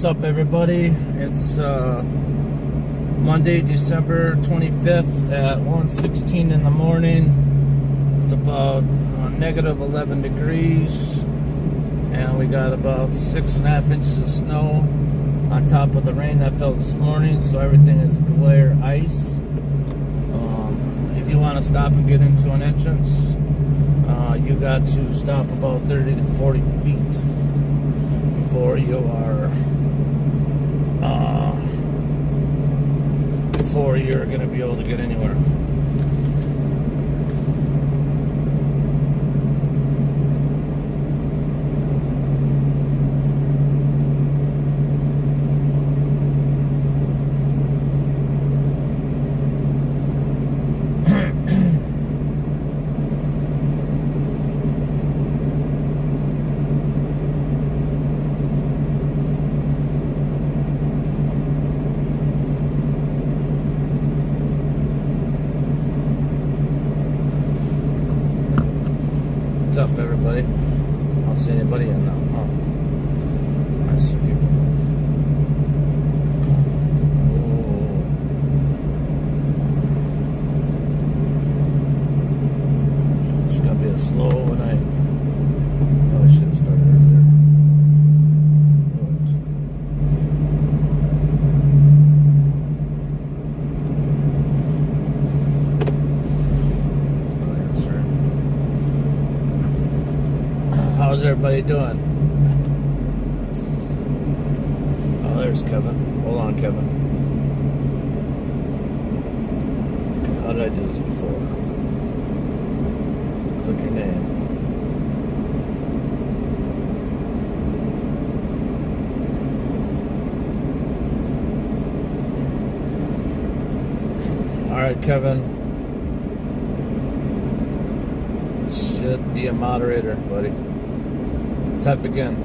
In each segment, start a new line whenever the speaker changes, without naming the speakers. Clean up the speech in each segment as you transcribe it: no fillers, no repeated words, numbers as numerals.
up, everybody? It's Monday, December 25th at 1:16 in the morning. It's about negative 11 degrees, and we got about 6.5 inches of snow on top of the rain that fell this morning, so everything is glare ice. If you want to stop and get into an entrance, you got to stop about 30 to 40 feet before you're going to be able to get anywhere. What's up, everybody? I don't see anybody in now. Oh, I see people. Oh. It's gonna be a slow night. Oh, I should have started earlier. How's everybody doing? Oh, there's Kevin. Hold on, Kevin. How did I do this before? Click your name. Alright, Kevin. Should be a moderator, buddy. Type again.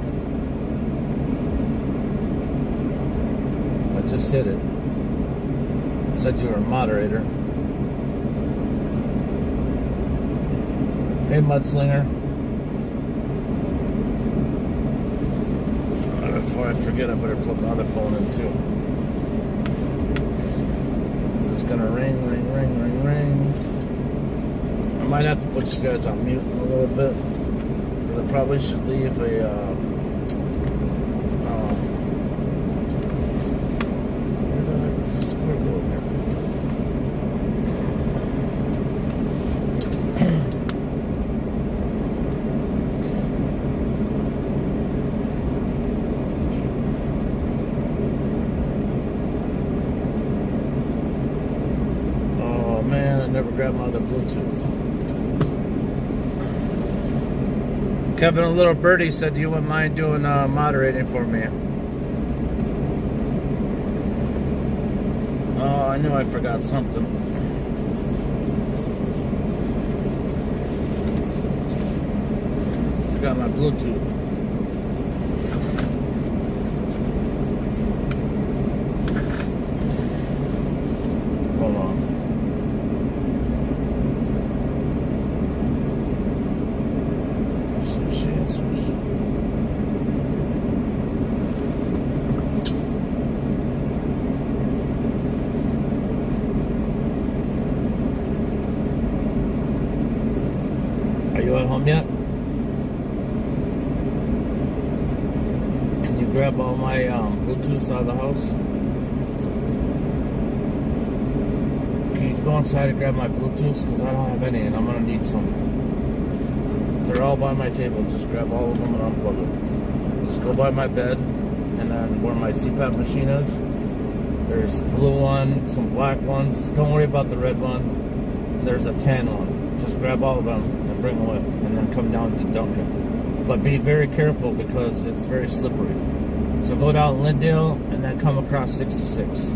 I just hit it. It said you were a moderator. Hey, Mudslinger. Before I forget, I better plug the other phone in too. Is this gonna ring, ring, ring, ring, ring? I might have to put you guys on mute a little bit. I probably should leave a oh man, I never grabbed my other Bluetooth. Kevin, a little birdie said you wouldn't mind doing moderating for me. Oh, I knew I forgot something. Forgot my Bluetooth. Hold on. Are you at home yet? Can you grab all my Bluetooths out of the house? Can you go inside and grab my Bluetooths? Because I don't have any and I'm going to need some. They're all by my table. Just grab all of them and unplug them. Just go by my bed and then where my CPAP machine is. There's blue one, some black ones. Don't worry about the red one. And there's a tan one. Just grab all of them and bring them with, and then come down to Duncan. But be very careful because it's very slippery. So go down Lindale and then come across 66.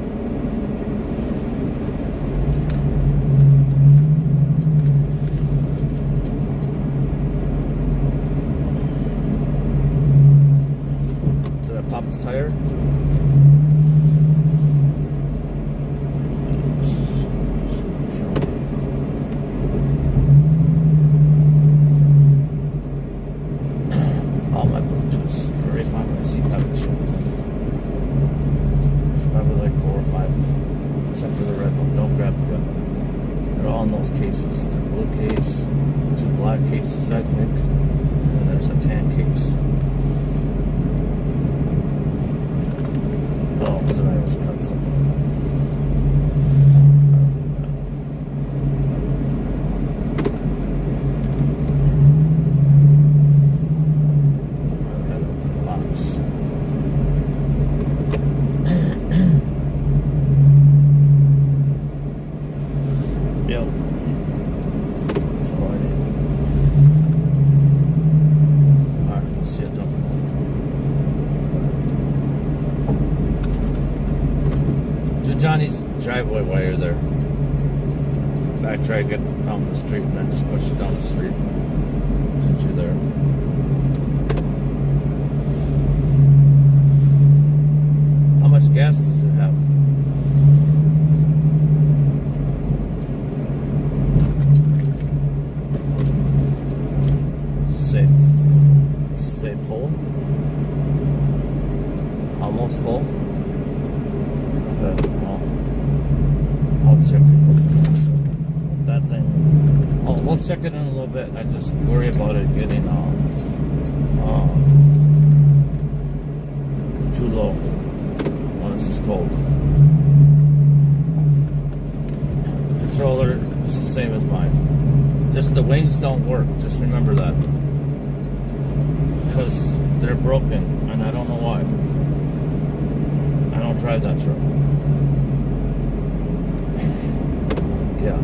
Did I pop the tire? All my Bluetooths are right by my CPAP machine. on those cases. It's a blue case, 2 black cases, I think, and then there's a tan case. Oh, so I just cut something. Yep. That's all I need. Alright, we'll see it done. To Johnny's driveway while you're there. Backtrack it down the street and then just push it down the street since you're there. How much gas does it have? Say full? Almost full? Okay, well, I'll check that thing. Oh, we'll check it in a little bit. I just worry about it getting too low when it's this cold. Controller is the same as mine. Just the wings don't work. Just remember that. Because they're broken, and I don't know why. I don't drive that truck. Yeah.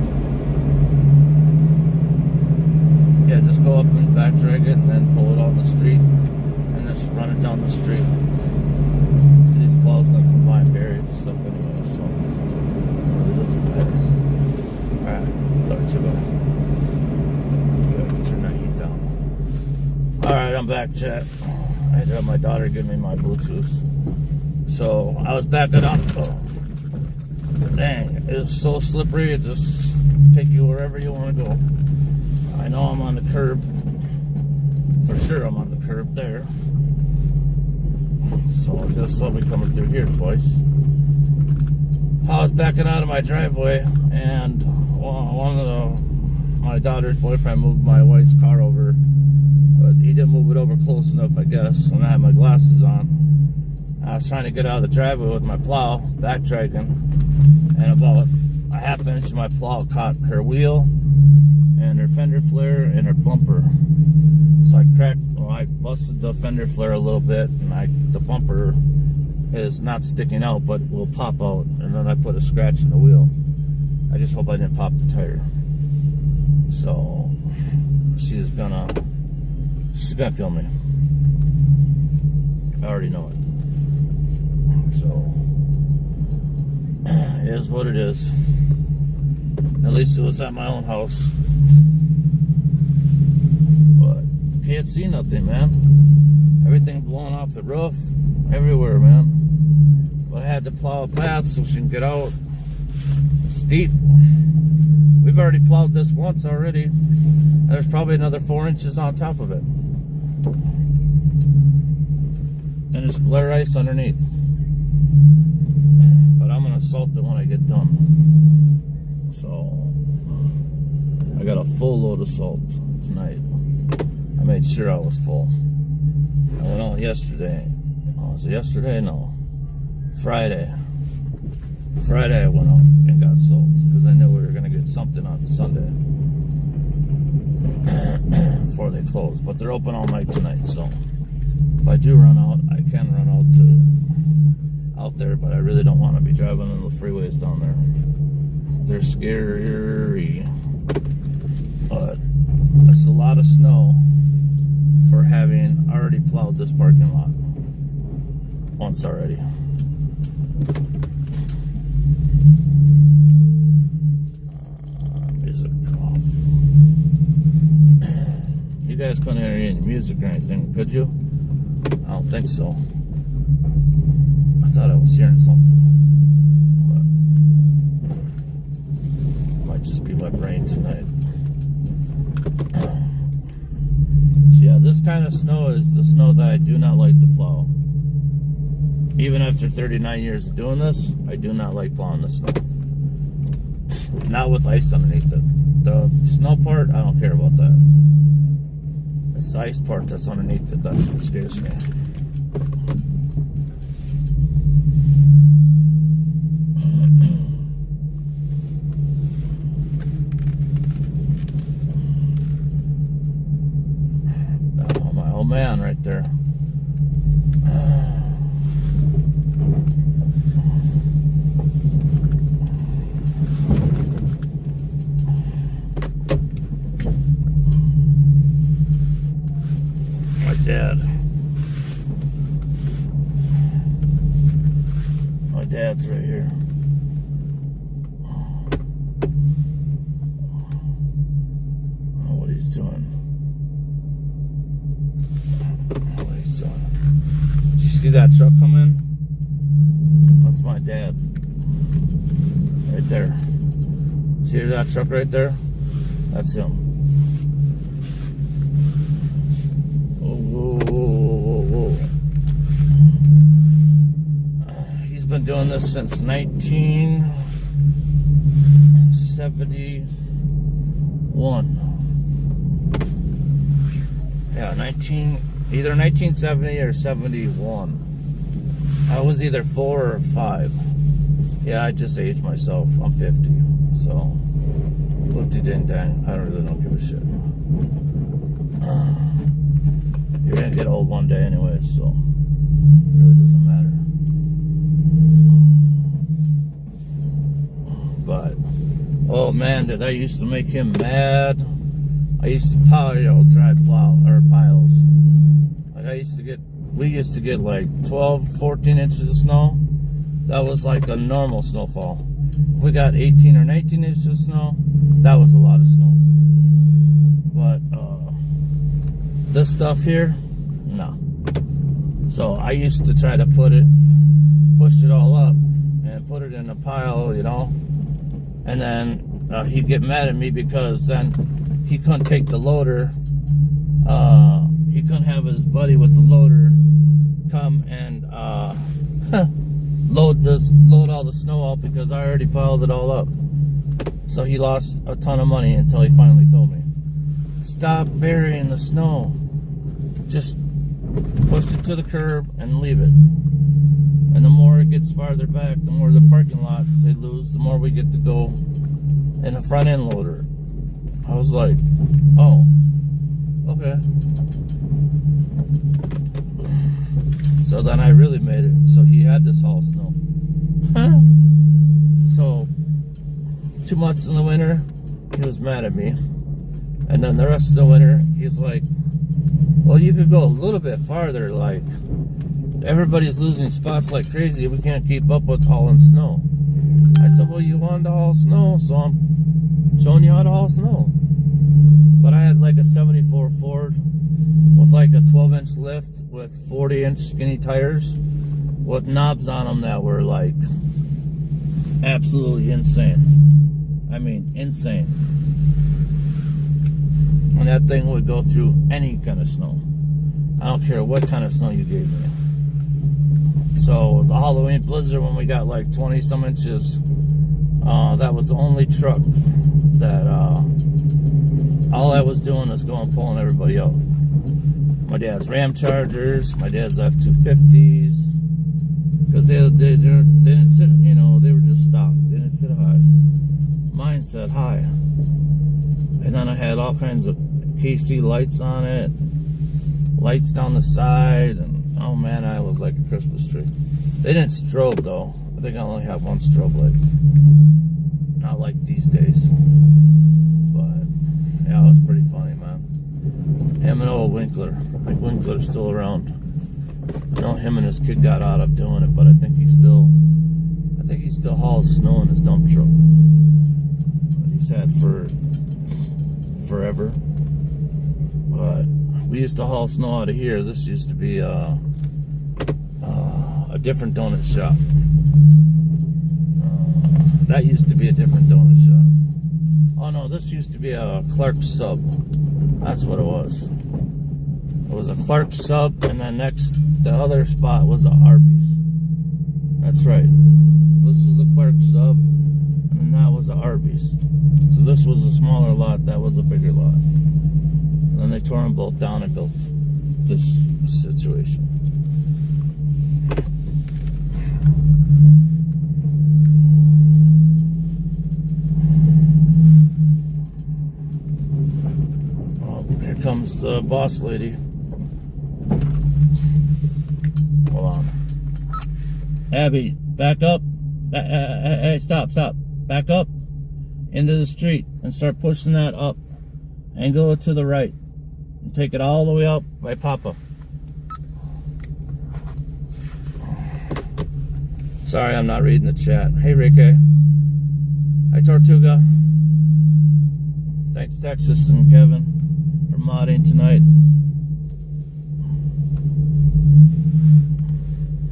Yeah, just go up and back drag it, and then pull it on the street, and just run it down the street. See, these plows gonna come by and bury the stuff anyway, so it really doesn't matter. Alright, love you, bye. Turn that heat down. Alright, I'm back, chat. I had to have my daughter give me my Bluetooth. So, I was backing up. Oh. Dang, it's so slippery, it just take you wherever you want to go. I know I'm on the curb. For sure I'm on the curb there. So, I guess I'll be coming through here twice. I was backing out of my driveway, and my daughter's boyfriend moved my wife's car over. But he didn't move it over close enough, I guess, and I had my glasses on. I was trying to get out of the driveway with my plow, back dragging, and about a half inch of my plow caught her wheel and her fender flare and her bumper. So I busted the fender flare a little bit, and the bumper is not sticking out, but will pop out, and then I put a scratch in the wheel. I just hope I didn't pop the tire. So she's gonna kill me. I already know it. So it is what it is. At least it was at my own house. But can't see nothing, man. Everything blowing off the roof, everywhere, man. But I had to plow a path so she can get out. It's steep. We've already plowed this once already. There's probably another 4 inches on top of it. And there's glare ice underneath. But I'm gonna salt it when I get done. So I got a full load of salt tonight. I made sure I was full. I went out yesterday. Oh, was it yesterday? No. Friday. Friday I went out and got salt because I knew we were gonna get something on Sunday before they close. But they're open all night tonight, so if I do run out, I can run out there, but I really don't want to be driving on the freeways down there. They're scary. But that's a lot of snow for having already plowed this parking lot once already. Music off. You guys couldn't hear any music or anything, could you? I don't think so. I thought I was hearing something. But it might just be my brain tonight. So yeah, this kind of snow is the snow that I do not like to plow. Even after 39 years of doing this, I do not like plowing this snow. Not with ice underneath it. The snow part, I don't care about that. It's the ice part that's underneath it. That's what scares me. Oh, my old man right there. My dad's right here. Oh, what he's doing. What he's doing. Did you see that truck come in? That's my dad. Right there. See that truck right there? That's him. Whoa. He's been doing this since 1971. Yeah, either 1970 or 71. I was either 4 or 5. Yeah, I just aged myself. I'm 50, so whoopty ding dang. I don't give a shit. You're gonna get old one day anyway, so it really doesn't matter. But oh man, did I used to make him mad. I used to drive piles. Like we used to get like 12, 14 inches of snow. That was like a normal snowfall. If we got 18 or 19 inches of snow, that was a lot of snow. But this stuff here, no. So I used to try to push it all up and put it in a pile, you know. And then he'd get mad at me because then he couldn't take the loader. He couldn't have his buddy with the loader come and load all the snow out because I already piled it all up. So he lost a ton of money until he finally told me, stop burying the snow. Just push it to the curb and leave it. And the more it gets farther back, the more the parking lots they lose, the more we get to go in a front end loader. I was like, oh, okay. So then I really made it. So he had this haul snow. So 2 months in the winter, he was mad at me. And then the rest of the winter, he's like, well, you could go a little bit farther. Like, everybody's losing spots like crazy. We can't keep up with hauling snow. I said, well, you wanted to haul snow, so I'm showing you how to haul snow. But I had like a 74 Ford with like a 12-inch lift with 40-inch skinny tires with knobs on them that were like absolutely insane. I mean, insane. And that thing would go through any kind of snow. I don't care what kind of snow you gave me. So the Halloween blizzard, when we got like 20 some inches, that was the only truck that all I was doing was going pulling everybody out. My dad's Ram Chargers, my dad's F-250s, because they didn't sit, you know, they were just stock. They didn't sit high. Mine sat high. And then I had all kinds of KC lights on it, lights down the side, and oh man, I was like a Christmas tree. They didn't strobe though. I think I only have one strobe light. Not like these days. But yeah, it was pretty funny, man. Him and old Winkler. I think Winkler's still around. I know him and his kid got out of doing it, but I think he still hauls snow in his dump truck. But he's had for forever. But we used to haul snow out of here. This used to be a different donut shop. That used to be a different donut shop. Oh no, this used to be a Clark's Sub. That's what it was. It was a Clark's Sub, and then the other spot was a Arby's. That's right. This was a Clark's Sub, and And that was the Arby's. So this was a smaller lot, that was a bigger lot. And then they tore them both down and built this situation. Oh, here comes the boss lady. Hold on. Abby, back up. Hey, stop. Back up into the street and start pushing that up. And go to the right. And take it all the way up by Papa. Sorry, I'm not reading the chat. Hey, Ricky. Hi, Tortuga. Thanks, Texas and Kevin, for modding tonight.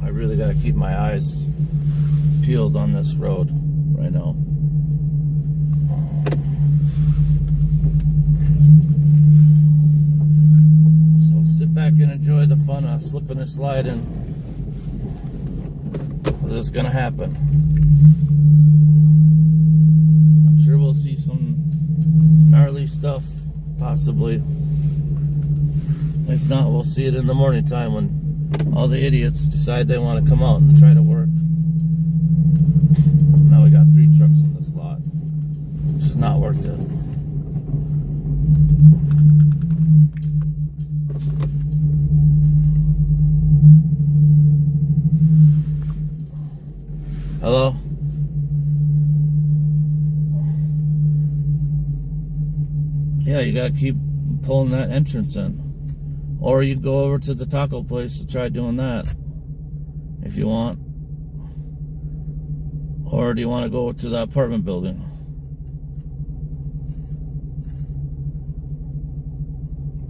I really got to keep my eyes peeled on this road right now. So sit back and enjoy the fun of slipping and sliding. This is gonna happen. I'm sure we'll see some gnarly stuff, possibly. If not, we'll see it in the morning time when all the idiots decide they want to come out and try to work. Now we got 3 trucks in this lot. It's not worth it. Hello? Yeah, you gotta keep pulling that entrance in. Or you go over to the taco place to try doing that, if you want. Or do you want to go to the apartment building?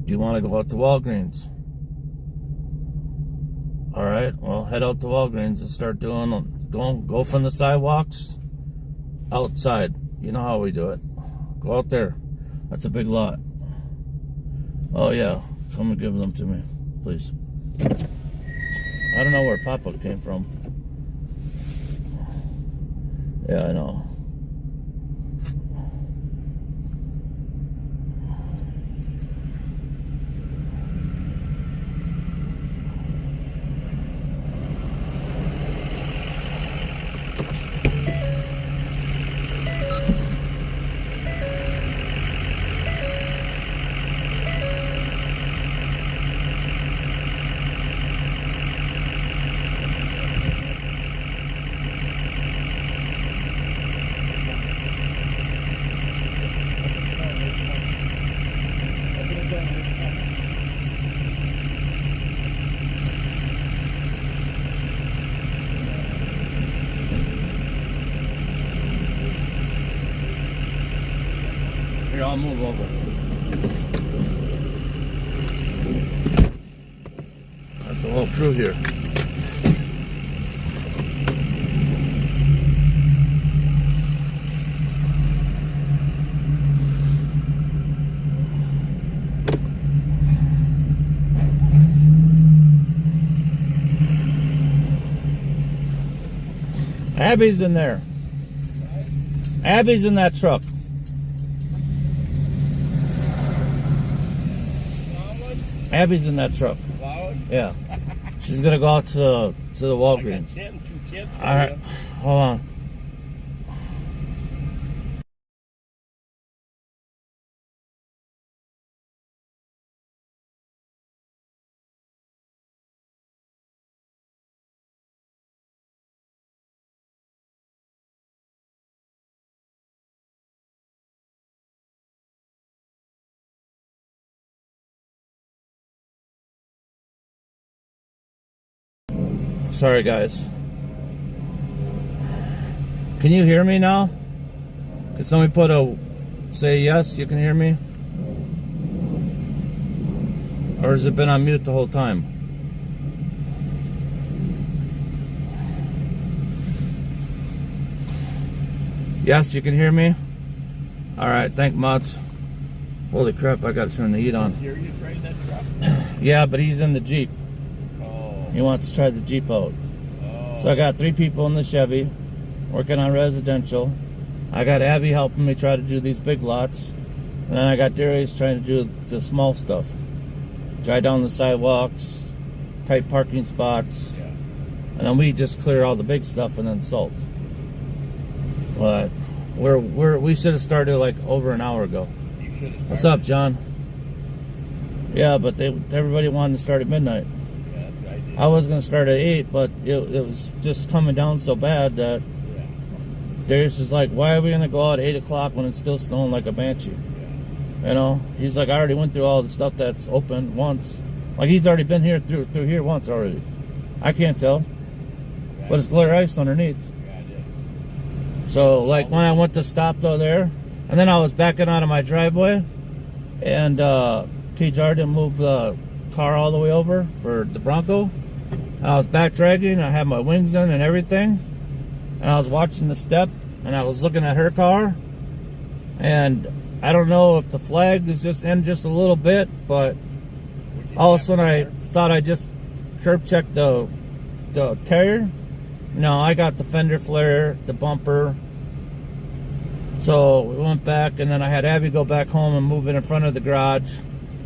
Do you want to go out to Walgreens? Alright, well, head out to Walgreens and start doing, go from the sidewalks outside. You know how we do it. Go out there. That's a big lot. Oh yeah, come and give them to me, please. I don't know where Papa came from. Yeah, I know. Here, I'll move over. Got the whole crew here. Abby's in there. Abby's in that truck. Abby's in that truck. Yeah. She's gonna go out to the Walgreens. Alright, hold on. Sorry guys. Can you hear me now? Could somebody say yes, you can hear me? Or has it been on mute the whole time? Yes, you can hear me? Alright, thank mods. Holy crap, I gotta turn the heat on.
You're driving that truck?
Yeah, but he's in the Jeep.
Oh.
He wants to try the Jeep out.
Oh.
So I got 3 people in the Chevy working on residential. I got Abby helping me try to do these big lots. And then I got Darius trying to do the small stuff. Dry down the sidewalks, tight parking spots.
Yeah.
And then we just clear all the big stuff and then salt. But we should have started like over an hour ago.
You should have
What's up, John? Yeah, but everybody wanted to start at midnight.
Yeah, that's what I did.
I was going to start at 8, but it was just coming down so bad that
Yeah.
Darius is like, why are we going to go out at 8 o'clock when it's still snowing like a banshee?
Yeah.
You know, he's like, I already went through all the stuff that's open once. Like, he's already been here through here once already. I can't tell, but it's clear ice underneath.
Yeah, I did.
So, like, when I went to stop though there, and then I was backing out of my driveway, and KJR didn't move the car all the way over for the Bronco. And I was back dragging, I had my wings in and everything, and I was watching the step, and I was looking at her car, and I don't know if the flag is just in just a little bit, but all of a sudden I thought I just curb checked the tire. No, I got the fender flare, the bumper. So we went back, and then I had Abby go back home and move it in front of the garage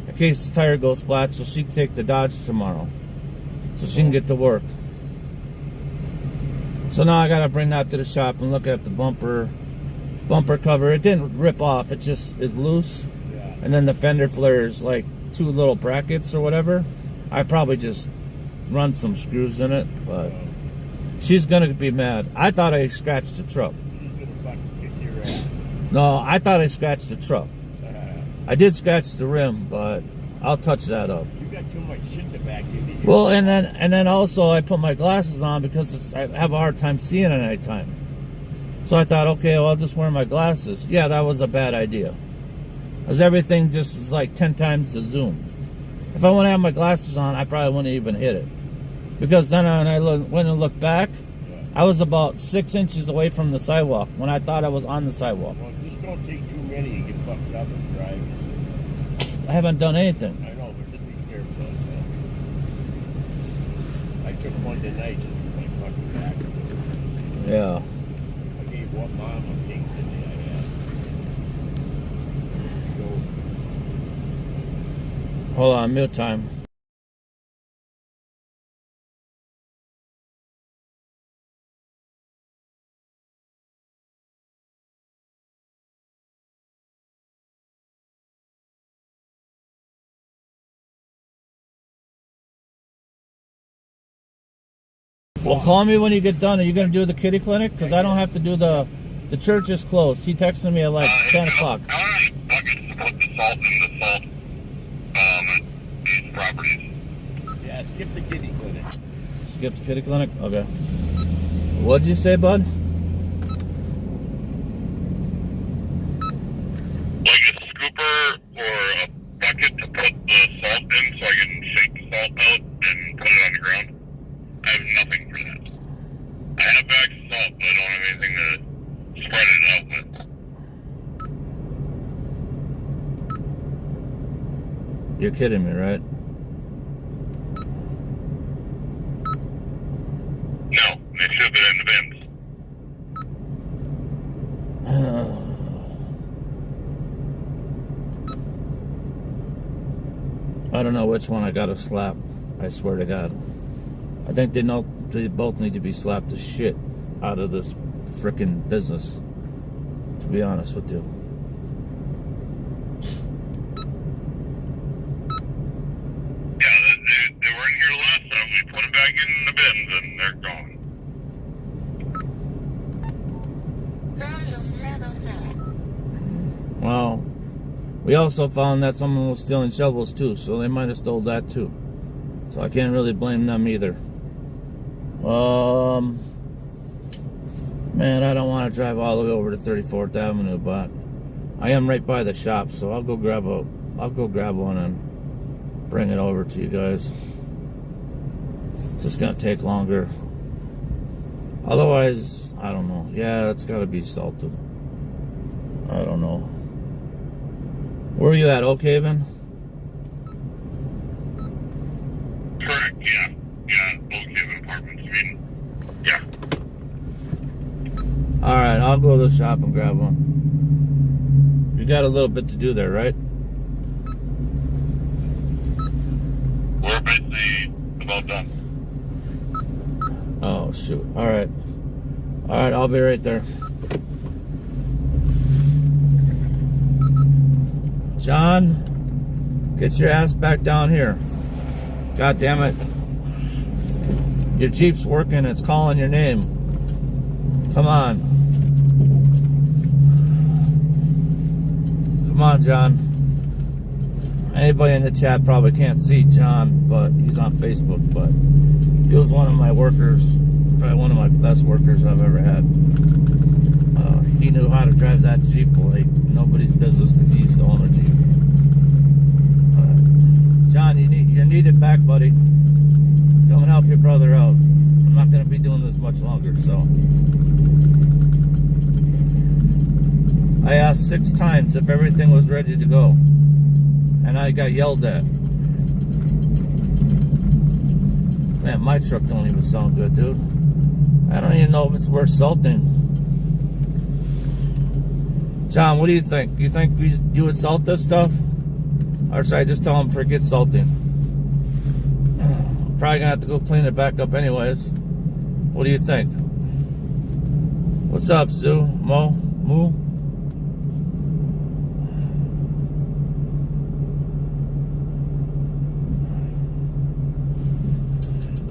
in case the tire goes flat, so she can take the Dodge tomorrow, so she can get to work. So now I gotta bring that to the shop and look at the bumper cover. It didn't rip off; it just is loose.
Yeah.
And then the fender flare is like 2 little brackets or whatever. I probably just run some screws in it, but she's gonna be mad. I thought I scratched the truck.
She's gonna fucking kick your ass.
No, I thought I scratched the truck. I did scratch the rim, but I'll touch that up.
You got too much shit to back into here.
Well, and then also I put my glasses on because I have a hard time seeing at night time. So I thought, okay, well, I'll just wear my glasses. Yeah, that was a bad idea, because everything just is like 10 times the zoom. If I wouldn't have my glasses on, I probably wouldn't even hit it. Because then when I went and looked back, I was about 6 inches away from the sidewalk when I thought I was on the sidewalk.
Well, just don't take too many and get fucked up and drive.
I haven't done anything.
I know, but just be careful. I took one tonight just for my fucking back.
Yeah.
I gave one mom a king today I had. So,
Hold on, meal time. Well, call me when you get done. Are you going to do the kitty clinic? Because I don't have to do the church is closed. He texted me at like 10 o'clock.
Alright, I'll get to put the salt in the salt these properties.
yeah, skip the kitty clinic.
Skip the kitty clinic? Okay. What'd you say, bud?
Like a scooper or a bucket to put the salt in so I can shake the salt out and put it on the ground. I have nothing for that. I have bags of salt, but I don't have anything to spread it out with.
You're kidding me, right?
No, they should have been in the bins.
I don't know which one I got to slap. I swear to God. I think they both need to be slapped the shit out of this frickin' business, to be honest with you.
Yeah, they were in here last time. We put them back in the bins and they're gone.
Well, we also found that someone was stealing shovels too, so they might have stole that too. So I can't really blame them either. Man, I don't want to drive all the way over to 34th Avenue, but I am right by the shop, so I'll go grab one and bring it over to you guys. It's just gonna take longer. Otherwise, I don't know. Yeah, it's gotta be salted. I don't know. Where are you at, Oak Haven?
Correct, yeah. Yeah, Oak Haven Apartments. I mean, yeah.
Alright, I'll go to the shop and grab one. You got a little bit to do there, right?
We're basically about done.
Oh, shoot. Alright. Alright, I'll be right there. John, get your ass back down here. God damn it. Your Jeep's working, it's calling your name. Come on. Come on, John. Anybody in the chat probably can't see John, but he's on Facebook, but he was one of my workers, probably one of my best workers I've ever had. He knew how to drive that Jeep like nobody's business because he used to own a Jeep. John, you're needed back, buddy. Come and help your brother out. I'm not going to be doing this much longer, so. I asked 6 times if everything was ready to go, and I got yelled at. Man, my truck don't even sound good, dude. I don't even know if it's worth salting. John, what do you think? You think you would salt this stuff? Or should I just tell him forget salting? Probably gonna have to go clean it back up anyways. What do you think? What's up, Sue? Moo?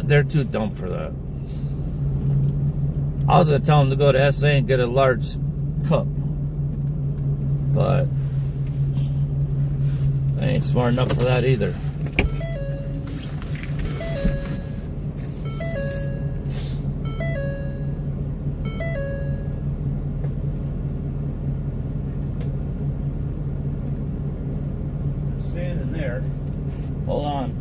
They're too dumb for that. I was gonna tell them to go to SA and get a large cup, but they ain't smart enough for that either. Standing there. Hold on.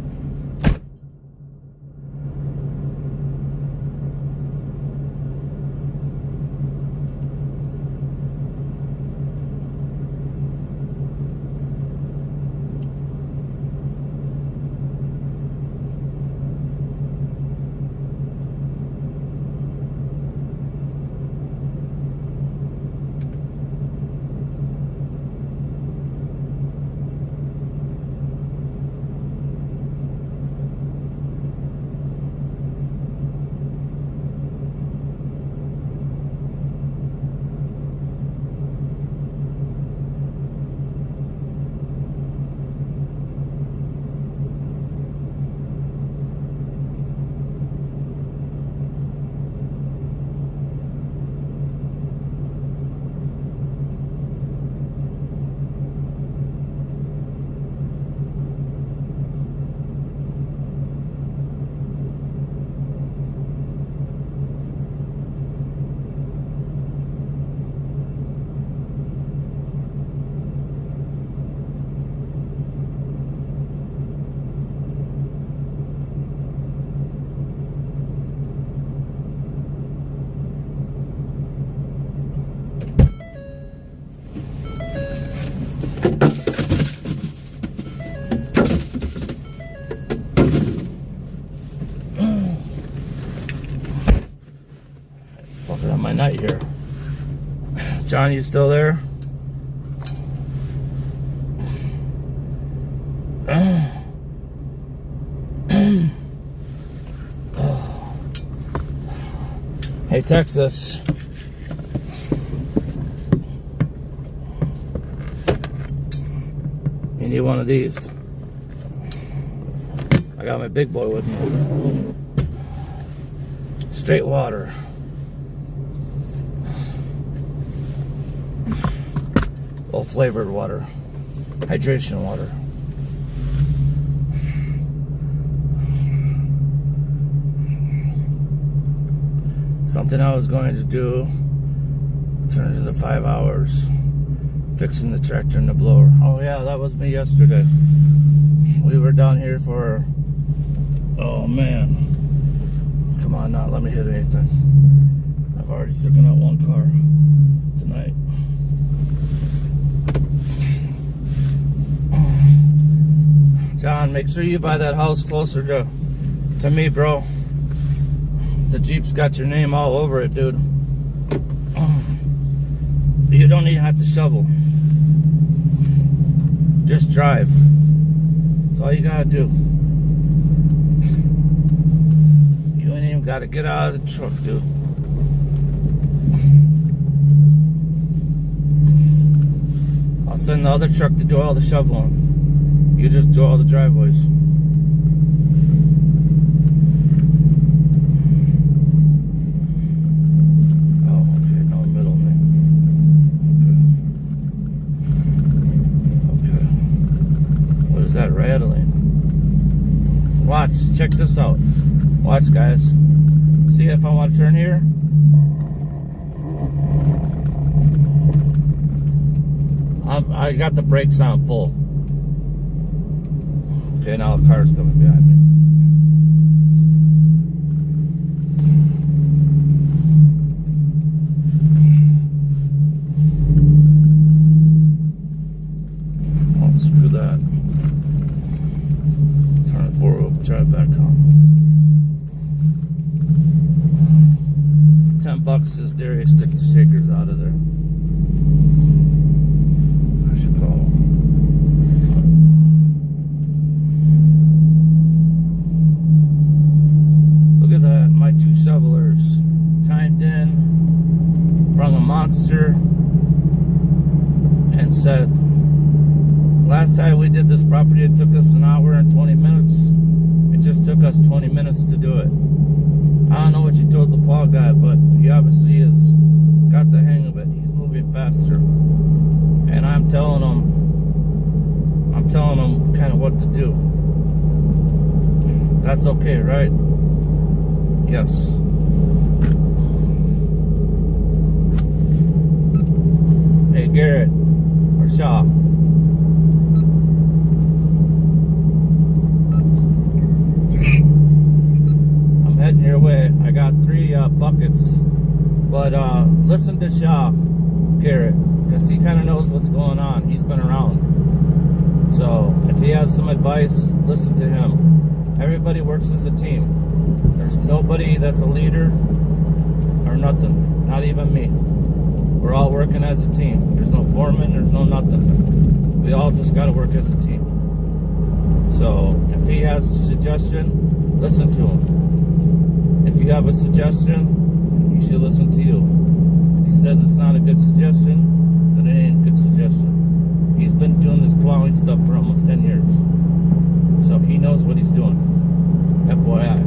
My night here. John, you still there? Hey, Texas. You need one of these. I got my big boy with me. Straight water. Well, flavored water, hydration water. Something I was going to do turned into 5 hours fixing the tractor and the blower. Oh yeah, that was me yesterday. We were down here for, oh man, come on now, let me hit anything. I've already taken out one car tonight. John, make sure you buy that house closer to me, bro. The Jeep's got your name all over it, dude. You don't even have to shovel. Just drive. That's all you gotta do. You ain't even gotta get out of the truck, dude. I'll send the other truck to do all the shoveling. You just do all the driveways. That rattling. Watch, check this out. Watch, guys. See if I want to turn here. I got the brakes on full. Okay, now the car's coming behind me. Oh, screw that. Drive back home. $10 is Darius. Stick the shakers out of there. I should call him. Look at that. My 2 shovelers timed in, brung a monster, and said, last time we did this property, it took us an hour and 20 minutes. It just took us 20 minutes to do it. I don't know what you told the plow guy, but he obviously has got the hang of it. He's moving faster. And I'm telling him kind of what to do. That's okay, right? Yes. Hey, Garrett, or Shaw. Heading your way. I got 3 buckets, but listen to Shaw, Garrett, because he kind of knows what's going on. He's been around, so if he has some advice, listen to him. Everybody works as a team. There's nobody that's a leader or nothing, not even me. We're all working as a team. There's no foreman, there's no nothing. We all just got to work as a team. So if he has a suggestion, listen to him. If you have a suggestion, he should listen to you. If he says it's not a good suggestion, then it ain't a good suggestion. He's been doing this plowing stuff for almost 10 years. So he knows what he's doing. FYI.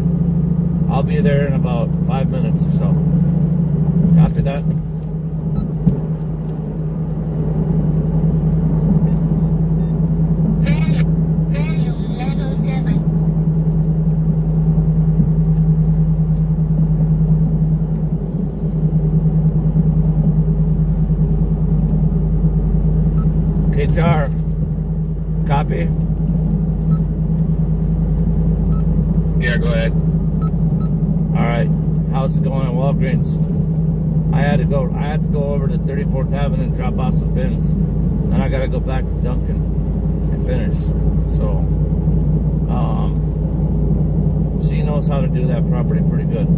I'll be there in about 5 minutes or so. Copy that? Jar. Copy?
Yeah, go ahead.
Alright. How's it going at Walgreens? I had to go over to 34th Avenue and drop off some bins. Then I gotta go back to Duncan and finish. So she knows how to do that property pretty good.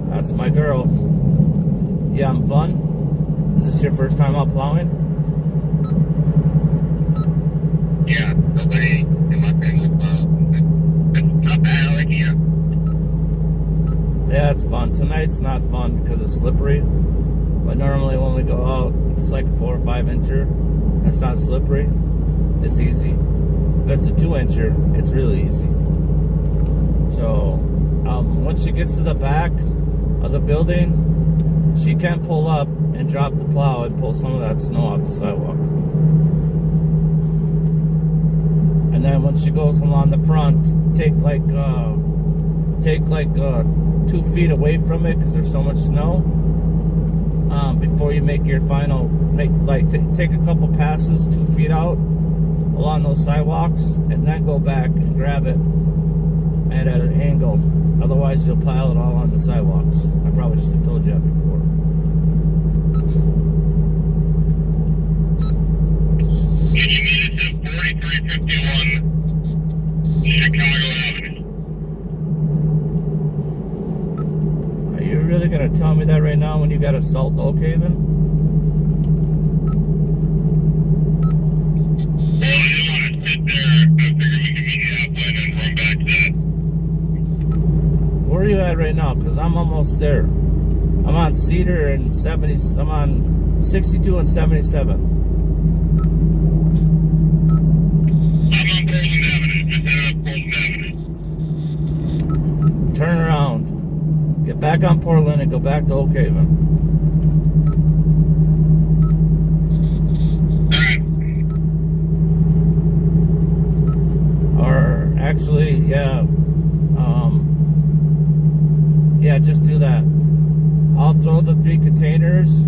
That's my girl. Yeah, I'm fun. Is this your first time out plowing?
Yeah, nobody in my family plows. It's not bad, I like it.
Yeah, it's fun. Tonight's not fun because it's slippery. But normally when we go out, if it's like a 4 or 5 incher, it's not slippery, it's easy. If it's a 2 incher, it's really easy. So once she gets to the back of the building, she can pull up and drop the plow and pull some of that snow off the sidewalk. And then when she goes along the front, take like 2 feet away from it because there's so much snow. Before you make your final, take a couple passes 2 feet out along those sidewalks, and then go back and grab it at an angle. Otherwise, you'll pile it all on the sidewalks. I probably should have told you that before.
Can you meet us at 4351 Chicago Avenue?
right now when you got to salt Oak Haven?
Well, I didn't want to sit there. I figured we could meet halfway and then run back to that.
Where are you at right now? Because I'm almost there. I'm on Cedar and 70. I'm on 62 and 77.
I'm on Portland Avenue. Just headed up Portland Avenue.
Turn around. Get back on Portland and go back to Oak Haven. Or actually, yeah. Yeah, just do that. I'll throw the 3 containers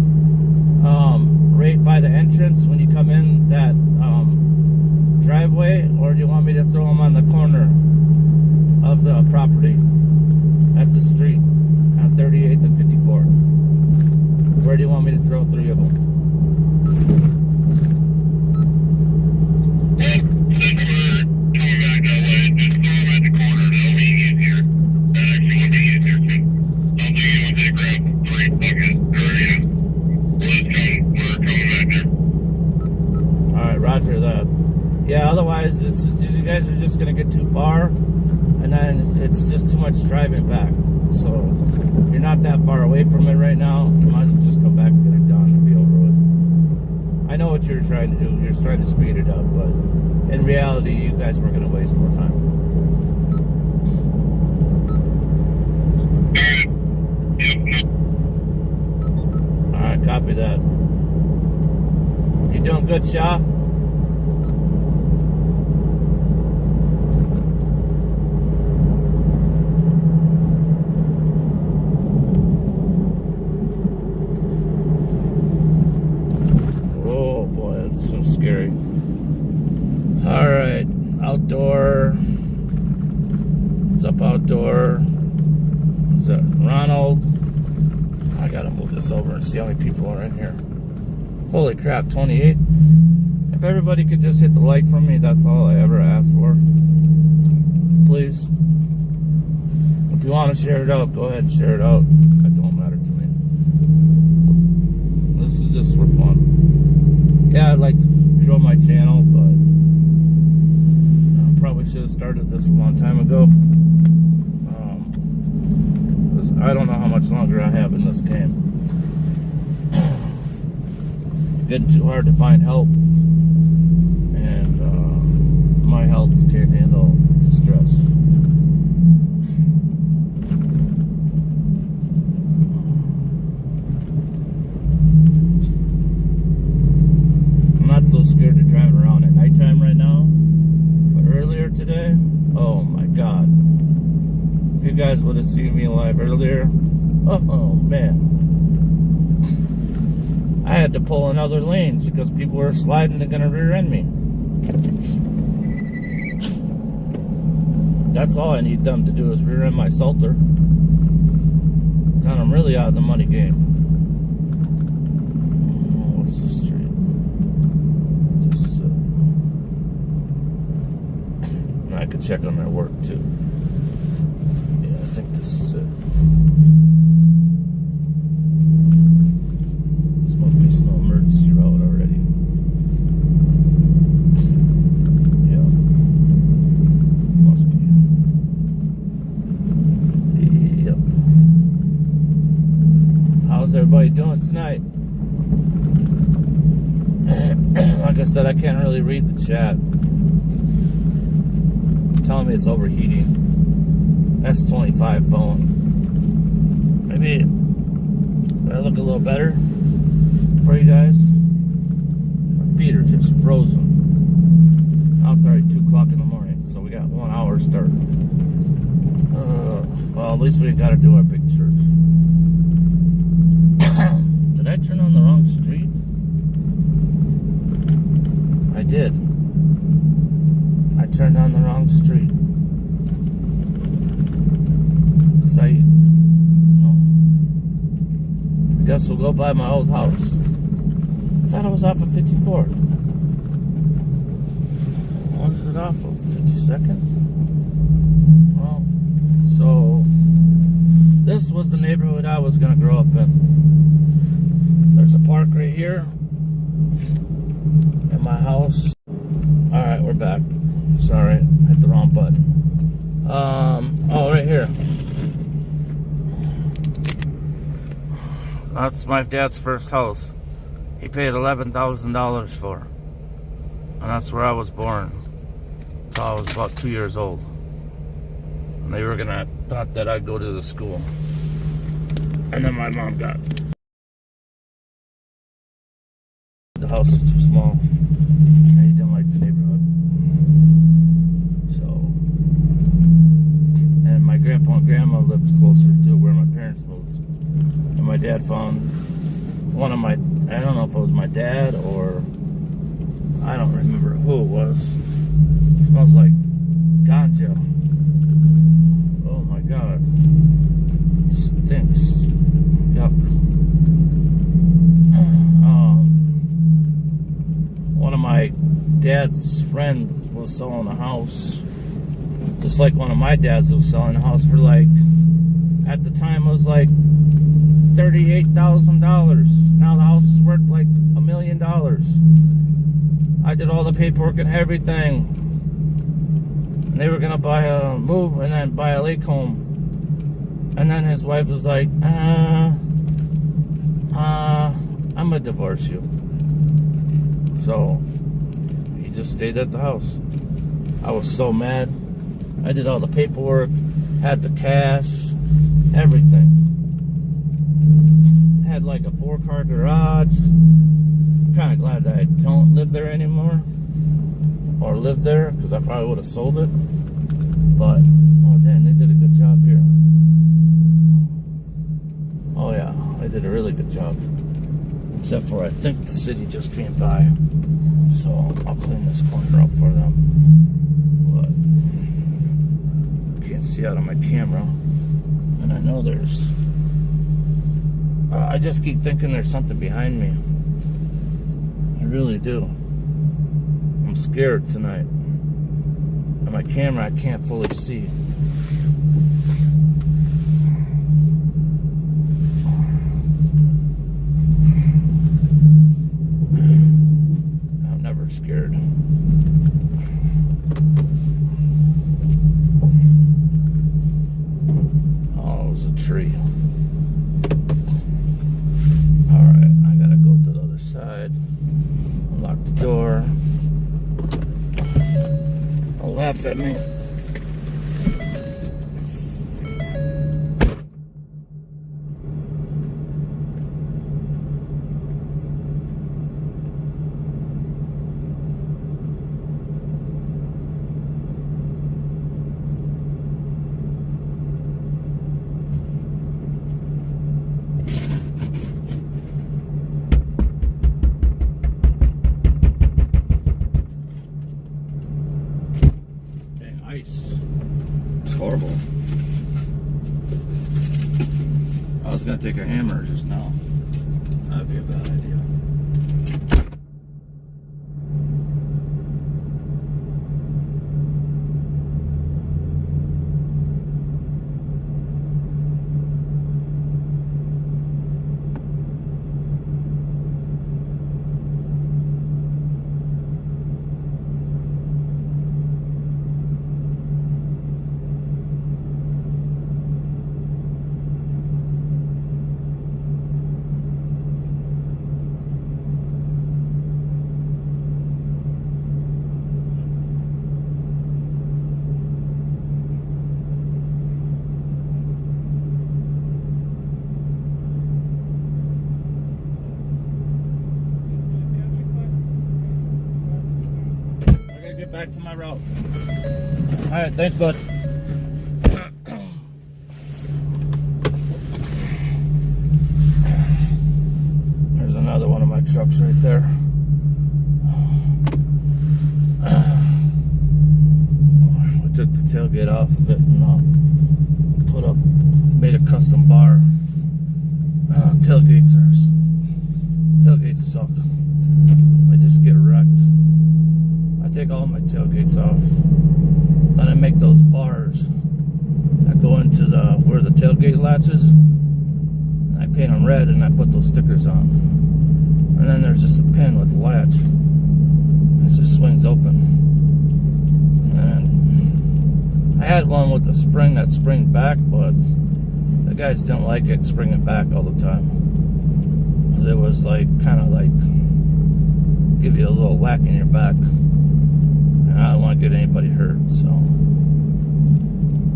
right by the entrance when you come in that driveway, or do you want me to throw them on the corner of the property at the street on 38th and 54th? Where do you want me to throw 3 of them?
Well, since we're coming back that way, just throw them at the corner. That'll be easier. That actually would be easier too. I don't think you want to grab 3 buckets, or yeah. We're coming back there.
Alright, roger that. Yeah, otherwise you guys are just gonna get too far, and then it's just too much driving back. So you're not that far away from it right now. You might as well just come back and get it done and be over with. I know what you're trying to do. You're trying to speed it up, but in reality, you guys were gonna waste more time. Alright, copy that. You doing good, Shaw? Oh boy, that's so scary. Alright, outdoor. What's up, outdoor? Is that Ronald? I gotta move this over and see how many people are in here. Holy crap, 28. If everybody could just hit the like for me, that's all I ever asked for. Please. If you want to share it out, go ahead and share it out. It don't matter to me. This is just for fun. Yeah, I'd like to grow my channel, but I probably should have started this a long time ago. I don't know how much longer I have in this game. Getting too hard to find help, and my health can't handle the stress. I'm not so scared to driving around at nighttime right now, but earlier today, oh my god. If you guys would have seen me live earlier, oh man. I had to pull in other lanes because people were sliding and gonna rear end me. That's all I need them to do is rear end my Salter. Then I'm really out of the money game. Oh, what's the street? This is it. I could check on their work too. Yeah, I think this is it. Must be no emergency route already. Yeah. Must be. Yep. How's everybody doing tonight? Like I said, I can't really read the chat. It's telling me it's overheating. S25 phone. Maybe I look a little better for you guys. My feet are just frozen. Now it's already 2 o'clock in the morning, so we got 1 hour start. Well, at least we got to do our big church. Did I turn on the wrong street? I did. I turned on the wrong street. Because I guess we'll go by my old house. I thought I was off of 54th. Was it off of 52nd? Well, so this was the neighborhood I was gonna grow up in. There's a park right here at my house. All right, we're back. Sorry, hit the wrong button. Oh, right here. That's my dad's first house. He paid $11,000 for. And that's where I was born. Until I was about 2 years old. And they were thought that I'd go to the school. And then my mom got. The house is too small. And he didn't like the neighborhood. So. And my grandpa and grandma lived closer to where my parents moved. And my dad found one of my, I don't know if it was my dad or, I don't remember who it was. It smells like ganja. Oh my God. It stinks. Yuck. One of my dad's friends was selling a house. Just like one of my dads was selling a house for like, at the time it was like $38,000. Now the house is worth like $1 million. I did all the paperwork and everything. And they were gonna move and then buy a lake home. And then his wife was like, I'm gonna divorce you. So he just stayed at the house. I was so mad. I did all the paperwork, had the cash, everything. Had like a 4-car garage. I'm kind of glad that I don't live there anymore. Or live there, because I probably would have sold it. But, oh damn, they did a good job here. Oh yeah, they did a really good job. Except for I think the city just came by. So I'll clean this corner up for them. But can't see out of my camera. And I know there's... I just keep thinking there's something behind me. I really do. I'm scared tonight. On my camera, I can't fully see. I'm never scared. Oh, it was a tree. Unlock the door. Don't laugh at me. It's horrible. I was gonna take a hammer just now. That'd be a bad idea. Back to my route. Alright, thanks, bud. There's another one of my trucks right there. We took the tailgate off of it and made a custom bar. Tailgates suck. They just get wrecked. I take all my tailgates off. Then I make those bars. I go into where the tailgate latches, and I paint them red, and I put those stickers on. And then there's just a pin with a latch, and it just swings open. And I had one with the spring that spring back, but the guys didn't like it springing back all the time. It was like kind of like give you a little whack in your back, and I don't want to get anybody hurt. So,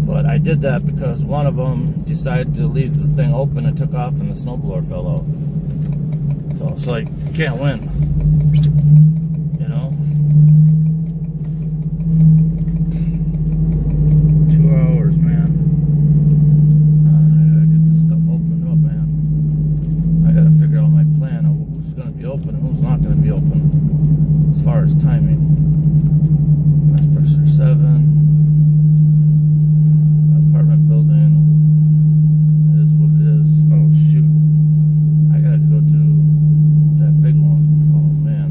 but I did that because one of them decided to leave the thing open and took off, and the snowblower fell out. So it's like you can't win, you know. 2 hours, man. I gotta get this stuff opened up, man. I gotta figure out my plan of who's gonna be open and who's not gonna be open as far as timing. Mass Purser 7, apartment building is what it is. Oh shoot, I gotta go do that big one. Oh man.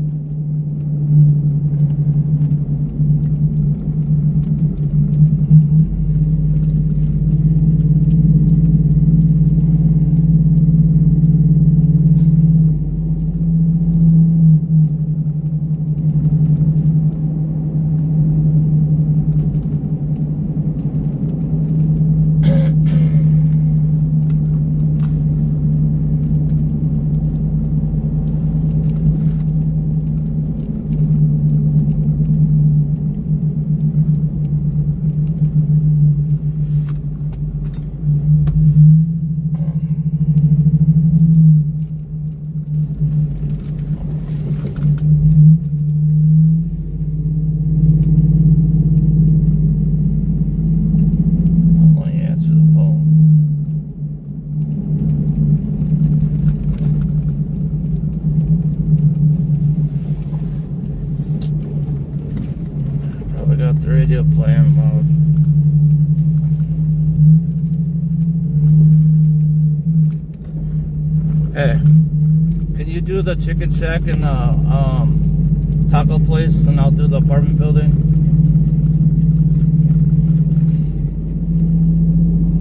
Got the radio playing mode. Hey, can you do the chicken shack and the taco place, and I'll do the apartment building?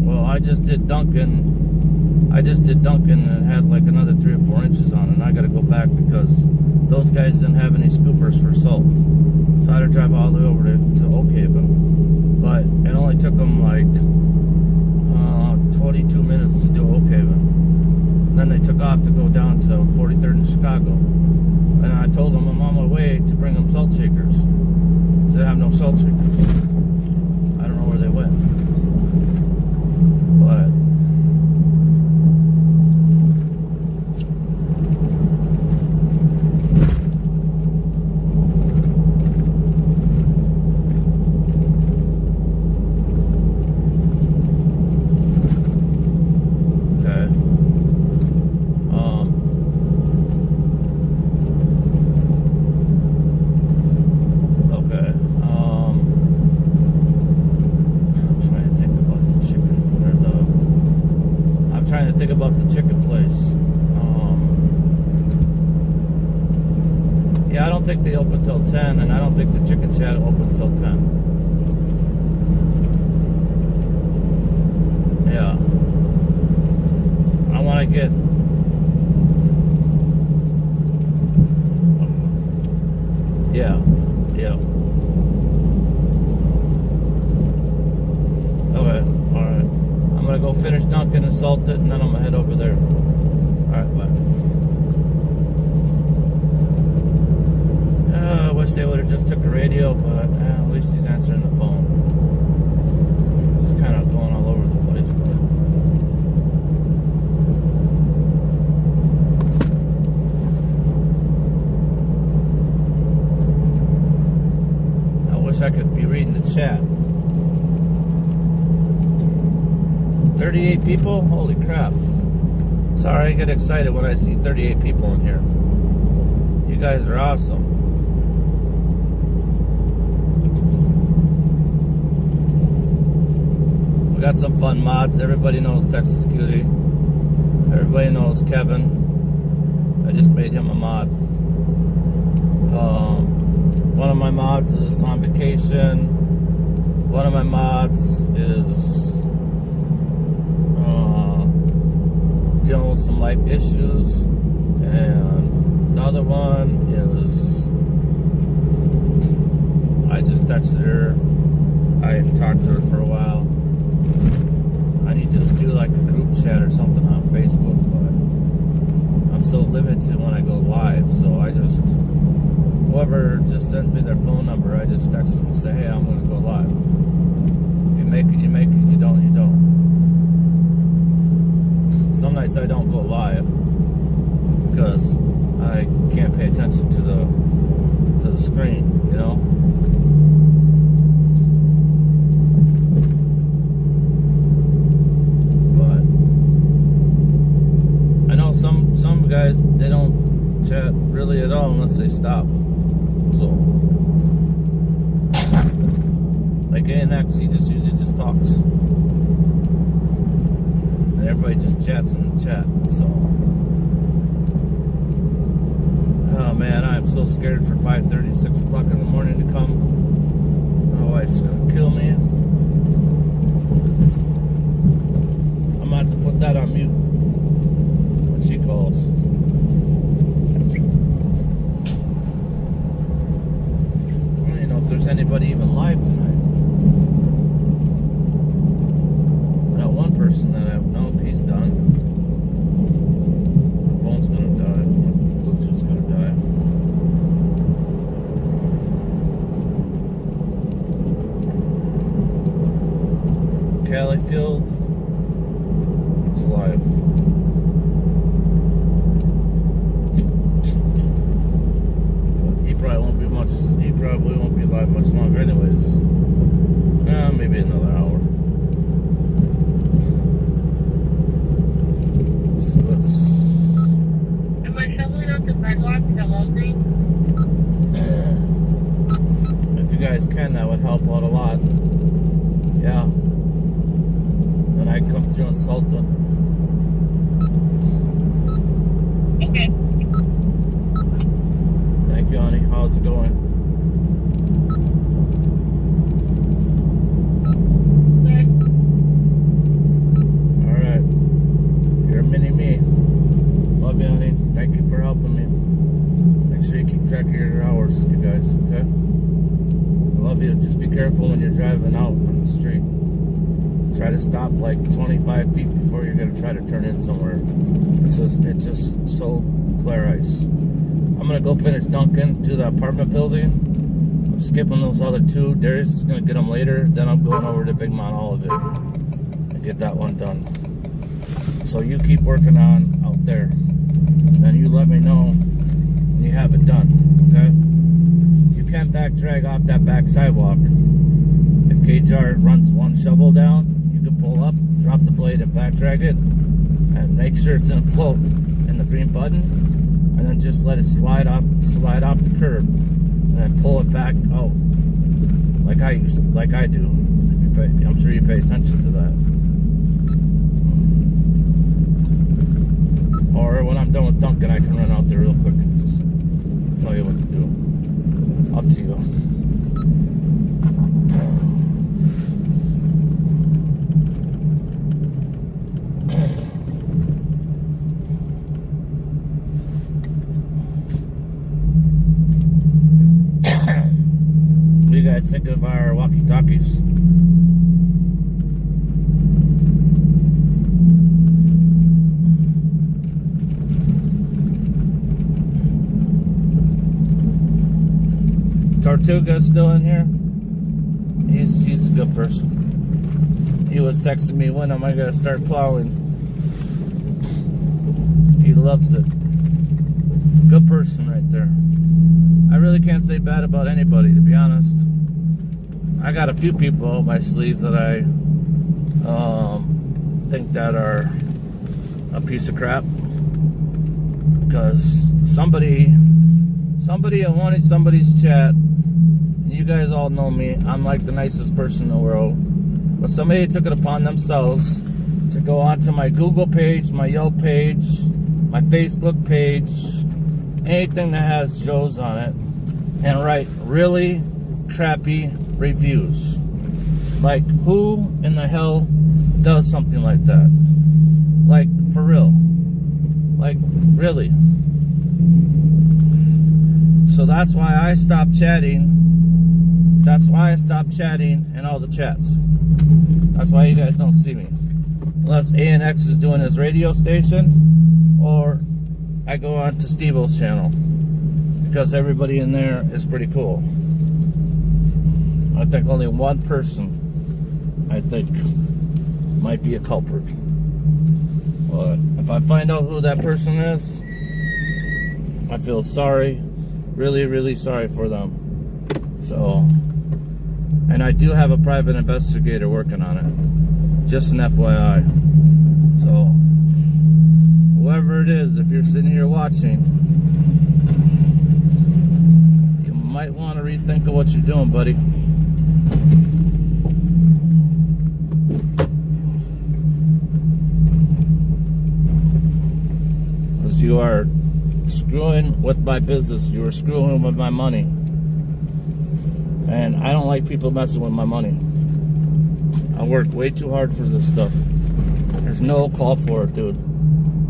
Well, I just did Duncan. And had like another 3 or 4 inches on it, and I gotta go back because those guys didn't have any scoopers for salt. So I had to drive all the way over to Oak Haven. But it only took them like 22 minutes to do Oak Haven. And then they took off to go down to 43rd in Chicago. And I told them I'm on my way to bring them salt shakers. So they have no salt shakers. I don't know where they went. But think about the chicken place. Yeah, I don't think they open till 10, and I don't think the chicken shack opens till 10. Yeah. I want to get... Yeah. Yeah. Okay. Alright. I'm gonna go finish Dunkin' and salt it, and then I'm gonna head over there. Alright, bye. I wish they would have just took the radio, but at least he's answering the phone. It's kind of going all over the place. I wish I could be reading the chat. 38 people? Holy crap. Sorry, I get excited when I see 38 people in here. You guys are awesome. We got some fun mods. Everybody knows Texas Cutie. Everybody knows Kevin. I just made him a mod. One of my mods is on vacation. One of my mods is dealing with some life issues, and the other one is I just texted her. I hadn't talked to her for a while. I need to do like a group chat or something on Facebook, but I'm so limited when I go live, so I just, whoever just sends me their phone number, I just text them and say, hey, I'm going to go live. If you make it, you make it. You don't, you don't. Some nights I don't go live because I can't pay attention to the screen, you know? But I know some guys, they don't chat really at all unless they stop. So like ANX, he just usually just talks. And everybody just chats in the chat, so oh man, I am so scared for 5:30, 6 o'clock in the morning to come. My wife's gonna kill me. I'm gonna have to put that on mute when she calls. I don't even know if there's anybody even live tonight. Not one person that I've known, he's done. My phone's gonna die. My Bluetooth's gonna die. Califield is live. He probably won't be live much longer anyways. Maybe another hour.
Am I shoveling out the sidewalk to Walgreens?
If you guys can, that would help out a lot. Yeah. Then I come through and salt them.
Okay.
Thank you, honey. How's it going?
Good.
Alright. You're a mini-me. Love you, honey. Thank you for helping me. Make sure you keep track of your hours, you guys, okay? I love you. Just be careful when you're driving out on the street. Try to stop like 25 feet before you're going to try to turn in somewhere. It's just so clear ice. I'm going to go finish Duncan to the apartment building. I'm skipping those other two. Darius is going to get them later. Then I'm going over to Big Mount Olivet and get that one done. So you keep working on out there. Then you let me know when you have it done, okay? You can't back drag off that back sidewalk. If KJR runs one shovel down, you can pull up, drop the blade, and back drag it, and make sure it's in a float in the green button, and then just let it slide off the curb, and then pull it back out, like I do. If you pay, I'm sure you pay attention to that. Or when I'm done with Duncan, I can run out there real quick and just tell you what to do. Up to you. What do you guys think of our walkie-talkies? Tortuga's still in here. He's a good person. He was texting me, when am I gonna start plowing? He loves it. Good person right there. I really can't say bad about anybody, to be honest. I got a few people on my sleeves that I think that are a piece of crap, because somebody wanted somebody's chat. And you guys all know me. I'm like the nicest person in the world. But somebody took it upon themselves to go onto my Google page, my Yelp page, my Facebook page, anything that has Joe's on it, and write really crappy reviews. Like, who in the hell does something like that? Like, for real. Like, really. So that's why I stopped chatting. That's why I stopped chatting in all the chats. That's why you guys don't see me. Unless ANX is doing his radio station, or I go on to Steve-O's channel. Because everybody in there is pretty cool. I think only one person, I think, might be a culprit. But if I find out who that person is, I feel sorry. Really, really sorry for them. So, and I do have a private investigator working on it. Just an FYI. So, whoever it is, if you're sitting here watching, you might want to rethink of what you're doing, buddy. Because you are screwing with my business. You are screwing with my money. And I don't like people messing with my money. I work way too hard for this stuff. There's no call for it, dude.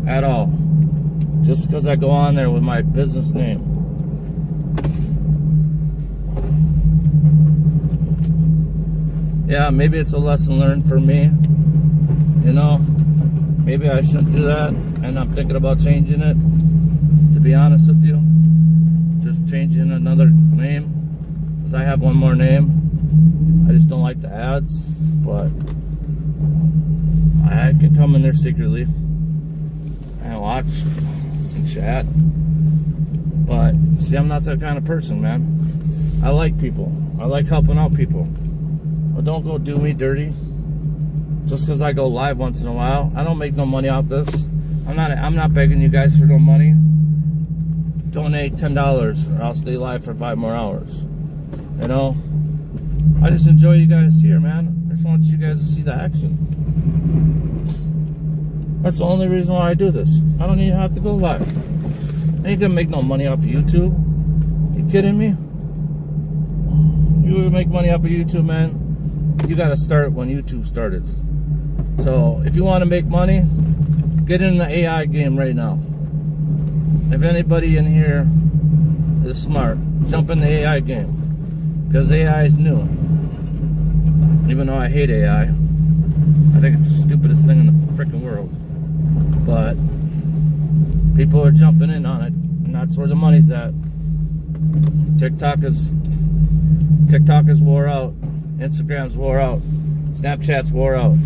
At all. Just because I go on there with my business name. Yeah, maybe it's a lesson learned for me. You know, maybe I shouldn't do that. And I'm thinking about changing it. To be honest with you. Just changing another name. Because I have one more name. I just don't like the ads. But I can come in there secretly and watch and chat. But see, I'm not that kind of person, man. I like people. I like helping out people. But don't go do me dirty. Just because I go live once in a while. I don't make no money off this. I'm not begging you guys for no money. Donate $10 or I'll stay live for 5 more hours. You know? I just enjoy you guys here, man. I just want you guys to see the action. That's the only reason why I do this. I don't even have to go live. I ain't gonna make no money off of YouTube. You kidding me? You would make money off of YouTube, man. You gotta start when YouTube started. So if you want to make money, get in the AI game right now. If anybody in here is smart, jump in the AI game. Because AI is new. Even though I hate AI. I think it's the stupidest thing in the freaking world. But people are jumping in on it. And that's where the money's at. TikTok is wore out. Instagram's wore out. Snapchat's wore out.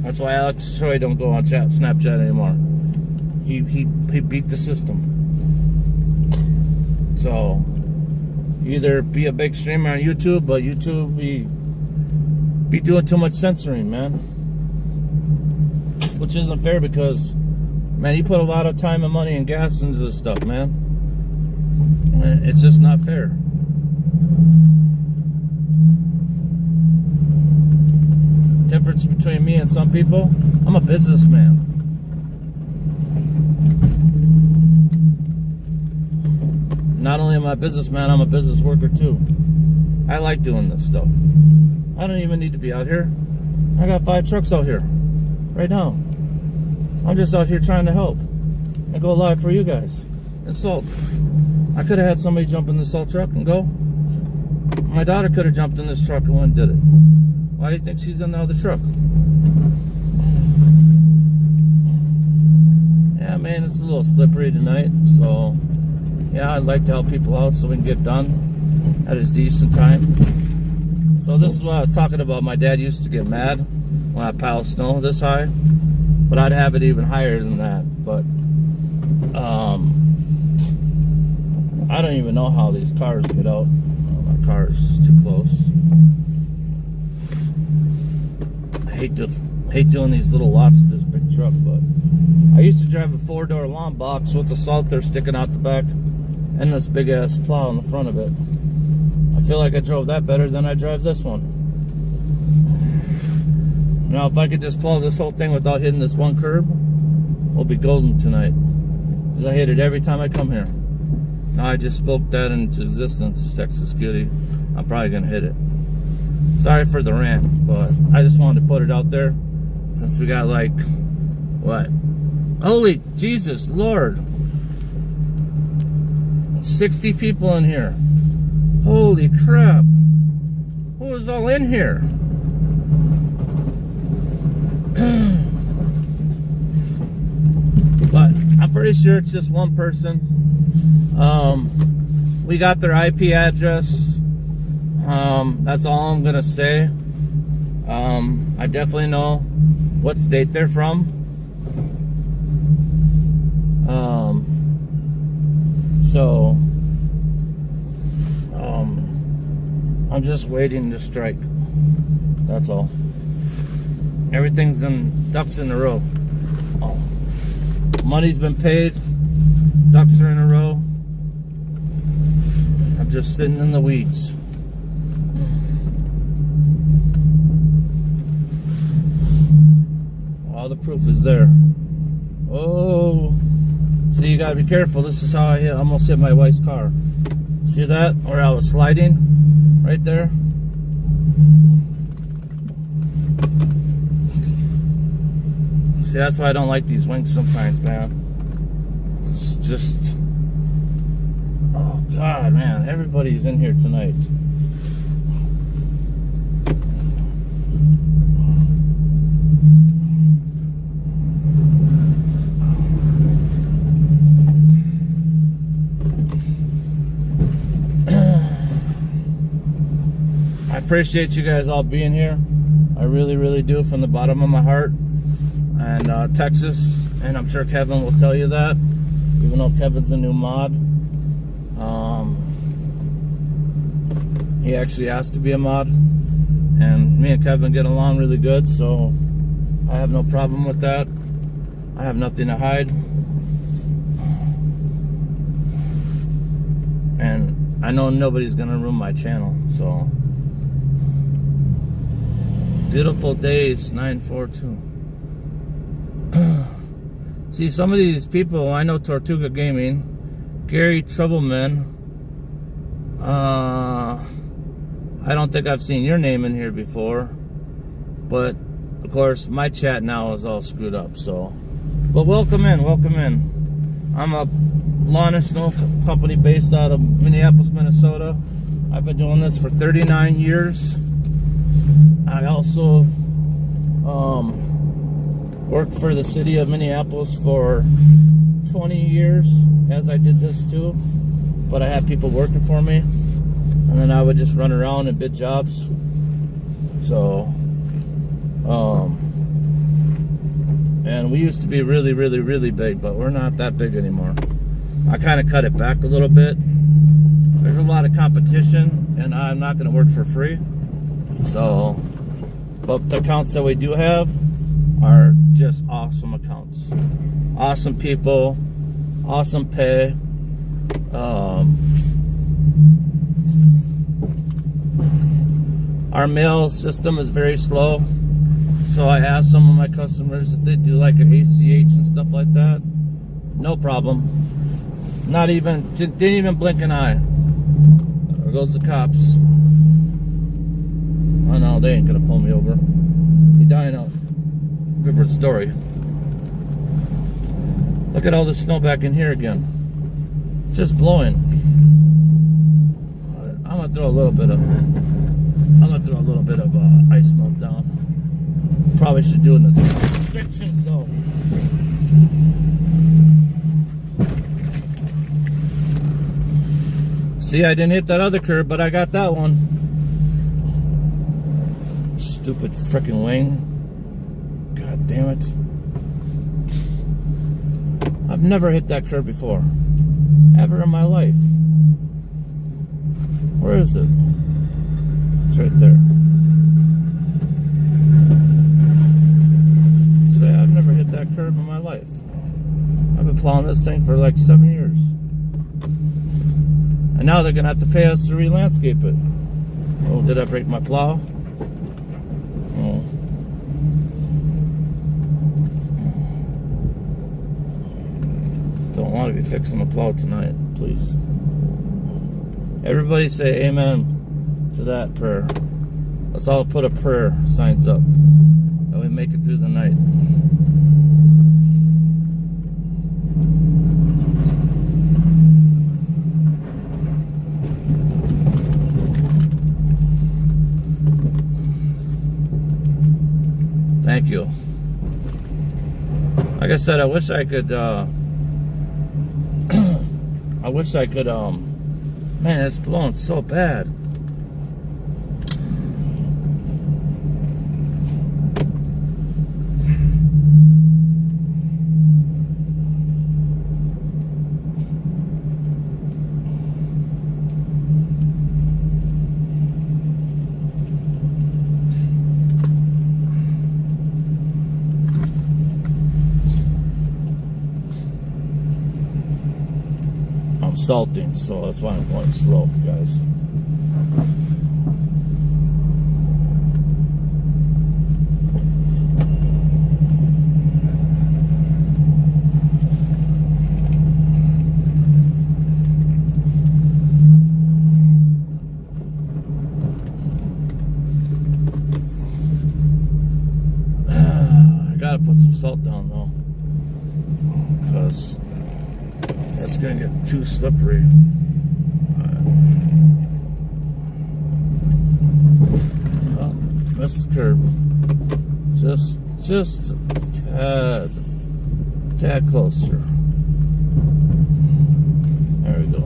That's why Alex Troy don't go on Snapchat anymore. He beat the system. So either be a big streamer on YouTube, but YouTube be doing too much censoring, man. Which isn't fair because, man, you put a lot of time and money and gas into this stuff, man. And it's just not fair. Difference between me and some people, I'm a businessman. Not only am I a businessman, I'm a business worker too. I like doing this stuff. I don't even need to be out here. I got 5 trucks out here right now. I'm just out here trying to help and go live for you guys. And salt. I could have had somebody jump in the salt truck and go. My daughter could have jumped in this truck and went and did it. Why do you think she's in the other truck? Yeah, man, it's a little slippery tonight, so yeah, I'd like to help people out so we can get done at a decent time. So this is what I was talking about. My dad used to get mad when I piled snow this high, but I'd have it even higher than that. But I don't even know how these cars get out. Oh, my car is too close. I hate doing these little lots with this big truck, but I used to drive a 4-door long box with the salter sticking out the back and this big ass plow in the front of it. I feel like I drove that better than I drive this one. Now if I could just plow this whole thing without hitting this one curb, we'll be golden tonight. Because I hit it every time I come here. Now I just spoke that into existence, Texas Goody. I'm probably gonna hit it. Sorry for the rant, but I just wanted to put it out there since we got like, what, Holy Jesus, Lord. 60 people in here. Holy crap. Who is all in here? But I'm pretty sure it's just one person. We got their IP address. That's all I'm gonna say. I definitely know what state they're from. So I'm just waiting to strike. That's all. Everything's in ducks in a row. Oh. Money's been paid. Ducks are in a row. I'm just sitting in the weeds. All the proof is there. Oh, see, you gotta be careful. This is how I almost hit my wife's car. See that? Where I was sliding? Right there. See, that's why I don't like these wings sometimes, man. It's just... Oh, God, man. Everybody's in here tonight. I appreciate you guys all being here. I really, really do, from the bottom of my heart. And Texas, and I'm sure Kevin will tell you that, even though Kevin's a new mod. He actually asked to be a mod, and me and Kevin get along really good, so I have no problem with that. I have nothing to hide. And I know nobody's gonna ruin my channel, so. Beautiful days, 942. See, some of these people, I know Tortuga Gaming, Gary Troubleman. I don't think I've seen your name in here before, but of course my chat now is all screwed up. So, but welcome in, welcome in. I'm a lawn and snow company based out of Minneapolis, Minnesota. I've been doing this for 39 years. I also worked for the city of Minneapolis for 20 years, as I did this too. But I had people working for me, and then I would just run around and bid jobs. So, and we used to be really, really, really big, but we're not that big anymore. I kind of cut it back a little bit. There's a lot of competition, and I'm not going to work for free. So, but the accounts that we do have are just awesome accounts. Awesome people, awesome pay. Our mail system is very slow, so I asked some of my customers if they do like an ACH and stuff like that. No problem. Not even, didn't even blink an eye. There goes the cops. Oh no, they ain't gonna pull me over. You dying out. Different story. Look at all the snow back in here again. It's just blowing. I'm gonna throw a little bit of ice melt down. Probably should do it in a section, so. See, I didn't hit that other curb, but I got that one. Stupid frickin' wing. God damn it. I've never hit that curb before. Ever in my life. Where is it? It's right there. Say, I've never hit that curb in my life. I've been plowing this thing for like 7 years. And now they're gonna have to pay us to re-landscape it. Oh, did I break my plow? Oh. Don't want to be fixing the plow tonight, please. Everybody say amen to that prayer. Let's all put a prayer signs up that we make it through the night. Thank you. Like I said, I wish I could, man, it's blowing so bad. I'm salting, so that's why I'm going slow, guys. I gotta put some salt down though, because it's gonna get too slippery. Oh, missed the curb. Just a tad closer. There we go.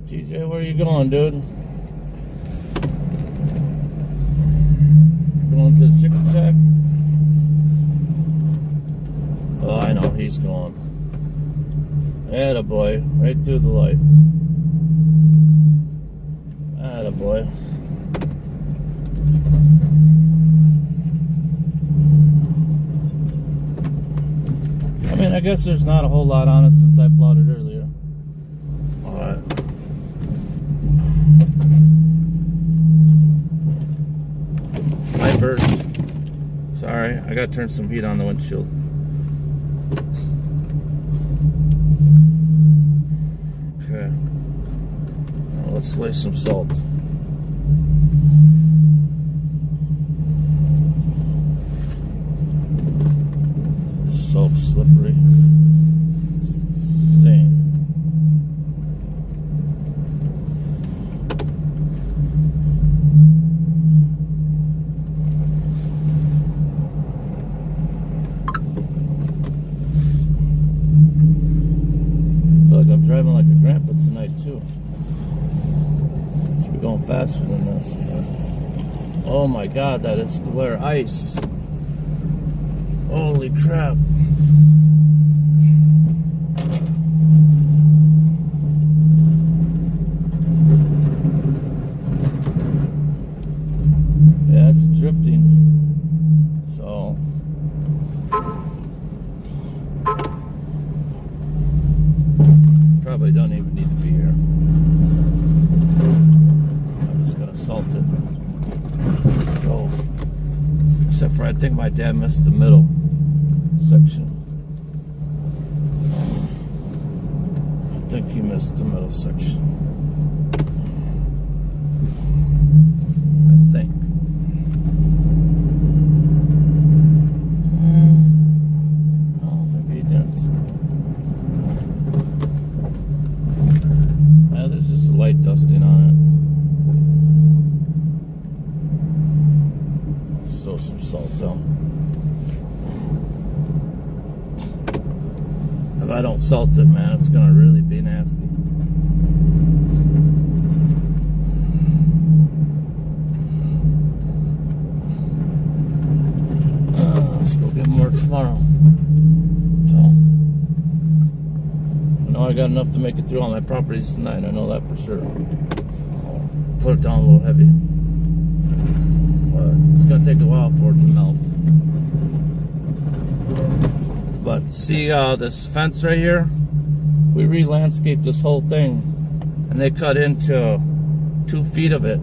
TJ, where you going, dude? Going to the chicken shack? Oh, I know, he's going. Attaboy, right through the light. Attaboy. I mean, I guess there's not a whole lot on it since I plowed it earlier. Alright. Hi, bird. Sorry, I gotta turn some heat on the windshield. Okay. Now let's lay some salt. It's so slippery. It's insane. I'm driving like a grandpa tonight too. Should be going faster than this. But oh my god, that is glare ice. Holy crap. Yeah, it's drifting. So probably don't even need to be here. I'm just gonna salt it. Go. Except for I think my dad missed the middle section. I think he missed the middle section. I think. Oh, maybe he didn't. There's just light dusting on it. So some salt down. If I don't salt it, man, it's gonna really be nasty. Let's go get more tomorrow. So I know I got enough to make it through all my properties tonight. I know that for sure. put it down a little heavy. But it's gonna take a while for it to melt. But see this fence right here? We re-landscaped this whole thing, and they cut into 2 feet of it.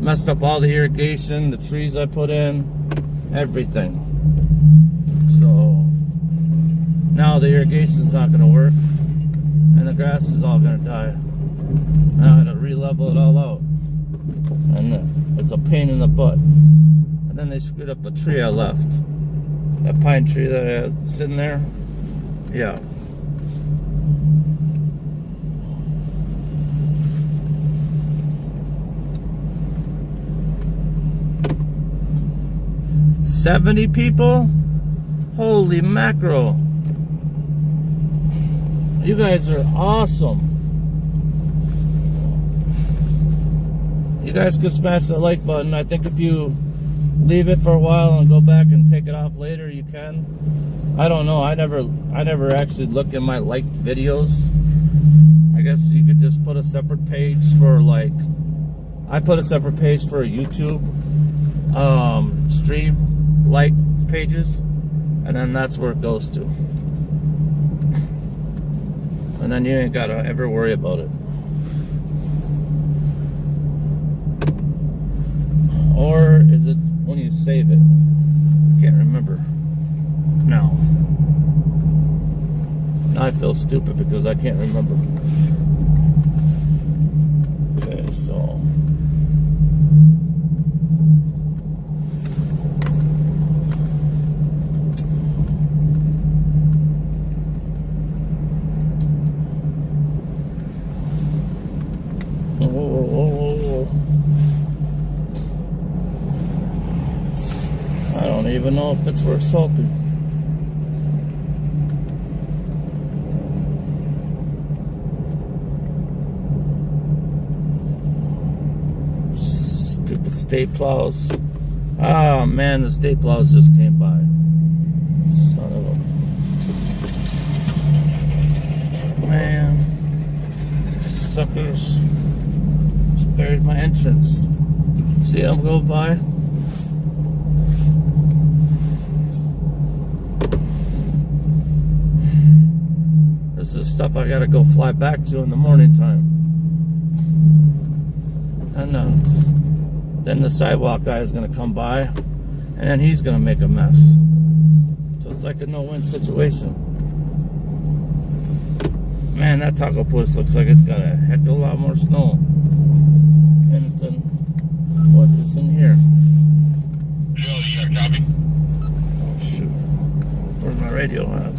Messed up all the irrigation, the trees I put in, everything. So now the irrigation's not gonna work, and the grass is all gonna die. Now I gotta re-level it all out, and it's a pain in the butt. And then they screwed up a tree I left. That pine tree that I had sitting there, yeah. $70 people? Holy mackerel. You guys are awesome. You guys can smash that like button. I think if you leave it for a while and go back and take it off later, you can. I don't know. I never actually look at my liked videos. I guess you could just put a separate page for I put a separate page for a YouTube stream like pages, and then that's where it goes to. And then you ain't gotta ever worry about it. Or is it when you save it? Can't remember. No. Now I feel stupid because I can't remember. Okay, so. I don't even know if it's worth salting. Stupid state plows. Ah, man, the state plows just came by. Son of a... Man. Suckers. Just buried my entrance. See them go by? This is stuff I gotta go fly back to in the morning time. And then the sidewalk guy is gonna come by, and then he's gonna make a mess. So it's like a no-win situation. Man, that taco place looks like it's got a heck of a lot more snow in it than what is in here.
Joe, you got a copy?
Oh shoot. Where's my radio at?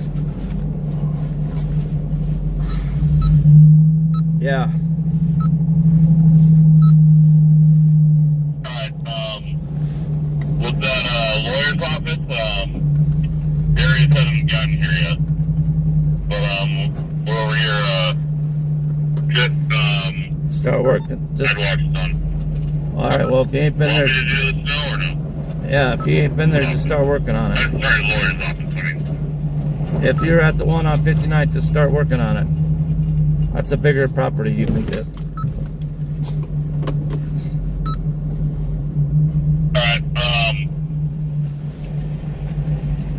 Yeah.
Alright, was that lawyer's office? Darius hasn't gotten here yet. But we're over here,
Start working. Just
sidewalk's done.
alright, well if you ain't been
Want me
there,
to do the snow or no?
yeah, if you ain't been there, just start working on it.
I'm sorry, lawyer's office, I mean.
If you're at the one on 59th, just start working on it. That's a bigger property you can get.
Alright,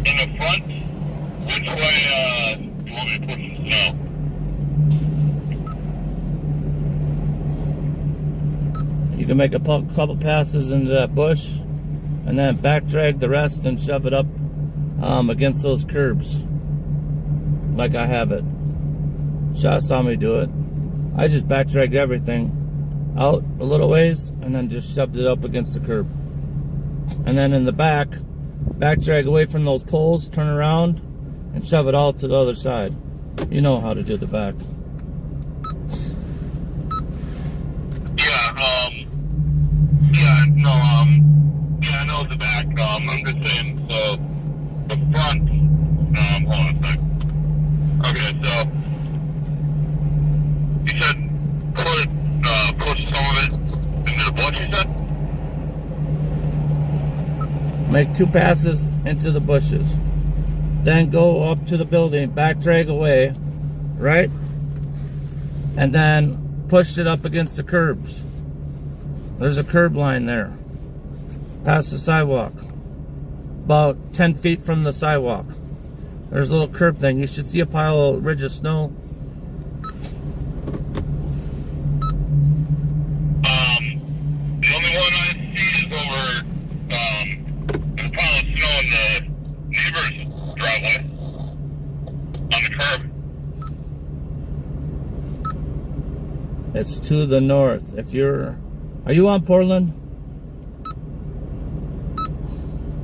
in the front, which way, do you want me to push the snow?
You can make a couple passes into that bush, and then back drag the rest and shove it up against those curbs, like I have it. Shaw saw me do it. I just back dragged everything out a little ways, and then just shoved it up against the curb. And then in the back drag away from those poles, turn around, and shove it all to the other side. You know how to do the back.
Yeah, I know the back, I'm just saying, so, the front, hold on a sec. Okay, so, you said, push some of it into the bush, you said?
Make 2 passes into the bushes. Then go up to the building, back drag away, right? And then push it up against the curbs. There's a curb line there. Past the sidewalk. About 10 feet from the sidewalk. There's a little curb thing. You should see a pile of ridge of snow.
The only one I see is over, there's a pile of snow in the neighbor's driveway. On the curb.
It's to the north. If you're... Are you on Portland?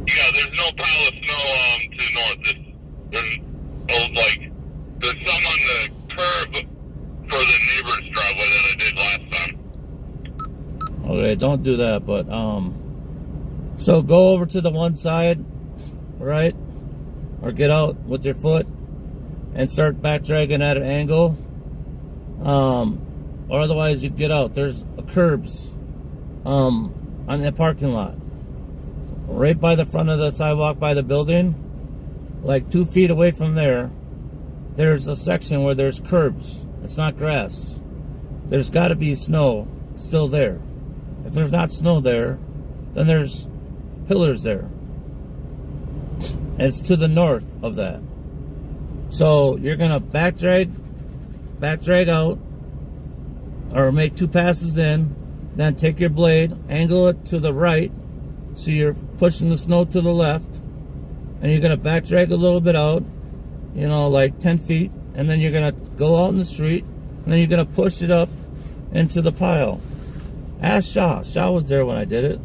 Yeah, there's no pile of snow, to the north. There's some on the curb for the neighbor's driveway that I did last time.
Okay, don't do that, but so go over to the one side, right? Or get out with your foot and start back dragging at an angle. Or otherwise you get out. There's curbs on the parking lot. Right by the front of the sidewalk by the building, like 2 feet away from there, there's a section where there's curbs. It's not grass. There's got to be snow still there. If there's not snow there, then there's pillars there. And it's to the north of that. So you're going to back drag out, or make 2 passes in, then take your blade, angle it to the right, so you're pushing the snow to the left, and you're going to back drag a little bit out, you know, like 10 feet, and then you're going to go out in the street, and then you're going to push it up into the pile. Ask Shaw. Shaw was there when I did it.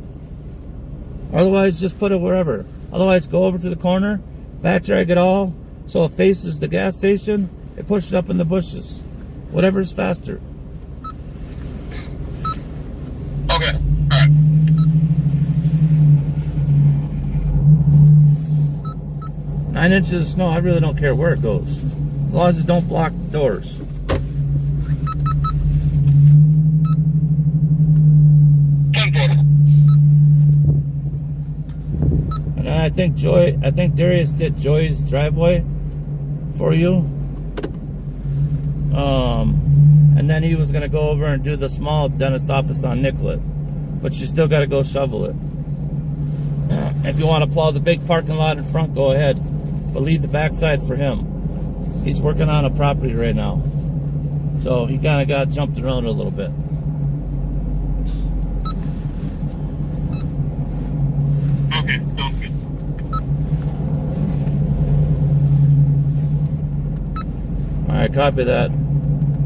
Otherwise, just put it wherever. Otherwise, go over to the corner, back drag it all, so it faces the gas station, and push it up in the bushes. Whatever's faster.
Okay, alright.
9 inches of snow, I really don't care where it goes. As long as it don't block doors. And I think Darius did Joy's driveway for you. And then he was gonna go over and do the small dentist office on Nicollet. But you still gotta go shovel it. If you want to plow the big parking lot in front, go ahead. But leave the backside for him. He's working on a property right now. So he kind of got jumped around a little bit.
Okay, sounds good.
Alright, copy that.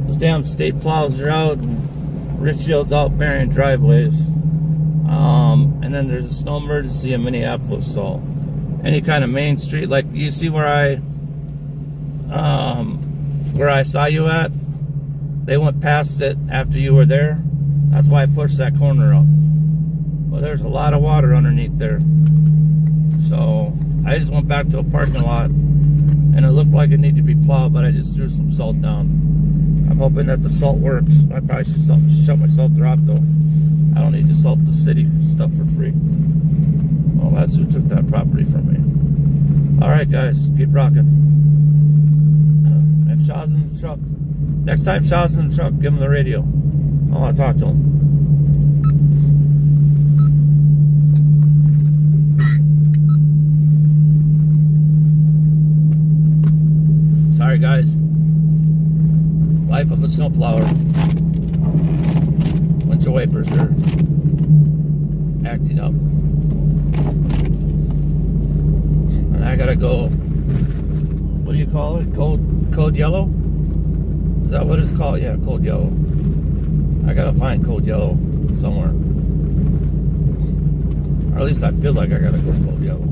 Those damn state plows are out and Richfield's out burying driveways. And then there's a snow emergency in Minneapolis, so any kind of main street, like you see where I saw you at, they went past it after you were there. That's why I pushed that corner up. Well, there's a lot of water underneath there. So I just went back to a parking lot and it looked like it needed to be plowed, but I just threw some salt down. I'm hoping that the salt works. I probably should shut my salter off though. I don't need to salt the city stuff for free. Well, that's who took that property from me. Alright guys, keep rocking. If Shaw's in the truck, next time Shaw's in the truck, give him the radio. I want to talk to him. Sorry guys. Life of a snowplower. Windshield wipers are acting up. And I gotta go, what do you call it? Code yellow? Is that what it's called? Yeah, code yellow. I gotta find code yellow somewhere. Or at least I feel like I gotta go code yellow.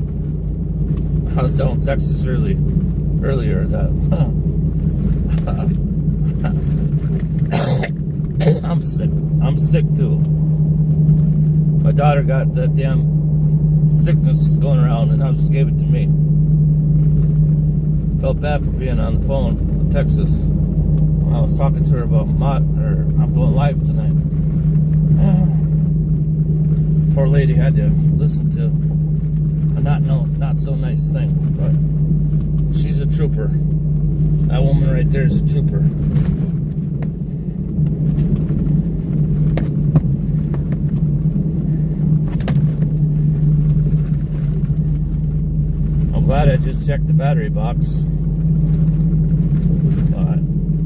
I was telling Texas earlier that I'm sick too. My daughter got that damn sickness going around and now she gave it to me. Felt bad for being on the phone with Texas when I was talking to her about I'm going live tonight. Poor lady had to listen to a not so nice thing, but she's a trooper. That woman right there is a trooper. glad I just checked the battery box. But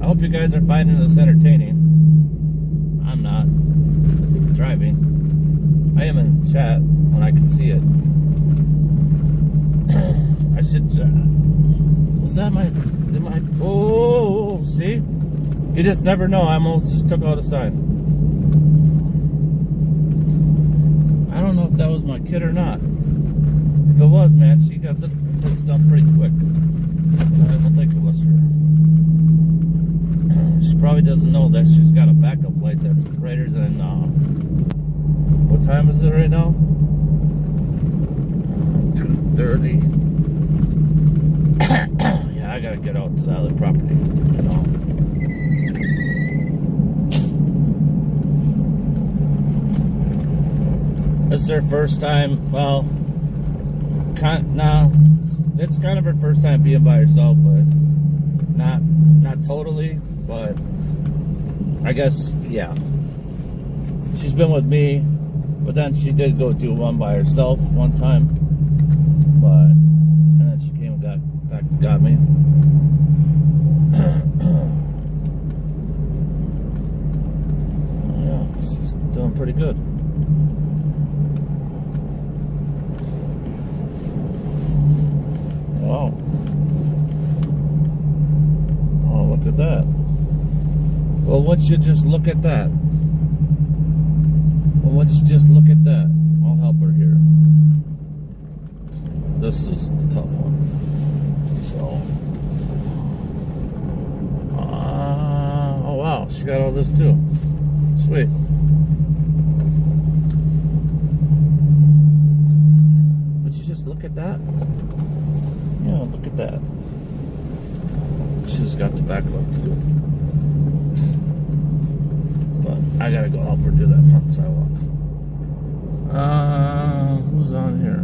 I hope you guys are finding this entertaining. I'm not. Driving. I am in chat when I can see it. I should. Was that my? Did my? Oh, see? You just never know. I almost just took out a sign. I don't know if that was my kid or not. If it was, man, she got this place done pretty quick. I don't think it was her. She probably doesn't know that she's got a backup light that's brighter than. What time is it right now? 2:30. Yeah, I gotta get out to the other property. So. It's their first time. Well, it's kind of her first time being by herself, but not totally. But I guess, yeah. She's been with me, but then she did go do one by herself one time. But and then she came and got back and got me. Yeah, she's doing pretty good. Wow. Oh, look at that. Well, once you just look at that. Well, let's just look at that. I'll help her here. This is the tough one. So. Oh, wow. She got all this too. Sweet. Would you just look at that? Yeah, look at that. She's got the back left to do. But I gotta go help her do that front sidewalk. Who's on here?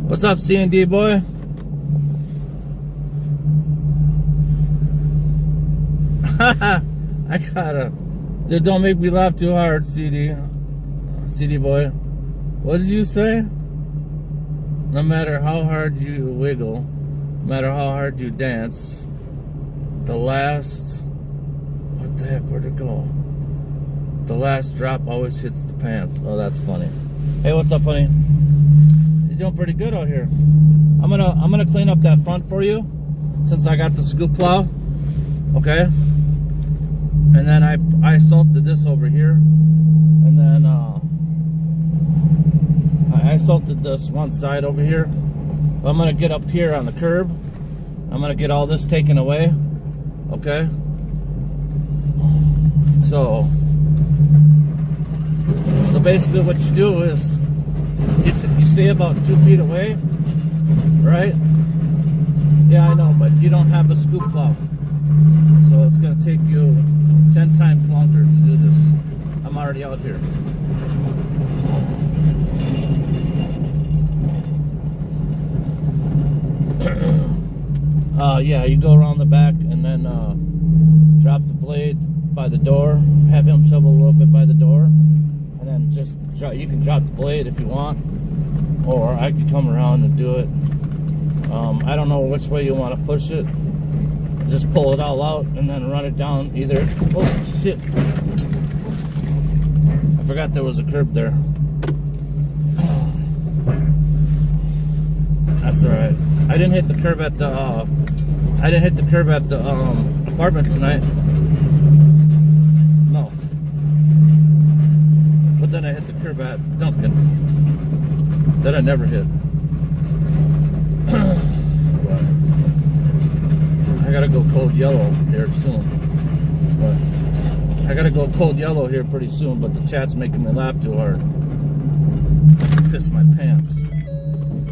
What's up, C&D boy? I gotta. Dude, don't make me laugh too hard, CD boy. What did you say? No matter how hard you wiggle, no matter how hard you dance, the last, what the heck, where'd it go? The last drop always hits the pants. Oh, that's funny. Hey, what's up, honey? You're doing pretty good out here. I'm gonna clean up that front for you, since I got the scoop plow. Okay. And then I salted this over here, and then I salted this one side over here. But I'm gonna get up here on the curb. I'm gonna get all this taken away. Okay. So basically, what you do is you stay about 2 feet away, right? Yeah, I know, but you don't have a scoop plow, so it's gonna take you 10 times longer to do this. I'm already out here. Yeah, you go around the back and then drop the blade by the door. Have him shovel a little bit by the door, and then just you can drop the blade if you want, or I could come around and do it. I don't know which way you want to push it. Just pull it all out and then run it down either. Oh shit! I forgot there was a curb there. That's all right. I didn't hit the curb at the apartment tonight. No. But then I hit the curb at Dunkin'. That I never hit. I gotta go cold yellow here soon. I gotta go cold yellow here pretty soon, but the chat's making me laugh too hard. Piss my pants.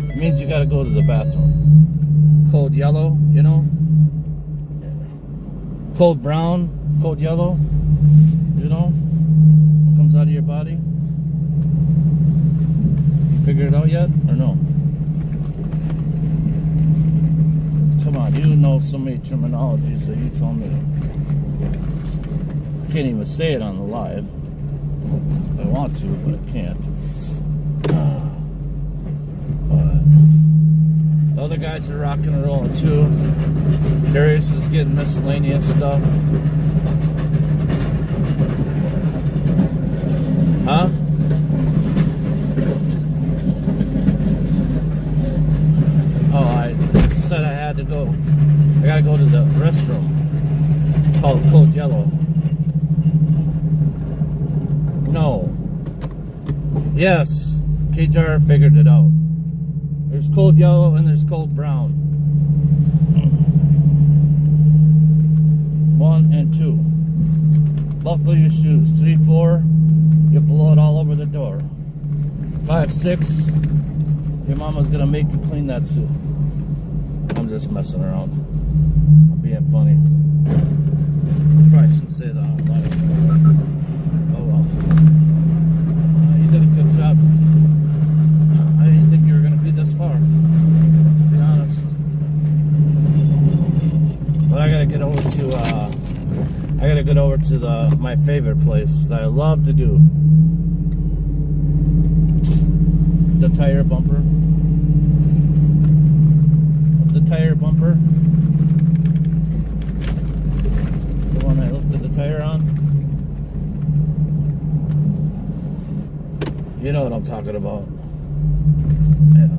It means you gotta go to the bathroom. Cold yellow, you know? Cold brown, cold yellow, you know? What comes out of your body? You figured it out yet, or no? Come on, you know so many terminologies that you told me. I can't even say it on the live. I want to, but I can't. The other guys are rocking and rolling too. Darius is getting miscellaneous stuff. Huh? Oh, I said I had to go. I gotta go to the restroom called Code Yellow. No. Yes, KJR figured it out. There's Cold Yellow and there's Cold Brown. 1 and 2. Buckle your shoes. 3, 4. You blow it all over the door. 5, 6. Your mama's gonna make you clean that suit. I'm just messing around. I'm being funny. Probably shouldn't say that out loud. Oh well. You did a good job. I didn't think you were gonna be this far. To be honest. But I gotta get over to my favorite place that I love to do. The tire bumper. The tire bumper. The one I lifted the tire on. You know what I'm talking about. Yeah.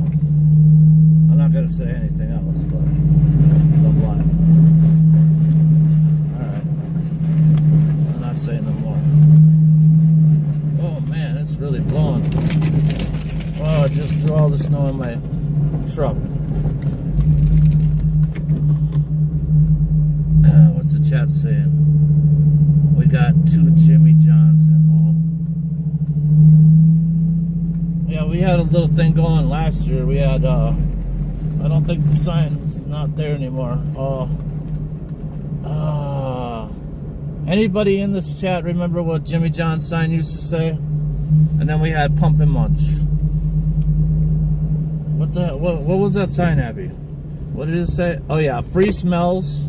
I'm not gonna say anything else, but I'm lying. Alright. I'm not saying no more. Oh man, it's really blowing. Oh, I just threw all the snow in my truck. What's the chat saying? We got 2 Jimmy Johns in all. Yeah, we had a little thing going last year. We had, I don't think the sign's not there anymore. Anybody in this chat remember what Jimmy John's sign used to say? And then we had Pump and Munch. What was that sign, Abby? What did it say? Oh yeah, free smells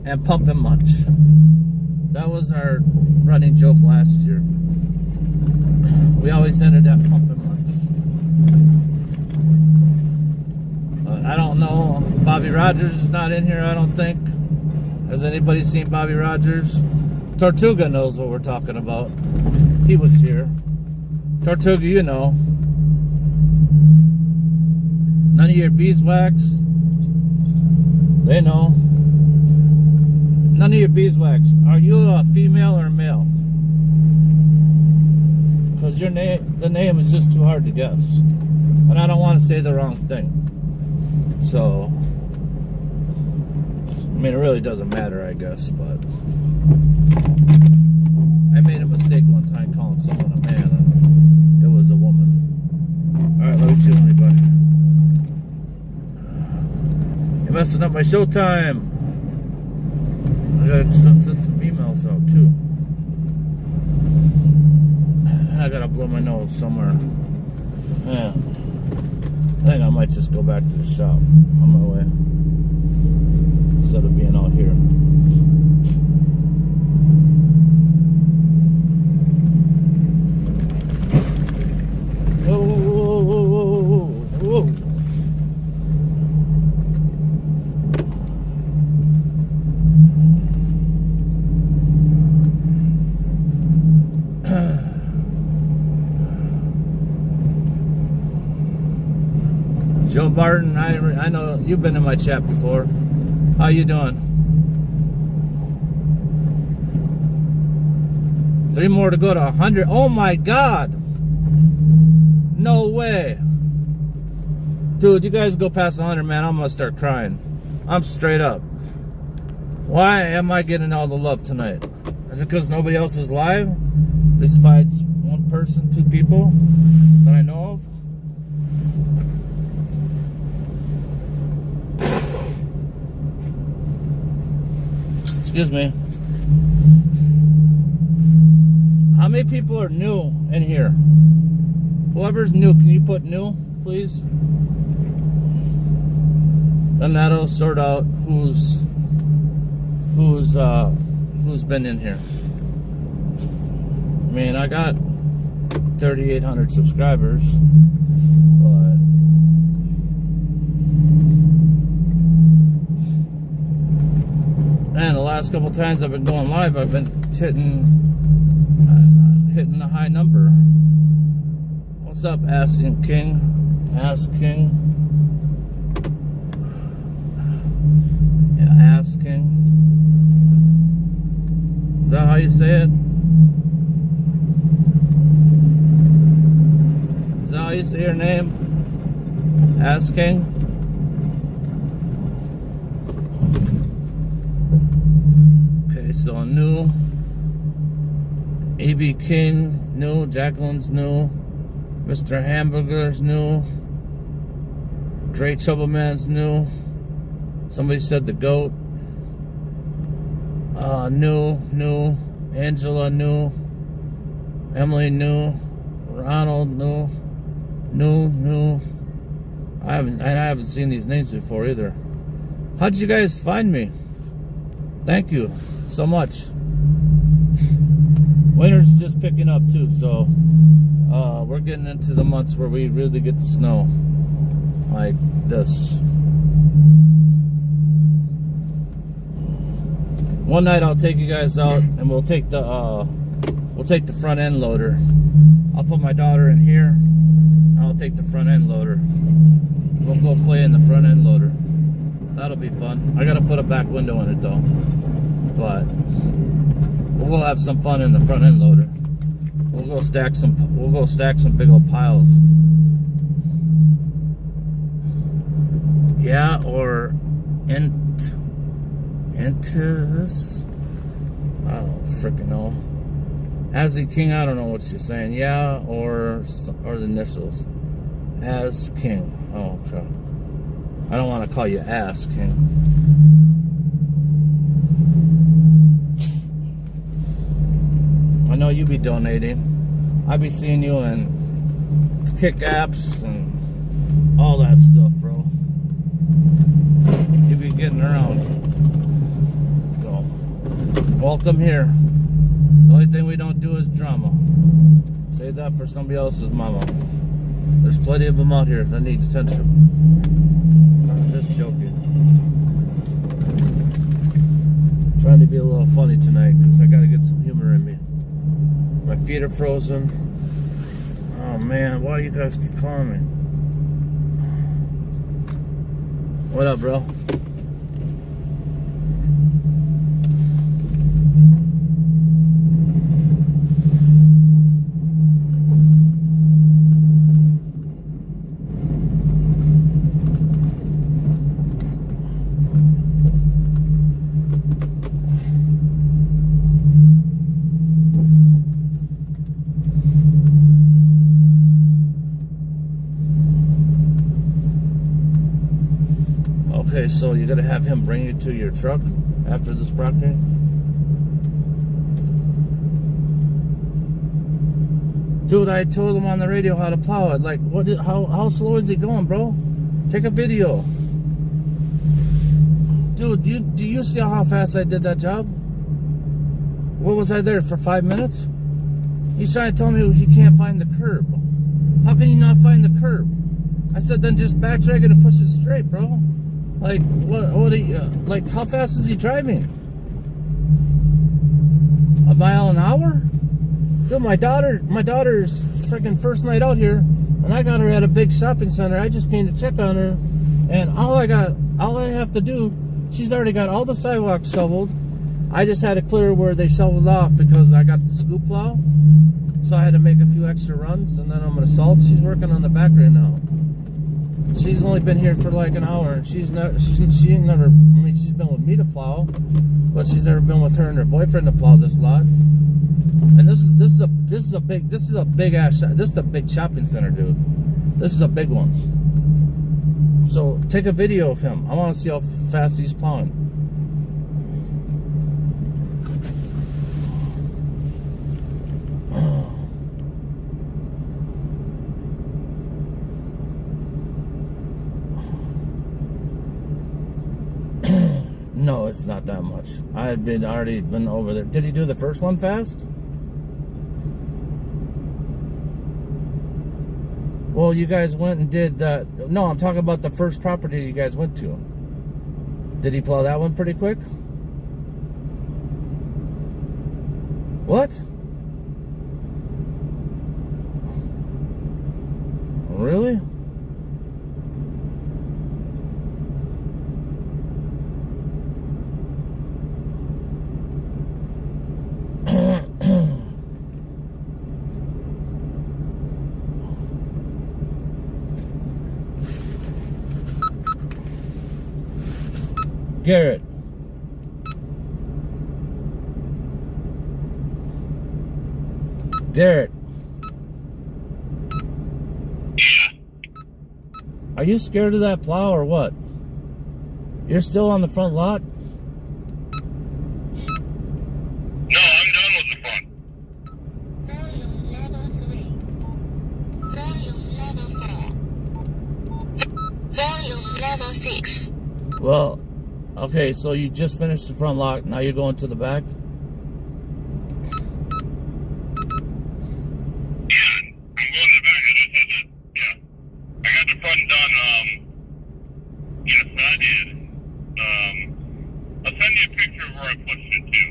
and Pump and Munch. That was our running joke last year. We always ended at Pump and Munch. I don't know. Bobby Rogers is not in here, I don't think. Has anybody seen Bobby Rogers? Tortuga knows what we're talking about. He was here. Tortuga, you know. None of your beeswax. They know. None of your beeswax. Are you a female or a male? Because the name is just too hard to guess. And I don't want to say the wrong thing. So, I mean, it really doesn't matter, I guess, but I made a mistake one time calling someone a man, and it was a woman. Alright, love you too, honey, bye. You're messing up my showtime. I gotta send some emails out, too. And I gotta blow my nose somewhere. Yeah. I think I might just go back to the shop on my way instead of being out here. Whoa, whoa, whoa, whoa, whoa, whoa. Joe Barton, I know you've been in my chat before. How you doing? 3 more to go to 100. Oh my God! No way, dude. You guys go past 100, man. I'm gonna start crying. I'm straight up. Why am I getting all the love tonight? Is it because nobody else is live? Besides 1 person, 2 people that I know of. Excuse me. How many people are new in here? Whoever's new, can you put new, please? Then that'll sort out who's been in here. I mean, I got 3,800 subscribers, but last couple times I've been going live, I've been hitting a high number. What's up, Asking King? Ask King. Yeah, Ask King. Is that how you say it? Is that how you say your name? Ask King? Okay, so new. AB King, new. Jacqueline's new. Mr. Hamburger's new. Dre Troubleman's new. Somebody said the GOAT. New. Angela new. Emily new. Ronald new. New. I haven't seen these names before either. How'd you guys find me? Thank you so much. Winter's just picking up too, so we're getting into the months where we really get the snow like this. One night I'll take you guys out and we'll take the front end loader. I'll put my daughter in here and I'll take the front end loader. We'll go play in the front end loader. That'll be fun. I gotta put a back window in it though. But we'll have some fun in the front end loader. We'll go stack some big old piles. Yeah, or into this? I don't freaking know. Azzy King, I don't know what you're saying. Yeah, or the initials. As King. Oh, okay. I don't want to call you Ass King. I know you be donating. I be seeing you in Kick apps and all that stuff, bro. You be getting around. So, welcome here. The only thing we don't do is drama. Save that for somebody else's mama. There's plenty of them out here that need attention. I'm just joking. I'm trying to be a little funny tonight because I gotta get some humor in me. My feet are frozen. Oh man, why do you guys keep calling me? What up, bro? Okay, so you gotta have him bring you to your truck after this proctoring? Dude, I told him on the radio how to plow it. Like, how slow is he going, bro? Take a video. Dude, do you see how fast I did that job? What was I there for 5 minutes? He's trying to tell me he can't find the curb. How can you not find the curb? I said, then just backtrack it and push it straight, bro. Like, what are you, like, how fast is he driving? A mile an hour? Dude, my daughter's freaking first night out here, and I got her at a big shopping center. I just came to check on her, and all I have to do, she's already got all the sidewalks shoveled. I just had to clear where they shoveled off because I got the scoop plow. So I had to make a few extra runs, and then I'm gonna salt. She's working on the back right now. She's only been here for like an hour, and she's never. I mean, she's been with me to plow, but she's never been with her and her boyfriend to plow this lot. And this is a big shopping center, dude. This is a big one. So take a video of him. I want to see how fast he's plowing. No, it's not that much. I had already been over there. Did he do the first one fast? Well, you guys went and did that. No, I'm talking about the first property you guys went to. Did he plow that one pretty quick? What? Really? Garrett. Garrett. Are you scared of that plow or what? You're still on the front lot?
No, I'm done with the front.
Volume level 6.
Well, okay, so you just finished the front lot, now you're going to the back?
Yeah, I'm going to the back. I just had to, yeah. I got the front done, yes, I did. I'll send you a picture of where I pushed it to.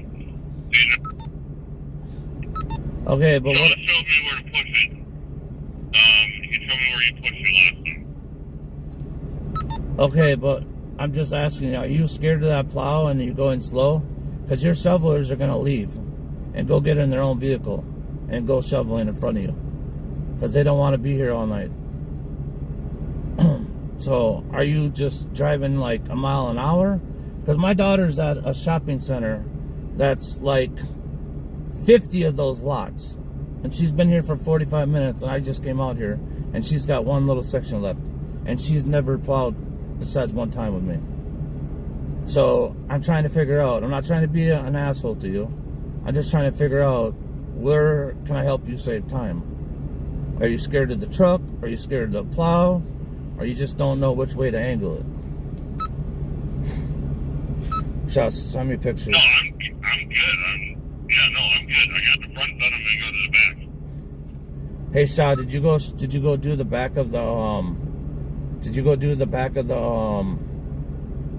Okay, but
Sean
what?
showed me where to push it. He showed me where you pushed it last time.
Okay, but I'm just asking you, are you scared of that plow and you're going slow? Because your shovelers are going to leave and go get in their own vehicle and go shoveling in front of you. Because they don't want to be here all night. So, are you just driving like a mile an hour? Because my daughter's at a shopping center that's like 50 of those lots. And she's been here for 45 minutes, and I just came out here, and she's got one little section left. And she's never plowed besides one time with me. So, I'm trying to figure out, I'm not trying to be an asshole to you. I'm just trying to figure out, where can I help you save time? Are you scared of the truck? Are you scared of the plow? Or you just don't know which way to angle it? Just send me pictures.
No, I'm good. I'm good. I got the front done. I'm gonna go to the back.
Hey, Shaw, did you go do the back of the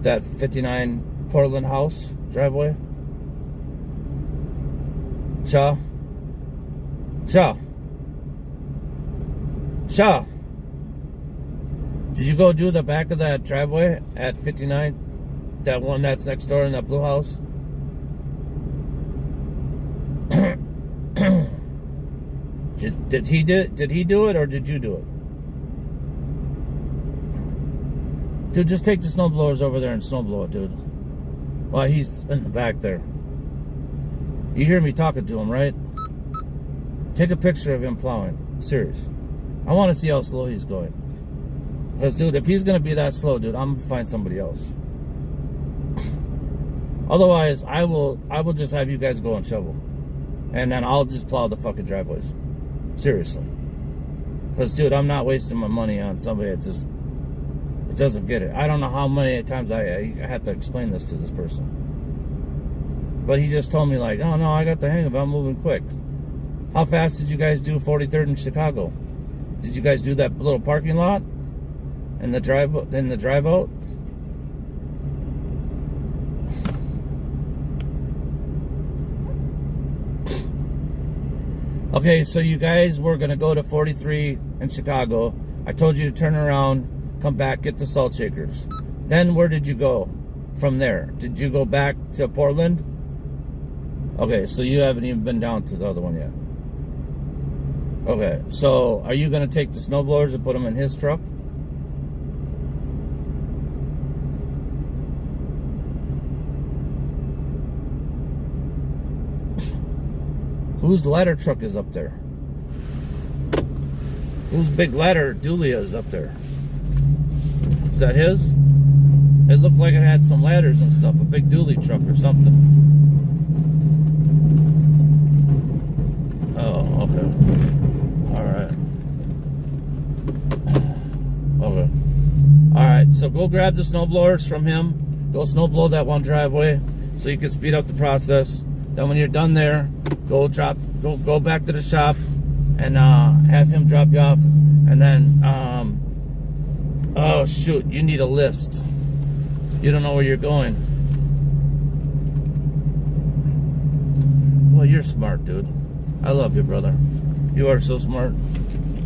that 59 Portland house driveway? Shaw? Did you go do the back of that driveway at 59? That one that's next door in that blue house? Did he do it or did you do it? Dude, just take the snow blowers over there and snow blow it, dude. Well, he's in the back there. You hear me talking to him, right? Take a picture of him plowing. Serious. I want to see how slow he's going. Because, dude, if he's going to be that slow, dude, I'm going to find somebody else. Otherwise, I will just have you guys go and shovel. And then I'll just plow the fucking driveways. Seriously. Because, dude, I'm not wasting my money on somebody that just it doesn't get it. I don't know how many times I have to explain this to this person. But he just told me, like, oh, no, I got the hang of it. I'm moving quick. How fast did you guys do 43rd in Chicago? Did you guys do that little parking lot? In the drive out? Okay, so you guys were going to go to 43 in Chicago. I told you to turn around, come back, get the salt shakers. Then where did you go from there? Did you go back to Portland? Okay, so you haven't even been down to the other one yet. Okay, so are you going to take the snowblowers and put them in his truck? Whose ladder truck is up there? Whose big ladder dually is up there? Is that his? It looked like it had some ladders and stuff, a big dually truck or something. Oh, okay. Alright. Okay. Alright, so go grab the snowblowers from him. Go snowblow that one driveway so you can speed up the process. Then when you're done there, go back to the shop and have him drop you off. And then, oh shoot, you need a list. You don't know where you're going. Well, you're smart, dude. I love you, brother. You are so smart.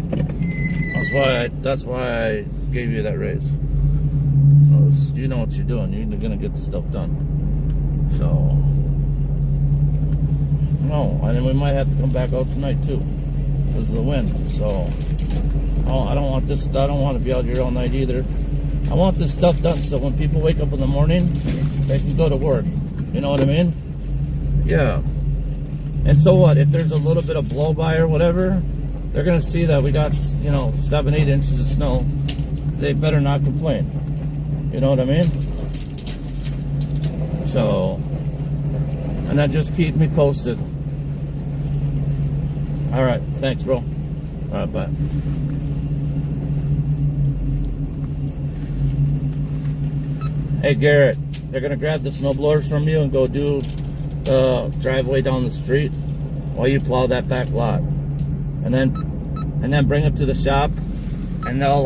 That's why I gave you that raise. You know what you're doing. You're gonna get the stuff done. So, no, and then we might have to come back out tonight too, because of the wind. So, I don't want this. I don't want to be out here all night either. I want this stuff done so when people wake up in the morning, they can go to work. You know what I mean? Yeah. And so what? If there's a little bit of blow by or whatever, they're gonna see that we got 7-8 inches of snow. They better not complain. You know what I mean? So, and that just keep me posted. All right, thanks, bro. All right, bye. Hey, Garrett, they're gonna grab the snow blowers from you and go do the driveway down the street while you plow that back lot, and then bring it to the shop, and they'll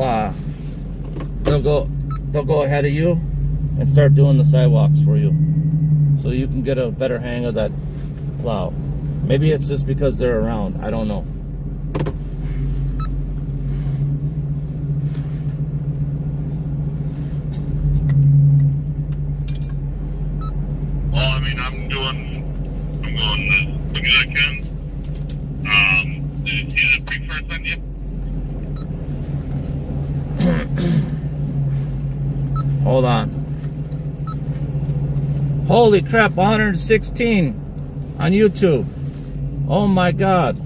go ahead of you and start doing the sidewalks for you, so you can get a better hang of that plow. Maybe it's just because they're around. I don't know.
Well, I mean, I'm going as quick as I can. Did you see the picture I sent you?
Hold on. Holy crap, 116 on YouTube. Oh my God.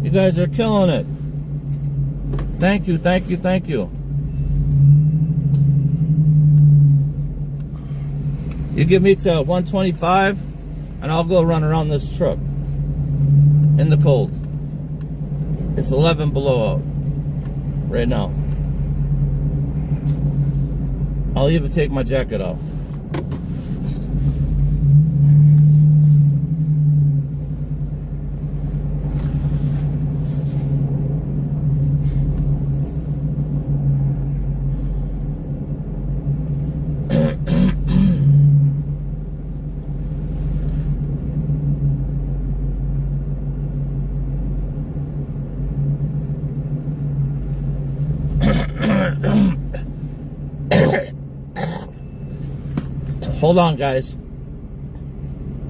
You guys are killing it. Thank you, thank you, thank you. You give me to 125 and I'll go run around this truck in the cold. It's 11 below out right now. I'll even take my jacket off. Hold on, guys.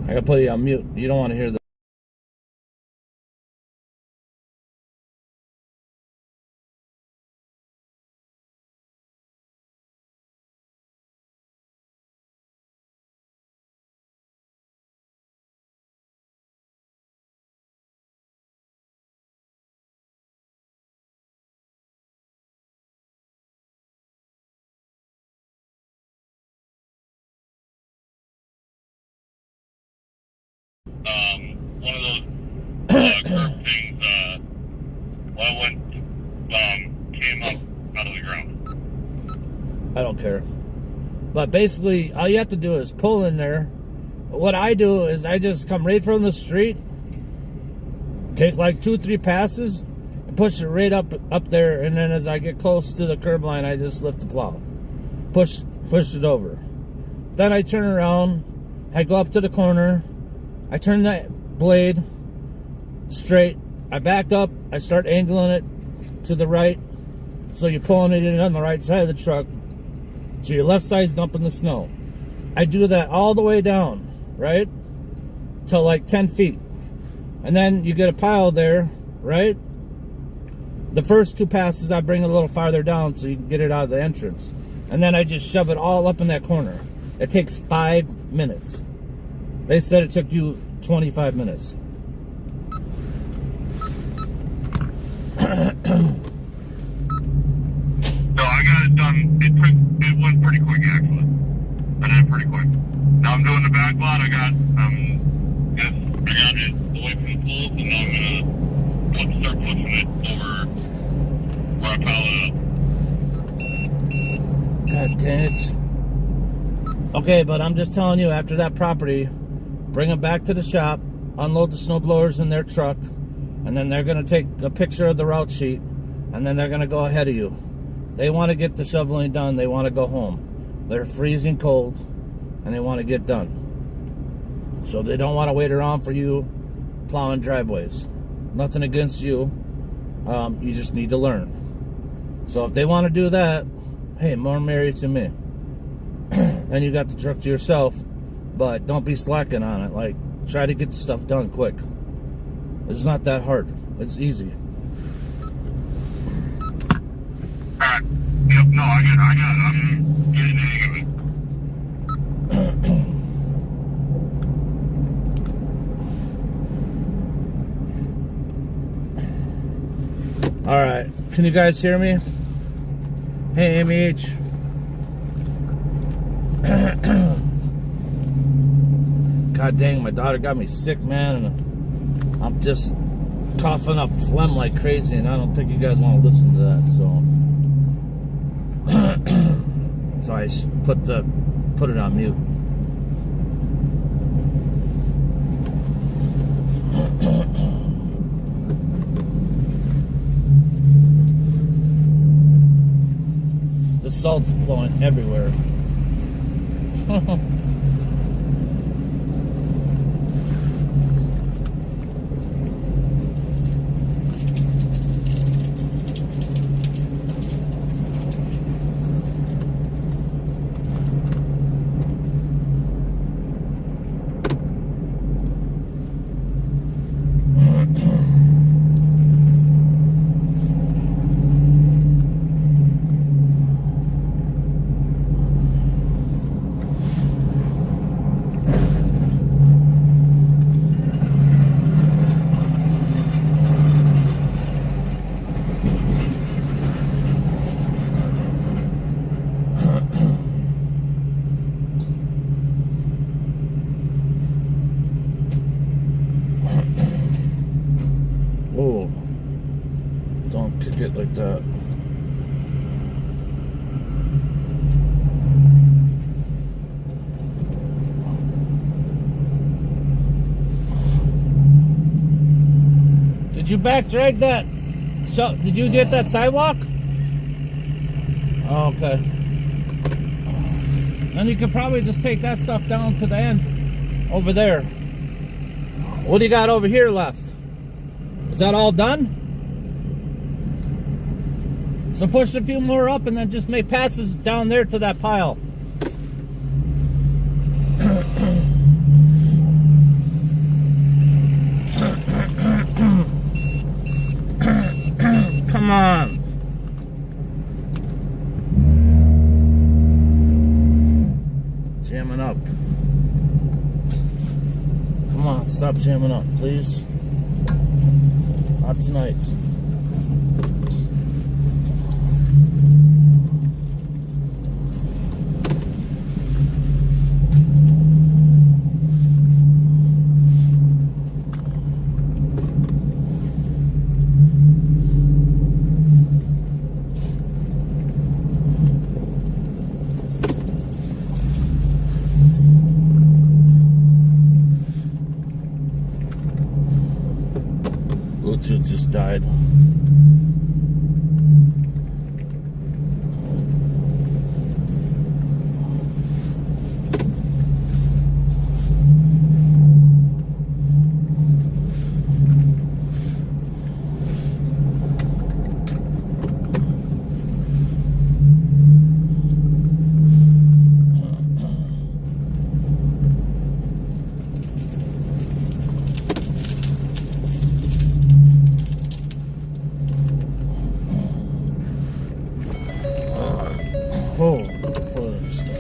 I gotta put you on mute. You don't want to hear the.
One of those curve things, came up out of the ground.
I don't care. But basically, all you have to do is pull in there. What I do is I just come right from the street, take like 2-3 passes, and push it right up there. And then as I get close to the curb line, I just lift the plow, push it over. Then I turn around, I go up to the corner, I turn that blade straight, I back up, I start angling it to the right, so you're pulling it in on the right side of the truck, so your left side's dumping the snow. I do that all the way down, right, to like 10 feet, and then you get a pile there, right? The first 2 passes I bring a little farther down so you can get it out of the entrance, and then I just shove it all up in that corner. It takes 5 minutes. They said it took you 25 minutes.
So I got it done. It went pretty quick, actually. I did it pretty quick. Now I'm doing the back lot. I got it away from the pools, and now I'm gonna start pushing it over where I pile it up.
God dang it. Okay, but I'm just telling you, after that property, bring them back to the shop, unload the snow blowers in their truck, and then they're going to take a picture of the route sheet, and then they're going to go ahead of you. They want to get the shoveling done. They want to go home. They're freezing cold, and they want to get done. So they don't want to wait around for you plowing driveways. Nothing against you. You just need to learn. So if they want to do that, hey, more merry to me. Then you got the truck to yourself, but don't be slacking on it. Like, try to get the stuff done quick. It's not that hard. It's easy.
Alright. Yep, no, I got it. I'm getting the hang of it.
All right. Can you guys hear me? Hey, MH. God dang, my daughter got me sick, man. And I'm just coughing up phlegm like crazy, and I don't think you guys want to listen to that. So, so I put it on mute. The salt's blowing everywhere. Oh, don't kick it like that. Did you back drag that? Did you get that sidewalk? Oh, okay. Then you could probably just take that stuff down to the end over there. What do you got over here left? Is that all done? So push a few more up and then just make passes down there to that pile. Come on. Jamming up. Come on, stop jamming up, please. Not tonight. Bluetooth just died. Oh, poor stuff.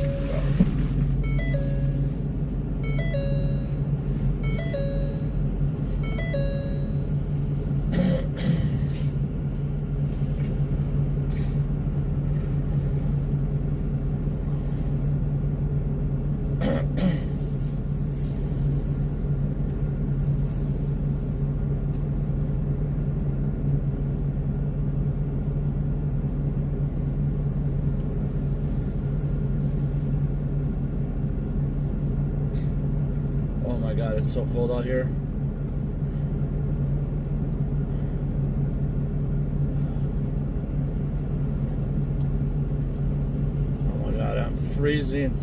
Oh my God, it's so cold out here. Oh my God, I'm freezing.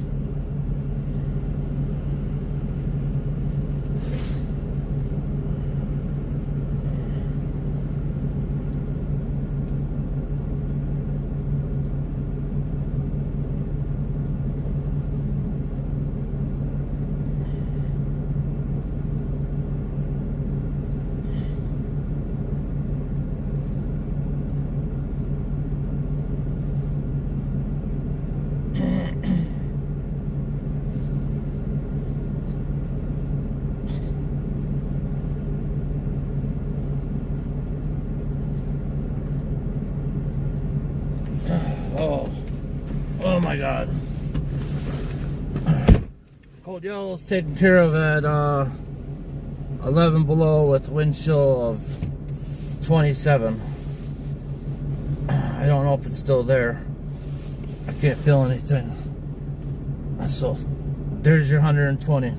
my God. Cold Yellow's taken care of at 11 below with wind chill of 27. I don't know if it's still there. I can't feel anything. So there's your 120.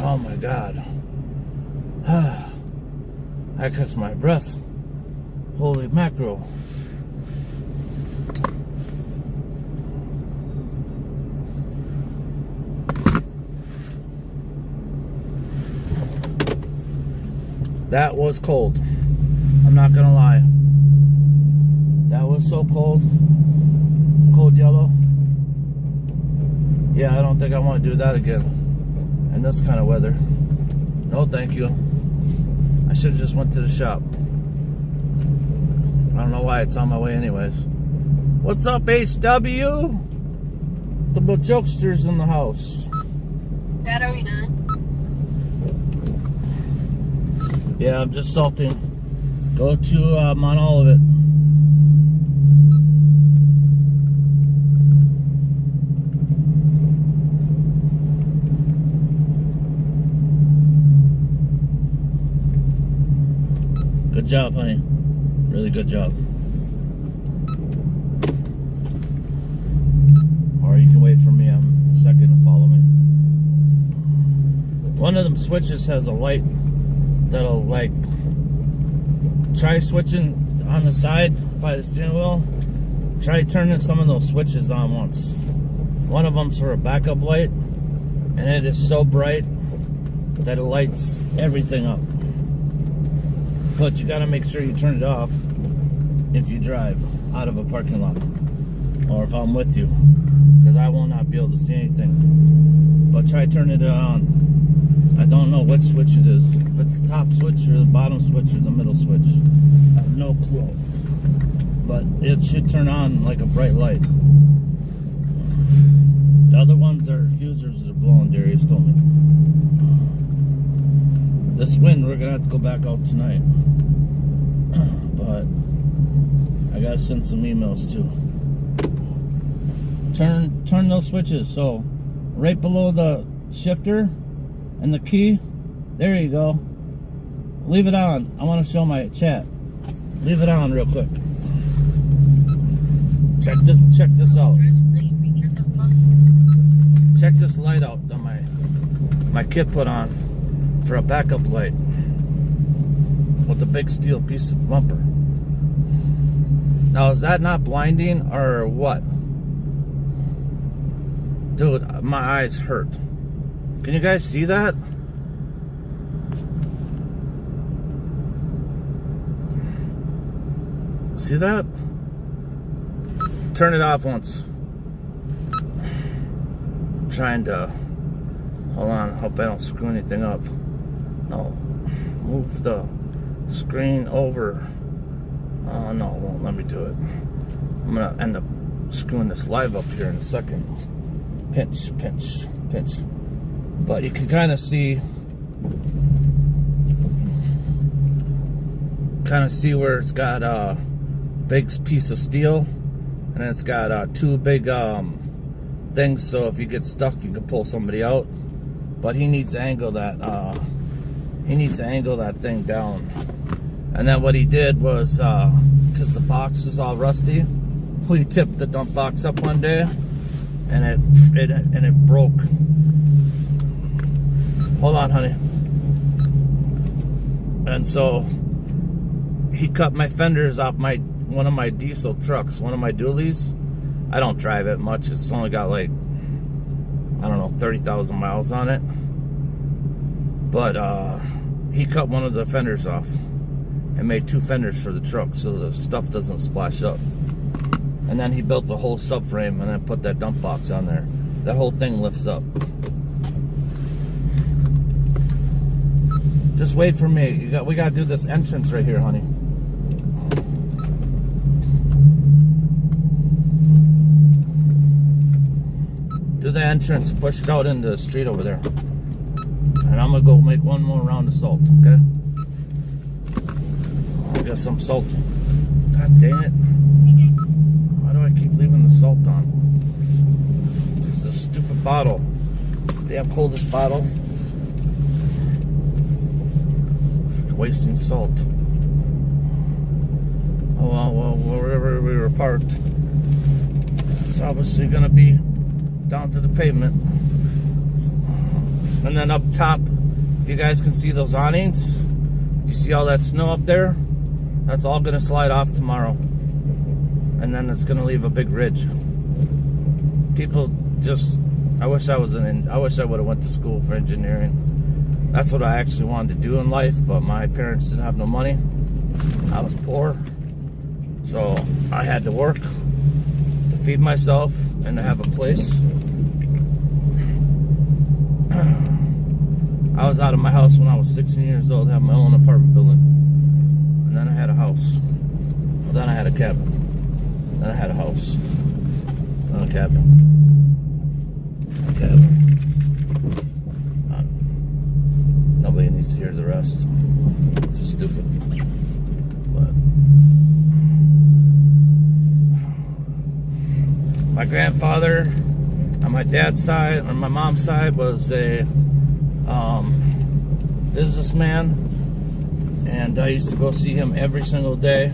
Oh my God. I catch my breath. Holy mackerel. That was cold. I'm not gonna lie. That was so cold. Cold Yellow. Yeah, I don't think I want to do that again in this kind of weather. No, thank you. I should have just went to the shop. I don't know why it's on my way anyways. What's up, HW? The jokesters in the house.
That are we not?
Yeah, I'm just salting. Go to Mount Olivet. Good job, honey. Really good job. Or you can wait for me a second and follow me. One of them switches has a light that'll like try switching on the side by the steering wheel. Try turning some of those switches on once. One of them's for a backup light, and it is so bright that it lights everything up. But you gotta make sure you turn it off if you drive out of a parking lot, or if I'm with you, because I will not be able to see anything. But try turning it on. I don't know which switch it is. If it's the top switch or the bottom switch or the middle switch. I have no clue. But it should turn on like a bright light. The other ones are fusers are blowing, Darius told me. This wind, we're gonna have to go back out tonight. But I gotta send some emails too. Turn those switches. So right below the shifter and the key, there you go. Leave it on. I want to show my chat. Leave it on real quick. Check this out. Check this light out that my kid put on for a backup light with a big steel piece of bumper. Now, is that not blinding or what? Dude, my eyes hurt. Can you guys see that? See that? Turn it off once. I'm trying to... Hold on, hope I don't screw anything up. No. Move the screen over. Oh, no, it won't let me do it. I'm going to end up screwing this live up here in a second. Pinch, pinch, pinch. But you can kind of see where it's got a big piece of steel, and it's got two big things, so if you get stuck you can pull somebody out. But he needs to angle that thing down. And then what he did was, because the box is all rusty, we tipped the dump box up one day and it broke. Hold on, honey. And so he cut my fenders off one of my diesel trucks, one of my dualies. I don't drive it much. It's only got like, I don't know, 30,000 miles on it. But he cut one of the fenders off and made two fenders for the truck so the stuff doesn't splash up. And then he built the whole subframe and then put that dump box on there. That whole thing lifts up. Just wait for me. We gotta do this entrance right here, honey. Do to the entrance, push it out into the street over there. And I'm gonna go make one more round of salt, okay? I got some salt. God dang it. Why do I keep leaving the salt on? It's this stupid bottle. Damn coldest bottle. Wasting salt. Oh well, wherever we were parked, it's obviously gonna be down to the pavement. And then up top, if you guys can see those awnings, you see all that snow up there? That's all gonna slide off tomorrow. And then it's gonna leave a big ridge. People just, I wish I would have went to school for engineering. That's what I actually wanted to do in life, but my parents didn't have no money. I was poor. So I had to work to feed myself and to have a place. I was out of my house when I was 16 years old, had my own apartment building. And then I had a house. Well, then I had a cabin. Then I had a house. Then a cabin. A cabin. Nobody needs to hear the rest. It's just stupid. But my grandfather on my dad's side, on my mom's side, was a businessman, and I used to go see him every single day.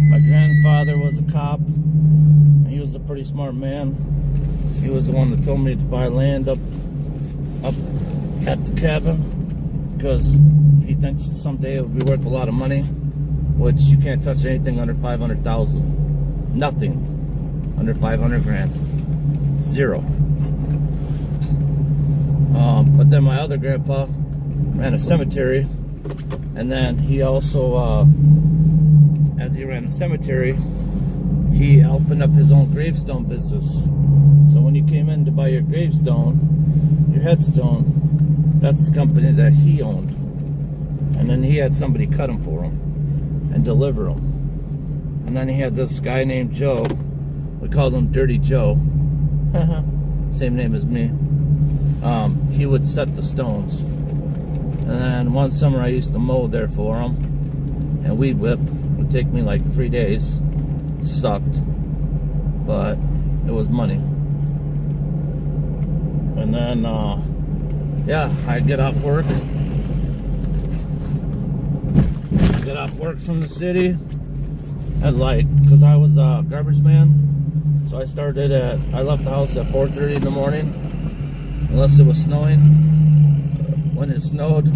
My grandfather was a cop, and he was a pretty smart man. He was the one that told me to buy land up at the cabin, because he thinks someday it will be worth a lot of money, which you can't touch anything under 500,000. Nothing under 500 grand. Zero. But then my other grandpa ran a cemetery, and then he also, as he ran a cemetery, he opened up his own gravestone business. So when you came in to buy your gravestone, your headstone, that's the company that he owned. And then he had somebody cut them for him and deliver them. And then he had this guy named Joe. We called him Dirty Joe. Same name as me. He would set the stones. And then one summer I used to mow there for him. And weed whip. It would take me like 3 days. Sucked. But it was money. And then, yeah, I'd get off work. Get off work from the city at because I was a garbage man. So I left the house at 4:30 in the morning, unless it was snowing. When it snowed,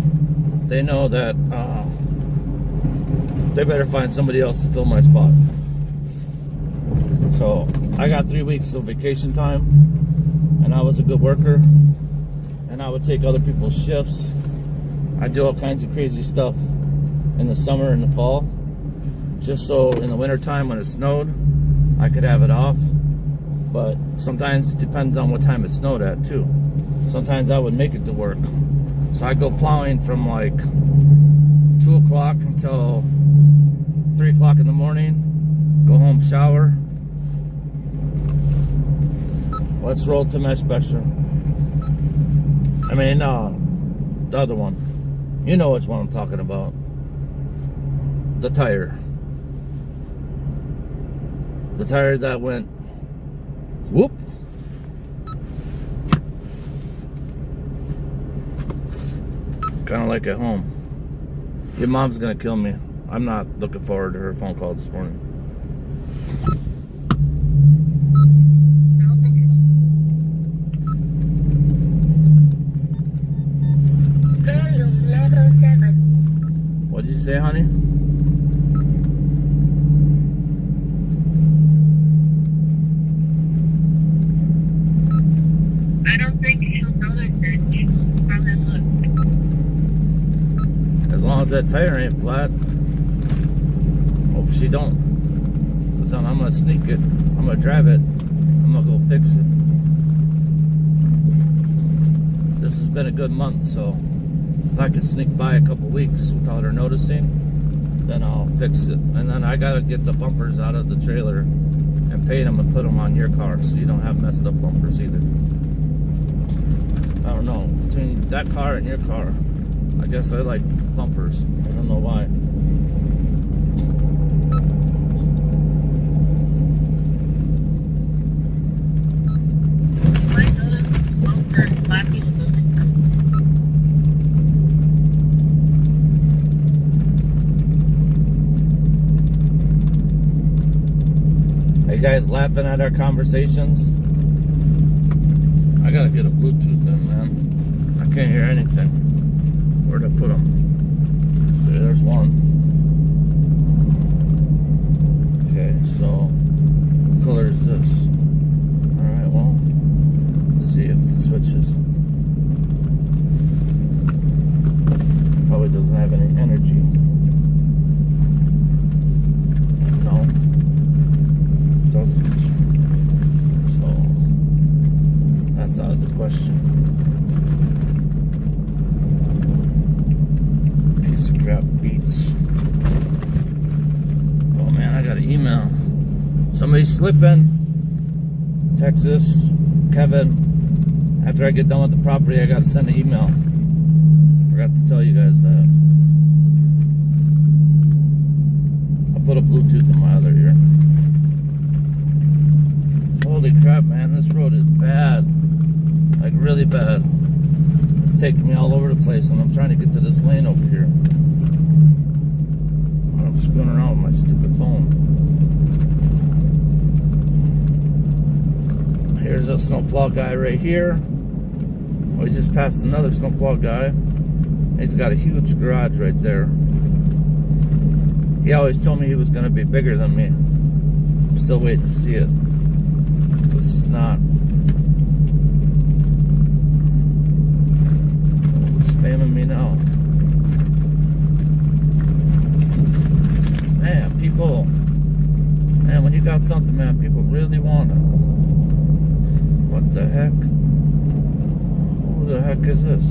they know that they better find somebody else to fill my spot. So I got 3 weeks of vacation time, and I was a good worker, and I would take other people's shifts. I'd do all kinds of crazy stuff in the summer and the fall, just so in the wintertime when it snowed, I could have it off. But sometimes it depends on what time it snowed at too. Sometimes I would make it to work. So I go plowing from like 2 o'clock until 3 o'clock in the morning, go home, shower. Let's roll to Meshbesher. I mean, the other one. You know which one I'm talking about. The tire. The tire that went whoop. Kind of like at home. Your mom's gonna kill me. I'm not looking forward to her phone call this morning. What did you say, honey?
I don't think she'll notice it. Probably look.
As long as that tire ain't flat. Hope she don't. Cause I'm gonna sneak it. I'm gonna drive it. I'm gonna go fix it. This has been a good month, so if I could sneak by a couple weeks without her noticing, then I'll fix it. And then I gotta get the bumpers out of the trailer and paint them and put them on your car so you don't have messed up bumpers either. I don't know, between that car and your car. I guess I like bumpers. I don't know why.
My notice bumper flashing a little bit.
Are you guys laughing at our conversations? I gotta get a Bluetooth then, man. I can't hear anything. Where'd I put them? There's one. Okay, so what color is this? Alright, well, let's see if it switches. Probably doesn't have any energy. No. Doesn't. So that's out of the question. Piece of crap beats. Oh man, I got an email. Somebody's slipping. Texas, Kevin. After I get done with the property, I gotta send an email. I forgot to tell you guys that. I'll put a Bluetooth in my other ear. Holy crap, man, this road is bad. Like, really bad. It's taking me all over the place, and I'm trying to get to this lane over here. I'm screwing around with my stupid phone. Here's a snowplow guy right here. We just passed another snowplow guy. He's got a huge garage right there. He always told me he was going to be bigger than me. I'm still waiting to see it. This is not. Who's spamming me now? Man, people. Man, when you got something, man, people really want it. What the heck? Who the heck is this?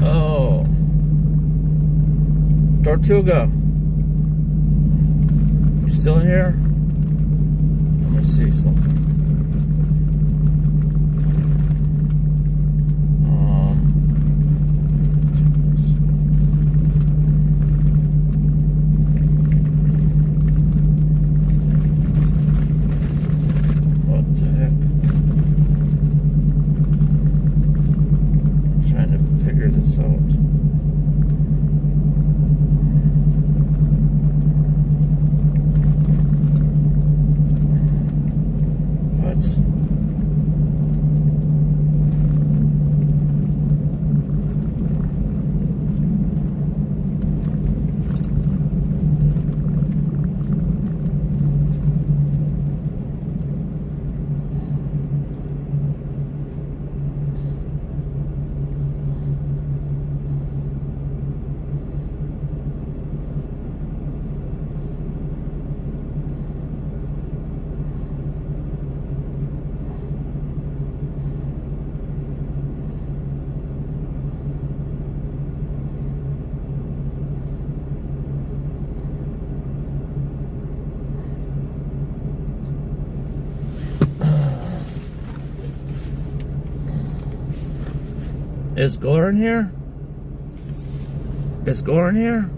Oh. Tortuga. You still in here? Let me see something. What the heck? I'm trying to figure this out. Is Gore in here? Is Gore in here?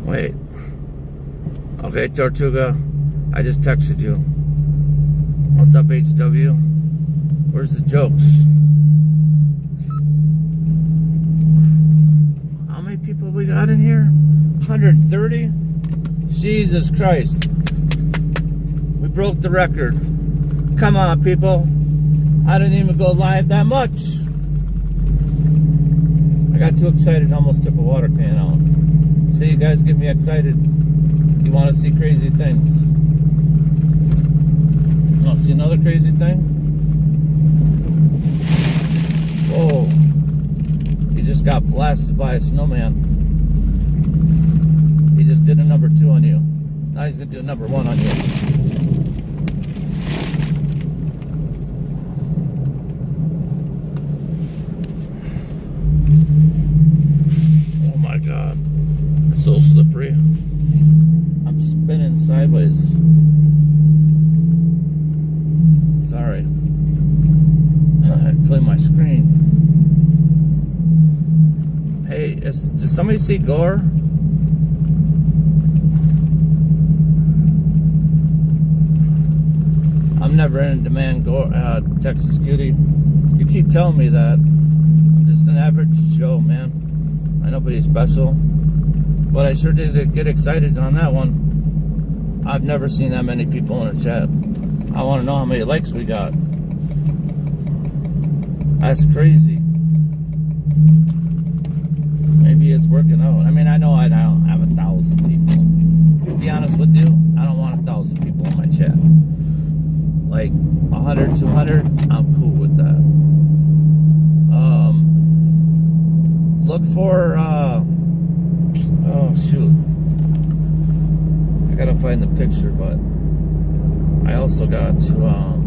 Wait. Okay, Tortuga. I just texted you. What's up, HW? Where's the jokes? How many people we got in here? 130? Jesus Christ. We broke the record. Come on, people. I didn't even go live that much. I got too excited, almost took a water can out. See, you guys get me excited. You want to see crazy things. You want to see another crazy thing? Whoa. He just got blasted by a snowman. He just did a number 2 on you. Now he's going to do a number 1 on you. God, it's so slippery. I'm spinning sideways. Sorry. directly my screen. Hey, did somebody see Gore? I'm never in demand, Gore, Texas Cutie. You keep telling me that. I'm just an average Joe, man. I'm nobody special. But I sure did get excited on that one. I've never seen that many people in a chat. I want to know how many likes we got. That's crazy. Maybe it's working out. I mean, I know I don't have 1,000 people. To be honest with you, I don't want 1,000 people in my chat. Like 100, 200, I'm cool with that. Look for, oh shoot. I gotta find the picture, but I also got to,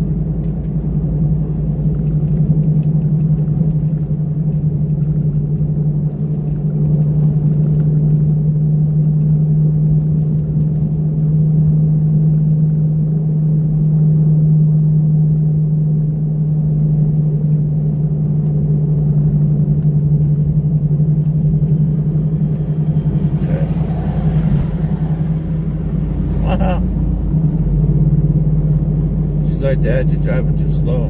she's like, Dad, you're driving too slow.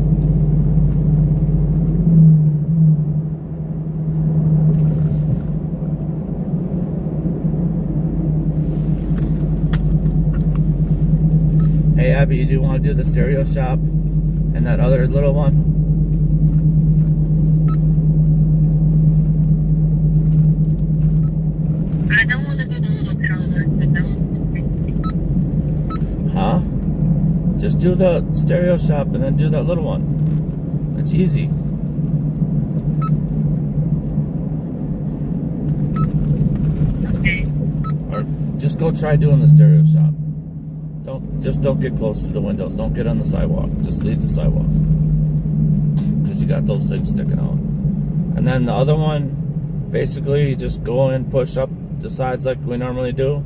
Hey, Abby, do you want to do the stereo shop and that other little one?
I don't want to do the little tower.
Huh? Just do the stereo shop and then do that little one. It's easy.
Okay.
Or just go try doing the stereo shop. Don't get close to the windows. Don't get on the sidewalk. Just leave the sidewalk. Because you got those things sticking out. And then the other one, basically you just go and push up the sides like we normally do.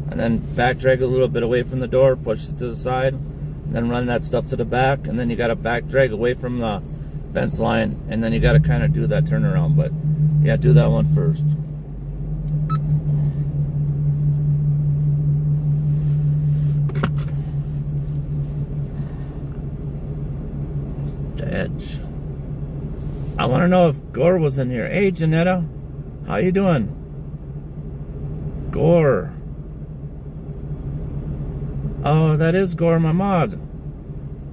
And then back drag a little bit away from the door, push it to the side, and then run that stuff to the back, and then you got to back drag away from the fence line, and then you got to kind of do that turnaround. But yeah, do that one first. The edge. I want to know if Gore was in here. Hey, Janetta, how you doing? Gore. Oh, that is Gore, my mod.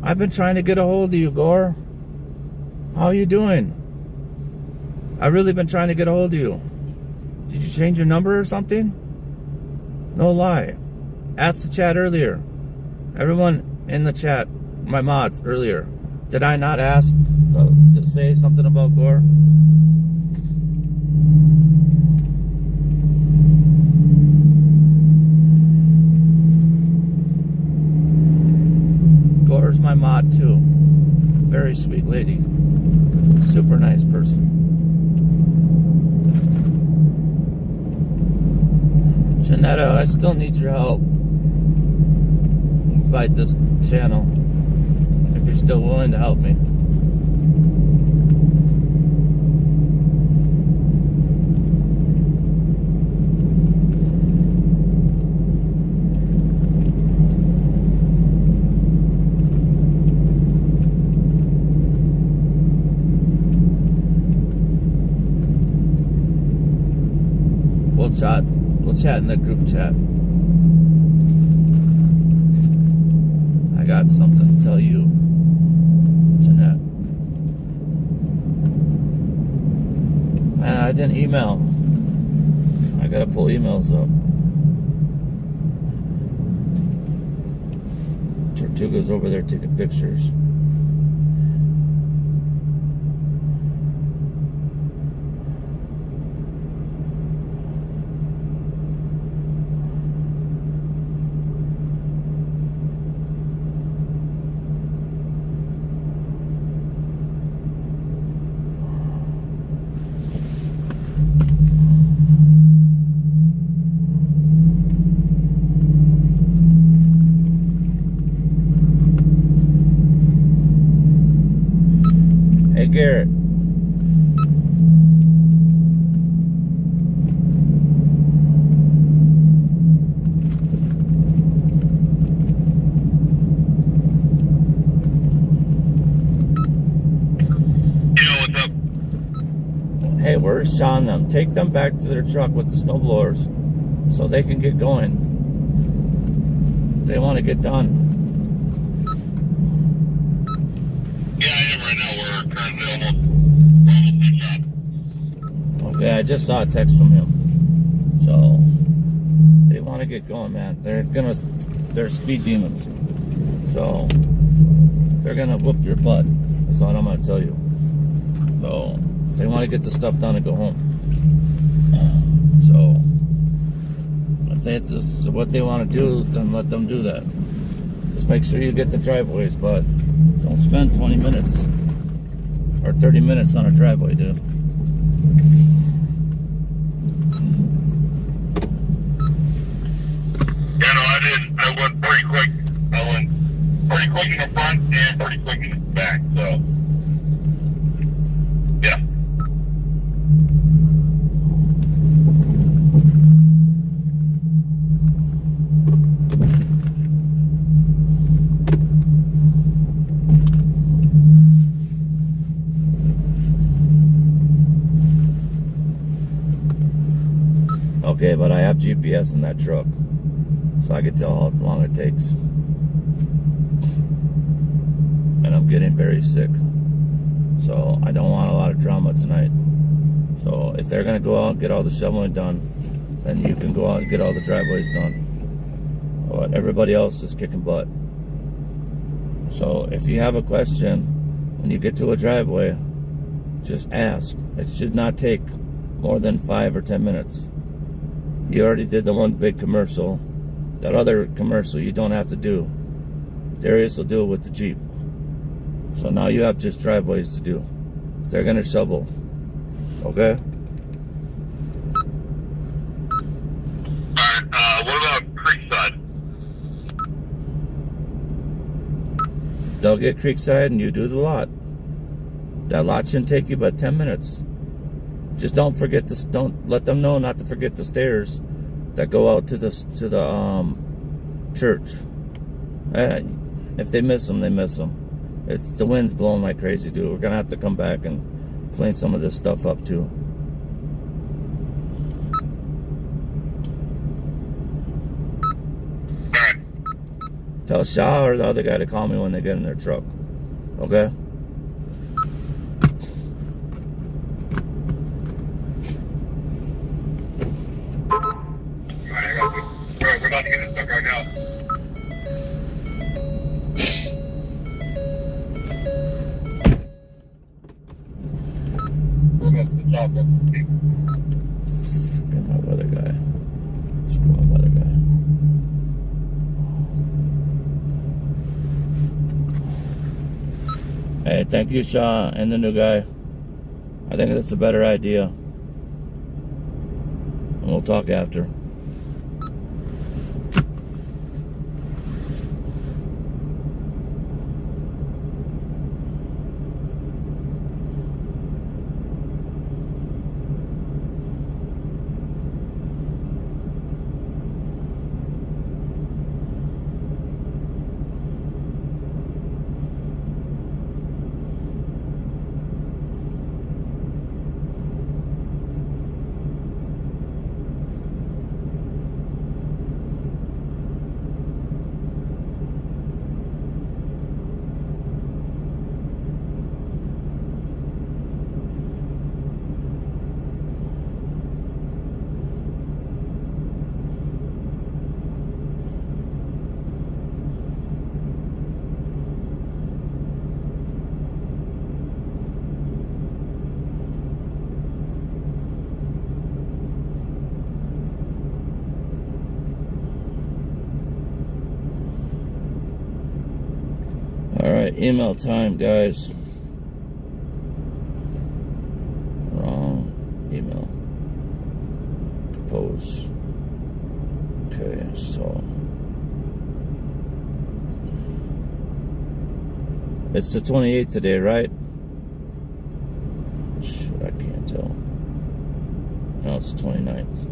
I've been trying to get a hold of you, Gore. How you doing? I've really been trying to get a hold of you. Did you change your number or something? No lie. Ask the chat earlier. Everyone in the chat, my mods earlier. Did I not ask to say something about Gore? Gore's my mod too. Very sweet lady. Super nice person. Janetta, I still need your help. By this channel. If you're still willing to help me. We'll chat in the group chat. I got something to tell you, Jeanette. Man, I didn't email. I gotta pull emails up. Tortuga's over there taking pictures. Hey, Garrett.
Yeah, what's up?
Hey, where's Sean and them? Take them back to their truck with the snow blowers so they can get going. They want to get done.
Yeah, I am right now. We're currently almost in shop.
Okay, I just saw a text from him. So they want to get going, man. They're speed demons. So they're gonna whoop your butt. That's all I'm gonna tell you. So they want to get the stuff done and go home. So if this is what they want to do, then let them do that. Just make sure you get the driveways, but don't spend 20 minutes or 30 minutes on a driveway, dude.
Yeah, no, I went pretty quick. I went pretty quick in the front and pretty quick in the back, so. Yeah.
Okay, but I have GPS in that truck, so I can tell how long it takes. And I'm getting very sick, so I don't want a lot of drama tonight. So if they're gonna go out and get all the shoveling done, then you can go out and get all the driveways done. But everybody else is kicking butt. So if you have a question when you get to a driveway, just ask. It should not take more than 5 or 10 minutes. You already did the one big commercial. That other commercial you don't have to do. Darius will do it with the Jeep. So now you have just driveways to do. They're gonna shovel. Okay?
Alright, what about Creekside?
They'll get Creekside and you do the lot. That lot shouldn't take you but 10 minutes. Just don't let them know not to forget the stairs that go out to the church. If they miss them, they miss them. It's the wind's blowing like crazy, dude. We're gonna have to come back and clean some of this stuff up too.
Alright.
Tell Shah or the other guy to call me when they get in their truck. Okay?
Alright, I got you. Alright, we're about to get this stuff right now. We're going to the top of the team.
Get my weather guy. Screw my weather guy. Hey, thank you, Shah, and the new guy. I think that's a better idea. And we'll talk after. Alright, email time, guys. Wrong email. Compose. Okay, so it's the 28th today, right? can't tell. No, it's the 29th.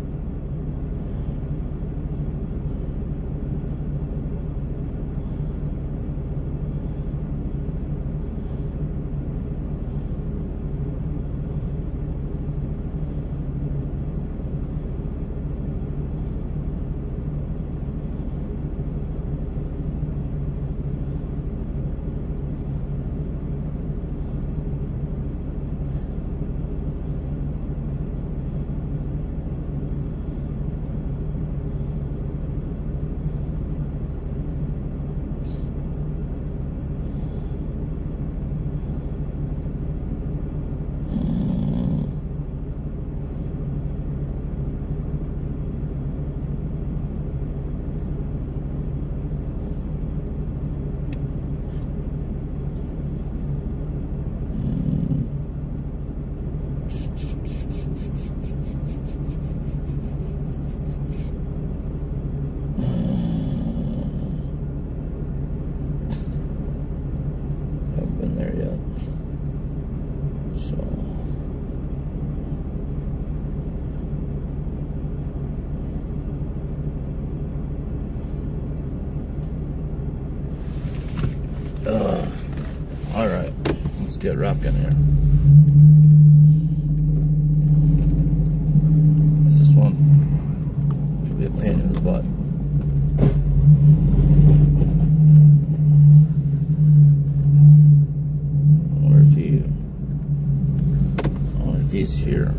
Haven't been there yet. So all right, let's get rocking here. This one should be a pain in the butt. I wonder if he's here.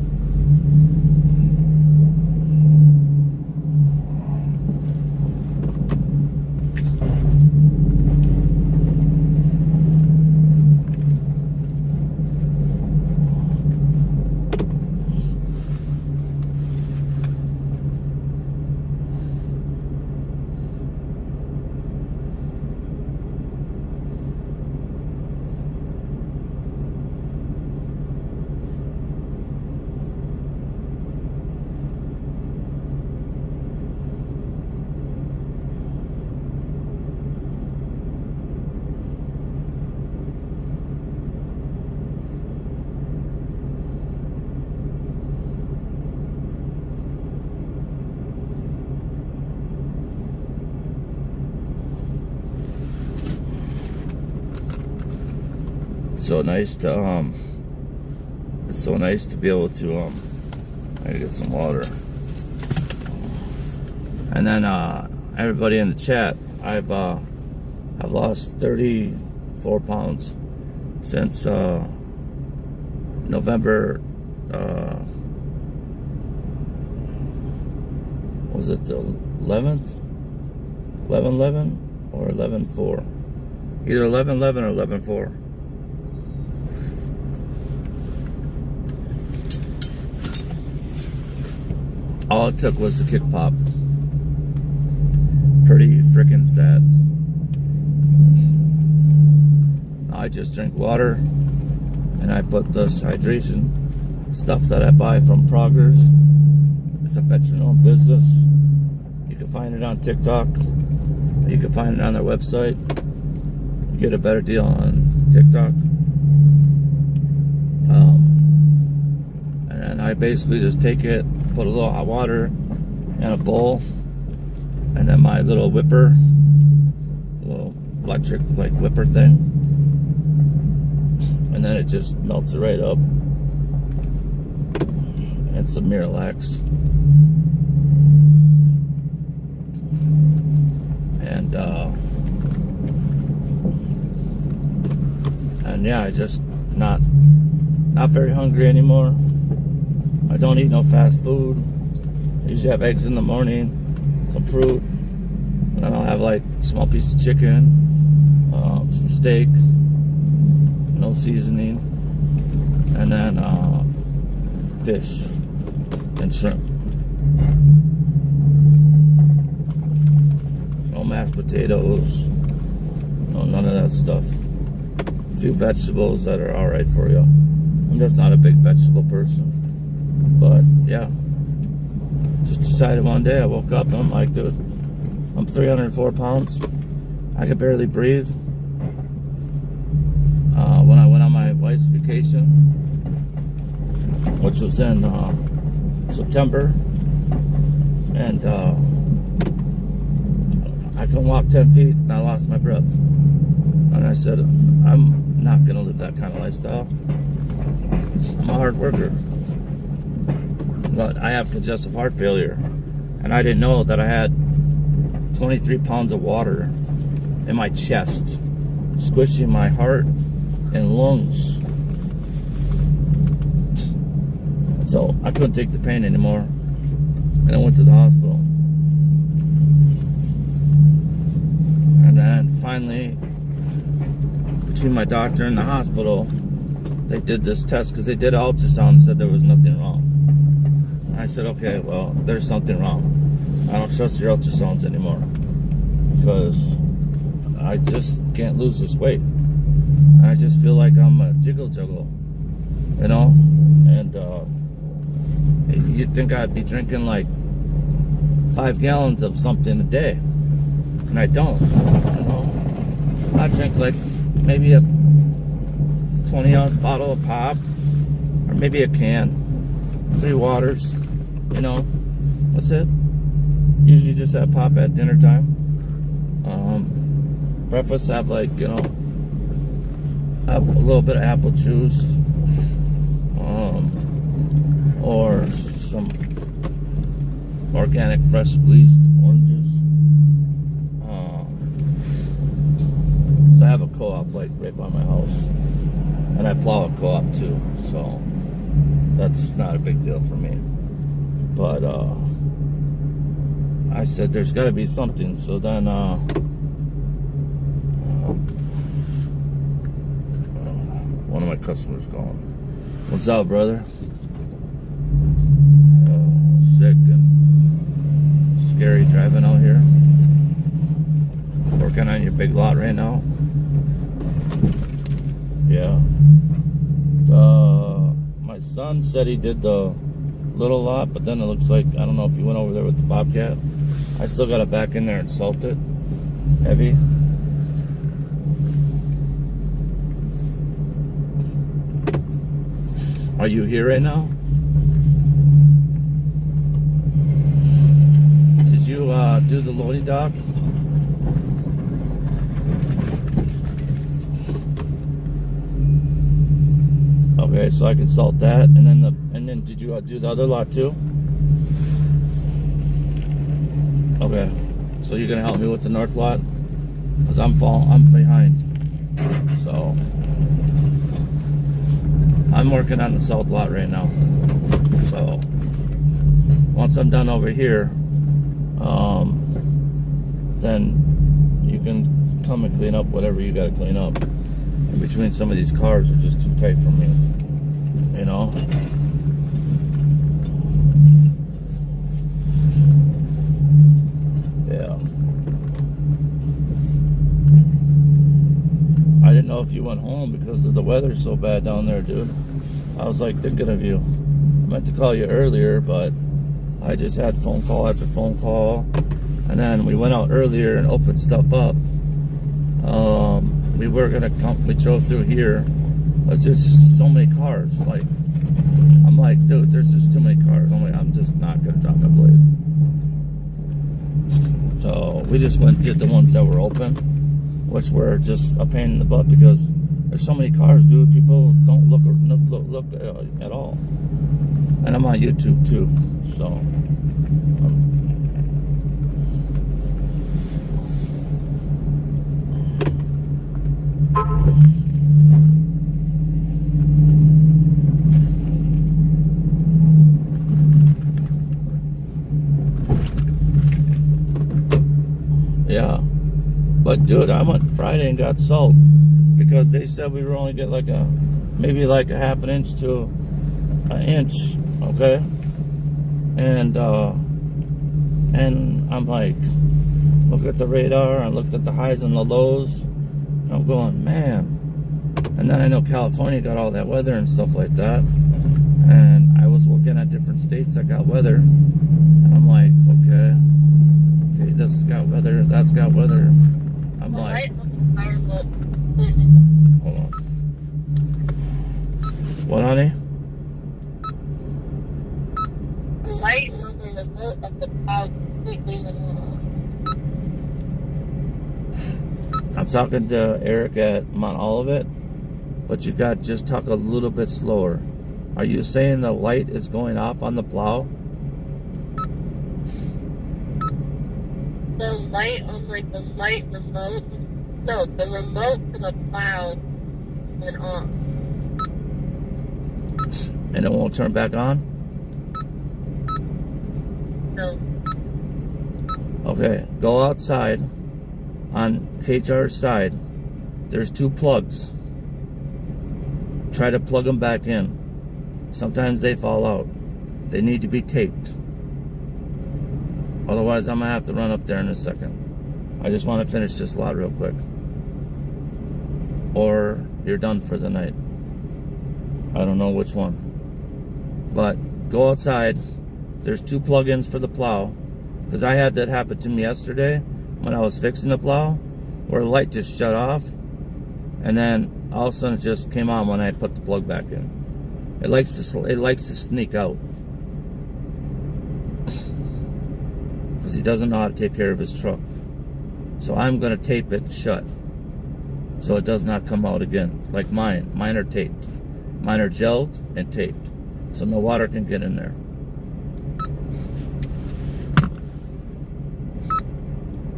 It's so nice to be able to I gotta get some water. And then everybody in the chat, I've lost 34 pounds since November was it the 11th? 11/11 or 11/4? Either 11/11 or 11/4. All it took was the kick pop. Pretty freaking sad. I just drink water and I put this hydration stuff that I buy from Proggers. It's a veteran-owned business. You can find it on TikTok. You can find it on their website. You get a better deal on TikTok. And then I basically just take it, put a little hot water in a bowl, and then my little whipper, little electric like whipper thing, and then it just melts it right up. And some Miralax. And yeah, I just not very hungry anymore. I don't eat no fast food. I usually have eggs in the morning, some fruit, and then I'll have like a small piece of chicken, some steak, no seasoning, and then fish and shrimp. No mashed potatoes, no none of that stuff. A few vegetables that are alright for you. I'm just not a big vegetable person. But yeah, just decided one day, I woke up and I'm like, dude, I'm 304 pounds. I could barely breathe. When I went on my wife's vacation, which was in September, and I couldn't walk 10 feet and I lost my breath. And I said, I'm not going to live that kind of lifestyle. I'm a hard worker. But I have congestive heart failure. And I didn't know that I had 23 pounds of water in my chest, squishing my heart and lungs. So I couldn't take the pain anymore. And I went to the hospital. And then finally, between my doctor and the hospital, they did this test because they did an ultrasound and said there was nothing wrong. And I said, okay, well, there's something wrong. I don't trust your ultrasounds anymore because I just can't lose this weight. And I just feel like I'm a juggle, you know? And you'd think I'd be drinking like 5 gallons of something a day. And I don't, you know? I drink like maybe a 20-ounce bottle of pop, or maybe a can, 3 waters, you know, that's it. Usually just have pop at dinner time. Breakfast have like, you know, a little bit of apple juice, or some organic fresh squeezed oranges. So I have a co-op like right by my house, and I plow a co-op too, so that's not a big deal for me. But I said there's got to be something. So then one of my customers calling. What's up, brother? Sick and scary driving out here. Working on your big lot right now. Yeah. My son said he did the little lot, but then it looks like, I don't know if he went over there with the Bobcat. I still got to back in there and salt it. Heavy. Are you here right now? Did you do the loading dock? Okay, so I can salt that, and then did you do the other lot too? Okay, so you're gonna help me with the north lot, cause I'm behind. So I'm working on the south lot right now. So once I'm done over here, then you can come and clean up whatever you gotta clean up. In between, some of these cars are just too tight for me, you know? Yeah. I didn't know if you went home because of the weather so bad down there, dude. I was like thinking of you. I meant to call you earlier, but I just had phone call after phone call. And then we went out earlier and opened stuff up. We were gonna come, we drove through here. There's just so many cars. Like, I'm like, dude, there's just too many cars. I'm just not gonna drop my blade. So we just went and did the ones that were open, which were just a pain in the butt because there's so many cars, dude. People don't look at all. And I'm on YouTube too, so. Yeah, but dude, I went Friday and got salt because they said we were only get like maybe like a half an inch to an inch, okay? And I'm like, look at the radar. I looked at the highs and the lows, and I'm going, man. And then I know California got all that weather and stuff like that, and I was looking at different states that got weather, and I'm like, okay, this has got weather, that's got weather. I'm like, hold on. What, honey?
remote of the plow completely removed.
I'm talking to Eric at Mount Olivet, but you got just talk a little bit slower. Are you saying the light is going off on the plow?
The light on like the light remote. No, the remote to the plow went off.
And it won't turn back on?
No.
Okay, go outside on KJR's side. There's 2 plugs. Try to plug them back in. Sometimes they fall out. They need to be taped. Otherwise, I'm going to have to run up there in a second. I just want to finish this lot real quick. Or you're done for the night. I don't know which one. But go outside. There's 2 plug-ins for the plow. Because I had that happen to me yesterday when I was fixing the plow, where the light just shut off. And then all of a sudden it just came on when I put the plug back in. It likes to sneak out. Because he doesn't know how to take care of his truck. So I'm going to tape it shut, so it does not come out again. Like mine. Mine are taped. Mine are gelled and taped, so no water can get in there.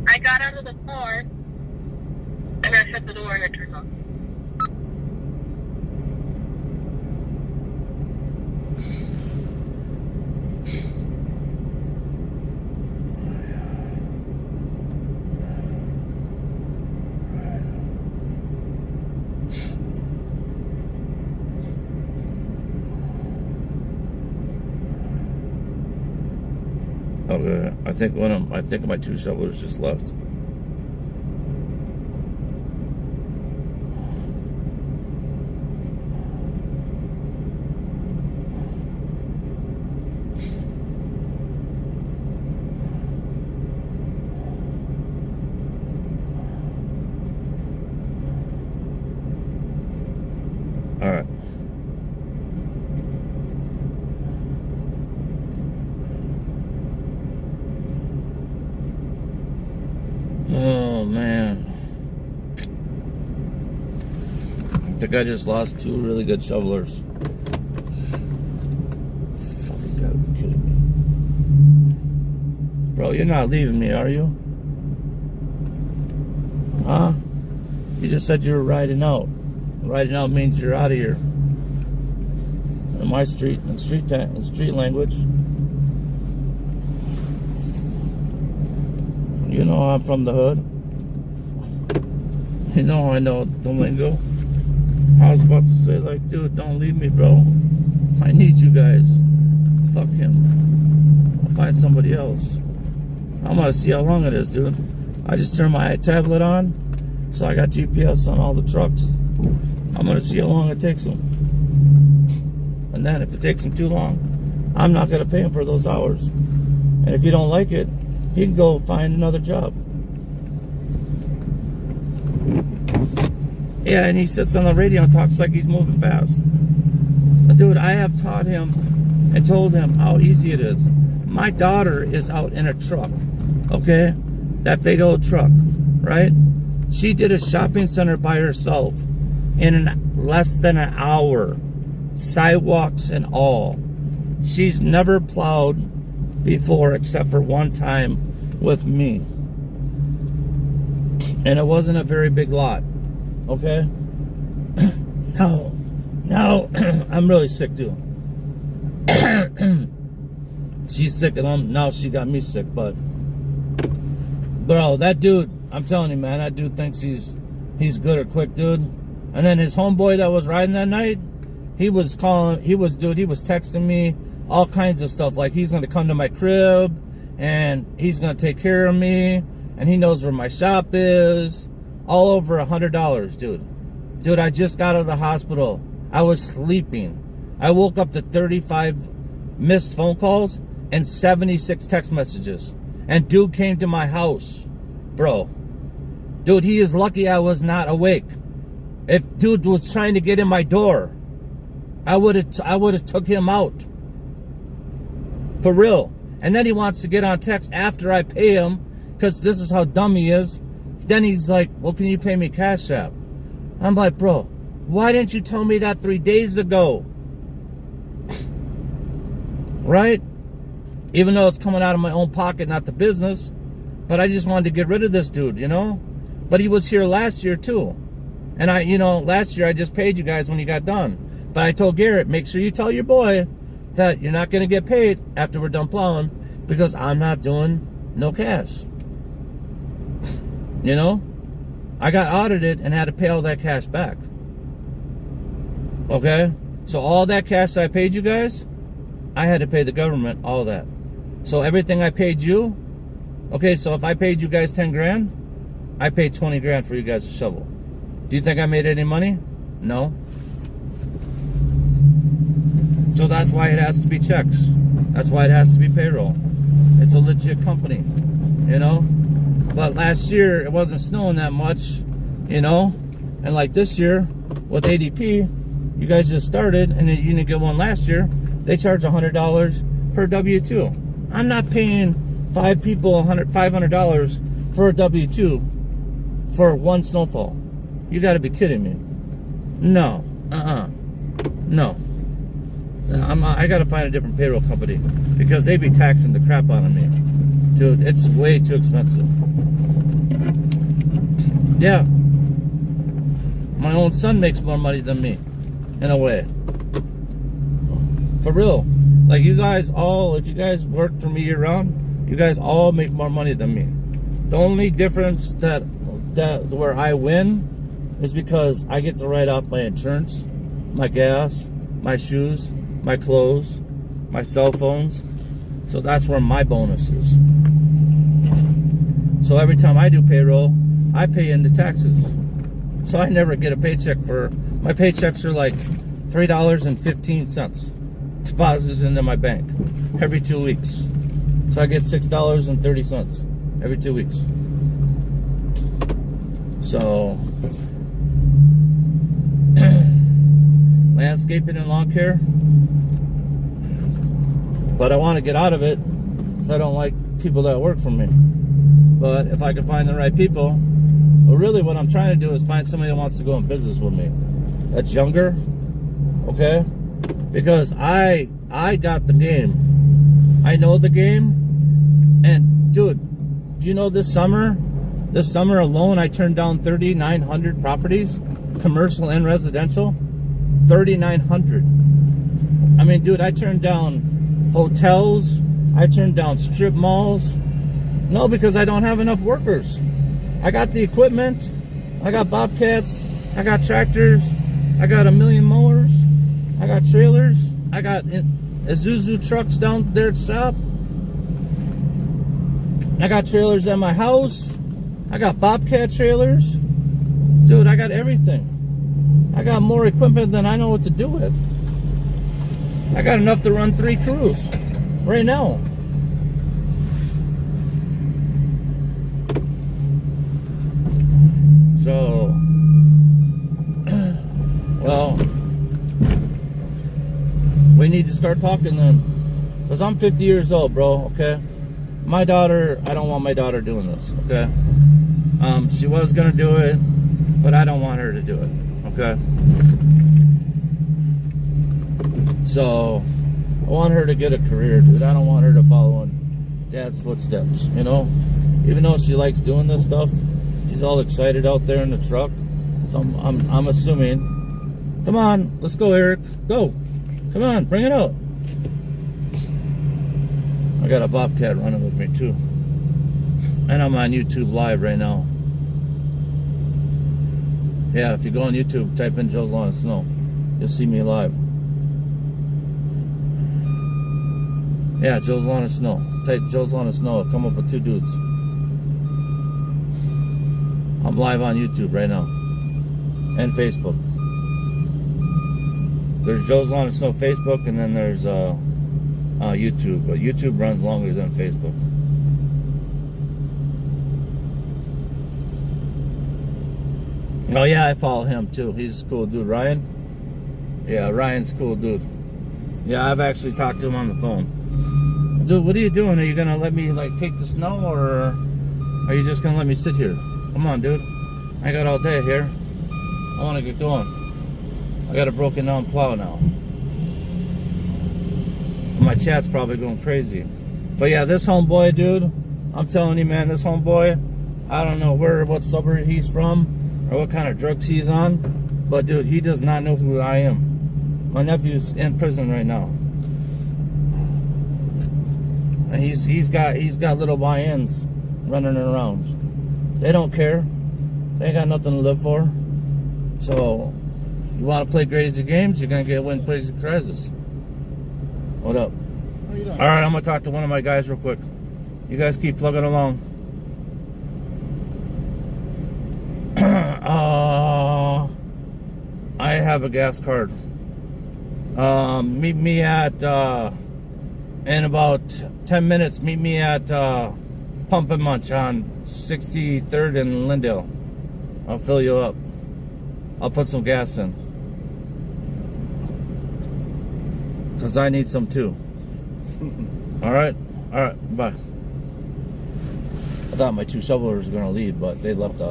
I got out of the car and I shut the door and it turned off.
Okay, I think my 2 shovelers just left. All right. Oh man, I think I just lost 2 really good shovelers. Fucking gotta be kidding me. Bro, you're not leaving me, are you? Huh? You just said you were riding out. Riding out means you're out of here. In my street, in street language. You know I'm from the hood. You know I know the lingo. I was about to say, like, dude, don't leave me, bro. I need you guys. Fuck him. I'll find somebody else. I'm gonna see how long it is, dude. I just turned my tablet on, so I got GPS on all the trucks. I'm gonna see how long it takes them. And then if it takes him too long, I'm not gonna pay him for those hours. And if you don't like it, he can go find another job. Yeah, and he sits on the radio and talks like he's moving fast. But dude, I have taught him and told him how easy it is. My daughter is out in a truck, okay? That big old truck, right? She did a shopping center by herself in less than an hour. Sidewalks and all. She's never plowed before except for one time with me. And it wasn't a very big lot. Okay? Now, I'm really sick too. She's sick and now she got me sick, but bro, that dude, I'm telling you, man, that dude thinks he's good or quick, dude. And then his homeboy that was riding that night, he was texting me all kinds of stuff, like he's gonna come to my crib and he's gonna take care of me and he knows where my shop is. All over $100, dude. Dude, I just got out of the hospital. I was sleeping. I woke up to 35 missed phone calls and 76 text messages. And dude came to my house, bro. Dude, he is lucky I was not awake. If dude was trying to get in my door, I would have took him out. For real. And then he wants to get on text after I pay him, because this is how dumb he is. Then he's like, well, can you pay me Cash App? I'm like, bro, why didn't you tell me that 3 days ago? Right? Even though it's coming out of my own pocket, not the business. But I just wanted to get rid of this dude, you know? But he was here last year too. And last year I just paid you guys when you got done. But I told Garrett, make sure you tell your boy that you're not going to get paid after we're done plowing, because I'm not doing no cash. You know? I got audited and had to pay all that cash back. Okay? So all that cash that I paid you guys, I had to pay the government all that. So everything I paid you, okay, so if I paid you guys 10 grand, I paid 20 grand for you guys to shovel. Do you think I made any money? No. So that's why it has to be checks. That's why it has to be payroll. It's a legit company, you know? But last year, it wasn't snowing that much, you know? And like this year, with ADP, you guys just started, and then you didn't get one last year. They charge $100 per W-2. I'm not paying 5 people $500 for a W-2 for one snowfall. You got to be kidding me. No. No. I got to find a different payroll company, because they be taxing the crap out of me. Dude, it's way too expensive. Yeah. My own son makes more money than me, in a way. For real. Like, you guys all, if you guys work for me year round, you guys all make more money than me. The only difference that where I win is because I get to write off my insurance, my gas, my shoes, my clothes, my cell phones. So that's where my bonus is. So every time I do payroll, I pay into taxes. So I never get a paycheck my paychecks are like $3.15 deposited into my bank every 2 weeks. So I get $6.30 every 2 weeks. So landscaping and lawn care. But I want to get out of it because I don't like people that work for me. But if I can find the right people, well, really what I'm trying to do is find somebody that wants to go in business with me. That's younger, okay? Because I got the game. I know the game. And dude, do you know this summer alone, I turned down 3,900 properties, commercial and residential. 3,900. I mean, dude, I turned down hotels. I turned down strip malls. No, because I don't have enough workers. I got the equipment. I got bobcats. I got tractors. I got 1,000,000 mowers. I got trailers. I got Isuzu trucks down there at the shop. I got trailers at my house. I got bobcat trailers. Dude, I got everything. I got more equipment than I know what to do with. I got enough to run 3 crews right now. So, well, we need to start talking then. Because I'm 50 years old, bro, okay? My daughter, I don't want my daughter doing this, okay? She was going to do it, but I don't want her to do it, okay? So, I want her to get a career, dude. I don't want her to follow in Dad's footsteps, you know? Even though she likes doing this stuff, she's all excited out there in the truck. So I'm assuming. Come on, let's go, Eric. Go. Come on, bring it out. I got a bobcat running with me too. And I'm on YouTube Live right now. Yeah, if you go on YouTube, type in Joe's Lawn and Snow. You'll see me live. Yeah, Joe's Lawn and Snow. Type Joe's Lawn and Snow. It'll come up with 2 dudes. I'm live on YouTube right now. And Facebook. There's Joe's Lawn and Snow Facebook, and then there's YouTube. But YouTube runs longer than Facebook. Oh yeah, I follow him too. He's a cool dude. Ryan? Yeah, Ryan's a cool dude. Yeah, I've actually talked to him on the phone. Dude, what are you doing? Are you gonna let me like take the snow, or are you just gonna let me sit here? Come on, dude. I got all day here. I wanna get going. I got a broken down plow now. My chat's probably going crazy. But yeah, this homeboy, dude, I'm telling you, man, this homeboy, I don't know what suburb he's from or what kind of drugs he's on, but dude, he does not know who I am. My nephew's in prison right now. And he's got little YNs running around. They don't care. They ain't got nothing to live for. So, you want to play crazy games, you're going to win crazy prizes. What up?
How you doing?
All right, I'm going to talk to one of my guys real quick. You guys keep plugging along. I have a gas card. Meet me at, in about 10 minutes, meet me at Pump and Munch on 63rd and Lindale. I'll fill you up. I'll put some gas in. Because I need some too. Alright? Alright, bye. I thought my two shovelers were going to leave, but they left.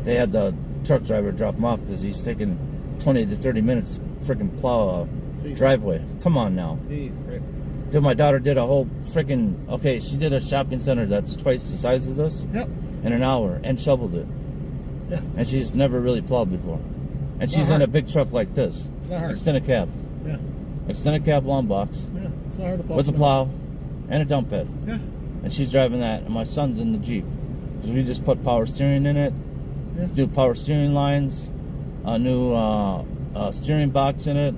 They had the truck driver drop them off because he's taking 20 to 30 minutes freaking plow a driveway. Come on now.
Hey, Rick.
Dude, my daughter did a whole freaking... Okay, she did a shopping center that's twice the size of this
Yep.
in an hour and shoveled it.
Yeah.
And she's never really plowed before. And she's in a big truck like this.
It's not hard.
Extended cab.
Yeah.
Extended cab long box.
Yeah. It's not hard to plow.
With a
snow.
plow and a dump bed.
Yeah.
And she's driving that, and my son's in the Jeep. Because we just put power steering in it,
Yeah.
do power steering lines, a new steering box in it.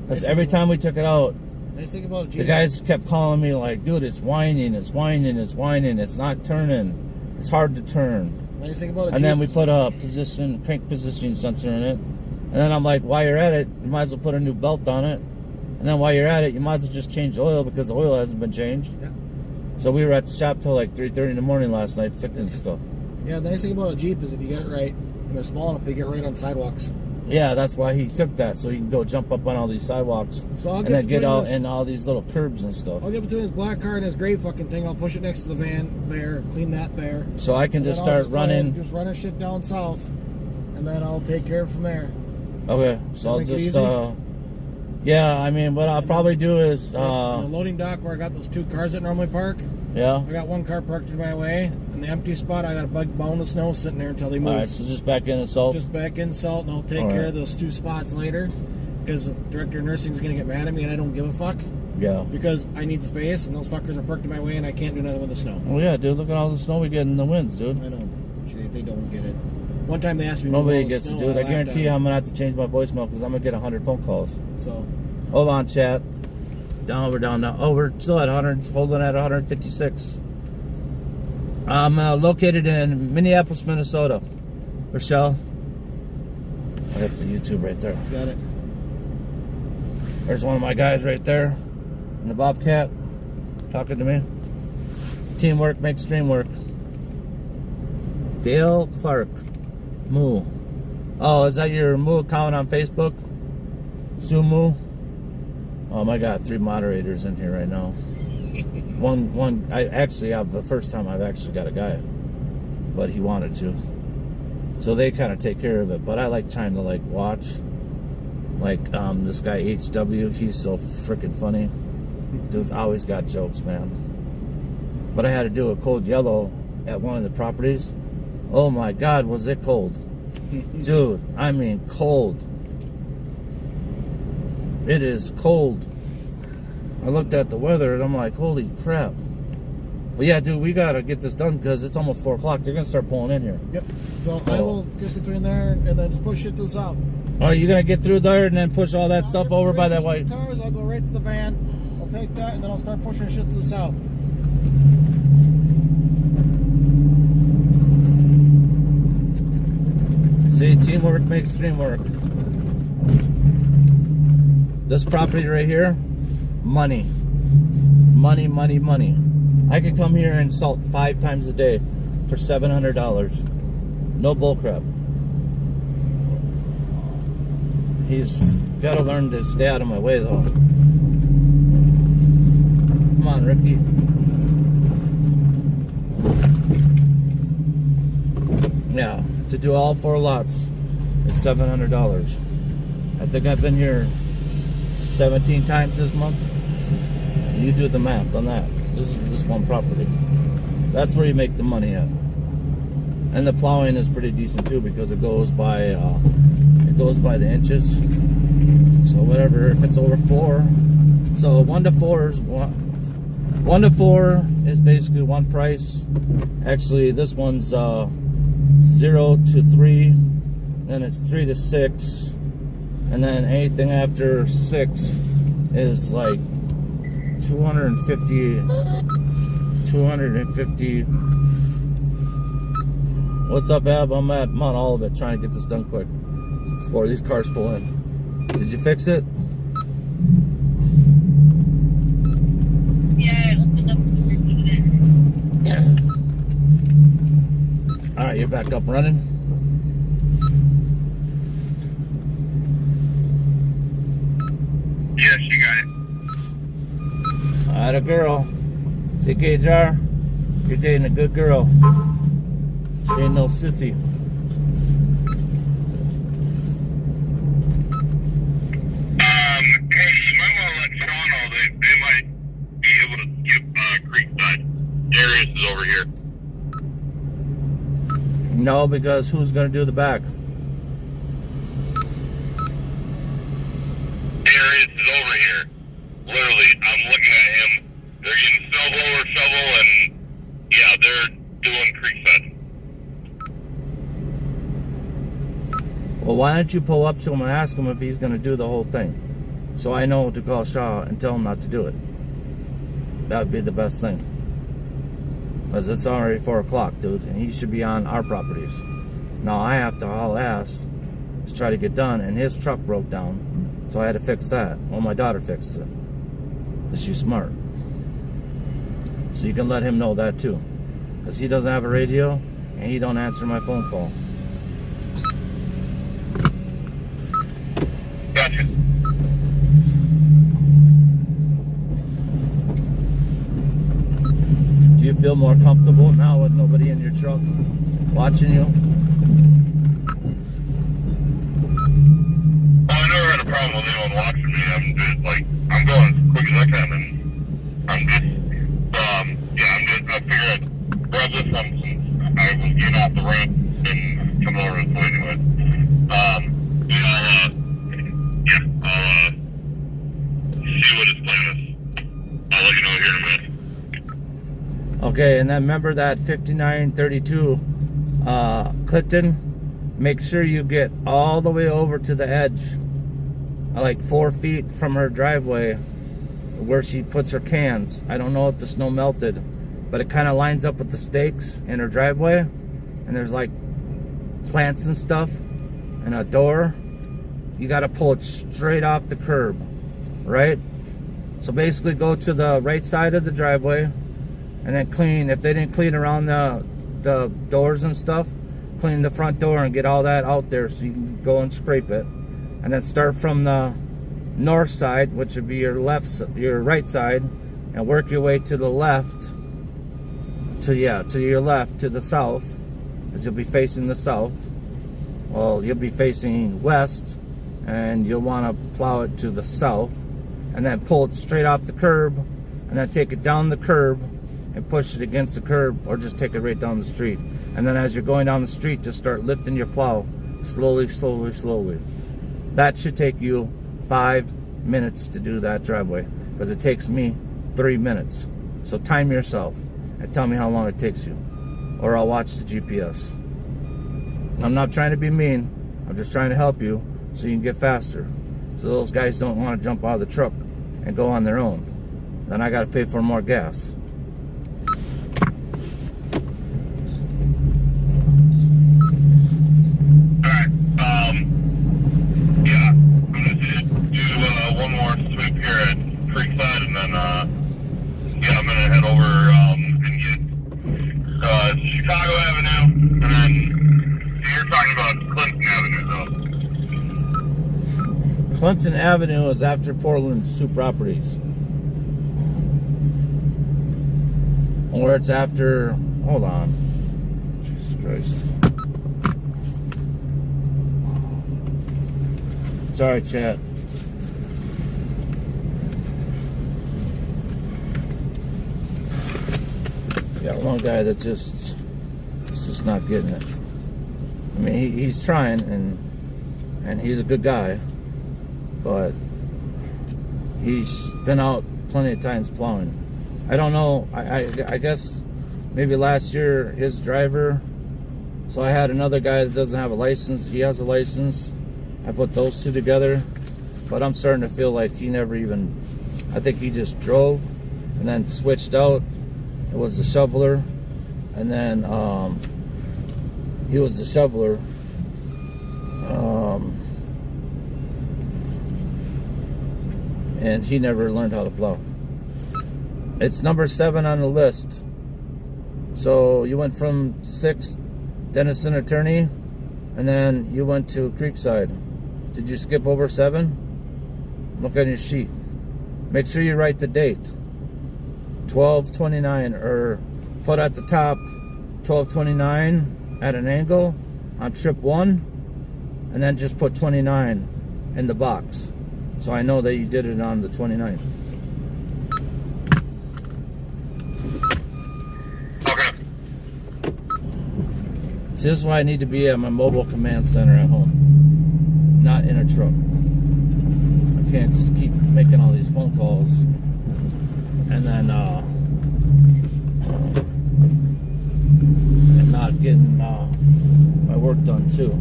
Because every time we took it out,
Nice thing about a Jeep.
the guys kept calling me like, dude, it's whining, it's whining, it's whining, it's not turning, it's hard to turn.
Nice thing about a Jeep.
And then we put a crank position sensor in it. And then I'm like, while you're at it, you might as well put a new belt on it. And then while you're at it, you might as well just change the oil because the oil hasn't been changed.
Yeah.
So we were at the shop till like 3:30 in the morning last night fixing stuff.
Yeah, the nice thing about a Jeep is if you get it right, and they're small enough, they get right on sidewalks.
Yeah, that's why he took that, so he can go jump up on all these sidewalks
So I'll
and
get
then get
between
out
this-
in all these little curbs and stuff.
I'll get between his black car and his gray fucking thing. I'll push it next to the van there, clean that there.
So I can
And
just
then I'll
start
go ahead
running.
and just running shit down south, and then I'll take care of it from there.
Okay, so I'll
make it
just
easy?
yeah, I mean, what I'll probably do is
In the loading dock where I got those two cars that normally park,
yeah.
I got one car parked in my way. In the empty spot, I got a big mound of snow sitting there until they move.
All right, so just back in and salt.
Just back in salt, and I'll take
All
care
right.
of those two spots later. Because the director of nursing is going to get mad at me, and I don't give a fuck.
Yeah.
Because I need the space, and those fuckers are parked in my way, and I can't do nothing with the snow.
Well, yeah, dude. Look at all the snow we get in the winds, dude.
I know. They don't get it. One time they asked me to
Nobody
move all the
gets it,
snow,
dude. I
laughed
guarantee
at
you, I'm
them.
gonna have to change my voicemail because I'm gonna get 100 phone calls.
So,
Hold on, chat. Down, we're down now. Oh, we're still at 100, holding at 156. I'm located in Minneapolis, Minnesota. Rochelle. I got the YouTube right there.
got it.
There's one of my guys right there in the Bobcat talking to me. Teamwork makes dream work. Dale Clark. Moo. Oh, is that your Moo account on Facebook? Sumu? Oh my God, 3 moderators in here right now. One. I actually have the first time I've actually got a guy, but he wanted to. So they kind of take care of it. But I like trying to like watch. Like this guy HW, he's so freaking funny. Dude's always got jokes, man. But I had to do a cold yellow at one of the properties. Oh my God, was it cold? Dude, I mean cold. It is cold. I looked at the weather and I'm like, holy crap. But yeah, dude, we gotta get this done because it's almost 4 o'clock. They're gonna start pulling in here.
Yep. So I will get between there and then just push it to the south.
Oh, you're gonna get through there and then push all that stuff over by that white.
Cars, I'll go right to the van. I'll take that and then I'll start pushing shit to the south.
See, teamwork makes dream work. This property right here, money. Money, money, money. I could come here and salt 5 times a day for $700. No bullcrap. He's got to learn to stay out of my way, though. Come on, Ricky. Yeah, to do all 4 lots is $700. I think I've been here 17 times this month. You do the math on that. This is just one property. That's where you make the money at. And the plowing is pretty decent too, because it goes by the inches. So whatever, if it's over 4, so 1 to 4 is 1 to 4 is basically one price. Actually, this one's 0 to 3, then it's 3 to 6, and then anything after 6 is like 250. What's up, Ab? I'm on all of it, trying to get this done quick before these cars pull in. Did you fix it?
Yeah, it opened up the
All right, you're back up running.
Yes, you got it.
Atta girl. CKHR, you're dating a good girl. She ain't no sissy.
Hey, you might want to let Sean know they might be able to skip Creekside. Darius is over here.
No, because who's gonna do the back?
Darius is over here. Literally, I'm looking at him. They're getting snowblower, shovel, and yeah, they're doing Creekside.
Well, why don't you pull up to him and ask him if he's gonna do the whole thing? So I know to call Shaw and tell him not to do it. That would be the best thing. Because it's already 4 o'clock, dude, and he should be on our properties. Now I have to haul ass to try to get done, and his truck broke down, so I had to fix that. Well, my daughter fixed it. Because she's smart. So you can let him know that too. Because he doesn't have a radio, and he don't answer my phone call.
Gotcha.
Do you feel more comfortable now with nobody in your truck watching you?
Well, I never had a problem with anyone watching me. I'm just like, I'm going as quick as I can, and I'm just, I figured I'd grab this one since I was getting off the ramp and coming over this way anyway. I'll see what his plan is. I'll let you know here in a minute.
Okay, and then remember that 5932 Clifton, make sure you get all the way over to the edge, like 4 feet from her driveway where she puts her cans. I don't know if the snow melted, but it kind of lines up with the stakes in her driveway, and there's like plants and stuff and a door. You got to pull it straight off the curb, right? So basically go to the right side of the driveway and then clean. If they didn't clean around the doors and stuff, clean the front door and get all that out there so you can go and scrape it. And then start from the north side, which would be your right side, and work your way to the left, to your left, to the south, because you'll be facing the south. Well, you'll be facing west, and you'll want to plow it to the south, and then pull it straight off the curb, and then take it down the curb and push it against the curb, or just take it right down the street. And then as you're going down the street, just start lifting your plow slowly, slowly, slowly. That should take you 5 minutes to do that driveway, because it takes me 3 minutes. So time yourself and tell me how long it takes you, or I'll watch the GPS. I'm not trying to be mean, I'm just trying to help you so you can get faster, so those guys don't want to jump out of the truck and go on their own. Then I got to pay for more gas.
One more sweep here at Creekside, and then I'm gonna head over and get Chicago Avenue, and then you're talking about Clinton Avenue, though.
Clinton Avenue is after Portland's 2 properties. Or it's after, hold on. Jesus Christ. Sorry, chat. Got one guy that just not getting it. I mean, he's trying, and he's a good guy, but he's been out plenty of times plowing. I don't know. I guess maybe last year his driver. So I had another guy that doesn't have a license. He has a license. I put those two together, but I'm starting to feel like he never even. I think he just drove and then switched out. It was the shoveler, and then he was the shoveler. And he never learned how to plow. It's number 7 on the list. So you went from 6, Denison Attorney, and then you went to Creekside. Did you skip over 7? Look on your sheet. Make sure you write the date. 12/29, or put at the top 12/29 at an angle on trip 1, and then just put 29 in the box, so I know that you did it on the 29th.
Okay.
See, this is why I need to be at my mobile command center at home, not in a truck. I can't just keep making all these phone calls and then and not getting my work done too.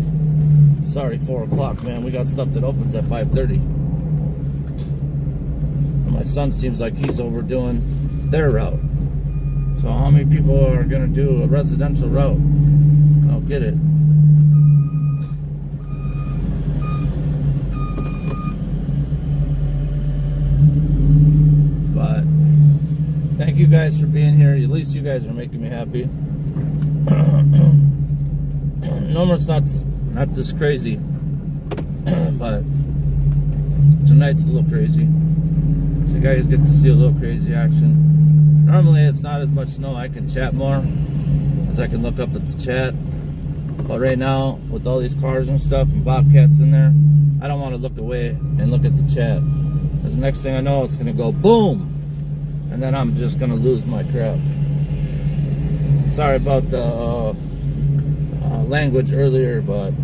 Sorry, 4 o'clock, man. We got stuff that opens at 5:30. And my son seems like he's overdoing their route. So how many people are gonna do a residential route? I don't get it. But thank you guys for being here. At least you guys are making me happy. Normally it's not this crazy, but tonight's a little crazy. So you guys get to see a little crazy action. Normally it's not as much snow. I can chat more, because I can look up at the chat. But right now, with all these cars and stuff and Bobcats in there, I don't want to look away and look at the chat. Because the next thing I know, it's going to go boom. And then I'm just going to lose my crap. Sorry about the language earlier, but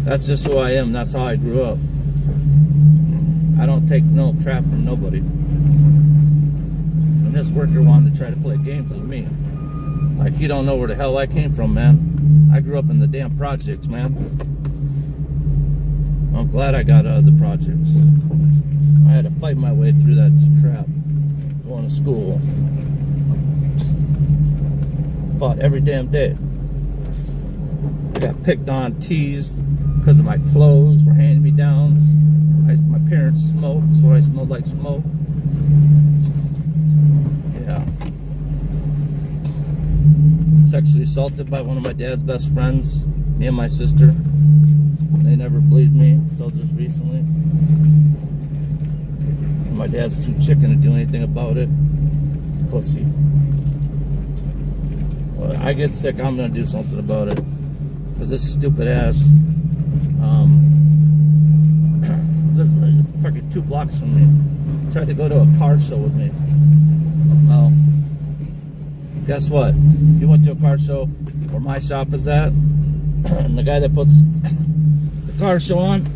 that's just who I am. That's how I grew up. I don't take no crap from nobody. And this worker wanted to try to play games with me. Like, he don't know where the hell I came from, man. I grew up in the damn projects, man. I'm glad I got out of the projects. I had to fight my way through that crap. Going to school. Fought every damn day. I got picked on, teased because of my clothes were hand-me-downs. My parents smoked, so I smelled like smoke. Yeah. Sexually assaulted by one of my dad's best friends, me and my sister. They never believed me until just recently. My dad's too chicken to do anything about it. Pussy. Well, I get sick, I'm gonna do something about it. Because this stupid ass lives like fucking 2 blocks from me. Tried to go to a car show with me. Well, guess what? You went to a car show where my shop is at, and the guy that puts the car show on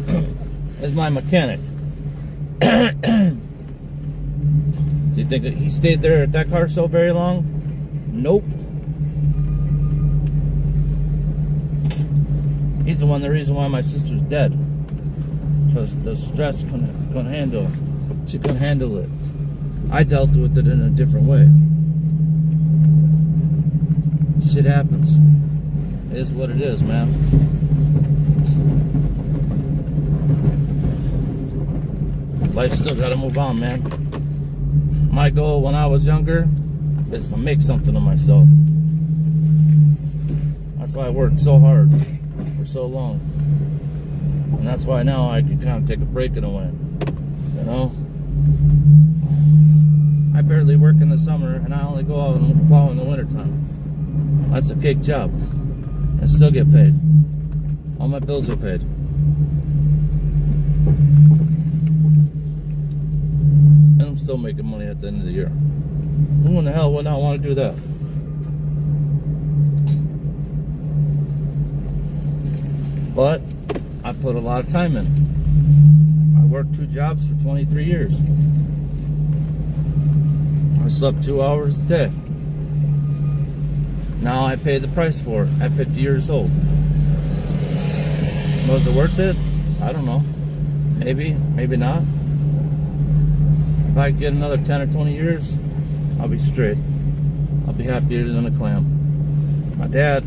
is my mechanic. Do you think he stayed there at that car show very long? Nope. He's the reason why my sister's dead. Because the stress couldn't handle it. She couldn't handle it. I dealt with it in a different way. Shit happens. It is what it is, man. Life's still gotta move on, man. My goal when I was younger is to make something of myself. That's why I worked so hard for so long. And that's why now I can kind of take a break in a way. You know? I barely work in in the summer, and I only go out and plow in the wintertime. That's a cake job. I still get paid. All my bills are paid. And I'm still making money at the end of the year. Who in the hell would not want to do that? But I put a lot of time in. I worked 2 jobs for 23 years. I slept 2 hours a day. Now I pay the price for it at 50 years old. Was it worth it? I don't know. Maybe, maybe not. If I get another 10 or 20 years, I'll be straight. I'll be happier than a clam. My dad,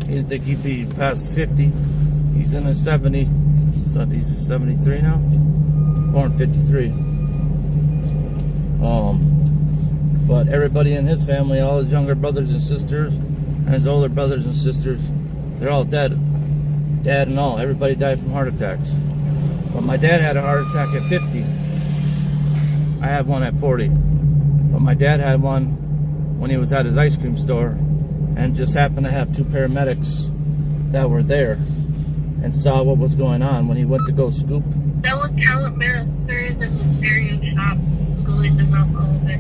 he didn't think he'd be past 50. He's in his 70s. So he's 73 now. Born 53. But everybody in his family, all his younger brothers and sisters, and his older brothers and sisters, they're all dead. Dad and all. Everybody died from heart attacks. But my dad had a heart attack at 50. I had one at 40. But my dad had one when he was at his ice cream store and just happened to have 2 paramedics that were there and saw what was going on when he went to go scoop.
That was Talent Masters and the stereo shop. Going about all of it.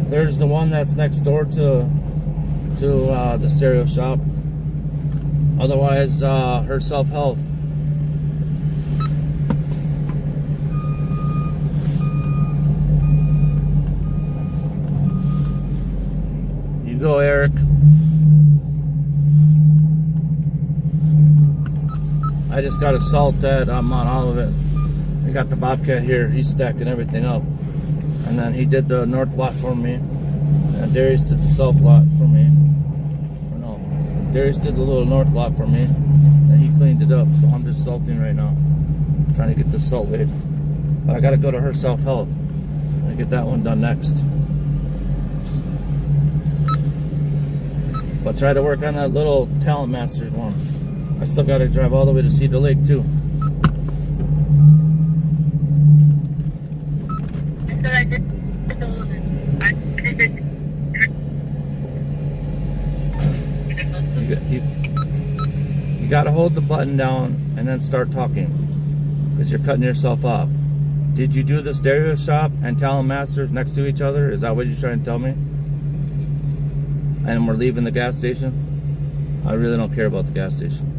There's the one that's next door to the stereo shop. Otherwise, her self-health. You go, Eric. I just got a salt at Mount Olivet. We got the Bobcat here. He's stacking everything up. And then he did the north lot for me. And Darius did the south lot for me. Or no, Darius did the little north lot for me. And he cleaned it up. So I'm just salting right now. Trying to get the salt weighed. But I got to go to her self-health. I get that one done next. But try to work on that little Talent Masters one. I still got to drive all the way to Cedar Lake too.
So I did.
You got to hold the button down and then start talking because you're cutting yourself off. Did you do the stereo shop and Talent Masters next to each other? Is that what you're trying to tell me? And we're leaving the gas station? I really don't care about the gas station.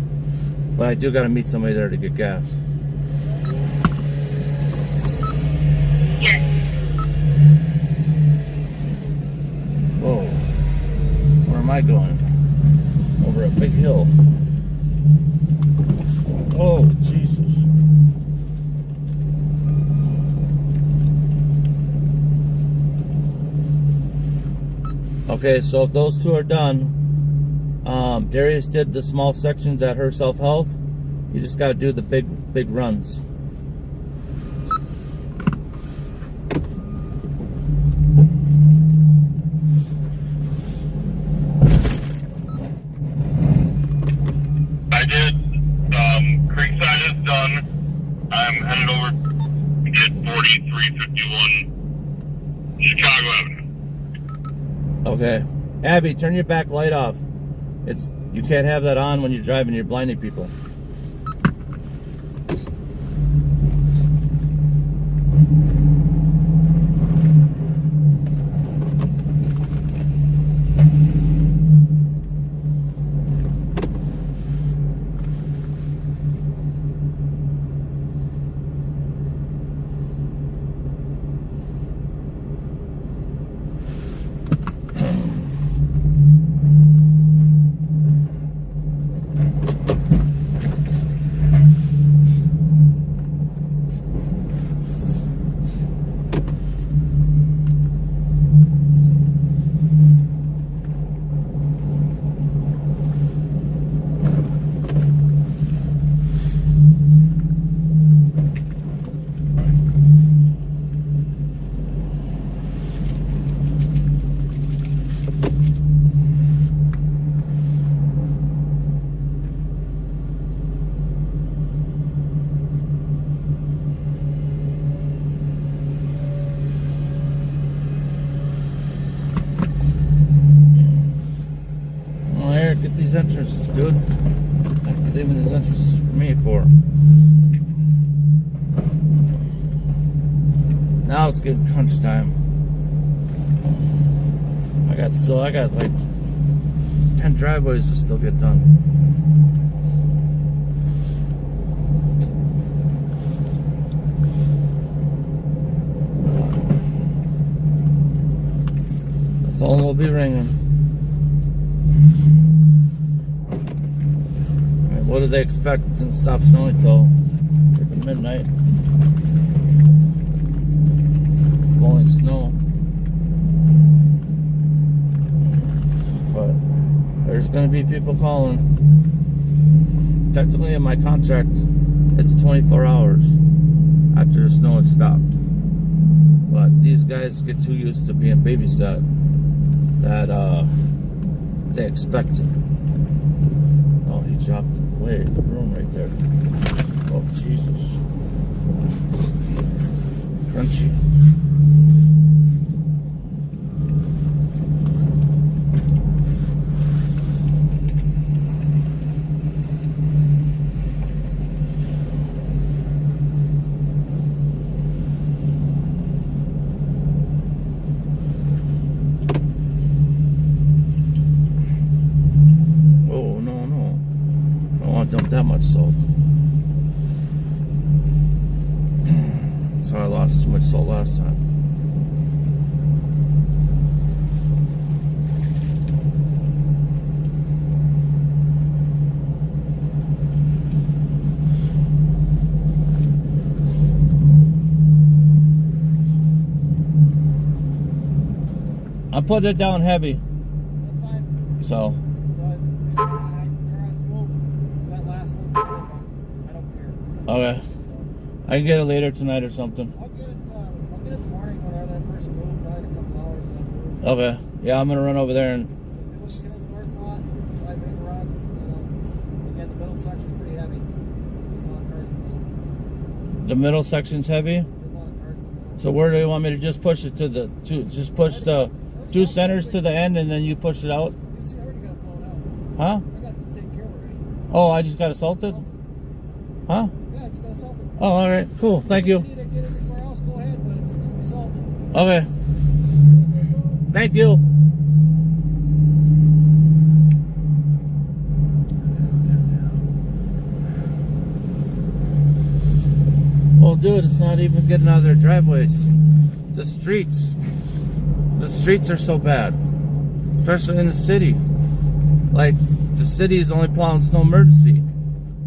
But I do got to meet somebody there to get gas.
Yes.
Whoa. Where am I going? Over a big hill. Oh, Jesus. Okay, so if those 2 are done, Darius did the small sections at her self-health. You just got to do the big runs.
I did. Creekside is done. I'm headed over to get 4351 Chicago Avenue.
Okay. Abby, turn your back light off. You can't have that on when you're driving. You're blinding people. these entrances, dude. What are you leaving these entrances for me for? Now it's getting crunch time. I got like 10 driveways to still get done. The phone will be ringing. Alright, what do they expect since it stops snowing till freaking midnight? Blowing snow. But there's going to be people calling. Technically in my contract, it's 24 hours after the snow has stopped. But these guys get too used to being babysat that they expect it. Oh, he dropped the blade, the broom right there. Oh, Jesus. Crunchy. Dump that much salt. So I lost too much salt last time. I put it down heavy.
That's fine.
So. Okay. I can get it later tonight or something.
I'll get it in the morning when that person moves, probably in a couple hours. And I'll move.
Okay. Yeah, I'm gonna run over there and.
We'll just get in the north lot, drive big runs, and again, the middle section's pretty heavy. There's a lot of cars in the middle.
The middle section's heavy.
There's a lot of cars in the middle.
So where do you want me to just push it to the just push the two centers to the end and then you push it out?
You see, I already got it blown out.
Huh?
I got it taken care of already.
Oh, I just got assaulted? Huh?
Yeah, I just got assaulted.
Oh, all right. Cool. Thank you.
If you need to get it anywhere else, go ahead, but it's going to be assaulted.
Okay. Thank you. Well, dude, it's not even getting out of their driveways. The streets are so bad, especially in the city. Like, the city is only plowing snow emergency.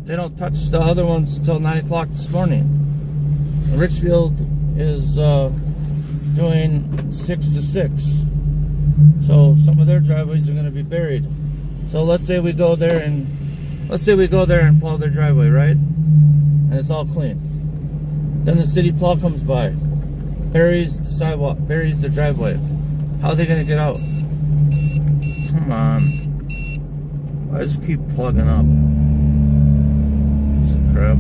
They don't touch the other ones until 9 o'clock this morning. And Richfield is doing 6 to 6. So some of their driveways are going to be buried. So let's say we go there and plow their driveway, right? And it's all clean. Then the city plow comes by, buries the sidewalk, buries the driveway. How are they going to get out? Come on. I just keep plugging up. Some crap.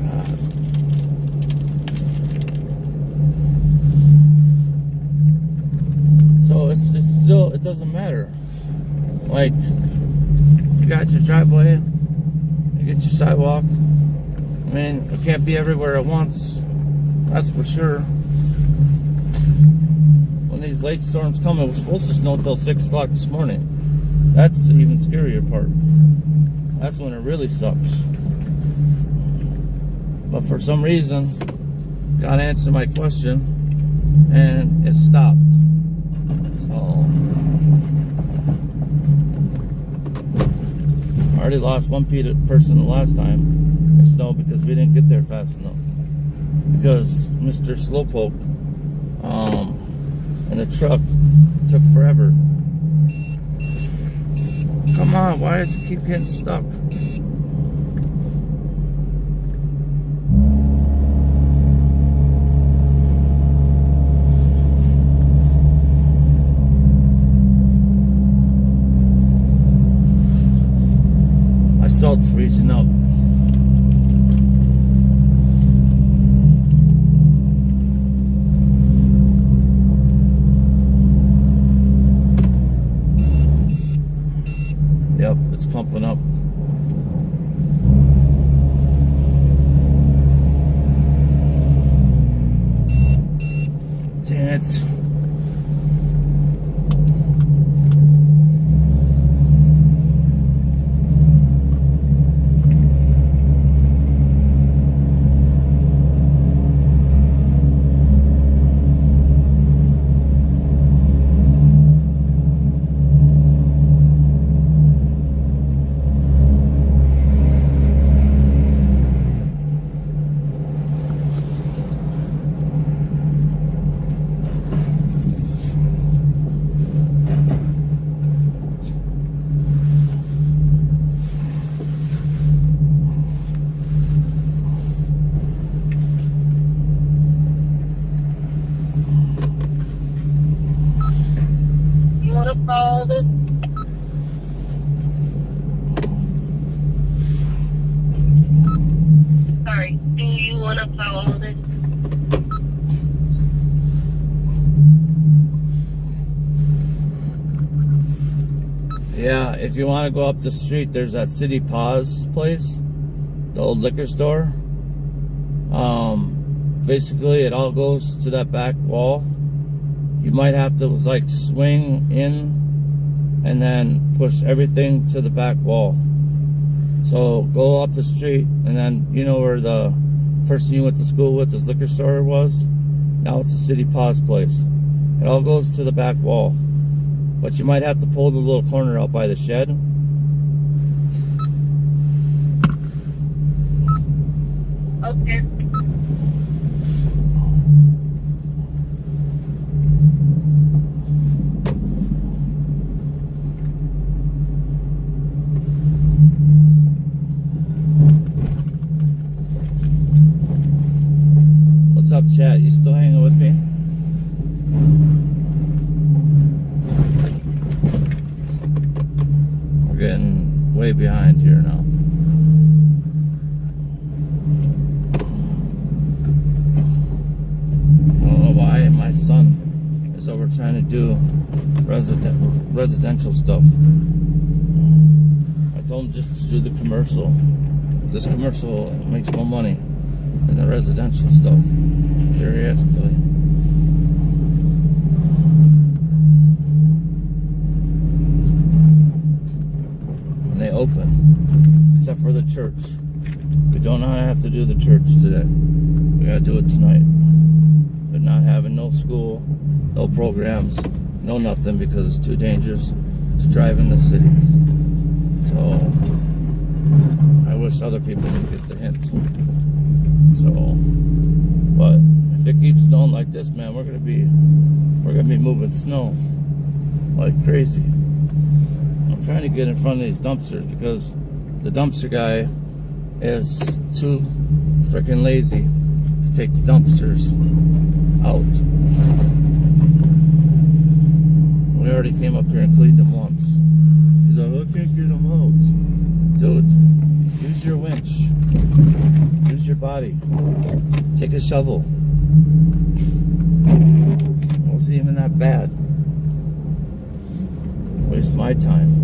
God. So it's still, it doesn't matter. Like, you got your driveway, you get your sidewalk. I mean, it can't be everywhere at once. That's for sure. When these late storms come, it was supposed to snow till 6 o'clock this morning. That's the even scarier part. That's when it really sucks. But for some reason, God answered my question, and it stopped. So, I already lost one person the last time it snowed because we didn't get there fast enough. Because Mr. Slowpoke and the truck took forever. Come on, why does it keep getting stuck? My salt's freezing up.
follow this? Sorry, do you want to follow this?
Yeah, if you want to go up the street, there's that City Paws place, the old liquor store. Basically, it all goes to that back wall. You might have to like swing in and then push everything to the back wall. So go up the street, and then you know where the person you went to school with, this liquor store was? Now it's a City Paws place. It all goes to the back wall. But you might have to pull the little corner out by the shed.
Okay.
What's up, chat? You still hanging with me? We're getting way behind here now. I don't know why my son is over trying to do residential stuff. I told him just to do the commercial. This commercial makes more money than the residential stuff, theoretically. And they open, except for the church. We don't have to do the church today. We gotta do it tonight. They're not having no school, no programs, no nothing, because it's too dangerous to drive in the city. So I wish other people would get the hint. So, but if it keeps snowing like this, man, we're gonna be moving snow like crazy. I'm trying to get in front of these dumpsters because the dumpster guy is too freaking lazy to take the dumpsters out. We already came up here and cleaned them once. He's like, I can't get them out. Dude, use your winch. Use your body. Take a shovel. I don't see him in that bad. Waste my time.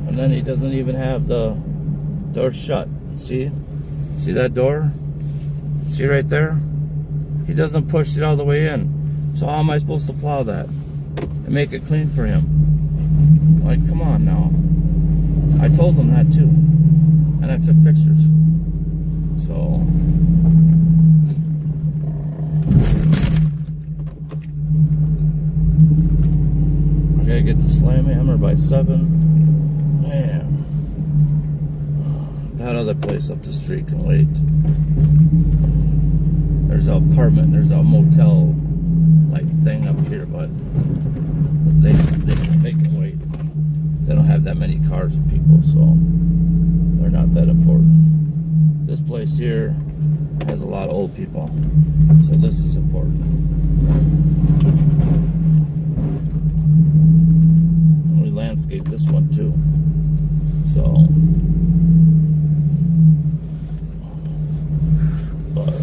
And then he doesn't even have the door shut. See? See that door? See right there? He doesn't push it all the way in. So how am I supposed to plow that and make it clean for him? Like, come on now. I told him that too. And I took pictures. So I gotta get the slam hammer by 7. Man. That other place up the street can wait. There's an apartment, there's a motel like thing up here, but they can wait. They don't have that many cars and people, so they're not that important. This place here has a lot of old people, so this is important. And we landscaped this one too, so. But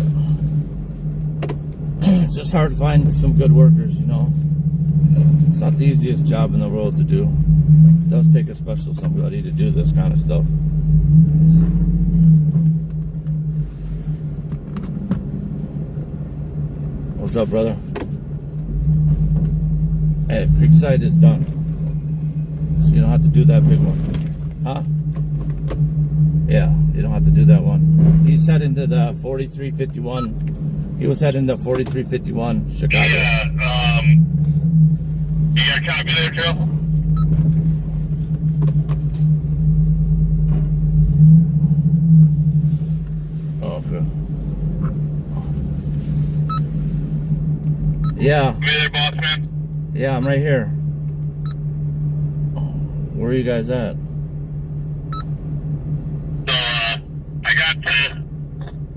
it's just hard to find some good workers, you know. It's not the easiest job in the world to do. It does take a special somebody to do this kind of stuff. What's up, brother? Hey, Creekside is done. So you don't have to do that big one. Huh? Yeah, you don't have to do that one. He's heading to the 4351. He was heading to 4351 Chicago.
Yeah, you got a copy there, Joe?
Okay. Yeah.
You there, boss man?
Yeah, I'm right here. Where are you guys at?
So, I got to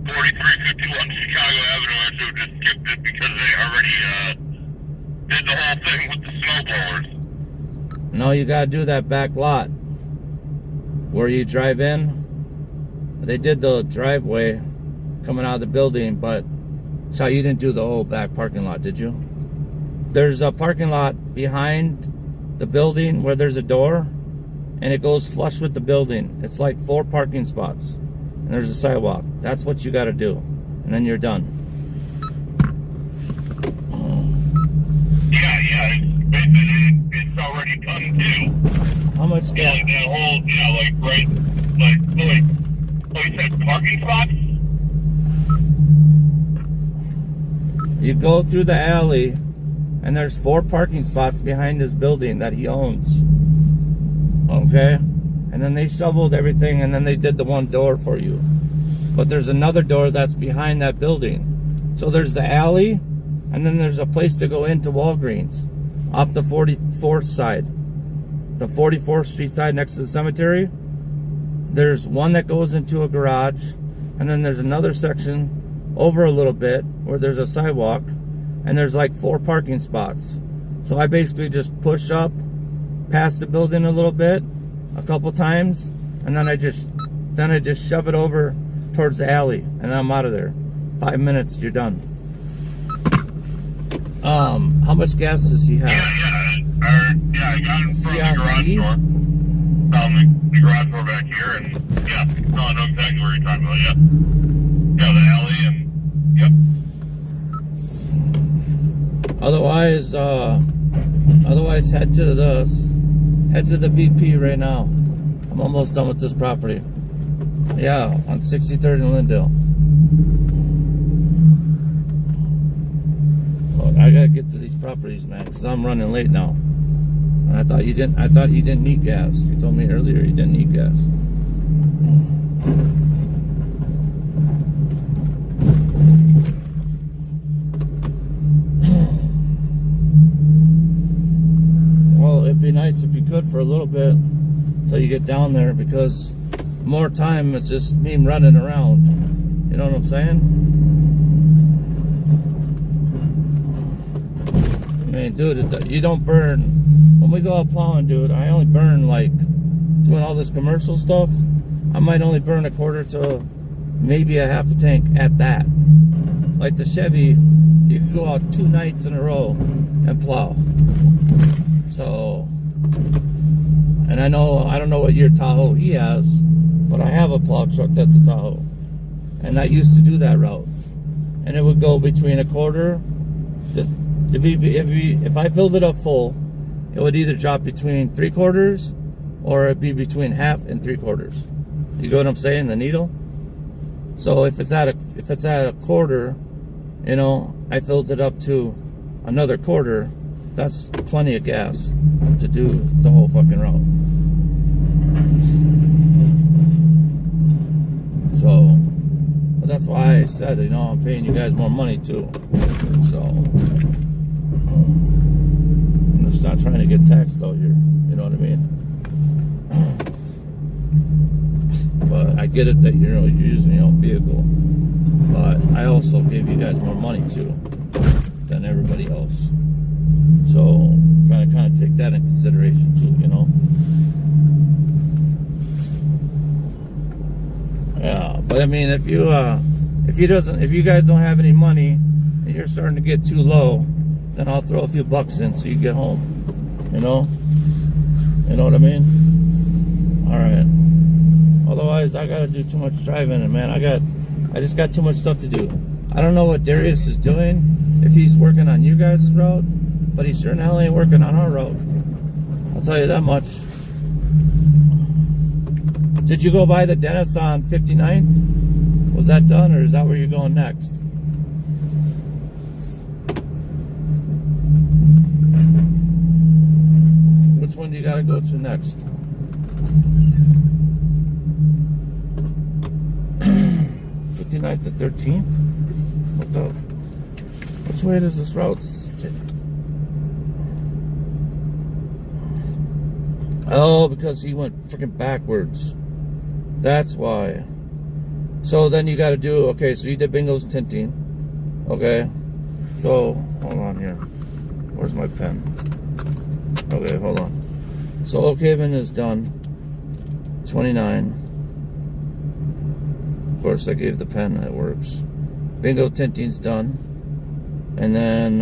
4351 Chicago Avenue, so just skipped it because they already did the the whole thing with the snowblowers.
No, you gotta do that back lot where you drive in. They did the driveway coming out of the building, but so you didn't do the whole back parking lot, did you? There's a parking lot behind the building where there's a door, and it goes flush with the building. It's like 4 parking spots, and there's a sidewalk. That's what you got to do, and then you're done.
Yeah, it's basically, it's already done too.
How much
Yeah,
gas?
like that whole, like right, like you said, parking spots?
You go through the alley, and there's 4 parking spots behind his building that he owns. Okay? And then they shoveled everything, and then they did the one door for you. But there's another door that's behind that building. So there's the alley, and then there's a place to go into Walgreens off the 44th side. The 44th Street side next to the cemetery. There's one that goes into a garage, and then there's another section over a little bit where there's a sidewalk, and there's like 4 parking spots. So I basically just push up past the building a little bit, a couple times, and then I just shove it over towards the alley, and I'm out of there. 5 minutes, you're done. How much gas does he have?
I got it from the garage
CRV?
door. The garage door back here, and yeah, no, I know exactly what you're talking about, yeah. Yeah, the alley, and yep.
Otherwise head to the BP right now. I'm almost done with this property. Yeah, on 63rd and Lindale. Well, I gotta get to these properties, man, because I'm running late now. And I thought he didn't need gas. You told me earlier he didn't need gas. Well, it'd be nice if you could for a little bit till you get down there, because more time it's just me running around. You know what I'm saying? I mean, dude, you don't burn. When we go out plowing, dude, I only burn, like, doing all this commercial stuff, I might only burn a quarter to maybe a half a tank at that. Like the Chevy, you can go out 2 nights in a row and plow. So, and I don't know what year Tahoe he has, but I have a plow truck that's a Tahoe. And I used to do that route. And it would go between a quarter, if I filled it up full, it would either drop between 3/4 or it'd be between half and 3/4. You get what I'm saying? The needle. So if it's at a quarter, you know, I filled it up to another quarter. That's plenty of gas to do the whole fucking route. So, but that's why I said, you know, I'm paying you guys more money too. So, I'm just not trying to get taxed out here. You know what I mean? But I get it that you're using your own vehicle. But I also gave you guys more money too than everybody else. So kind of take that in consideration too, you know. Yeah, but I mean, if you guys don't have any money and you're starting to get too low, then I'll throw a few bucks in so you get home. You know what I mean? All right. Otherwise, I gotta do too much driving, and man, I just got too much stuff to do. I don't know what Darius is doing, if he's working on you guys' road, but he sure in hell ain't working on our road. I'll tell you that much. Did you go by the dentist on 59th? Was that done, or is that where you're going next? Which one do you gotta go to next? 59th to 13th? Which way does this route take? Oh, because he went freaking backwards. That's why. So then you got to do, okay, so you did Bingo's tinting. Okay. So, hold on here. Where's my pen? Okay, hold on. So Oak Haven is done. 29. Of course, I gave the pen. That works. Bingo Tinting's done. And then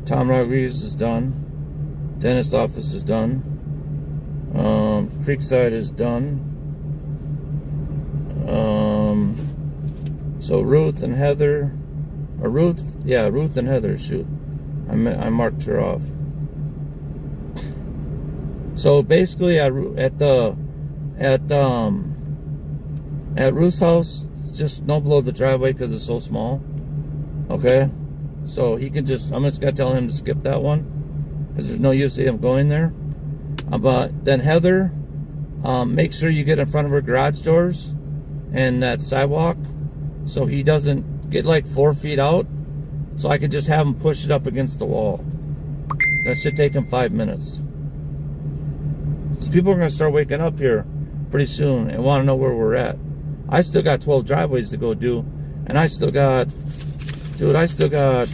Tom Rodriguez is done. Dentist office is done. Creekside is done. So Ruth and Heather, or Ruth and Heather. Shoot, I marked her off. So basically, at Ruth's house, just no below the driveway because it's so small. Okay, so he can just. I'm just gonna tell him to skip that one because there's no use of him going there. But then Heather, make sure you get in front of her garage doors and that sidewalk, so he doesn't get like 4 feet out. So I could just have him push it up against the wall. That should take him 5 minutes. Because people are going to start waking up here pretty soon and want to know where we're at. I still got 12 driveways to go do. And I still got, dude, I still got,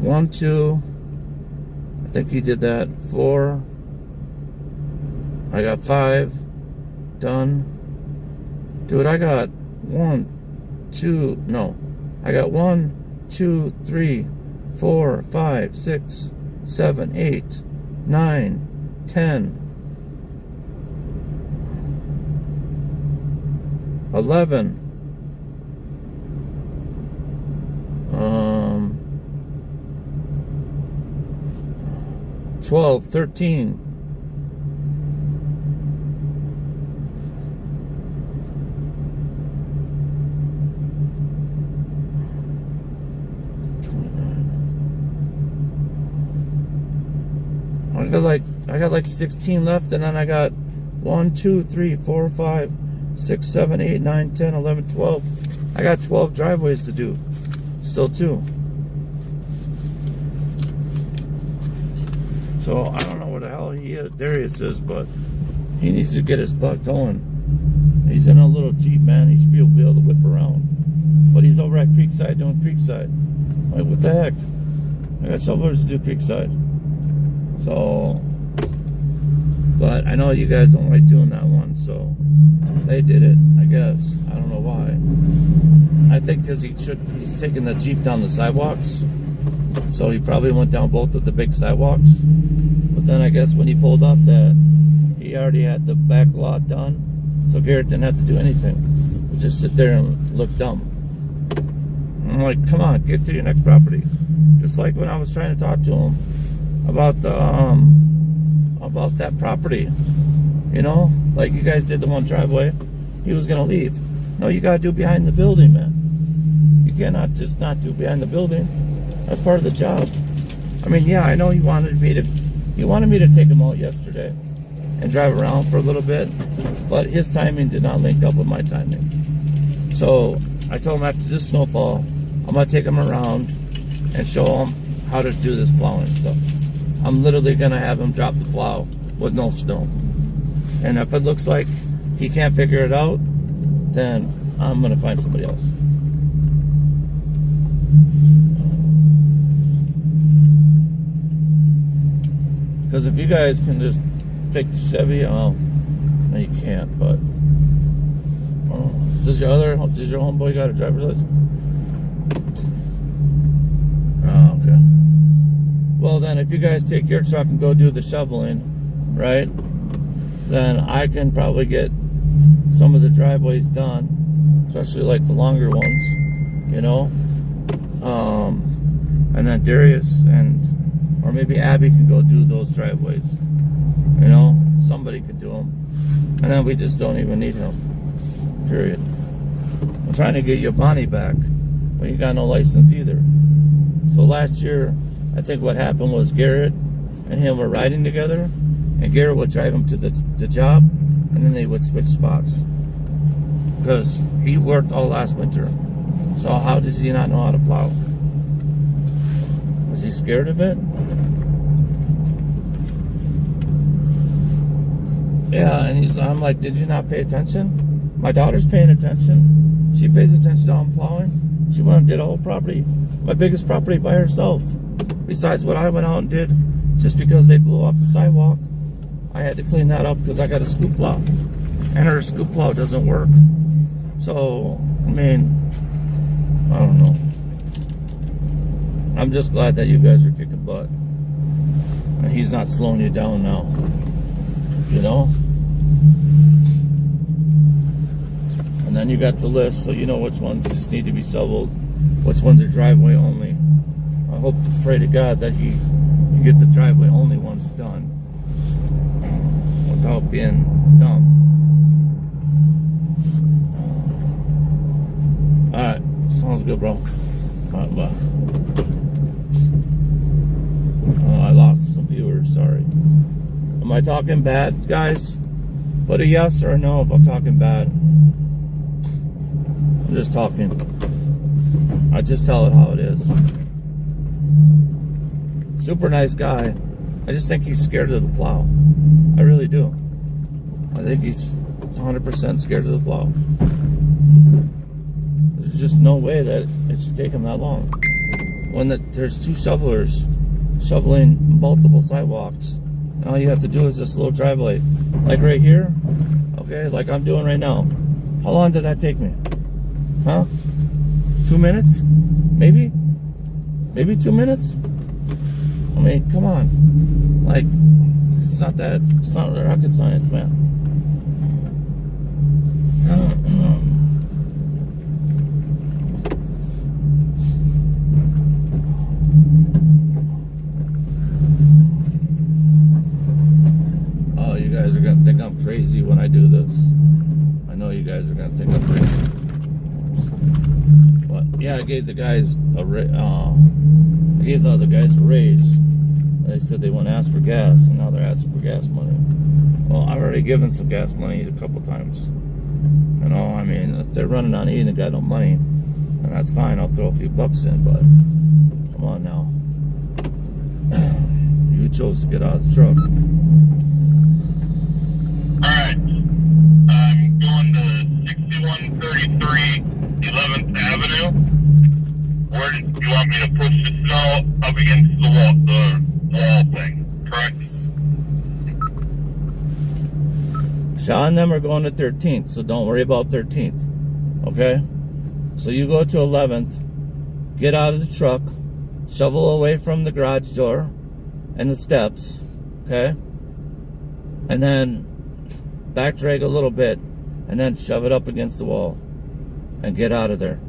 1, 2, I think he did that, 4, I got 5 done. Dude, I got 1, 2, 3, 4, 5, 6, 7, 8, 9, 10, 11, 12, 13, I got like 16 left, and then I got 1, 2, 3, 4, 5, 6, 7, 8, 9, 10, 11, 12. I got 12 driveways to do. Still 2. So I don't know where the hell he is. Darius is, but he needs to get his butt going. He's in a little Jeep, man. He should be able to whip around. But he's over at Creekside doing Creekside. Like, what the heck? I got shovelers to do Creekside. So, but I know you guys don't like doing that one, so they did it, I guess. I don't know why. I think because he's taking the Jeep down the sidewalks, so he probably went down both of the big sidewalks. But then I guess when he pulled up, that he already had the back lot done, so Garrett didn't have to do anything. He'd just sit there and look dumb. I'm like, come on, get to your next property. Just like when I was trying to talk to him about that property, you know, like you guys did the one driveway. He was gonna leave. No, you gotta do behind the building, man. You cannot just not do behind the building. That's part of the job. I mean, yeah, I know he wanted me to take him out yesterday and drive around for a little bit, but his timing did not link up with my timing. So I told him after this snowfall, I'm gonna take him around and show him how to do this plowing stuff. I'm literally gonna have him drop the plow with no snow. And if it looks like he can't figure it out, then I'm gonna find somebody else. Because if you guys can just take the Chevy, oh, no, you can't. But does your homeboy got a driver's license? Oh, okay. Well, then if you guys take your truck and go do the shoveling, right, then I can probably get some of the driveways done, especially like the longer ones, you know. And then Darius or maybe Abby can go do those driveways, you know. Somebody could do them, and then we just don't even need him. Period. I'm trying to get your Bonnie back, but you got no license either. So last year, I think what happened was Garrett and him were riding together, and Garrett would drive him to the job, and then they would switch spots because he worked all last winter. So how does he not know how to plow? Is he scared of it? Yeah, and I'm like, did you not pay attention? My daughter's paying attention. She pays attention to how I'm plowing. She went and did a whole property, my biggest property by herself. Besides what I went out and did, just because they blew off the sidewalk, I had to clean that up because I got a scoop plow. And her scoop plow doesn't work. So, I mean, I don't know. I'm just glad that you guys are kicking butt. And he's not slowing you down now. You know? And then you got the list, so you know which ones just need to be shoveled, which ones are driveway only. I hope to pray to God that you get the driveway only ones done without being dumb. Alright, sounds good, bro. Alright, bye. Oh, I lost some viewers, sorry. Am I talking bad, guys? Put a yes or a no if I'm talking bad. I'm just talking. I just tell it how it is. Super nice guy. I just think he's scared of the plow. I really do. I think he's 100% scared of the plow. There's just no way that it should take him that long. When there's two shovelers shoveling multiple sidewalks, and all you have to do is this little driveway. Like right here, okay, like I'm doing right now. How long did that take me? Huh? 2 minutes? Maybe? Maybe 2 minutes? I mean, come on. Like, it's not rocket science, man. Oh, you guys are gonna think I'm crazy when I do this. I know you guys are gonna think I'm crazy. But yeah, I gave the guys I gave the other guys a raise. They said they want to ask for gas, and now they're asking for gas money. Well, I've already given some gas money a couple times. You know, I mean, if they're running on E and they got no money, then that's fine. I'll throw a few bucks in, but come on now. You chose to get out of the truck.
Alright. I'm going to 6133 11th Avenue. Where do you want me to push the snow up against the wall thing, correct?
Sean and them are going to 13th, so don't worry about 13th. Okay? So you go to 11th, get out of the truck, shovel away from the garage door and the steps, okay? And then back drag a little bit, and then shove it up against the wall and get out of there.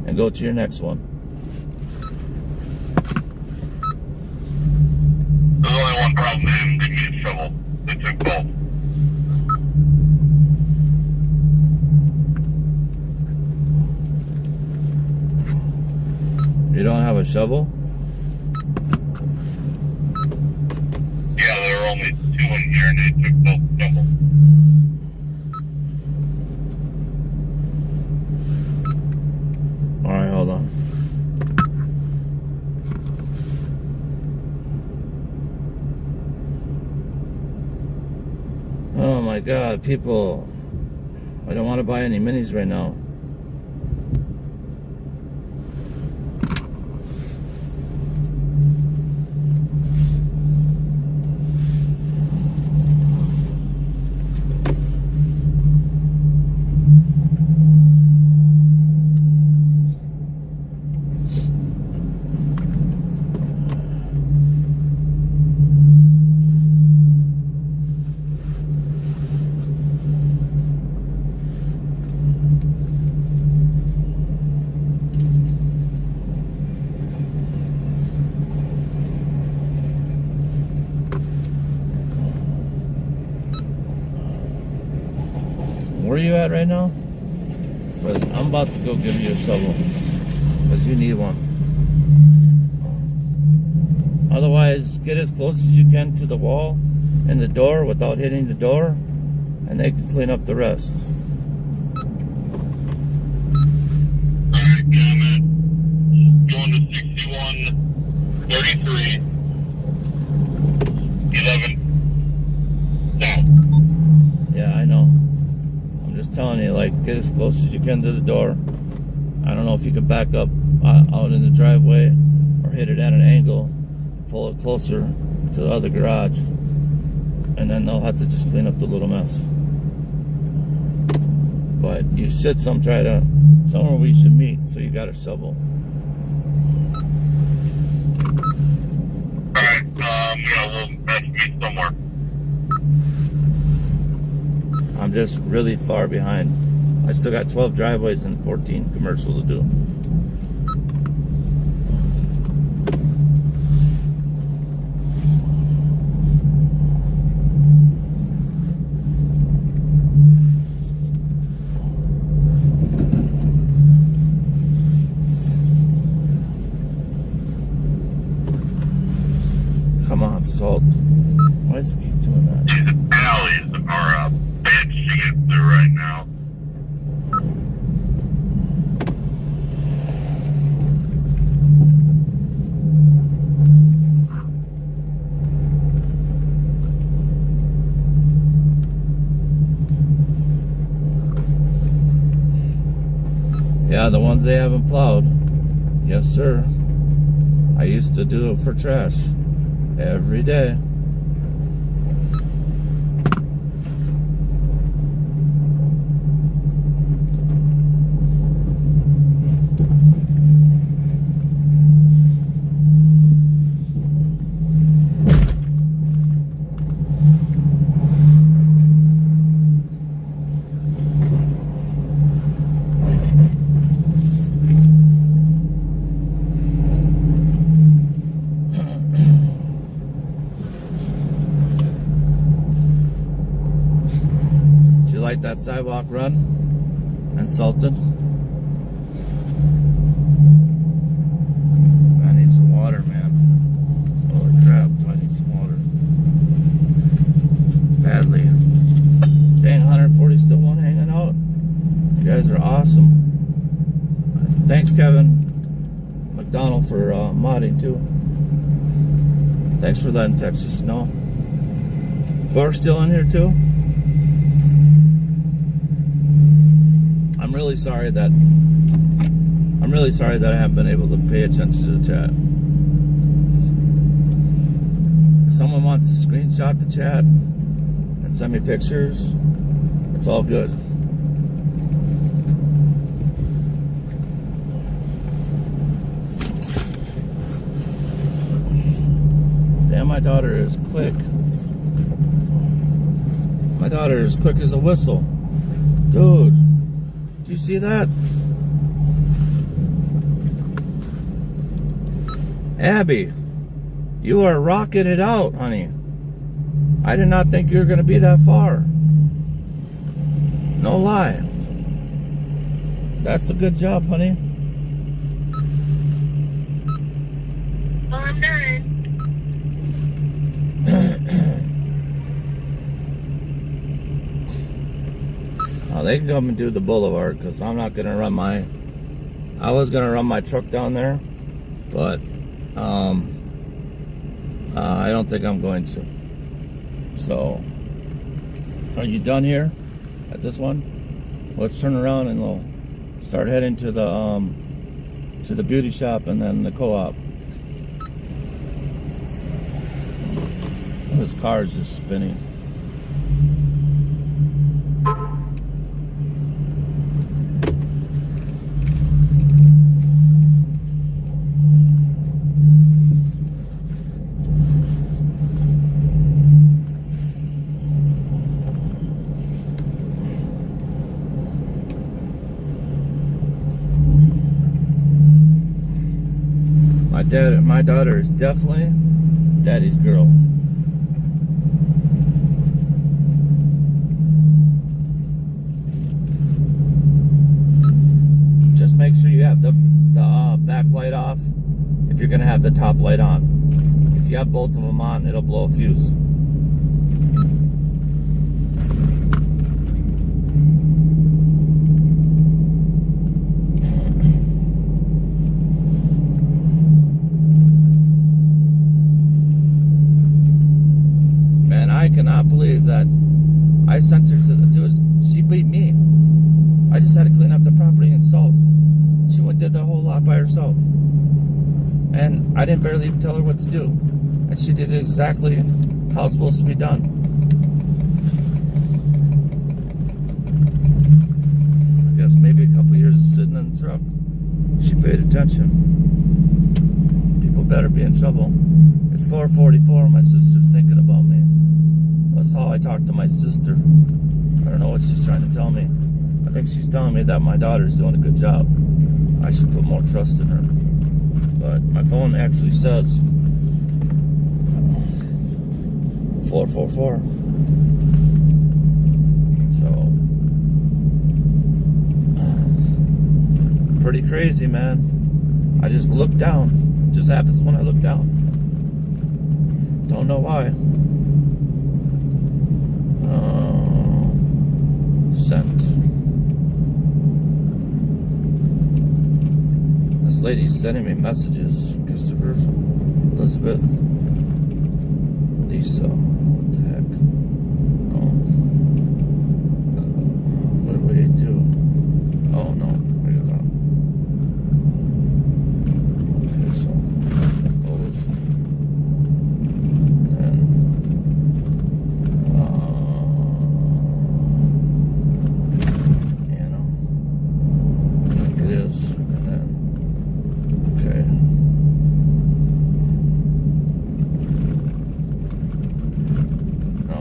And go to your next one.
There's only one problem. They didn't give me a shovel. They took both.
You don't have a shovel?
Yeah, there were only two in here, and they took both shovels.
Alright, hold on. Oh my god, people. I don't want to buy any minis right now. Where are you at right now? But I'm about to go give you a shovel. Because you need one. Otherwise, get as close as you can to the wall and the door without hitting the door. And they can clean up the rest.
Alright, yeah, I'm at going to 6133 11th. South.
Yeah, I know. I'm just get as close as you can to the door. I don't know if you can back up out in the driveway or hit it at an angle, pull it closer to the other garage, and then they'll have to just clean up the little mess. But you should somewhere we should meet, so you got a shovel.
Alright, yeah, we'll have to meet somewhere.
I'm just really far behind. I still got 12 driveways and 14 commercial to do. Come on, Salt. Why does it keep doing that?
These alleys are a bitch to get through right now.
Yeah, the ones they haven't plowed. Yes, sir. I used to do it for trash every day. Like that sidewalk run and Salted. I need some water, man. Holy crap, I need some water badly. Dang, 140 still one hanging out. You guys are awesome. Thanks, Kevin McDonald, for modding too. Thanks for letting Texas know. Clark's still in here too. I'm really sorry that I haven't been able to pay attention to the chat. If someone wants to screenshot the chat and send me pictures, it's all good. Damn, my daughter is quick. My daughter is quick as a whistle. Dude. Do you see that? Abby, you are rocking it out, honey. I did not think you were going to be that far. No lie. That's a good job, honey.
Oh, I'm done.
They can come and do the boulevard because I'm not gonna run my. I was gonna run my truck down there, but I don't think I'm going to. So, are you done here at this one? Let's turn around and we'll start heading to the beauty shop and then the co-op. This car is just spinning. My daughter is definitely daddy's girl. Just make sure you have the back light off if you're gonna have the top light on. If you have both of them on, it'll blow a fuse. I cannot believe that I sent her to it. She beat me. I I just had to clean up the property and salt. She went and did the whole lot by herself. And I didn't barely even tell her what to do. And she did it exactly how it's supposed to be done. I guess maybe a couple years of sitting in the truck, she paid attention. People better be in trouble. It's 4:44, my sister's thinking about me. That's how I talk to my sister. I don't know what she's trying to tell me. I think she's telling me that my daughter's doing a good job. I should put more trust in her. But my phone actually says 444. So, pretty crazy, man. I just looked down. It just happens when I look down. Don't know why. Sent. This lady's sending me messages. Christopher, Elizabeth, Lisa. What the heck? Oh. What do we do? Oh no. I got that. Okay, so those. And it is, and then okay. No.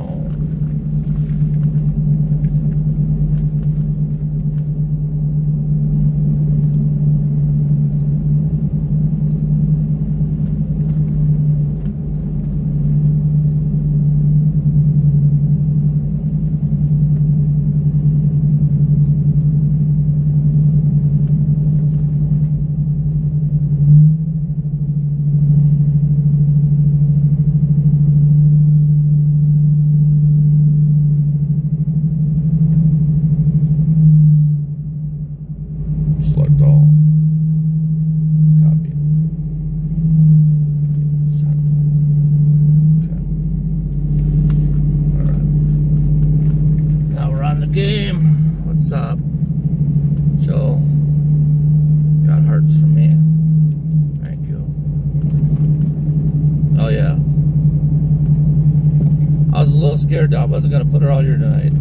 Select all. Copy. Send. Okay. Alright. Now we're on the game. What's up? Joe. Got hearts from me. Thank you. Oh yeah. I was a little scared that I wasn't gonna put her out here tonight.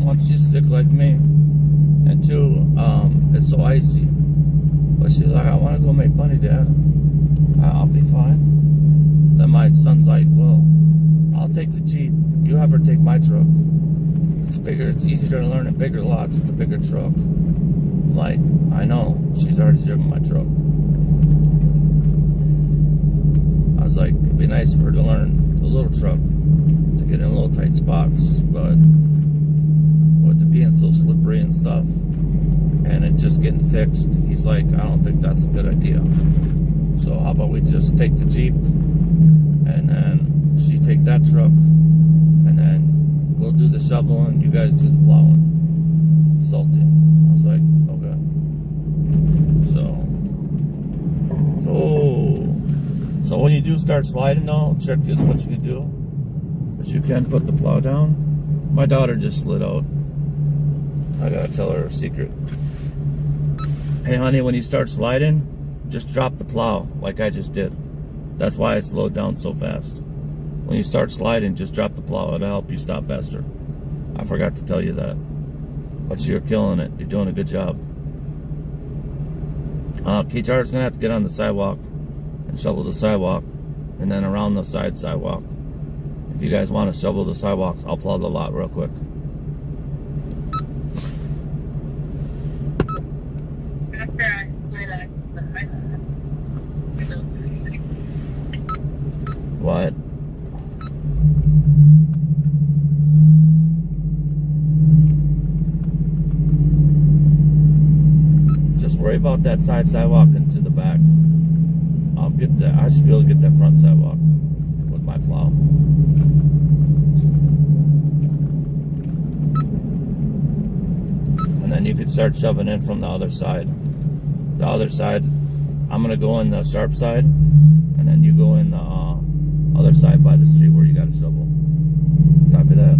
One, she's sick like me. And two, it's so icy. But she's like, I want to go make money, Dad. I'll be fine. Then my son's like, well, I'll take the Jeep. You have her take my truck. It's bigger. It's easier to learn in bigger lots with the bigger truck. I'm like, I know. She's already driven my truck. I was like, it'd be nice for her to learn the little truck to get in little tight spots. But with it being so slippery and stuff, and it just getting fixed, he's like, I don't think that's a good idea. So how about we just take the Jeep, and then she take that truck, and then we'll do the shoveling, you guys do the plowing, salting. I was like, okay. So when you do start sliding though, check is what you can do. But you can put the plow down. My daughter just slid out. I gotta tell her a secret. Hey honey, when you start sliding, just drop the plow like I just did. That's why I slowed down so fast. When you start sliding, just drop the plow. It'll help you stop faster. I forgot to tell you that. But you're killing it. You're doing a good job. K-Char's gonna have to get on the sidewalk and shovel the sidewalk, and then around the side sidewalk. If you guys want to shovel the sidewalks, I'll plow the lot real quick. What? Just worry about that side sidewalk into the back. I'll get that. I should be able to get that front sidewalk with my plow. And then you could start shoving in from the other side. The other side, I'm gonna go in the sharp side, and then you go in the other side by the street where you got to shovel. Copy that.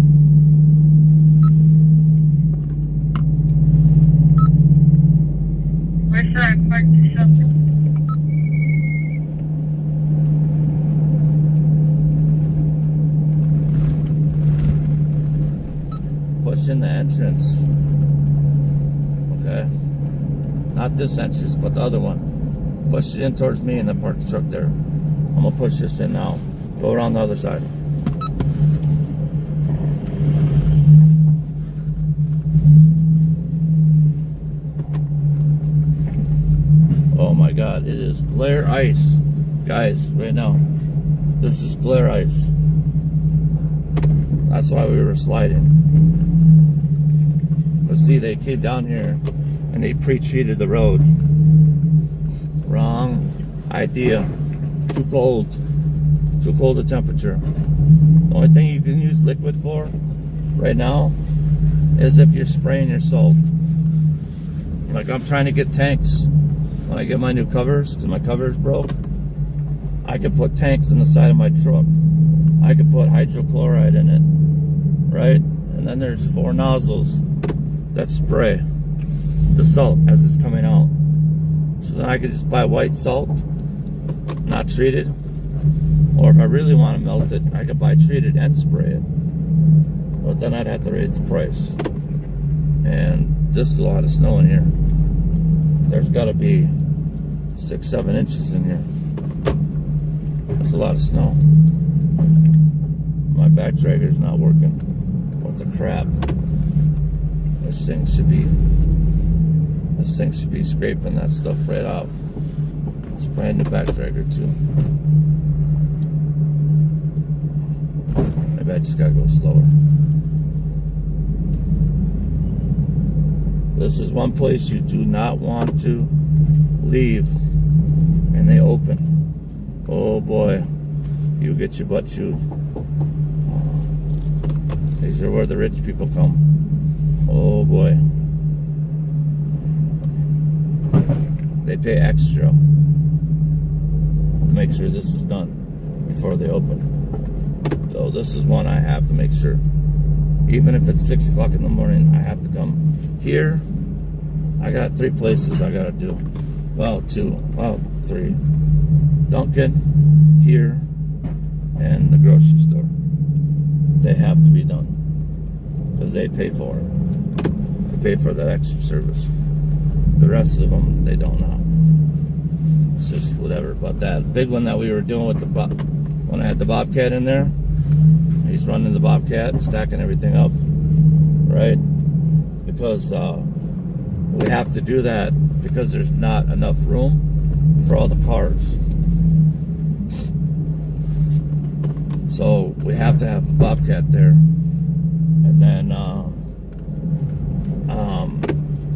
in the entrance. Okay? Not this entrance, but the other one. Push it in towards me and then park the truck there. I'm gonna push this in now. Go around the other side. Oh my God, it is glare ice. Guys, right now. This is glare ice. That's why we were sliding. But see, they came down here and they pre-treated the road. Wrong idea. Too cold. Too cold a temperature. The only thing you can use liquid for right now is if you're spraying your salt. Like I'm trying to get tanks. When I get my new covers, because my covers broke, I could put tanks in the side of my truck. I could put hydrochloride in it, right? And then there's 4 nozzles that spray the salt as it's coming out. So then I could just buy white salt, not treated. Or if I really want to melt it, I could buy treated and spray it. But then I'd have to raise the price. And this is a lot of snow in here. There's got to be 6-7 inches in here. That's a lot of snow. My back dragger's not working. What the crap? This thing should be scraping that stuff right off. It's a brand new back dragger too. Maybe I just gotta go slower. This is one place you do not want to leave, and they open. Oh boy, you get your butt chewed. These are where the rich people come. Oh boy. They pay extra to make sure this is done before they open. So this is one I have to make sure. Even if it's 6 o'clock in the morning, I have to come here. I got 3 places I gotta do. Well, 2, well, 3. Dunkin', here, and the grocery store. They have to be done because they pay for it. They pay for that extra service. The rest of them, they don't know. It's just whatever. But that big one that we were doing with the when I had the Bobcat in there, he's running the Bobcat, stacking everything up, right? Because we have to do that because there's not enough room for all the cars. So we have to have a Bobcat there. And then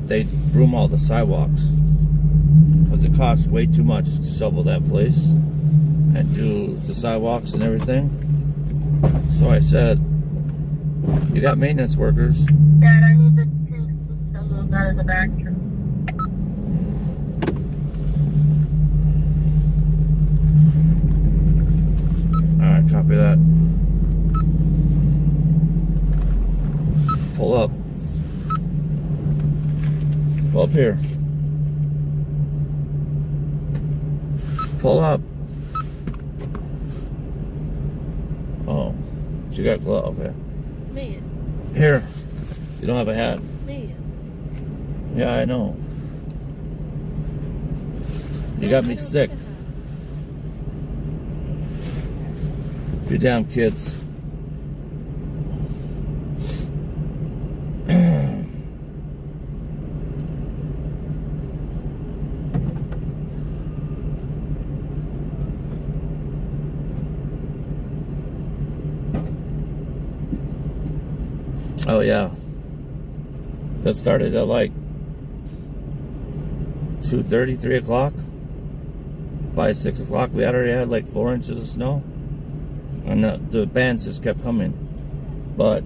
they broom all the sidewalks because it costs way too much to shovel that place and do the sidewalks and everything. So I said, you got maintenance workers.
Dad, I need to take some of out of the back truck.
Alright, copy that. Pull up. Pull up here. Pull up. Oh. You got glove, okay.
Man,
Here. You don't have a hat.
man.
Yeah, I know. You got me sick. You damn kids. Oh yeah. That started at like 2:30, 3 o'clock. By 6 o'clock we already had like 4 inches of snow. And the bands just kept coming. But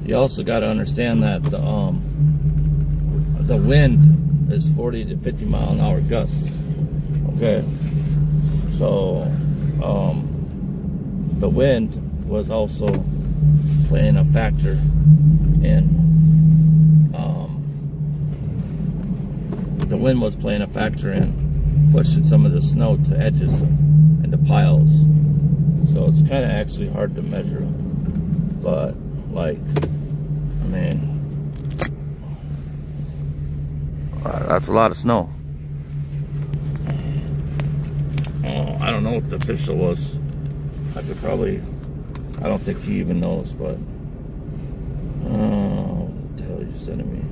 you also got to understand that the wind is 40 to 50 mile an hour gusts. Okay. So the wind was also playing a factor in pushing some of the snow to edges and to piles. So it's kind of actually hard to measure, but like Man. That's a lot of snow. Oh, I don't know what the official was. I don't think he even knows, but what the hell are you sending me?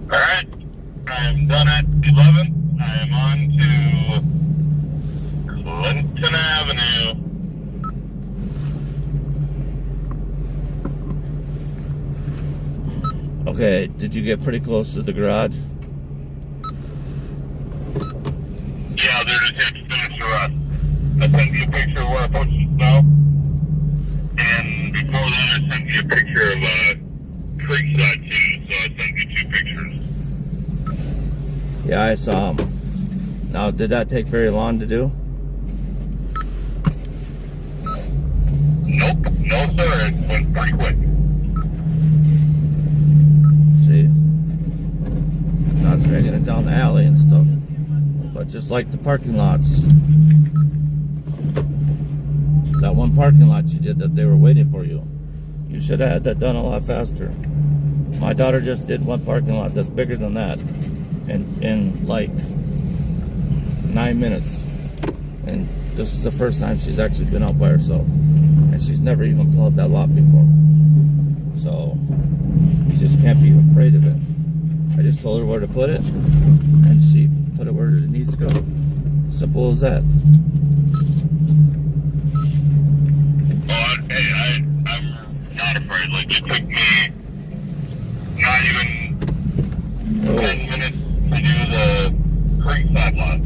Alright, I am done at 11. I am on to Clinton Avenue.
Okay, did you get pretty close to the garage?
Yeah, they're just here to finish the rest. I sent you a picture of where I put the snow. And before that, I sent you a picture of Creekside too, so I sent you 2 pictures.
Yeah, I saw him. Now, did that take very long to do?
Nope, no sir, it went pretty quick.
See? Not dragging it down the alley and stuff. But just like the parking lots. That one parking lot you did that they were waiting for you. You should have had that done a lot faster. My daughter just did one parking lot that's bigger than that in like 9 minutes. And this is the first time she's actually been out by herself. And she's never even plowed that lot before. So, you just can't be afraid of it. I just told her where to put it, and she put it where it needs to go. Simple as that.
Hey, I'm not afraid. Like, it took me not even 10 minutes to do the Creekside lot.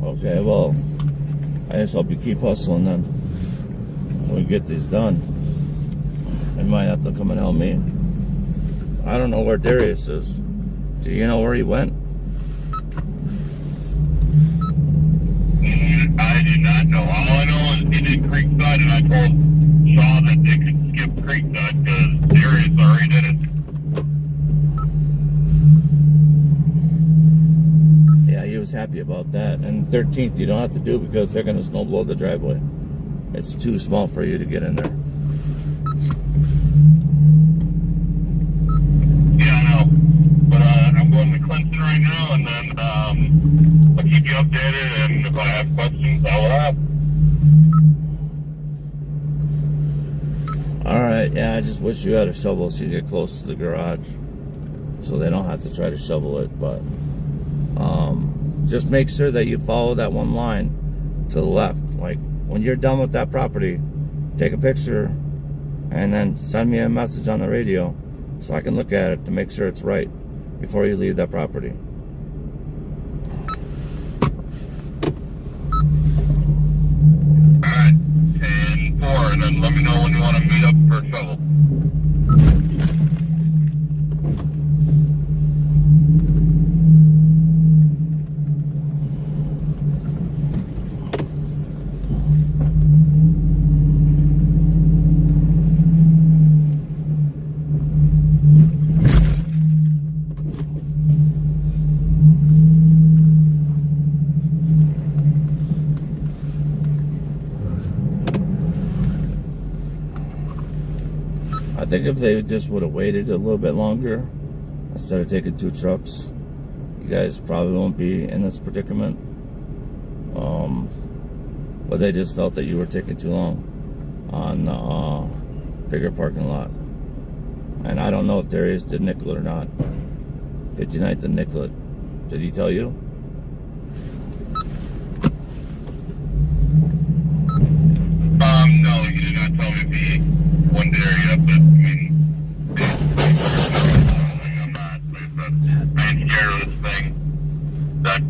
Okay, well, I just hope you keep hustling then. When we get these done, you might have to come and help me. I don't know where Darius is. Do you know where he went?
I do not know. All I know is he did Creekside, and I told Shaw that they could skip Creekside because Darius already did it.
Yeah, he was happy about that. And 13th you don't have to do because they're going to snow blow the driveway. It's too small for you to get in there.
Yeah, I know. But I'm going to Clinton right now, and then I'll keep you updated, and if I have questions, I will have.
Alright, yeah, I just wish you had a shovel so you get close to the garage. So they don't have to try to shovel it, but just make sure that you follow that one line to the left. Like, when you're done with that property, take a picture and then send me a message on the radio so I can look at it to make sure it's right before you leave that property.
Alright, 10-4, and then let me know when you want to meet up for a shovel.
I think if they just would have waited a little bit longer instead of taking 2 trucks, you guys probably won't be in this predicament. But they just felt that you were taking too long on bigger parking lot. And I don't know if Darius did Nicollet or not. 59th and Nicollet. Did he tell you?
No, he did not tell me if he went there yet, but I mean, I'm not, like I said, I ain't scared of this thing. That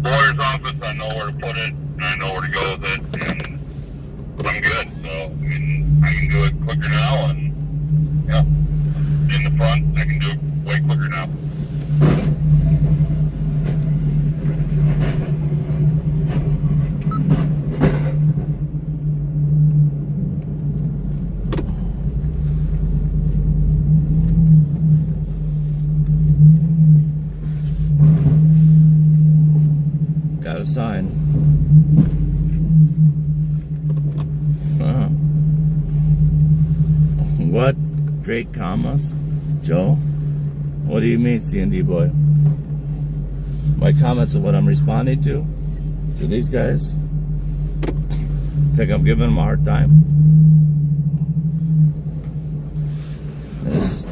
lawyer's office, I know where to put it, and I know where to go with it, and I'm good. So, I mean, I can do it quicker now, and, yeah, in the front, I can do it way quicker now.
Got a sign. What? Drake Commas? Joe? What do you mean, C&D boy? My comments are what I'm responding to these guys? Think I'm giving them a hard time? This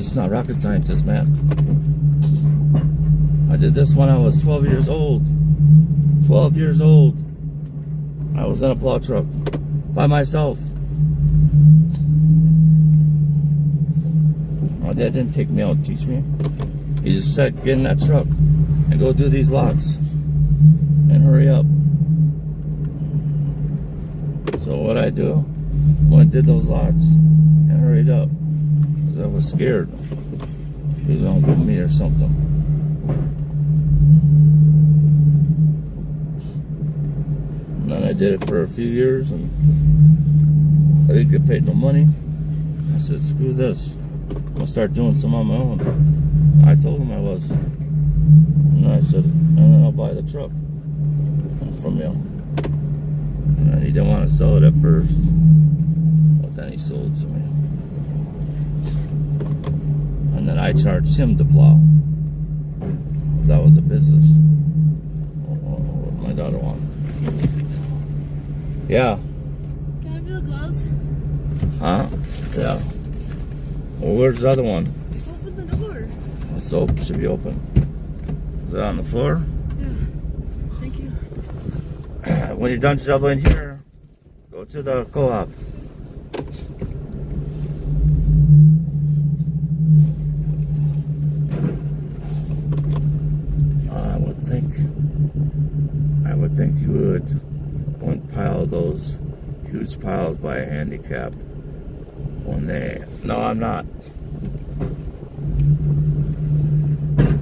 is not rocket scientist, man. I did this when I was 12 years old. 12 years old. I was in a plow truck by myself. My dad didn't take me out and teach me. He just said, get in that truck and go do these lots and hurry up. So what I do, went and did those lots and hurried up because I was scared he was gonna whip me or something. And then I did it for a few years and I didn't get paid no money. I said, screw this. I'm gonna start doing some on my own. I told him I was. And I said, and then I'll buy the truck from you. And then he didn't want to sell it at first. But then he sold it to me. And then I charged him to plow. That was a business. What my daughter wanted. Yeah.
Can I have your gloves?
Huh? Yeah. Well, where's the other one?
Open the door.
It's open. Should be open. Is it on the floor?
Yeah. Thank you.
When you're done shoveling here, go to the co-op. I would think you wouldn't pile those huge piles by a handicap when they. No, I'm not.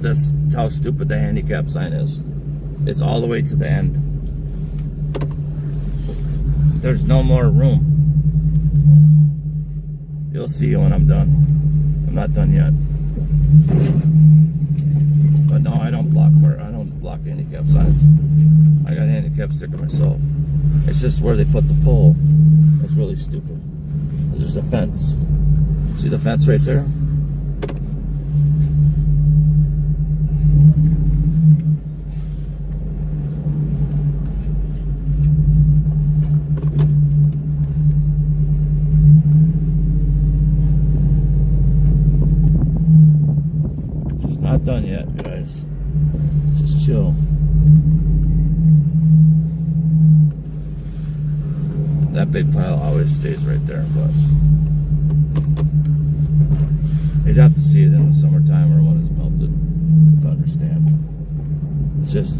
That's how stupid the handicap sign is. It's all the way to the end. There's no more room. You'll see when I'm done. I'm not done yet. But no, I don't block handicap signs. I got a handicap sticker myself. It's just where they put the pole. It's really stupid. There's a fence. See the fence right there? It's not done yet, guys. Just chill. That big pile always stays right there, but you'd have to see it in the summertime or when it's melted to understand. It's just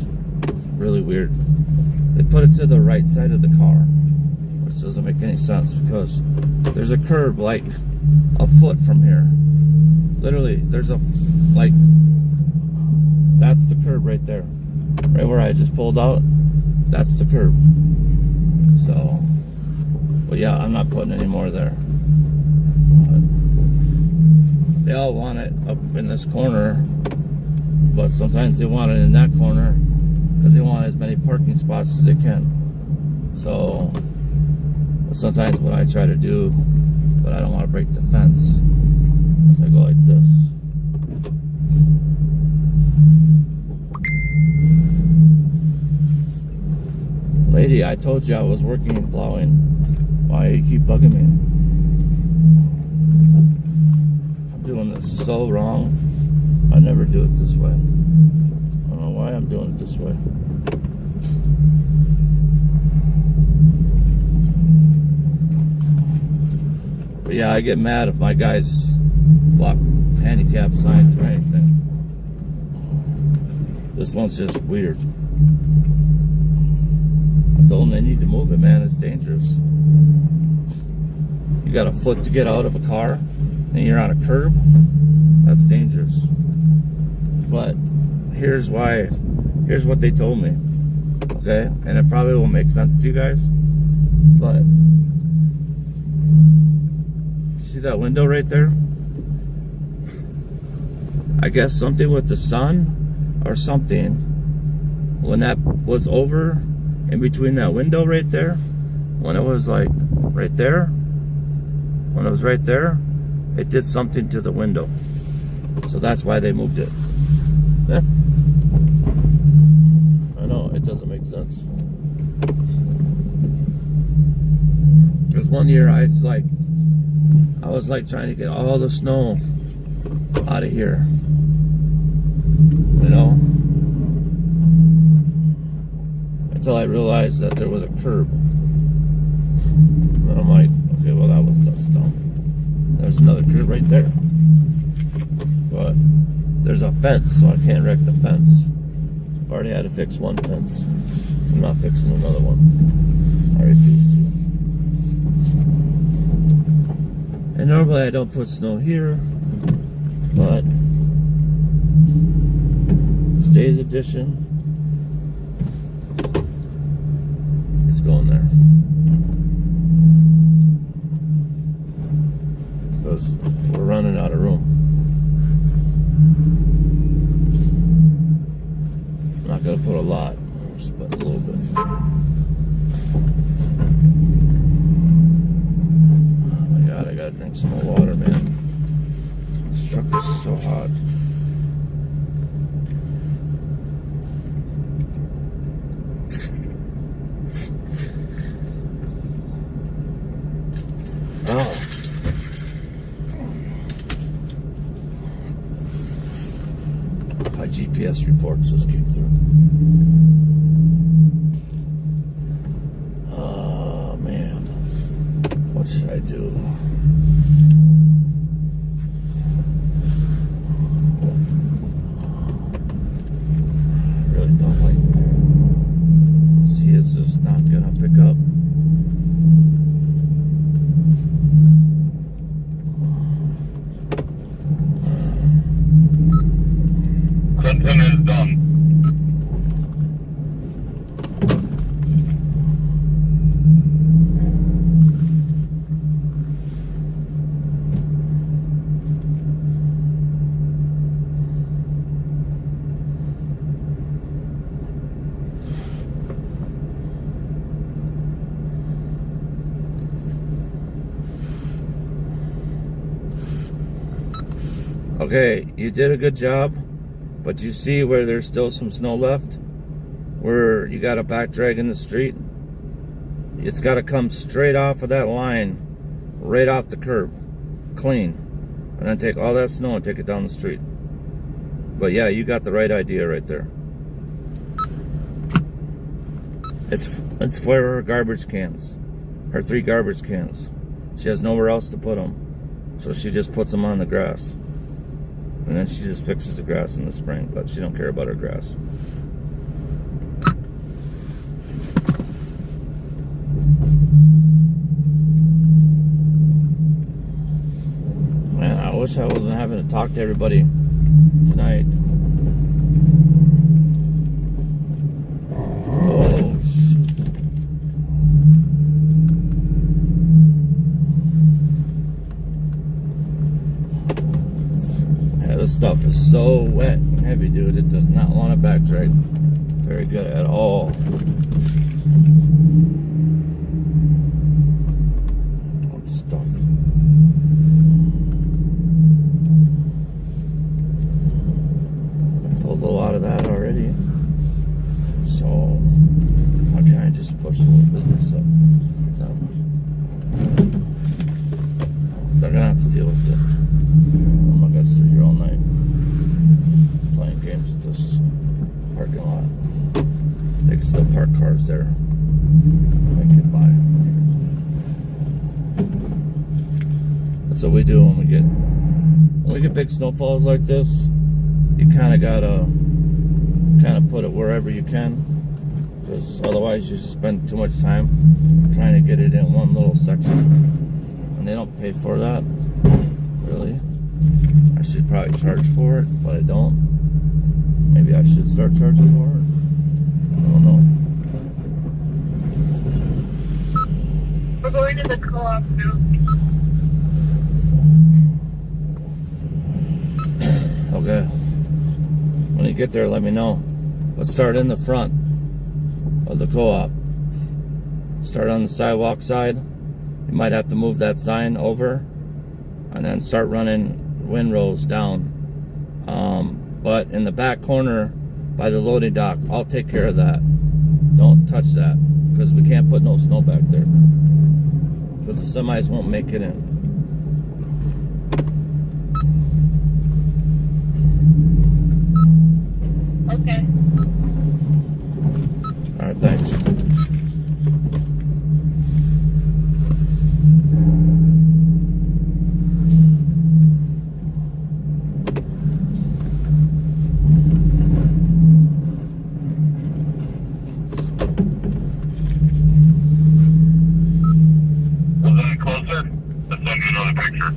really weird. They put it to the right side of the car, which doesn't make any sense because there's a curb like a foot from here. Literally, there's a, like, that's the curb right there. Right where I just pulled out, that's the curb. So, but yeah, I'm not putting any more there. They all want it up in this corner, but sometimes they want it in that corner because they want as many parking spots as they can. So, sometimes what I try to do, but I don't want to break the fence, is I go like this. Lady, I told you I was working and plowing. Why you keep bugging me? doing this so wrong. I never do it this way. I don't know why I'm doing it this way. But yeah, I get mad if my guys block handicap signs or anything. This one's just weird. I told them they need to move it, man. It's dangerous. You got a foot to get out of a car and you're on a curb. That's dangerous. But here's why. Here's what they told me. Okay? And it probably won't make sense to you guys. But see that window right there? I guess something with the sun or something. When that was over in between that window right there, when it was like right there, when it was right there, it did something to the window. So that's why they moved it. Yeah. I know, it doesn't make sense. Because one year I was like trying to get all the snow out of here. You know? Until I realized that there was a curb. And I'm like, okay, well that's dumb. There's another curb right there. But there's a fence, so I can't wreck the fence. I've already had to fix one fence. I'm not fixing another one. I refuse to. And normally I don't put snow here, but today's edition, it's going there. Because we're running out of room. I'm not going to put a lot, I'm just putting a little bit. Oh my God, I got to drink some more water, man. This truck is so hot. Oh. My GPS reports just came through. Oh man, what should I do? I really don't like. See, it's just not gonna pick up.
Clinton is done.
Okay, you did a good job, but you see where there's still some snow left? Where you got a back drag in the street? It's got to come straight off of that line, right off the curb, clean. And then take all that snow and take it down the street. But yeah, you got the right idea right there. It's for her garbage cans. Her 3 garbage cans. She has nowhere else to put them. So she just puts them on the grass. And then she just fixes the grass in the spring, but she don't care about her grass. Man, I wish I wasn't having to talk to everybody tonight. Oh, this stuff is so wet and heavy, dude. It does not want to back drag very good at all. I'm stuck. Pulled a lot of that already. So how can I just push a little bit of this up? They're gonna have to deal with it. That's what we do when we get big snowfalls like this. You kind of gotta put it wherever you can, because otherwise you spend too much time trying to get it in one little section, and they don't pay for that. Really, I should probably charge for it, but I don't. Maybe I should start charging for it. I don't know.
We're going to the co-op now.
Okay. When you get there, let me know. Let's start in the front of the co-op. Start on the sidewalk side. You might have to move that sign over, and then start running windrows down. But in the back corner by the loading dock, I'll take care of that. Don't touch that, because we can't put no snow back there, because the semis won't make it in.
Okay.
All right, thanks.
Was that closer? Let's send you another picture.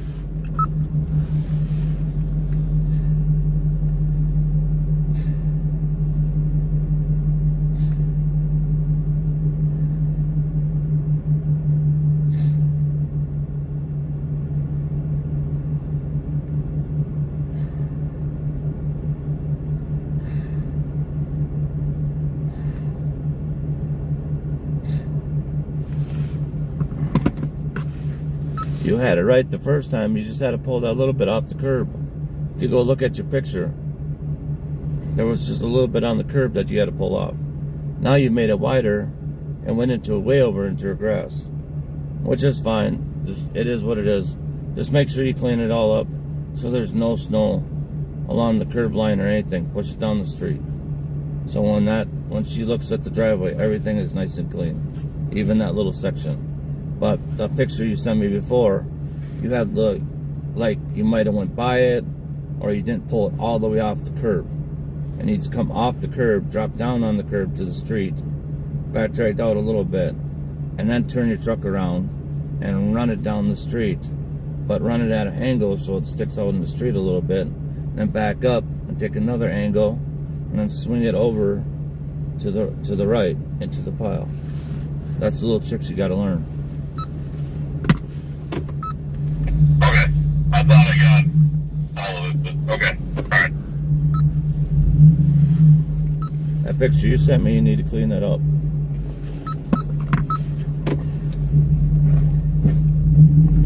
You had it right the first time. You just had to pull that little bit off the curb. If you go look at your picture, there was just a little bit on the curb that you had to pull off. Now you made it wider and went into way over into your grass, which is fine. It is what it is. Just make sure you clean it all up so there's no snow along the curb line or anything. Push it down the street. So when she looks at the driveway, everything is nice and clean, even that little section. But the picture you sent me before, you had look like you might have went by it, or you didn't pull it all the way off the curb. It needs to come off the curb, drop down on the curb to the street, backtrack out a little bit, and then turn your truck around and run it down the street. But run it at an angle so it sticks out in the street a little bit, then back up and take another angle, and then swing it over to the right into the pile. That's the little tricks you got to learn.
Okay. I thought I got all of it, but okay. Alright.
That picture you sent me, you need to clean that up.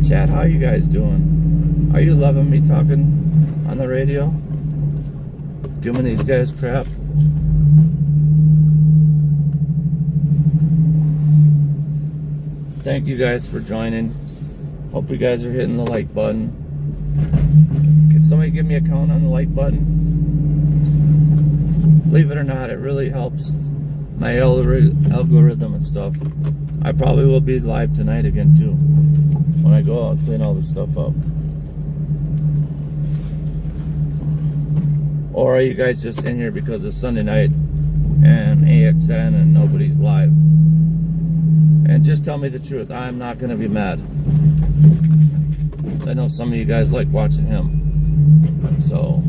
Chat, how you guys doing? Are you loving me talking on the radio? Giving these guys crap? Thank you guys for joining. Hope you guys are hitting the like button. Can somebody give me a count on the like button? Believe it or not, it really helps my algorithm and stuff. I probably will be live tonight again too, when I go out and clean all this stuff up. Or are you guys just in here because it's Sunday night and AXN and nobody's live? And just tell me the truth. I'm not going to be mad. I know some of you guys like watching him. So,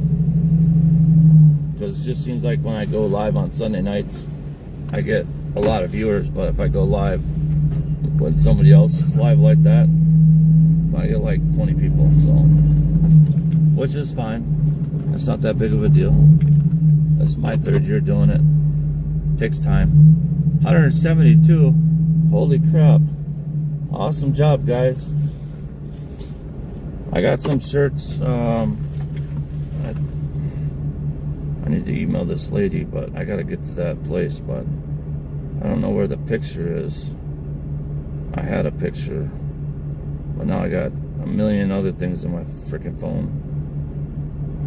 because it just seems like when I go live on Sunday nights, I get a lot of viewers. But if I go live when somebody else is live like that, I get like 20 people. So, which is fine. It's not that big of a deal. That's my third year doing it. Takes time. 172. Holy crap. Awesome job, guys. I got some shirts. I need to email this lady, but I gotta get to that place, but I don't know where the picture is. I had a picture, but now I got a million other things in my freaking phone.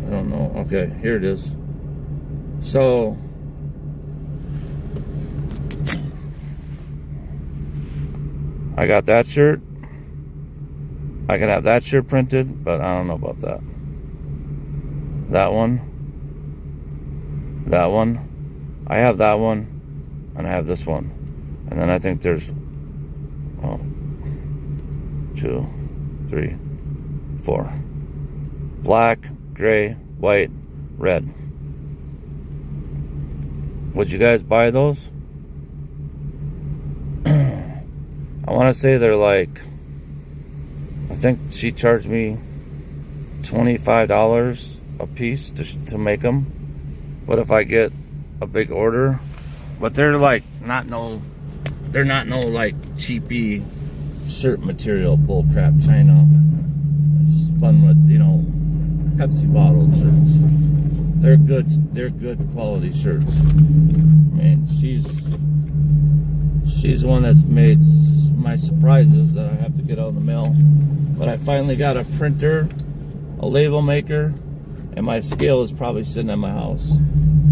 I don't know. Okay, here it is. So I got that shirt. I could have that shirt printed, but I don't know about that. That one. That one. I have that one. And I have this one. And then I think there's 2, 3, 4. Black, gray, white, red. Would you guys buy those? I want to say they're like, I think she charged me $25 a piece to make them. But if I get a big order, but they're like they're not no like cheapy shirt material bullcrap China spun with, you know, Pepsi bottle shirts. They're good quality shirts. I mean, she's one that's made my surprises that I have to get out in the mail. But I finally got a printer, a label maker, and my scale is probably sitting at my house.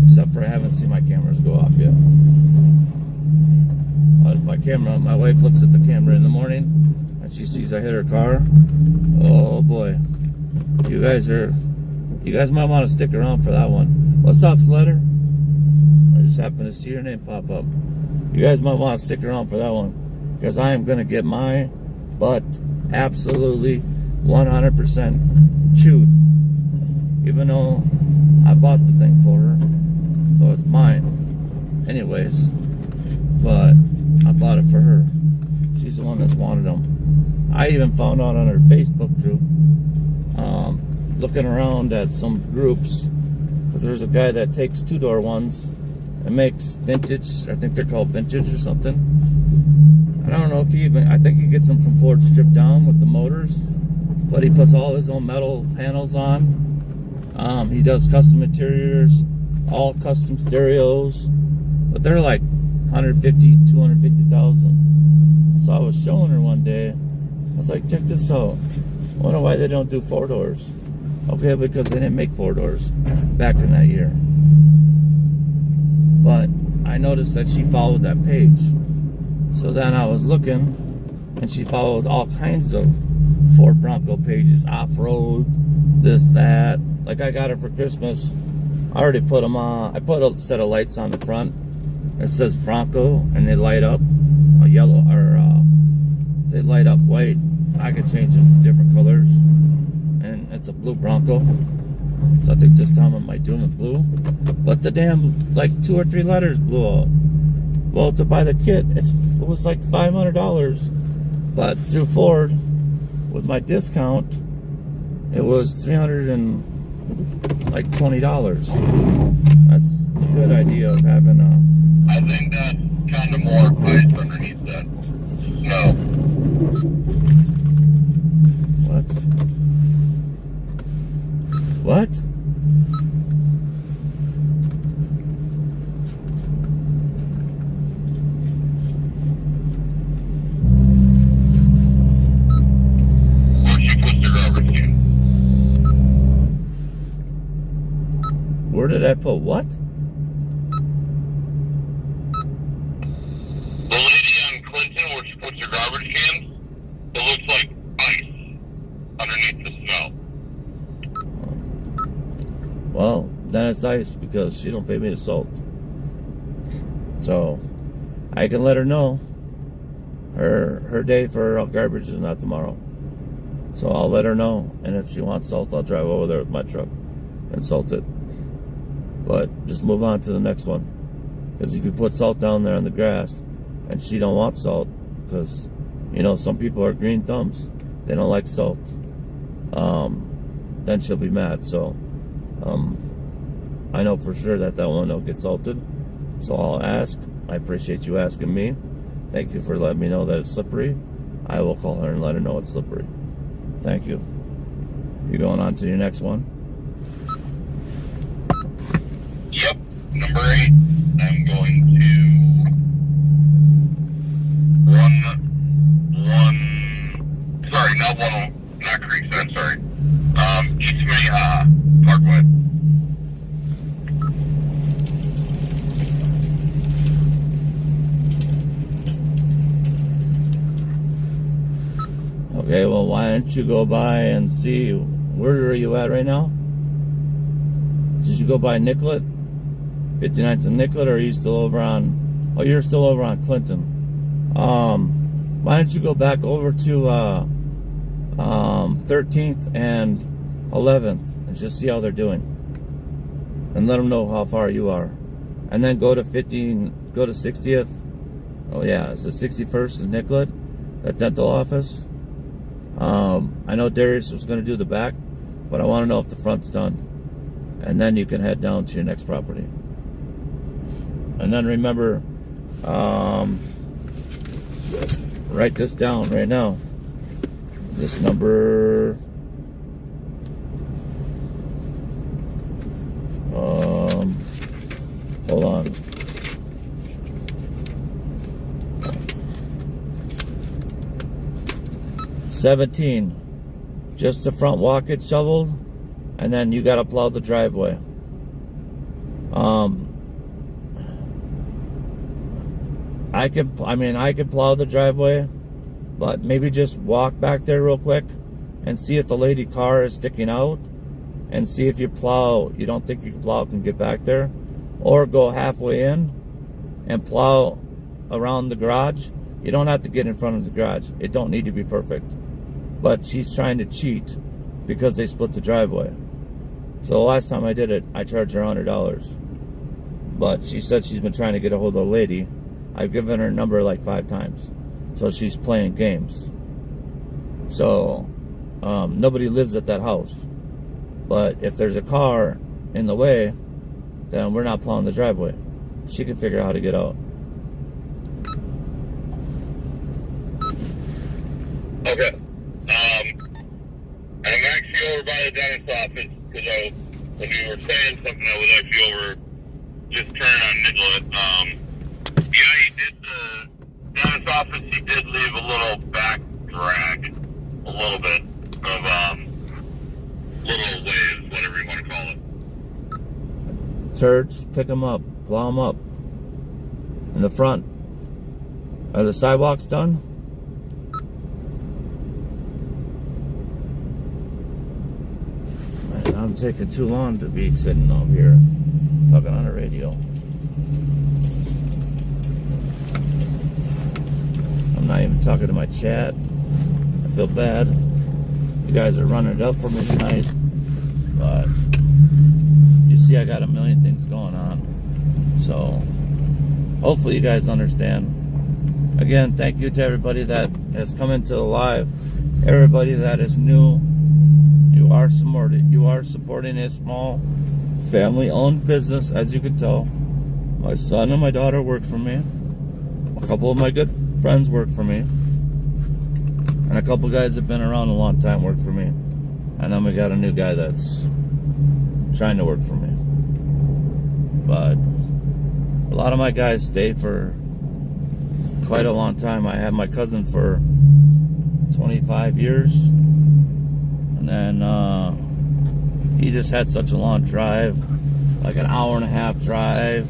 Except for I haven't seen my cameras go off yet. My wife looks at the camera in the morning and she sees I hit her car. Oh boy. You guys might want to stick around for that one. What's up, Slater? I just happened to see your name pop up. You guys might want to stick around for that one. Because I am going to get my butt absolutely 100% chewed. Even though I bought the thing for her. So it's mine. Anyways. But I bought it for her. She's the one that's wanted them. I even found out on her Facebook group, looking around at some groups, because there's a guy that takes two-door ones and makes vintage. I think they're called vintage or something. I don't know if I think he gets them from Ford stripped down with the motors, but he puts all his own metal panels on. He does custom interiors, all custom stereos, but they're like 150, 250,000. So I was showing her one day. I was like, check this out. I wonder why they don't do 4 doors. Okay, because they didn't make 4 doors back in that year. But I noticed that she followed that page. So then I was looking, and she followed all kinds of Ford Bronco pages, off-road, this, that. Like I got her for Christmas. I already put them on. I put a set of lights on the front. It says Bronco, and they light up a yellow, or they light up white. I could change them to different colors, and it's a blue Bronco. So I think this time I might do them in blue. But the damn, like 2 or 3 letters blew out. Well, to buy the kit, it was like $500, but through Ford, with my discount, it was $320. That's the good idea of having a.
I think that's kind of more ice underneath that snow.
What? What?
Where she puts the garbage can.
Where did I put what?
The lady on Clinton, where she puts her garbage cans, it looks like ice underneath the snow.
Well, then it's ice because she don't pay me the salt. So I can let her know her day for garbage is not tomorrow. So I'll let her know, and if she wants salt, I'll drive over there with my truck and salt it. But just move on to the next one, because if you put salt down there on the grass and she don't want salt, because you know some people are green thumbs, they don't like salt, then she'll be mad. So I know for sure that one will get salted. So I'll ask. I appreciate you asking me. Thank you for letting me know that it's slippery. I will call her and let her know it's slippery. Thank you. You going on to your next one?
Yep, number 8. I'm going to not Creekside, sorry. East Minnehaha Parkway.
Okay, well, why don't you go by and see, where are you at right now? Did you go by Nicollet? 59th and Nicollet, or are you still over on, oh, you're still over on Clinton. Why don't you go back over to 13th and 11th and just see how they're doing, and let them know how far you are, and then go to 60th. Oh yeah, it's the 61st and Nicollet, that dental office. I know Darius was going to do the back, but I want to know if the front's done, and then you can head down to your next property. And then remember, write this down right now. This number, hold on. $17. Just the front walk gets shoveled, and then you gotta plow the driveway. I could plow the driveway, but maybe just walk back there real quick and see if the lady car is sticking out, and see if you don't think you can get back there, or go halfway in and plow around the garage. You don't have to get in front of the garage. It don't need to be perfect. But she's trying to cheat because they split the driveway. So the last time I did it, I charged her $100. But she said she's been trying to get a hold of the lady. I've given her number like 5 times. So she's playing games. So nobody lives at that house. But if there's a car in the way, then we're not plowing the driveway. She can figure out how to get out.
Okay. I'm actually over by the dentist's office because when you were saying something, I was actually over, just turn on Nicollet. Yeah, he did the dentist's office. He did leave a little back drag, a little bit of little waves, whatever you want to call it.
Turds, pick them up, plow them up. In the front. Are the sidewalks done? Man, I'm taking too long to be sitting over here talking on the radio. I'm not even talking to my chat. I feel bad. You guys are running it up for me tonight. But you see, I got a million things going on. So hopefully you guys understand. Again, thank you to everybody that has come into the live. Everybody that is new, you are supporting a small family-owned business, as you can tell. My son and my daughter work for me. A couple of my good friends work for me. And a couple guys that have been around a long time work for me. And then we got a new guy that's trying to work for me. But a lot of my guys stay for quite a long time. I had my cousin for 25 years. And then he just had such a long drive, like an hour and a half drive.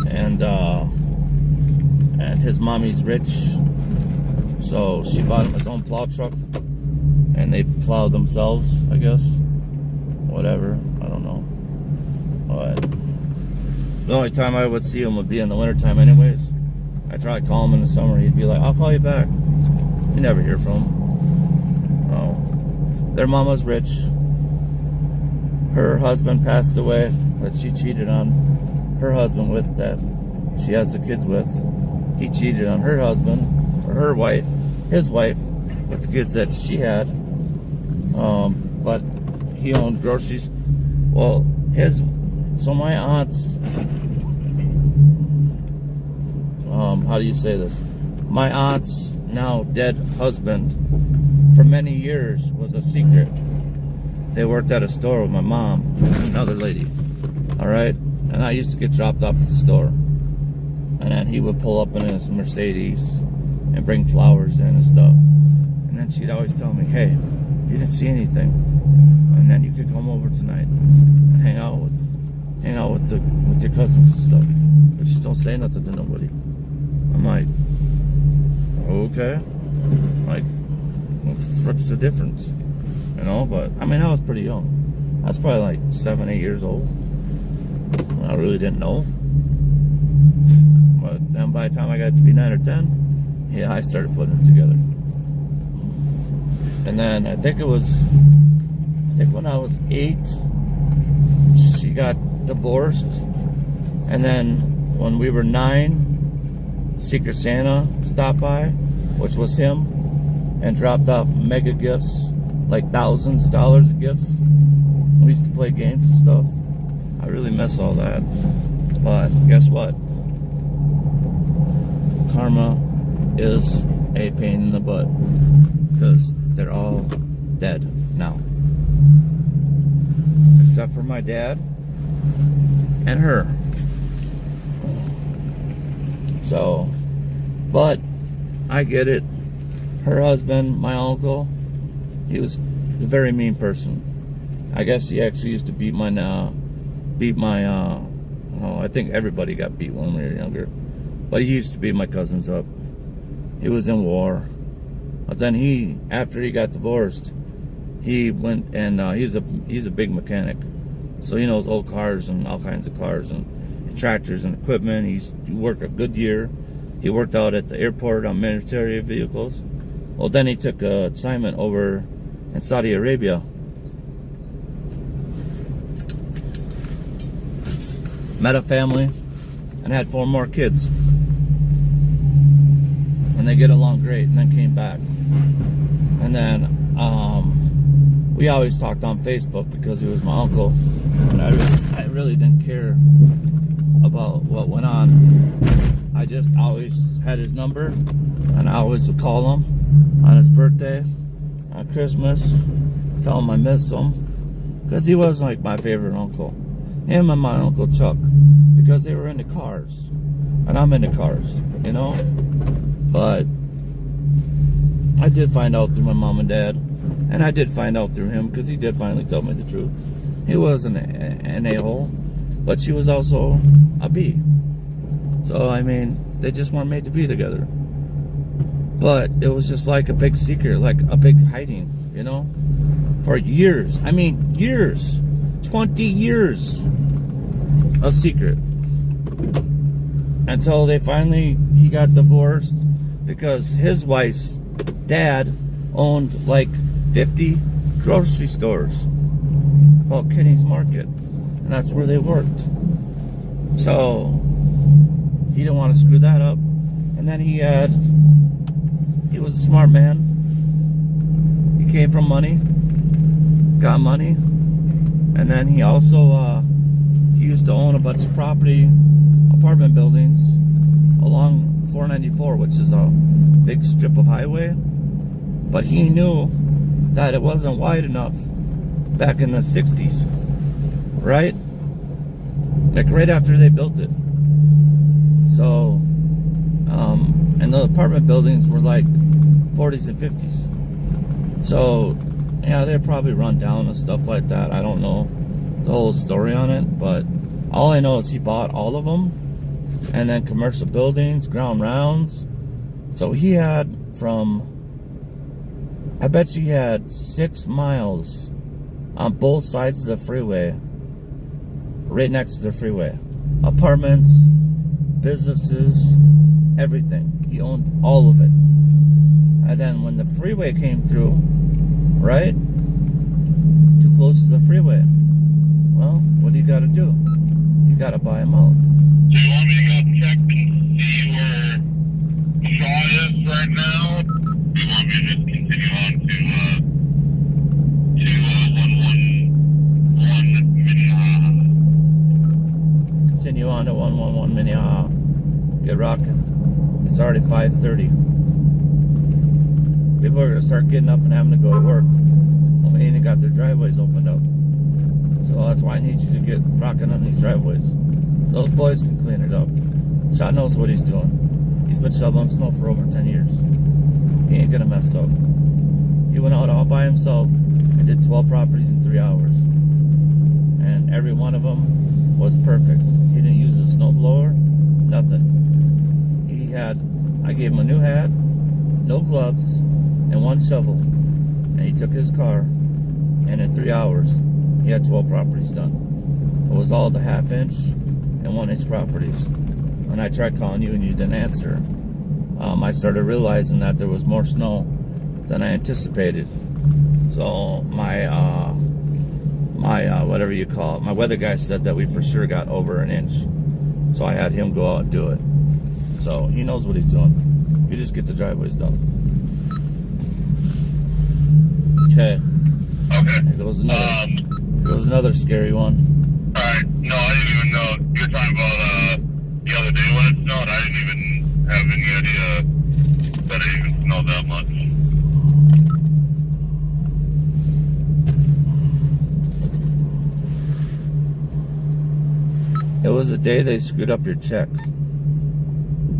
And his mommy's rich, so she bought him his own plow truck, and they plow themselves, I guess. Whatever, I don't know. But the only time I would see him would be in the wintertime anyways. I try to call him in the summer, he'd be like, I'll call you back. You never hear from him. Oh. Their mama's rich. Her husband passed away, that she cheated on her husband with, that she has the kids with. He cheated on her husband, or her wife, his wife, with the kids that she had. But he owned groceries. Well, so my aunt's, how do you say this? My aunt's now dead husband, for many years, was a secret. They worked at a store with my mom and another lady. All right? And I used to get dropped off at the store. And then he would pull up in his Mercedes and bring flowers in and stuff. And then she'd always tell me, hey, you didn't see anything. And then you could come over tonight and hang out with your cousins and stuff. But just don't say nothing to nobody. I'm like, okay. Like, what the frick's the difference? You know, but I mean, I was pretty young. I was probably like 7, 8 years old. I really didn't know. But then by the time I got to be 9 or 10, yeah, I started putting it together. And then I think when I was 8, she got divorced. And then when we were 9, Secret Santa stopped by, which was him, and dropped off mega gifts, like thousands of dollars of gifts. We used to play games and stuff. I really miss all that. But guess what? Karma is a pain in the butt because they're all dead now. Except for my dad and her. So, but I get it. Her husband, my uncle, he was a very mean person. I guess he actually used to beat my I think everybody got beat when we were younger. But he used to beat my cousins up. He was in war. But then after he got divorced, he went and he's a big mechanic. So he knows old cars and all kinds of cars and tractors and equipment. He worked a good year. He worked out at the airport on military vehicles. Well, then he took an assignment over in Saudi Arabia. Met a family and had 4 more kids. And they get along great, and then came back. And then we always talked on Facebook because he was my uncle. And I really didn't care about what went on. I just always had his number, and I always would call him on his birthday, on Christmas, tell him I miss him, because he was like my favorite uncle. Him and my Uncle Chuck, because they were into cars, and I'm into cars, you know. But I did find out through my mom and dad, and I did find out through him, because he did finally tell me the truth. He was an a-hole, but she was also a B. So, I mean, they just weren't made to be together. But it was just like a big secret, like a big hiding, you know? For years. I mean, years. 20 years. A secret. Until he got divorced because his wife's dad owned like 50 grocery stores called Kenny's Market. And that's where they worked. So he didn't want to screw that up. And then he was a smart man. He came from money, got money, and then he also he used to own a bunch of apartment buildings along 494, which is a big strip of highway. But he knew that it wasn't wide enough back in the 60s, right? Like right after they built it. So, and the apartment buildings were like 40s and 50s. So, yeah, they're probably run down and stuff like that. I don't know the whole story on it, but all I know is he bought all of them, and then commercial buildings, ground rounds. So he had I bet you he had 6 miles on both sides of the freeway, right next to the freeway. Apartments, businesses, everything. He owned all of it. And then when the freeway came through, right? Too close to the freeway. Well, what do you got to do? You got to buy them out.
Do you want me to go check and see where Shaw is right now? Do you want me to just continue on to 111 Minnehaha?
Continue on to 111 Minnehaha. Get rocking. It's already 5:30. People are going to start getting up and having to go to work. Well, they ain't got their driveways opened up. So that's why I need you to get rocking on these driveways. Those boys can clean it up. Shot knows what he's doing. He's been shoveling snow for over 10 years. He ain't going to mess up. He went out all by himself and did 12 properties in 3 hours. And every one of them was perfect. He didn't use a snowblower, nothing. I gave him a new hat, no gloves, and 1 shovel. and he took his car, and in 3 hours, he had 12 properties done. It was all the half-inch and 1-inch properties. When I tried calling you and you didn't answer, I started realizing that there was more snow than I anticipated. So my whatever you call it, my weather guy said that we for sure got over 1 inch. So I had him go out and do it. So he knows what he's doing. You just get the driveways done. Okay.
Okay.
Here goes another scary one.
Alright. No, I didn't even know. You're talking about the other day when it snowed. I didn't even have any idea that it even snowed that much.
It was the day they screwed up your check.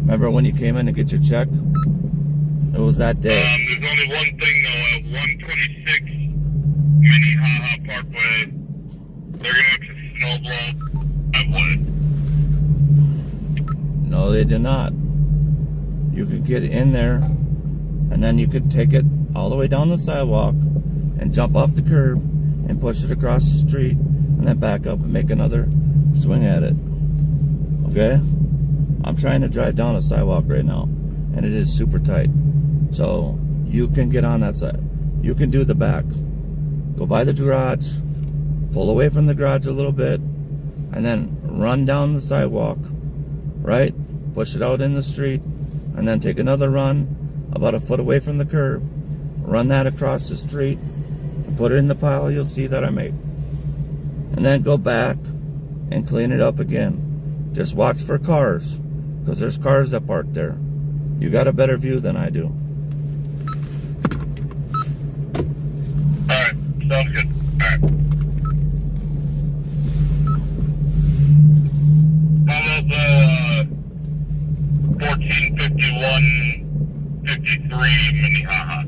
Remember when you came in to get your check? It was that day.
There's only one thing though. At 126 Minnehaha Parkway, they're gonna have to snow blow driveway.
No, they did not. You could get in there, and then you could take it all the way down the sidewalk and jump off the curb and push it across the street and then back up and make another swing at it. Okay? I'm trying to drive down a sidewalk right now, and it is super tight. So you can get on that side. You can do the back. Go by the garage, pull away from the garage a little bit, and then run down the sidewalk, right? Push it out in the street, and then take another run about a foot away from the curb. Run that across the street, and put it in the pile you'll see that I made. And then go back and clean it up again. Just watch for cars, because there's cars that park there. You got a better view than I do.
Alright, sounds good. Alright. How about the 1451-53 Minnehaha?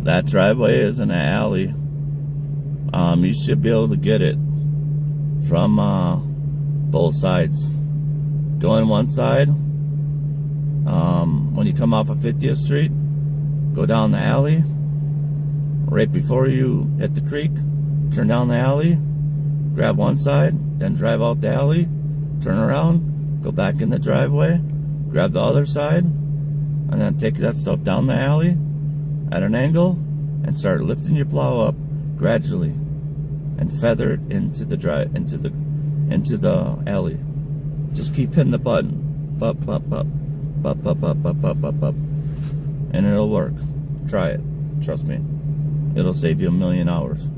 That driveway is in an alley. You should be able to get it from both sides. Go in one side. When you come off of 50th Street, go down the alley. Right before you hit the creek, turn down the alley, grab one side, then drive out the alley, turn around, go back in the driveway, grab the other side, and then take that stuff down the alley at an angle and start lifting your plow up gradually and feather it into the alley. Just keep hitting the button. Bup, bup, bup. Bup, bup, bup, bup, bup, bup, bup. And it'll work. Try it. Trust me. It'll save you 1,000,000 hours.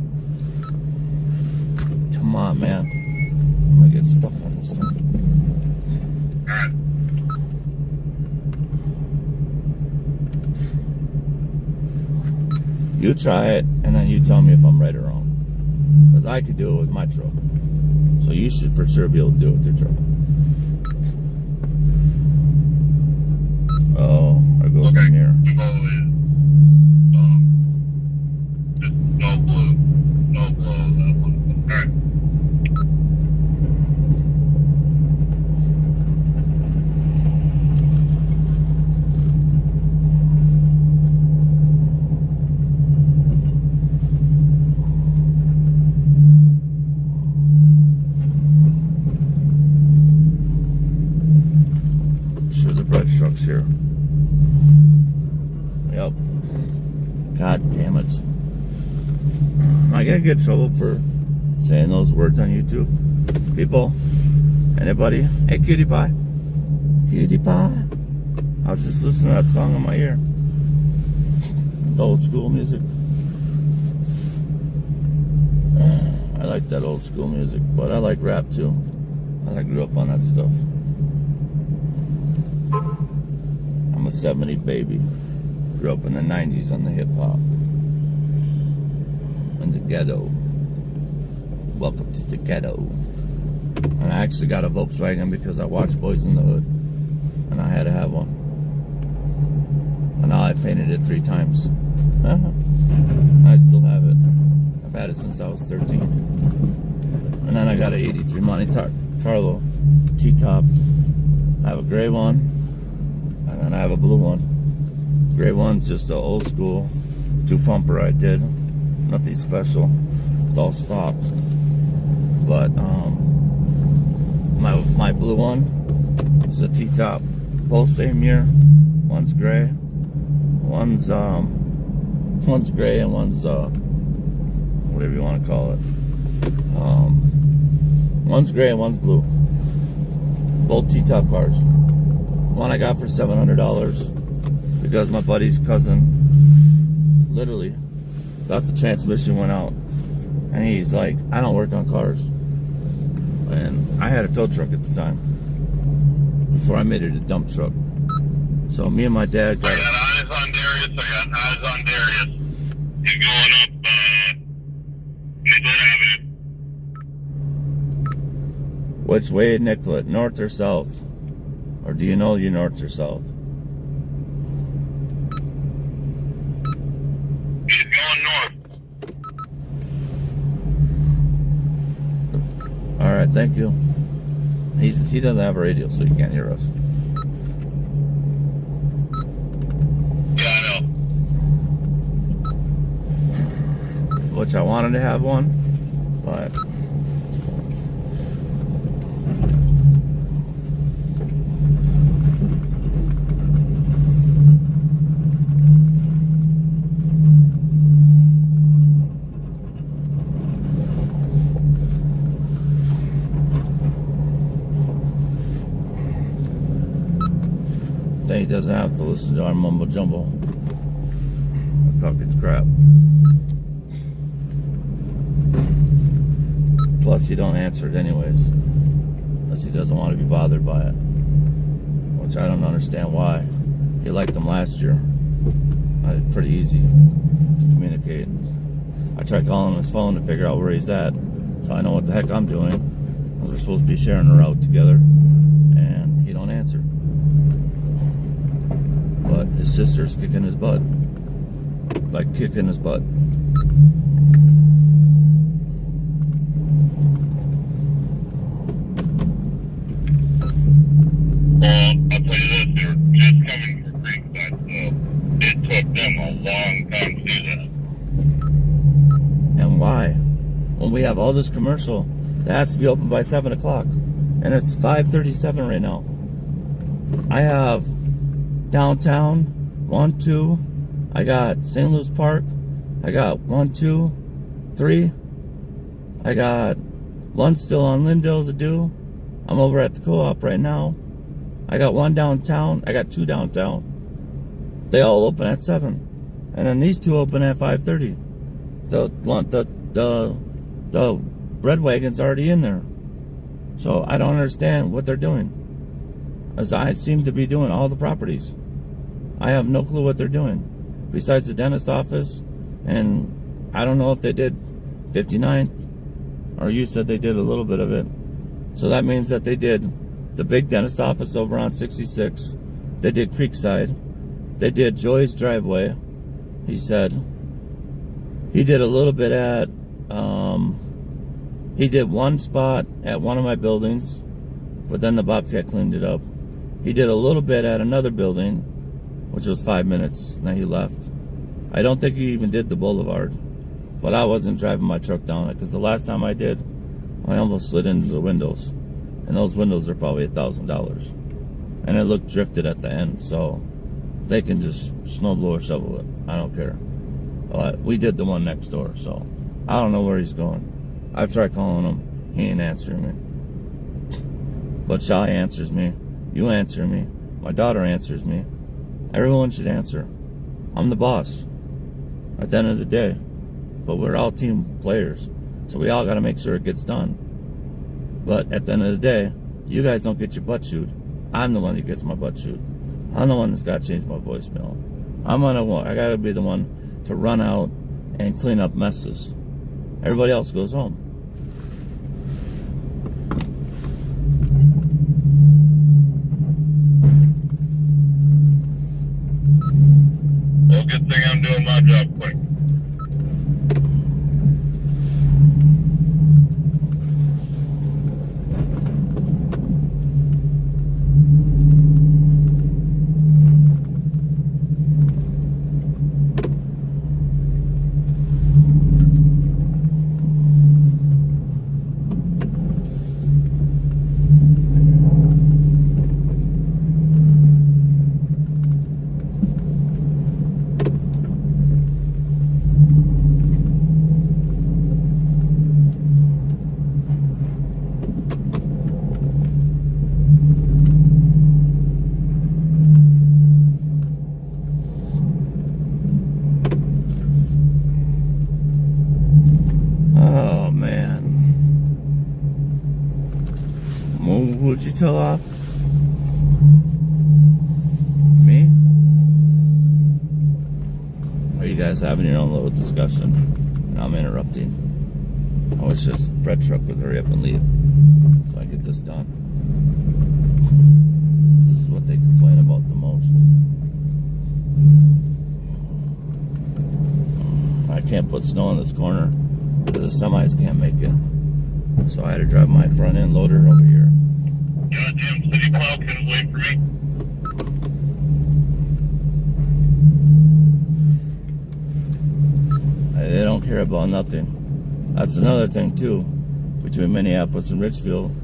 Come on, man. I'm gonna get stuck on this thing.
Alright.
You try it, and then you tell me if I'm right or wrong. Because I could do it with my truck. So you should for sure be able to do it with your truck. Oh, there goes
Okay.
from here.
We've always, just no blue. No blue, that one. Alright.
Sure, the bread truck's here. Yep. God damn it. I gotta get in trouble for saying those words on YouTube. People, anybody? Hey, cutie pie. Cutie pie. I was just listening to that song in my ear. The old school music. I like that old school music, but I like rap too. I grew up on that stuff. I'm a 70 baby. Grew up in the 90s on the hip hop. In the ghetto. Welcome to the ghetto. And I actually got a Volkswagen because I watched Boys in the Hood. And I had to have one. And now I painted it 3 times. I still have it. I've had it since I was 13. And then I got an 83 Monte Carlo T-top. I have a gray one. And then I I have a blue one. Gray one's just an old school 2-pumper I did. Nothing special. It's all stopped. But my blue one is a T-top. Both same year. One's gray. One's gray and one's whatever you want to call it. One's gray and one's blue. Both T-top cars. One I got for $700 because my buddy's cousin literally thought the transmission went out, and he's like, I don't work on cars, and I had a tow truck at the time before I made it a dump truck. So me and my dad got
I got eyes on Darius. He's going up Nicollet Avenue.
Which way, Nicollet? North or south? Or do you know you're north or south?
He's going north.
All right, thank you. He doesn't have a radio, so he can't hear us.
Yeah, I know.
Which I wanted to have one, but then he doesn't have to listen to our mumbo jumbo. I'm talking crap. Plus, he don't answer it anyways, because he doesn't want to be bothered by it. Which I don't understand why. He liked them last year. It's pretty easy to communicate. I tried calling his phone to figure out where he's at, so I know what the heck I'm doing. Because we're supposed to be sharing a route together, and he don't answer. But his sister's kicking his butt. Like kicking his butt.
Well, I'll tell you this, they were just coming from Creekside, so it took them a long time to do that.
And why? When we have all this commercial that has to be open by 7 o'clock. And it's 5:37 right now. I have downtown, 1, 2. I got St. Louis Park. I got 1, 2, 3. I got one still on Lindale to do. I'm over at the co-op right now. I got one downtown. I got 2 downtown. They all open at 7. And then these 2 open at 5:30. The bread wagon's already in there. So I don't understand what they're doing. As I seem to be doing all the properties. I have no clue what they're doing. Besides the dentist office, and I don't know if they did 59th, or you said they did a little bit of it. So that means that they did the big dentist office over on 66. They did Creekside. They did Joy's driveway. He said he did a little bit at he did one spot at one of my buildings, but then the Bobcat cleaned it up. He did a little bit at another building, which was 5 minutes, and then he left. I don't think he even did the boulevard, but I wasn't driving my truck down it, because the last time I did, I almost slid into the windows, and those windows are probably $1,000, and it looked drifted at the end, so they can just snowblow or shovel it. I don't care. But we did the one next door, so I don't know where he's going. I've tried calling him. He ain't answering me. But Shy answers me. You answer me. My daughter answers me. Everyone should answer. I'm the boss at the end of the day. But we're all team players, so we all got to make sure it gets done. But at the end of the day, you guys don't get your butt chewed. I'm the one that gets my butt chewed. I'm the one that's got to change my voicemail. I got to be the one to run out and clean up messes. Everybody else goes home.
Well, good thing I'm doing my job quick.
detail off? Me? Or are you guys having your own little discussion? And I'm interrupting. I wish this bread truck would hurry up and leave so I get this done. This is what they complain about the most. I can't put snow in this corner because the semis can't make it. So I had to drive my front end loader over here.
Goddamn city plow couldn't wait for me.
They don't care about nothing. That's another thing too, between Minneapolis and Richfield.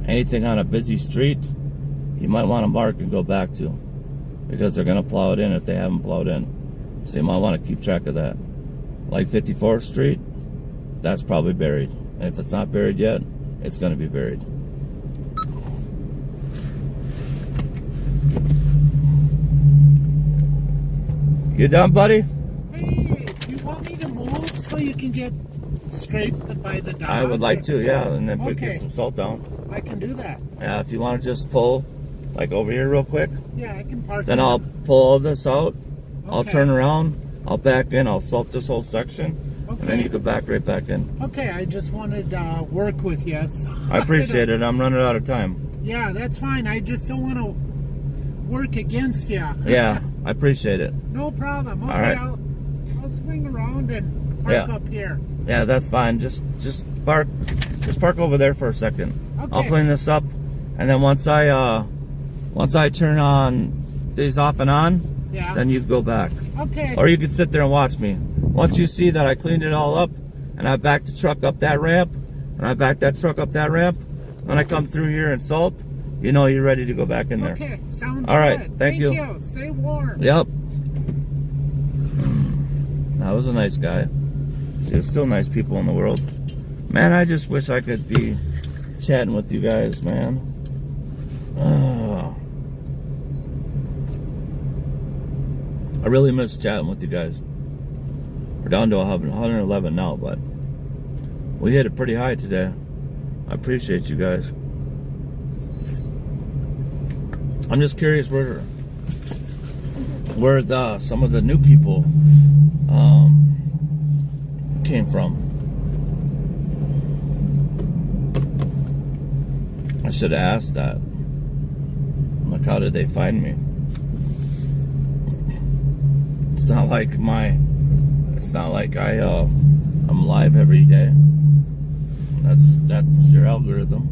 Anything on a busy street, you might want to mark and go back to, because they're gonna plow it in if they haven't plowed in. So you might want to keep track of that. Like 54th Street, that's probably buried. And if it's not buried yet, it's gonna be buried. You done, buddy?
Hey, do you want me to move so you can get scraped by the dog?
I would like to, yeah, and then we
Okay.
get some salt down.
I can do that.
Yeah, if you want to just pull, like over here real quick,
Yeah, I can park.
then
in
I'll
the-
pull all this out. I'll
Okay.
turn around, I'll back in, I'll salt this whole section, and then
Okay.
you go back right back in.
Okay, I just wanted to work with you. So
I appreciate it. I'm running out of time.
Yeah, that's fine. I just don't want to work against you.
Yeah, I appreciate it.
No problem. Okay,
All right.
I'll swing around and park
Yeah.
up here.
Yeah, that's fine. Just park over there for a second. I'll
Okay.
clean this up, and then once I turn on these off and on,
Yeah.
then you go back.
Okay.
Or you can sit there and watch me. Once you see that I cleaned it all up, and I backed the truck up that ramp, and I backed that truck up that ramp, when I come through here and salt, you know you're ready to go back in there.
Okay, sounds
All right,
good.
thank you.
Stay warm.
Yep. That was a nice guy. There's still nice people in the world. Man, I just wish I could be chatting with you guys, man. I really miss chatting with you guys. We're down to 111 now, but we hit it pretty high today. I appreciate you guys. I'm just curious where some of the new people came from. I should have asked that. Like, how did they find me? It's not like I'm live every day. That's your algorithm.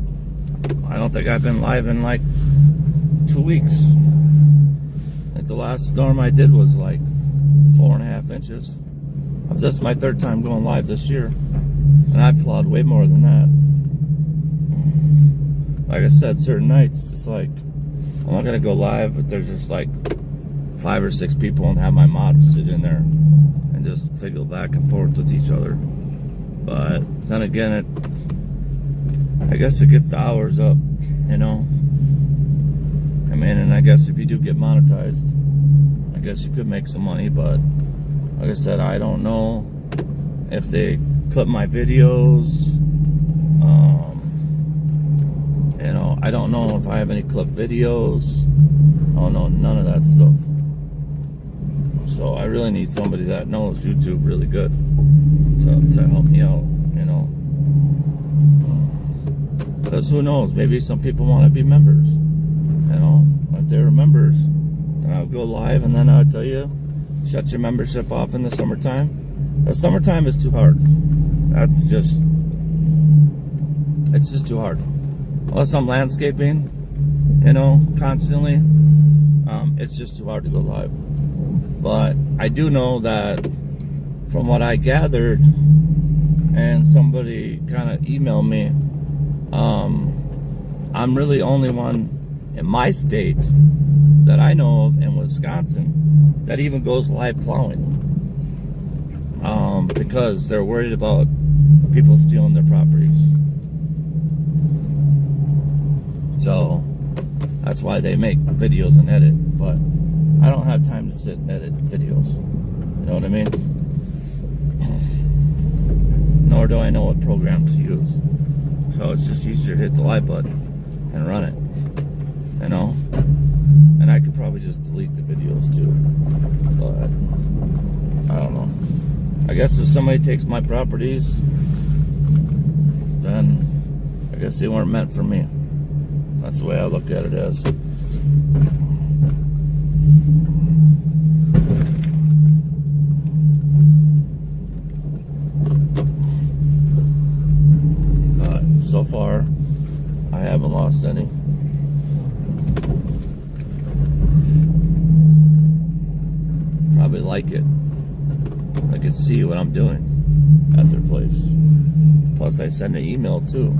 I don't think I've been live in like 2 weeks. Like the last storm I did was like 4.5 inches. This is my third time going live this year, and I've plowed way more than that. Like I said, certain nights it's like I'm not gonna go live, but there's just like 5 or 6 people and have my mods sit in there and just fiddle back and forth with each other. But then again, I guess it gets the hours up, you know. I mean, and I guess if you do get monetized, I guess you could make some money, but like I said, I don't know if they clip my videos. You know, I don't know if I have any clip videos. I don't know none of that stuff. So I really need somebody that knows YouTube really good to help me out, you know. Because who knows, maybe some people want to be members, you know. If they're members, then I'll go live and then I'll tell you, shut your membership off in the summertime. The summertime is too hard. It's just too hard. Unless I'm landscaping, you know, constantly, it's just too hard to go live. But I do know that from what I gathered, and somebody kind of emailed me, I'm really only one in my state that I know of in Wisconsin that even goes live plowing, because they're worried about people stealing their properties. So that's why they make videos and edit, but I don't have time to sit and edit videos. You know what I mean? Nor do I know what program to use. So it's just easier to hit the like button. and run it, you know? And I could probably just delete the videos too, but I don't know. I guess if somebody takes my properties, then I guess they weren't meant for me. That's the way I look at it as. But so far, I haven't lost any. Probably like it. I can see what I'm doing at their place. Plus, I send an email too,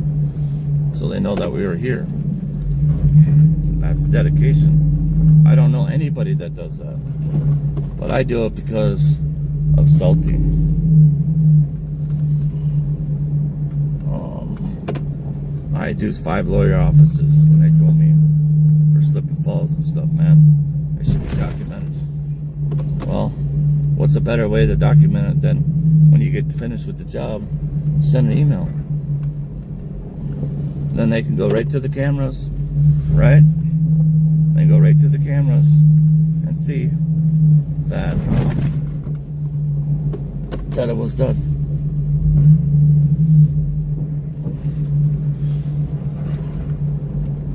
so they know that we were here. That's dedication. I don't know anybody that does that, but I do it because of Salty. I do 5 lawyer offices, and they told me for slip and falls and stuff, man, it should be documented. Well, what's a better way to document it than when you get finished with the job, send an email. Then they can go right to the cameras, right? They go right to the cameras and see that it was done.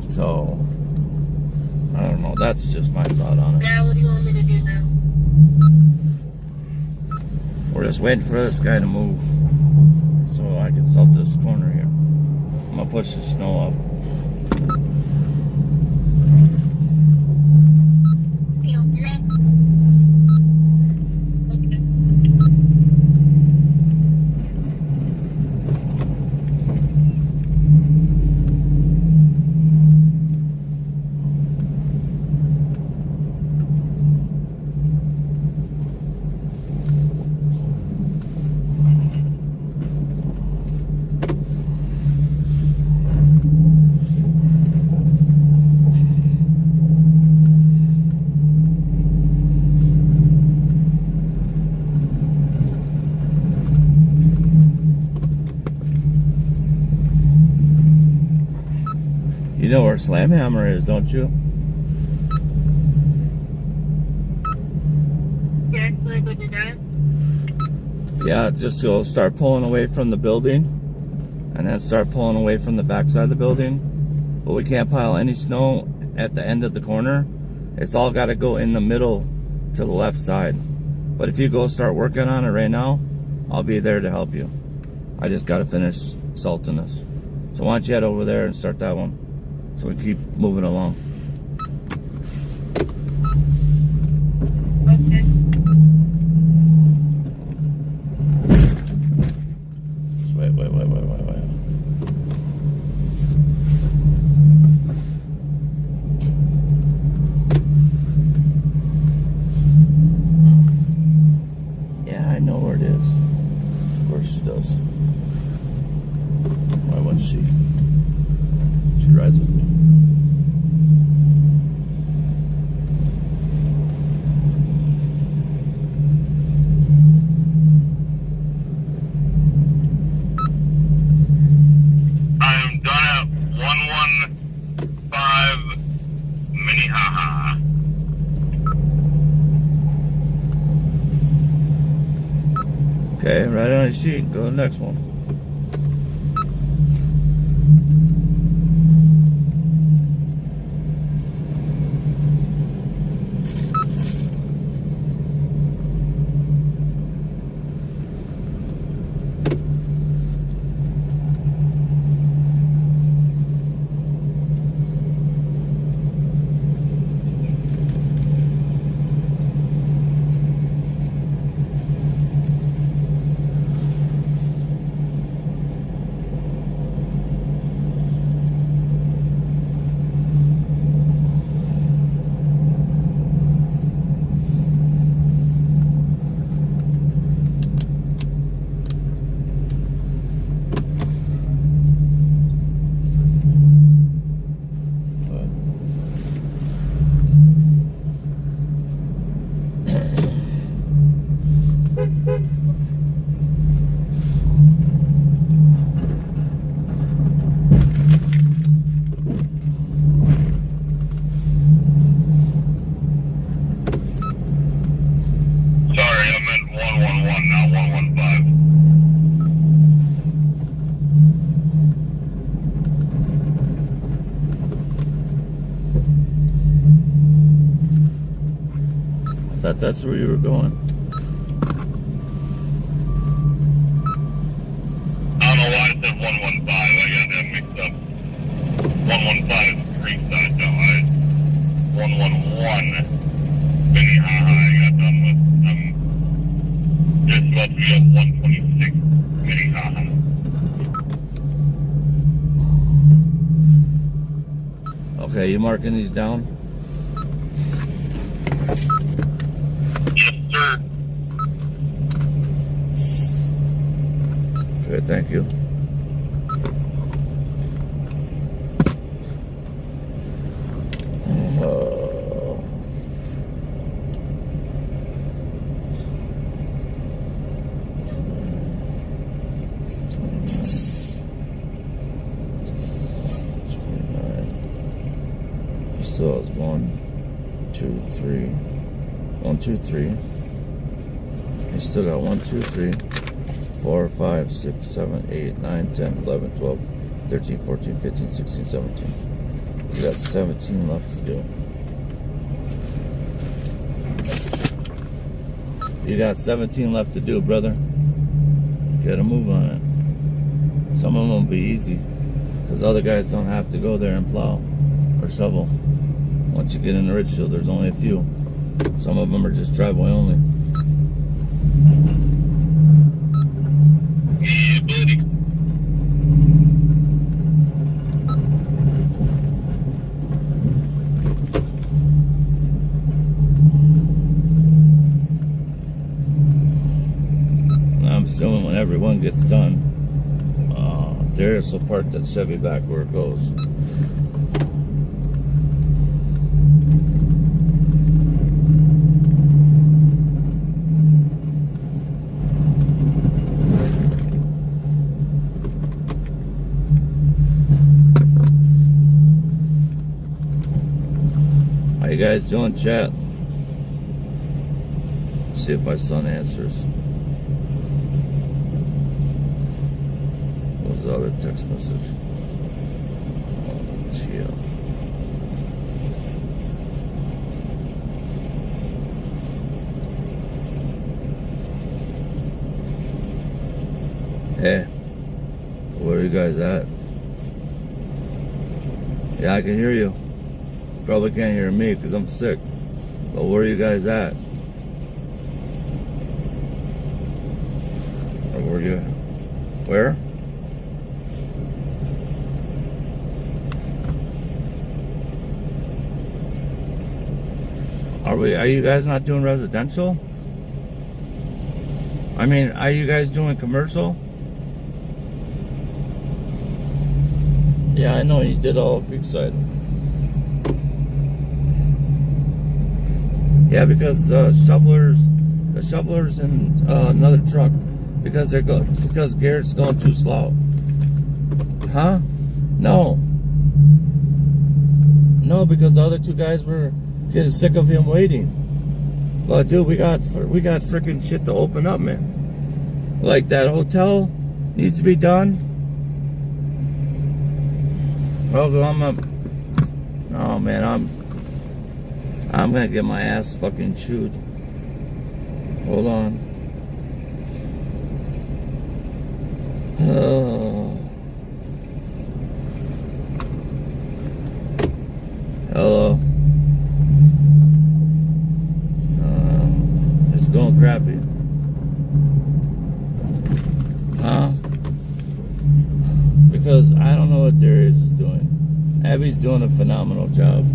So, I don't know. That's just my thought on it.
Now, what do you want me to do now?
We're just waiting for this guy to move so I can salt this corner here. I'm gonna push the snow up. You know where Slam Hammer is, don't you?
You actually go do that?
Yeah, just go start pulling away from the building and then start pulling away from the backside of the building. But we can't pile any snow at the end of the corner. It's all got to go in the middle to the left side. But if you go start working on it right now, I'll be there to help you. I just got to finish salting this. So why don't you head over there and start that one so we keep moving along.
Okay.
Just wait. Yeah, I know where it is. Of course she does. Why wouldn't she? She rides with me.
I am done at 115 Minnehaha.
Okay, right on the sheet. Go to the next one. Thought that's where you were going.
I don't know why I said 115. I got that mixed up. 115 is Creekside, no. 111 Minnehaha I got done with. I'm just about to be at 126 Minnehaha.
Okay, you marking these down?
Yes, sir.
Okay, thank you. So it's 1, 2, 3. 1, 2, 3. You still got 1, 2, 3, 4, 5, 6, 7, 8, 9, 10, 11, 12, 13, 14, 15, 16, 17. You got 17 left to do. You got 17 left to do, brother. You gotta move on it. Some of them will be easy, because other guys don't have to go there and plow or shovel. Once you get into Richfield, there's only a few. Some of them are just driveway only.
Yeah, buddy.
I'm assuming when everyone gets done, Darius will park that Chevy back where it goes. How you guys doing, chat? See if my son answers. What was the other text message? Tia. Hey, where are you guys at? Yeah, I can hear you. Probably can't hear me because I'm sick. But where are you guys at? Or where you? Where? Are you guys not doing residential? I mean, are you guys doing commercial? Yeah, I know you did all Creekside. Yeah, because the shovelers in another truck, because Garrett's going too slow. Huh? No, because the other two guys were getting sick of him waiting. But dude, we got freaking shit to open up, man. Like that hotel needs to be done. Oh man, I'm gonna get my ass fucking chewed. Hold on. Hello. It's going crappy. Huh? Because I don't know what Darius is doing. Abby's doing a phenomenal job.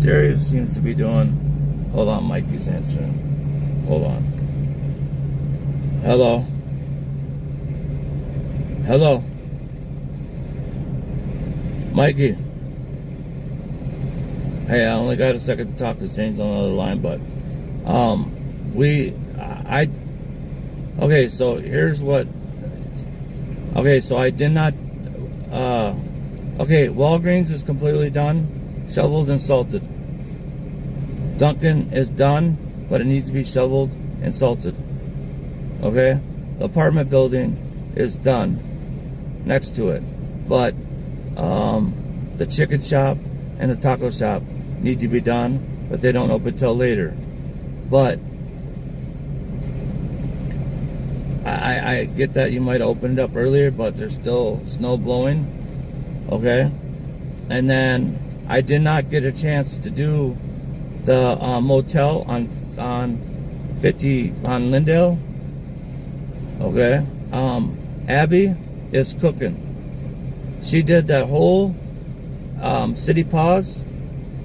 Darius seems to be doing... Hold on, Mikey's answering. Hold on. Hello? Hello? Mikey? Hey, I only got a second to talk because Jane's on the other line, but... Okay, so here's what... Okay, so I did not... Okay, Walgreens is completely done. Shoveled and salted. Duncan is done, but it needs to be shoveled and salted. Okay? The apartment building is done. Next to it. But the chicken shop and the taco shop need to be done, but they don't open till later. But I get that you might open it up earlier, but there's still snow blowing. Okay? And then I did not get a chance to do the motel on 50 on Lindale. Okay? Abby is cooking. She did that whole city pause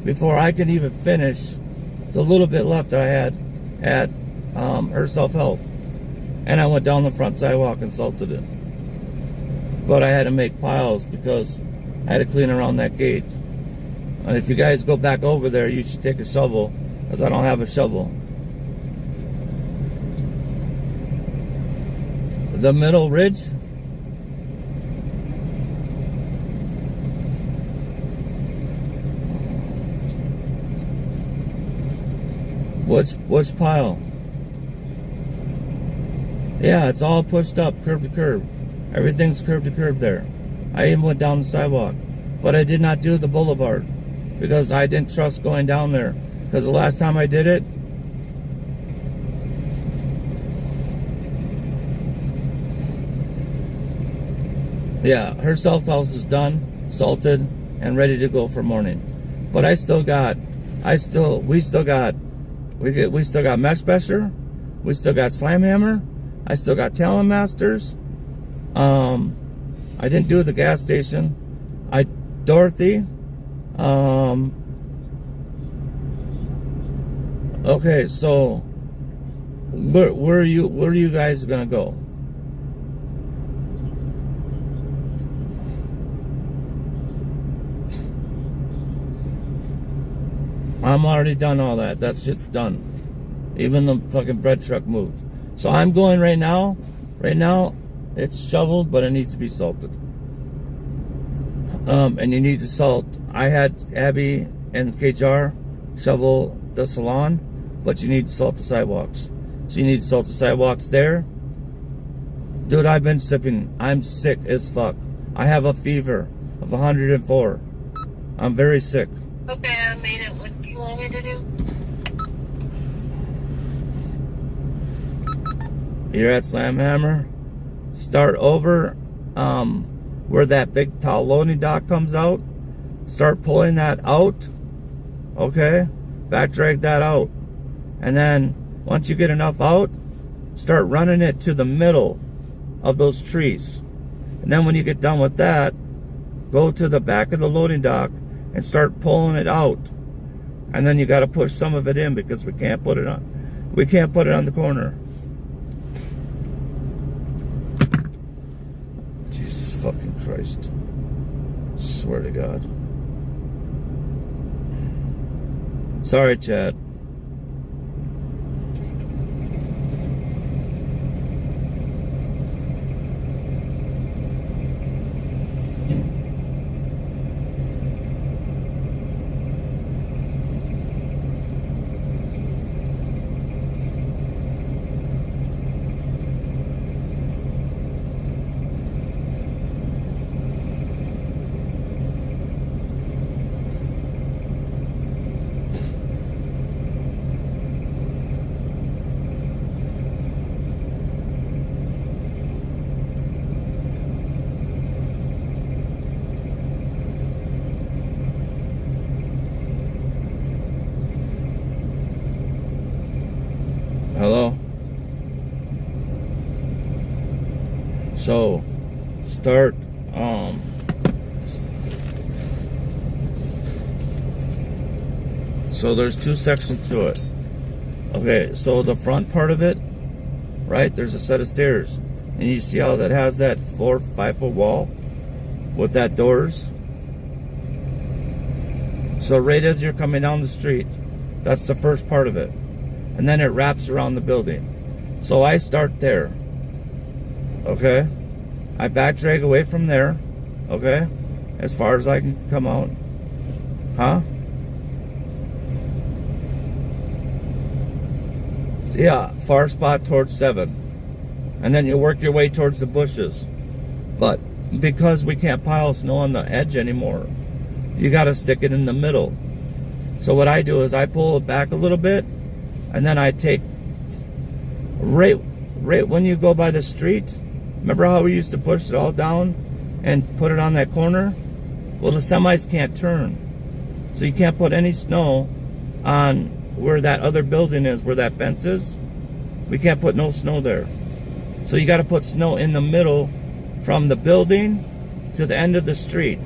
before I could even finish the little bit left that I had at her self-help. And I went down the front sidewalk and salted it. But I had to make piles because I had to clean around that gate. And if you guys go back over there, you should take a shovel, because I don't have a shovel. The middle ridge? Which pile? Yeah, it's all pushed up, curb to curb. Everything's curb to curb there. I even went down the sidewalk. But I did not do the boulevard because I didn't trust going down there. Because the last time I did it, yeah, her self-house is done, salted, and ready to go for morning. But we still got Mesh Besher, we still got Slam Hammer, I still got Talon Masters. I didn't do the gas station. Dorothy. Okay, so where are you guys gonna go? I'm already done all that. That shit's done. Even the fucking bread truck moved. So I'm going right now. Right now, it's shoveled, but it needs to be salted. And you need to salt. I had Abby and KJR shovel the salon, but you need to salt the sidewalks. So you need to salt the sidewalks there. Dude, I've been sipping. I'm sick as fuck. I have a fever of 104. I'm very sick.
Okay, I made it. What do you want me to do?
You're at Slam Hammer. Start over where that big tall loading dock comes out. Start pulling that out. Okay? Back drag that out. And then once you get enough out, start running it to the middle of those trees. And then when you get done with that, go to the back of the loading dock and start pulling it out. And then you got to push some of it in because we can't put it on the corner. Jesus fucking Christ. Swear to God. Sorry, Chad. Hello? So, start, so there's two sections to it. Okay, so the front part of it, right, there's a set of stairs. And you see how that has that 4 or 5 foot wall with that doors? So right as you're coming down the street, that's the first part of it. And then it wraps around the building. So I start there. Okay? I back drag away from there. Okay? As far as I can come out. Huh? Yeah, far spot towards 7. And then you work your way towards the bushes. But because we can't pile snow on the edge anymore, you gotta stick it in the middle. So what I do is I pull it back a little bit. and then I take right when you go by the street. Remember how we used to push it all down and put it on that corner? Well, the semis can't turn, so you can't put any snow on where that other building is, where that fence is. We can't put no snow there. So you got to put snow in the middle from the building to the end of the street.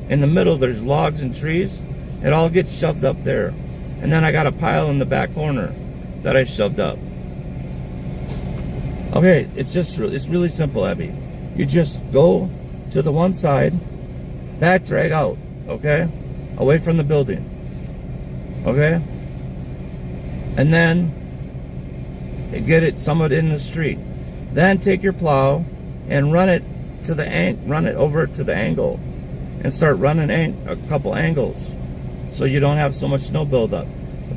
In the middle, there's logs and trees. It all gets shoved up there. And then I got a pile in the back corner that I shoved up. Okay, it's really simple, Abby. You just go to the one side, back drag out, okay? Away from the building, okay? And then get it somewhat in the street. Then take your plow and run it over to the angle and start running a couple angles so you don't have so much snow buildup.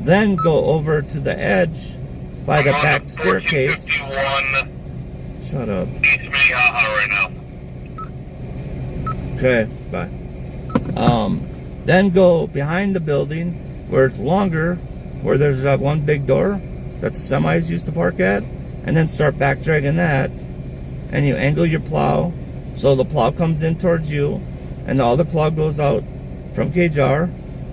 Then go over to the edge by the back staircase.
1451
Shut up.
East Minnehaha right now.
Okay, bye. Then go behind the building where it's longer, where there's that one big door that the semis used to park at, and then start back dragging that, and you angle your plow so the plow comes in towards you, and the other plow goes out from KJR,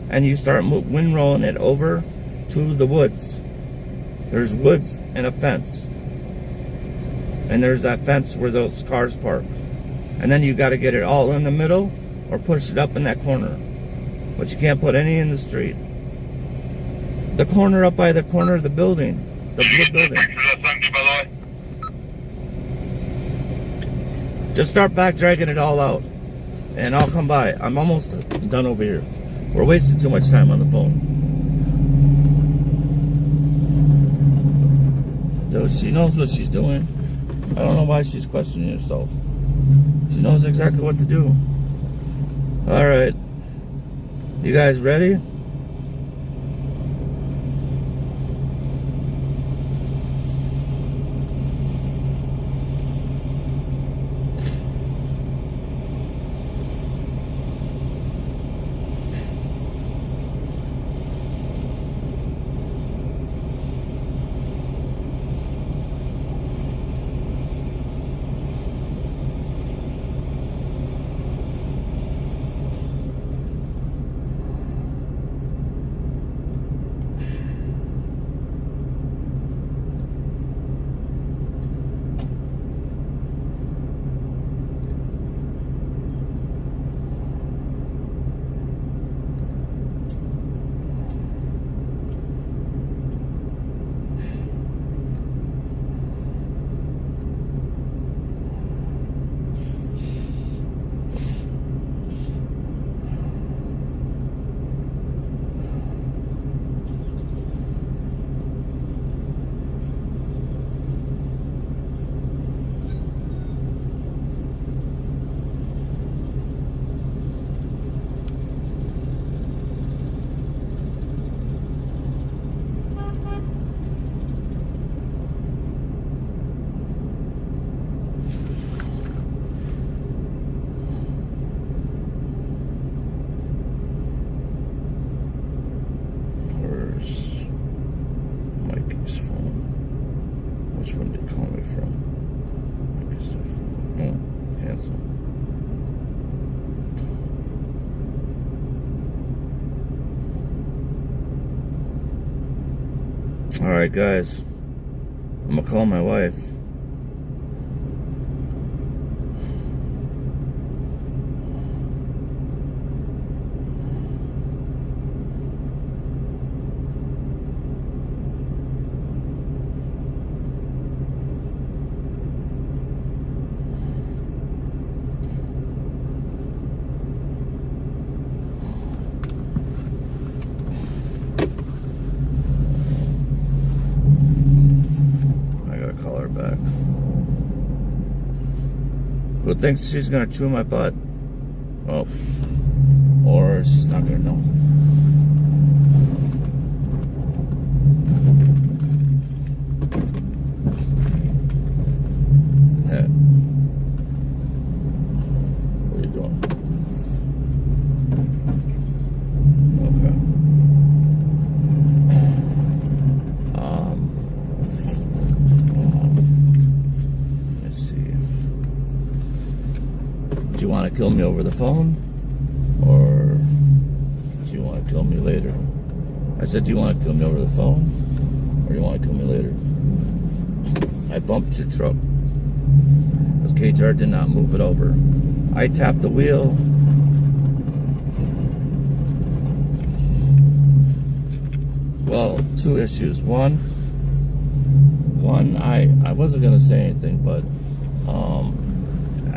and you start windrowing it over to the woods. There's woods and a fence, and there's that fence where those cars park, and then you got to get it all in the middle or push it up in that corner, but you can't put any in the street. The corner up by the corner of the building, the blue building. Just start back dragging it all out, and I'll come by. I'm almost done over here. We're wasting too much time on the phone. So she knows what she's doing. I don't know why she's questioning herself. She knows exactly what to do. All right. You guys ready? Alright guys, I'm gonna call my wife. Back. Who thinks she's gonna chew my butt? Oh, or she's not gonna know. Hey, what are you doing? Okay. kill me over the phone, or do you want to kill me later? I said, do you want to kill me over the phone, or do you want to kill me later? I bumped your truck because KJR did not move it over. I tapped the wheel. Well, two issues. One, I wasn't gonna say anything, but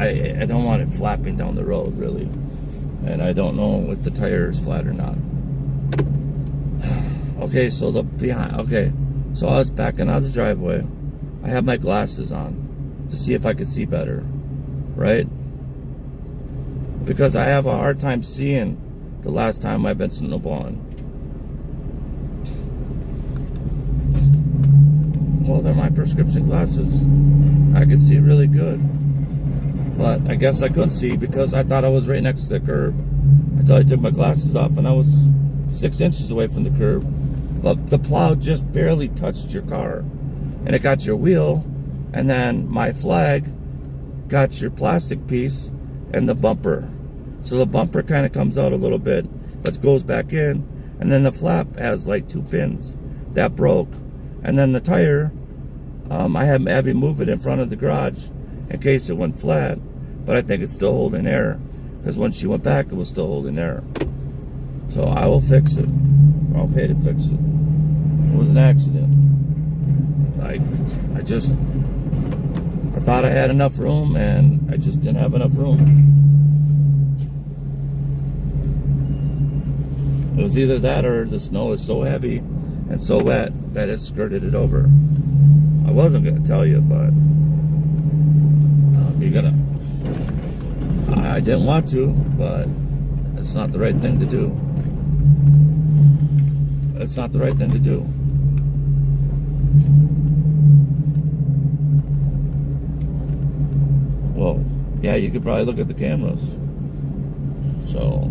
I don't want it flapping down the road really, and I don't know if the tire is flat or not. Okay, so so I was backing out of the driveway. I had my glasses on to see if I could see better, right? Because I have a hard time seeing the last time I've been snowballing. Well, they're my prescription glasses. I could see really good. But I guess I couldn't see because I thought I was right next to the curb until I took my glasses off and I was 6 inches away from the curb. But the plow just barely touched your car. And it got your wheel, and then my flag got your plastic piece and the bumper. So the bumper kind of comes out a little bit, but goes back in. And then the flap has like 2 pins. That broke. And then the tire, I had Abby move it in front of the garage in case it went flat, but I think it's still holding air because when she went back, it was still holding air. So I will fix it. I'll pay to fix it. It was an accident. I thought I had enough room, and I just didn't have enough room. It was either that or the snow is so heavy and so wet that it skirted it over. I wasn't going to tell you, but I didn't want to, but it's not the right thing to do. It's not the right thing to do. Well, yeah, you could probably look at the cameras. So,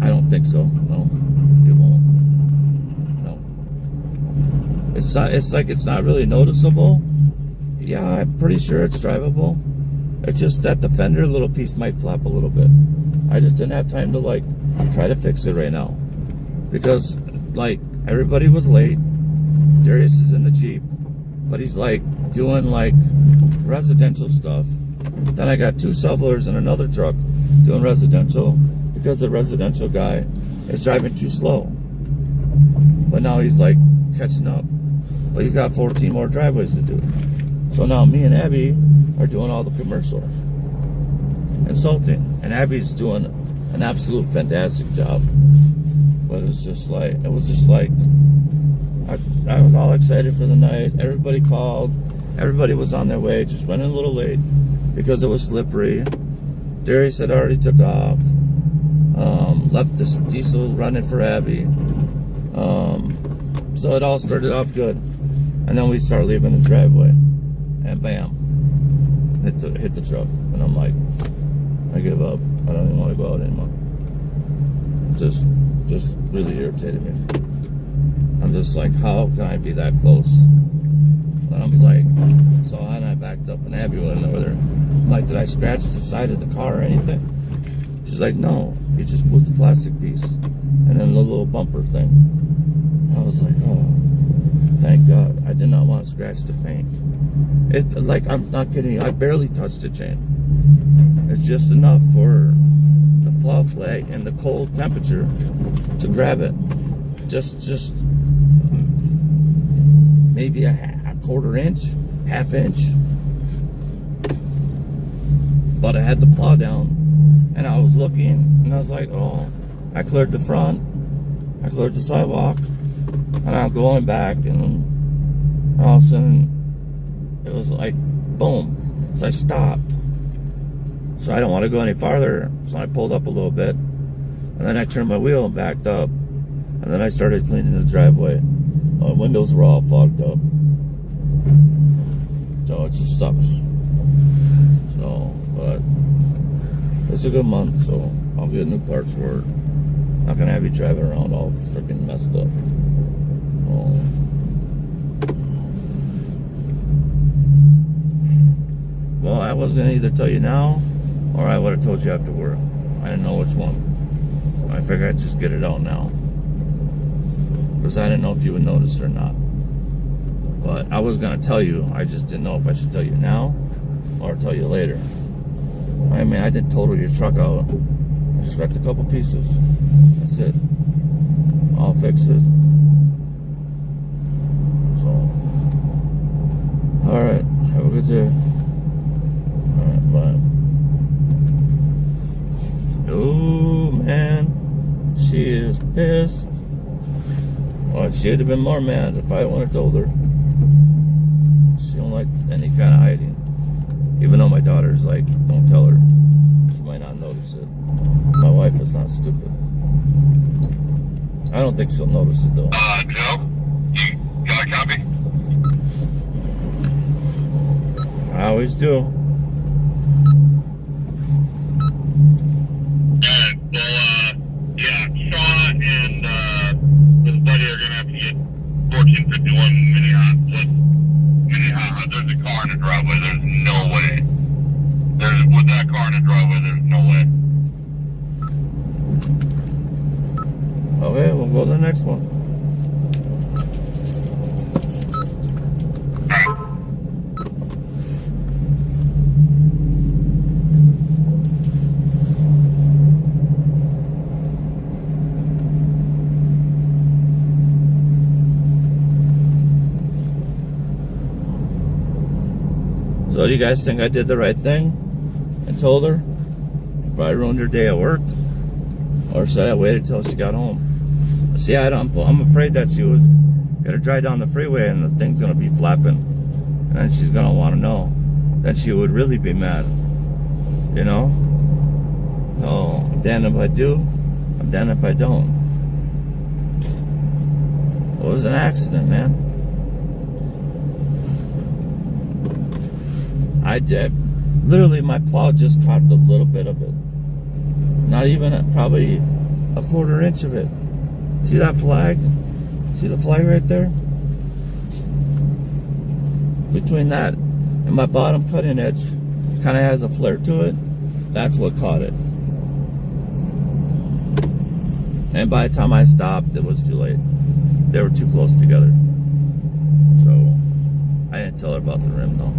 I don't think so. No, you won't. No. It's not really noticeable. Yeah, I'm pretty sure it's drivable. It's just that the fender little piece might flap a little bit. I just didn't have time to try to fix it right now. Because everybody was late. Darius is in the Jeep. But he's doing residential stuff. Then I got 2 shovelers and another truck doing residential because the residential guy is driving too slow. But now he's catching up. But he's got 14 more driveways to do. So now me and Abby are doing all the commercial insulting, and Abby's doing an absolute fantastic job. But it was just I was all excited for the night. Everybody called. Everybody was on their way. Just running a little late because it was slippery. Darius had already took off. Left this diesel running for Abby. So it all started off good. And then we started leaving the driveway. And bam. Hit the truck. And I'm like, I give up. I don't even want to go out anymore. Just really irritated me. I'm just how can I be that close? And I was so I backed up and Abby went over there. I'm did I scratch the side of the car or anything? She's no, you just moved the plastic piece. And then the little bumper thing. I was oh, thank God. I did not want to scratch the paint. I'm not kidding you, I barely touched the chain. It's just enough for the plow flag and the cold temperature to grab it. Just maybe a quarter inch, half inch. But I had the plow down, and I was looking, and I was oh, I cleared the front, I cleared the sidewalk, and I'm going back, and all of a sudden, it was boom. So I stopped. So I don't want to go any farther, so I pulled up a little bit, and then I turned my wheel and backed up. And then I started cleaning the driveway. My windows were all fogged up. So it just sucks. So, but it's a good month, so I'll get new parts for it. Not gonna have you driving around all freaking messed up. Oh. Well, I was going to either tell you now or I would have told you after work. I didn't know which one. I figured I'd just get it out now. Because I didn't know if you would notice it or not. But I was going to tell you. I just didn't know if I should tell you now or tell you later. I mean, I didn't total your truck out. I just wrecked a couple pieces. That's it. I'll fix it. So, alright. Have a good day. Alright, bye. Oh, man. She is pissed. Well, she'd have been more mad if I wouldn't have told her. She don't like any kind of hiding. Even though my daughter's like, don't tell her. She might not notice it. My wife is not stupid. I don't think she'll notice it though.
Joe? You got a copy?
I always do.
Alright, well, yeah, Sean and, his buddy are gonna have to get 1451 Minnehaha. There's a car in the driveway, there's no way. With that car in the driveway, there's no way.
Okay, we'll go to the next one. So do you guys think I did the right thing and told her? Probably ruined her day at work. Or should I have waited till she got home? See, I'm afraid that she was gonna drive down the freeway and the thing's gonna be flapping. And then she's gonna wanna know. Then she would really be mad. You know? So, I'm damned if I do, I'm damned if I don't. It was an accident, man. I did. Literally, my plow just caught a little bit of it. Not even probably a quarter inch of it. See that flag? See the flag right there? Between that and my bottom cutting edge, kind of has a flare to it. That's what caught it. And by the time I stopped, it was too late. They were too close together. So, I didn't tell her about the rim though.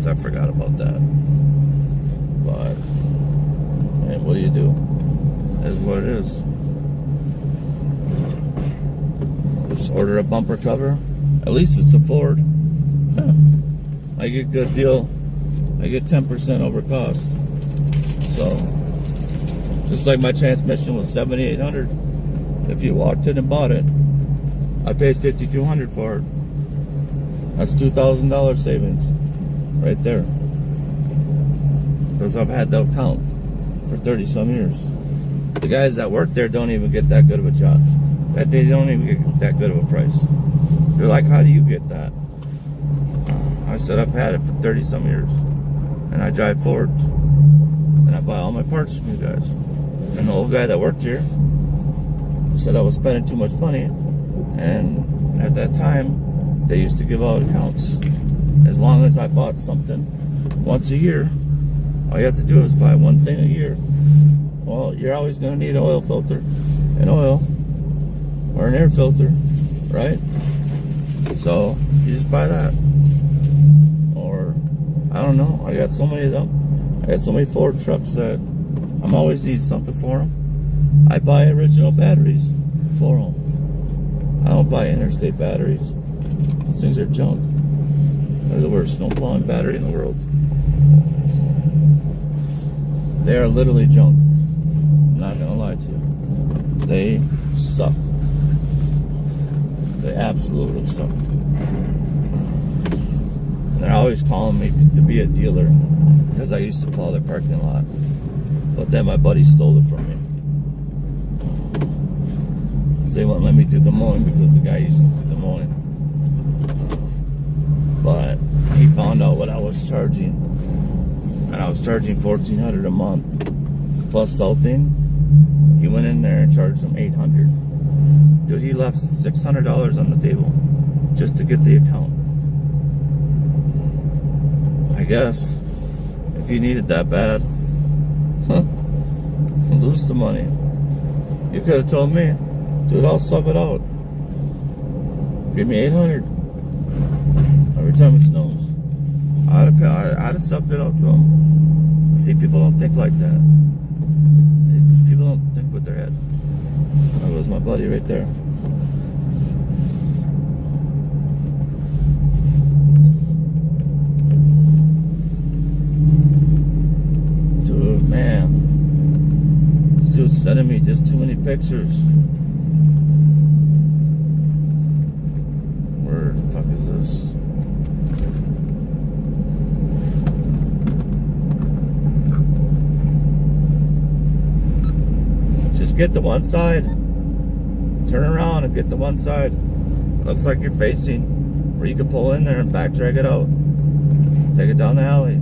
I forgot about that. But, man, what do you do? That's what it is. Just order a bumper cover. At least it's a Ford. I get a good deal. I get 10% over cost. So, just like my transmission was $7,800. If you walked in and bought it, I paid $5,200 for it. That's $2,000 savings. Right there. Because I've had the account for 30 some years. The guys that work there don't even get that good of a job. They don't even get that good of a price. They're like, how do you get that? I said, I've had it for 30 some years. And I drive Ford. And I buy all my parts from you guys. And the old guy that worked here said I was spending too much money. And at that time, they used to give out accounts. As long as I bought something once a year, all you have to do is buy one thing a year. Well, you're always going to need an oil filter and oil or an air filter, right? So you just buy that. Or, I don't know, I got so many of them. I got so many Ford trucks that I'm always need something for them. I buy original batteries for them. I don't buy interstate batteries. Those things are junk. They're the worst snowplowing battery in the world. They are literally junk. I'm not gonna lie to you. They suck. They absolutely suck. They're always calling me to be a dealer because I used to plow their parking lot. But then my buddy stole it from me. They wouldn't let me do the mowing because the guy used to do the mowing. But he found out what I was charging, and I was charging $1,400 a month plus salting. He went in there and charged him $800. Dude, he left $600 on the table just to get the account. I guess. If you need it that bad. Huh. Lose the money. You could have told me, dude, I'll sub it out. Give me 800 every time it snows. I'd have subbed it out to them. See, people don't think like that. People don't think with their head. That was my buddy right there. Dude, man. This dude's sending me just too many pictures. Where the fuck is this? Just get to one side. Turn around and get to one side. Looks like you're facing where you can pull in there and back drag it out. Take it down the alley.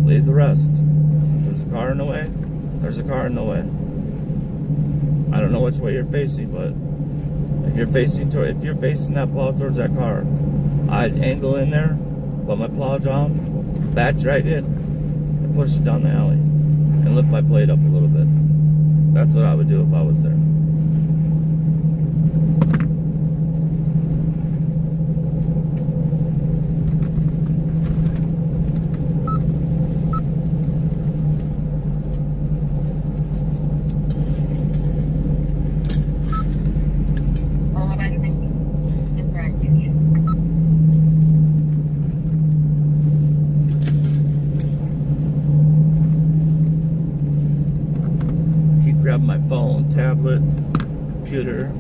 Leave the rest. If there's a car in the way, there's a car in the way. I don't know which way you're facing, but if you're facing that plow towards that car, I'd angle in there, put my plow down, back drag it, and push it down the alley, and lift my blade up a little bit. That's what I would do if I was there. Grab my phone, tablet, computer.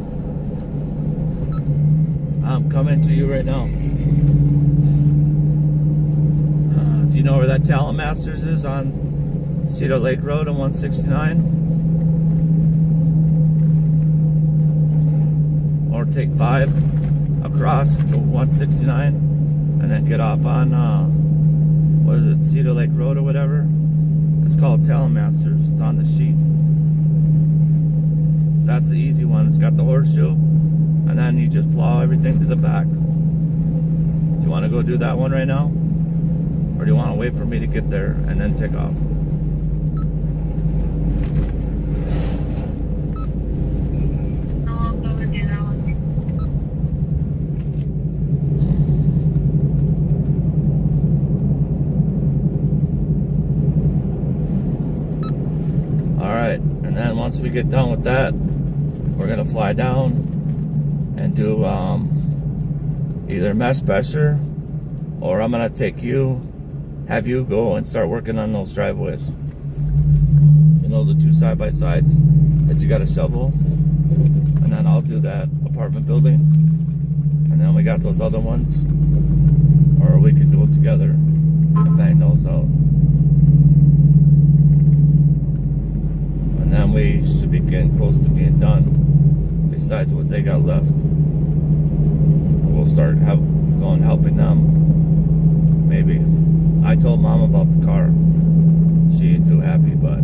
I'm coming to you right now. Do you know where that Talent Masters is on Cedar Lake Road on 169? Or take 5 across to 169 and then get off on what is it, Cedar Lake Road or whatever? It's called Talent Masters. It's on the sheet. That's the easy one. It's got the horseshoe, and then you just plow everything to the back. Do you want to go do that one right now? Or do you want to wait for me to get there and then take off?
I'll go and do that one.
Alright, and then once we get done with that, we're gonna fly down and do either mesh pressure, or I'm gonna have you go and start working on those driveways. You know, the 2 side-by-sides that you gotta shovel, and then I'll do that apartment building, and then we got those other ones, or we can do it together and bang those out. And then we should be getting close to being done. Besides what they got left, we'll start going helping them. Maybe. I told Mom about the car. She ain't too happy, but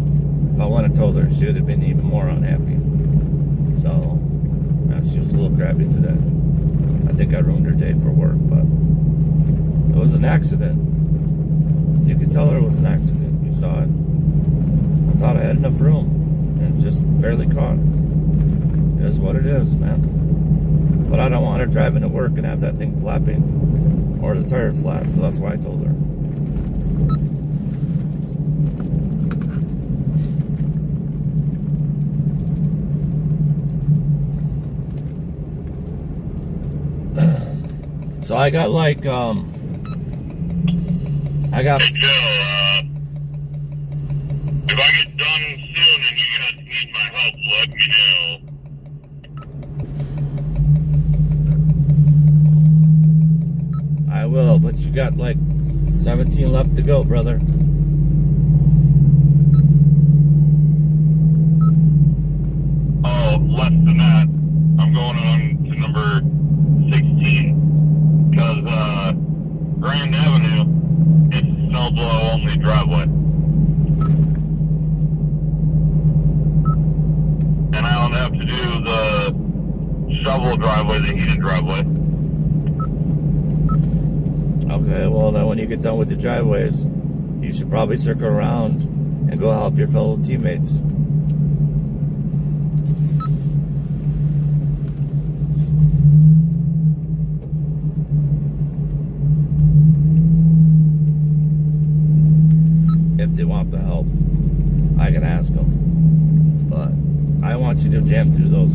if I would have told her, she would have been even more unhappy. So, yeah, she was a little crabby today. I think I ruined her day for work, but it was an accident. You could tell her it was an accident. You saw it. I thought I had enough room and just barely caught. It is what it is, man. But I don't want her driving to work and have that thing flapping or the tire flat, so that's why I told her. So I got like,
Hey Joe, if I get done soon and you guys need my help, let me know.
I will, but you got like 17 left to go, brother.
Oh, less than that. I'm going on to number 16. Because, Grand Avenue, it's a snow blow only driveway. And I don't have to do the shovel driveway, the heated driveway.
Okay, well then when you get done with the driveways, you should probably circle around and go help your fellow teammates. If they want the help, I can ask them. But I want you to jam through those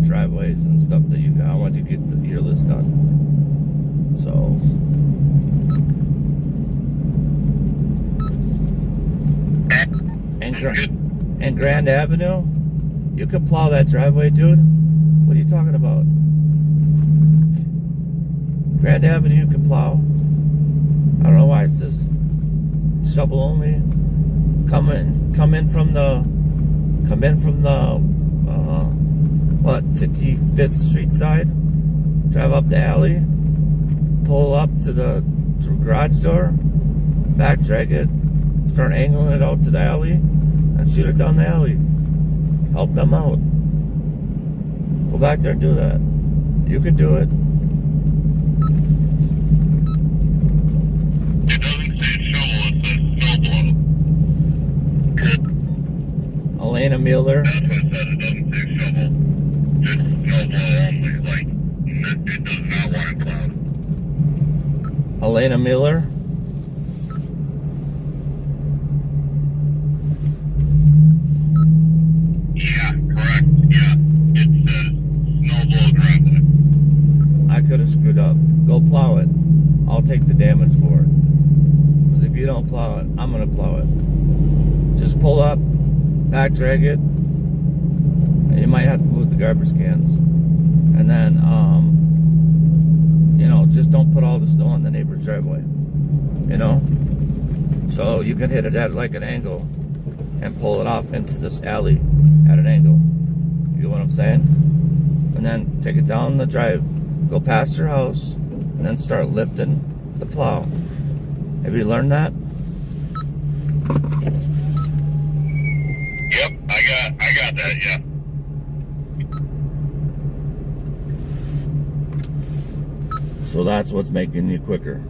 driveways and stuff that you got. I want you to get your list done. So and Grand Avenue, you can plow that driveway, dude. What are you talking about? Grand Avenue, you can plow. I don't know why it says shovel only. Come in from the 55th Street side. Drive up the alley. Pull up to the garage door. Back drag it. Start angling it out to the alley. And shoot it down the alley. Help them out. Go back there and do that. You can do it.
It doesn't say shovel, it says snowblow.
Elena Mueller.
That's what it says, it doesn't say shovel. Just snowblow only, like, it does not want it plowed.
Elena Mueller.
Yeah, correct, yeah. It says snowblow driveway.
I could have screwed up. Go plow it. I'll take the damage for it. Because if you don't plow it, I'm going to plow it. Just pull up, back drag it, and you might have to move the garbage cans. And then, just don't put all the snow on the neighbor's driveway. So you can hit it at like an angle and pull it off into this alley at an angle. You get what I'm saying? And then take it down the drive, go past your house, and then start lifting the plow. Have you learned that?
Yep, I got that, yeah.
So that's what's making you quicker.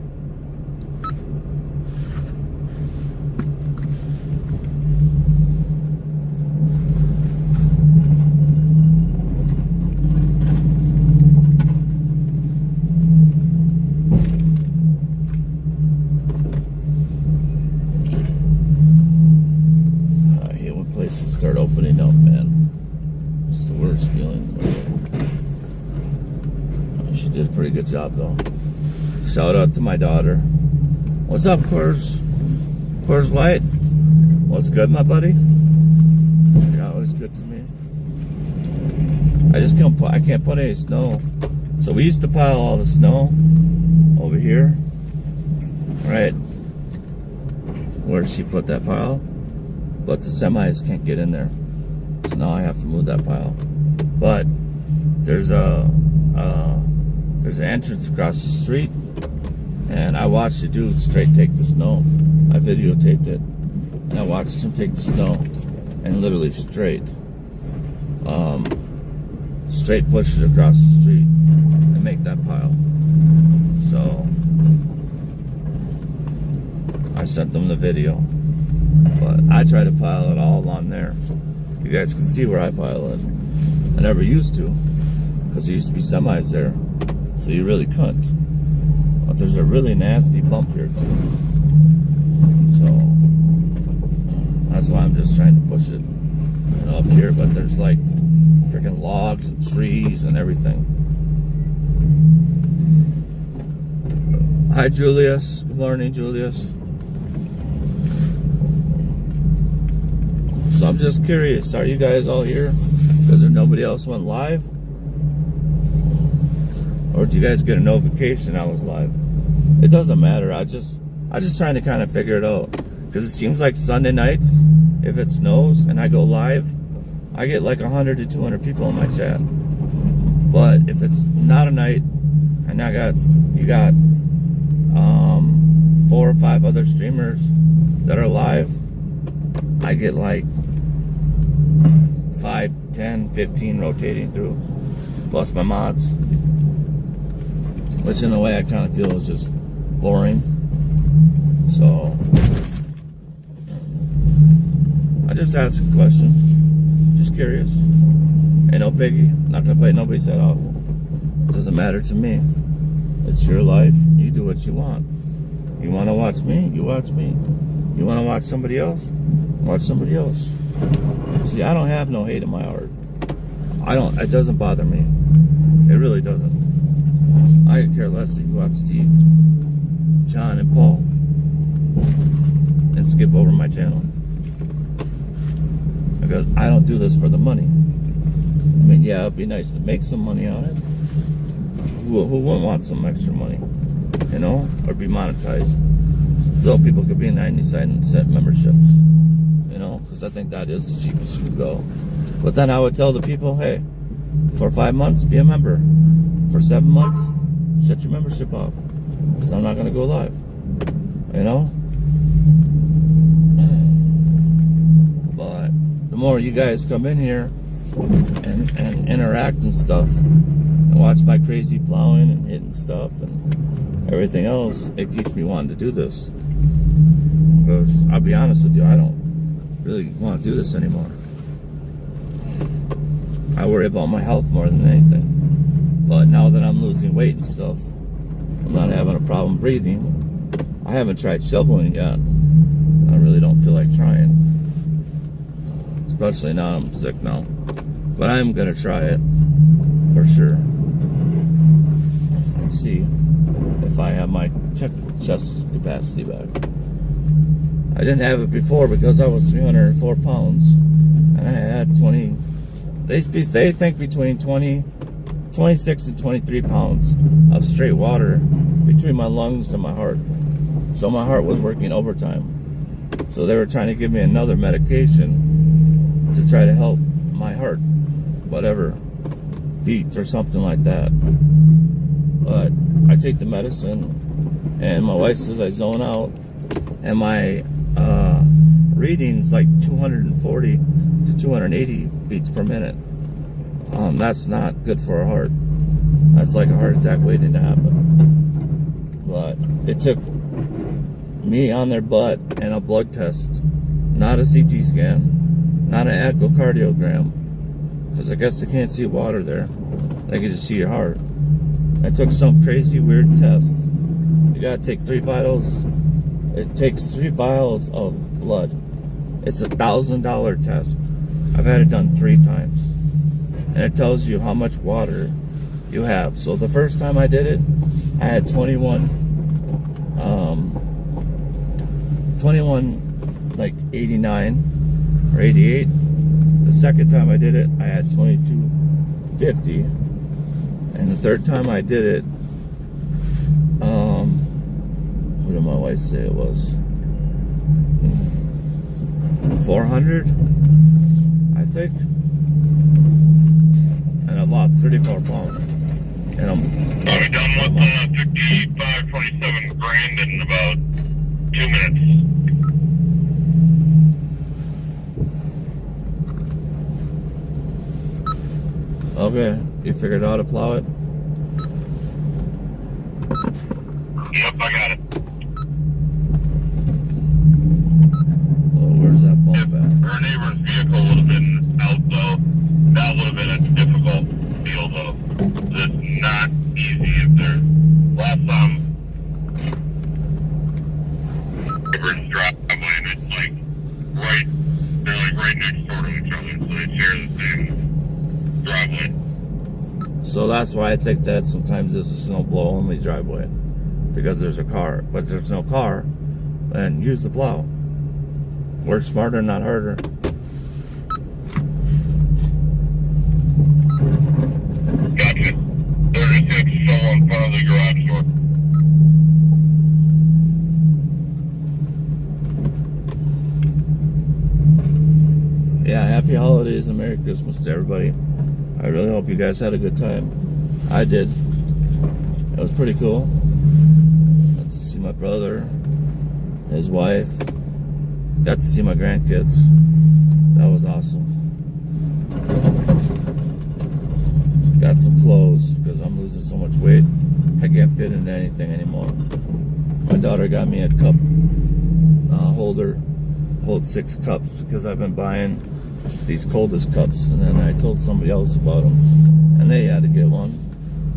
I hate when places start opening up, man. It's the worst feeling. She did a pretty good job, though. Shout out to my daughter. What's up, Coors Light? What's good, my buddy? You're always good to me. I can't put any snow. So we used to pile all the snow over here, right where she put that pile, but the semis can't get in there. So now I have to move that pile. But there's an entrance across the street, and I watched the dude straight take the snow. I videotaped it, and I watched him take the snow, and literally straight push it across the street and make that pile. So I sent them the video, but I try to pile it all on there. You guys can see where I pile it. I never used to, because there used to be semis there. So you really couldn't. But there's a really nasty bump here too. So that's why I'm just trying to push it up here. But there's like freaking logs and trees and everything. Hi, Julius. Good morning, Julius. So I'm just curious, are you guys all here because nobody else went live? Or did you guys get a notification I was live? It doesn't matter. I just trying to kind of figure it out. Because it seems like Sunday nights, if it snows and I go live, I get like 100 to 200 people in my chat. But if it's not a night and you got 4 or 5 other streamers that are live, I get like 5, 10, 15 rotating through, plus my mods. Which in a way I kind of feel is just boring. So I just asked a question. Just curious. Ain't no biggie. Not gonna bite nobody's head off. Doesn't matter to me. It's your life. You do what you want. You want to watch me? You watch me. You want to watch somebody else? Watch somebody else. See, I don't have no hate in my heart. It doesn't bother me. It really doesn't. I could care less if you watch Steve, John, and Paul and skip over my channel. Because I don't do this for the money. I mean, yeah, it'd be nice to make some money on it. Who wouldn't want some extra money? You know? Or be monetized. So people could be in 99-cent memberships. You know? Because I think that is the cheapest you could go. But then I would tell the people, hey, for 5 months, be a member. For 7 months, shut your membership off. Because I'm not going to go live. You know? But the more you guys come in here and interact and stuff, and watch my crazy plowing and hitting stuff and everything else, it keeps me wanting to do this. Because I'll be honest with you, I don't really want to do this anymore. I worry about my health more than anything. But now that I'm losing weight and stuff, I'm not having a problem breathing. I haven't tried shoveling yet. I really don't feel like trying. Especially now I'm sick now. But I'm gonna try it for sure. And see if I have my chest capacity back. I didn't have it before because I was 304 pounds. And I had 20, they think between 26 and 23 pounds of straight water between my lungs and my heart. So my heart was working overtime. So they were trying to give me another medication to try to help my heart, whatever, beat or something like that. But I take the medicine and my wife says I zone out and my reading's like 240 to 280 beats per minute. That's not good for a heart. That's like a heart attack waiting to happen. But it took me on their butt and a blood test, not a CT scan, not an echocardiogram, because I guess they can't see water there. They can just see your heart. I took some crazy weird test. You gotta take 3 vitals. It takes 3 vials of blood. It's $1,000 test. I've had it done 3 times. And it tells you how much water you have. So the first time I did it, I had 21 like 89 or 88. The second time I did it, I had 2250. And the third time I did it, what did my wife say it was? 400, I think. And I've lost 34 pounds. And
I'll be done with 55-27 grand in about 2 minutes.
Okay, you figured out how to plow it?
Yep, I got it.
Oh, where's that bump at?
Her neighbor's vehicle would have been out though. That would have been a difficult deal though. It's not easy if they're last time neighbor's driveway and it's like they're like right next door to each other, so they share the same driveway.
So that's why I think that sometimes this is snow blow only driveway, because there's a car. But there's no car, then use the plow. Work smarter, not harder.
Gotcha. They're just gonna show in front of the garage door.
Yeah, happy holidays and Merry Christmas to everybody. I really hope you guys had a good time. I did. It was pretty cool. Got to see my brother, his wife. Got to see my grandkids. That was awesome. Got some clothes because I'm losing so much weight. I can't fit into anything anymore. My daughter got me a cup holder, holds 6 cups, because I've been buying these coldest cups, and then I told somebody else about them, and they had to get one,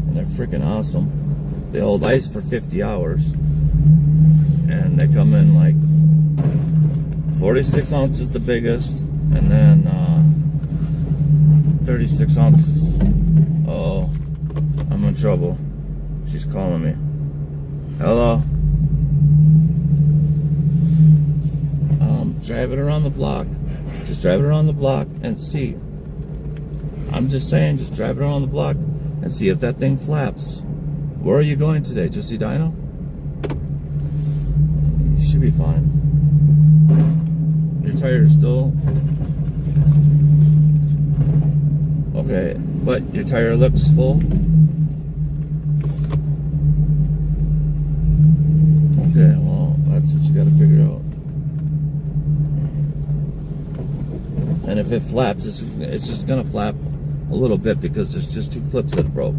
and they're freaking awesome. They hold ice for 50 hours, and they come in like 46 ounces the biggest, and then 36 ounces. Oh, I'm in trouble. She's calling me. Hello? Drive it around the block. Just drive it around the block and see. I'm just saying, just drive it around the block and see if that thing flaps. Where are you going today? Just Edina? You should be fine. Your tire's still... Okay, but your tire looks full? Okay, well, that's what you gotta figure out. And if it flaps, it's just gonna flap a little bit because there's just 2 clips that broke.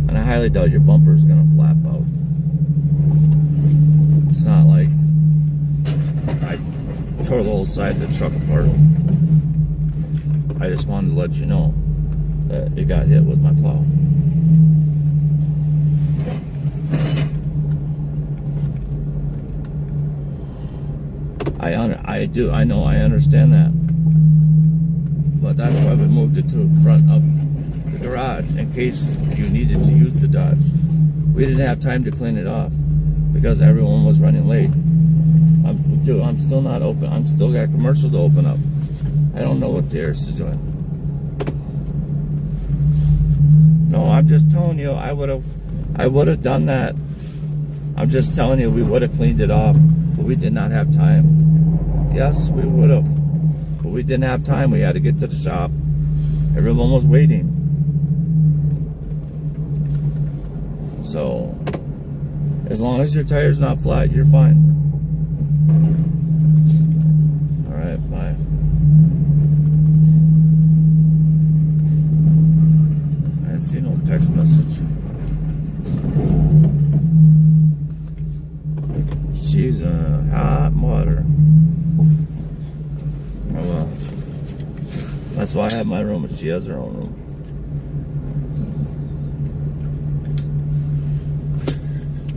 And I highly doubt your bumper is gonna flap out. It's not like I tore the whole side of the truck apart. I just wanted to let you know that it got hit with my plow. I understand that. But that's why we moved it to the front of the garage, in case you needed to use the Dodge. We didn't have time to clean it off because everyone was running late. I'm still not open. I'm still got commercial to open up. I don't know what the Harris is doing. No, I'm just telling you, I would have done that. I'm just telling you, we would have cleaned it off, but we did not have time. Yes, we would have, but we didn't have time. We had to get to the shop. Everyone was waiting. So, as long as your tire's not flat, you're fine. Alright, bye. I didn't see no text message. She's hot water. Oh well. That's why I have my room, and she has her own room.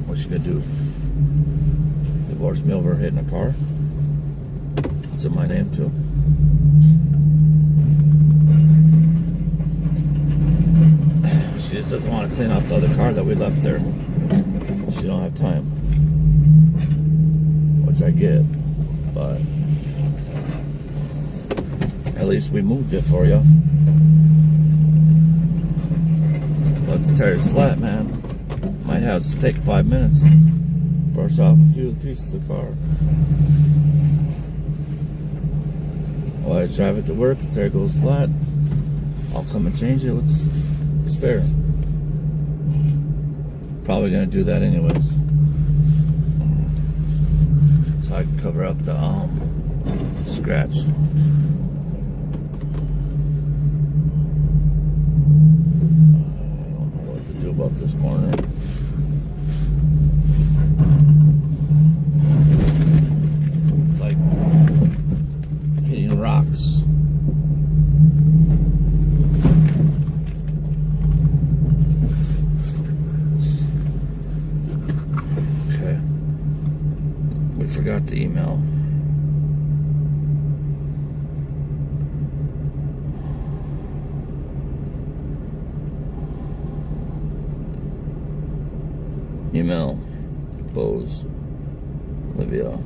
What's she gonna do? Divorce me over hitting a car? It's in my name too. She just doesn't want to clean up the other car that we left there. She don't have time. Which I get, but at least we moved it for you. But the tire's flat, man. Might have to take 5 minutes. Brush off a few pieces of the car. While I drive it to work, the tire goes flat. I'll come and change it with spare. Probably gonna do that anyways. So I can cover up the scratch. I don't know what to do about this corner. It's like hitting rocks. Forgot to email. Email Bose Olivia.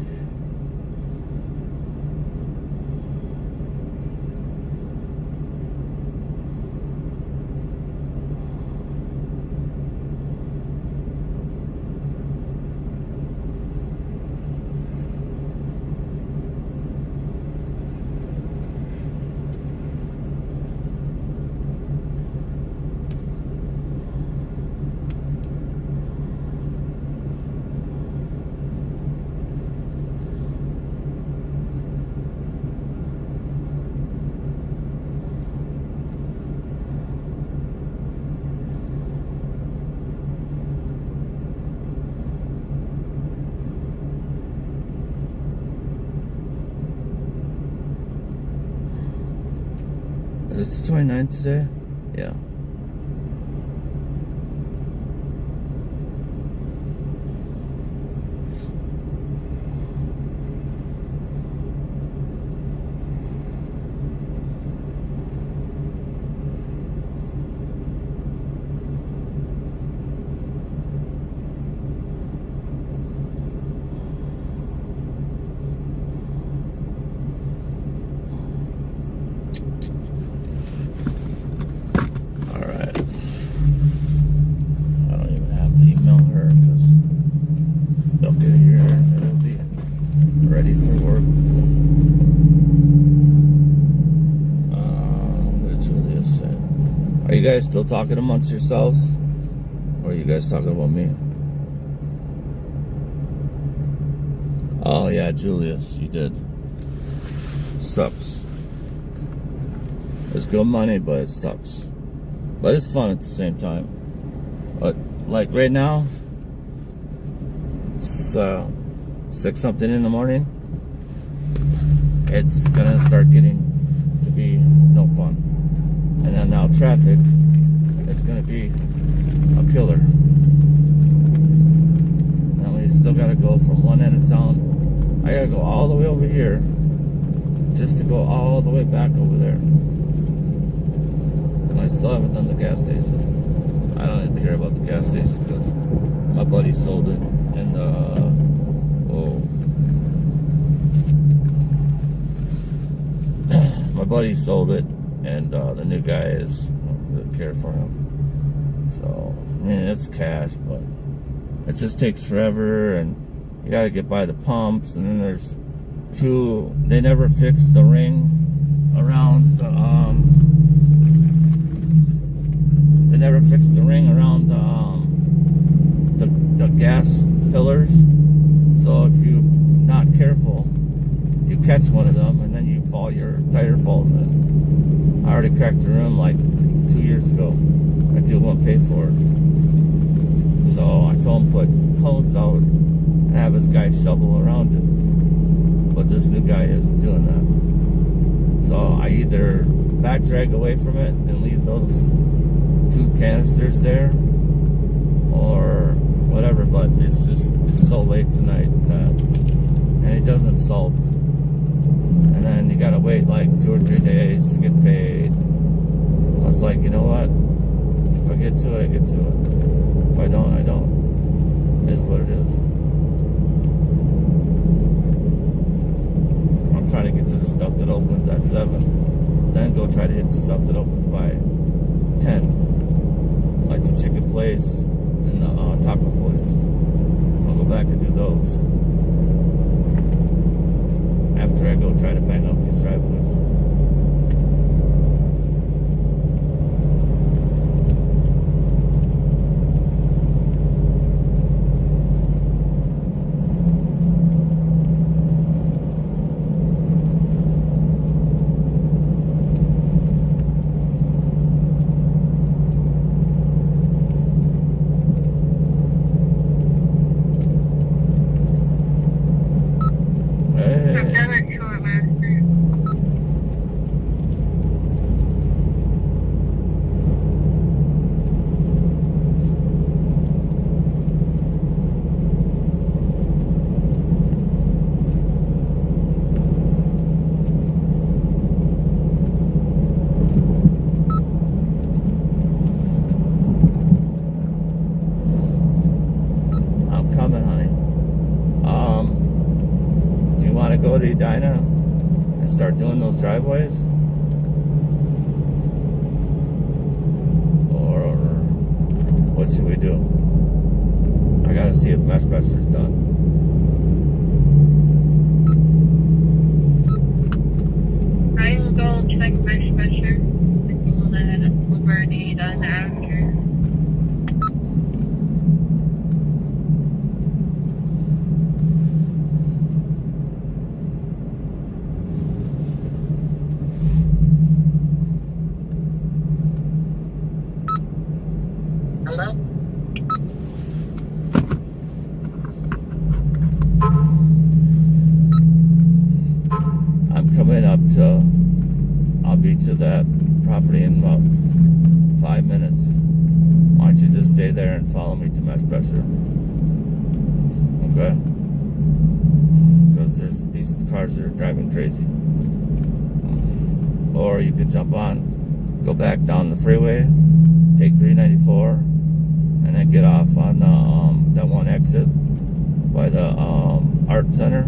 It's the 29th today? Yeah. Alright. I don't even have to email her because they'll get here and it'll be ready for work. What did Julia say? Are you guys still talking amongst yourselves? Or are you guys talking about me? Oh yeah, Julius, you did. Sucks. It's good money, but it sucks. But it's fun at the same time. But like right now, it's 6 something in the morning. It's gonna start getting to be no fun. And then now traffic is gonna be a killer. Now we still gotta go from one end of town. I gotta go all the way over here just to go all the way back over there. And I still haven't done the gas station. I don't even care about the gas station because my buddy sold it. And my buddy sold it, and the new guy doesn't care for him. So I mean, it's cash, but it just takes forever, and you gotta get by the pumps, and then there's two. They never fix the ring around the They never fix the ring around the gas fillers. So if you're not careful, you catch one of them, and then your tire falls in. I already cracked the rim like 2 years ago. I didn't want to pay for it. So I told him put cones out and have this guy shovel around it. But this new guy isn't doing that. So I either back drag away from it and leave those 2 canisters there, or whatever. But it's so late tonight that, and it doesn't salt. And then you gotta wait like 2 or 3 days to get paid. I was like, you know what? If I get to it, I get to it. If I don't, I don't. It is what it is. I'm trying to get to the stuff that opens at 7. Then go try to hit the stuff that opens by 10. Like the chicken place and the taco place. I'll go back and do those. After I go try to bang up these driveways. Go to Edina and start doing those driveways, or what should we do? I gotta see if mesh pressure's done.
I will go check mesh pressure. And then Uber need done after. Hello? I'm coming up to, I'll be to that
property in about 5 minutes. Why don't you just stay there and follow me to max pressure? Okay? Because these cars are driving crazy. Or you can jump on, go back down the freeway, take 394, and then get off on that one exit by the art center,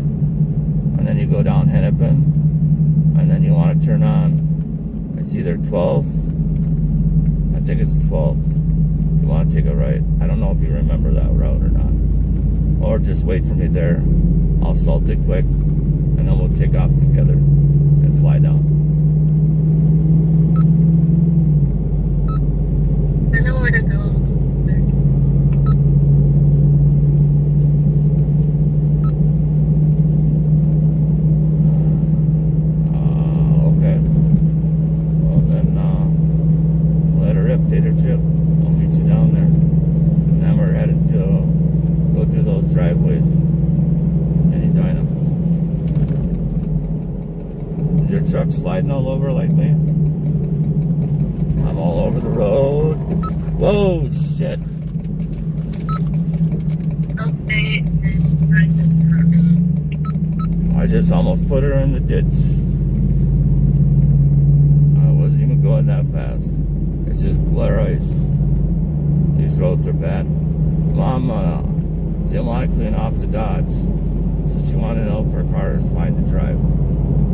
and then you go down Hennepin, and then you want to turn on, it's either 12, I think it's 12. You want to take a right. I don't know if you remember that route or not. Or just wait for me there. I'll salt it quick, and then we'll take off together and fly down.
I know where to go.
Okay. Well then, let her rip, Tater Chip. I'll meet you down there. And then we're headed to go through those driveways in Edina. Is your truck sliding all over like me? I'm all over the road. Whoa, shit.
Okay.
I just almost put her in the ditch. I wasn't even going that fast. It's just glare ice. These roads are bad. Mom didn't want to clean off the Dodge, so she wanted to know if her car is fine to drive.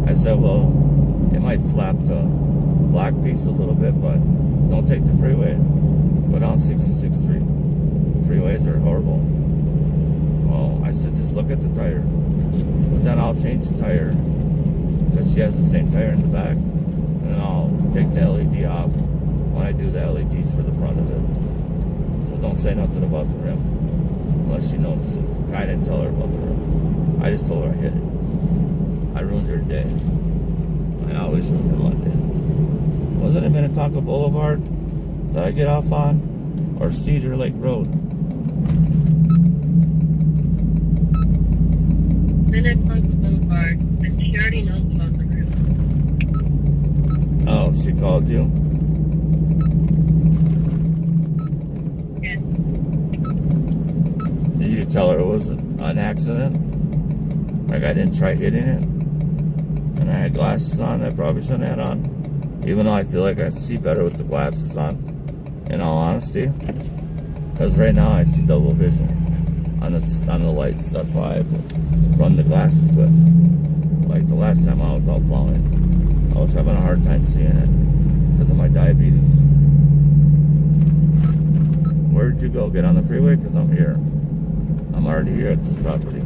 I said, well, it might flap the black piece a little bit, but don't take the freeway. Go down 66th Street. Freeways are horrible. Well, I said, just look at the tire. But then I'll change the tire, because she has the same tire in the back. And then I'll take the LED off when I do the LEDs for the front of it. So don't say nothing about the rim, unless she notices. I didn't tell her about the rim. I just told her I hit it. I ruined her day. I always ruin her Monday. Wasn't it Minnetonka Boulevard that I get off on? Or Cedar Lake Road?
Minnetonka Boulevard, and she already knows about the route.
Oh, she called you?
Yeah.
Did you tell her it was an accident? Like I didn't try hitting it? And I had glasses on that I probably shouldn't have had on. Even though I feel like I see better with the glasses on, in all honesty. Because right now I see double vision on the lights. That's why I run the glasses with. Like the last time I was out plowing, I was having a hard time seeing it because of my diabetes. Where'd you go? Get on the freeway? Because I'm here. I'm already here at this property.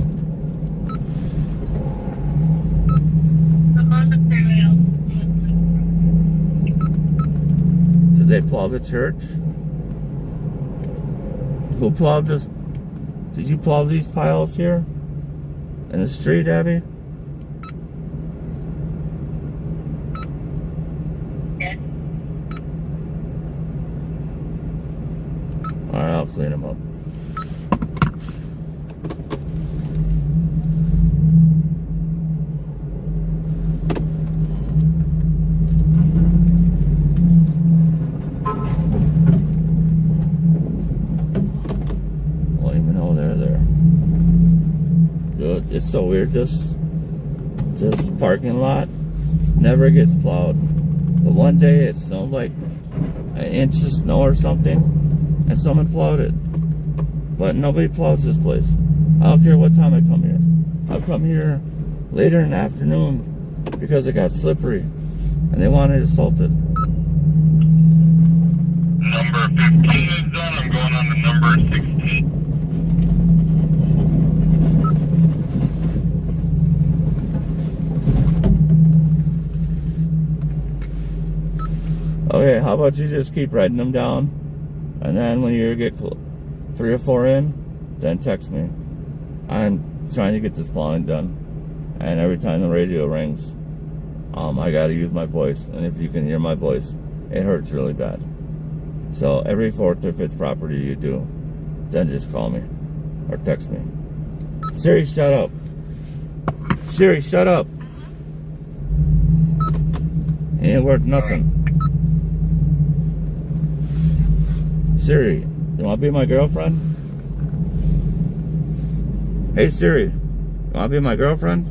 I'm on the freeway.
Did they plow the church? Who plowed this? Did you plow these piles here? In the street, Abby?
Yeah.
Alright, I'll clean them up. Won't even know they're there. Good. It's so weird. This parking lot never gets plowed. But one day it snowed like an inch of snow or something, and someone plowed it. But nobody plows this place. I don't care what time I come here. I'll come here later in the afternoon because it got slippery and they wanted it salted.
Number 15 is done. I'm going on to number 16.
Okay, how about you just keep writing them down, and then when you get 3 or 4 in, then text me. I'm trying to get this plowing done, and every time the radio rings, I gotta use my voice, and if you can hear my voice, it hurts really bad. So every 4th or 5th property you do, then just call me or text me. Siri, shut up. Siri, shut up. Ain't worth nothing. Siri, you want to be my girlfriend? Hey Siri, you want to be my girlfriend?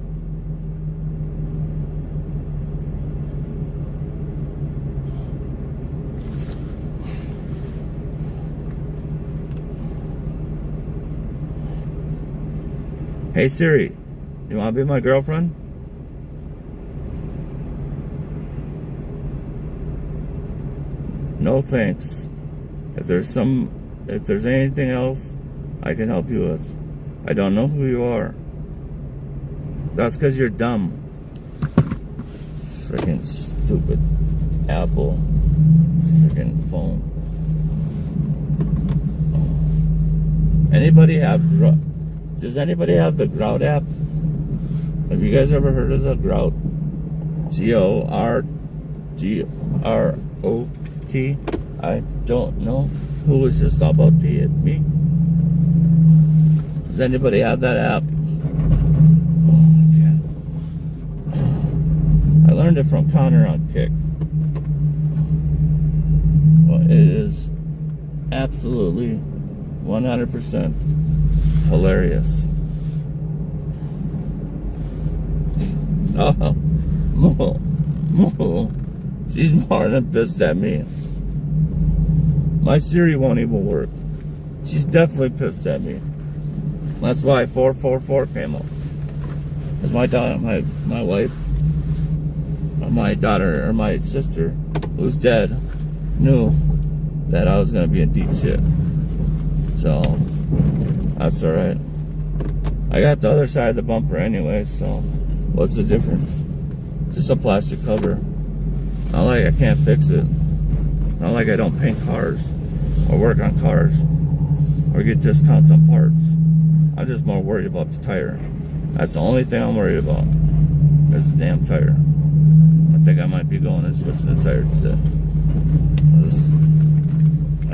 Hey Siri, you want to be my girlfriend? No thanks. If there's anything else I can help you with. I don't know who you are. That's because you're dumb. Freaking stupid Apple freaking phone. Does anybody have the Grout app? Have you guys ever heard of the Grout? G-O-R-G-R-O-T? I don't know. Who was just about to hit me? Does anybody have that app? Oh, yeah. I learned it from Connor on Kick. Well, it is absolutely 100% hilarious. Oh, Moo. She's more than pissed at me. My Siri won't even work. She's definitely pissed at me. That's why 444 came up. Because my daughter, my wife, my daughter, or my sister, who's dead, knew that I was going to be in deep shit. So, that's alright. I got the other side of the bumper anyway, so what's the difference? Just a plastic cover. Not like I can't fix it. Not like I don't paint cars or work on cars or get discounts on parts. I'm just more worried about the tire. That's the only thing I'm worried about. Is the damn tire. I think I might be going and switching the tire today.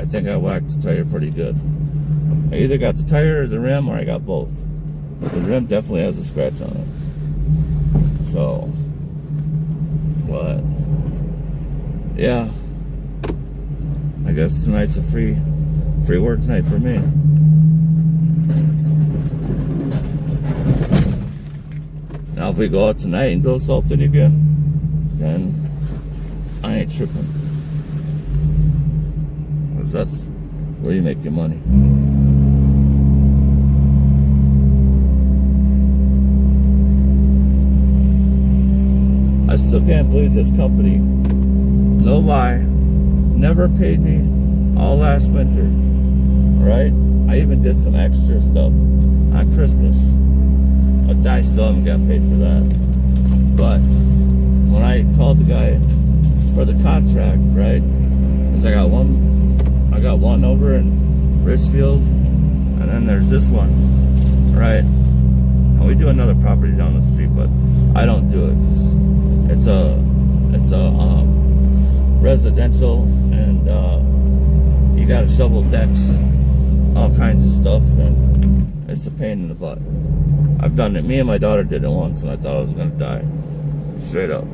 I think I whacked the tire pretty good. I either got the tire or the rim, or I got both. But the rim definitely has a scratch on it. So, but yeah, I guess tonight's a free work night for me. Now if we go out tonight and go salted again, then I ain't tripping. Because that's where you make your money. I still can't believe this company, no lie, never paid me all last winter, right? I even did some extra stuff on Christmas, but I still haven't got paid for that. But when I called the guy for the contract, right, because I got one over in Richfield, and then there's this one, right? And we do another property down the street, but I don't do it. It's a residential, and you gotta shovel decks and all kinds of stuff, and it's a pain in the butt. I've done it. Me and my daughter did it once, and I thought I was gonna die, straight up.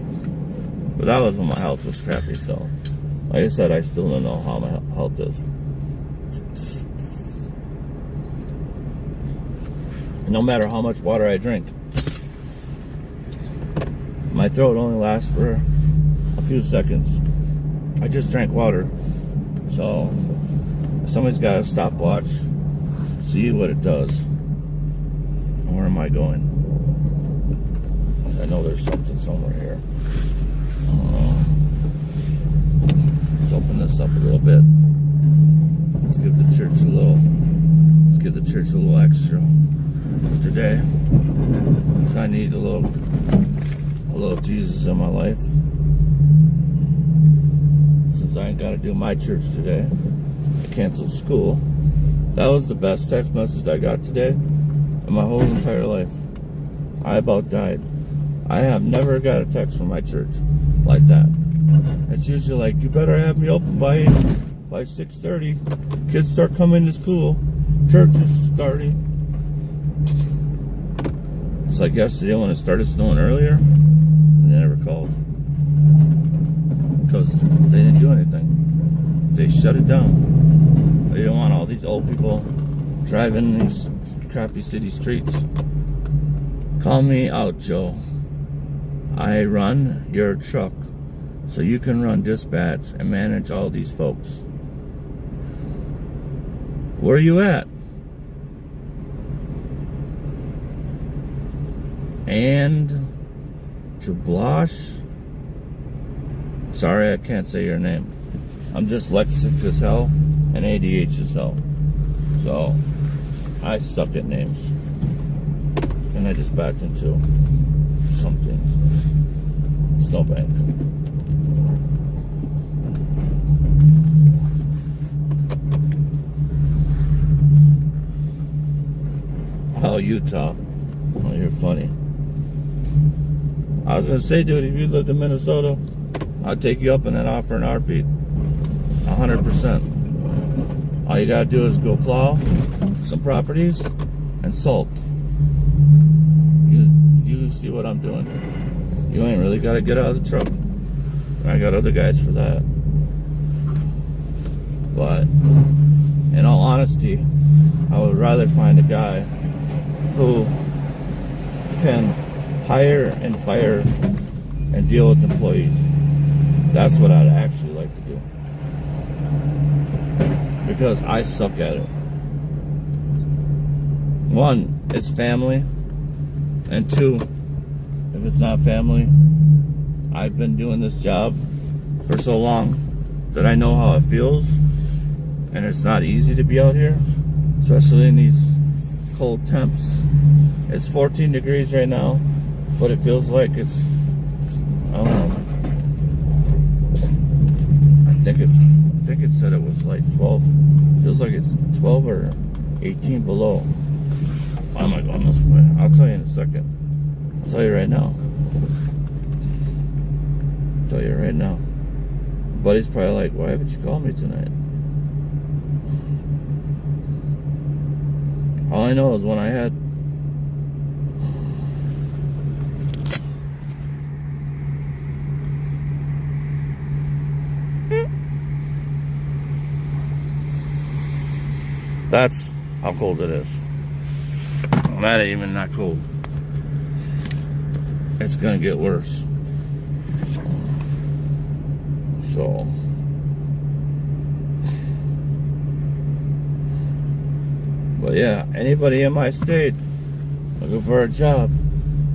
But that was when my health was crappy. So, like I said, I still don't know how my health is. No matter how much water I drink, my throat only lasts for a few seconds. I just drank water. So somebody's got a stopwatch, see what it does. Where am I going? I know there's something somewhere here. Let's open this up a little bit. Let's give the church a little extra today. So I need a little Jesus in my life. Since I ain't got to do my church today, I canceled school. That was the best text message I got today in my whole entire life. I about died. I have never got a text from my church like that. It's usually like, you better have me open by 6:30. Kids start coming to school. Church is starting. It's like yesterday when it started snowing earlier. They never called. Because they didn't do anything. They shut it down. We don't want all these old people driving these crappy city streets. Call me out, Joe. I run your truck so you can run dispatch and manage all these folks. Where are you at? And Jablosh? Sorry, I can't say your name. I'm dyslexic as hell and ADHD as hell. So, I suck at names. And I just backed into something. Snowbank. Oh, Utah. Oh, you're funny. I was gonna say, dude, if you lived in Minnesota, I'd take you up on that offer in a heartbeat. 100%. All you gotta do is go plow some properties and salt. You see what I'm doing. You ain't really gotta get out of the truck. I got other guys for that. But in all honesty, I would rather find a guy who can hire and fire and deal with employees. That's what I'd actually like to do. Because I suck at it. One, it's family. And two, if it's not family, I've been doing this job for so long that I know how it feels. And it's not easy to be out here, especially in these cold temps. It's 14 degrees right now, but it feels like it's, I don't know. I think it said it was like 12. Feels like it's 12 or 18 below. Why am I going this way? I'll tell you in a second. I'll tell you right now. I'll tell you right now. Buddy's probably like, why haven't you called me tonight? All I know is when I had that's how cold it is. That ain't even that cold. It's gonna get worse. So but yeah, anybody in my state looking for a job,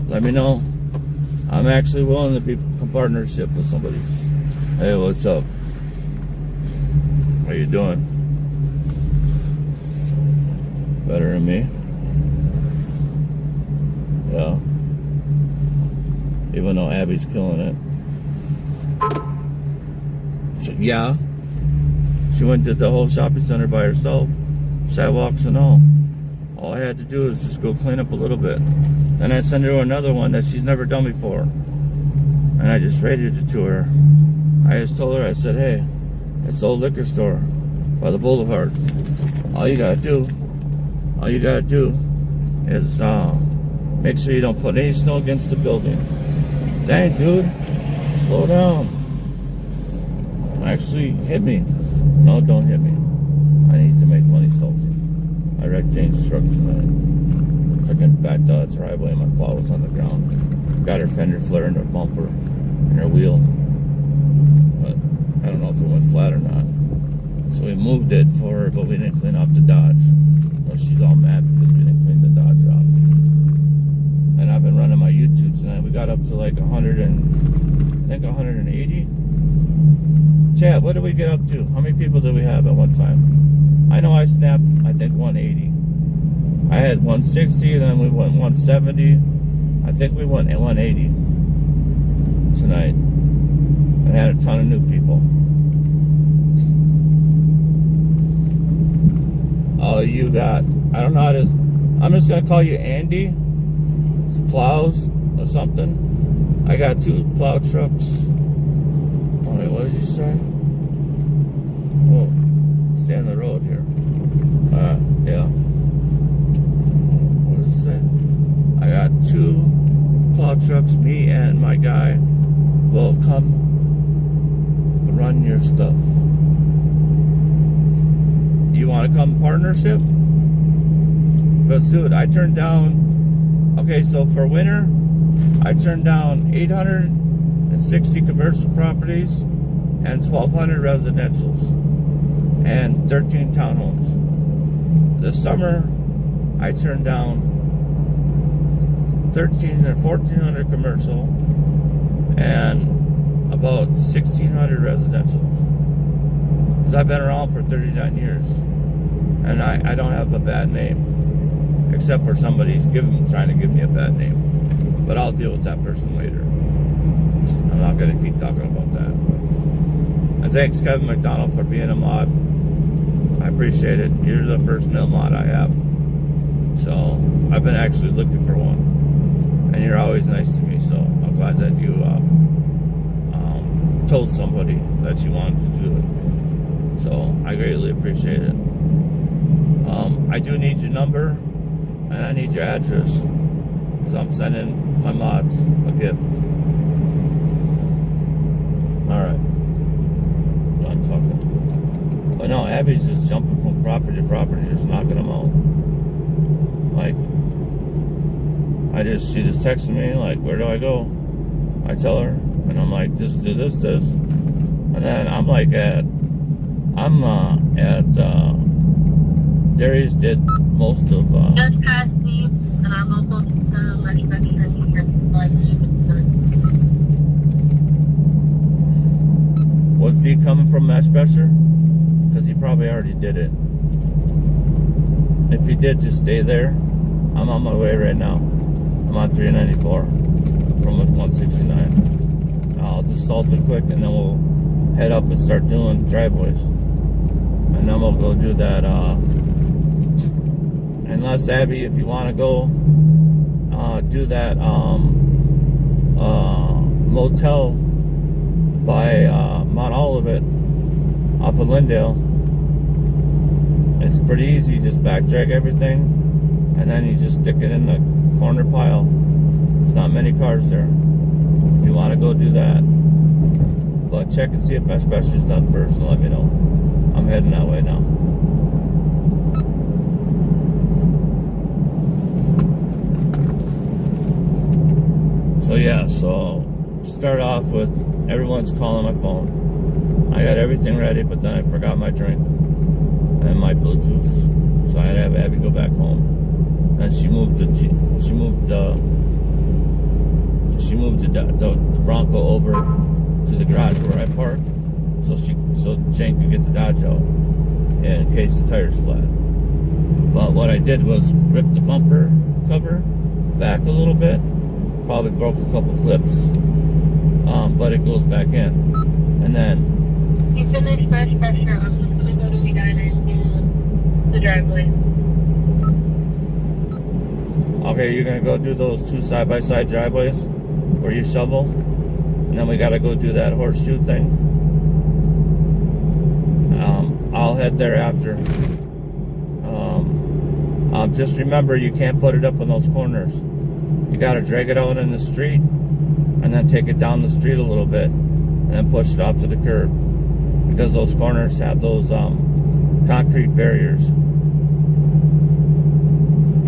let me know. I'm actually willing to be in partnership with somebody. Hey, what's up? How you doing? Better than me? Yeah. Even though Abby's killing it. So, yeah. She went to the whole shopping center by herself. Sidewalks and all. All I had to do is just go clean up a little bit. Then I sent her another one that she's never done before. And I just rated it to her. I just told her, I said, hey, it's the old liquor store by the boulevard. All you gotta do is make sure you don't put any snow against the building. Dang, dude, slow down. Actually, hit me. No, don't hit me. I need to make money, soldier. I wrecked Jane's truck tonight. Freaking backed out of the driveway and my plow was on the ground. Got her fender flare in her bumper and her wheel. But I don't know if it went flat or not. So we moved it for her, but we didn't clean off the Dodge. So she's all mad because we didn't clean the Dodge off. And I've been running my YouTube tonight. We got up to like 180. Chad, what did we get up to? How many people did we have at one time? I know I snapped, I think 180. I had 160, then we went 170. I think we went 180 tonight. And had a ton of new people. Oh, you got, I don't know how to, I'm just gonna call you Andy. It's plows or something. I got 2 plow trucks. Oh, wait, what did you say? Oh, stay on the road here. Yeah. What does it say? I got 2 plow trucks. Me and my guy will come run your stuff. You want want to come partnership? Because, dude, I turned down, okay, so for winter, I turned down 860 commercial properties and 1,200 residentials and 13 townhomes. This summer, I turned down 1,400 commercial and about 1,600 residentials. Because I've been around for 39 years. And I don't have a bad name. Except for somebody's trying to give me a bad name. But I'll deal with that person later. I'm not going to keep talking about that. And thanks, Kevin McDonald, for being a mod. I appreciate it. You're the first male mod I have. So, I've been actually looking for one. And you're always nice to me, so I'm glad that you told somebody that you wanted to do it. So, I greatly appreciate it. I do need your number, and I need your address, because I'm sending my mods a gift. Alright. Done talking. But no, Abby's just jumping from property to property, just knocking them out. Like, she just texted me, like, where do I go? I tell her, and I'm like, just do this. And then I'm like Darius did most of,
Just past me, and I'm almost much better here.
Was D coming from Mashbesher? Because he probably already did it. If he did, just stay there. I'm on my way right now. I'm on 394 from 169. I'll just salt it quick, and then we'll head up and start doing driveways. And then we'll go do that, unless, Abby, if you want to go do that motel by Mount Olivet off of Lindale. It's pretty easy. Just back drag everything, and then you just stick it in the corner pile. There's not many cars there. If you want to go do that, but check and see if Mashbesher's done first, and let me know. I'm heading that way now. So yeah, so start off with everyone's calling my phone. I got everything ready, but then I forgot my drink and my Bluetooth. So I had to have Abby go back home. And she moved the Bronco over to the garage where I park, so Jane could get the Dodge out in case the tire's flat. But what I did was rip the bumper cover back a little bit. Probably broke a couple clips, but it goes back in. And then
You finished Mashbesher. I'm just gonna go to Edina and do the driveway.
okay, you're gonna go do those two side-by-side driveways where you shovel, and then we gotta go do that horseshoe thing. I'll head there after. Just remember, you can't put it up in those corners. You gotta drag it out in the street, and then take it down the street a little bit, and then push it off to the curb, because those corners have those concrete barriers.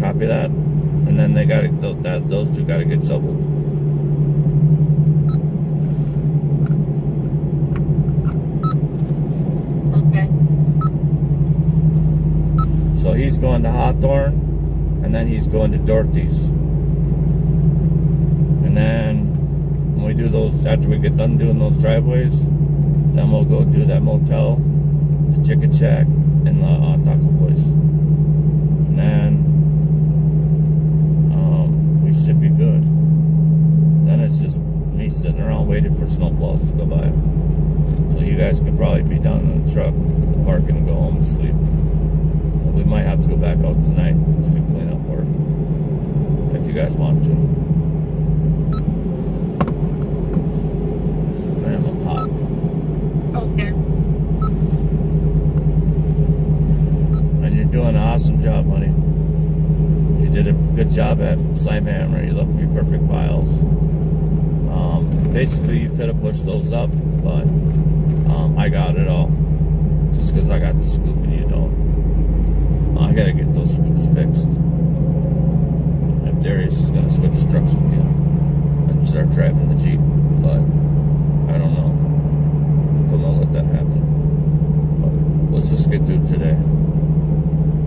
Copy that? And then they gotta those two gotta get shoveled.
Okay.
So he's going to Hawthorne, and then he's going to Dorothy's. And then when we do those, after we get done doing those driveways, then we'll go do that motel, the Chicken Shack, and the taco place. And then we should be good. Then it's just me sitting around waiting for snowplows to go by. So you guys could probably be down in the truck, parking, and go home and sleep. But we might have to go back out tonight to do cleanup work, if you guys want to. Man, I'm hot.
Okay.
And you're doing an awesome job, honey. You did a good job at Slime Hammer. You left me perfect piles. Basically, you could have pushed those up, but I got it all. Just because I got the scoop and you don't. I gotta get those scoops fixed. If Darius is gonna switch trucks again and start driving the Jeep, but I don't know if I'm gonna let that happen. But let's just get through today,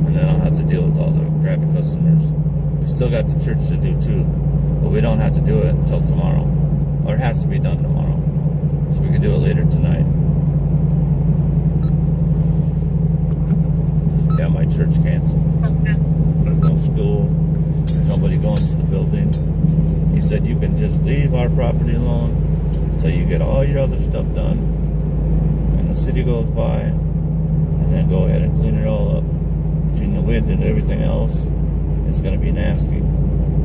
and then I'll have to deal with all the crappy customers. We still got the church to do too, but we don't have to do it until tomorrow, or it has to be done tomorrow, so we can do it later tonight. Yeah, my church canceled. There's no school, nobody going to the building. He said you can just leave our property alone until you get all your other stuff done, and the city goes by, and then go ahead and clean it all up. Between the wind and everything else, it's gonna be nasty.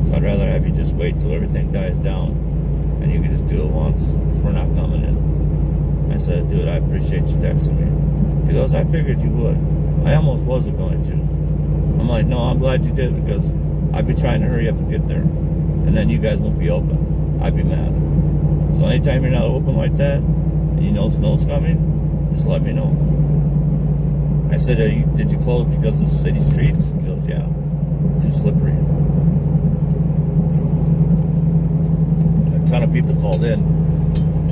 So I'd rather have you just wait till everything dies down, and you can just do it once, because we're not coming in. I said, dude, I appreciate you texting me. He goes, I figured you would. I almost wasn't going to. I'm like, no, I'm glad you did, because I'd be trying to hurry up and get there, and then you guys won't be open. I'd be mad. So anytime you're not open like that, and you know snow's coming, just let me know. I said, did you close because of the city streets? He goes, yeah, too slippery. A ton of people called in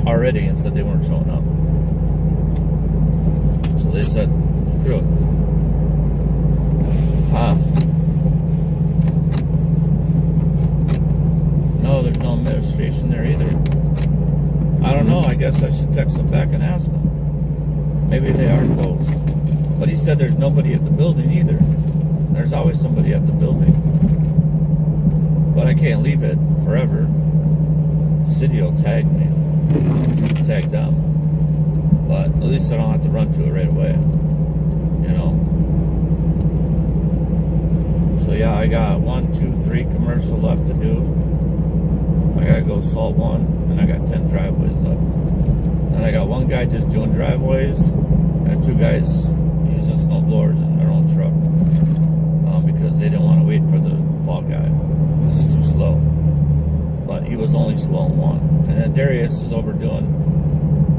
already and said they weren't showing up. So they said, screw it. No, there's no administration there either. I don't know. I guess I should text them back and ask them. Maybe they are closed. But he said there's nobody at the building either. There's always somebody at the building. But I can't leave it forever. City will tag me. Tag them. But at least I don't have to run to it right away. You know? So yeah, I got 1, 2, 3 commercial left to do. I gotta go salt one, and I got 10 driveways left. Then I got one guy just doing driveways, and 2 guys using snow blowers in their own truck, because they didn't want to wait for the log guy. This is too slow. But he was only slow in one. And then Darius is overdoing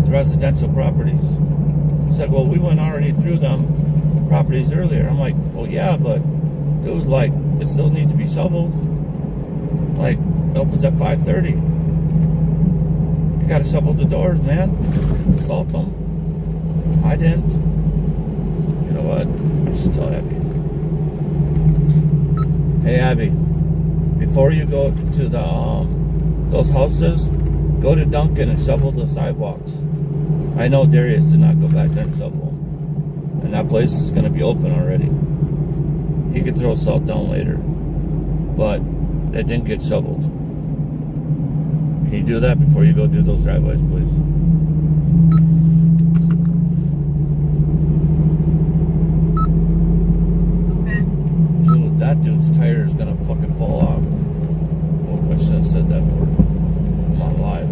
the residential properties. He's like, well, we went already through them properties earlier. I'm like, well, yeah, but dude, like, it still needs to be shoveled. Like, it opens at 5:30. You gotta shovel the doors, man. Salt them. I didn't. You know what? I should tell Abby. Hey, Abby. Before you go to the those houses, go to Duncan and shovel the sidewalks. I know Darius did not go back there and shovel them. And that place is gonna be open already. He could throw salt down later. But it didn't get shoveled. Can you do that before you go do those driveways, please? Dude, that dude's tire is gonna fucking fall off. Oh, I should have said that for I'm on live.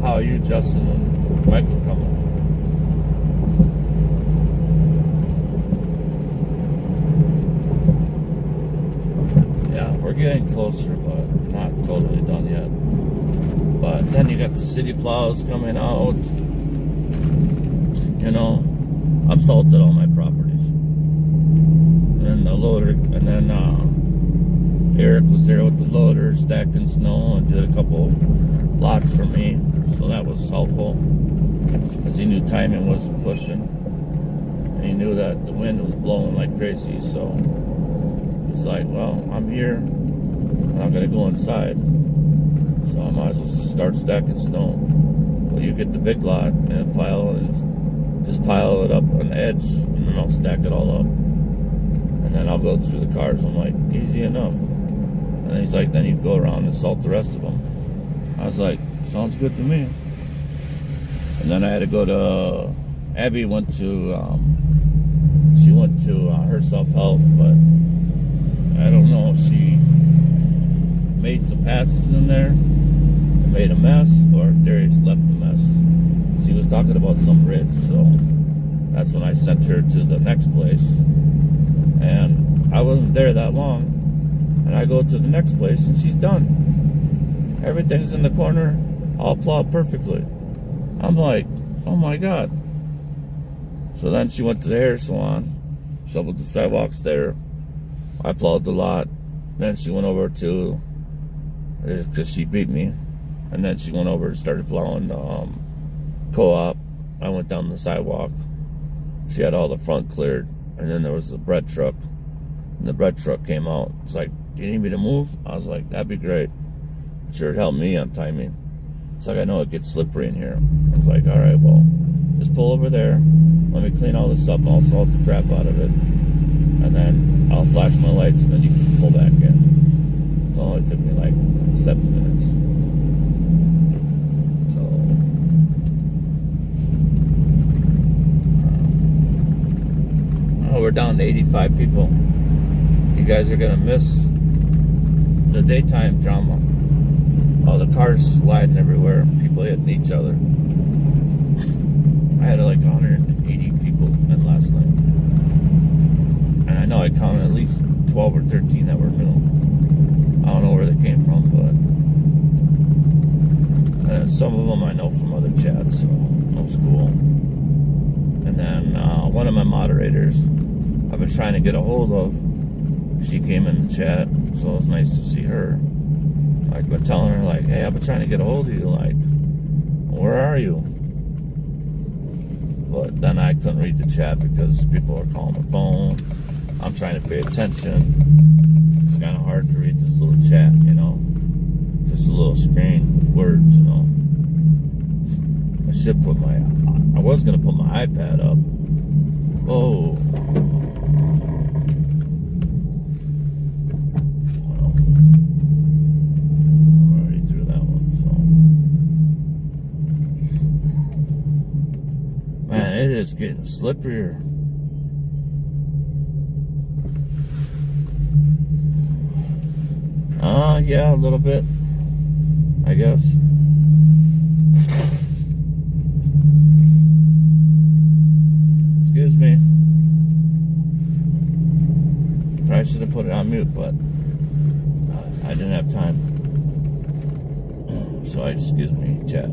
How are you, Justin and Michael, coming? We're getting closer, but not totally done yet. But then you got the city plows coming out. You know, I've salted all my properties. And then the loader, and then Eric was there with the loader stacking snow and did a couple lots for me. So that was helpful, because he knew timing was pushing. And he knew that the wind was blowing like crazy, so he's like, well, I'm here. I'm going to go inside. So I might as well just start stacking snow. Well, you get the big lot and just pile it up on the edge, and then I'll stack it all up. And then I'll go through the cars. I'm like, easy enough. And he's like, then you go around and salt the rest of them. I was like, sounds good to me. And then I had to go to, Abby went to, she went to her self-help, but I don't know if she made some passes in there and made a mess, or if Darius left the mess. She was talking about some bridge, so that's when I sent her to the next place. And I wasn't there that long, and I go to the next place, and she's done. Everything's in the corner, all plowed perfectly. I'm like, oh my God. So then she went to the hair salon. shoveled the sidewalks there. I plowed the lot. Then she went over to, because she beat me, and then she went over and started plowing the co-op. I went down the sidewalk. She had all the front cleared, and then there was the bread truck. And the bread truck came out. It's like, do you need me to move? I was like, that'd be great. Sure, it helped me on timing. It's like, I know it gets slippery in here. I was like, all right, well, just pull over there. Let me clean all this up, and I'll salt the crap out of it. And then I'll flash my lights, and then you can pull back in. So it only took me like 7 minutes. So, we're down to 85 people. You guys are gonna miss the daytime drama. All the cars sliding everywhere, people hitting each other. I had like 180 people in last night. And I know I counted at least 12 or 13 that were new. I don't know where they came from, but and some of them I know from other chats, so that was cool. And then one of my moderators I've been trying to get a hold of, she came in the chat, so it was nice to see her. I've been telling her, like, hey, I've been trying to get a hold of you, like, where are you? But then I couldn't read the chat because people are calling my phone. I'm trying to pay attention. It's kind of hard to read this little chat, you know. Just a little screen with words, you know. I should put I was going to put my iPad up. Whoa. Well, I'm already through that one, so. Man, it is getting slipperier. Yeah, a little bit, I guess. Excuse me. Probably should have put it on mute, but I didn't have time. So excuse me, chat. It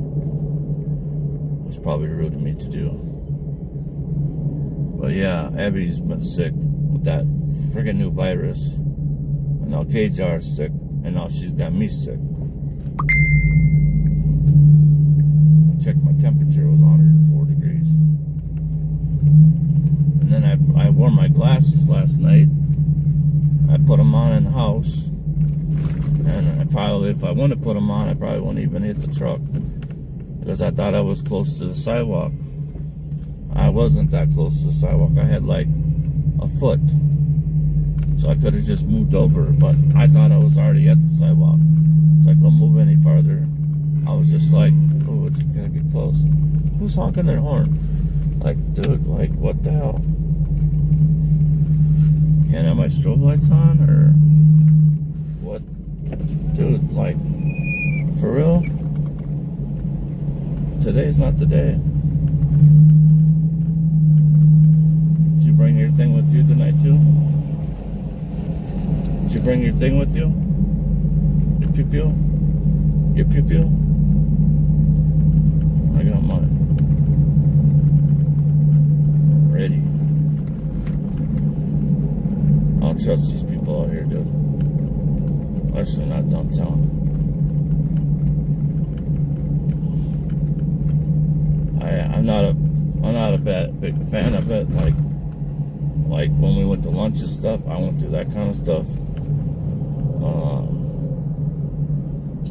was probably rude of me to do. But yeah, Abby's been sick with that friggin' new virus. And now KJR's sick. And now she's got me sick. I checked my temperature, it was 104 degrees. And then I wore my glasses last night. I put them on in the house. And if I wouldn't have put them on, I probably wouldn't even hit the truck. Because I thought I was close to the sidewalk. I wasn't that close to the sidewalk. I had like a foot. So I could have just moved over, but I thought I was already at the sidewalk. So I couldn't move any farther. I was just like, oh, it's gonna be close. Who's honking their horn? Like, dude, like, what the hell? Can't have my strobe lights on, or what? Dude, like, for real? Today's not the day. Did you bring your thing with you tonight, too? Did you bring your thing with you? Your pew-pew? Your pew-pew? I got mine. Ready. I don't trust these people out here, dude. Especially not downtown. I'm not a big fan of it. Like when we went to lunch and stuff, I went through that kind of stuff.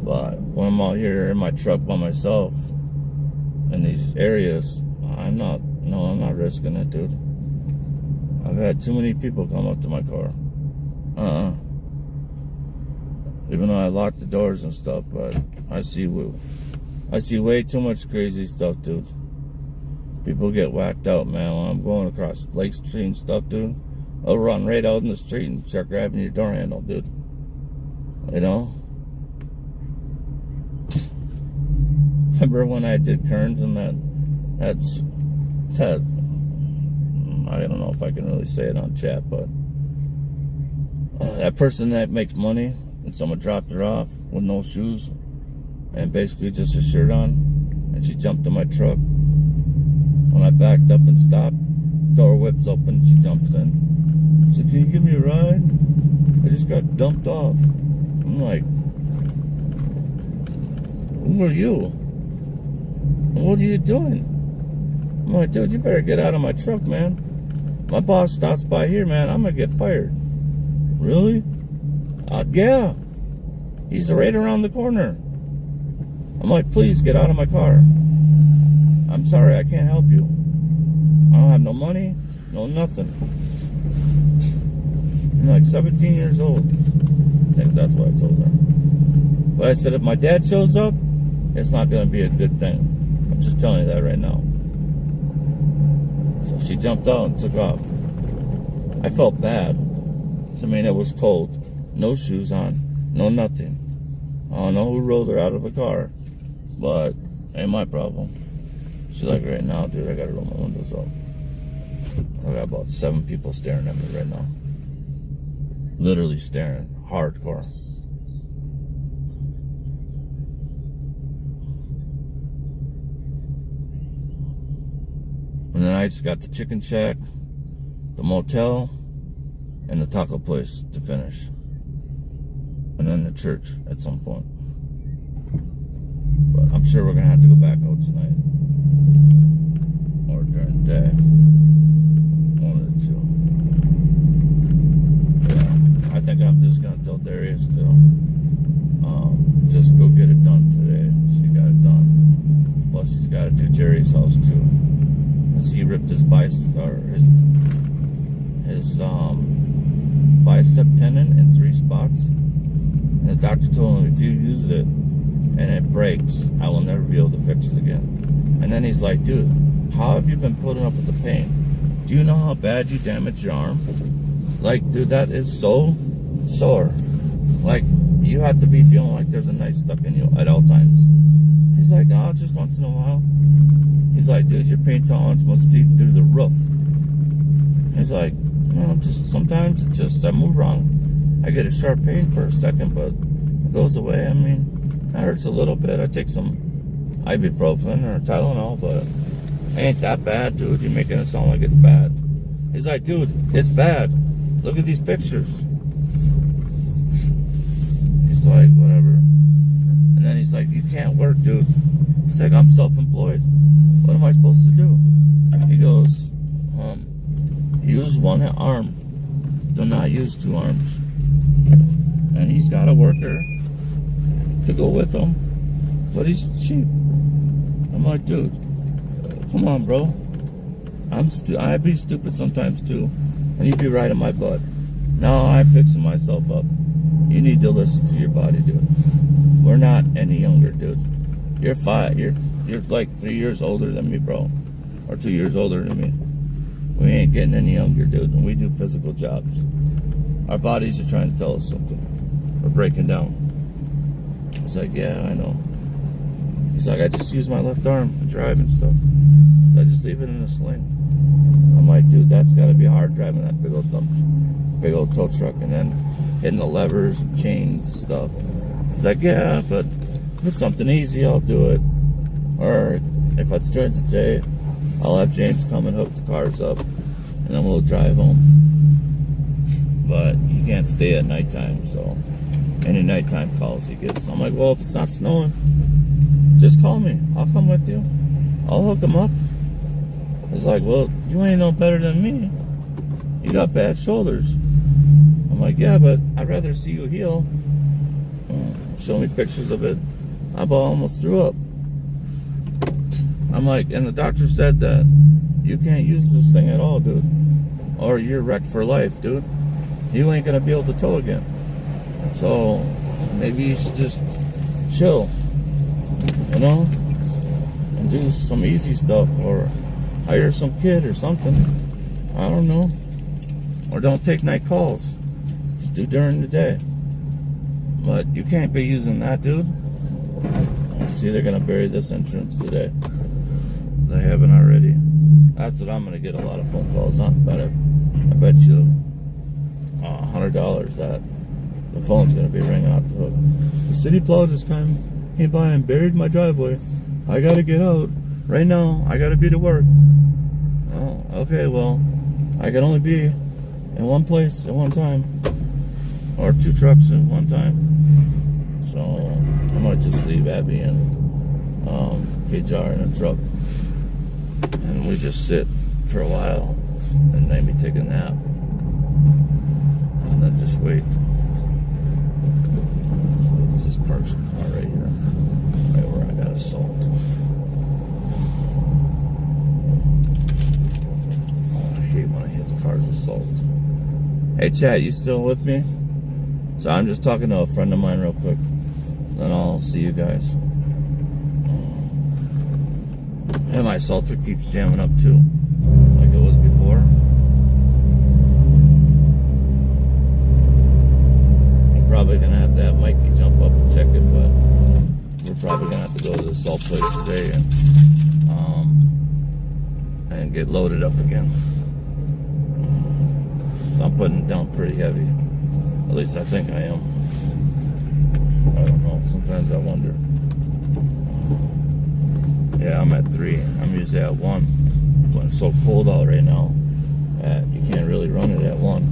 But when I'm out here in my truck by myself in these areas, I'm not risking it, dude. I've had too many people come up to my car. Even though I locked the doors and stuff, but I see way too much crazy stuff, dude. People get whacked out, man. When I'm going across Lake Street and stuff, dude, I'll run right out in the street and start grabbing your door handle, dude. You know? Remember when I did Kearns and that's Ted. I don't know if I can really say it on chat, but that person that makes money and someone dropped her off with no shoes and basically just a shirt on, and she jumped in my truck. When I backed up and stopped, Door whips open, she jumps in. She said, can you give me a ride? I just got dumped off. I'm like, who are you? What are you doing? I'm like, dude, you better get out of my truck, man. My boss stops by here, man. I'm gonna get fired. Really? Yeah. He's right around the corner. I'm like, please get out of my car. I'm sorry, I can't help you. I don't have no money, no nothing. I'm like 17 years old. I think that's what I told her. But I said, if my dad shows up, it's not going to be a good thing. I'm just telling you that right now. So she jumped out and took off. I felt bad. I mean, it was cold. No shoes on. No nothing. I don't know who rolled her out of a car. But ain't my problem. She's like, right now, dude, I got to roll my windows up. I got about 7 people staring at me right now. Literally staring. Hardcore. And then I just got the chicken shack, the motel, and the taco place to finish. And then the church at some point. But I'm sure we're going to have to go back out tonight. Or during the day. One of the two. Yeah, I think I'm just going to tell Darius to just go get it done today. So he got it done. Plus he's got to do Jerry's house too. Because he ripped his bicep tendon in 3 spots. And the doctor told him, if you use it and it breaks, I will never be able to fix it again. And then he's like, dude, how have you been putting up with the pain? Do you know how bad you damaged your arm? Like, dude, that is so sore. Like, you have to be feeling like there's a knife stuck in you at all times. He's like, oh, just once in a while. He's like, dude, your pain tolerance must be through the roof. He's like, no, just sometimes it just, I move wrong. I get a sharp pain for a second, but it goes away. I mean, it hurts a little bit. I take some ibuprofen or Tylenol, but it ain't that bad, dude. You're making it sound like it's bad. He's like, dude, it's bad. Look at these pictures. He's like, whatever. And then he's like, you can't work, dude. He's like, I'm self-employed. What am I supposed to do? He goes, use one arm. Do not use 2 arms. And he's got a worker to go with him, but he's cheap. I'm like, dude, come on, bro. I'd be stupid sometimes too, and you'd be right in my butt. Now I'm fixing myself up. You need to listen to your body, dude. We're not any younger, dude. You're 5. You're like 3 years older than me, bro, or 2 years older than me. We ain't getting any younger, dude, and we do physical jobs. Our bodies are trying to tell us something. We're breaking down. He's like, yeah, I know. He's like, I just use my left arm to drive and stuff. So I just leave it in a sling. I'm like, dude, that's got to be hard driving that big old tow truck and then hitting the levers and chains and stuff. He's like, yeah, but if it's something easy, I'll do it. Or if it's during the day, I'll have James come and hook the cars up, and then we'll drive home. But you can't stay at nighttime, so any nighttime calls he gets. I'm like, well, if it's not snowing, just call me. I'll come with you. I'll hook him up. He's like, well, you ain't no better than me. You got bad shoulders. I'm like, yeah, but I'd rather see you heal. Show me pictures of it. I about almost threw up. I'm like, and the doctor said that you can't use this thing at all, dude. Or you're wrecked for life, dude. You ain't gonna be able to tow again. So maybe you should just chill, you know, and do some easy stuff, or hire some kid or something. I don't know. Or don't take night calls. Just do during the day. But you can't be using that, dude. See, they're gonna bury this entrance today. They haven't already. That's what I'm gonna get a lot of phone calls on. But I bet you $100 that the phone's gonna be ringing off the hook. The city plow just came by and buried my driveway. I gotta get out right now. I gotta be to work. Oh, Okay, well, I can only be in one place at one time, or 2 trucks at one time. So I might just leave Abby and KJR in a truck, and we just sit for a while, and maybe take a nap, and then just wait. Let's just park some car right here, right where I got assault. I hate when I hit the car's assault. Hey, chat, you still with me? So I'm just talking to a friend of mine real quick. Then I'll see you guys. And my salter keeps jamming up too, like it was before. I'm probably gonna have to have Mikey jump up and check it, but we're probably gonna have to go to the salt place today and get loaded up again. So I'm putting it down pretty heavy. At least I think I am. I don't know. Sometimes I wonder. Yeah, I'm at 3. I'm usually at 1. When it's so cold out right now, you can't really run it at 1.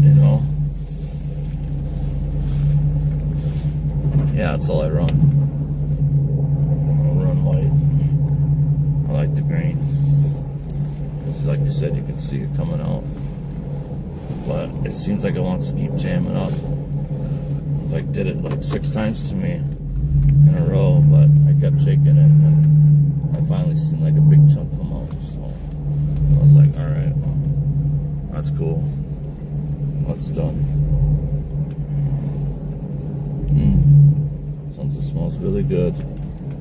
You know? Yeah, that's all I run. I'll run white. I like the green. It's like you said, you can see it coming out. But it seems like it wants to keep jamming up. It like did it like 6 times to me in a row, but I kept shaking it, and I finally seen like a big chunk come out. So I was like, all right, well, that's cool. That's done. Something smells really good.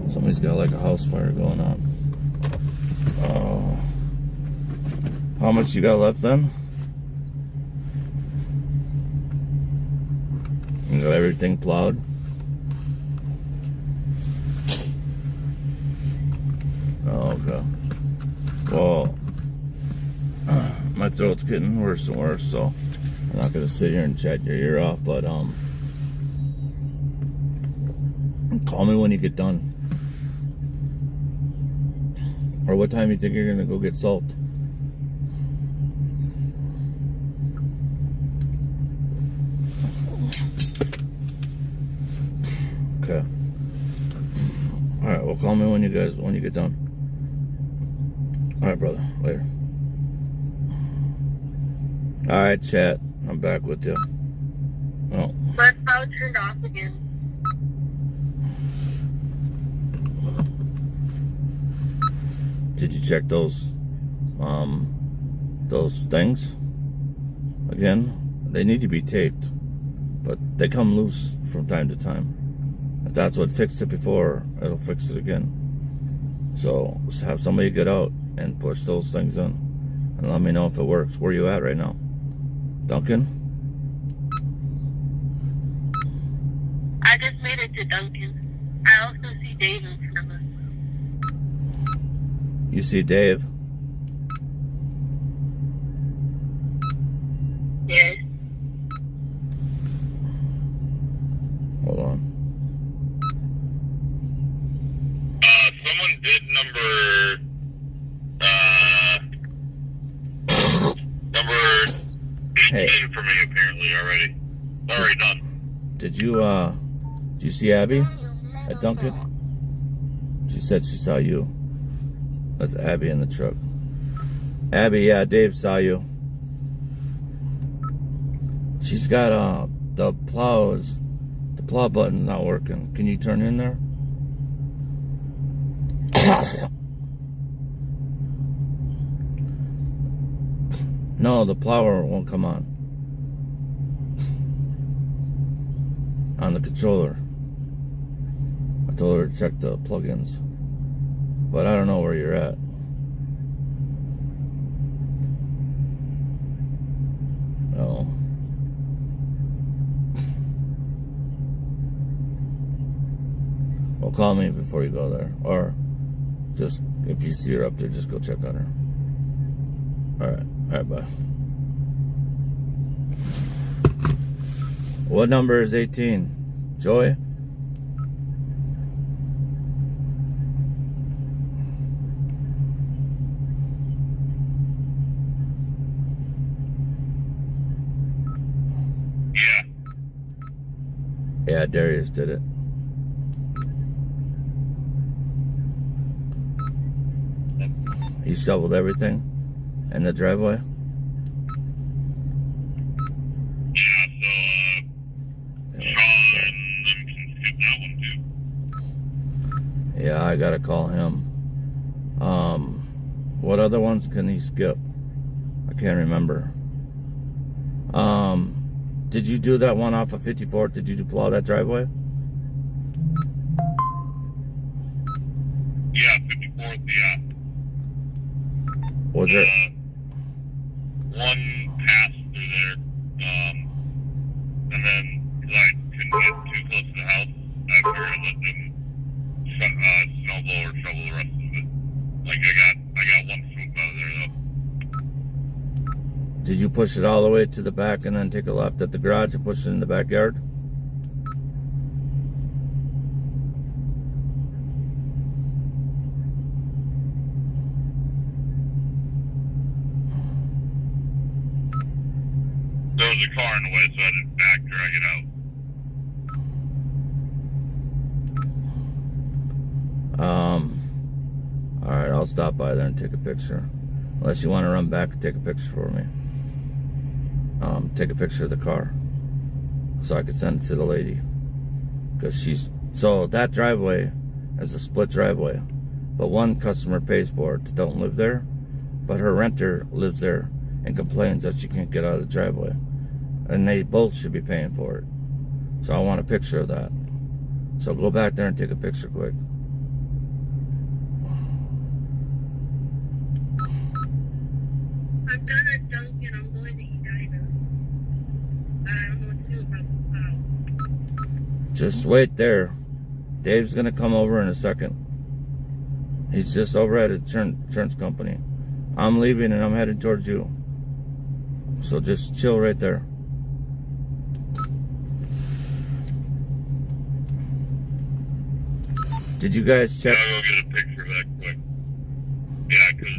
Somebody's got like a house fire going on. How much you got left then? You got everything plowed? Oh, okay. Well, my throat's getting worse and worse, so I'm not gonna sit here and chat your ear off, but call me when you get done. Or what time you think you're gonna go get salt? Okay. All right. Well, call me when you get done. All right, brother. Later. All right, chat. I'm back with you. Oh.
My power turned off again.
Did you check those things again? They need to be taped, but they come loose from time to time. If that's what fixed it before, it'll fix it again. So just have somebody get out and push those things in, and let me know if it works. Where you at right now, Duncan?
I just made it to Duncan. I also see Dave in front of us.
You see Dave?
Yes.
Hold on.
Someone did number 18
Hey.
for me apparently already. It's already done.
Did you see Abby at Duncan? She said she saw you. That's Abby in the truck. Abby, yeah, Dave saw you. She's got the plow button's not working. Can you turn in there? No, the plower won't come on the controller. I told her to check the plugins, but I don't know where you're at. No. Well, call me before you go there, or just if you see her up there, just go check on her. All right, bye. What number is 18? Joy? Yeah, Darius did it. He shoveled everything in the driveway.
Yeah, so, Sean and them can skip that one too.
Yeah, I gotta call him. What other ones can he skip? I can't remember. Did you do that one off of 54th? Did you plow that driveway?
Yeah, 54th, yeah.
Was it?
One passed through there, and then, because I couldn't get too close to the house, I figured I'd let them snowblow or shovel the rest of it. Like, I got one swoop out of there, though.
Did you push it all the way to the back and then take a left at the garage and push it in the backyard?
There was a car in the way, so I had to back drag it out.
Alright, I'll stop by there and take a picture. Unless you want to run back and take a picture for me. Take a picture of the car. So I could send it to the lady. So that driveway is a split driveway. But one customer pays for it that don't live there. But her renter lives there and complains that she can't get out of the driveway. And they both should be paying for it. So I want a picture of that. So go back there and take a picture quick.
I'm done at Dunkin'. I'm going to Edina. I don't know what to do about the house.
Just wait there. Dave's gonna come over in a second. He's just over at his insurance company. I'm leaving and I'm headed towards you. So just chill right there. Did you guys check?
I'll go get a picture of that quick. Yeah, because,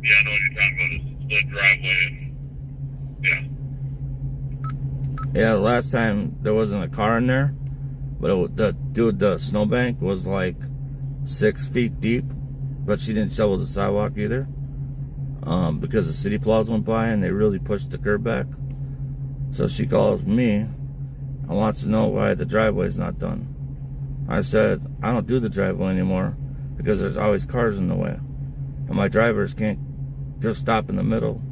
yeah, I know what you're talking about. It's a split driveway, and, yeah.
Yeah, last time there wasn't a car in there, but the snowbank was like 6 feet deep, but she didn't shovel the sidewalk either, because the city plows went by and they really pushed the curb back. So she calls me and wants to know why the driveway's not done. I said, I don't do the driveway anymore because there's always cars in the way. And my drivers can't just stop in the middle.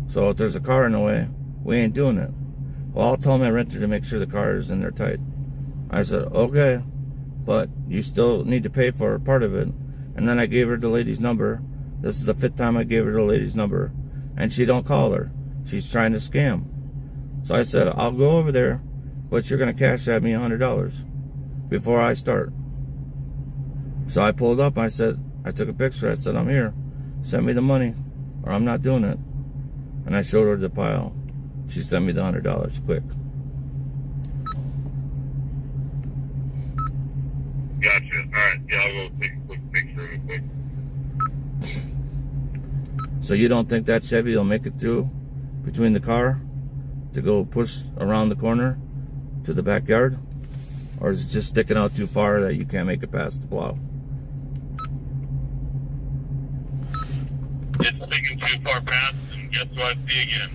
So if there's a car in the way, we ain't doing it. Well, I'll tell my renter to make sure the car is in there tight. I said, okay, but you still need to pay for part of it. And then I gave her the lady's number. This is the 5th time I gave her the lady's number. And she don't call her. She's trying to scam. So I said, I'll go over there, but you're going to cash at me $100 before I start. So I pulled up. I said, I took a picture. I said, I'm here. Send me the money or I'm not doing it. And I showed her the pile. She sent me the $100 quick.
Gotcha. All right. Yeah, I'll go take a quick picture of it quick.
So you don't think that Chevy will make it through between the car to go push around the corner to the backyard? Or is it just sticking out too far that you can't make it past the plow?
It's sticking too far past, and guess what I see again?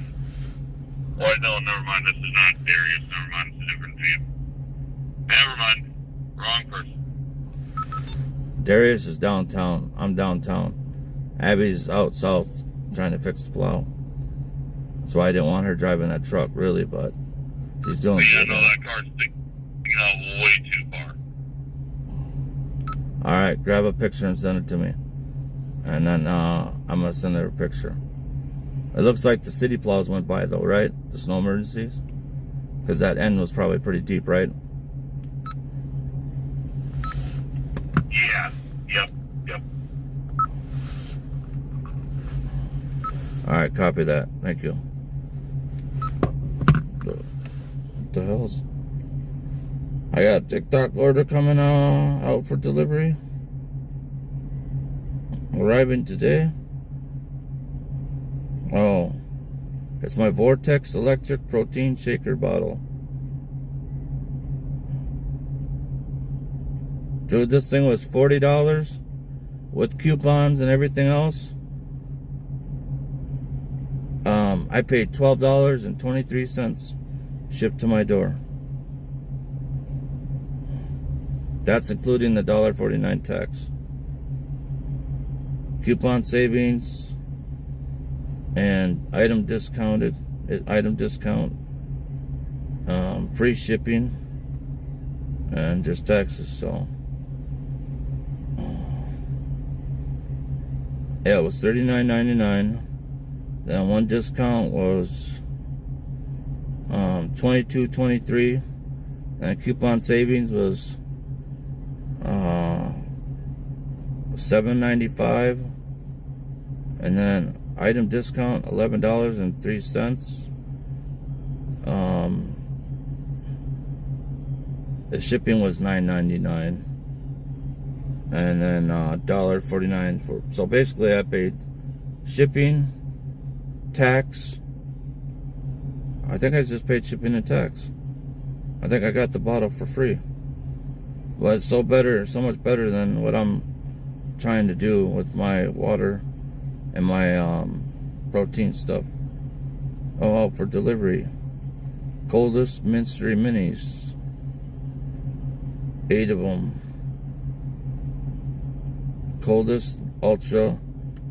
Oh, no, never mind. This is not Darius. Never mind. It's a different team. Never mind. Wrong person.
Darius is downtown. I'm downtown. Abby's out south trying to fix the plow. So I didn't want her driving that truck, really, but she's doing
But yeah,
good.
no, that car's sticking out way too far.
All right, grab a picture and send it to me. And then I'm going to send her a picture. It looks like the city plows went by, though, right? The snow emergencies? Because that end was probably pretty deep, right?
Yeah. Yep.
All right, copy that. Thank you. What the hell's... I got a TikTok order coming out for delivery. Arriving today. Oh, it's my Vortex electric protein shaker bottle. Dude, this thing was $40 with coupons and everything else. I paid $12.23 shipped to my door. That's including the $1.49 tax. Coupon savings and item discount, free shipping, and just taxes. So yeah, it was $39.99. Then one discount was $22.23, and coupon savings was $7.95, and then item discount $11.03. The shipping was $9.99, and then $1.49 for. So basically, I paid shipping, tax. I think I just paid shipping and tax. I think I got the bottle for free. But it's so much better than what I'm trying to do with my water and my protein stuff. Oh, out for delivery. Coldest Mincery Minis. 8 of them. Coldest Ultra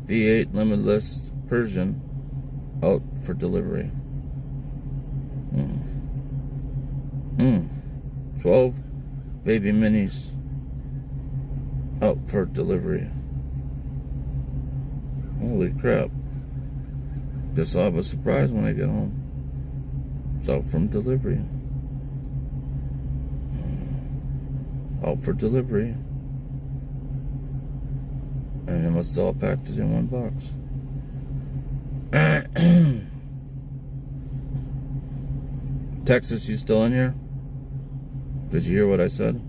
V8 Limitless Persian out for delivery. 12 baby minis out for delivery. Holy crap. Guess I'll have a surprise when I get home. It's out from delivery. Out for delivery. And then it's all packed in one box. Texas, you still in here? Did you hear what I said?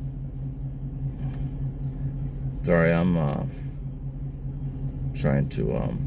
Sorry, I'm trying to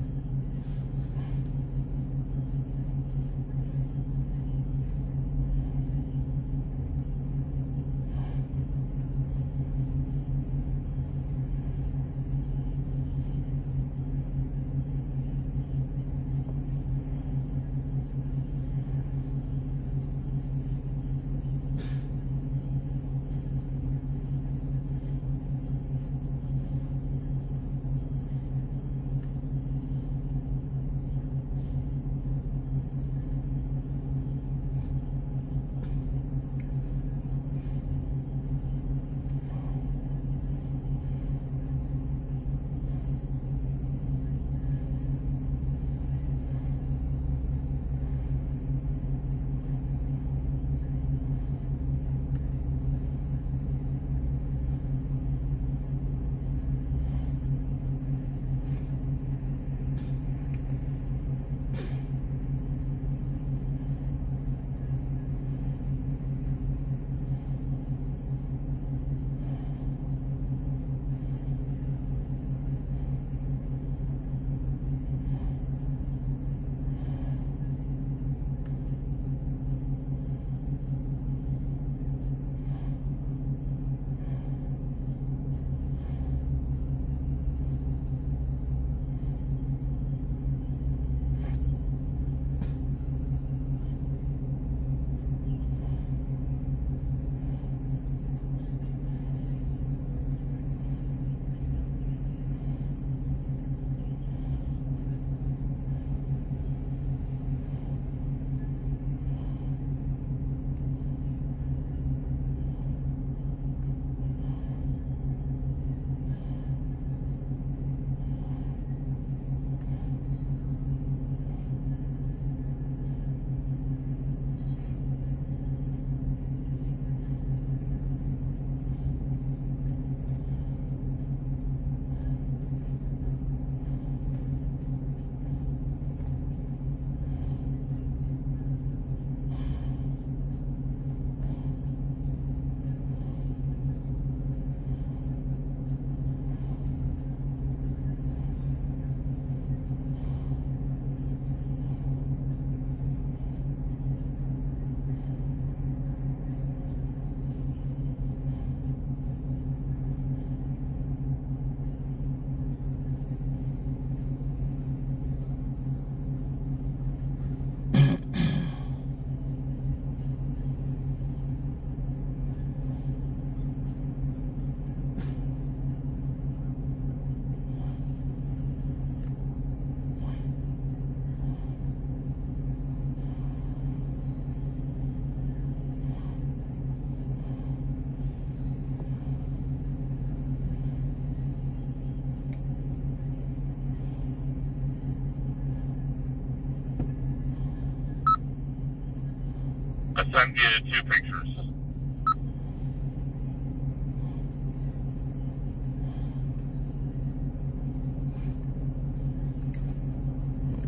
I sent you 2 pictures.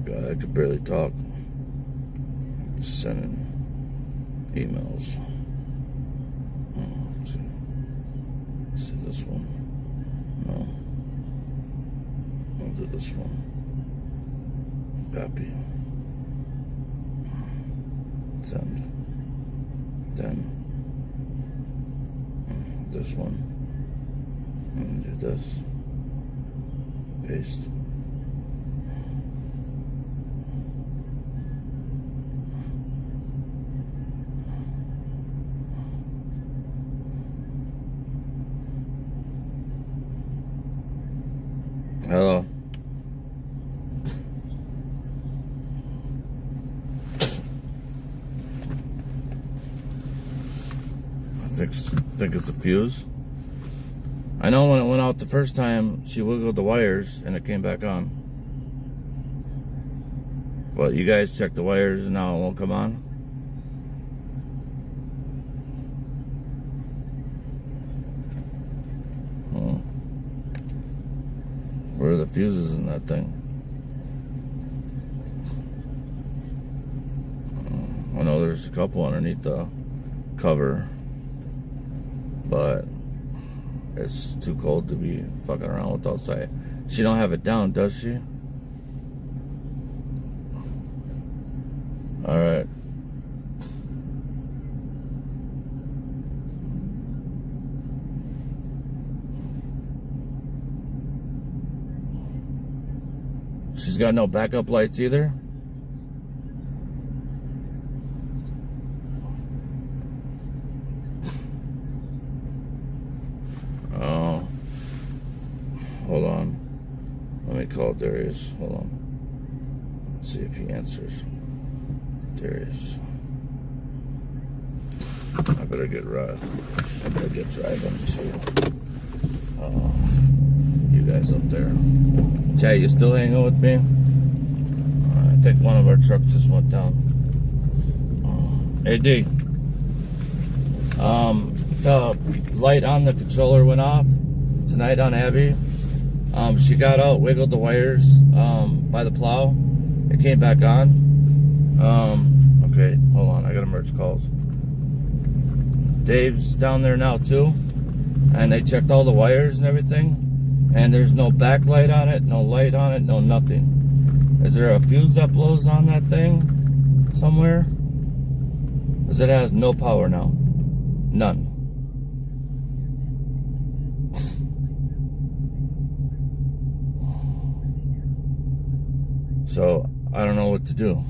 God, I could barely talk. Sending emails. Let's see. Let's see this one. No. I'll do this one. Copy. Send. Then this one. And do this. Paste. Hello. I think it's a fuse. I know when it went out the first time, she wiggled the wires and it came back on. But you guys checked the wires and now it won't come on? Where are the fuses in that thing? I know there's a couple underneath the cover, but it's too cold to be fucking around with outside. She don't have it down, does she? Alright. She's got no backup lights either? Oh. Hold on. Let me call Darius. Hold on. Let's see if he answers. Darius. I better get driving too. You guys up there. Jay, you still hanging with me? I think one of our trucks just went down. Hey D. The light on the controller went off tonight on Abby. She got out, wiggled the wires by the plow. It came back on. Okay, hold on, I gotta merge calls. Dave's down there now too, and they checked all the wires and everything. And there's no backlight on it, no light on it, no nothing. Is there a fuse that blows on that thing somewhere? Because it has no power now. None. So, I don't know what to do.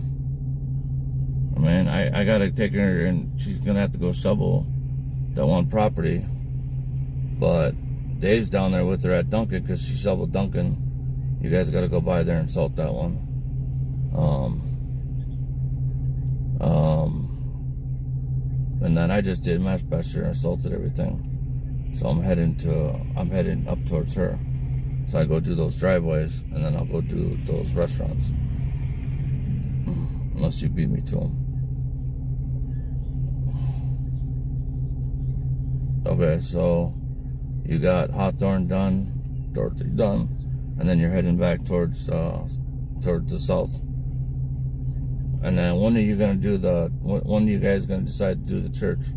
I mean, I gotta take her and she's gonna have to go shovel that one property. But Dave's down there with her at Duncan because she shoveled Duncan. You guys got to go by there and salt that one. And then I just did Mesh Bester and salted everything. So I'm heading up towards her. So I go do those driveways and then I'll go do those restaurants. Unless you beat me to them. Okay, so you got Hawthorne done, Dorothy done, and then you're heading back towards the south. And then when are you gonna do when are you guys gonna decide to do the church?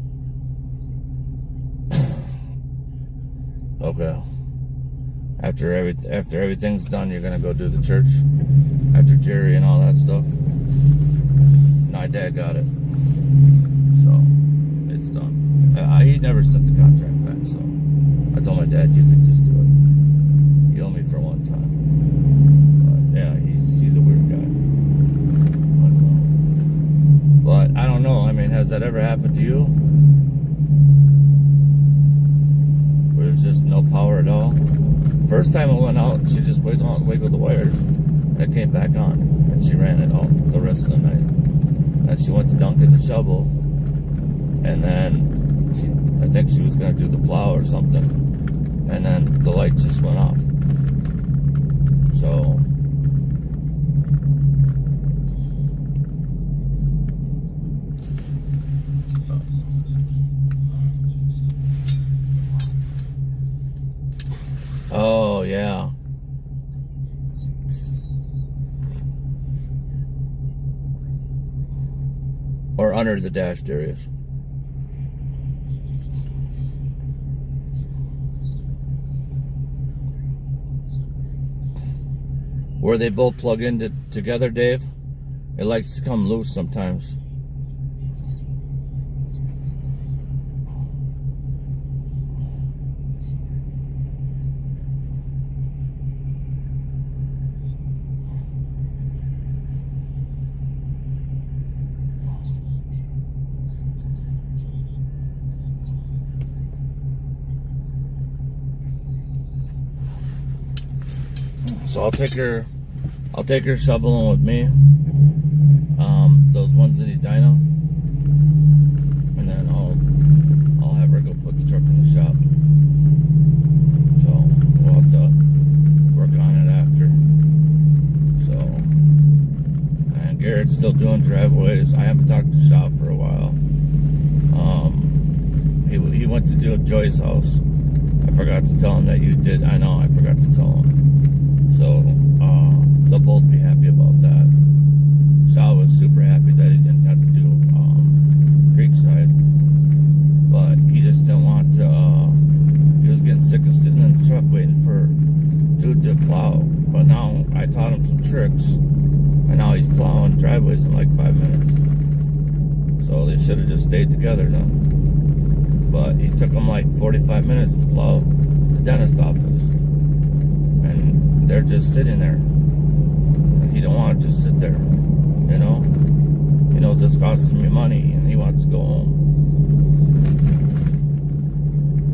Okay. After everything's done, you're gonna go do the church. After Jerry and all that stuff. My dad got it, so it's done. He never sent the contract back, so I told my dad you could just do it. You owe me for one time. But yeah, he's a weird guy. But I don't know. I mean, has that ever happened to you? Where there's just no power at all? First time it went out, she just wiggled the wires, and it came back on, and she ran it all the rest of the night. And she went to Duncan to shovel, and then I think she was going to do the plow or something, and then the light just went off. So or under the dashed areas. Where they both plug in together, Dave, it likes to come loose sometimes. So I'll take her shovel in with me. Those ones in Edina, and then I'll have her go put the truck in the shop. So we'll have to work on it after. So, and Garrett's still doing driveways. I haven't talked to shop for a while. He went to do Joy's house. I forgot to tell him that you did. I know I forgot to tell him. So they'll both be happy about that. Shaw was super happy that he didn't have to do Creekside, but he just didn't want to. He was getting sick of sitting in the truck waiting for dude to plow. But now I taught him some tricks, and now he's plowing driveways in like 5 minutes. So they should have just stayed together then. But he took him like 45 minutes to plow the dentist office, and they're just sitting there. And he don't want to just sit there, you know. He knows it's costing me money, and he wants to go home.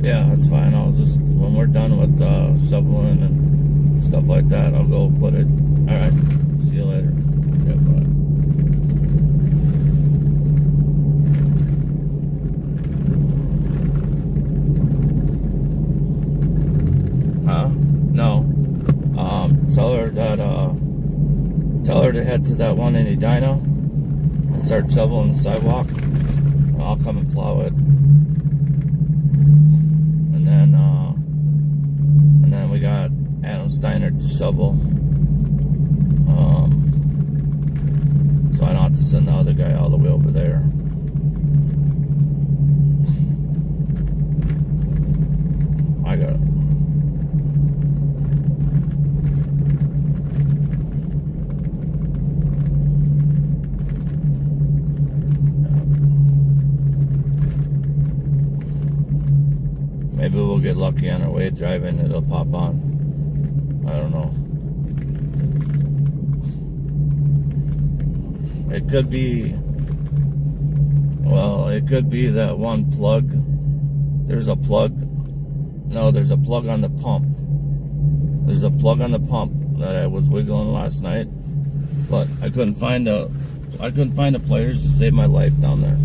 Yeah, that's fine. I'll just, when we're done with shoveling and stuff like that, I'll go put it. All right. See you later. Yeah, bye. Huh? No. Tell her to head to that one in Edina and start shoveling the sidewalk. And I'll come and plow it. And then we got Adam Steiner to shovel. So I don't have to send the other guy all the way over there. I got it. Maybe we'll get lucky on our way driving, it'll pop on. I don't know. It could be, well, it could be that one plug. There's a plug. No, there's a plug on the pump. There's a plug on the pump that I was wiggling last night, but I couldn't find the pliers to save my life down there.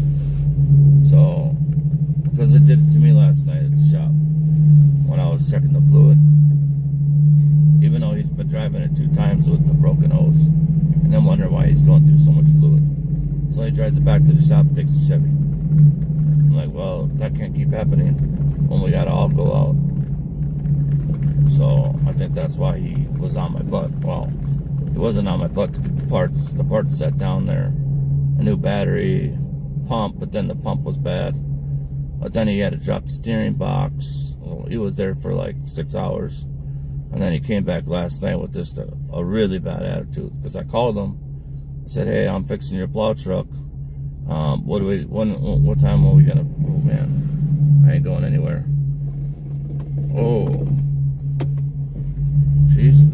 So, because it did it to me last night at the shop when I was checking the fluid. Even though he's been driving it 2 times with the broken hose, and then wonder why he's going through so much fluid. So he drives it back to the shop, takes the Chevy. I'm like, well, that can't keep happening when we gotta all go out. So I think that's why he was on my butt. Well, he wasn't on my butt to get the parts set down there. A new battery, pump, but then the pump was bad. But then he had to drop the steering box. Well, he was there for like 6 hours. And then he came back last night with just a really bad attitude. Because I called him. I said, hey, I'm fixing your plow truck. What time are we gonna, oh man, I ain't going anywhere. Oh. Jesus.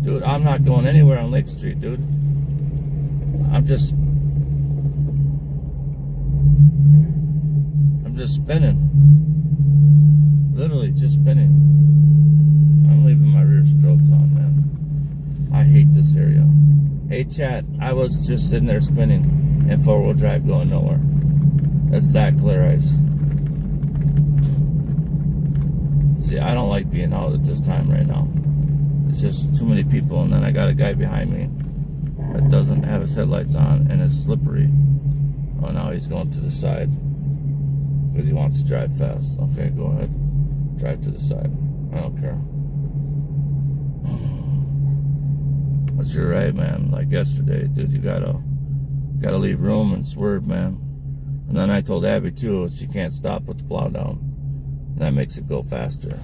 Dude, I'm not going anywhere on Lake Street, dude. I'm just spinning. Literally just spinning. I'm leaving my rear strobes on, man. I hate this area. Hey, Chad, I was just sitting there spinning in 4-wheel drive going nowhere. It's that clear ice. See, I don't like being out at this time right now. It's just too many people, and then I got a guy behind me that doesn't have his headlights on, and it's slippery. Oh, now he's going to the side because he wants to drive fast. Okay, go ahead. Drive to the side. I don't care. But you're right, man. Like yesterday, dude, you gotta Gotta leave room and swerve, man. And then I told Abby too, she can't stop with the plow down. And that makes it go faster.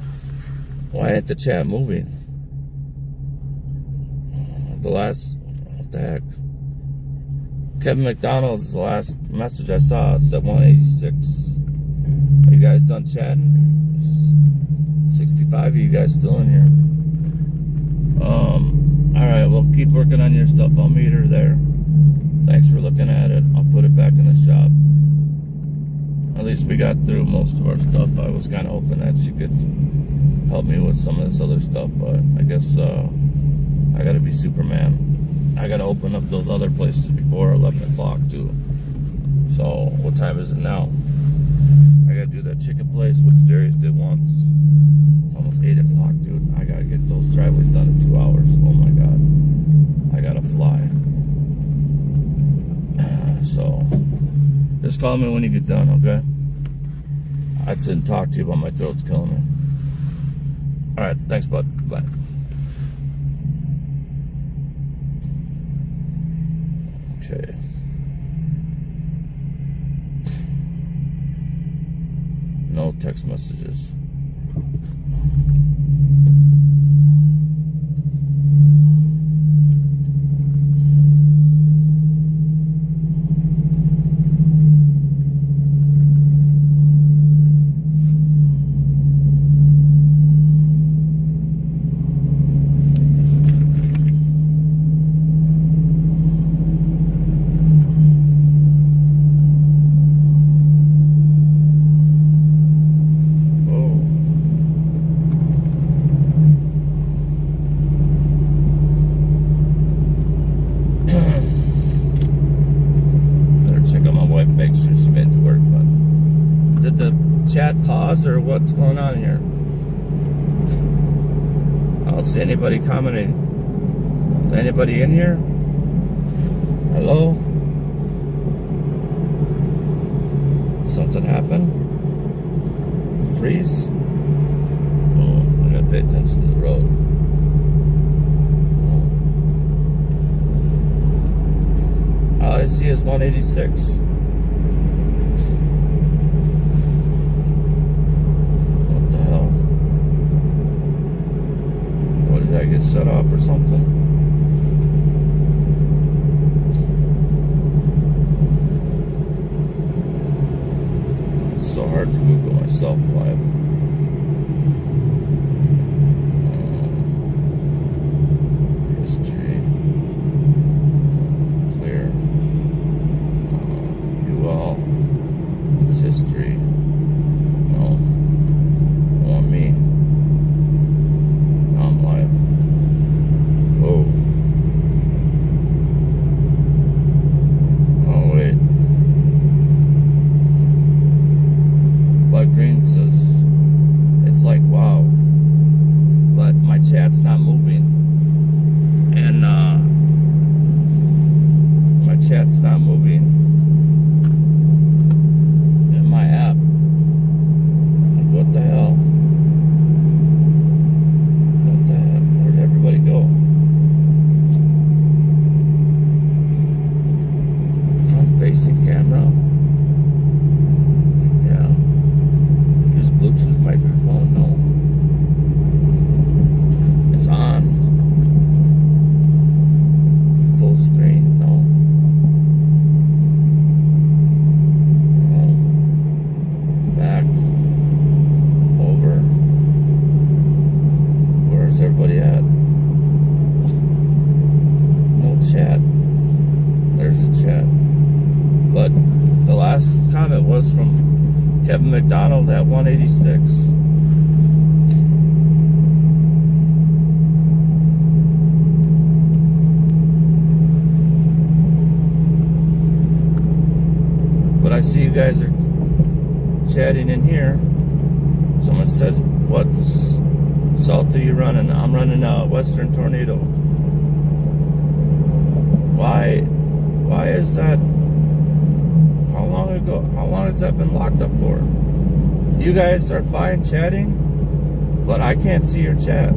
Why ain't the chat moving? What the heck? Kevin McDonald's the last message I saw. It's at 186. Are you guys done chatting? 65 of you guys still in here. Alright, well, keep working on your stuff. I'll meet her there. Thanks for looking at it. I'll put it back in the shop. At least we got through most of our stuff. I was kind of hoping that she could help me with some of this other stuff, but I guess I gotta be Superman. I gotta open up those other places before 11 o'clock too. So, what time is it now? I gotta do that chicken place, which Darius did once. It's almost 8 o'clock, dude. I gotta get those driveways done in 2 hours. Oh my god. I gotta fly. So, just call me when you get done, okay? I'd sit and talk to you, but my throat's killing me. Alright, thanks, bud. Bye. Okay. No text messages. Or what's going on here? I don't see anybody commenting. Anybody in here? Hello? Something happened? Freeze? Oh, I gotta pay attention to the road. All I see is 186. Did I get shut off or something? It's so hard to Google myself live. History. Clear. You all. It's history. No. I want me. I'm live. Whoa. Oh, wait. Bud Green says, it's like, wow. But my chat's not moving. And, my chat's not moving. In my app. Like, what the hell? Everybody go. Front facing camera. Yeah. Use Bluetooth microphone. No. It's on. Full screen. No. No. Back. Over. Where's everybody at? Chat. There's the chat. But the last comment was from Kevin McDonald at 186. But I see you guys are chatting in here. Someone said, what salt are you running? I'm running a Western Tornado. Why is that? How long has that been locked up for? You guys are fine chatting, but I can't see your chat.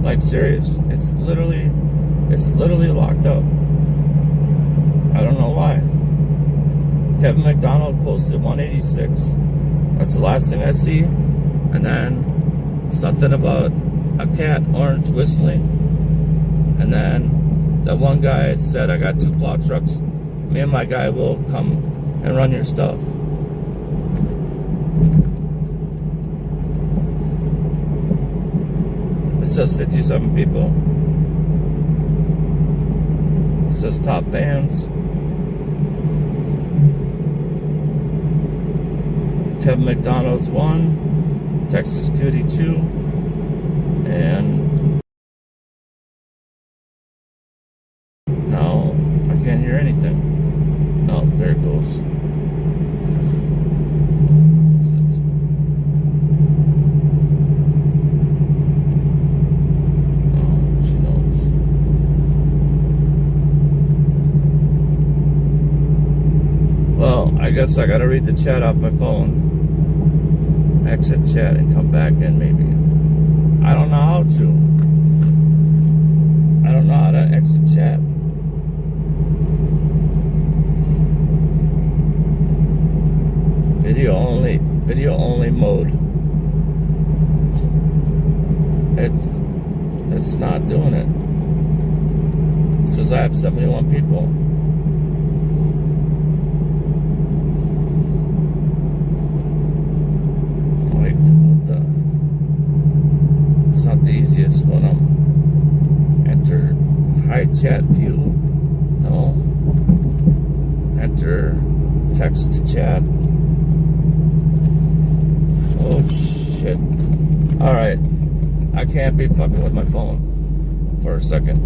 Like, serious. It's literally locked up. Kevin McDonald posted 186. That's the last thing I see. And then something about a cat orange whistling. And then the one guy said, I got 2 plow trucks. Me and my guy will come and run your stuff. It says 57 people. It says top fans. Kevin McDonald's 1, Texas Cutie 2, and now I can't hear anything. No, there it goes. Oh, she knows. Well, I guess I gotta read the chat off my phone. Exit chat and come back in maybe. I don't know how to. I don't know how to exit chat. Video only mode. It's not doing it. It says I have 71 people. Like, what the? It's not the easiest when I'm enter hide chat view. No. Enter text to chat. Oh shit. Alright. I can't be fucking with my phone for a second.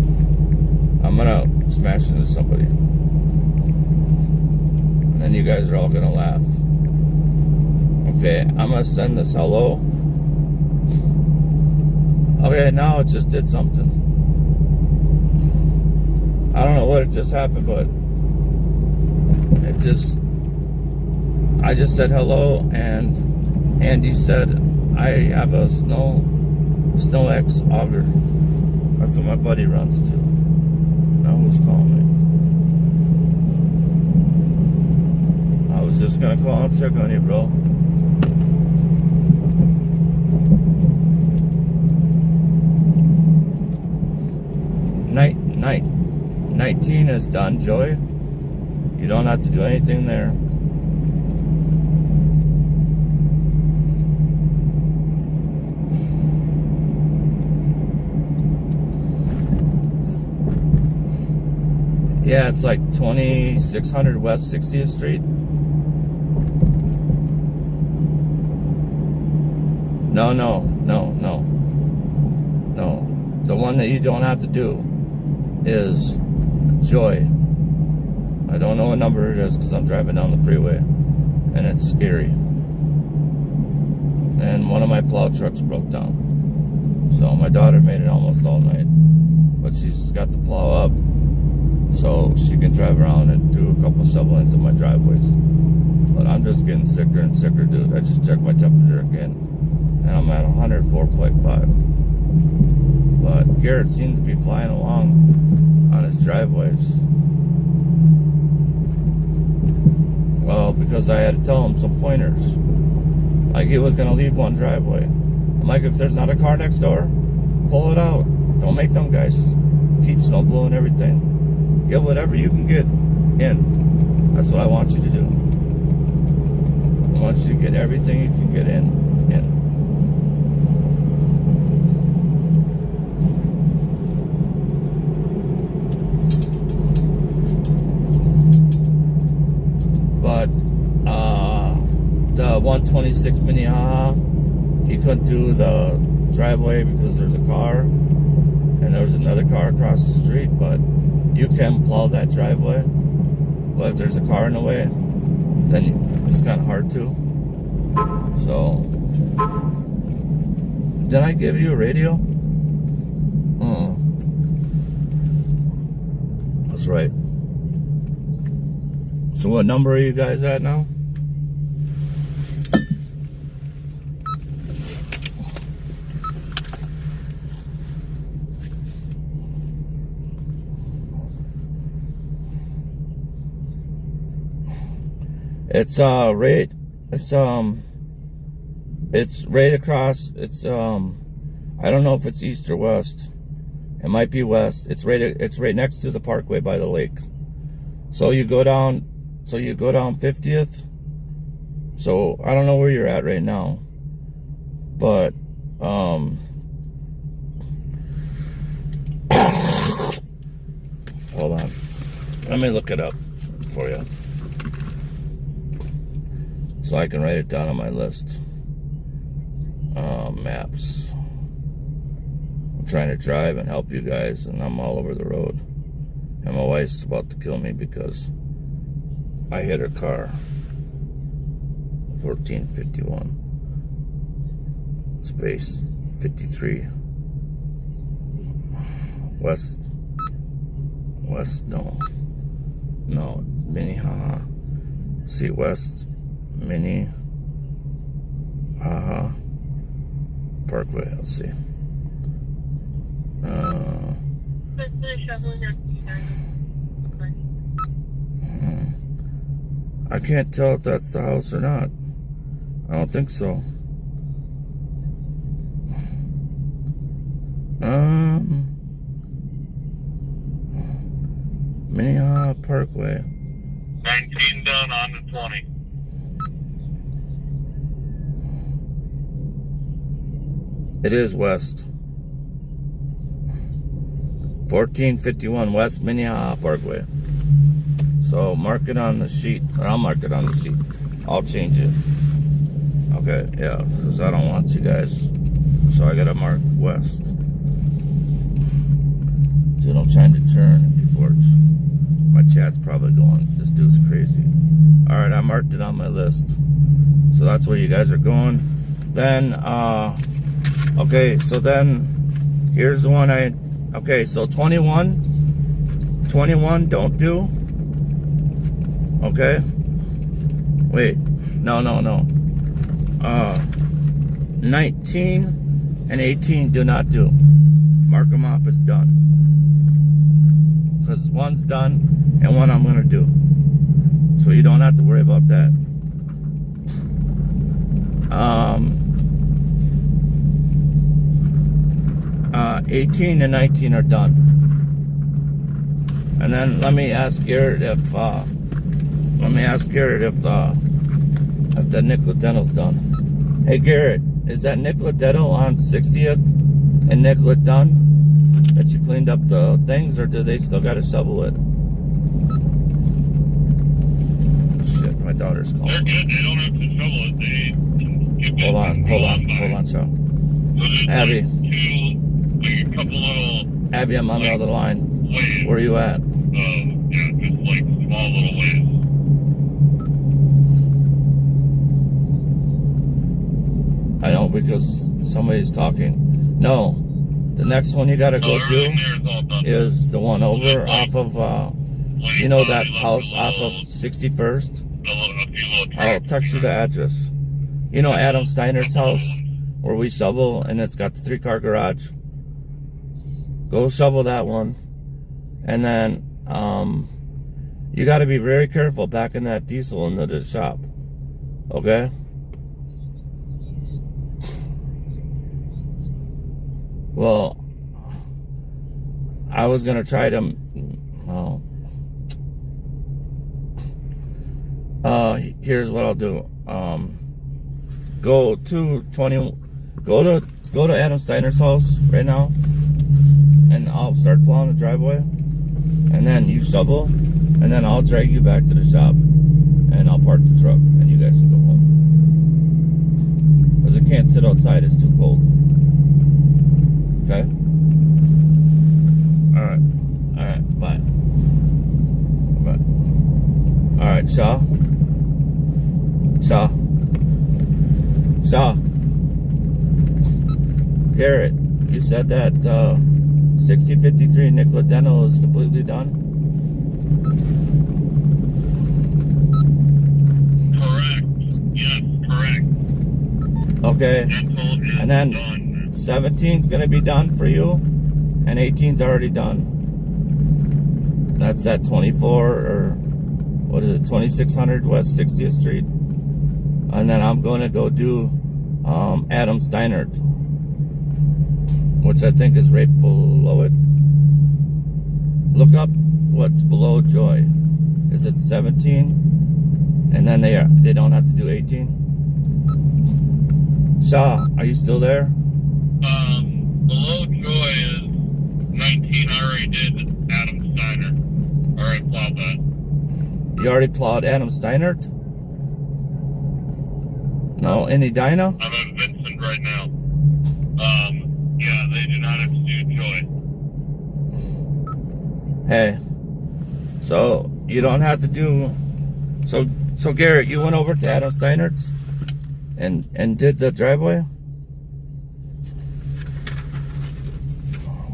I'm gonna smash into somebody. And then you guys are all gonna laugh. Okay, I'm gonna send this hello. Okay, now it just did something. I don't know what it just happened, but I just said hello, and Andy said I have a Snow X auger. That's what my buddy runs to. Now who's calling me? I was just gonna call and check on you, bro. Night 19 is done, Joy. You don't have to do anything there. Yeah, it's like 2600 West 60th Street. No. The one that you don't have to do is Joy. I don't know what number it is because I'm driving down the freeway and it's scary. And one of my plow trucks broke down. So my daughter made it almost all night. But she's got the plow up so she can drive around and do a couple shovel-ins in my driveways. But I'm just getting sicker and sicker, dude. I just checked my temperature again and I'm at 104.5. But Garrett seems to be flying along on his driveways. Well, because I had to tell him some pointers. Like he was going to leave one driveway. I'm like, if there's not a car next door, pull it out. Don't make them guys keep snow blowing everything. Get whatever you can get in. That's what I want you to do. I want you to get everything you can get in. But the 126 Minnehaha, he couldn't do the driveway because there's a car and there was another car across the street, but you can plow that driveway. But if there's a car in the way, then it's kind of hard to. So, did I give you a radio? That's right. So what number are you guys at now? It's right across. It's I don't know if it's east or west. It might be west. It's right next to the parkway by the lake. So you go down 50th. So I don't know where you're at right now. But hold on. Let me look it up for you, so I can write it down on my list. Maps. I'm trying to drive and help you guys, and I'm all over the road. And my wife's about to kill me because I hit her car. 1451 space 53 west no Minnehaha. See, west Minnehaha Parkway. Let's see. I can't tell if that's the house or not. I don't think so. Minnehaha Parkway.
19 done on the 20.
It is west. 1451 West Minnehaha Parkway. So mark it on the sheet, or I'll mark it on the sheet. I'll change it. Okay, yeah, because I don't want you guys. So I gotta mark west. Dude, I'm trying to turn before it's... My chat's probably going, this dude's crazy. Alright, I marked it on my list. So that's where you guys are going. Then, okay, so then, here's the one okay, so 21, don't do. Okay. Wait, no. 19 and 18 do not do. Mark them off as done. Because one's done and one I'm going to do. So you don't have to worry about that. 18 and 19 are done. And then let me ask Garrett if the Nicola Dental's done. Hey Garrett, is that Nicola Dental on 60th and Nicola done? That you cleaned up the things, or do they still gotta shovel it? Shit, my daughter's calling.
They're good. They don't have to shovel it. They can skip it.
Hold on, Sean. Abby.
Like a couple little
Abby, I'm on the other line.
ways.
Where are you at?
Yeah, just like small little ways.
I know, because somebody's talking. No, the next one you gotta go do
Everything there is all done.
is the one over off of, you know that house off of 61st?
A few little
I'll text you the address. You know Adam Steiner's house where we shovel and it's got the 3-car garage? Go shovel that one. And then you got to be very careful backing that diesel into the shop. Okay? Well, I was going to try to... Well... here's what I'll do. Go to Adam Steiner's house right now, and I'll start plowing the driveway, and then you shovel, and then I'll drag you back to the shop, and I'll park the truck, and you guys can go home. Because it can't sit outside, it's too cold. Okay? Alright, bye. Bye. Alright, Shaw. Garrett, you said that 6053 Nicola Dental is completely done?
Correct. Yes, correct.
Okay.
Dental is
And then
done.
17's going to be done for you, and 18's already done. That's at 24, or what is it, 2600 West 60th Street. And then I'm going to go do Adam Steinert, which I think is right below it. Look up what's below Joy. Is it 17? And then they don't have to do 18? Shaw, are you still there?
Below Joy is 19. I already did Adam Steiner. I already plowed that.
You already plowed Adam Steinert? No, in Edina?
I'm in Vincent right now. Yeah, they do not have to do Joy.
Hey, so you don't have to do. So Garrett, you went over to Adam Steinert's and did the driveway.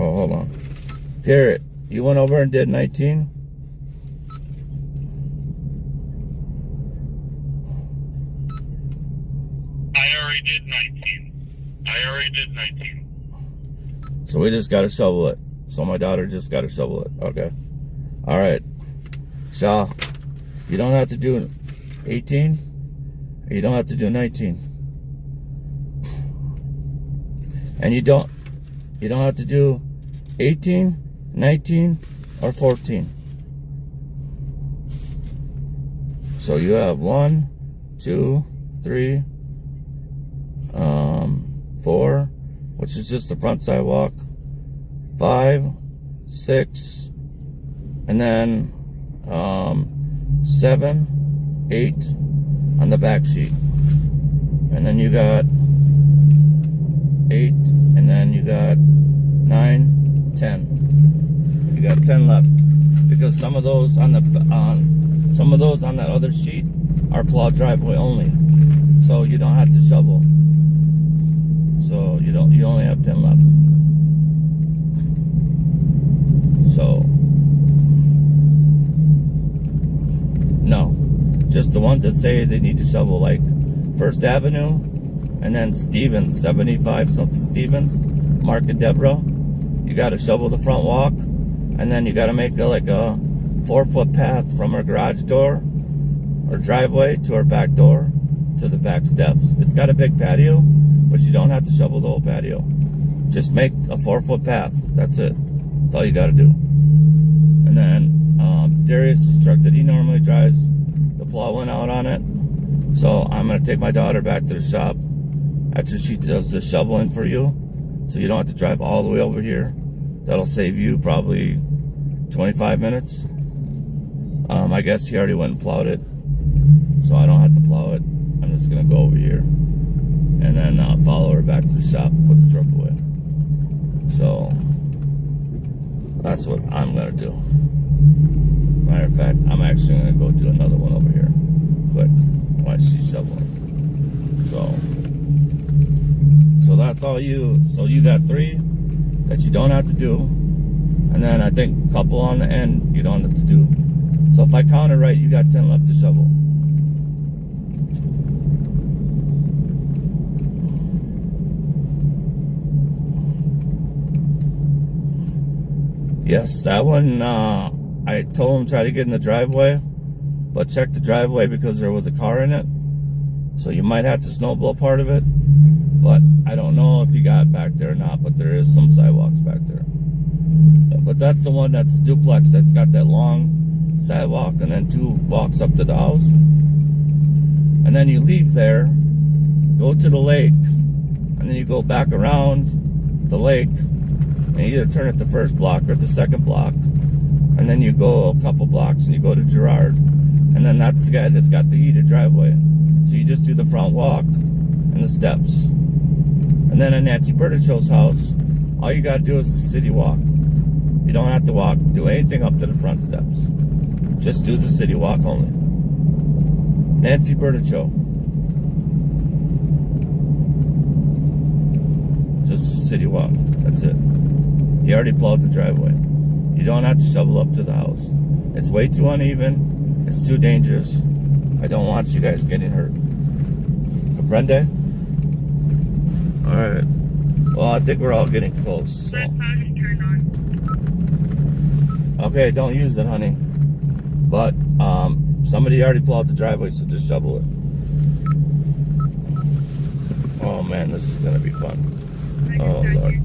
Oh, hold on, Garrett, you went over and did 19.
I already did 19.
So we just got to shovel it. So my daughter just got to shovel it. Okay. All right. Shaw, you don't have to do 18. You don't have to do 19. And you don't have to do 18, 19, or 14. So you have 1, 2, 3, 4, which is just the front sidewalk, 5, 6, and then 7, 8 on the back sheet. And then you got 8, and then you got 9, 10. You got 10 left because some of those on that other sheet are plowed driveway only, so you don't have to shovel. So you only have 10 left. So no, just the ones that say they need to shovel, like First Avenue, and then Stevens, 75 something Stevens, Mark and Deborah. You got to shovel the front walk, and then you got to make a 4-foot path from her garage door or driveway to her back door to the back steps. It's got a big patio, but you don't have to shovel the whole patio. Just make a 4-foot path. That's it. That's all you got to do. And then Darius' truck that he normally drives, the plow went out on it. So I'm going to take my daughter back to the shop after she does the shoveling for you. So you don't have to drive all the way over here. That'll save you probably 25 minutes. I guess he already went and plowed it, so I don't have to plow it. I'm just going to go over here and then follow her back to the shop and put the truck away. So that's what I'm going to do. Matter of fact, I'm actually going to go do another one over here quick while she's shoveling. So that's all you. So you got 3 that you don't have to do, and then I think a couple on the end you don't have to do. So if I count it right, you got 10 left to shovel. Yes, that one, I told him try to get in the driveway, but check the driveway because there was a car in it. So you might have to snow blow part of it, but I don't know if you got back there or not, but there is some sidewalks back there. But that's the one that's duplex, that's got that long sidewalk and then 2 walks up to the house. And then you leave there, go to the lake, and then you go back around the lake and either turn at the first block or the second block, and then you go a couple blocks and you go to Gerard, and then that's the guy that's got the heated driveway. So you just do the front walk and the steps. And then at Nancy Bertichow's house, all you got to do is the city walk. You don't have to do anything up to the front steps. Just do the city walk only. Nancy Bertichow. Just the city walk. That's it. He already plowed the driveway. You don't have to shovel up to the house. It's way too uneven. It's too dangerous. I don't want you guys getting hurt. Comprende? Alright. Well, I think we're all getting close. So.
My phone is turned on.
Okay, don't use it, honey. But Somebody already plowed the driveway, so just shovel it. Oh man, this is gonna be fun. Oh Lord.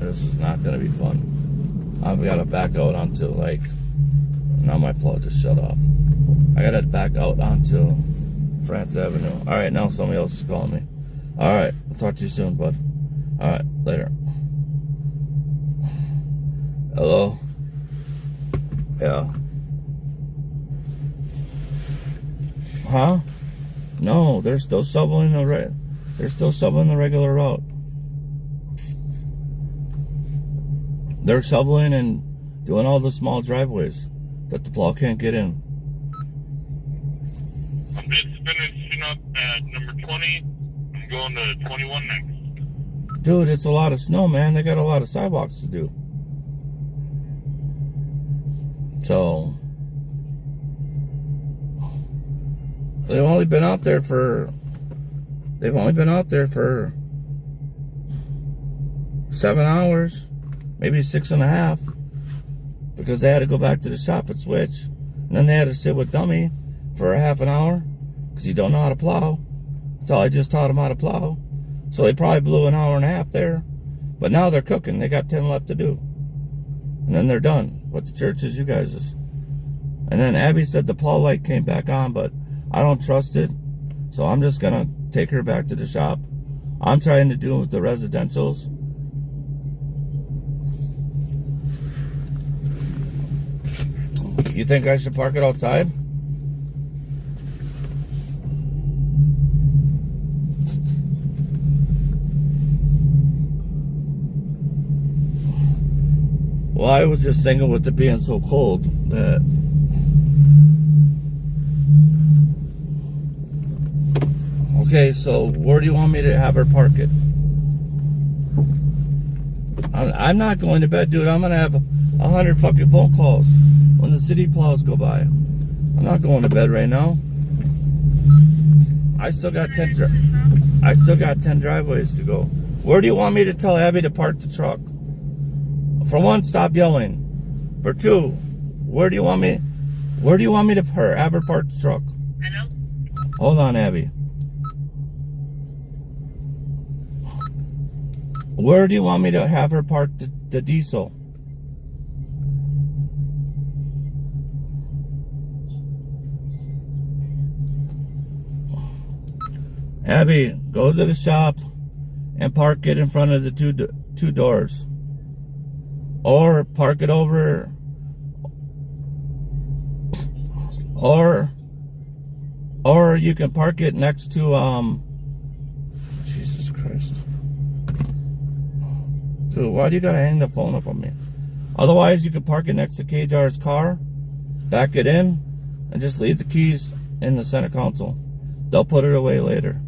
This is not gonna be fun. I've gotta back out onto like, now my plow just shut off. I gotta back out onto France Avenue. Alright, now somebody else is calling me. Alright, I'll talk to you soon, bud. Alright, later. Hello? Yeah. Huh? No, they're still shoveling the regular route. They're shoveling and doing all the small driveways that the plow can't get in.
It's finishing up at number 20. I'm going to 21 next.
Dude, it's a lot of snow, man. They got a lot of sidewalks to do. So they've only been out there for 7 hours, maybe 6.5, because they had to go back to the shop and switch, and then they had to sit with Dummy for a half an hour because he don't know how to plow. That's all I just taught him, how to plow. So they probably blew an hour and a half there, but now they're cooking. They got 10 left to do, and then they're done. What the church is, you guys is. And then Abby said the plow light came back on, but I don't trust it, so I'm just gonna take her back to the shop. I'm trying to do it with the residentials. You think I should park it outside? Well, I was just thinking with it being so cold that okay, so where do you want me to have her park it? I'm not going to bed, dude. I'm gonna have 100 fucking phone calls when the city plows go by. I'm not going to bed right now. I still got 10 driveways to go. Where do you want me to tell Abby to park the truck? For one, stop yelling. For two, where do you want me to have her park the truck?
Hello?
Hold on, Abby. Where do you want me to have her park the diesel? Abby, go to the shop and park it in front of the two doors. Or park it over. Or you can park it next to Jesus Christ. Dude, why do you gotta hang the phone up on me? Otherwise, you can park it next to KJR's car, back it in, and just leave the keys in the center console. They'll put it away later.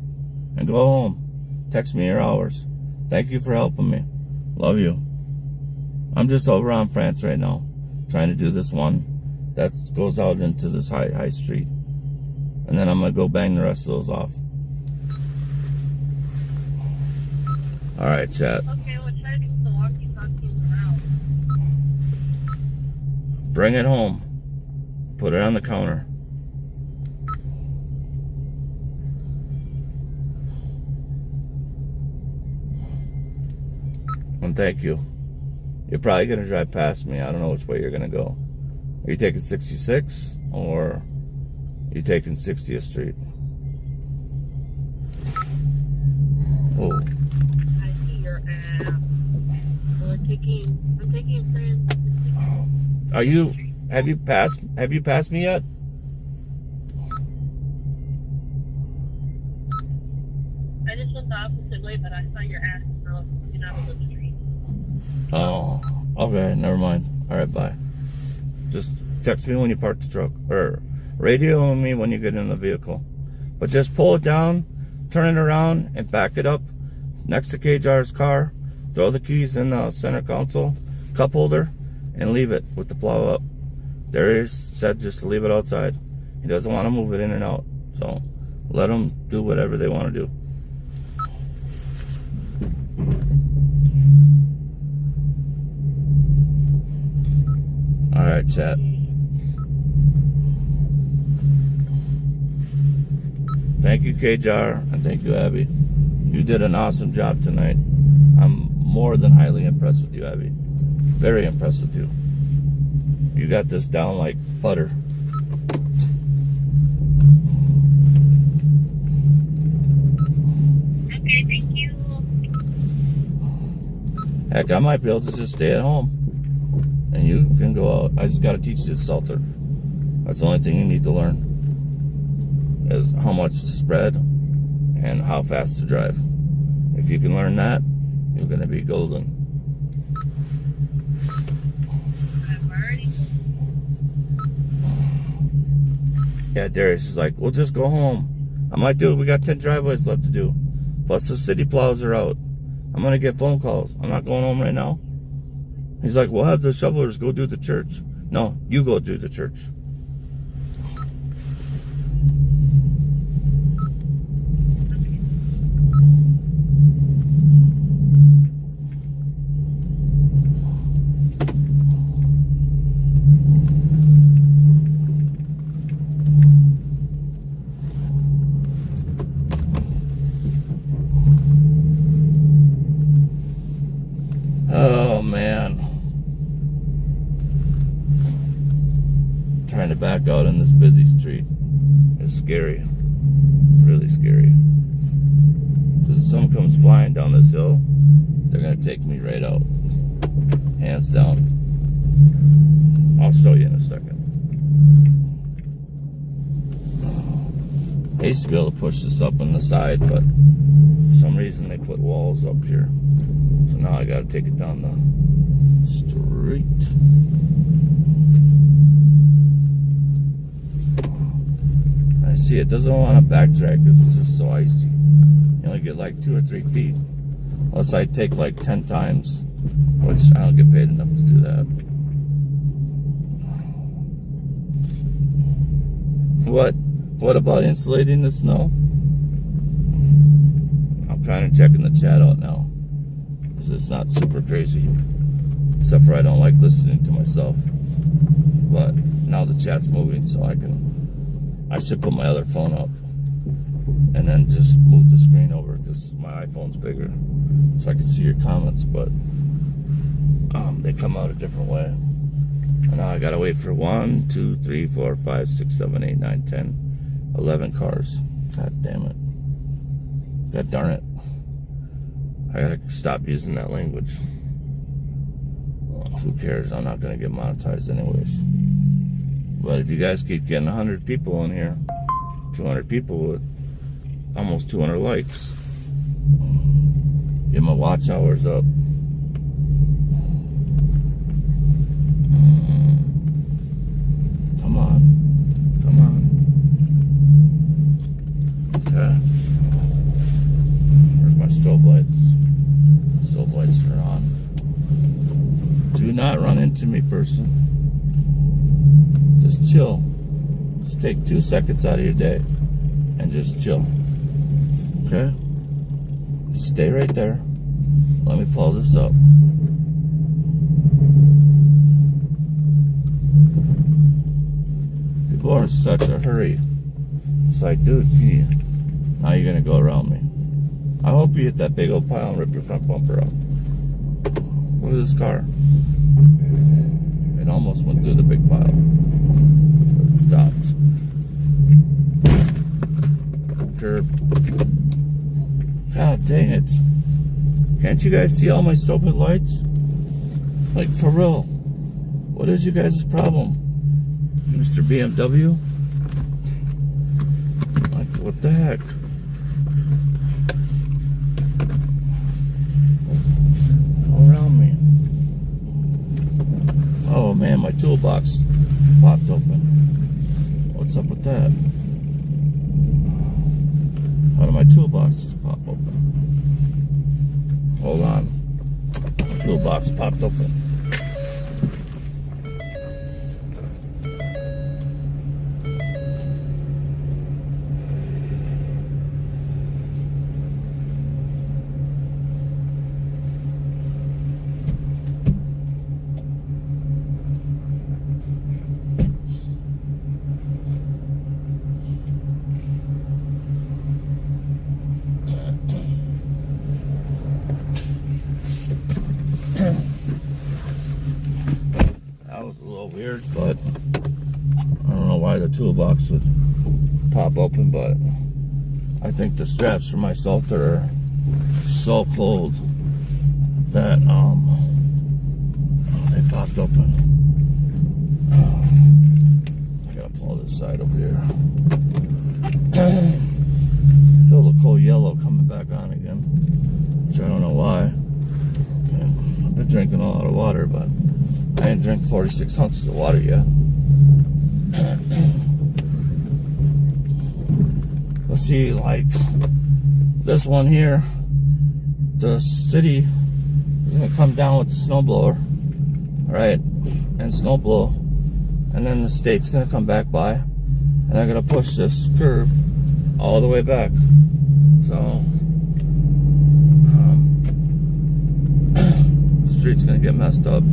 And go home. Text me your hours. Thank you for helping me. Love you. I'm just over on France right now, trying to do this one that goes out into this high street. And then I'm gonna go bang the rest of those off. Alright, chat.
Okay, we'll try to do the walkie-talkies around.
Bring it home. Put it on the counter. And thank you. You're probably gonna drive past me. I don't know which way you're gonna go. Are you taking 66 or are you taking 60th Street? Oh.
I see your app. I'm taking friends.
Are you? Have you passed me yet?
I just went the opposite way, but I saw your ass girl looking out of the street.
Oh, okay, never mind. All right, bye. Just text me when you park the truck, or radio me when you get in the vehicle. But just pull it down, turn it around, and back it up next to KJR's car. Throw the keys in the center console cup holder, and leave it with the plow up. Darius said just to leave it outside. He doesn't want to move it in and out, so let them do whatever they want to do. All right, chat. Thank you, KJR, and thank you, Abby. You did an awesome job tonight. I'm more than highly impressed with you, Abby. Very impressed with you. You got this down like butter.
Okay, thank you.
Heck, I might be able to just stay at home. And you can go out. I just got to teach you the Salter. That's the only thing you need to learn. Is how much to spread and how fast to drive. If you can learn that, you're going to be golden.
I've already.
Yeah, Darius is like, we'll just go home. I'm like, dude, we got 10 driveways left to do. Plus the city plows are out. I'm going to get phone calls. I'm not going home right now. He's like, we'll have the shovelers go do the church. No, you go do the church. Oh, man. Trying to back out in this busy street is scary. Really scary. Because if someone comes flying down this hill, they're going to take me right out. Hands down. I'll show you in a second. I used to be able to push this up on the side, but for some reason they put walls up here. So now I gotta take it down the street. I see it doesn't want to backtrack because it's just so icy. You only get like 2 or 3 feet. Unless I take like 10 times, which I don't get paid enough to do that. What about insulating the snow? I'm kind of checking the chat out now. It's not super crazy, except for I don't like listening to myself. But now the chat's moving, so I should put my other phone up and then just move the screen over because my iPhone's bigger, so I can see your comments. But they come out a different way. And now I gotta wait for 1, 2, 3, 4, 5, 6, 7, 8, 9, 10, 11 cars. God damn it! God darn it! I gotta stop using that language. Well, who cares? I'm not gonna get monetized anyways. But if you guys keep getting 100 people in here, 200 people with almost 200 likes, get my watch hours up. Come on. Come on. Okay. Where's my strobe lights? Strobe lights are on. Do not run into me, person. Just chill. Just take 2 seconds out of your day and just chill. Okay? Just stay right there. Let me pull this up. People are in such a hurry. It's like, dude, gee, now you're gonna go around me. I hope you hit that big old pile and rip your front bumper up. Look at this car. It almost went through the big pile. But it stopped. Curb. God dang it. Can't you guys see all my stupid lights? Like, for real. What is you guys' problem? Mr. BMW? Like, what the heck? All around me. Oh man, my toolbox popped open. What's up with that? How did my toolbox just pop open? Hold on. My toolbox popped open. a little weird, but I don't know why the toolbox would pop open, but I think the straps for my Salter are so cold that they popped open. I gotta pull this side over here. I feel the cold yellow coming back on again, which I don't know why. And I've been drinking a lot of water, but I ain't drank 46 ounces of water yet. Let's see, like this one here, the city is gonna come down with the snowblower, right, and snow blow, and then the state's gonna come back by, and they're gonna push this curb all the way back. So the street's gonna get messed up.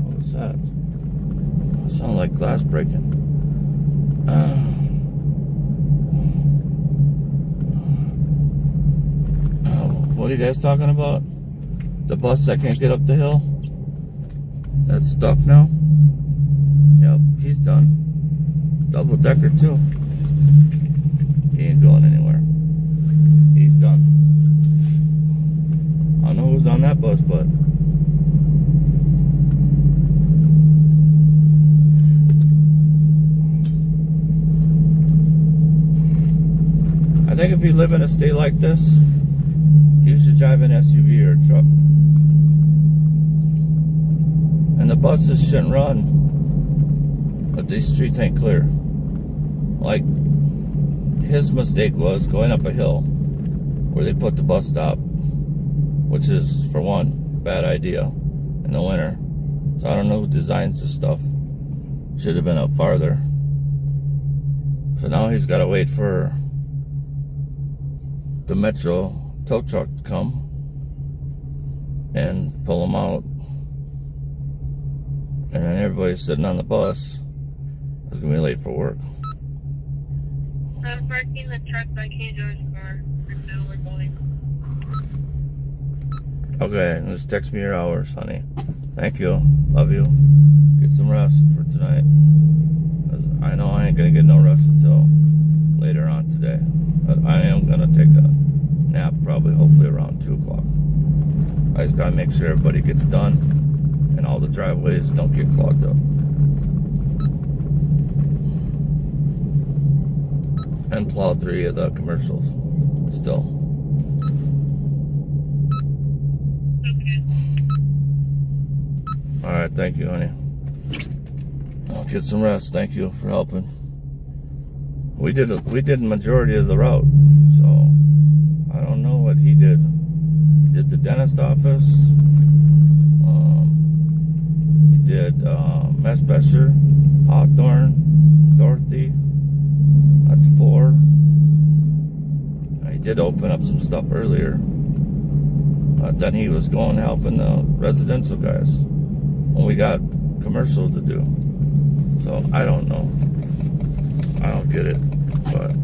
What was that? It sounded like glass breaking. What are you guys talking about? The bus that can't get up the hill? That's stuck now? Yep, he's done. Double decker too. He ain't going anywhere. He's done. I don't know who's on that bus, but I think if you live in a state like this, you should drive an SUV or a truck. And the buses shouldn't run, but these streets ain't clear. Like, his mistake was going up a hill where they put the bus stop, which is, for one, bad idea in the winter. So I don't know who designs this stuff. Should have been up farther. So now he's got to wait for the Metro tow truck to come and pull him out, and then everybody's sitting on the bus. It's gonna be late for work.
I'm parking the truck by K-Joe's car. Now we're going.
Okay, just text me your hours, honey. Thank you. Love you. Get some rest for tonight. 'Cause I know I ain't gonna get no rest until later on today, but I am gonna take a nap, probably, hopefully around 2 o'clock. I just gotta make sure everybody gets done and all the driveways don't get clogged up. And plow 3 of the commercials still.
Okay.
Alright, thank you, honey. I'll get some rest. Thank you for helping. We did a majority of the route, so I don't know what he did. He did the dentist office. He did Messbesher, Hawthorne, Dorothy. That's 4. He did open up some stuff earlier. But then he was going helping the residential guys when we got commercial to do. So I don't know. I don't get it. But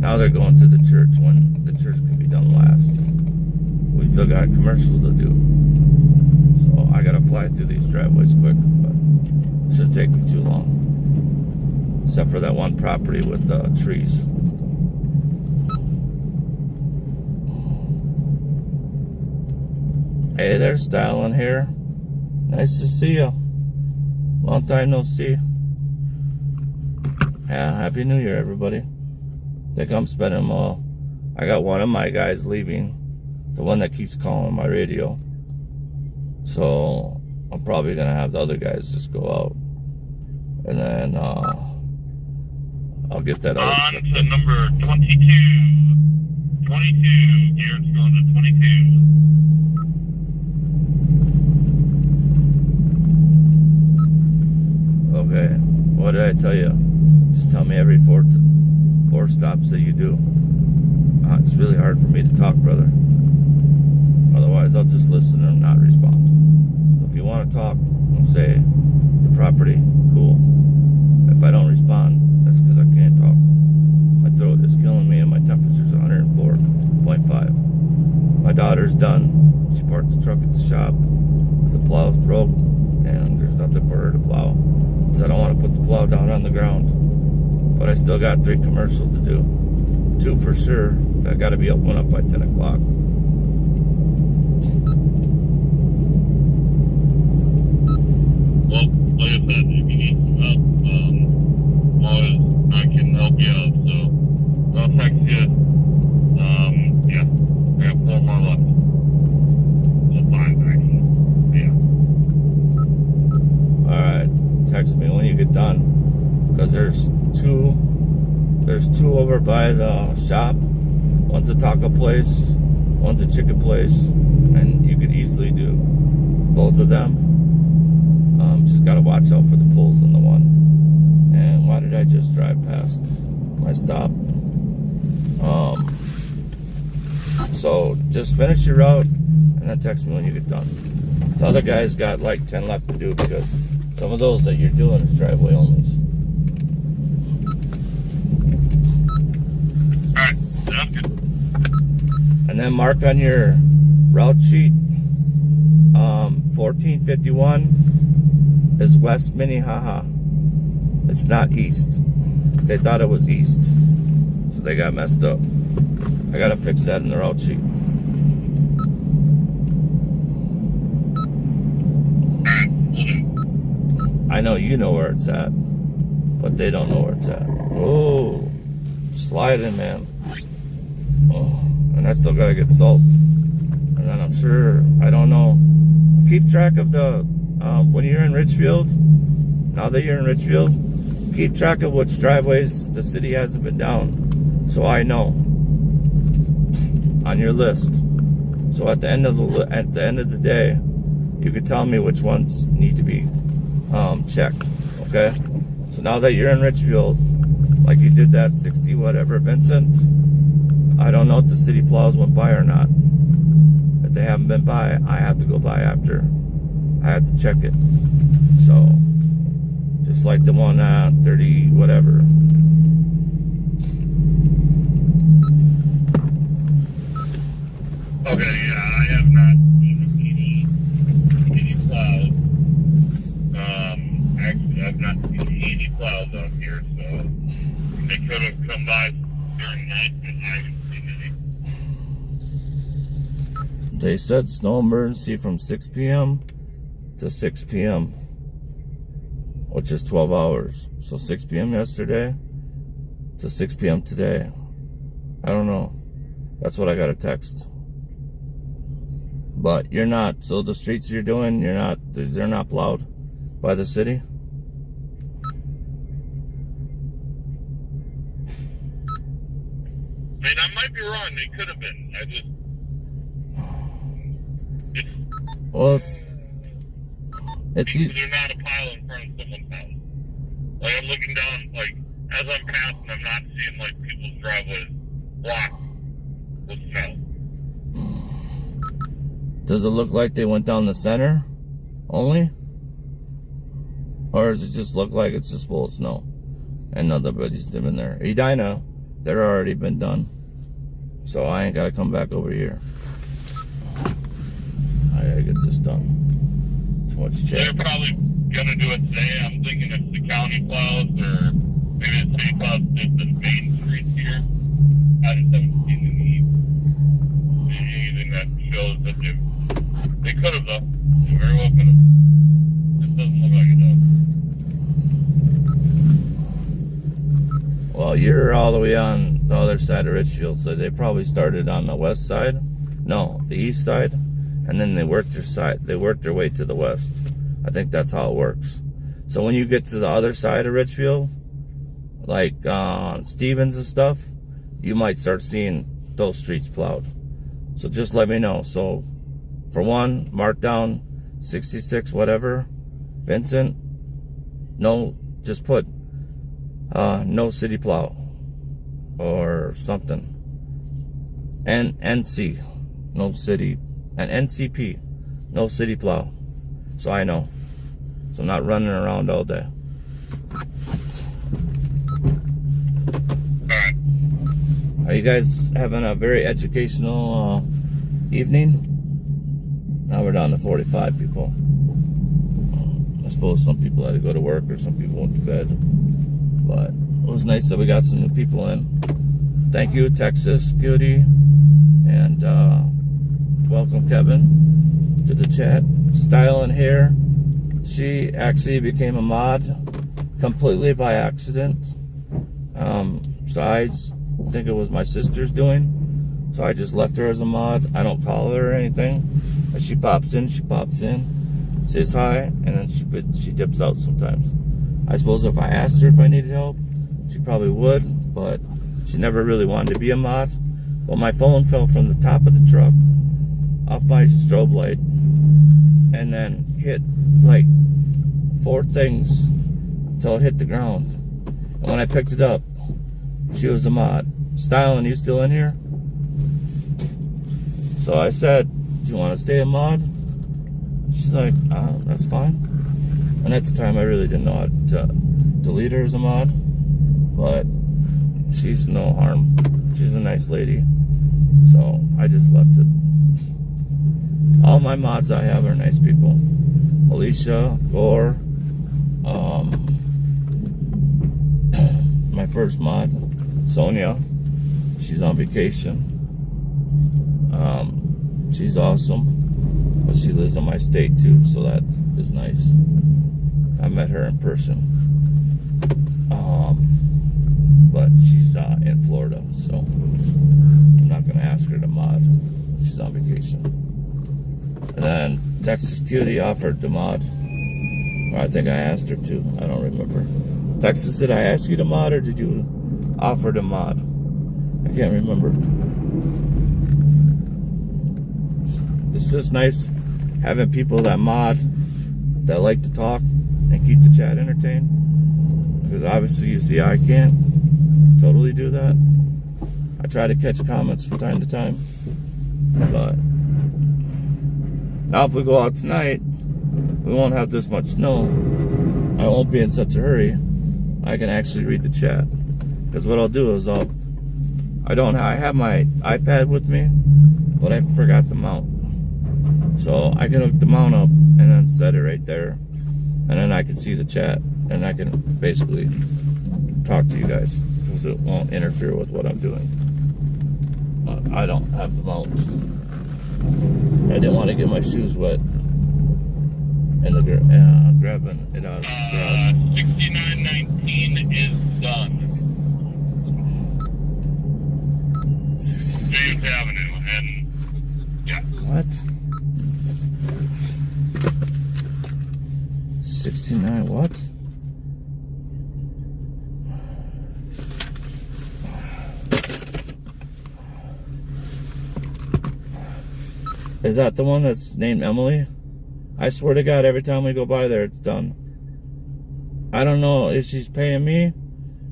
now they're going to the church when the church could be done last. We still got commercial to do. So I gotta fly through these driveways quick, but it shouldn't take me too long. Except for that one property with the trees. Hey there, Stalin here. Nice to see you. Long time no see. Yeah, Happy New Year, everybody. Think I'm spending them all. I got one of my guys leaving, the one that keeps calling my radio. So I'm probably gonna have the other guys just go out, and then I'll get that other
On
check.
to number 22. 22. Garrett's going to 22.
Okay, what did I tell you? Just tell me every four stops that you do. It's really hard for me to talk, brother. Otherwise, I'll just listen and not respond. So if you want to talk and say the property, cool. If I don't respond, that's because I can't talk. My throat is killing me and my temperature's 104.5. My daughter's done. She parked the truck at the shop. The plow's broke and there's nothing something for her to plow. So I don't want to put the plow down on the ground. But I still got 3 commercials to do. 2 for sure. I got to be open up by 10 o'clock.
Well, like I said, if you need some help, I can help you out. So I'll text you. Yeah, I got 4 more left. Well, 5 actually. Yeah.
All right. Text me when you get done. Because there's two over by the shop. One's a taco place, one's a chicken place, and you could easily do both of them. Just gotta watch out for the pulls in the one. And why did I just drive past my stop? So just finish your route and then text me when you get done. The other guy's got like 10 left to do because some of those that you're doing is driveway onlys.
Alright, sounds good.
And then mark on your route sheet, 1451 is West Minnehaha. It's not east. They thought it was east, so they got messed up. I gotta fix that in the route sheet.
Alright, will do.
I know you know where it's at, but they don't know where it's at. Oh, sliding, man. Oh, and I still gotta get salt. And then I'm sure, I don't know. Keep track of the, when you're in Richfield, now that you're in Richfield, keep track of which driveways the city hasn't been down. So I know. On your list. So at the end of the day, you can tell me which ones need to be checked. Okay? So now that you're in Richfield, like you did that 60 whatever Vincent, I don't know if the city plows went by or not. If they haven't been by, I have to go by after. I have to check it. So, just like the one at 30 whatever.
Okay, yeah, I have not seen any plows. Actually, I've not seen any plows out here, so they could have come by during the night, but I haven't seen any.
They said snow emergency from 6 p.m. to 6 p.m., which is 12 hours. So 6 p.m. yesterday to 6 p.m. today. I don't know. That's what I got a text. But you're not, so the streets you're doing, they're not plowed by the city?
I mean, I might be wrong, they could have been.
Well, it's
They're not a pile in front of someone's house. Like, I'm looking down, like, as I'm passing, I'm not seeing, like, people's driveways blocked with snow.
Does it look like they went down the center only? Or does it just look like it's just full of snow and nobody's been there? Edina, they're already been done. So I ain't got to come back over here. I got to get this done. Too much
They're
check.
probably gonna do it today. I'm thinking it's the county plows or maybe the city plows just the main streets here. I just haven't seen anything that shows that they could have though. They very well could have. It doesn't look like it does.
Well, you're all the way on the other side of Richfield, so they probably started on the west side. No, the east side. And then they worked their way to the west. I think that's how it works. So when you get to the other side of Richfield, like Stevens and stuff, you might start seeing those streets plowed. So just let me know. So for one, mark down 66 whatever, Vincent. No, just put no city plow or something. And NC, no city. And NCP, no city plow. So I know. So I'm not running around all day.
Alright.
Are you guys having a very educational evening? Now we're down to 45 people. Must suppose some people had to go to work or some people went to bed. But it was nice that we got some new people in. Thank you, Texas Cutie. And welcome, Kevin, to the chat. Style and Hair. She actually became a mod completely by accident. So I think it was my sister's doing. So I just left her as a mod. I don't call her or anything. As she pops in, says hi, and then she dips out sometimes. I suppose if I asked her if I needed help, she probably would, but she never really wanted to be a mod. Well, my phone fell from the top of the truck off my strobe light and then hit like 4 things until it hit the ground. And when I picked it up, she was a mod. Stylin', you still in here? So I said, do you want to stay a mod? She's like, that's fine. And at the time, I really didn't know how to delete her as a mod. But she's no harm. She's a nice lady. So I just left it. All my mods I have are nice people. Alicia, Gore, my first mod, Sonia. She's on vacation. She's awesome. But she lives in my state too, so that is nice. I met her in person. But she's in Florida, so I'm not going to ask her to mod. She's on vacation. And then Texas Cutie offered to mod. Or I think I asked her to. I don't remember. Texas, did I ask you to mod or did you offer to mod? I can't remember. It's just nice having people that mod, that like to talk and keep the chat entertained. Because obviously you see I can't totally do that. I try to catch comments from time to time. But now if we go out tonight, we won't have this much snow. I won't be in such a hurry. I can actually read the chat. Because what I'll do is I have my iPad with me, but I forgot the mount. So I can hook the mount up and then set it right there. And then I can see the chat. And I can basically talk to you guys. Because it won't interfere with what I'm doing. I don't have the mount. I didn't want to get my shoes wet. And grabbing it out of the garage.
6919 is done. James Avenue, and yeah.
What? 69 what? Is that the one that's named Emily? I swear to God, every time we go by there, it's done. I don't know if she's paying me,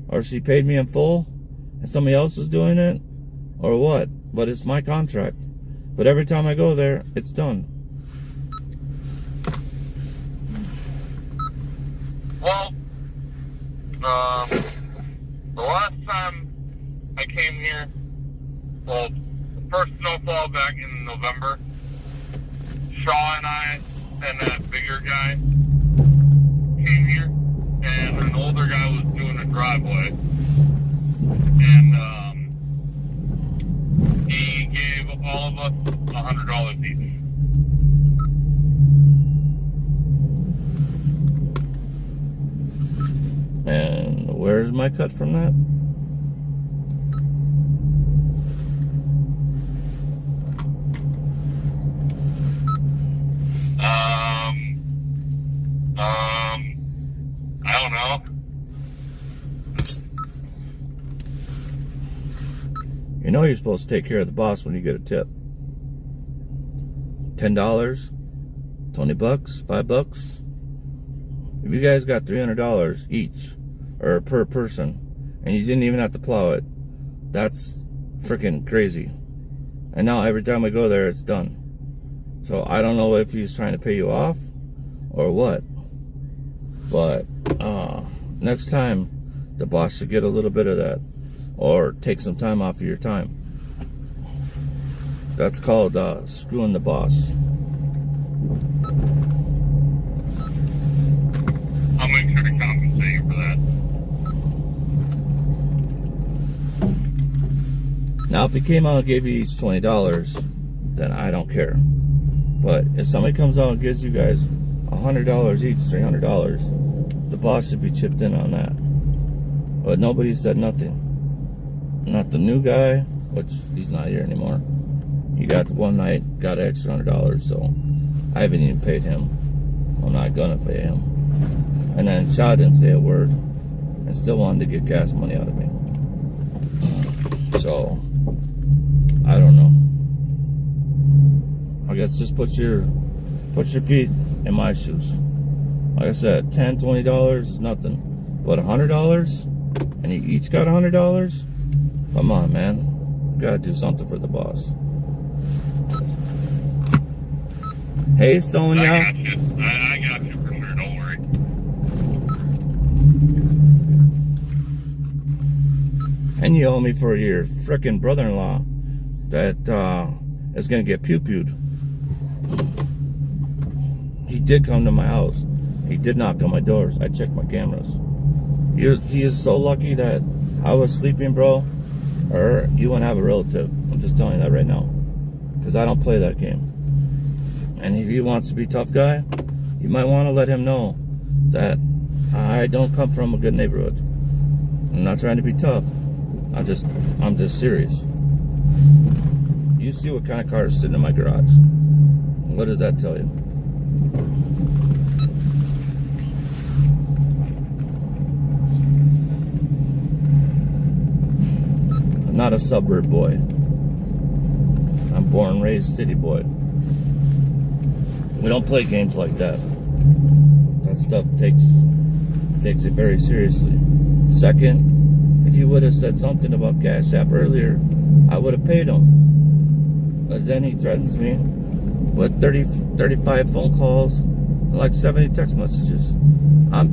or she paid me in full, and somebody else is doing it, or what. But it's my contract. But every time I go there, it's done.
Well, the last time I came here, well, the first snowfall back in November, Shaw and I and that bigger guy came here, and an older guy was doing a driveway, and he gave all of us $100 each.
And where's my cut from that?
I don't know.
You know you're supposed to take care of the boss when you get a tip. $10, $20, $5. If you guys got $300 each, or per person, and you didn't even have to plow it, that's freaking crazy. And now every time I go there, it's done. So I don't know if he's trying to pay you off or what. But next time, the boss should get a little bit of that, or take some time off of your time. That's called screwing the boss. Now, if he came out and gave you each $20, then I don't care. But if somebody comes out and gives you guys $100 each, $300, the boss should be chipped in on that. But nobody said nothing. Not the new guy, which he's not here anymore. He got the one night, got an extra $100, so I haven't even paid him. I'm not gonna pay him. And then Shaw didn't say a word and still wanted to get gas money out of me. So I don't know. I guess just put your feet in my shoes. Like I said, $10, $20 is nothing. But $100, and you each got $100? Come on, man. You gotta do something for the boss. Hey, Sonia.
I got you for sure. Don't worry.
And you owe me for your frickin' brother-in-law that is gonna get pew-pewed. He did come to my house. He did knock on my doors. I checked my cameras. He is so lucky that I was sleeping, bro, or you wouldn't have a relative. I'm just telling you that right now. Because I don't play that game. And if he wants to be a tough guy, you might want to let him know that I don't come from a good neighborhood. I'm not trying to be tough. I'm just serious. You see what kind of car is sitting in my garage. What does that tell you? I'm not a suburb boy. I'm born and raised city boy. We don't play games like that. That stuff takes it very seriously. Second, if he would have said something about Cash App earlier, I would have paid him. But then he threatens me with 35 phone calls and like 70 text messages.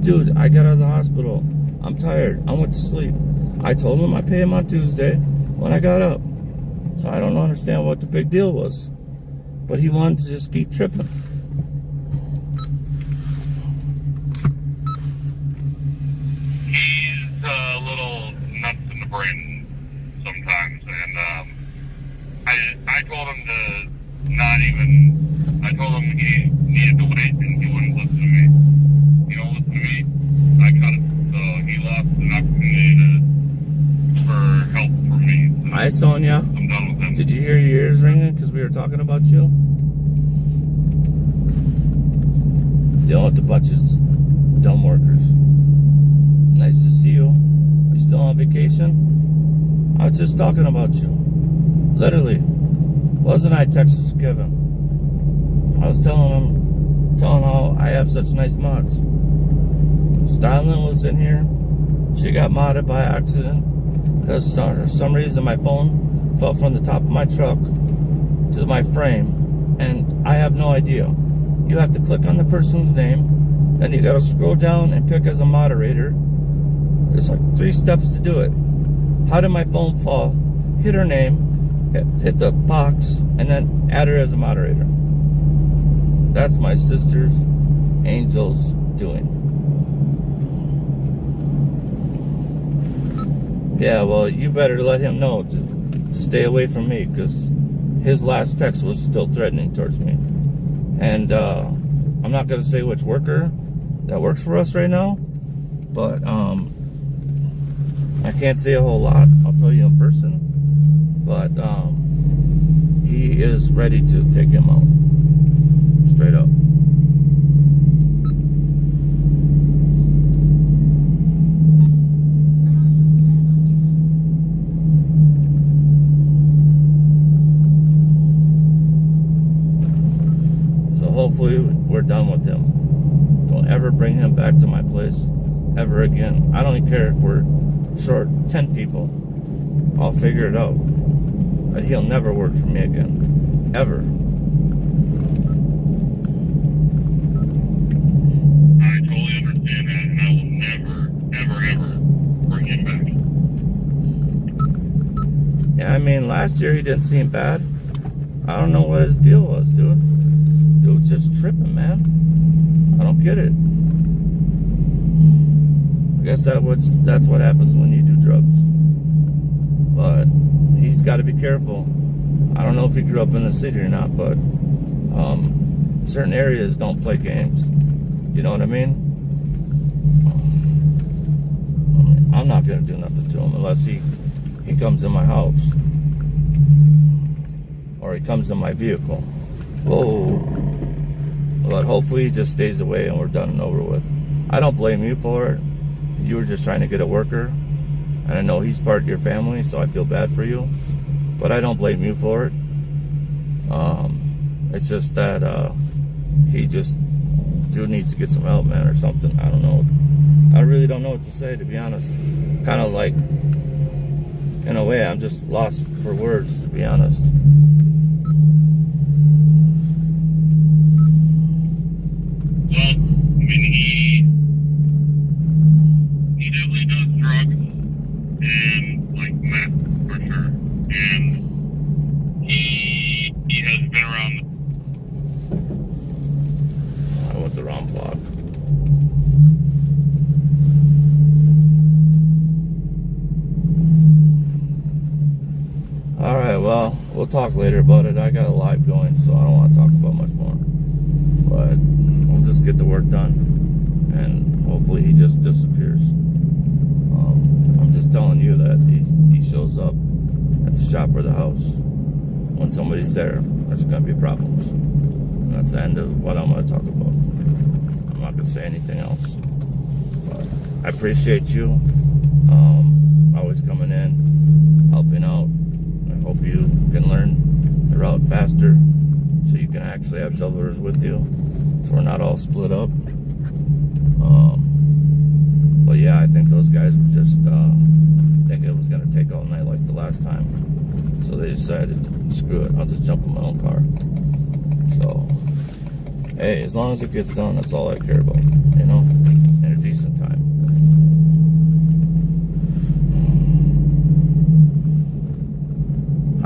Dude, I got out of the hospital. I'm tired. I went to sleep. I told him I'd pay him on Tuesday when I got up. So I don't understand what the big deal was. But he wanted to just keep tripping.
He's a little nuts in the brain sometimes, and I told him to not even. I told him he needed to wait, and he wouldn't listen to me. He don't listen to me. I cut it, so he lost an opportunity for help for me. So
Hi, Sonia.
I'm done with him.
Did you hear your ears ringing because we were talking about you? Dealing with a bunch of dumb workers. Nice to see you. Are you still on vacation? I was just talking about you. Literally. Wasn't I texting Kevin? I was telling how I have such nice mods. Styling was in here. She got modded by accident because for some reason my phone fell from the top of my truck to my frame, and I have no idea. You have to click on the person's name, then you gotta scroll down and pick as a moderator. It's like 3 steps to do it. How did my phone fall? Hit her name, hit the box, and then add her as a moderator. That's my sister's Angel's doing. Yeah, well, you better let him know to stay away from me, because his last text was still threatening towards me. And I'm not going to say which worker that works for us right now, but I can't say a whole lot. I'll tell you in person. But he is ready to take him out. Straight up. So hopefully we're done with him. Don't ever bring him back to my place ever again. I don't even care if we're short 10 people. I'll figure it out. But he'll never work for me again. Ever.
I totally understand that, and I will never, ever, ever bring him back.
Yeah, I mean, last year he didn't seem bad. I don't know what his deal was, dude. Dude's just tripping, man. I don't get it. I guess that's what happens when you do drugs. But he's got to be careful. I don't know if he grew up in the city or not, but certain areas don't play games. You know what I mean? I'm not going to do nothing to him unless he comes in my house. Or he comes in my vehicle. Whoa. But hopefully he just stays away and we're done and over with. I don't blame you for it. You were just trying to get a worker. And I know he's part of your family, so I feel bad for you. But I don't blame you for it. It's just that he just needs to get some help, man, or something. I don't know. I really don't know what to say, to be honest. Kind of like, in a way, I'm just lost for words, to be honest.
Well, I mean, he definitely does drugs and like meth for sure, and he has been around.
I went the wrong block. All right, well, we'll talk later about it. I got a live going, so I don't want to talk about much more. But we'll just get the work done, and hopefully he just disappears. I'm just telling you that he shows up at the shop or the house. When somebody's there, there's going to be problems. And that's the end of what I'm going to talk about. I'm not going to say anything else. But I appreciate you always coming in, helping out. I hope you can learn the route faster so you can actually have shovelers with you, so we're not all split up. But yeah, I think those guys were just thinking it was going to take all night like the last time. So they decided, screw it, I'll just jump in my own car. So, hey, as long as it gets done, that's all I care about, you know, in a decent time.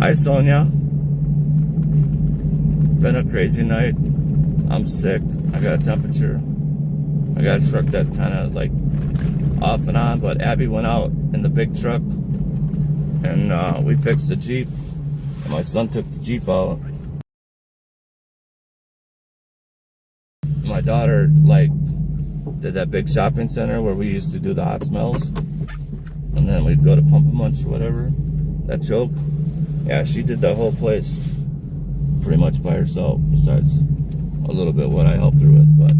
Hi, Sonia. Been a crazy night. I'm sick. I got a temperature. I got a truck that kind of like off and on, but Abby went out in the big truck and we fixed the Jeep. And my son took the Jeep out. My daughter like did that big shopping center where we used to do the hot smells, and then we'd go to Pump a Munch or whatever. That joke. Yeah, she did that whole place pretty much by herself, besides a little bit what I helped her with. But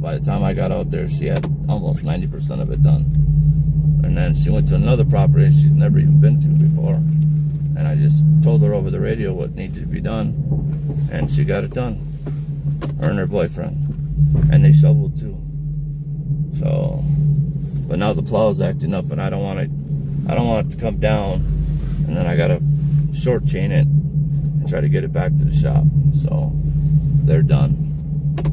by the time I got out there, she had almost 90% of it done. And then she went to another property she's never even been to before. And I just told her over the radio what needed to be done. And she got it done. Her and her boyfriend. And they shoveled too. So, but now the plow's acting up and I don't want it to come down. And then I gotta short chain it and try to get it back to the shop. So they're done.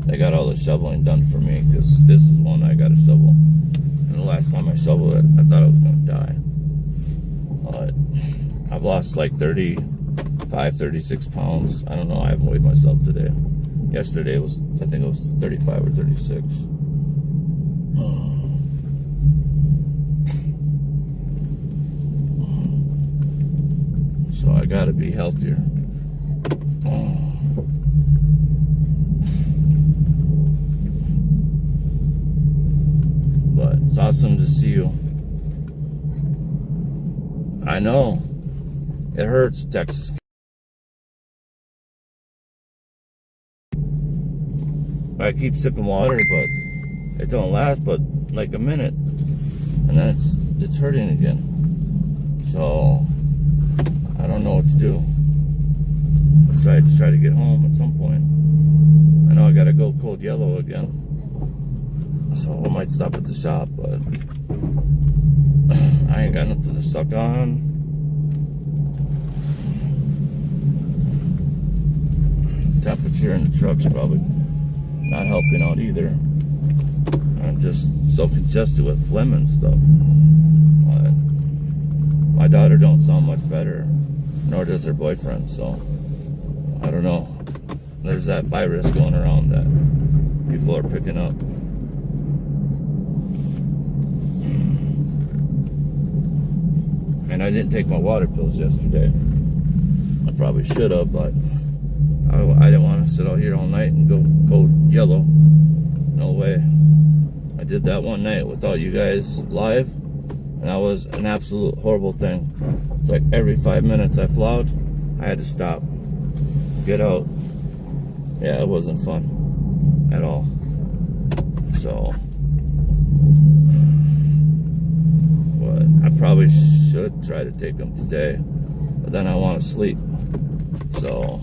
They got all the shoveling done for me because this is one I gotta shovel. And the last time I shoveled it, I thought I was gonna die. But I've lost like 35, 36 pounds. I don't know, I haven't weighed myself today. Yesterday I think it was 35 or 36. So I gotta be healthier. But it's awesome to see you. I know. It hurts, Texas. I keep sipping water, but it don't last but like a minute. And then it's hurting again. So I don't know what to do. Besides try to get home at some point. I know I gotta go cold yellow again. So I might stop at the shop, but I ain't got nothing to suck on. Temperature in the truck's probably not helping out either. I'm just so congested with phlegm and stuff. But my daughter don't sound much better, nor does her boyfriend, so I don't know. There's that virus going around that people are picking up. And And I didn't take my water pills yesterday. I probably should have, but I didn't want to sit out here all night and go yellow. No way. I did that one night without you guys live, and that was an absolute horrible thing. It's like every 5 minutes I plowed, I had to stop, get out. Yeah, it wasn't fun at all. So, but I probably should try to take them today, but then I want to sleep. So,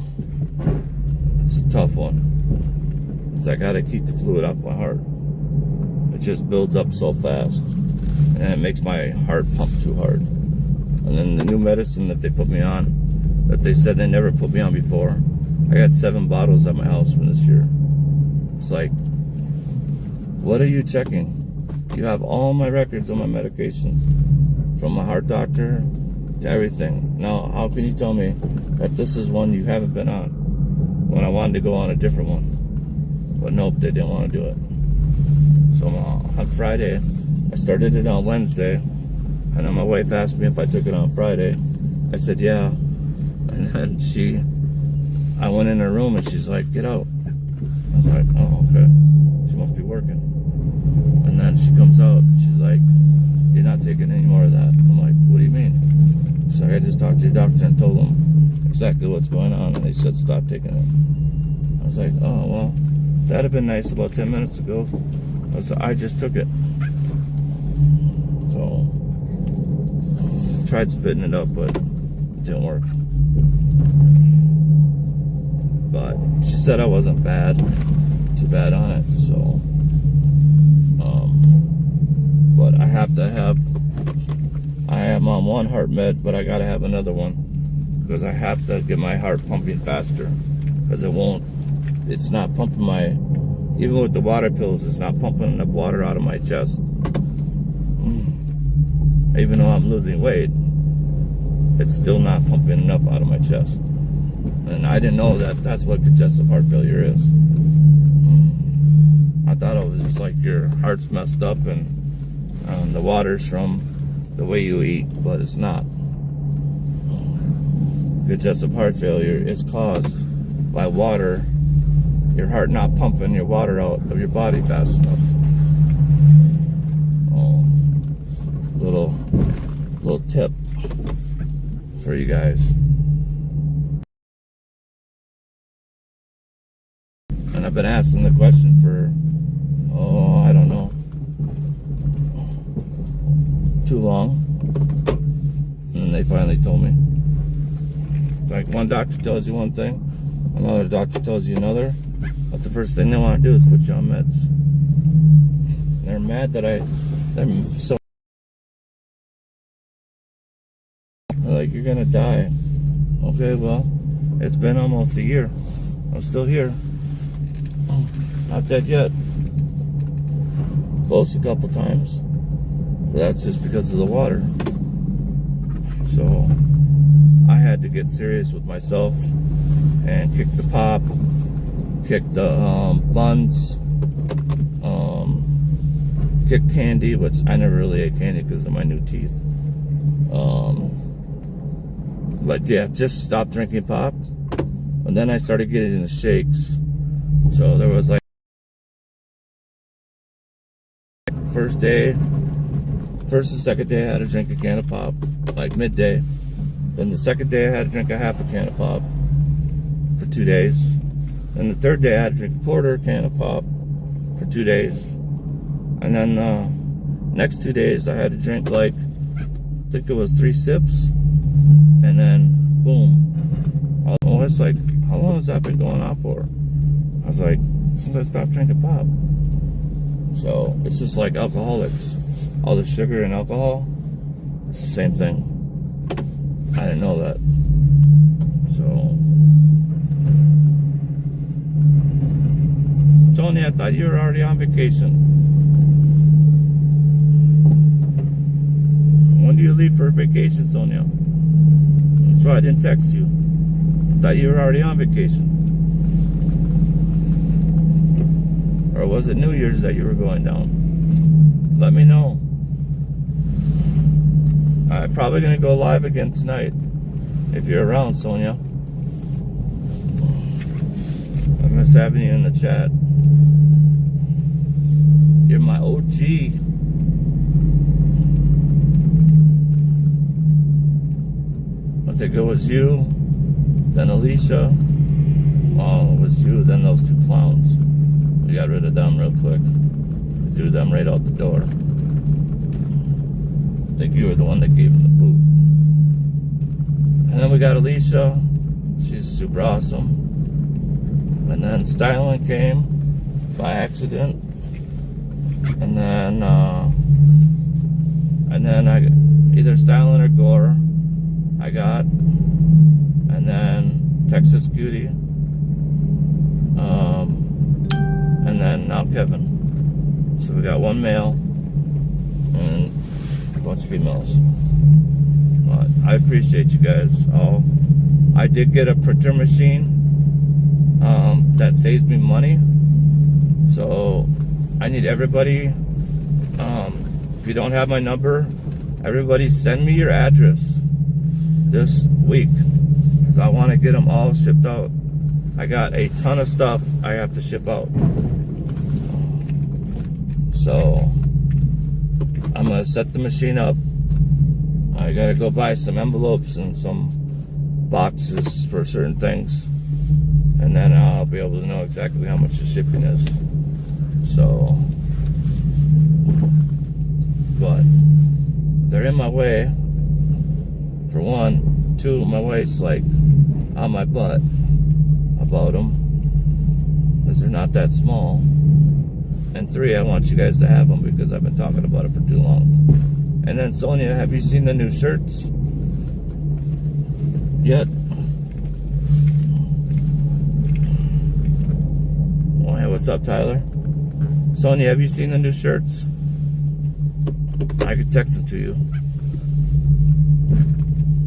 it's a tough one. It's like I gotta keep the fluid off my heart. It just builds up so fast, and it makes my heart pump too hard. And then the new medicine that they put me on, that they said they never put me on before, I got 7 bottles at my house from this year. It's like, what are you checking? You have all my records on my medications, from my heart doctor to everything. Now, how can you tell me that this is one you haven't been on when I wanted to go on a different one? But nope, they didn't want to do it. So on Friday, I started it on Wednesday, and then my wife asked me if I took it on Friday. I said, yeah. And then I went in her room and she's like, get out. I was like, oh, okay. She must be working. And then she comes out, she's like, you're not taking any more of that. I'm like, what do you mean? She's like, I just talked to your doctor and told them exactly what's going on, and they said stop taking it. I was like, oh, well, that'd have been nice about 10 minutes ago. I just took it. So, tried spitting it up, but it didn't work. But she said I wasn't too bad on it, so but I am on one heart med, but I gotta have another one because I have to get my heart pumping faster, because it's not pumping even with the water pills, it's not pumping enough water out of my chest. Even though I'm losing weight, it's still not pumping enough out of my chest. And I didn't know that that's what congestive heart failure is. I thought it was just like your heart's messed up and the water's from the way you eat, but it's not. Congestive heart failure is caused by water, your heart not pumping your water out of your body fast enough. Oh, little tip for you guys. And I've been asking the question for, I don't know, too long. And they finally told me. It's like one doctor tells you one thing, another doctor tells you another, but the first thing they want to do is put you on meds. They're mad that they're so, they're like, you're gonna die. Okay, well, it's been almost a year. I'm still here. Not dead yet. Close a couple times. But that's just because of the water. So I had to get serious with myself and kick the pop, kick the buns, kick candy, which I never really ate candy because of my new teeth. But yeah, just stopped drinking pop. And then I started getting into shakes. So there was like, first and second day I had to drink a can of pop, like midday. Then the second day I had to drink a half a can of pop for 2 days. And the third day I had to drink a quarter can of pop for 2 days. And then next 2 days I had to drink like, I think it was 3 sips. And then boom. Oh, it's like, how long has that been going on for? I was like, since I stopped drinking pop. So it's just like alcoholics. All the sugar and alcohol, it's the same thing. I didn't know that. So, Tony, I thought you were already on vacation. When do you leave for vacation, Sonia? That's why I didn't text you. I thought you were already on vacation. Or was it New Year's that you were going down? Let me know. I'm probably gonna go live again tonight. If you're around, Sonia. I miss having you in the chat. You're my OG. I think it was you, then Alicia. Oh, it was you, then those two clowns. We got rid of them real quick. We threw them right out the door. I think you were the one that gave him the boot. And then we got Alicia. She's super awesome. And then Styling came by accident. And then I either Styling or Gore I got. And then Texas Cutie. And then now Kevin. So we got one male and a bunch of females. But I appreciate you guys all. I did get a printer machine that saves me money. So I need everybody, if you don't have my number, everybody send me your address this week. Because I want to get them all shipped out. I got a ton of stuff I have to ship out. So I'm going to set the machine up. I got to go buy some envelopes and some boxes for certain things. And then I'll be able to know exactly how much the shipping is. So, but they're in my way. For one. Two, my wife's like on my butt about them. Because they're not that small. And three, I want you guys to have them because I've been talking about it for too long. And then Sonia, have you seen the new shirts yet? Oh, hey, what's up, Tyler? Sonia, have you seen the new shirts? I could text them to you.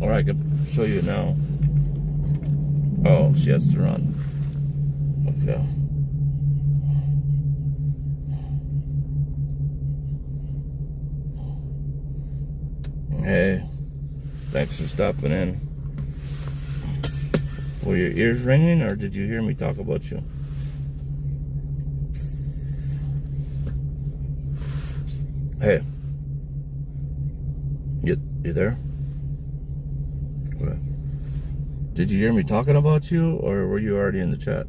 Or I could show you now. Oh, she has to run. Okay. Hey, thanks for stopping in. Were your ears ringing, or did you hear me talk about you? Hey, you there? Okay. Did you hear me talking about you, or were you already in the chat?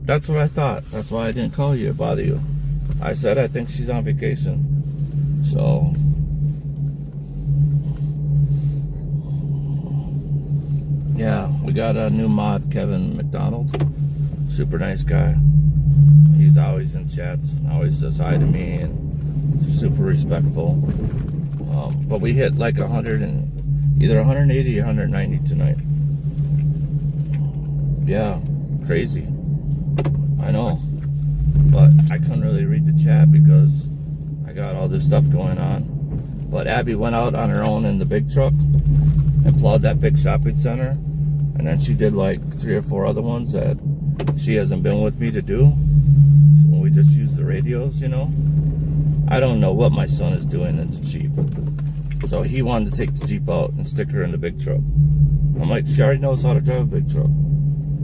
That's what I thought. That's why I didn't call you to bother you. I said I think she's on vacation. So, yeah, we got a new mod, Kevin McDonald. Super nice guy. He's always in chats, always says hi to me, and super respectful. But we hit like either 180 or 190 tonight. Yeah, crazy. I know, but I couldn't really read the chat because I got all this stuff going on. But Abby went out on her own in the big truck and plowed that big shopping center, and then she did like 3 or 4 other ones that she hasn't been with me to do. So we just use the radios, you know. I don't know what my son is doing in the Jeep, so he wanted to take the Jeep out and stick her in the big truck. I'm like, she already knows how to drive a big truck.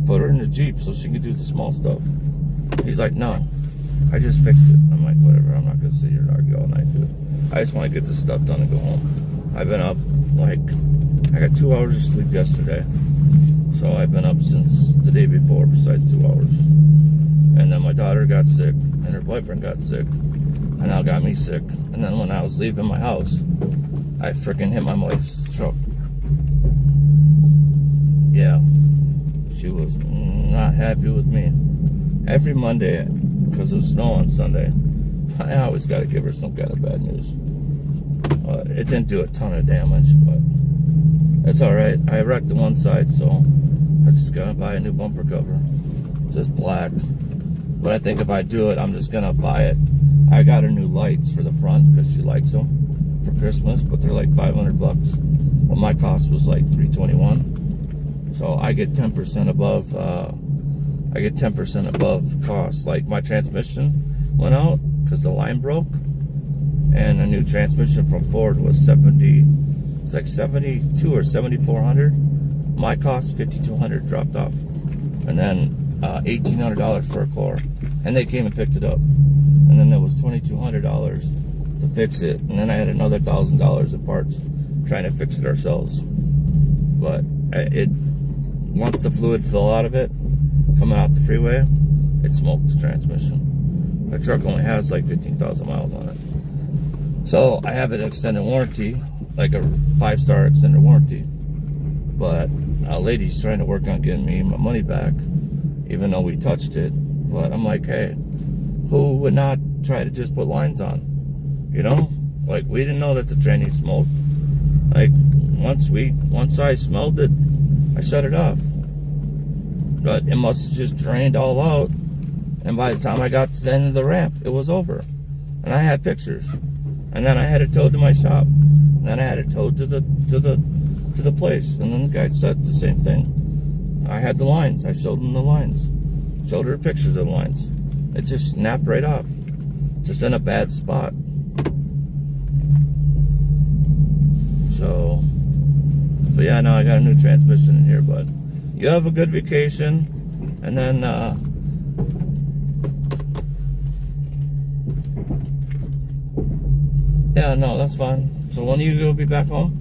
Put her in the Jeep so she can do the small stuff. He's like, no, I just fixed it. I'm like, whatever, I'm not going to sit here and argue all night, dude. I just want to get this stuff done and go home. I've been up, like, I got 2 hours of sleep yesterday. So I've been up since the day before, besides 2 hours. And then my daughter got sick, and her boyfriend got sick, and now got me sick. And then when I was leaving my house, I freaking hit my wife's truck. Yeah, she was not happy with me. Every Monday, because of snow on Sunday, I always got to give her some kind of bad news. It didn't do a ton of damage, but it's alright. I wrecked the one side, so I just got to buy a new bumper cover. It's just black. But I think if I do it, I'm just going to buy it. I got her new lights for the front because she likes them for Christmas, but they're like $500. Well, my cost was like $321. So I get 10% above. I get 10% above cost. Like my transmission went out because the line broke, and a new transmission from Ford was 70. It's like 72 or 7,400. My cost 5,200 dropped off, and then $1,800 for a core, and they came and picked it up, and then there was $2,200 to fix it, and then I had another $1,000 in parts trying to fix it ourselves. But once the fluid fell out of it, coming out the freeway, it smoked the transmission. My truck only has like 15,000 miles on it. So I have an extended warranty, like a 5-star extended warranty. But a lady's trying to work on getting me my money back, even though we touched it. But I'm like, hey, who would not try to just put lines on? You know? Like, we didn't know that the tranny smoked. Like, once I smelled it, I shut it off. But it must have just drained all out, and by the time I got to the end of the ramp, it was over. And I had pictures. And then I had it towed to my shop. And then I had it towed to the place. And then the guy said the same thing. I had the lines. I showed him the lines. Showed her pictures of the lines. It just snapped right off. Just in a bad spot. So yeah, now I got a new transmission in here, but you have a good vacation, and then yeah, no, that's fine. So when are you gonna be back home?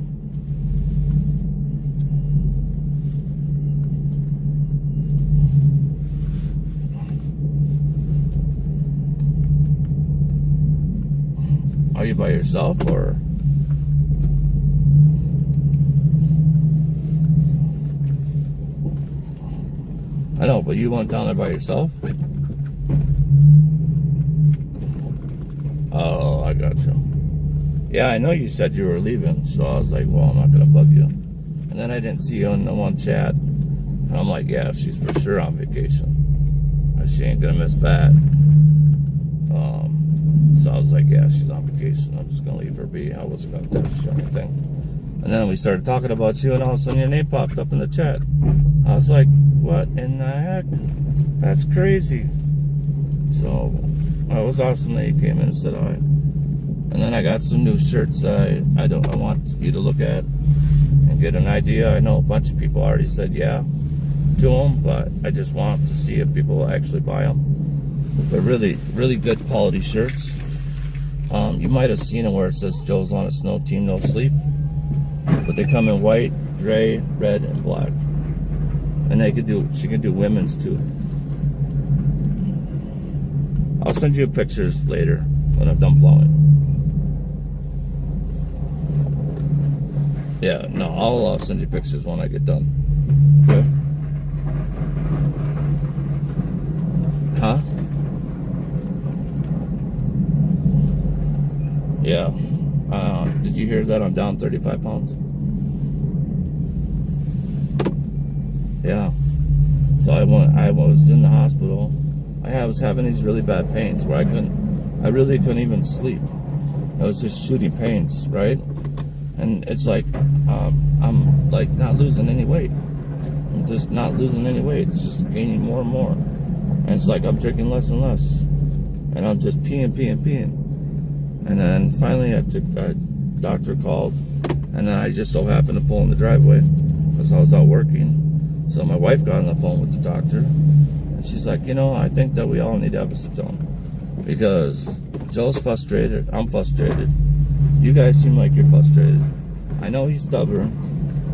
Are you by yourself, or? I know, but you went down there by yourself? Oh, I got you. Yeah, I know you said you were leaving, so I was like, well, I'm not going to bug you. And then I didn't see you in the one chat. And I'm like, yeah, she's for sure on vacation. She ain't going to miss that. So I was like, yeah, she's on vacation. I'm just going to leave her be. I wasn't going to text you or anything. And then we started talking about you, and all of a sudden your name popped up in the chat. I was like, what in the heck? That's crazy. So it was awesome that you came in and said hi. And then I got some new shirts that I want you to look at and get an idea. I know a bunch of people already said yeah to them, but I just want to see if people will actually buy them. They're really, really good quality shirts. You might have seen them where it says Joe's on a snow team, no sleep. But they come in white, gray, red, and black. And she can do women's too. I'll send you pictures later when I'm done plowing. Yeah, no, I'll send you pictures when I get done. Okay? Huh? Yeah. Did you hear that I'm down 35 pounds? Yeah. So I was in the hospital. I was having these really bad pains where I really couldn't even sleep. I was just shooting pains, right? And it's like, I'm like not losing any weight. I'm just not losing any weight. It's just gaining more and more. And it's like I'm drinking less and less. And I'm just peeing. And then finally a doctor called. And then I just so happened to pull in the driveway because I was out working. So my wife got on the phone with the doctor. And she's like, I think that we all need to have a sit-down. Because Joe's frustrated. I'm frustrated. You guys seem like you're frustrated. I know he's stubborn,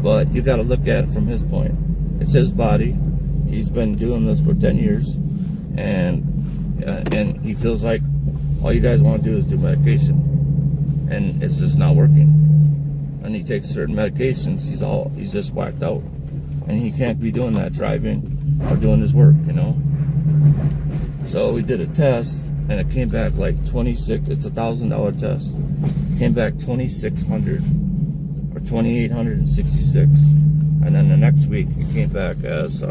but you got to look at it from his point. It's his body. He's been doing this for 10 years, and he feels like all you guys want to do is do medication, and it's just not working. And he takes certain medications. He's just whacked out, and he can't be doing that driving or doing his work, So we did a test, and it came back like 26. It's $1,000 test. It came back 2,600 or 2,866, and then the next week it came back as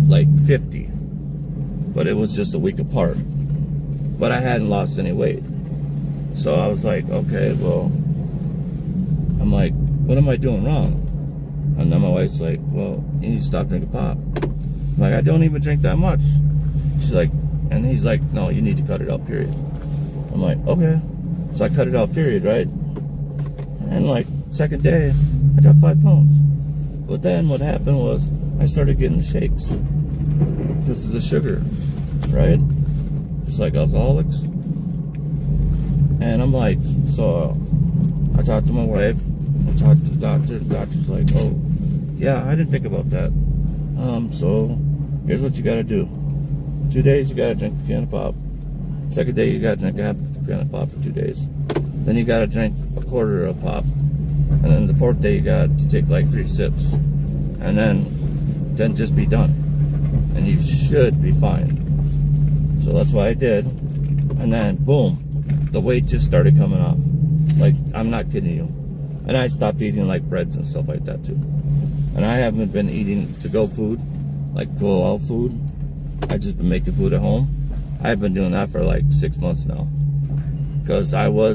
like 50, but it was just a week apart. But I hadn't lost any weight, so I was like, okay, well, I'm like, what am I doing wrong? And then my wife's like, well, you need to stop drinking pop. I'm like, I don't even drink that much. She's like, and he's like, no, you need to cut it out, period. I'm like, okay. So I cut it out, period, right? And like, second day, I dropped 5 pounds. But then what happened was I started getting the shakes because of the sugar, right? Just like alcoholics. And I'm like, so I talked to my wife, I talked to the doctor. The doctor's like, oh, yeah, I didn't think about that. So here's what you gotta do. 2 days, you gotta drink a can of pop. Second day, you gotta drink a half a can of pop for 2 days. Then you gotta drink a quarter of pop. And then the fourth day, you got to take like 3 sips. And then just be done. And you should be fine. So that's what I did. And then, boom, the weight just started coming off. Like, I'm not kidding you. And I stopped eating like breads and stuff like that too. And I haven't been eating to-go food, like go-out food. I've just been making food at home. I've been doing that for like 6 months now. Because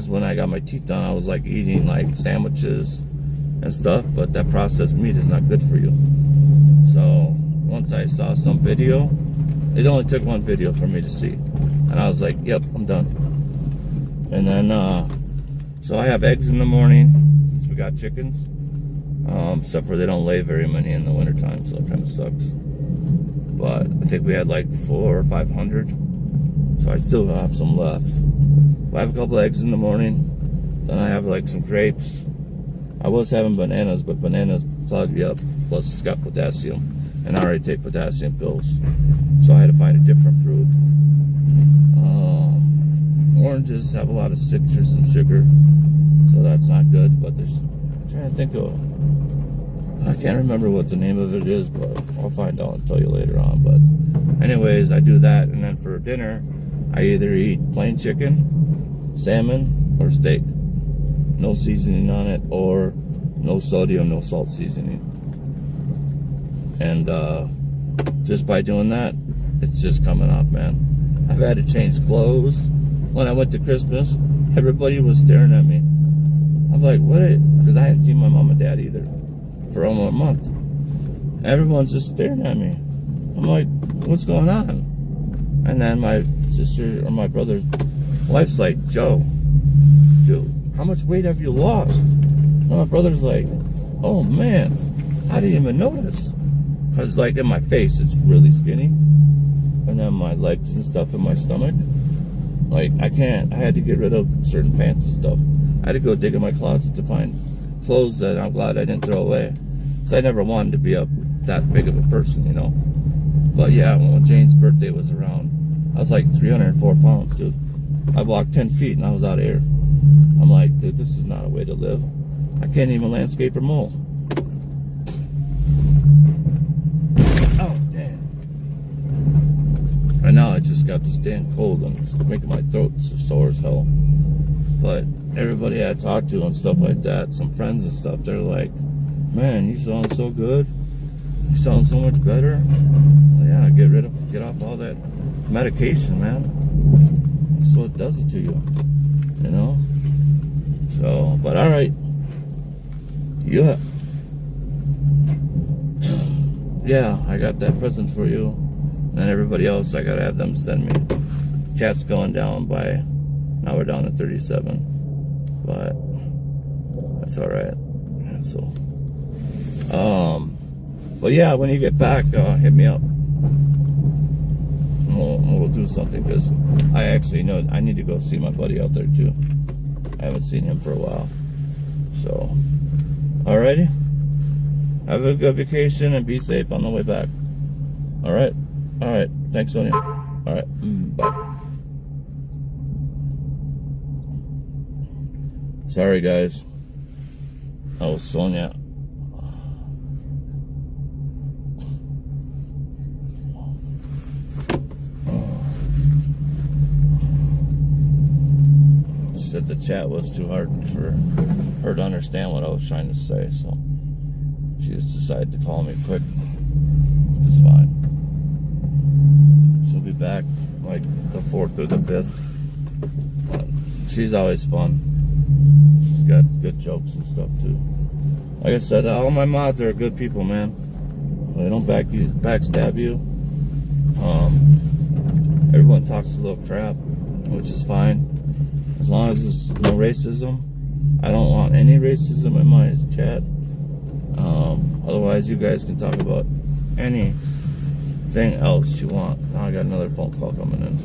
when I got my teeth done, I was like eating like sandwiches and stuff, but that processed meat is not good for you. So once I saw some video, it only took one video for me to see. And I was like, yep, I'm done. And then, so I have eggs in the morning, since we got chickens. Except for they don't lay very many in the wintertime, so it kind of sucks. But I think we had like 400 or 500. So I still have some left. I have a couple eggs in the morning. Then I have like some grapes. I was having bananas, but bananas plug you up. Plus it's got potassium. And I already take potassium pills. So I had to find a different fruit. Oranges have a lot of citrus and sugar. So that's not good. But I'm trying to think of, I can't remember what the name of it is, but I'll find out and tell you later on. But anyways, I do that. And then for dinner, I either eat plain chicken, salmon, or steak. No seasoning on it, or no sodium, no salt seasoning. And just by doing that, it's just coming off, man. I've had to change clothes. When I went to Christmas, everybody was staring at me. I'm like, what? Because I hadn't seen my mom and dad either for almost a month. Everyone's just staring at me. I'm like, what's going on? And then my sister or my brother's wife's like, Joe, dude, how much weight have you lost? And my brother's like, oh man, I didn't even notice. Because like in my face, it's really skinny. And then my legs and stuff and my stomach. Like I had to get rid of certain pants and stuff. I had to go dig in my closet to find clothes that I'm glad I didn't throw away. So I never wanted to be that big of a person, you know. But yeah, when Jane's birthday was around, I was like 304 pounds, dude. I walked 10 feet and I was out of air. I'm like, dude, this is not a way to live. I can't even landscape or mow. Oh, damn. Right now I just got this damn cold and it's making my throat sore as hell. But everybody I talked to and stuff like that, some friends and stuff, they're like, man, you sound so good. You sound so much better. Well, yeah, get off all that medication, man. That's what does it to you, you know? So, but all right. Yeah. Yeah, I got that present for you. And everybody else, I gotta have them send me. Chat's going down by, now we're down to 37. But that's all right. So, but yeah, when you get back, hit me up. We'll do something, because I actually know I need to go see my buddy out there too. I haven't seen him for a while. So, alrighty. Have a good vacation and be safe on the way back. Alright? Alright. Thanks, Sonia. Alright. Bye. Sorry, guys. Oh, Sonia. Said the chat was too hard for her to understand what I was trying to say, so she just decided to call me quick, which is fine. She'll be back like the 4th or the 5th. But she's always fun. She's got good jokes and stuff too. Like I said, all my mods are good people, man. They don't backstab you. Everyone talks a little crap, which is fine. As long as there's no racism. I don't want any racism in my chat. Otherwise, you guys can talk about anything else you want. Now I got another phone call coming in.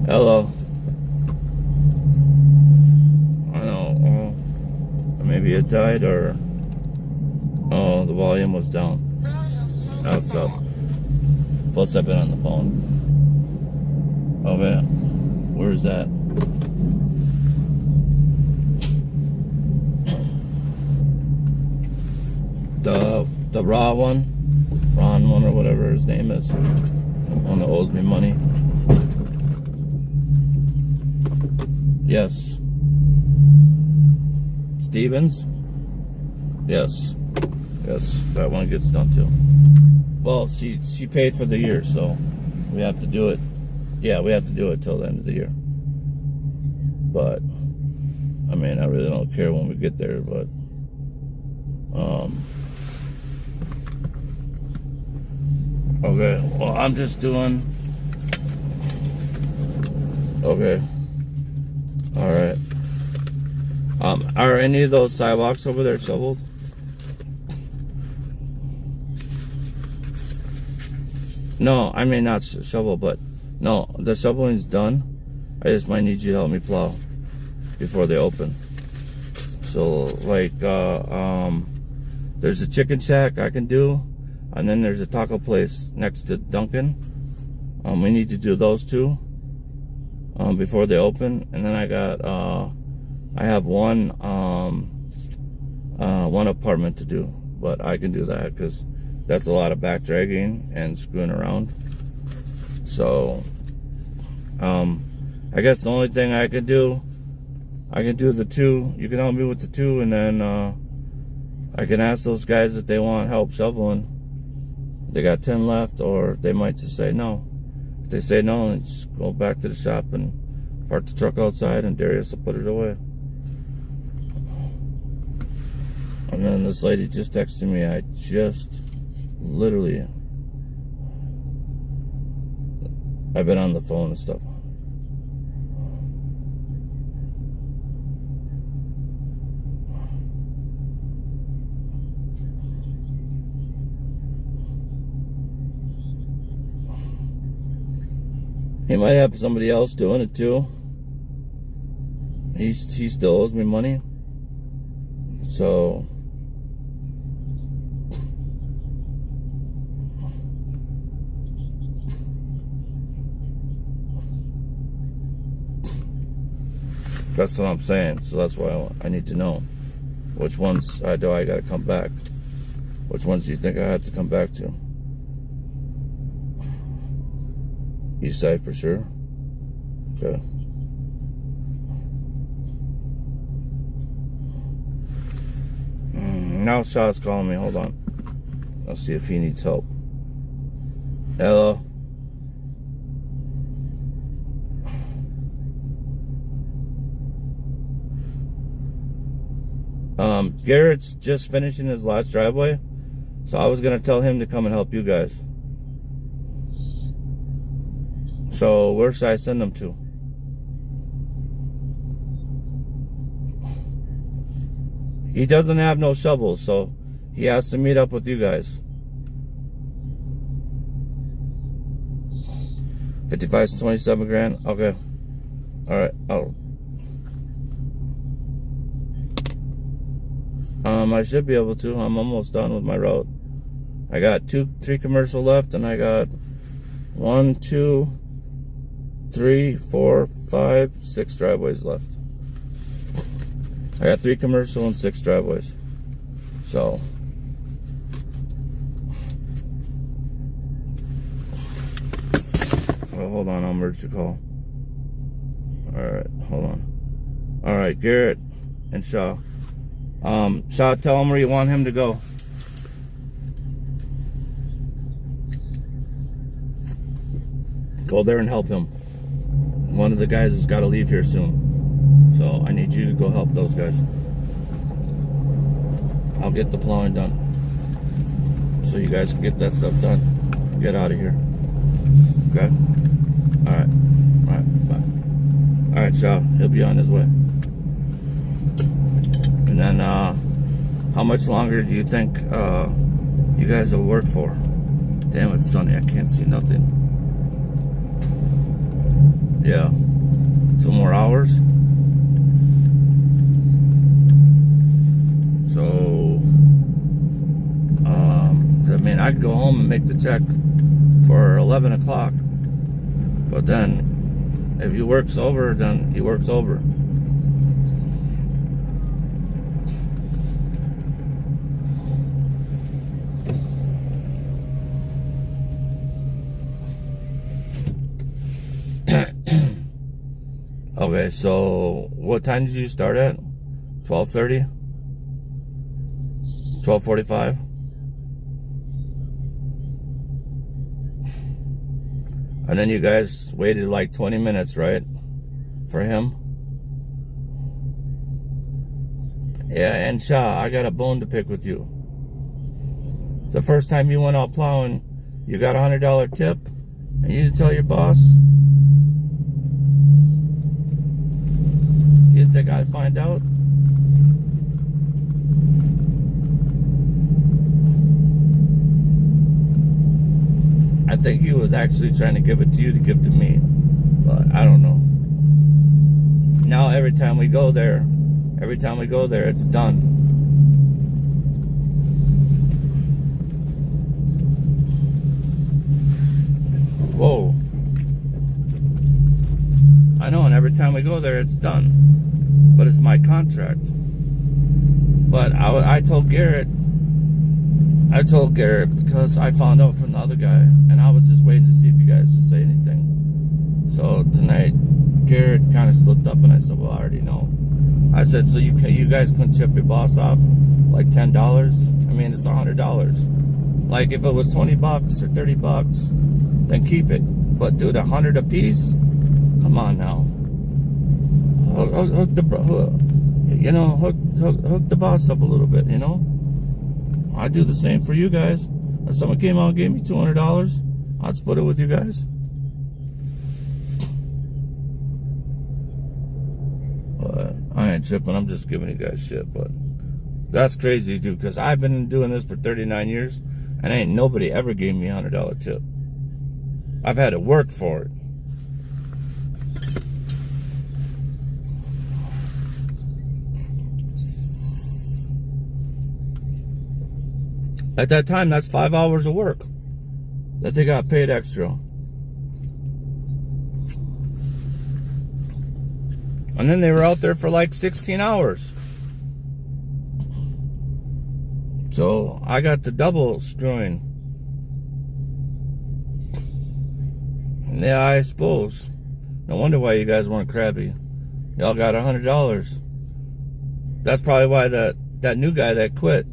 Hello. I know. Maybe it died, or the volume was down. Now it's up. Plus, I've been on the phone. Oh man, where's that? The Ron one, or whatever his name is, the one that owes me money. Yes. Stevens? Yes, that one gets done too. Well, she paid for the year, so we have to do it. Yeah, we have to do it till the end of the year. But I mean, I really don't care when we get there, but okay, well, I'm just doing. Okay. All right. Are any of those sidewalks over there shoveled? No, I mean not shovel, but no, the shoveling's done. I just might need you to help me plow before they open. So, like, there's a chicken shack I can do, and then there's a taco place next to Dunkin'. We need to do those two before they open, and then I have one apartment to do, but I can do that because that's a lot of back dragging and screwing around. So, I guess the only thing I can do the two. You can help me with the two, and then I can ask those guys if they want help shoveling. They got 10 left, or they might just say no. If they say no, then just go back to the shop and park the truck outside, and Darius will put it away. And then this lady just texted me. I just literally, I've been on the phone and stuff. He might have somebody else doing it too. He still owes me money. So that's what I'm saying. So that's why I need to know which ones do I got to come back. Which ones do you think I have to come back to? East side for sure. Okay. Now Shaw's calling me. Hold on. I'll see if he needs help. Hello. Garrett's just finishing his last driveway, so I was gonna tell him to come and help you guys. So where should I send him to? He doesn't have no shovels, so he has to meet up with you guys. 55 to 27 grand. Okay. All right. Oh. I should be able to. I'm almost done with my route. I got 3 commercial left, and I got 1, 2, 3, 4, 5, 6 driveways left. I got 3 commercial and 6 driveways. So well, hold on, I'll merge the call. Alright, hold on. Alright, Garrett and Shaw. Shaw, tell him where you want him to go. Go there and help him. One of the guys has got to leave here soon. So I need you to go help those guys. I'll get the plowing done. So you guys can get that stuff done. Get out of here. Okay? Alright. Alright, bye. Alright, y'all. He'll be on his way. And then, how much longer do you think you guys will work for? Damn, it's sunny. I can't see nothing. Yeah. 2 more hours. So, I mean, I could go home and make the check for 11 o'clock. But then, if he works over, then he works over. Okay, so what time did you start at? 12:30? 12:45? And then you guys waited like 20 minutes, right? For him? Yeah, and Shah, I got a bone to pick with you. The first time you went out plowing, you got a $100 tip, and you didn't tell your boss? You didn't think I'd find out? I think he was actually trying to give it to you to give to me. But I don't know. Now every time we go there, it's done. Whoa. I know, and every time we go there, it's done. But it's my contract. But I told Garrett because I found out from the other guy, and I was just waiting to see if you guys would say anything. So tonight, Garrett kind of slipped up, and I said, well, I already know. I said, so you guys couldn't chip your boss off like $10? I mean, it's $100. Like if it was $20 or $30, then keep it. But dude, $100 a piece? Come on now. Hook the boss up a little bit, you know? I'd do the same for you guys. If someone came out and gave me $200, I'd split it with you guys. But I ain't tripping. I'm just giving you guys shit. But that's crazy, dude, because I've been doing this for 39 years, and ain't nobody ever gave me a $100 tip. I've had to work for it. At that time, that's 5 hours of work that they got paid extra. And then they were out there for like 16 hours. So I got the double screwing. Yeah, I suppose. No wonder why you guys weren't crabby. Y'all got $100. That's probably why that new guy that quit.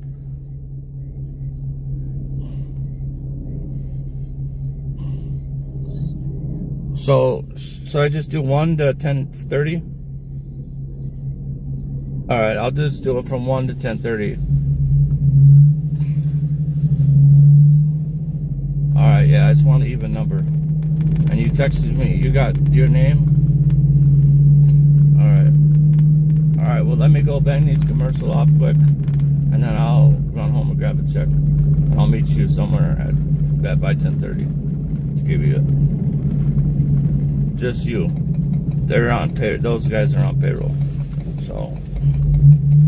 So should I just do 1 to 10:30? All right, I'll just do it from 1 to 10:30. All right, yeah, I just want an even number. And you texted me. You got your name? All right. All right, well, let me go bang these commercials off quick, and then I'll run home and grab a check. And I'll meet you somewhere by 10:30 to give you it. Just you. They're on pay. Those guys are on payroll. So,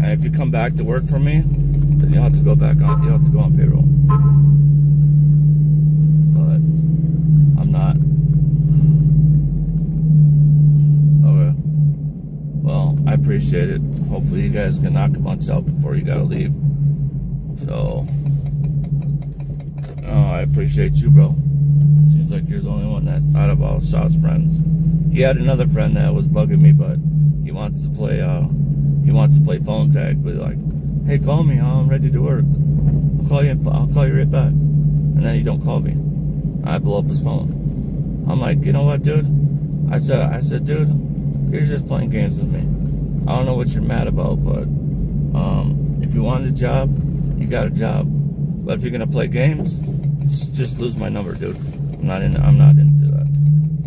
and if you come back to work for me, then you'll have to go back on. You'll have to go on payroll. But I'm not. Okay. Well, I appreciate it. Hopefully, you guys can knock a bunch out before you gotta leave. So, I appreciate you, bro. Seems like you're the only one that, out of all Shaw's friends. He had another friend that was bugging me, but he wants to play phone tag. But like, hey, call me, I'm ready to work. I'll call you right back. And then he don't call me. I blow up his phone. I'm like, you know what, dude? I said, dude, you're just playing games with me. I don't know what you're mad about, but if you wanted a job, you got a job. But if you're gonna play games, just lose my number, dude. I'm not into that.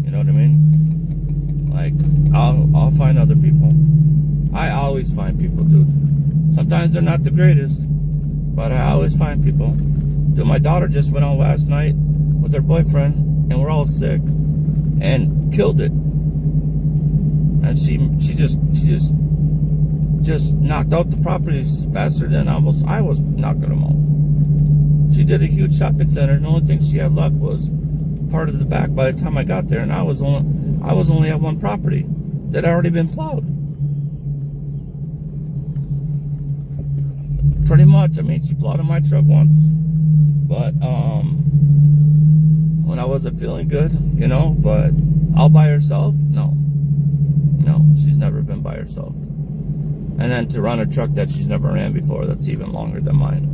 You know what I mean? Like, I'll find other people. I always find people, dude. Sometimes they're not the greatest, but I always find people. Dude, my daughter just went out last night with her boyfriend, and we're all sick, and killed it. And she just knocked out the properties faster than I was knocking them out. She did a huge shopping center, and the only thing she had left was part of the back by the time I got there, and I was only at one property that had already been plowed. Pretty much. I mean, she plowed in my truck once, but when I wasn't feeling good, you know. But all by herself, no, she's never been by herself. And then to run a truck that she's never ran before, that's even longer than mine,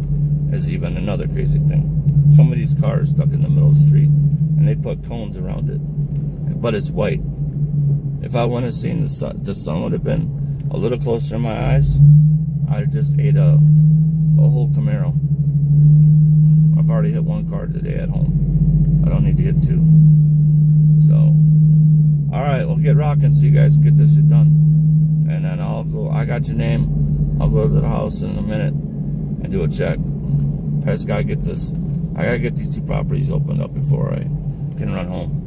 is even another crazy thing. Some of these cars stuck in the middle of the street, and they put cones around it, but it's white. If I wouldn't have seen the sun would have been a little closer to my eyes, I'd just ate a whole Camaro. I've already hit one car today at home. I don't need to hit two. So, all right, we'll get rocking so you guys get this shit done. And then I'll go, I got your name. I'll go to the house in a minute and do a check. I just gotta get this. I gotta get these two properties opened up before I can run home.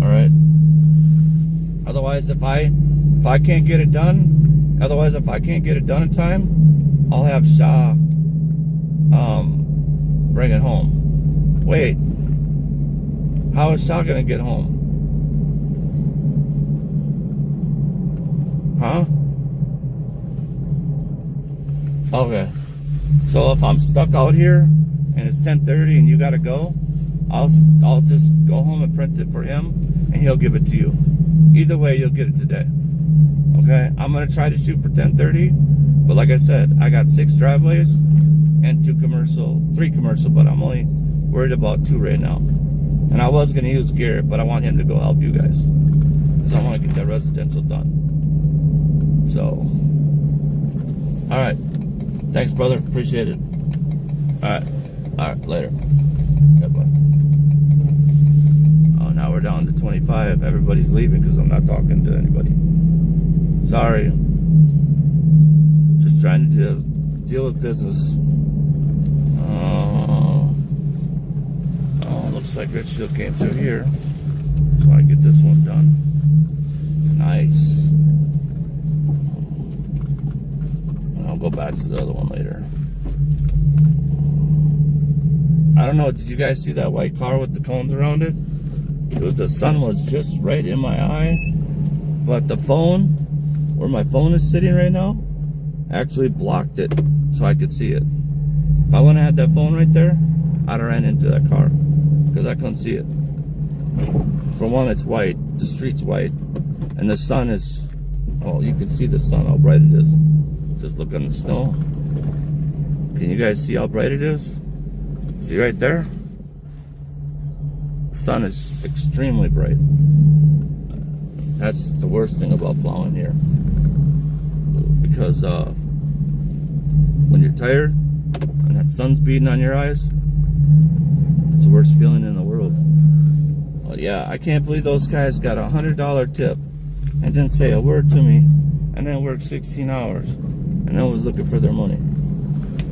All right. Otherwise, if I can't get it done, in time, I'll have Shaw bring it home. Wait, how is Shaw gonna get home? Huh? Okay. So if I'm stuck out here and it's 10:30 and you gotta go, I'll just go home and print it for him, and he'll give it to you. Either way, you'll get it today. Okay? I'm gonna try to shoot for 10:30, but like I said, I got 6 driveways and 3 commercial, but I'm only worried about 2 right now. And I was gonna use Garrett, but I want him to go help you guys, because I want to get that residential done. So, all right. Thanks, brother. Appreciate it. All right. Later. Goodbye. Oh, now we're down to 25. Everybody's leaving because I'm not talking to anybody. Sorry. Just trying to deal with business. Looks like Richfield came through here. So I get this one done. Nice. I'll go back to the other one later. I don't know, did you guys see that white car with the cones around it? The sun was just right in my eye, but the phone, where my phone is sitting right now, actually blocked it so I could see it. If I wouldn't have had that phone right there, I'd have ran into that car, because I couldn't see it. For one, it's white, the street's white, and the sun is, well, you can see the sun, how bright it is. Just look on the snow. Can you guys see how bright it is? See right there? The sun is extremely bright. That's the worst thing about plowing here. Because when you're tired and that sun's beating on your eyes, it's the worst feeling in the world. Well, yeah, I can't believe those guys got a $100 tip and didn't say a word to me, and then worked 16 hours. And then was looking for their money.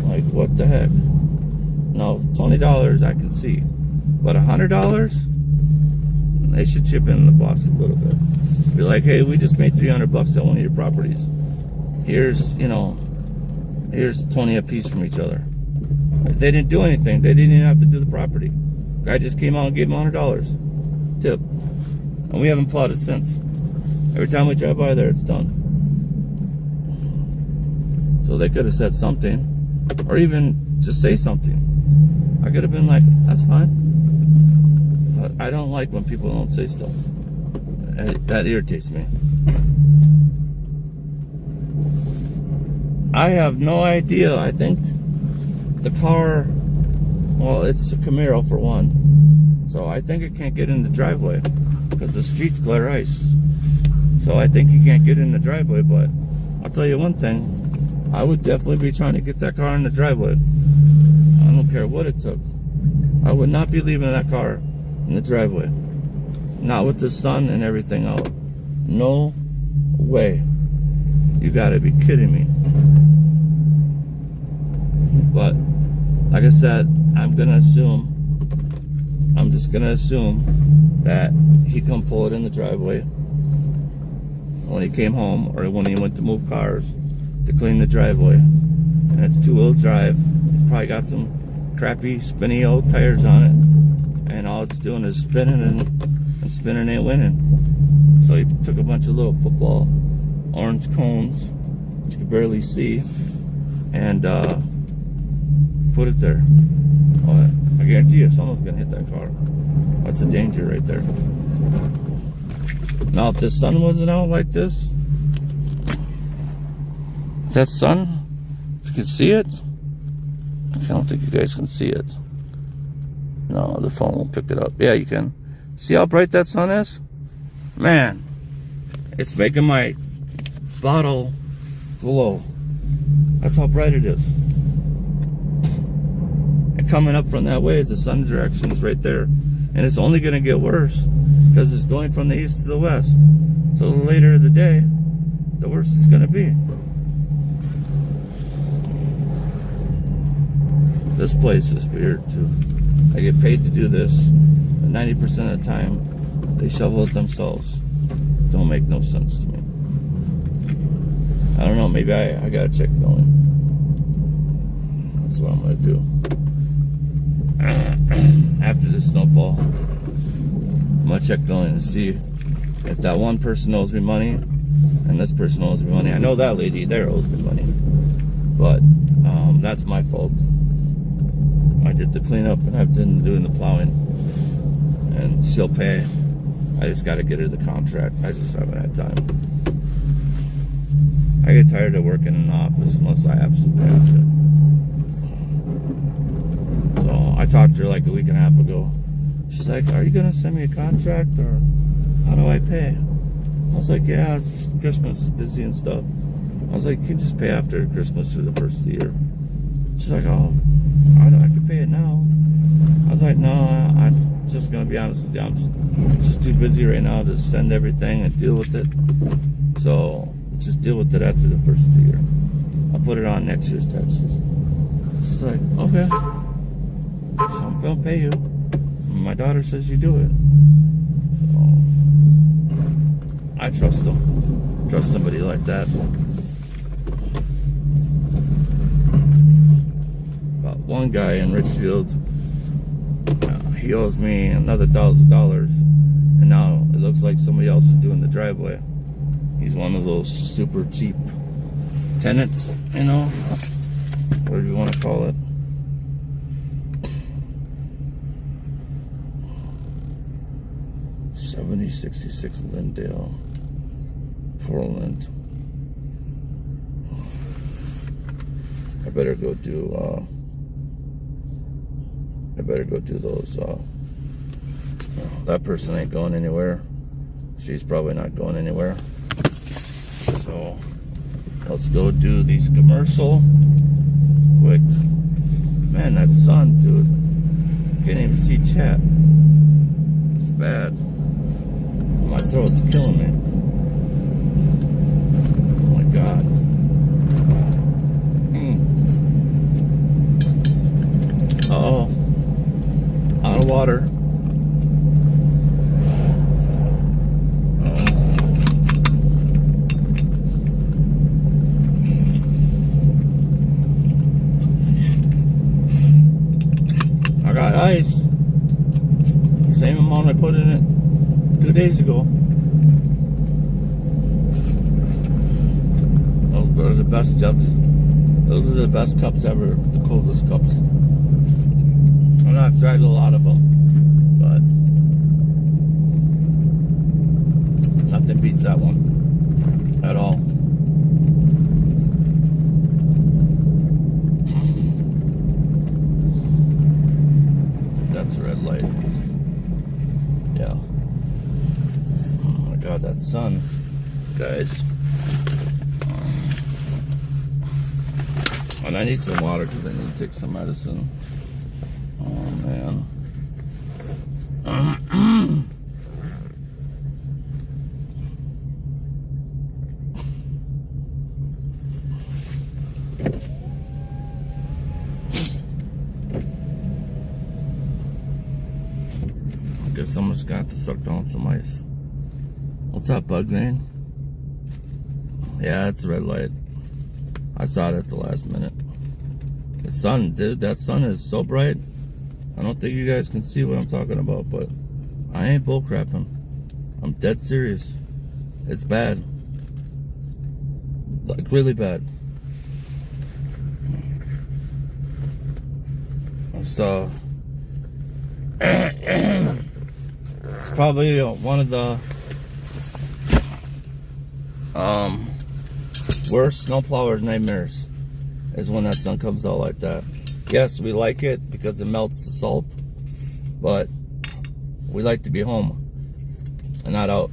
Like, what the heck? No, $20 I can see. But $100? They should chip in the boss a little bit. Be like, hey, we just made $300 on one of your properties. Here's 20 a piece from each other. They didn't do anything. They didn't even have to do the property. Guy just came out and gave them $100 tip. And we haven't plowed it since. Every time we drive by there, it's done. So they could have said something, or even just say something. I could have been like, that's fine. But I don't like when people don't say stuff. That irritates me. I have no idea. I think the car, well, it's a Camaro for one. So I think it can't get in the driveway because the street's clear ice. So I think he can't get in the driveway, but I'll tell you one thing. I would definitely be trying to get that car in the driveway. I don't care what it took. I would not be leaving that car in the driveway. Not with the sun and everything out. No way. You gotta be kidding me. But, like I said, I'm just gonna assume that he come pull it in the driveway when he came home, or when he went to move cars to clean the driveway. And it's two-wheel drive. It's probably got some crappy spinny old tires on it, and all it's doing is spinning, and spinning ain't winning. So he took a bunch of little football orange cones, which you could barely see, and put it there. Oh, I guarantee you someone's gonna hit that car. That's a danger right there. Now if the sun wasn't out like this, that sun, if you can see it, I don't think you guys can see it. No, the phone won't pick it up. Yeah, you can. See how bright that sun is? Man, it's making my bottle glow. That's how bright it is. And coming up from that way, the sun direction is right there. And it's only going to get worse because it's going from the east to the west. So the later the day, the worse it's going to be. This place is weird too. I get paid to do this, and 90% of the time, they shovel it themselves. Don't make no sense to me. I don't know, maybe I gotta check going. That's what I'm gonna do. After the snowfall, I'm gonna check going and see if that one person owes me money and this person owes me money. I know that lady there owes me money, but that's my fault. I did the cleanup and I've been doing the plowing, and she'll pay. I just got to get her the contract. I just haven't had time. I get tired of working in the office unless I absolutely have to. So I talked to her like a week and a half ago. She's like, "Are you going to send me a contract, or how do I pay?" I was like, "Yeah, it's just Christmas is busy and stuff." I was like, "You can just pay after Christmas for the first of the year." She's like, "Oh, I could pay it now." I was like, "No, I'm just gonna be honest with you. I'm just too busy right now to send everything and deal with it. So just deal with it after the first of the year. I'll put it on next year's taxes." She's like, "Okay, so I'm gonna pay you. My daughter says you do it." So I trust them. Trust somebody like that. One guy in Richfield, he owes me another $1,000, and now it looks like somebody else is doing the driveway. He's one of those super cheap tenants, you know, whatever you want to call it. $7066 Lindale, Portland. I better go do those. That person ain't going anywhere. She's probably not going anywhere. So let's go do these commercial quick. Man, that sun, dude. Can't even see chat. It's bad. My throat's killing me. Oh my God. Uh-oh. Out of water. I got ice. Same amount I put in it 2 days ago. Those are the best cups. Those are the best cups ever. The coldest cups. I've tried a lot of them, but nothing beats that one at all. That's a red light. Yeah. Oh my God, that sun, guys. And I need some water because I need to take some medicine. Oh, man. I guess someone's got to suck down some ice. What's up, Bug Green? Yeah, it's a red light. I saw it at the last minute. The sun, dude, that sun is so bright. I don't think you guys can see what I'm talking about, but I ain't bullcrapping. I'm dead serious. It's bad. Like, really bad. So, it's probably one of the worst snowplower's nightmares is when that sun comes out like that. Yes, we like it because it melts the salt, but we like to be home and not out.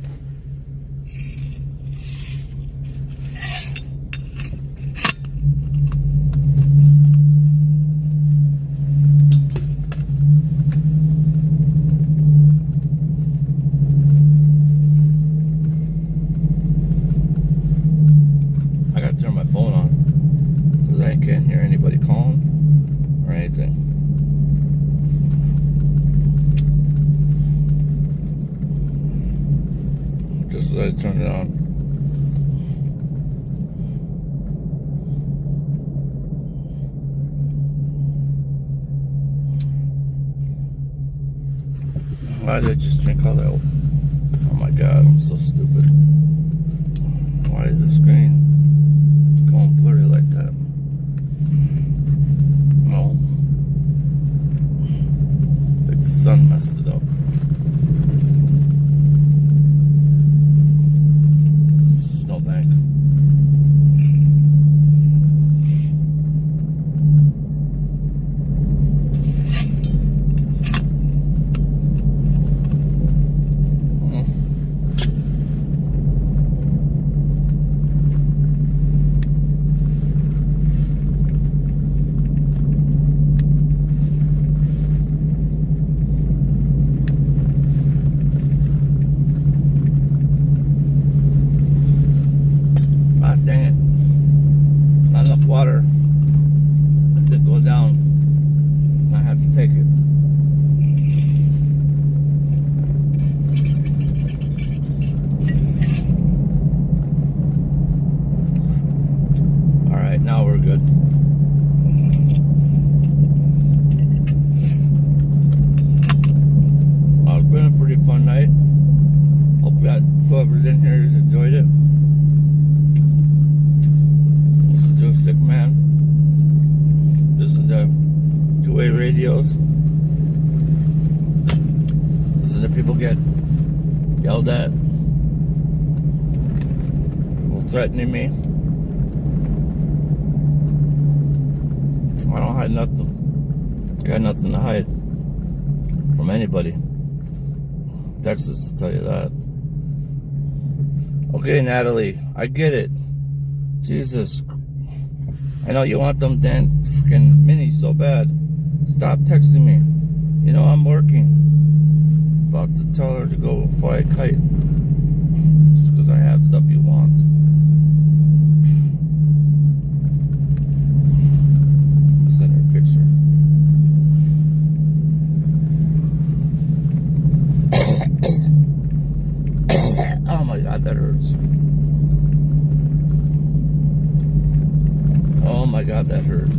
I gotta turn my phone on because I can't hear anybody calling or anything. Just as I turn it on. Why did I just drink all that? Oh my god, I'm so stupid. Why is the screen going blurry like that? No. I think the sun messed it up. Snowbank. God dang it. Not enough water. It did go down. I have to take it. Alright, now we're good. It's been a pretty fun night. Hope that whoever's in here has enjoyed it. Listen to a stick man. Listen to two-way radios. Listen to people get yelled at. People threatening me. I don't hide nothing. I got nothing to hide from anybody. Texas to tell you that. Okay, Natalie, I get it. Jesus. I know you want them damn freaking minis so bad. Stop texting me. You know I'm working. About to tell her to go fly a kite. Just because I have stuff you want. Send her a picture. Oh my god, that hurts. Oh my god, that hurt.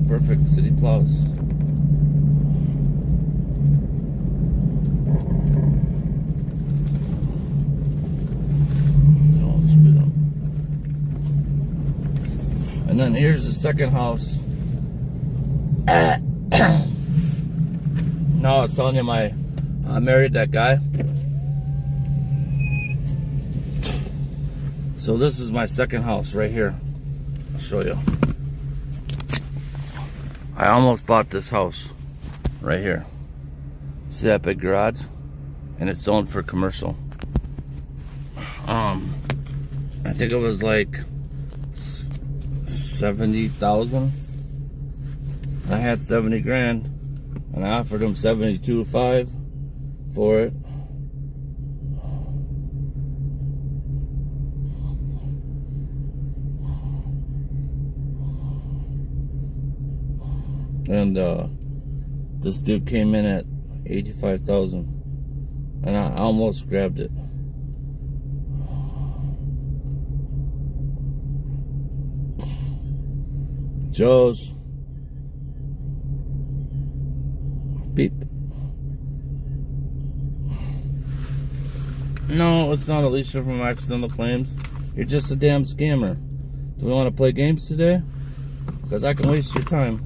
Perfect city plows. Don't screw them. And then here's the second house. No, I was telling you I married that guy. So this is my second house right here. I'll show you. I almost bought this house right here. See that big garage? And it's zoned for commercial. I think it was like $70,000. I had 70 grand, and I offered him 72.5 for it. And this dude came in at 85,000, and I almost grabbed it. Joe's. Beep. No, it's not Alicia from Accidental Claims. You're just a damn scammer. Do we want to play games today? Because I can waste your time.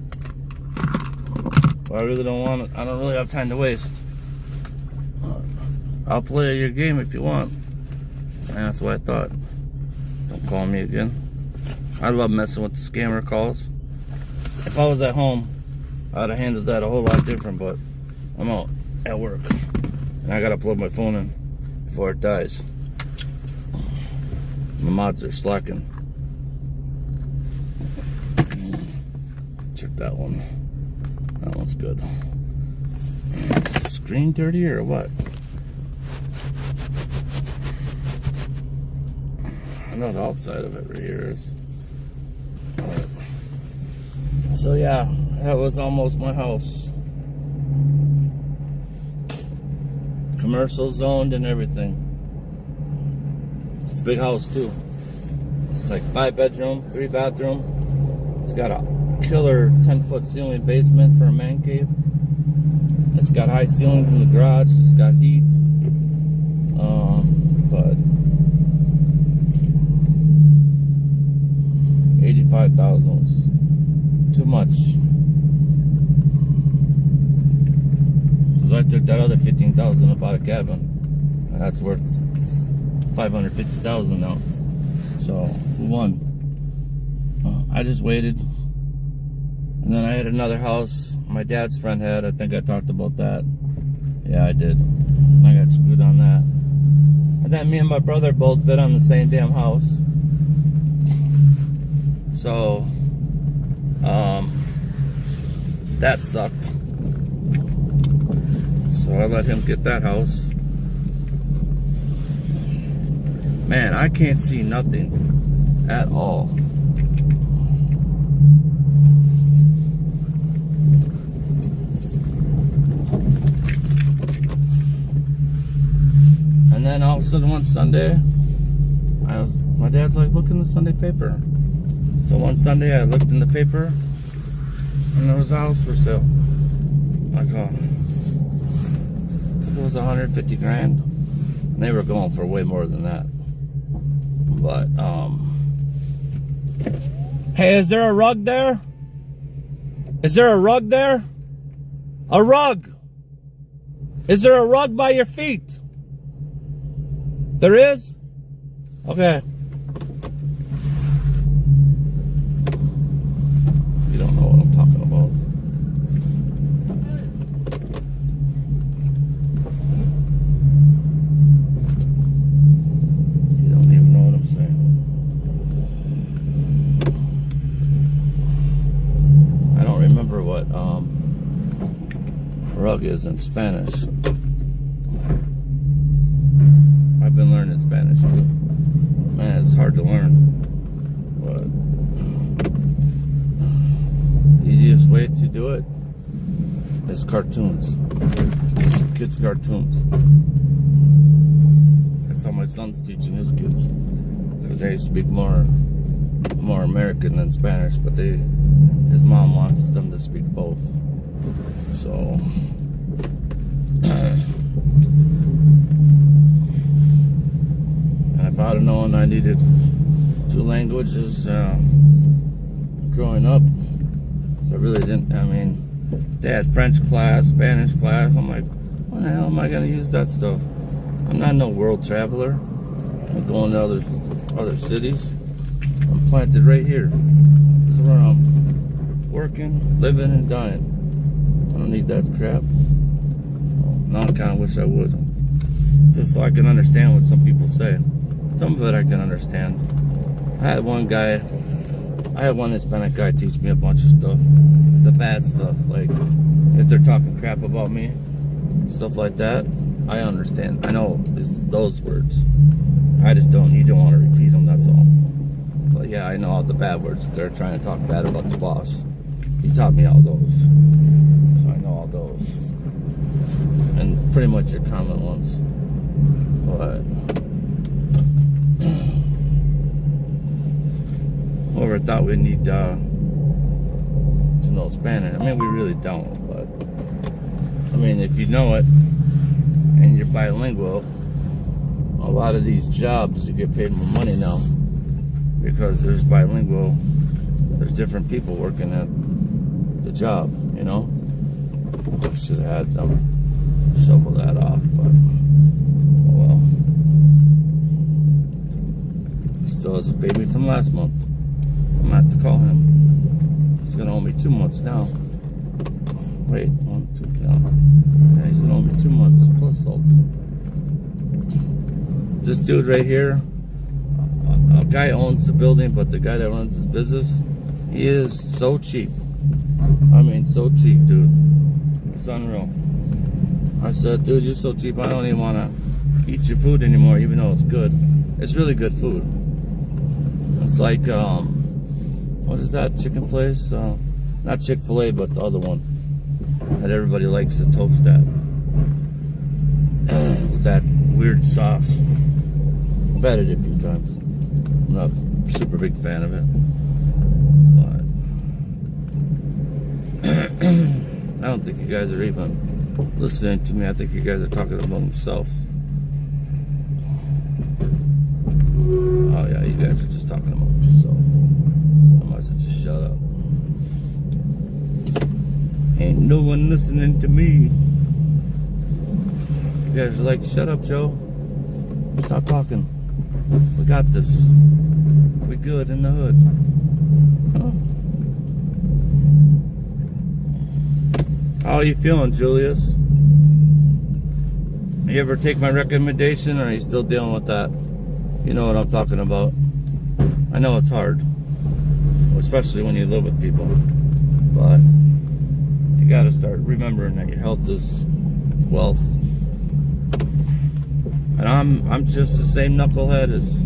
But I really don't want to. I don't really have time to waste. I'll play your game if you want. And that's what I thought. Don't call me again. I love messing with the scammer calls. If I was at home, I'd have handled that a whole lot different, but I'm out at work. And I gotta plug my phone in before it dies. My mods are slacking. Check that one. That one's good. Screen dirty or what? I know the outside of it right here is. So yeah, that was almost my house. Commercial zoned and everything. It's a big house too. It's like 5 bedroom, 3 bathroom. It's got a killer 10-foot ceiling basement for a man cave. It's got high ceilings in the garage. It's got heat. But 85,000 was too much. Because I took that other 15,000 and bought a cabin, and that's worth 550,000 now. So who won? I just waited, and then I had another house my dad's friend had. I think I talked about that. Yeah, I did. I got screwed on that. And then me and my brother both bid on the same damn house. So that sucked. So I let him get that house. Man, I can't see nothing at all. And then all of a sudden one Sunday, my dad's like, look in the Sunday paper. So one Sunday I looked in the paper, and there was a house for sale. Like, oh, I think it was 150 grand. And they were going for way more than that. But, hey, is there a rug there? Is there a rug there? A rug! Is there a rug by your feet? There is? Okay. You don't know what I'm talking about. You don't even know what I'm saying. I don't remember what rug is in Spanish. I've been learning Spanish too. Man, it's hard to learn. But easiest way to do it is cartoons. Kids' cartoons. That's how my son's teaching his kids. Because they speak more American than Spanish, but his mom wants them to speak both. So if I'd have known I needed 2 languages growing up, so I really didn't. I mean, they had French class, Spanish class. I'm like, when the hell am I gonna use that stuff? I'm not no world traveler. I'm going to other cities. I'm planted right here. This is where I'm working, living, and dying. I don't need that crap. Now I kind of wish I would, just so I can understand what some people say. Some of it I can understand. I had one guy I had one Hispanic guy teach me a bunch of stuff. The bad stuff, like if they're talking crap about me, stuff like that. I understand. I know it's those words. I just don't. You don't want to repeat them. That's all. But yeah, I know all the bad words. If they're trying to talk bad about the boss, he taught me all those. So I know all those, and pretty much your common ones. But whoever thought we need to know Spanish? I mean, we really don't. But I mean, if you know it and you're bilingual, a lot of these jobs you get paid more money now because there's bilingual. There's different people working at the job. You know, I should have had them shovel that off, but oh well. He still has a baby from last month. I'm gonna have to call him. He's gonna owe me 2 months now. Wait, 1, 2, no. Yeah, he's gonna owe me 2 months plus salting. This dude right here, a guy owns the building, but the guy that runs his business, he is so cheap. I mean, so cheap, dude. It's unreal. I said, dude, you're so cheap, I don't even want to eat your food anymore, even though it's good. It's really good food. It's like, what is that chicken place? Not Chick-fil-A, but the other one that everybody likes to toast at. With that weird sauce. I've had it a few times. I'm not a super big fan of it. But I don't think you guys are even listening to me. I think you guys are talking among yourselves. Oh yeah, you guys are just talking among yourself. I might as well just shut up. Ain't no one listening to me. You guys are like, shut up, Joe. Stop talking. We got this. We good in the hood. Huh? How are you feeling, Julius? You ever take my recommendation, or are you still dealing with that? You know what I'm talking about. I know it's hard, especially when you live with people, but you gotta start remembering that your health is wealth. And I'm just the same knucklehead as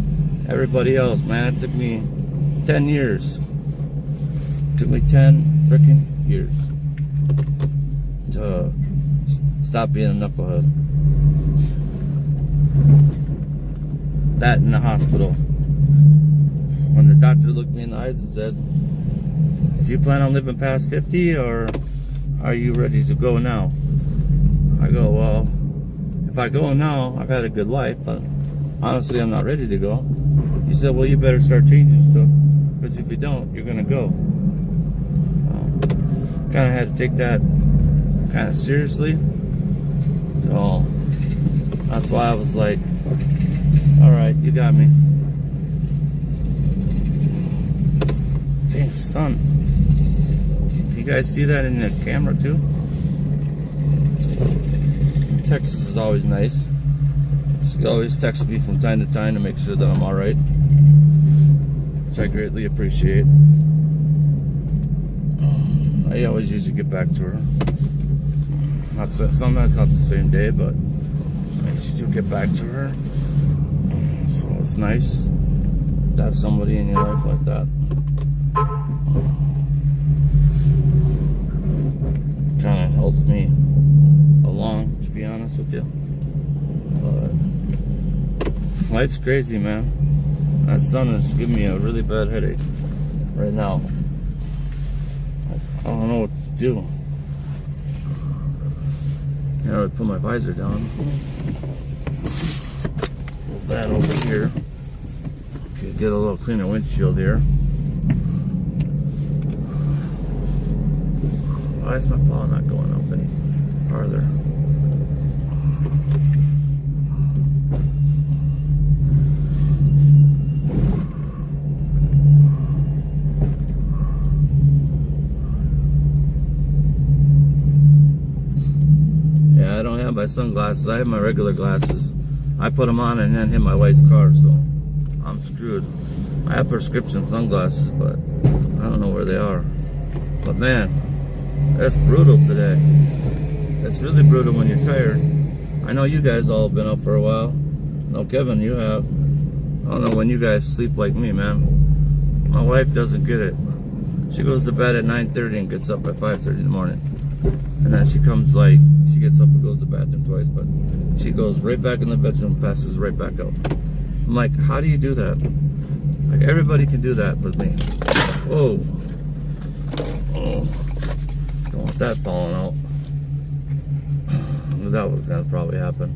everybody else, man. It took me 10 years. It took me 10 freaking years to stop being a knucklehead. That in the hospital. When the doctor looked me in the eyes and said, do you plan on living past 50, or are you ready to go now? I go, well, if I go now, I've had a good life, but honestly, I'm not ready to go. He said, well, you better start changing stuff, because if you don't, you're going to go. Kind of had to take that kind of seriously. So that's why I was like, all right, you got me. Dang, son. You guys see that in the camera too? Texas is always nice. She always texts me from time to time to make sure that I'm all right, which I greatly appreciate. I always usually get back to her. Sometimes not the same day, but I usually do get back to her. So it's nice to have somebody in your life like that. Kind of helps me along, to be honest with you. But life's crazy, man. That sun is giving me a really bad headache right now. I don't know what to do. I would put my visor down. Move that over here. Could get a little cleaner windshield here. Why is my plow not going up any farther? Yeah, I don't have my sunglasses. I have my regular glasses. I put them on and then hit my wife's car, so I'm screwed. I have prescription sunglasses, but I don't know where they are. But man, that's brutal today. It's really brutal when you're tired. I know you guys all been up for a while. No, Kevin, you have. I don't know when you guys sleep like me, man. My wife doesn't get it. She goes to bed at 9:30 and gets up at 5:30 in the morning. And then she comes she gets up and goes to the bathroom twice, but she goes right back in the bedroom, passes right back out. I'm like, how do you do that? Like, everybody can do that but me. Whoa. Oh. Don't want that falling out. That was gonna probably happen.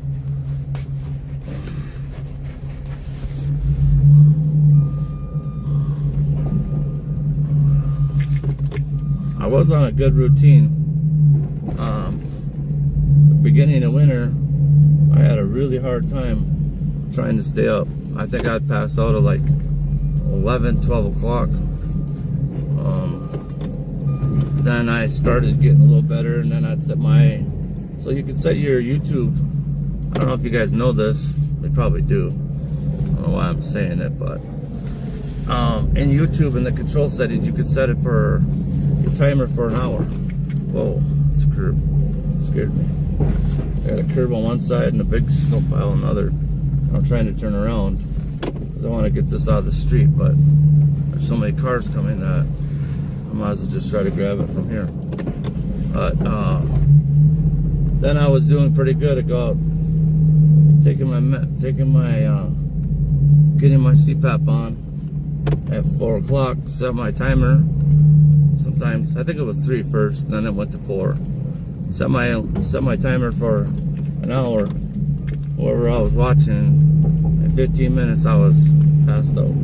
I was on a good routine. The beginning of winter, I had a really hard time trying to stay up. I think I'd pass out at like 11, 12 o'clock. Then I started getting a little better, and then I'd set so you could set your YouTube. I don't know if you guys know this. They probably do. I don't know why I'm saying it, but in YouTube, in the control settings, you could set it for your timer for an hour. Whoa, it's a curb. It scared me. I got a curb on one side and a big snow pile on the other. I'm trying to turn around because I want to get this out of the street, but there's so many cars coming that I might as well just try to grab it from here. But then I was doing pretty good at getting my CPAP on at 4 o'clock. Set my timer. Sometimes I think it was 3 first, and then it went to 4. Set my timer for an hour. Wherever I was watching, in 15 minutes I was passed out.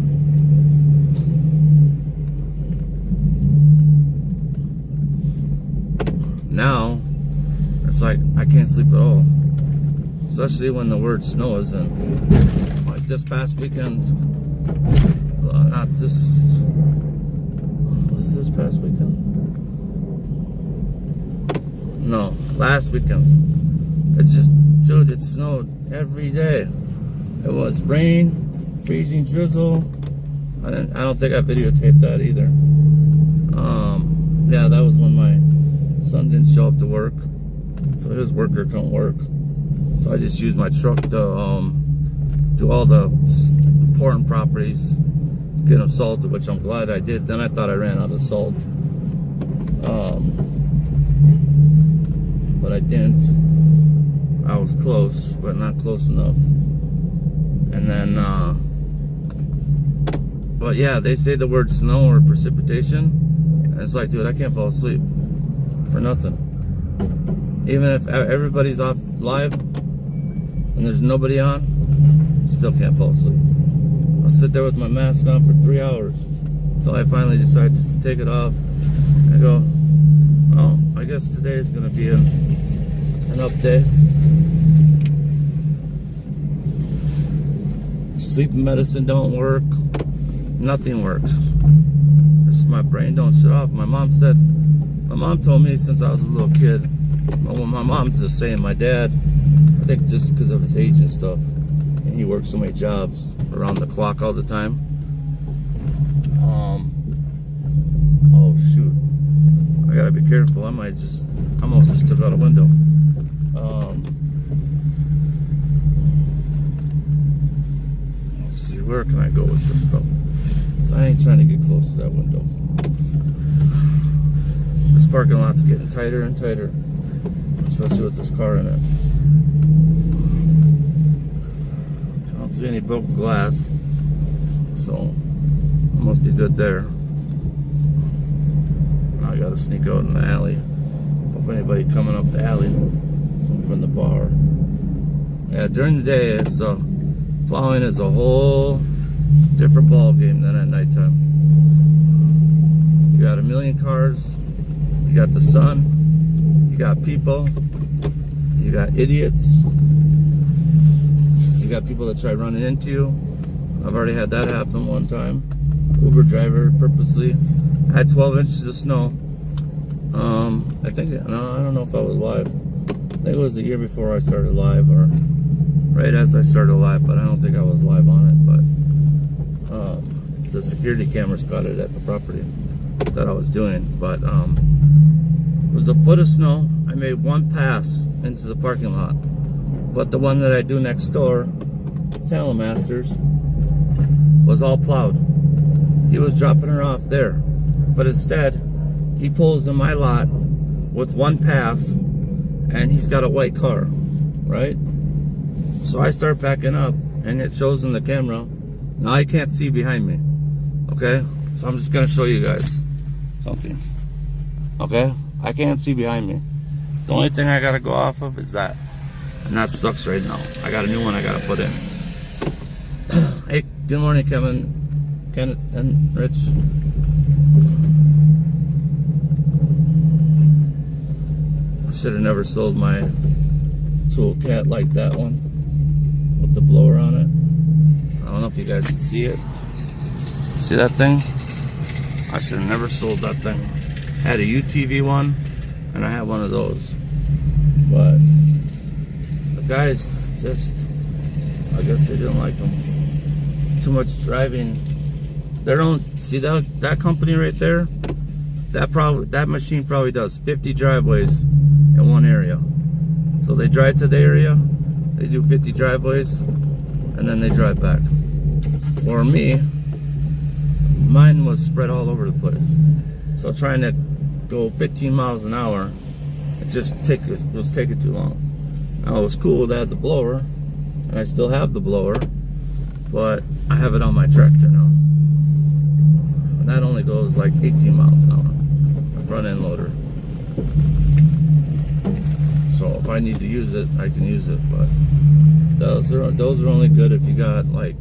Now it's like I can't sleep at all, especially when the word snow is in. Like this past weekend, was this past weekend? No, last weekend. It's just, dude, it snowed every day. It was rain, freezing drizzle. I don't think I videotaped that either. Yeah, that was when my son didn't show up to work, so his worker couldn't work. So I just used my truck to do all the important properties, get them salted, which I'm glad I did. Then I thought I ran out of salt, but I didn't. I was close, but not close enough. And then, but yeah, they say the word snow or precipitation, and it's like, dude, I can't fall asleep for nothing. Even if everybody's off live and there's nobody on, still can't fall asleep. I'll sit there with my mask on for 3 hours until I finally decide just to take it off and go, oh, I guess today is going to be an up day. Sleep medicine don't work. Nothing works. Just my brain don't shut off. My mom told me since I was a little kid. Well, my mom's the same. My dad, I think just because of his age and stuff, and he works so many jobs around the clock all the time. Oh shoot, I gotta be careful. I almost just took out a window. Let's see, where can I go with this stuff? So I ain't trying to get close to that window. This parking lot's getting tighter and tighter, especially with this car in it. I don't see any broken glass, so I must be good there. Now I gotta sneak out in the alley. Hope anybody coming up the alley from the bar. Yeah, during the day, plowing is a whole different ball game than at nighttime. You got a million cars. You got the sun, you got people, you got idiots, you got people that try running into you. I've already had that happen one time. Uber driver purposely. I had 12 inches of snow. I don't know if I was live. I think it was the year before I started live, or right as I started live, but I don't think I was live on it. But the security cameras caught it at the property. that I was doing. But it was a foot of snow. I made one pass into the parking lot. But the one that I do next door, Talamasters, was all plowed. He was dropping her off there. But instead, he pulls in my lot with one pass, and he's got a white car, right? So I start backing up, and it shows in the camera. Now I can't see behind me, okay? So I'm just gonna show you guys something, okay? I can't see behind me. The only thing I gotta go off of is that, and that sucks right now. I got a new one I gotta put in. Hey, good morning, Kevin, Kenneth, and Rich. I should have never sold my tool cat like that one with the blower on it. I don't know if you guys can see it. See that thing? I should have never sold that thing. I had a UTV one, and I had one of those. But the guys just, I guess they didn't like them. Too much driving. They don't see that company right there. That machine probably does 50 driveways in one area. So they drive to the area, they do 50 driveways, and then they drive back. Or me, mine was spread all over the place. So trying to go 15 miles an hour, it was taking too long. Now it was cool that I had the blower, and I still have the blower, but I have it on my tractor now. And that only goes like 18 miles an hour, a front end loader. So if I need to use it, I can use it, but those are only good if you got like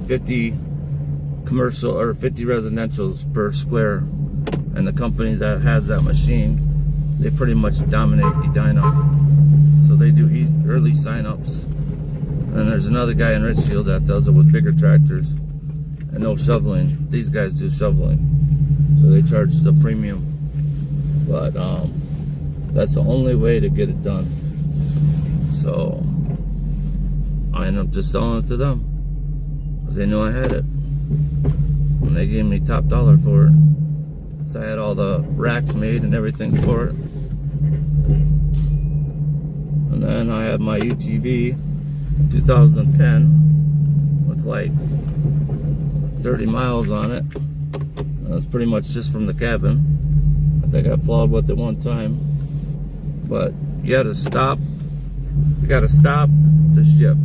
50 commercial or 50 residentials per square. And the company that has that machine, they pretty much dominate Edina. So they do early sign-ups. And there's another guy in Richfield that does it with bigger tractors and no shoveling. These guys do shoveling, so they charge the premium. But that's the only way to get it done. So I ended up just selling it to them because they knew I had it, and they gave me top dollar for it. So I had all the racks made and everything for it. And then I had my UTV 2010 with like 30 miles on it. That's pretty much just from the cabin. I think I plowed with it one time. But you gotta stop to shift.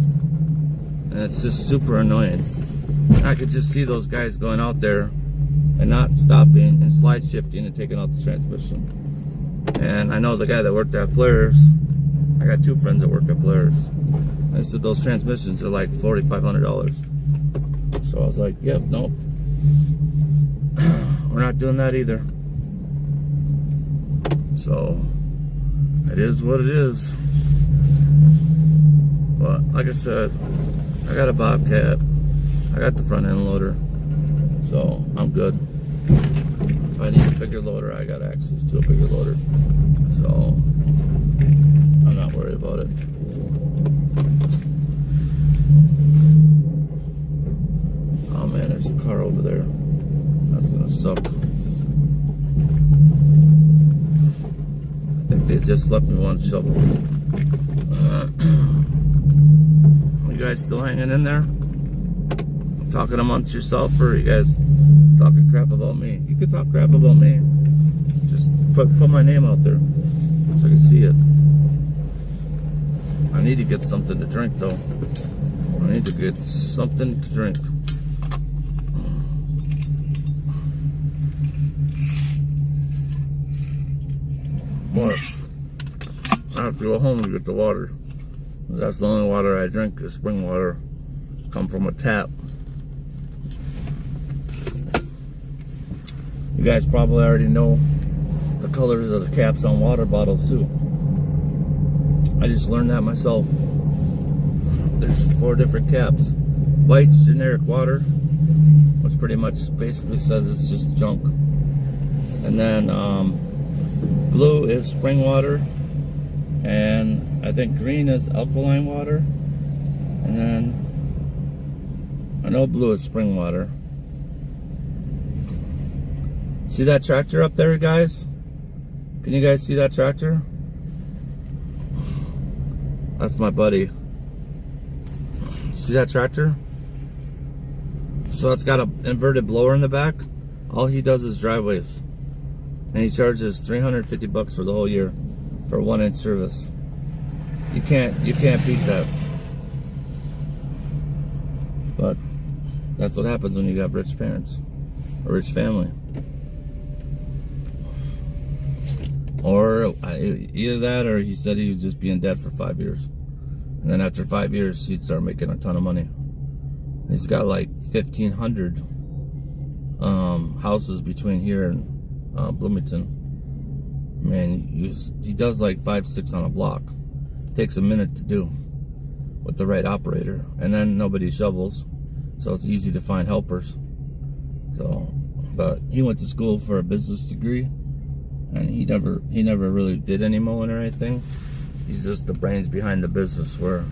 And it's just super annoying. I could just see those guys going out there and not stopping and slide shifting and taking out the transmission. And I know the guy that worked at Polaris. I got two friends that work at Polaris. I said those transmissions are like $4,500. So I was like, yep, nope. We're not doing that either. So it is what it is. But like I said, I got a Bobcat. I got the front end loader. So I'm good. If I need a bigger loader, I got access to a bigger loader. So I'm not worried about it. Oh man, there's a car over there. That's gonna suck. I think they just left me one shovel. You guys still hanging in there? Talking amongst yourself, or are you guys talking crap about me? You could talk crap about me. Just put my name out there so I can see it. I need to get something to drink though. I need to get something to drink. But I have to go home and get the water. That's the only water I drink is spring water. Come from a tap. You guys probably already know the colors of the caps on water bottles too. I just learned that myself. There's 4 different caps. White's generic water, which pretty much basically says it's just junk. And then blue is spring water, and I think green is alkaline water, and then I know blue is spring water. See that tractor up there, guys? Can you guys see that tractor? That's my buddy. See that tractor? So it's got an inverted blower in the back. All he does is driveways. And he charges $350 for the whole year for a 1-inch service. You can't beat that. But that's what happens when you got rich parents, a rich family. Or either that, or he said he would just be in debt for 5 years. And then after 5 years, he'd start making a ton of money. He's got like 1,500 houses between here and Bloomington. Man, he does like 5-6 on a block. Takes a minute to do with the right operator, and then nobody shovels, so it's easy to find helpers. So, but he went to school for a business degree, and he never really did any mowing or anything. He's just the brains behind the business, where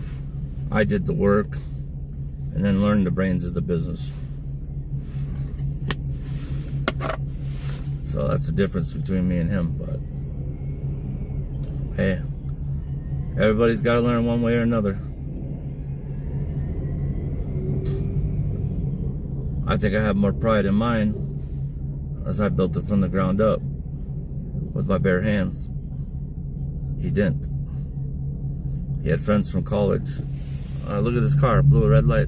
I did the work and then learned the brains of the business. So that's the difference between me and him. But hey, everybody's got to learn one way or another. I think I have more pride in mine, as I built it from the ground up with my bare hands. He didn't. He had friends from college. Look at this car, blew a red light.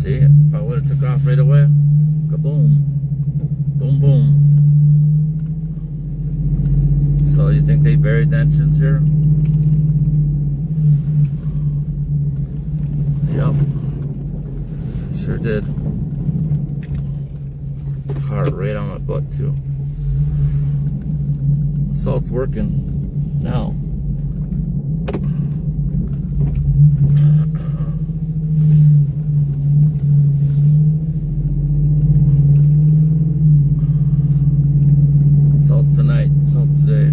See, if I would have took off right away, kaboom, boom, boom. So you think they buried the entrance here? Yep, sure did. Car right on my butt too. Salt's working now. Salt tonight, salt today.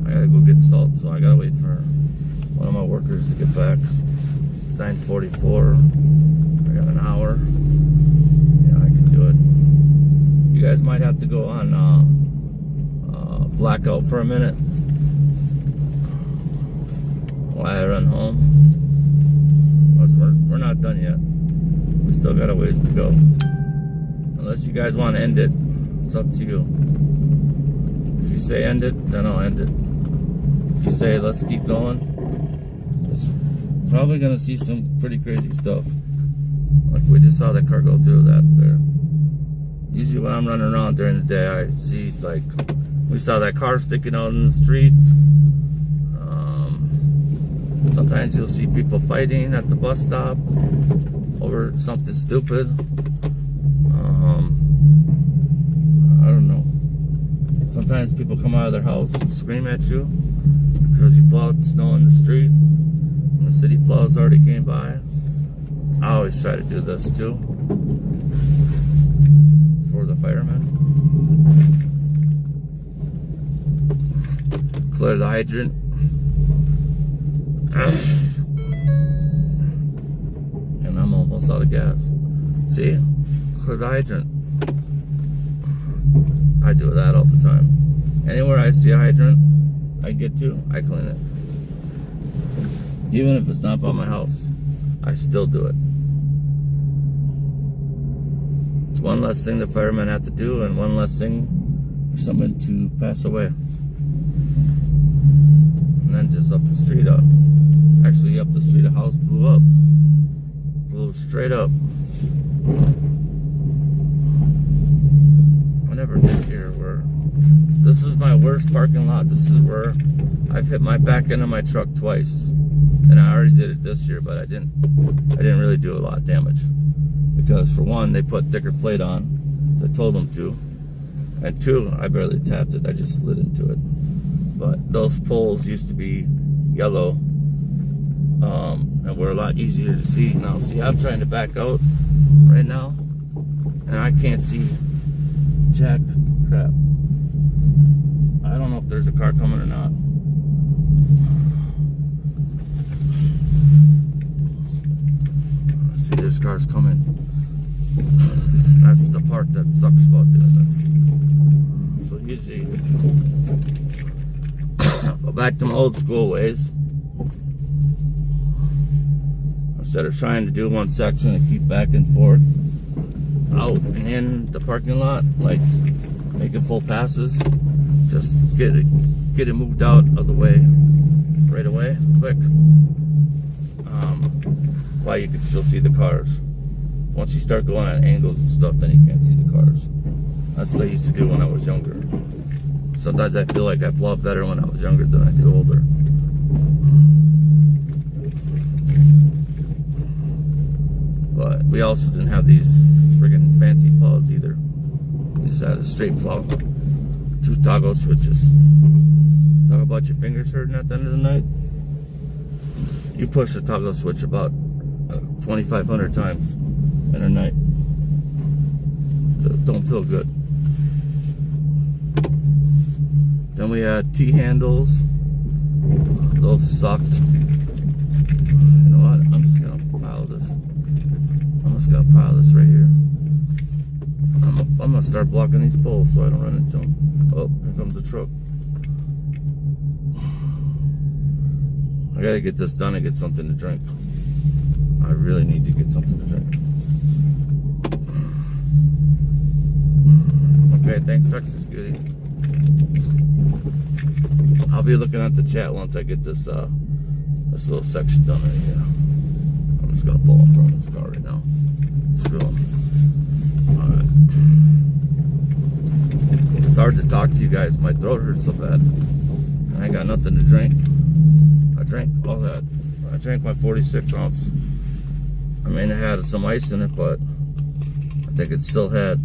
I gotta go get salt, so I gotta wait for one of my workers to get back. It's 9:44. I got an hour. Yeah, I can do it. You guys might have to go on blackout for a minute while I run home. We're not done yet. We still got a ways to go. Unless you guys want to end it, it's up to you. If you say end it, then I'll end it. If you say let's keep going, it's probably gonna see some pretty crazy stuff. Like we just saw that car go through that there. Usually when I'm running around during the day, I see, like, we saw that car sticking out in the street. Sometimes you'll see people fighting at the bus stop over something stupid. I don't know. Sometimes people come out of their house and scream at you because you plowed snow in the street and the city plows already came by. I always try to do this too for the firemen. Clear the hydrant. And I'm almost out of gas. See? Clear the hydrant. I do that all the time. Anywhere I see a hydrant I get to, I clean it. Even if it's not by my house, I still do it. It's one less thing the firemen have to do, and one less thing for someone to pass away. And then just up the street up. Actually, up the street, a house blew up. Blew straight up. I never did here where... This is my worst parking lot. This is where I've hit my back end of my truck twice. And I already did it this year, but I didn't really do a lot of damage. Because for one, they put thicker plate on, as I told them to. And two, I barely tapped it, I just slid into it. But those poles used to be yellow, and were a lot easier to see. Now, see, I'm trying to back out right now, and I can't see jack crap. I don't know if there's a car coming or not. See, this car's coming. That's the part that sucks about doing this. So usually, go back to my old school ways. Instead of trying to do one section and keep back and forth out and in the parking lot, like making full passes, just get it moved out of the way right away, quick. While you can still see the cars. Once you start going at angles and stuff, then you can't see the cars. That's what I used to do when I was younger. Sometimes I feel like I plow better when I was younger than I do older. But we also didn't have these friggin' fancy plows either. We just had a straight plow. 2 toggle switches. Talk about your fingers hurting at the end of the night. You push the toggle switch about 2,500 times in a night. Don't feel good. Then we had T-handles. Those sucked. You know what? I'm just gonna pile this. I'm just gonna pile this right here. I'm gonna start blocking these poles so I don't run into them. Oh, here comes the truck. I gotta get this done and get something to drink. I really need to get something to drink. Okay, thanks, Texas Goody. I'll be looking at the chat once I get this this little section done right here. I'm just gonna pull up from this car right now. Screw 'em. Alright. It's hard to talk to you guys. My throat hurts so bad. I ain't got nothing to drink. I drank all that. I drank my 46 ounce. I mean, it had some ice in it, but I think it still had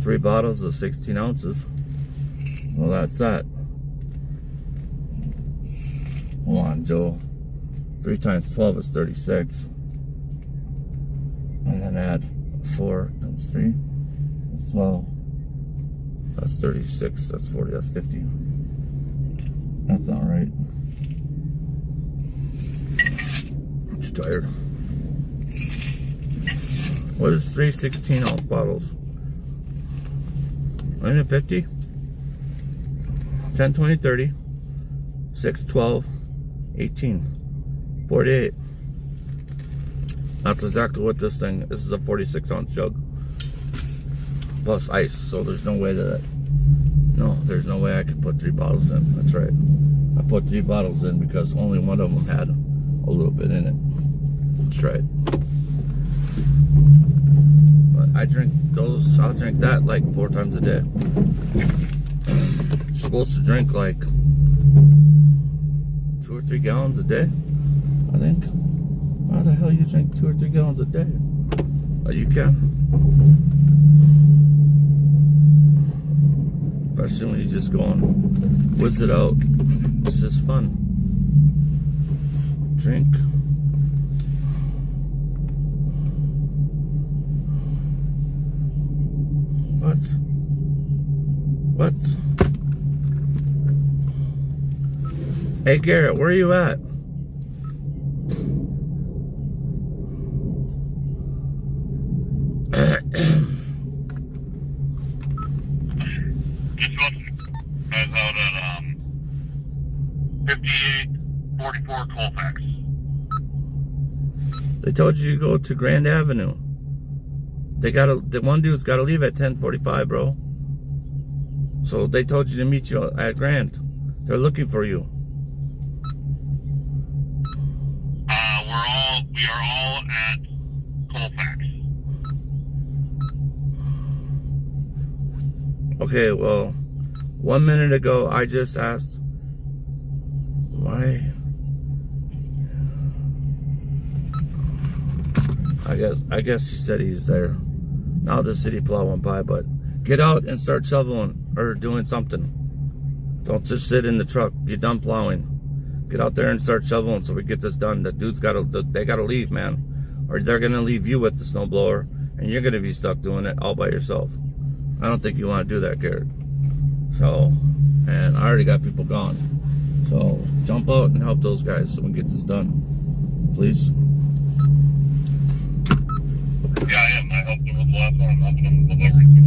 3 bottles of 16 ounces. Well, that's that. Hold on, Joe. 3 times 12 is 36. And then add 4 times 3. That's 12. That's 36. That's 40. That's 50. That's not right. I'm too tired. What is 3 16-ounce bottles? Ain't it 50? 10, 20, 30. 6, 12, 18. 48. That's exactly what this thing is. This is a 46-ounce jug. Plus ice, so there's no way that... No, there's no way I could put 3 bottles in. That's right. I put 3 bottles in because only one of them had a little bit in it. That's right. But I drink those, I'll drink that like 4 times a day. Supposed to drink like 2 or 3 gallons a day, I think. How the hell you drink 2 or 3 gallons a day? Oh, you can. Especially when you just go and whiz it out. It's just fun. Drink. What? What? Hey Garrett, where are you at?
Just guys out at 5844 Colfax.
They told you to go to Grand Avenue. The one dude's gotta leave at 10:45, bro. So they told you to meet you at Grand. They're looking for you.
We are all at Colfax.
Okay, well, 1 minute ago I just asked why. I guess he said he's there. Now the city plow went by, but get out and start shoveling or doing something. Don't just sit in the truck. You're done plowing. Get out there and start shoveling so we get this done. The dude's they gotta leave, man. Or they're gonna leave you with the snowblower and you're gonna be stuck doing it all by yourself. I don't think you wanna do that, Garrett. So, and I already got people gone. So jump out and help those guys so we can get this done. Please.
Yeah, I am. the last one. I'm helping them with everything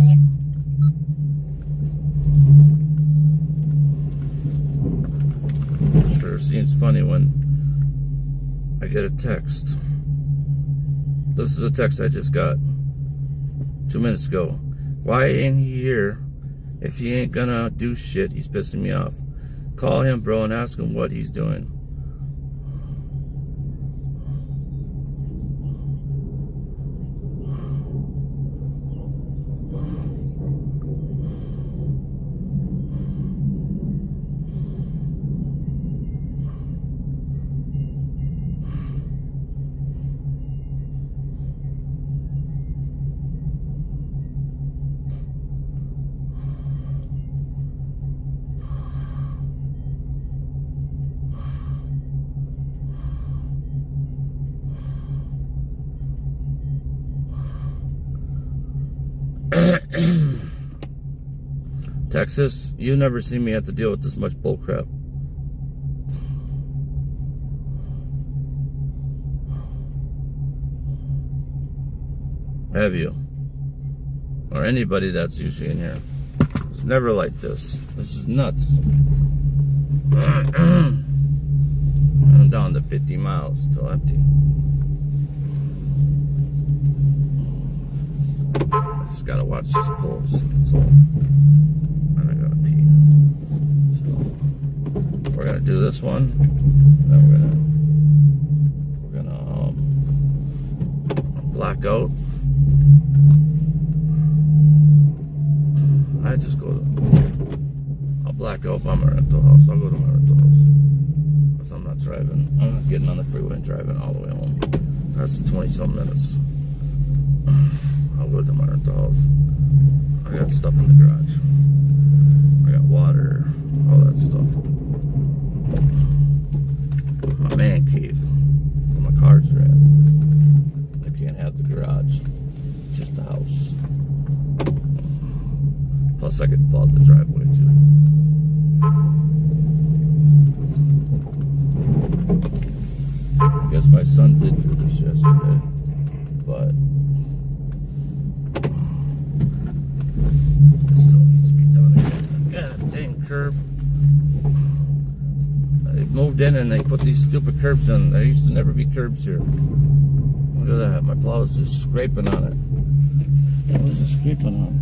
along.
Sure seems funny when I get a text. This is a text I just got 2 minutes ago. Why ain't he here? If he ain't gonna do shit, he's pissing me off. Call him, bro, and ask him what he's doing. Texas, you never see me have to deal with this much bullcrap. Have you? Or anybody that's usually in here. It's never like this. This is nuts. I'm down to 50 miles, still empty. I just gotta watch these pulls. That's all. And I gotta pee. So we're gonna do this one. Then we're gonna black out. I just go to. I'll black out by my rental house. I'll go to my rental house. Because I'm not driving. I'm not getting on the freeway and driving all the way home. That's 20-some minutes. I'll go to my rental house. I got stuff in the garage. I got water, all that stuff. My man cave, where my cars are at. I can't have the garage, just the house. Plus, I could plug the driveway too. I guess my son did do this yesterday, but it still needs to be done again. God dang curb. They moved in and they put these stupid curbs in. There used to never be curbs here. Look at that. My plow is just scraping on it. What was it scraping on?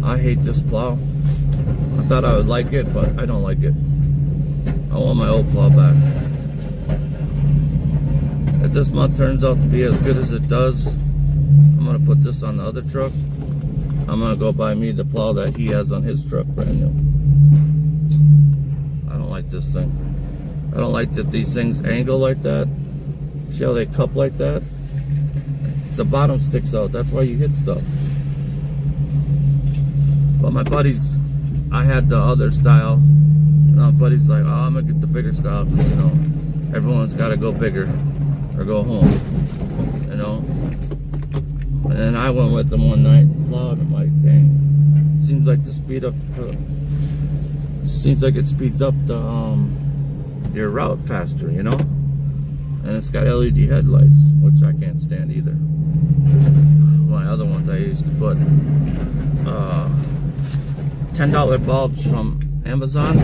I hate this plow. I thought I would like it, but I don't like it. I want my old plow back. If this month turns out to be as good as it does, I'm gonna put this on the other truck. I'm gonna go buy me the plow that he has on his truck, brand new. I don't like this thing. I don't like that these things angle like that. See how they cup like that? The bottom sticks out. That's why you hit stuff. But my buddies, I had the other style. And my buddy's like, oh, I'm gonna get the bigger style. You know, everyone's gotta go bigger or go home. You know? And then I went with them one night and plowed. I'm like, dang. Seems like to speed up. Seems like it speeds up the your route faster, you know? And it's got LED headlights, which I can't stand either. My other ones I used to put $10 bulbs from Amazon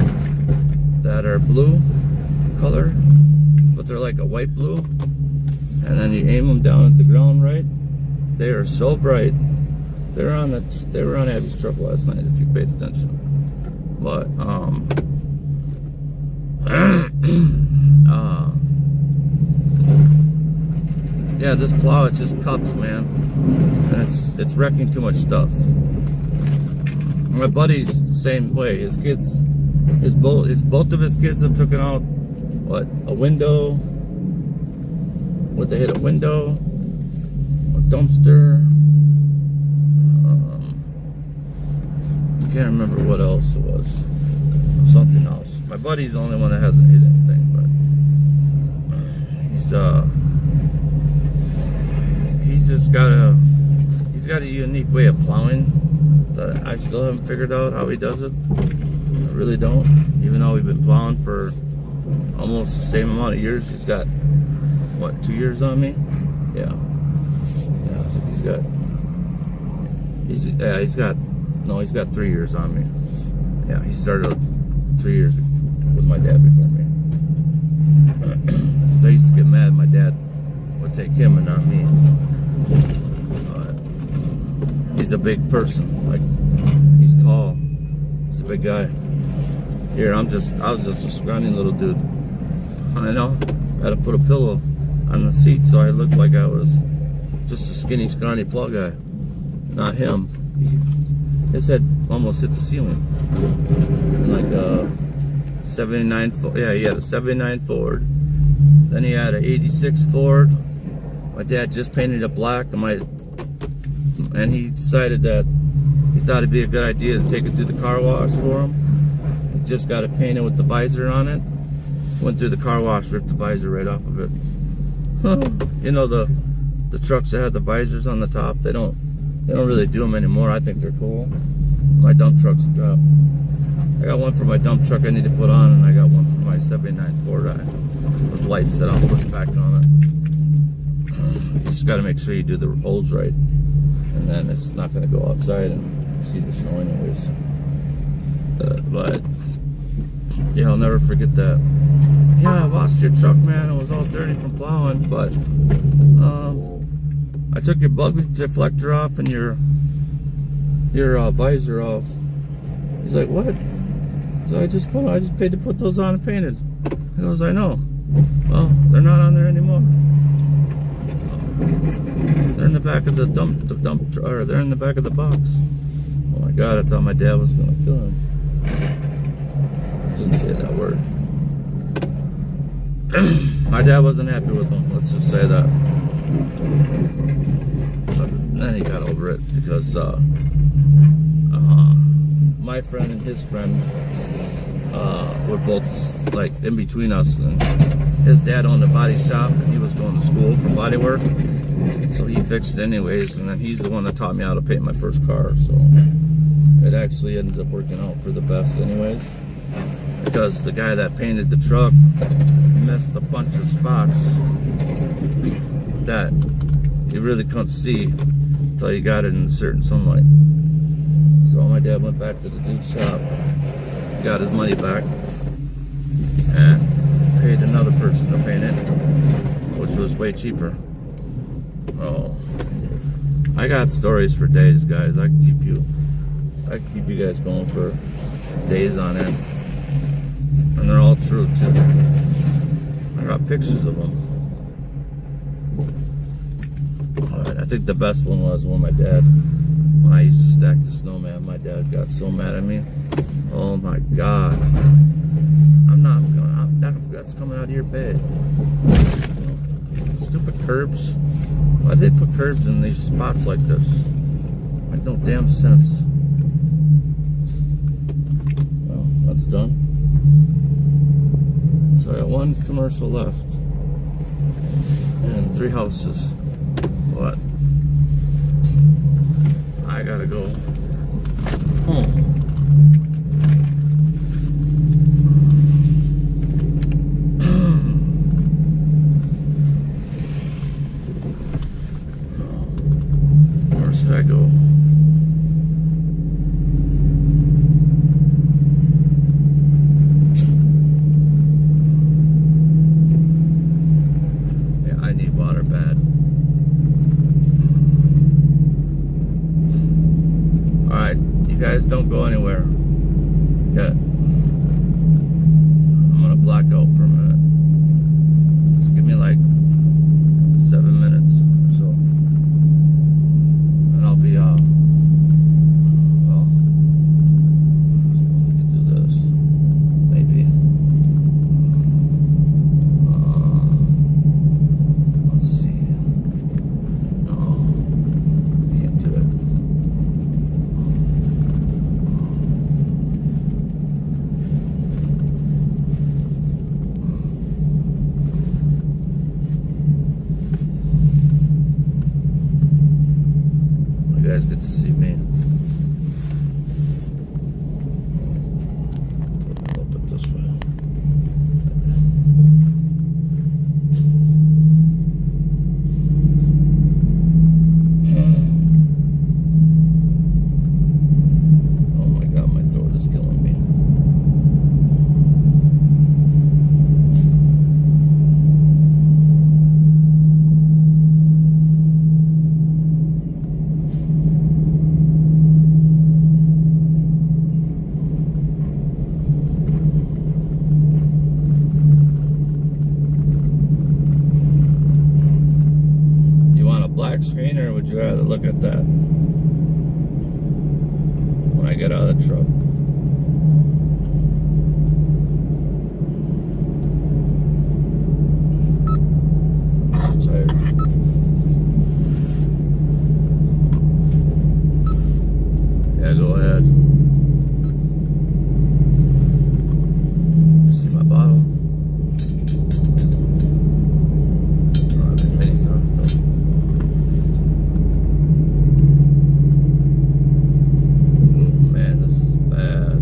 that are blue color, but they're like a white blue. And then you aim them down at the ground right. They are so bright. They were on Abby's truck last night if you paid attention. But yeah, this plow, it just cups, man, and it's wrecking too much stuff. My buddy's the same way. His kids, both of his kids have taken out a window. What, they hit a window, a dumpster. I can't remember what else it was. Something else. My buddy's the only one that hasn't hit anything, but he's got a unique way of plowing that I still haven't figured out how he does it. I really don't. Even though we've been plowing for almost the same amount of years. He's got, what, 2 years on me? Yeah. Yeah, I think he's got 3 years on me. Yeah, he started 3 years with my dad before me. Because I used to get mad my dad would take him and not me. He's a big person. Like, he's tall. He's a big guy. Here, I was just a scrawny little dude. I know. I had to put a pillow on the seat so I looked like I was just a skinny, scrawny plug guy. Not him. His head almost hit the ceiling. And like 79, yeah, he had a 79 Ford. Then he had an 86 Ford. My dad just painted it black, and he decided that he thought it'd be a good idea to take it through the car wash for him. He just got it painted with the visor on it. Went through the car wash, ripped the visor right off of it. You know the trucks that have the visors on the top, they don't really do them anymore. I think they're cool. My dump truck's got, I got one for my dump truck I need to put on, and I got one for my 79 Ford with lights that I'll put back on it. You just got to make sure you do the holes right, and then it's not going to go outside and see the snow anyways. But yeah, I'll never forget that. Yeah, I lost your truck, man. It was all dirty from plowing, but I took your bug deflector off and your visor off. He's like, what? So I just paid to put those on and painted. He goes, I know. Well, they're not on there anymore. They're in the back of the dump truck, or they're in the back of the box. Oh my God, I thought my dad was gonna kill him. I didn't say that word. My dad wasn't happy with him, let's just say that. But then he got over it because my friend and his friend were both like in between us, and his dad owned a body shop and he was going to school for body work, so he fixed it anyways, and then he's the one that taught me how to paint my first car, so it actually ended up working out for the best anyways, because the guy that painted the truck missed a bunch of spots that you really couldn't see until you got it in certain sunlight. So my dad went back to the dude's shop, got his money back, and paid another person to paint it, which was way cheaper. Oh, I got stories for days, guys. I can keep you guys going for days on end, and they're all true too. I got pictures of them. Alright, I think the best one was when I used to stack the snowman, my dad got so mad at me. Oh my God. That's coming out of your pay. Stupid curbs. Why do they put curbs in these spots like this? Make no damn sense. Well, that's done. So I got one commercial left. And 3 houses. But I gotta go home. Where should I go? Yeah, I need water bad. look at that when I get out of the truck. I'm tired. Yeah, go ahead. See my bottle? Oh, the mini's on it though. Oh man, this is bad.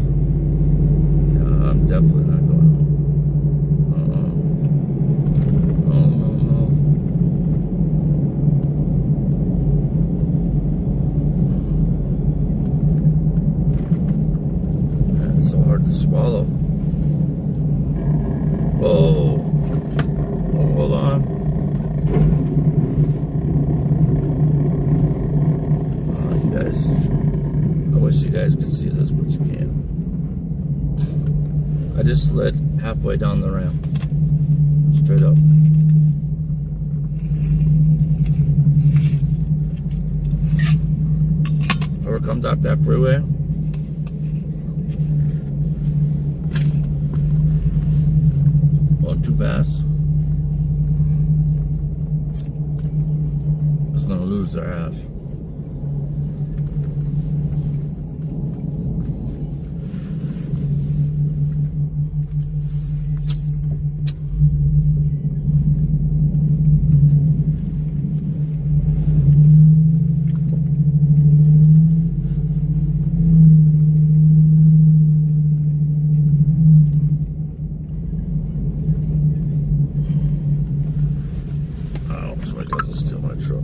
Yeah, I'm definitely not going home. No, no, no. That's so hard to swallow. Whoa. Oh, hold on. Oh, you guys. I wish you guys could see this, but you can't. I just slid halfway down the ramp. Straight up. Whoever comes off that freeway, going too fast, is gonna lose their ass. Oh, somebody doesn't steal my truck.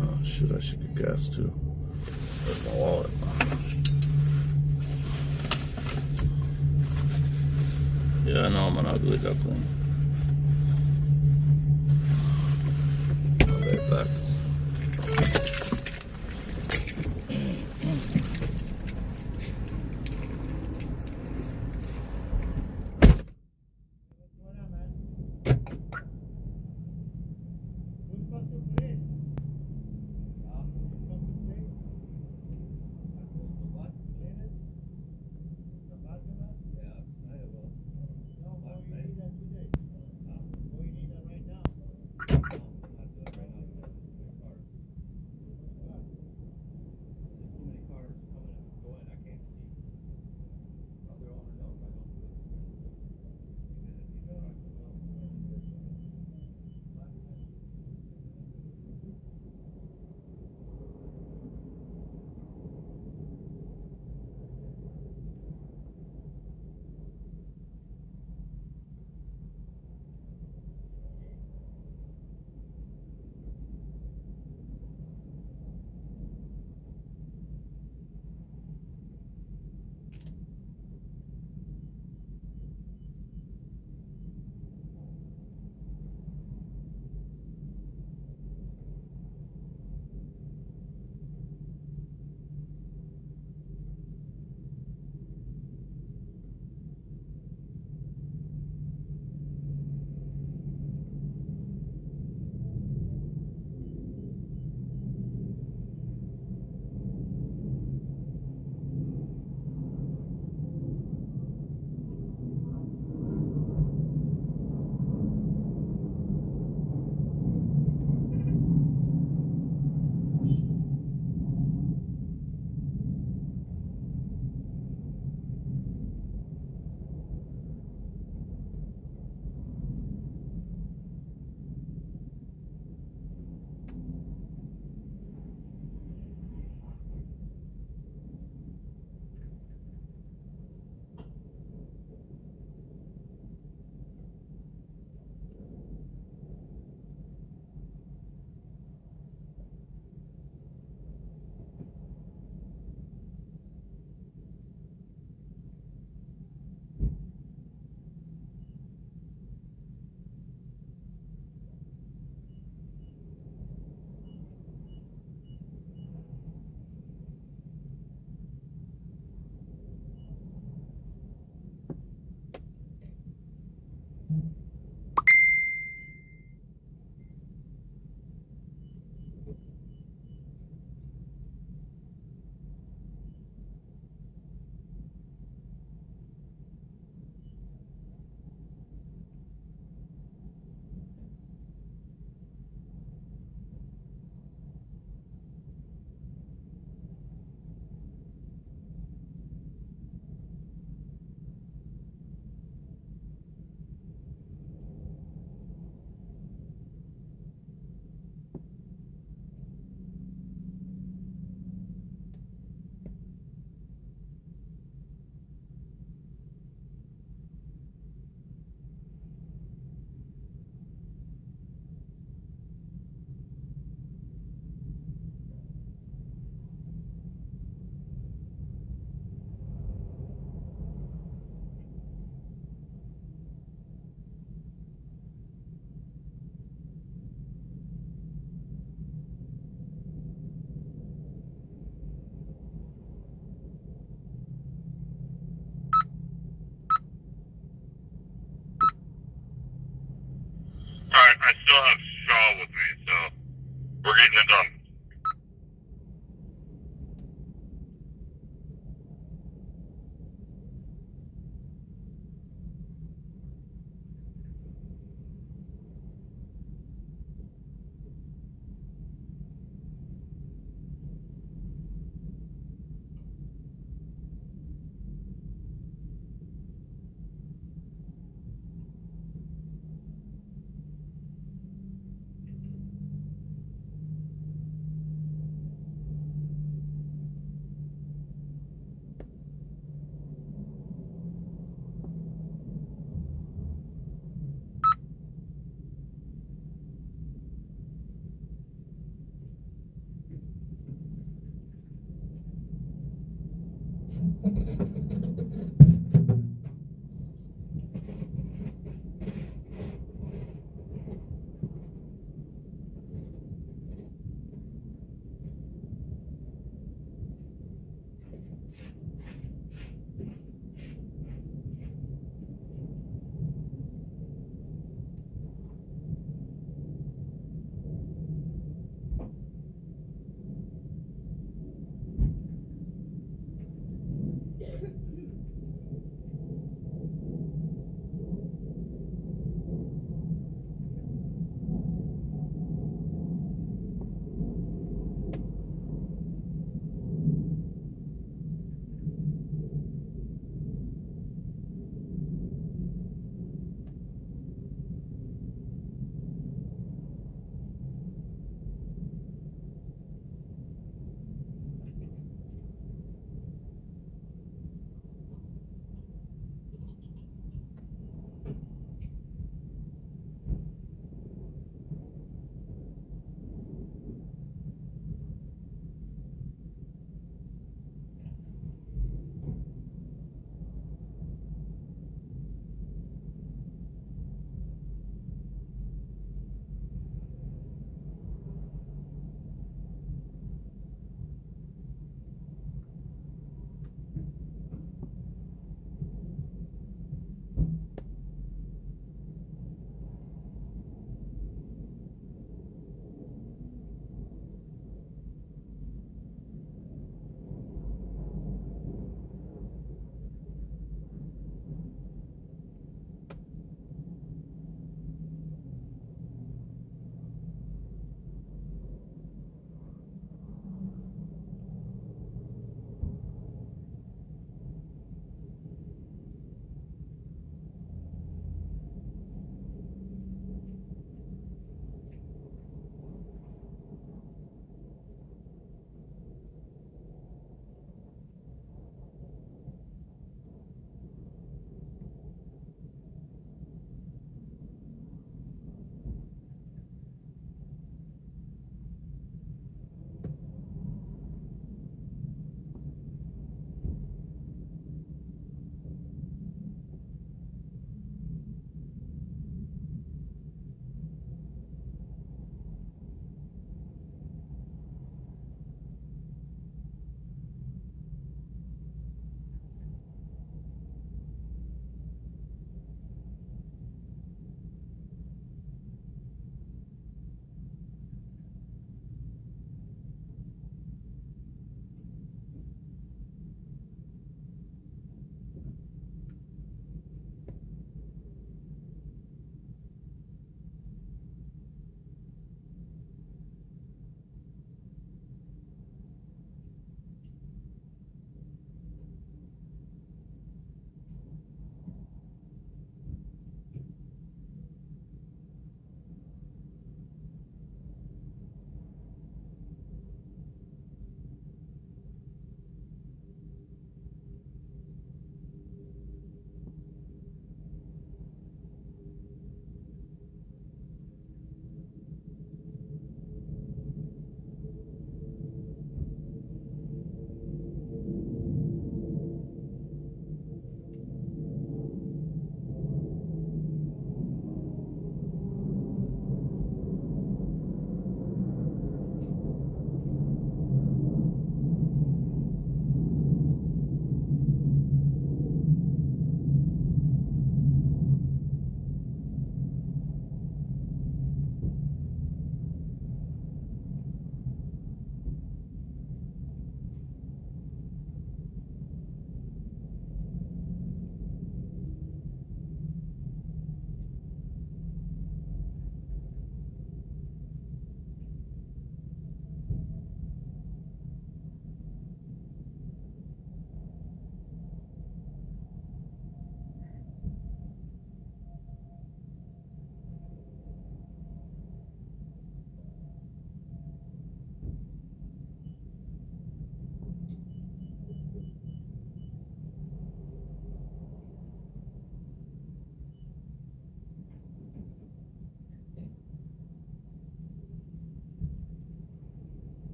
Oh, shit, I should get gas too. Where's my wallet? Yeah, I know I'm an ugly duckling. I'll be right back.
Alright, I still have Shaw with me, so we're getting it done.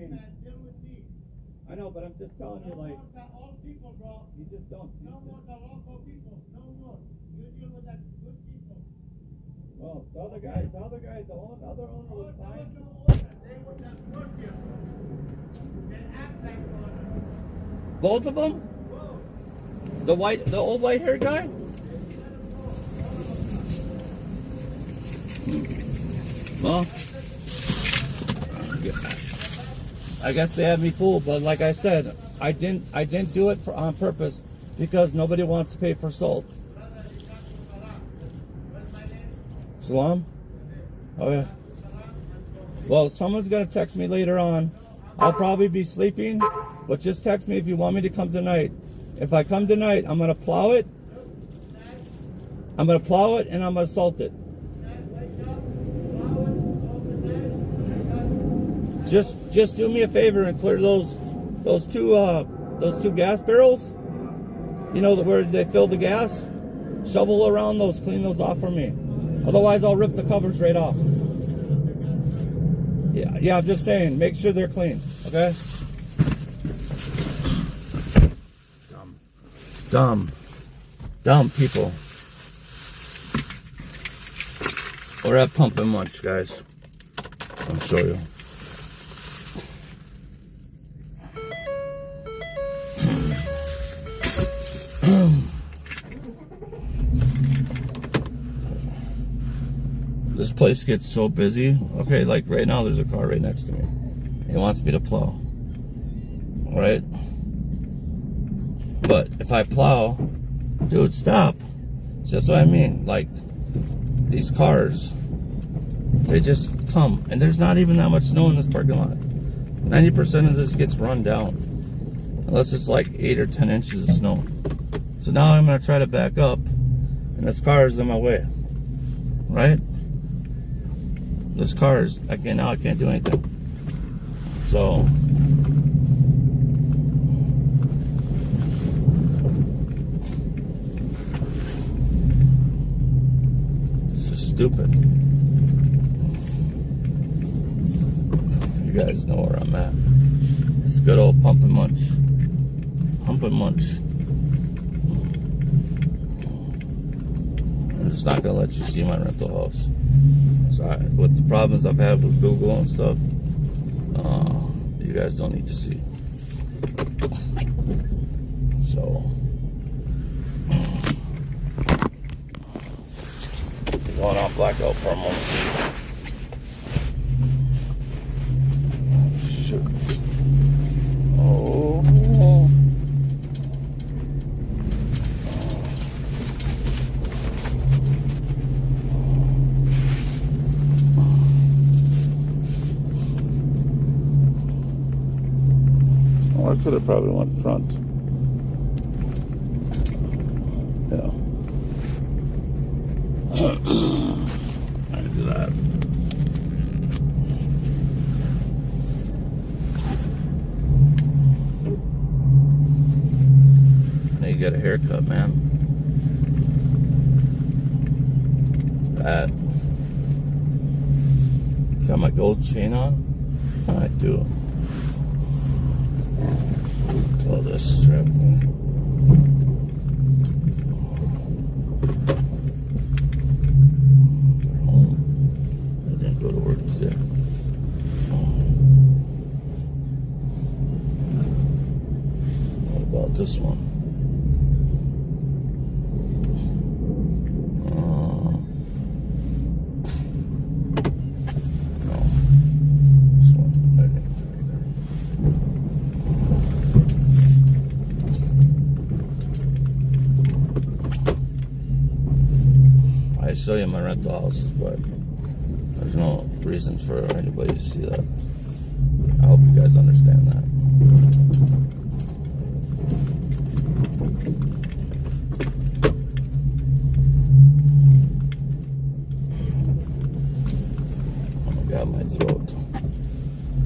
mean,
Deal with me.
I know, but I'm just telling you, like,
The old people, bro.
you just don't.
No more the local people. No more. You deal with the good people.
Well, the other guy, the other owner was fine.
They would not work here. They act like one.
Both of them? The old white haired guy? Well, I guess they had me fooled, but like I said, I didn't do it on purpose because nobody wants to pay for salt. Salam? Oh yeah. Well, someone's gonna text me later on. I'll probably be sleeping, but just text me if you want me to come tonight. If I come tonight, I'm gonna plow it. I'm gonna plow it and I'm gonna salt it. Just do me a favor and clear those two gas barrels. You know where they fill the gas? Shovel around those, clean those off for me. Otherwise, I'll rip the covers right off. Yeah, I'm just saying, make sure they're clean, okay? Dumb people. We're at Pumpkin Munch, guys. I'll show you. This place gets so busy. Okay, like right now there's a car right next to me. He wants me to plow. Alright? But if I plow, dude, stop. It's just what I mean. Like, these cars, they just come. And there's not even that much snow in this parking lot. 90% of this gets run down. Unless it's like 8 or 10 inches of snow. So now I'm going to try to back up. And this car is in my way. Right? This car is, I can't do anything. So, this is stupid. You guys know where I'm at. It's good old Pumpkin Munch. Pumpkin Munch. I'm just not gonna let you see my rental house. Sorry, with the problems I've had with Google and stuff, you guys don't need to see. So, going on blackout for a moment. Shoot. Oh. I could have probably went front. Yeah. I can do that. Now you got a haircut, man. Bad. Got my gold chain on? I do. Oh, this strap me. They're home. I didn't go to work today. What about this one? No. This one, I didn't do either. I show you my rental houses, but there's no reason for anybody to see that. I hope you guys understand that. Oh my God, my throat.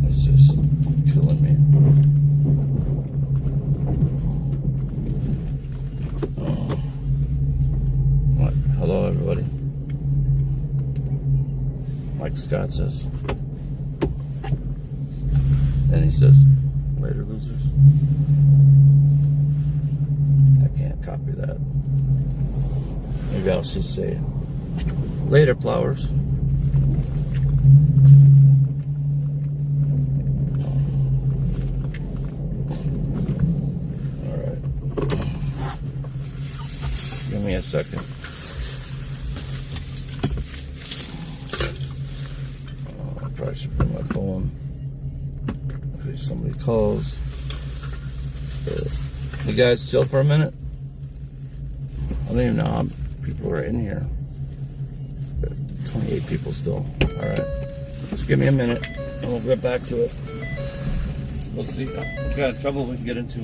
It's just killing me. What? Hello, everybody. Like Scott says. Then he says, later losers. I can't copy that. Maybe I'll just say, later flowers. Alright. Give me a second. I probably should bring my phone. In case somebody calls. You guys chill for a minute? I don't even know how people are in here. 28 people still. Alright. Just give me a minute and we'll get back to it. We'll see what kind of trouble we can get into.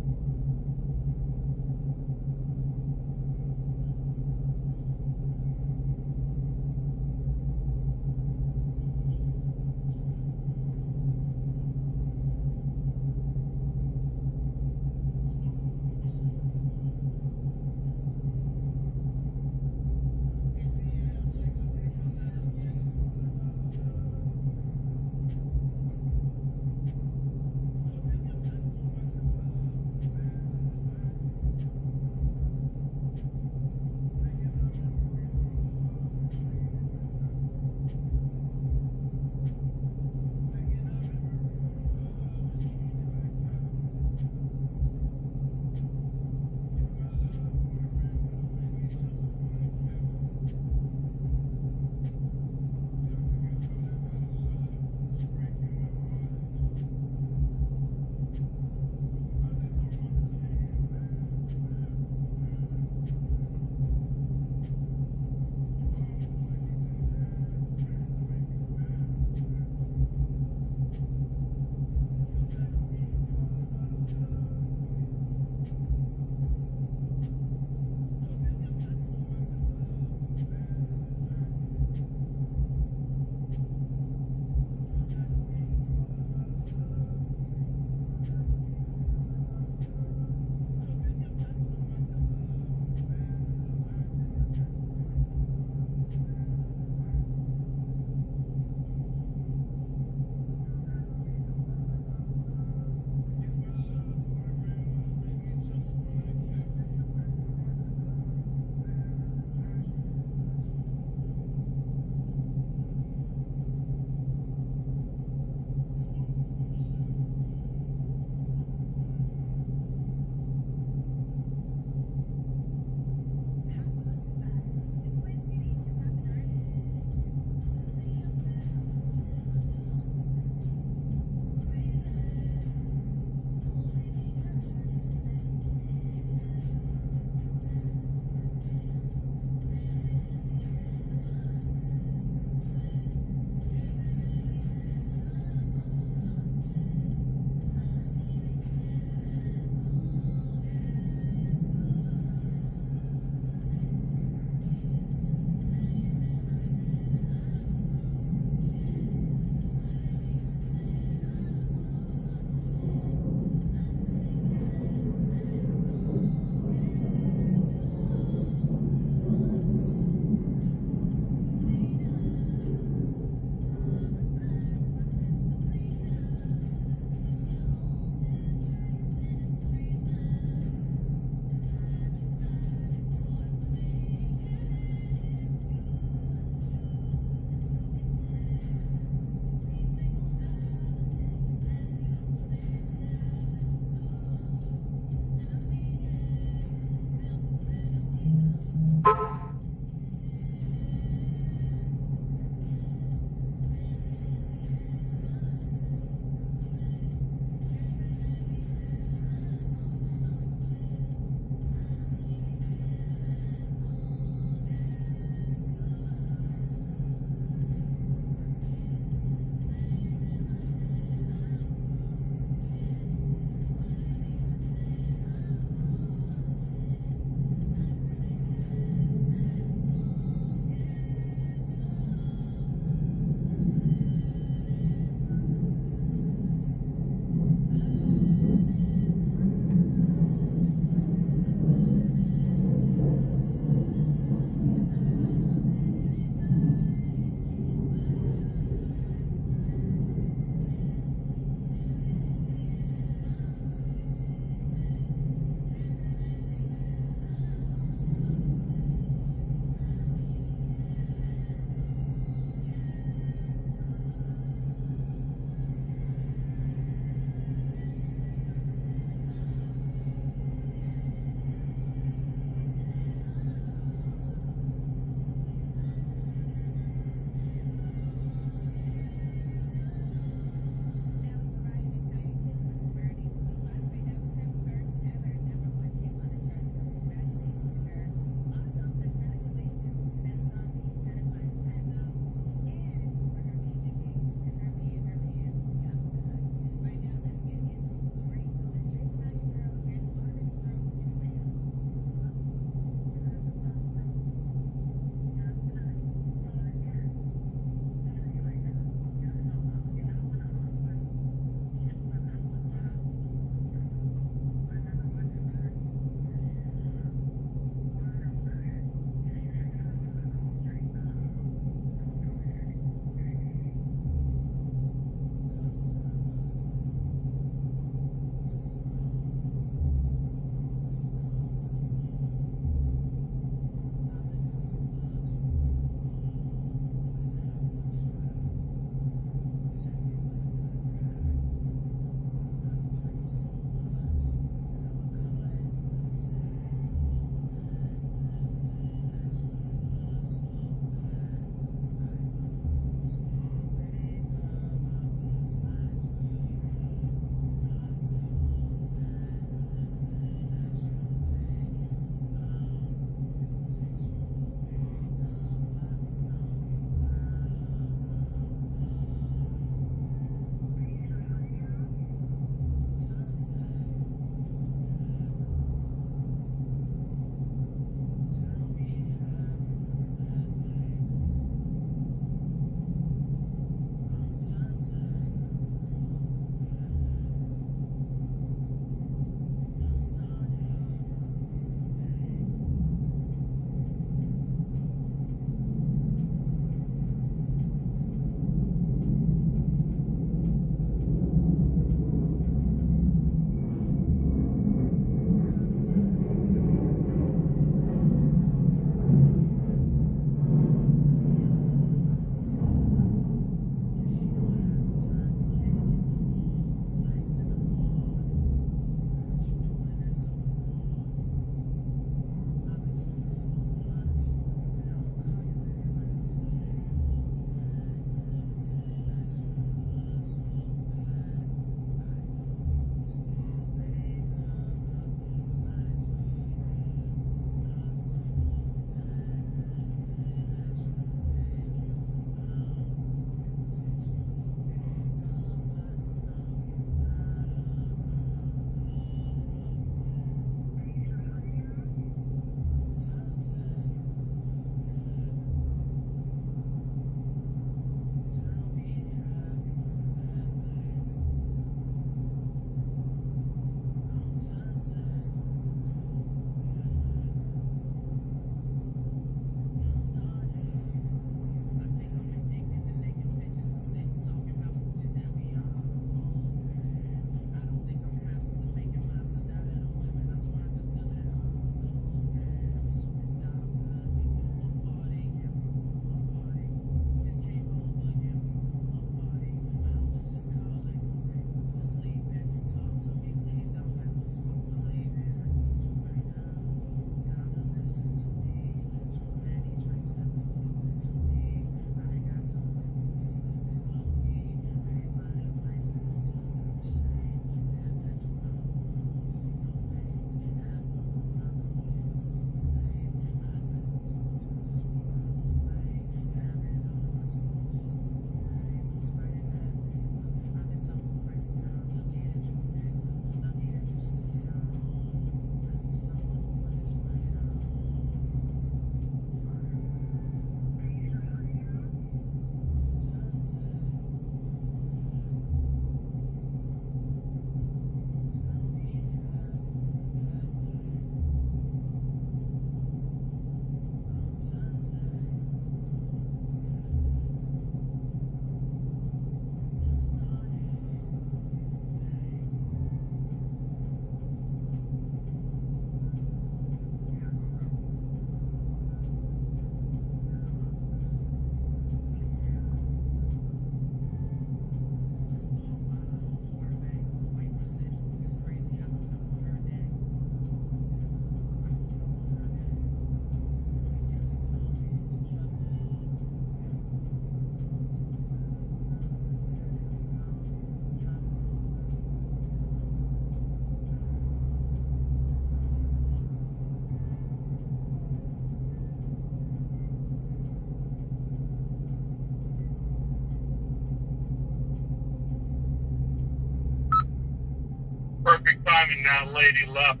time and that lady left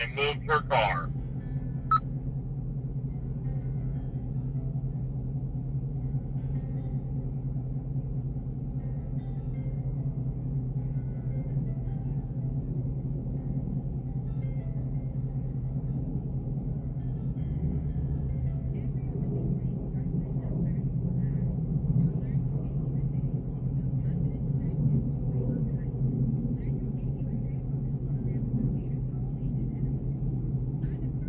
and moved her car.
Learn to skate USA offers programs for skaters of all ages and abilities. Find a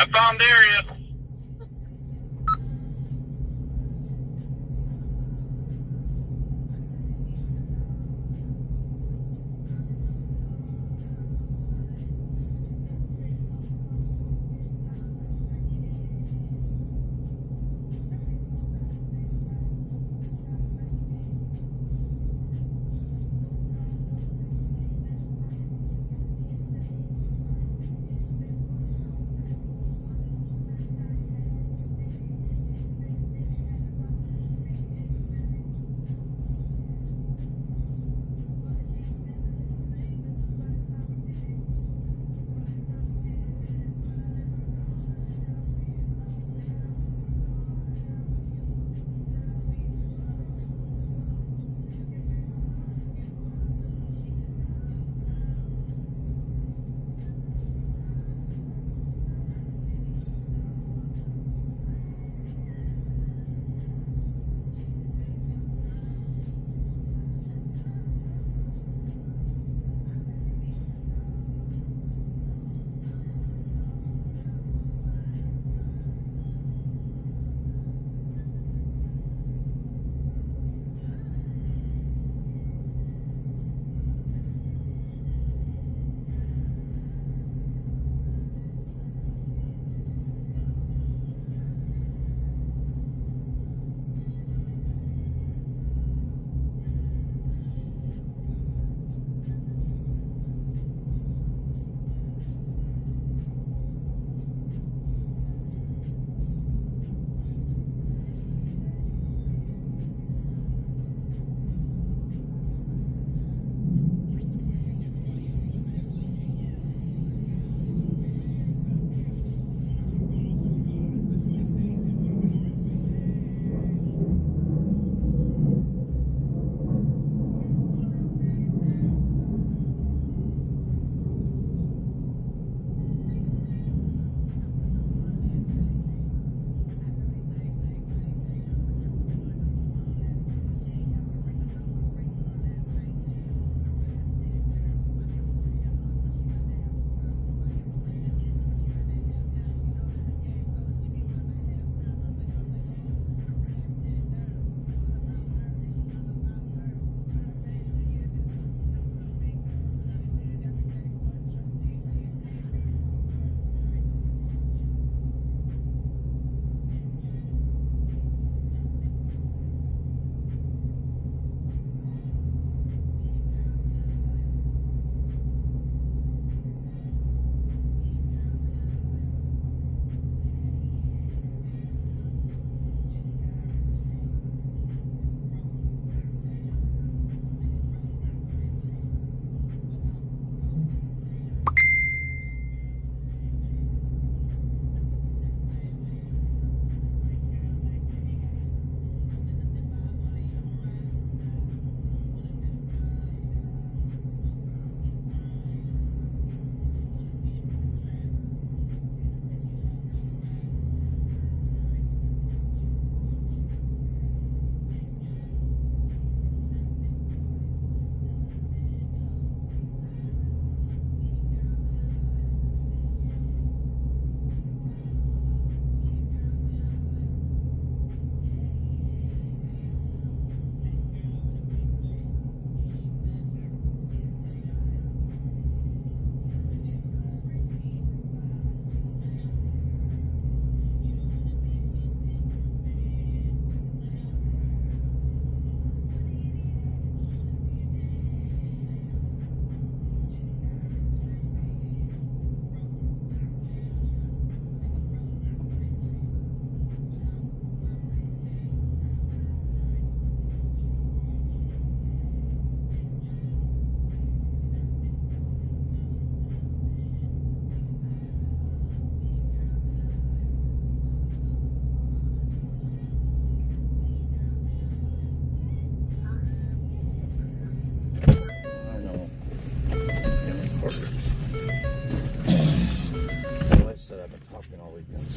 I found Darius.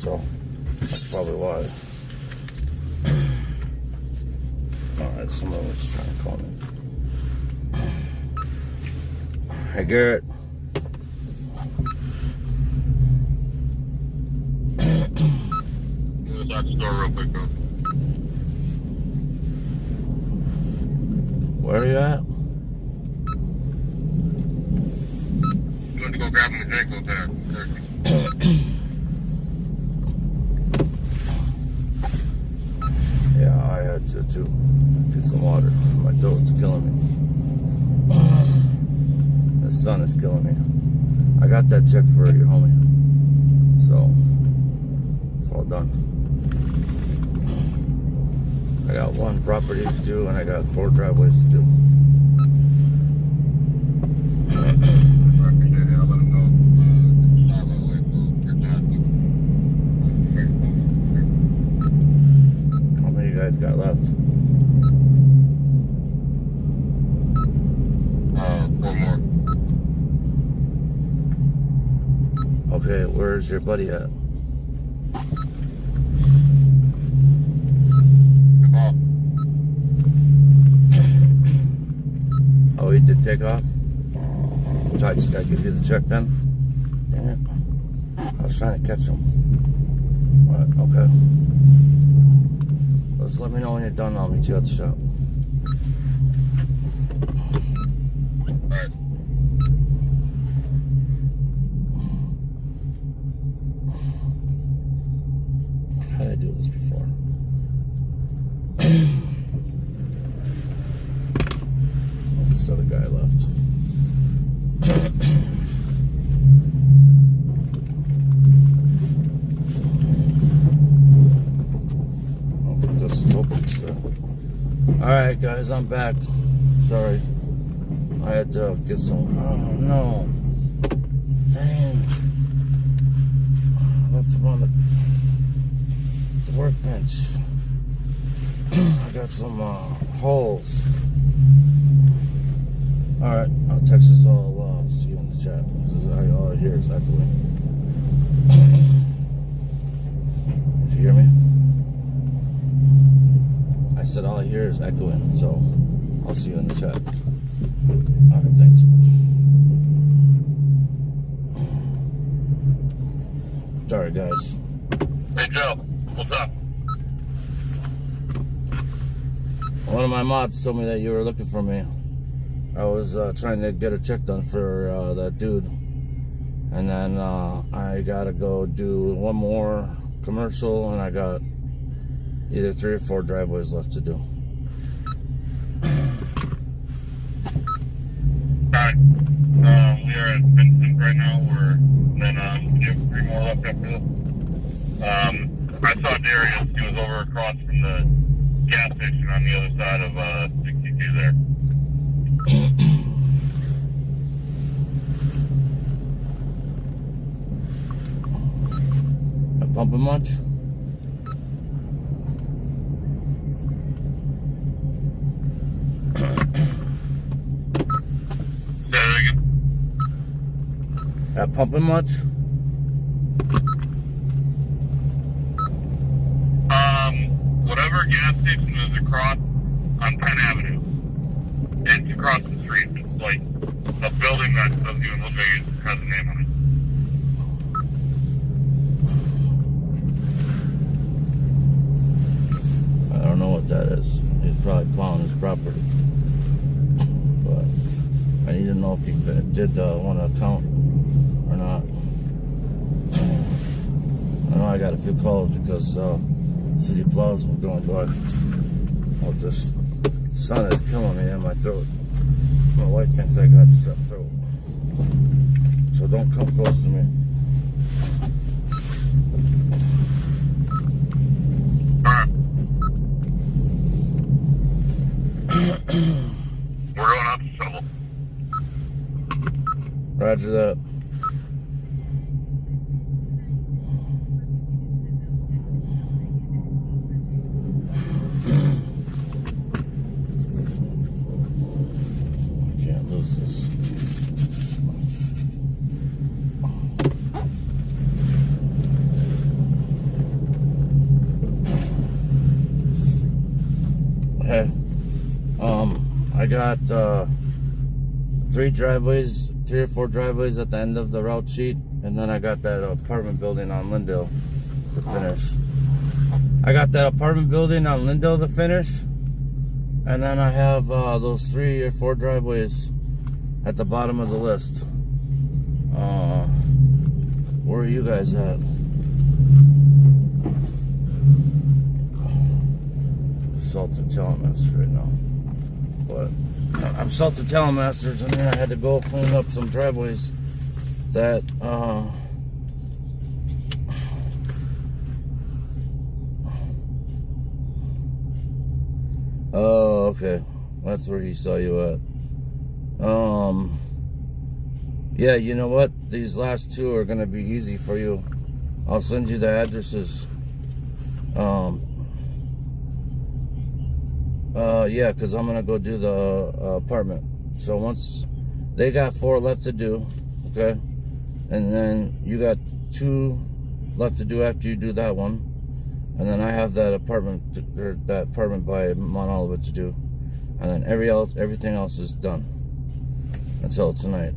so that's probably why. Alright, someone was trying to call me. Hey, Garrett.
that store real quick, though.
Where are you at?
You want to go grab him a drink real fast.
Yeah, I had to too. Get some water. My throat's killing me. The sun is killing me. I got that check for your homie. So, it's all done. I got 1 property to do and I got 4 driveways to do.
I appreciate it. I'll let him know. It's not that way, so you're not.
How many you guys got left?
4 more.
Okay, where's your buddy at? Oh, he did take off? So I just gotta give you the check then? Dang it. I was trying to catch him. But, okay. Just let me know when you're done. I'll meet you at the shop.
Alright.
How did I do this before? This other guy left. Oh, this is open still. Alright guys, I'm back. Sorry. I had to get some. Oh no. Dang. I left him on the workbench. I got some holes. Alright, I'll text us all. See you in the chat. All I hear is echoing. Did you hear me? I said all I hear is echoing, so I'll see you in the chat. Alright, thanks. Sorry, guys.
Hey, Joe. What's up?
One of my mods told me that you were looking for me. I was trying to get a check done for that dude. And then I gotta go do 1 more commercial, and I got either 3 or 4 driveways left to do.
Alright. We are at Vincent right now. We have 3 more left after this. I saw Darius. He was over across from the gas station on the other side of 62 there.
Not pumping much?
Say that again?
Not pumping much?
Whatever gas station is across on Penn Avenue, it's across the street. It's like a building that doesn't even look like it has a name on it.
I don't know what that is. He's probably plowing his property. But I need to know if he did want to count or not. I know I got a few calls because city plows were going by. Oh, this sun is killing me in my throat. My wife thinks I got strep throat. So don't come close to me.
We're going out to shovel.
Roger that. Can't lose this. Hey, I got 3 driveways, 3 or 4 driveways at the end of the route sheet, and then I got that apartment building on Lindale to finish. I got that apartment building on Lindell to finish. And then I have those 3 or 4 driveways at the bottom of the list. Where are you guys at? Salted Telemasters right now. But I'm Salted Telemasters, and then I had to go clean up some driveways that oh, okay. That's where he saw you at. Yeah, you know what? These last 2 are gonna be easy for you. I'll send you the addresses. Yeah, because I'm gonna go do the apartment. So once they got 4 left to do, okay, and then you got 2 left to do after you do that one, and then I have that apartment or that apartment by Mount Olivet to do, and then everything else is done until tonight.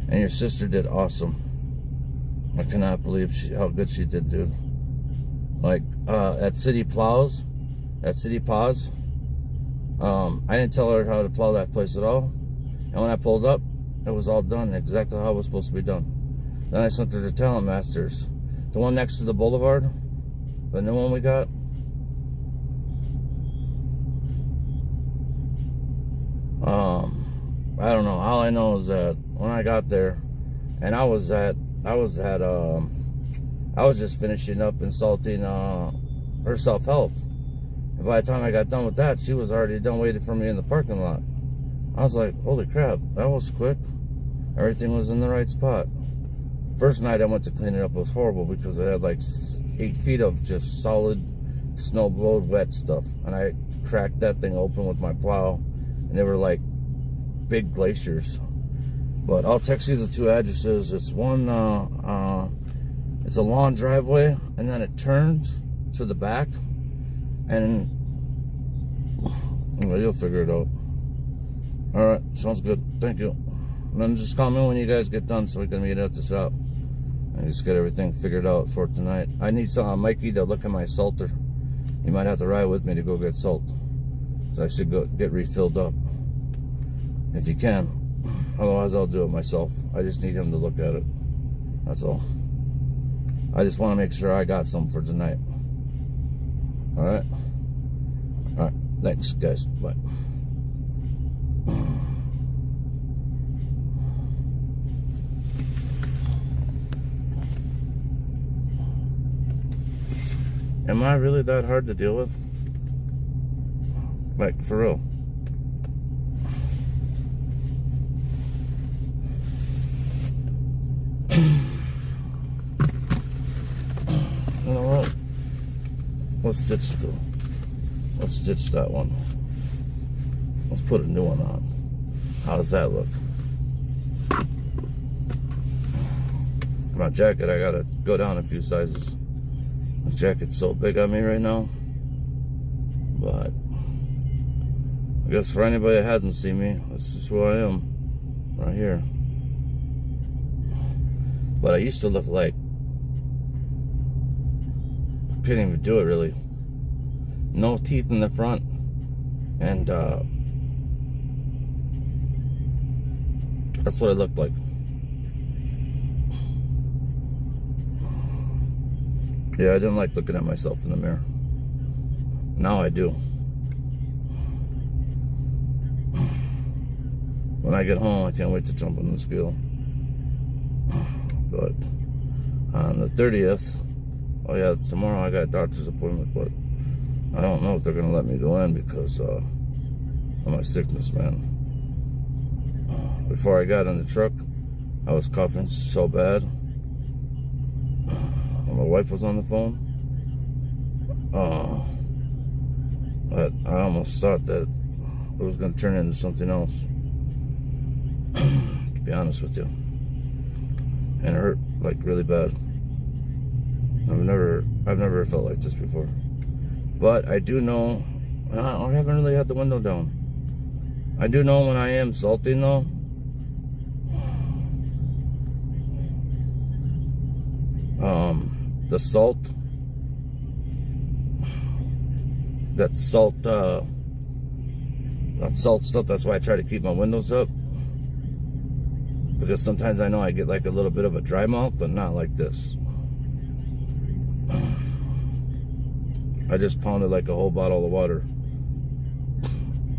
And your sister did awesome. I cannot believe how good she did, dude. Like at City Plows, at City Paws. I didn't tell her how to plow that place at all. And when I pulled up, it was all done exactly how it was supposed to be done. Then I sent her to Telemasters. The one next to the boulevard, the new one we got. I don't know. All I know is that when I got there, and I was just finishing up insulting her self-help. And by the time I got done with that, she was already done waiting for me in the parking lot. I was like, holy crap, that was quick. Everything was in the right spot. First night I went to clean it up, it was horrible because I had like 8 feet of just solid snow-blowed wet stuff. And I cracked that thing open with my plow, and they were like big glaciers. But I'll text you the 2 addresses. It's one, it's a long driveway, and then it turns to the back, and well, you'll figure it out. All right, sounds good. Thank you. And then just call me when you guys get done so we can meet at the shop and just get everything figured out for tonight. I need Mikey to look at my salter. You might have to ride with me to go get salt, so I should go get refilled up if you can. Otherwise, I'll do it myself. I just need him to look at it. That's all. I just want to make sure I got some for tonight. All right. All right. Thanks, guys. Bye. Am I really that hard to deal with? Like, for real? You know what? Let's ditch that one. Let's put a new one on. How does that look? My jacket, I gotta go down a few sizes. This jacket's so big on me right now. But I guess for anybody that hasn't seen me, this is who I am. Right here. But I used to look like, couldn't even do it really. No teeth in the front, and that's what I looked like. Yeah, I didn't like looking at myself in the mirror. Now I do. When I get home, I can't wait to jump on the scale. But on the 30th, oh yeah, it's tomorrow, I got a doctor's appointment, but I don't know if they're going to let me go in because of my sickness, man. Before I got in the truck, I was coughing so bad. When my wife was on the phone, but I almost thought that it was going to turn into something else, to be honest with you. And it hurt like really bad. I've never felt like this before. But I do know, I haven't really had the window down. I do know when I am salting though. The salt that salt stuff. That's why I try to keep my windows up, because sometimes I know I get like a little bit of a dry mouth, but not like this. I just pounded like a whole bottle of water.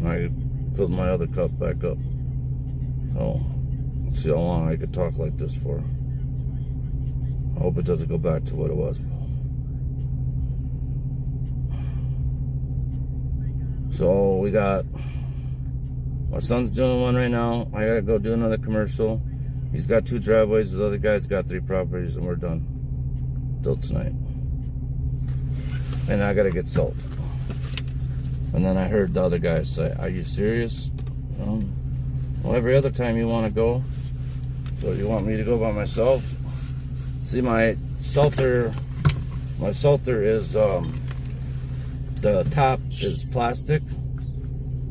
I filled my other cup back up. So let's see how long I could talk like this for. I hope it doesn't go back to what it was. So we got, my son's doing one right now. I gotta go do another commercial. He's got 2 driveways. The other guy's got 3 properties, and we're done till tonight. And I gotta get salt. And then I heard the other guys say, "Are you serious? Well, every other time you want to go, so you want me to go by myself?" See, my salter is the top is plastic,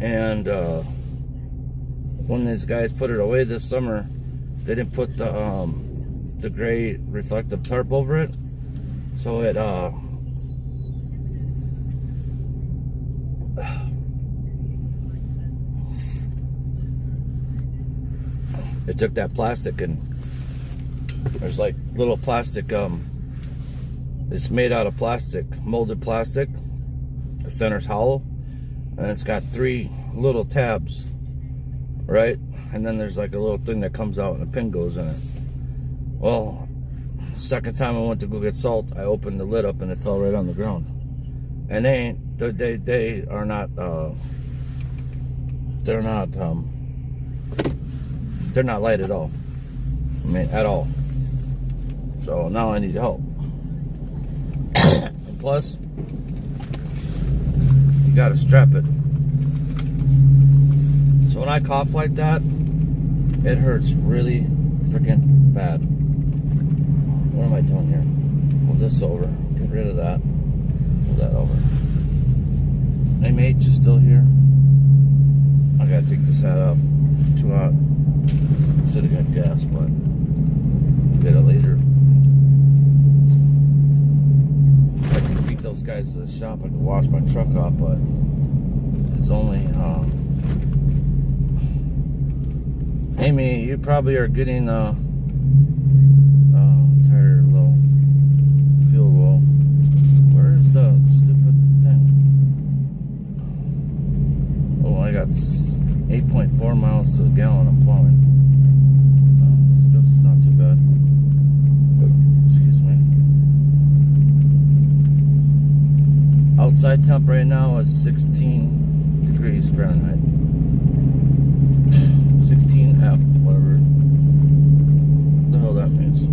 and when these guys put it away this summer, they didn't put the gray reflective tarp over it, so it took that plastic, and there's like little plastic, it's made out of plastic, molded plastic. The center's hollow, and it's got 3 little tabs, right? And then there's like a little thing that comes out and a pin goes in it. Well, second time I went to go get salt, I opened the lid up and it fell right on the ground. And they are not they're not light at all. I mean, at all. So now I need help. And plus, you gotta strap it. So when I cough like that, it hurts really freaking bad. What am I doing here? Move this over. Get rid of that. Move that over. Hey mate, you still here? I gotta take this hat off. Too hot. Should have got gas, but I'll get it later. I can beat those guys to the shop. I can wash my truck off, but it's only Amy, you probably are getting tire low, fuel low. Where is the stupid thing? Oh, I got 8.4 miles to the gallon. I'm plowing. This is not too bad. Excuse me. Outside temp right now is 16 degrees Fahrenheit. 16F, whatever the hell that means.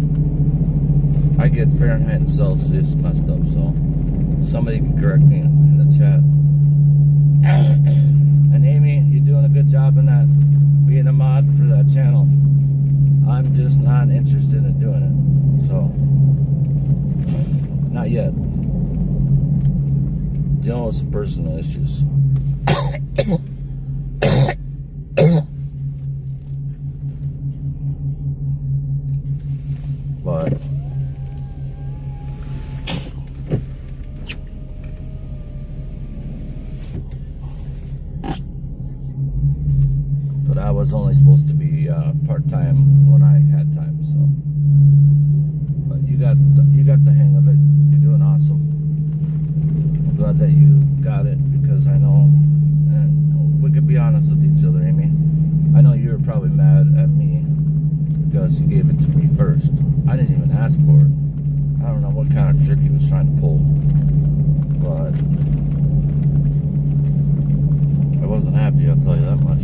I get Fahrenheit and Celsius messed up, so somebody can correct me in the chat. And Amy, you're doing a good job in that, being a mod for that channel. I'm just not interested in doing it, so not yet. Dealing with some personal issues. But I was only supposed to be part-time when I had time, so. But you got the hang of it. You're doing awesome. I'm glad that you got it, because I know, and we could be honest with each other, Amy. I know you were probably mad at me because you gave it to me first. I didn't even ask for it. I don't know what kind of trick he was trying to pull, but I wasn't happy, I'll tell you that much.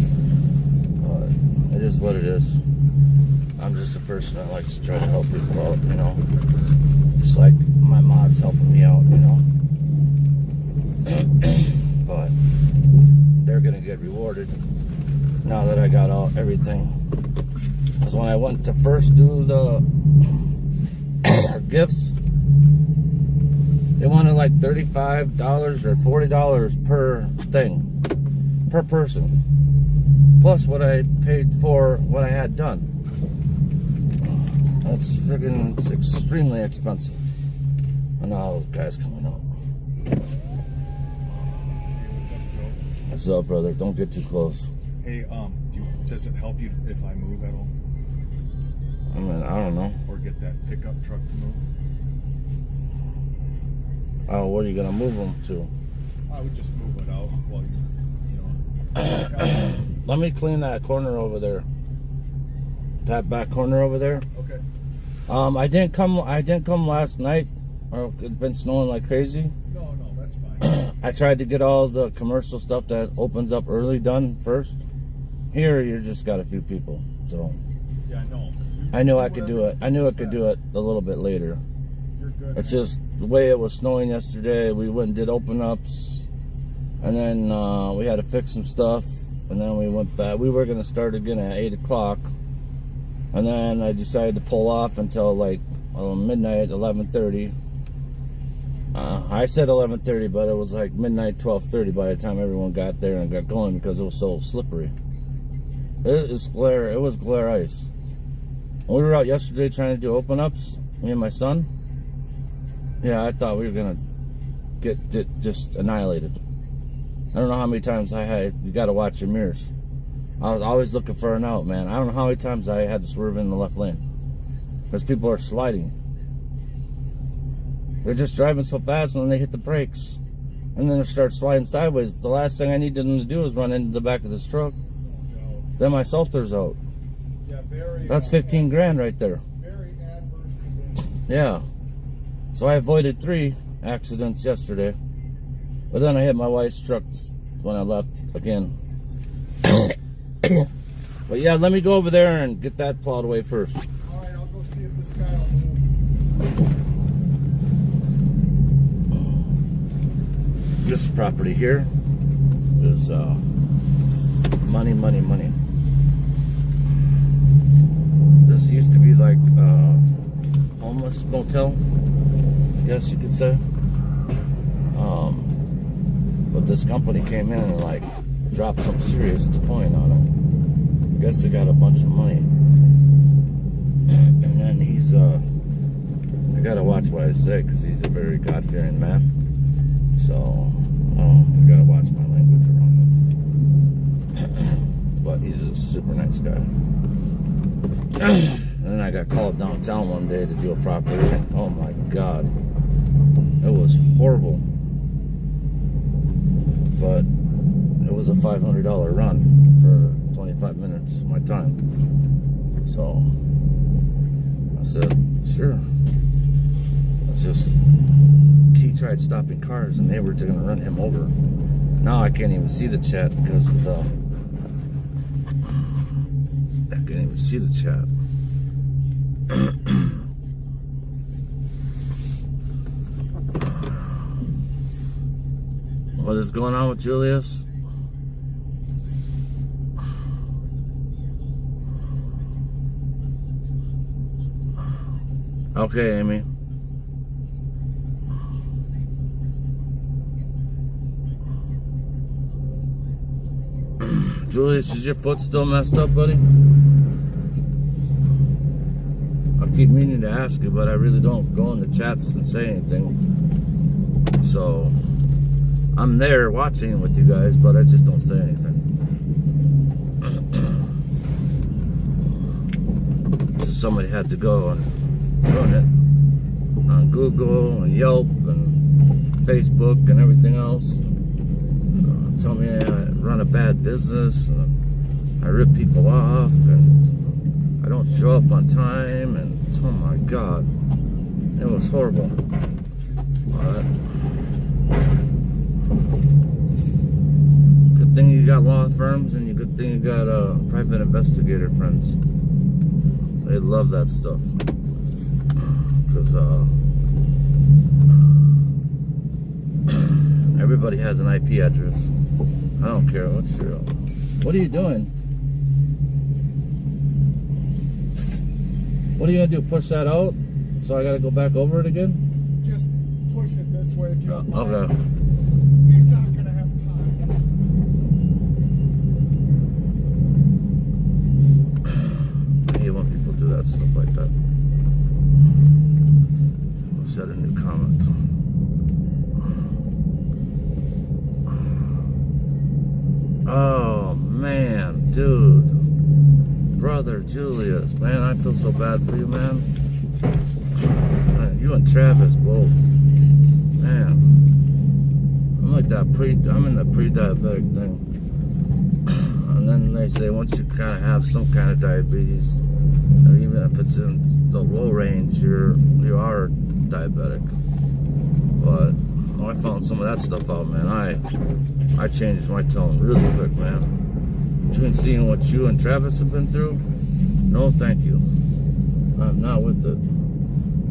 But it is what it is. I'm just a person that likes to try to help people out, you know. Just like my mom's helping me out, you know. But they're gonna get rewarded now that I got out everything. Because when I went to first do the gifts, they wanted like $35 or $40 per thing, per person, plus what I paid for what I had done. That's friggin' extremely expensive. And now the guy's coming up. What's up, brother? Don't get too close.
Hey, does it help you if I move at all?
I mean, I don't know.
Or get that pickup truck to move?
Oh, what are you gonna move them to?
I would just move it out while you know.
Let me clean that corner over there. That back corner over there.
Okay.
I didn't come last night. Or it's been snowing like crazy.
No, that's fine.
I tried to get all the commercial stuff that opens up early done first. Here, you just got a few people, so.
Yeah, I know.
I knew I could do it. I knew I could do it a little bit later.
You're good.
It's just the way it was snowing yesterday. We went and did open ups, and then we had to fix some stuff, and then we went back. We were gonna start again at 8 o'clock, and then I decided to pull off until like midnight, 11:30. I said 11:30, but it was like midnight, 12:30 by the time everyone got there and got going because it was so slippery. It was glare ice. When we were out yesterday trying to do open ups, me and my son. Yeah, I thought we were gonna get just annihilated. I don't know how many times you gotta watch your mirrors. I was always looking for an out, man. I don't know how many times I had to swerve in the left lane. Because people are sliding. They're just driving so fast and then they hit the brakes. And then they start sliding sideways. The last thing I need them to do is run into the back of this truck. Then my Salter's out.
Yeah, very.
That's 15 grand right there.
Very adverse conditions.
Yeah. So I avoided 3 accidents yesterday. But then I hit my wife's truck when I left again. But yeah, let me go over there and get that plowed away first.
All right, I'll go see if this guy will move.
This property here is money. This used to be like a homeless motel, I guess you could say. But this company came in and like dropped some serious coin on it. I guess they got a bunch of money. And then he's I gotta watch what I say because he's a very God-fearing man. So I gotta watch my language around him. But he's a super nice guy. And then I got called downtown one day to do a property. Oh my God. It was horrible. But it was a $500 run for 25 minutes of my time. So I said, sure. Let's just. He tried stopping cars and they were going to run him over. Now I can't even see the chat because of the. I can't even see the chat. What is going on with Julius? Okay, Amy. Julius, is your foot still messed up, buddy? I keep meaning to ask you, but I really don't go in the chats and say anything. So, I'm there watching with you guys, but I just don't say anything. So somebody had to go and run it on Google and Yelp and Facebook and everything else. Tell me I run a bad business, and I rip people off, and I don't show up on time, and oh my God, it was horrible. But good thing you got law firms, and good thing you got private investigator friends. They love that stuff, because everybody has an IP address. I don't care what's your. What are you doing? What are you gonna do? Push that out? So I gotta go back over it again?
Just push it this way if you don't mind.
Okay.
He's not gonna have time.
I hate when people do that stuff like that. I'll set a new comment. Oh man, dude. Brother Julius, man, I feel so bad for you, man. Man, you and Travis both. Man. I'm like that I'm in the pre-diabetic thing. And then they say once you kind of have some kind of diabetes, or even if it's in the low range, you are diabetic. But I found some of that stuff out, man. I changed my tone really quick, man. Between seeing what you and Travis have been through, no thank you. I'm not with it.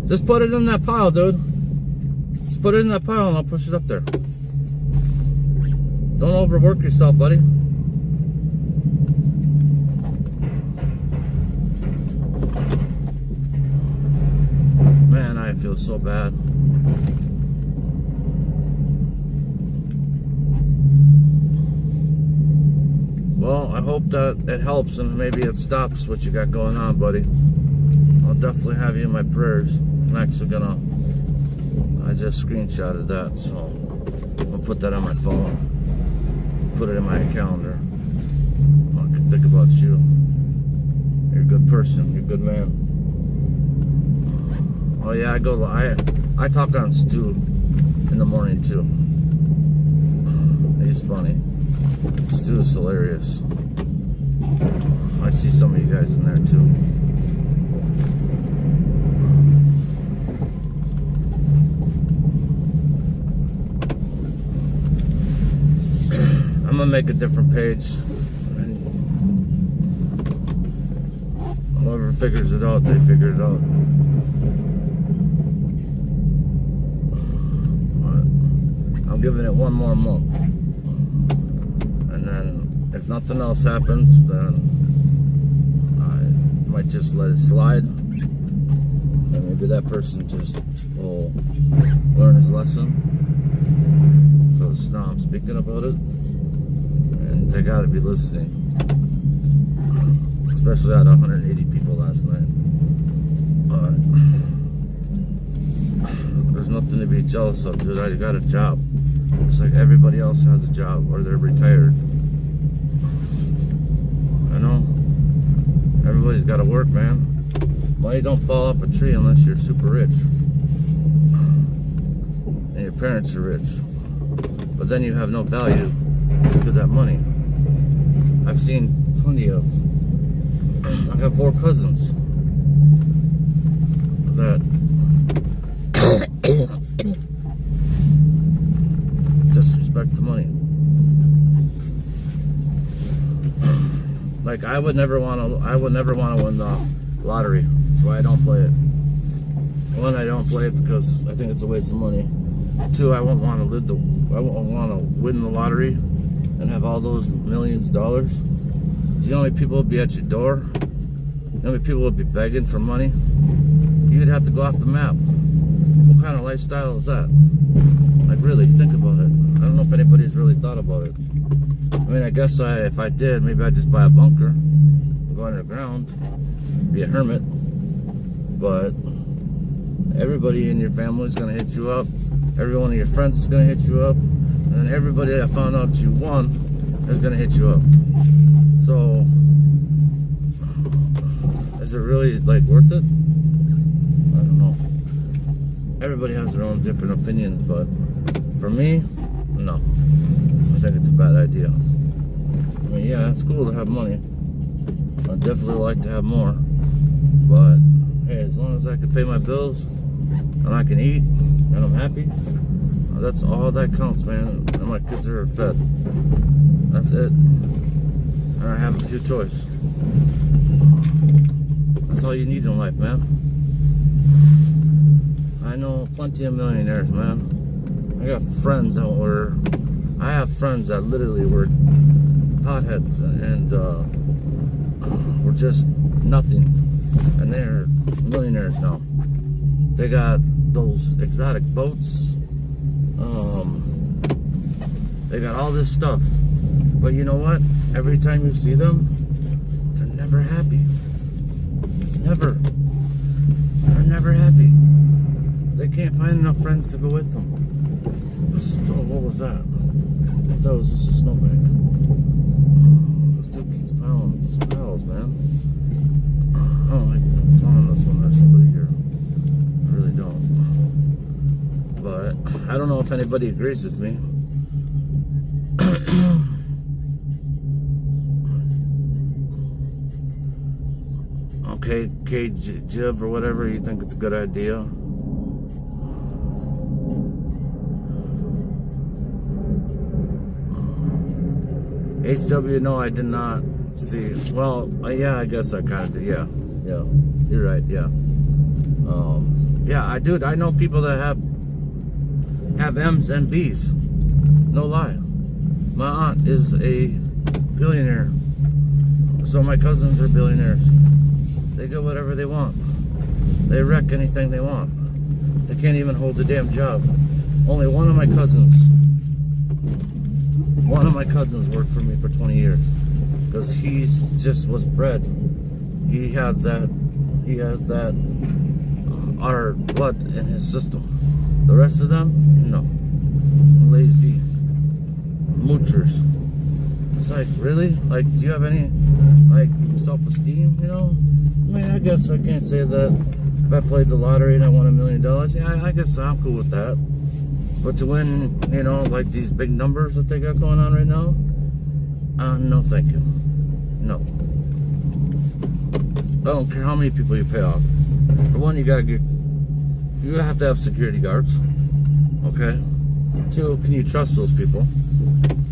Just put it in that pile, dude. Just put it in that pile and I'll push it up there. Don't overwork yourself, buddy. Man, I feel so bad. Well, I hope that it helps and maybe it stops what you got going on, buddy. I'll definitely have you in my prayers. I'm actually gonna, I just screenshotted that, so I'll put that on my phone. Put it in my calendar. I can think about you. You're a good person. You're a good man. Oh yeah, I talk on Stu in the morning too. He's funny. Stu is hilarious. I see some of you guys in there too. I'm gonna make a different page. And whoever figures it out, they figure it out. I'm giving it one more month. And then if nothing else happens, then I might just let it slide. And maybe that person just will learn his lesson. Because now I'm speaking about it. And they gotta be listening. Especially out of 180 people last night. There's nothing to be jealous of, dude. I got a job. It's like everybody else has a job or they're retired. I know. Everybody's got to work, man. Money don't fall off a tree unless you're super rich. And your parents are rich. But then you have no value to that money. I've seen plenty of... I have 4 cousins that... disrespect the money. Like I would never want to win the lottery. That's why I don't play it. 1, I don't play it because I think it's a waste of money. 2, I won't want to win the lottery and have all those millions of dollars. Do you know how many people would be at your door? You know how many people would be begging for money? You'd have to go off the map. What kind of lifestyle is that? Like really, think about it. I don't know if anybody's really thought about it. I mean, I guess if I did, maybe I'd just buy a bunker, go underground, be a hermit. But everybody in your family is going to hit you up. Every one of your friends is going to hit you up. And then everybody that found out you won is going to hit you up. So, is it really, like, worth it? I don't know. Everybody has their own different opinions, but for me, no. I think it's a bad idea. I mean, yeah, it's cool to have money. I'd definitely like to have more. But, hey, as long as I can pay my bills, and I can eat, and I'm happy, that's all that counts, man. And my kids are fed. That's it. And I have a few choices. That's all you need in life, man. I know plenty of millionaires, man. I have friends that literally were hotheads and were just nothing. And they're millionaires now. They got those exotic boats. They got all this stuff. But you know what? Every time you see them, they're never happy. Never. They're never happy. They can't find enough friends to go with them. Oh, what was that? I thought it was just a snowbank. calls, man. I don't like telling this when there's somebody here. I really don't. But I don't know if anybody agrees with me. Okay, Jib or whatever, you think it's a good idea? HW, no, I did not see. Well, yeah, I guess I kind of did. Yeah, you're right. Yeah, yeah, I know people that have M's and B's. No lie. My aunt is a billionaire, so my cousins are billionaires. They get whatever they want. They wreck anything they want. They can't even hold a damn job. Only one of my cousins worked for me for 20 years because he's just was bred. He has that our blood in his system. The rest of them, no. Lazy moochers. It's like, really? Like, do you have any like self-esteem, you know? I mean, I guess I can't say that if I played the lottery and I won $1 million, yeah, I guess I'm cool with that. But to win, you know, like these big numbers that they got going on right now, no thank you. No. I don't care how many people you pay off. For one, you have to have security guards. Okay? Two, can you trust those people?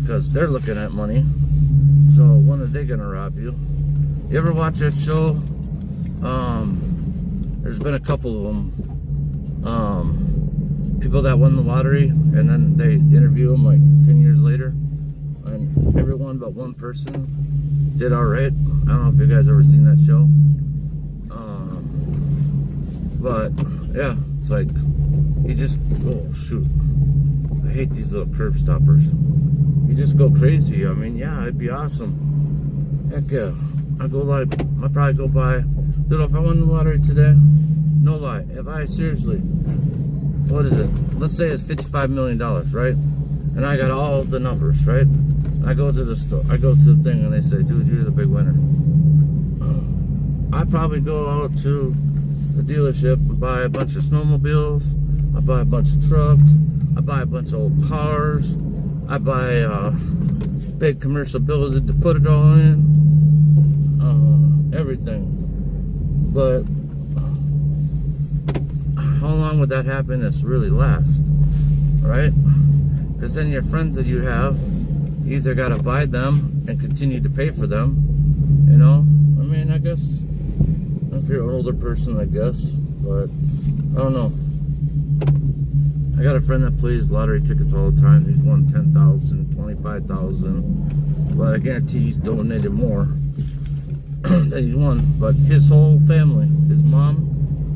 Because they're looking at money. So when are they gonna rob you? You ever watch that show? There's been a couple of them. People that won the lottery, and then they interview them like 10 years later, and everyone but one person did all right. I don't know if you guys ever seen that show. But yeah, it's like you just, oh shoot, I hate these little curb stoppers. You just go crazy. I mean, yeah, it'd be awesome. Heck yeah, I'd probably go buy, dude, if I won the lottery today, no lie, if I seriously, what is it? Let's say it's $55 million, right? And I got all the numbers, right? I go to the store, I go to the thing, and they say, dude, you're the big winner. I'd probably go out to the dealership and buy a bunch of snowmobiles. I buy a bunch of trucks. I buy a bunch of old cars. I buy a big commercial building to put it all in. Everything. But how long would that happiness really last? Right? Because then your friends that you have, you either got to buy them and continue to pay for them. You know? I mean, I guess if you're an older person, I guess. But I don't know. I got a friend that plays lottery tickets all the time. He's won 10,000, 25,000. But I guarantee he's donated more than he's won. But his whole family, his mom,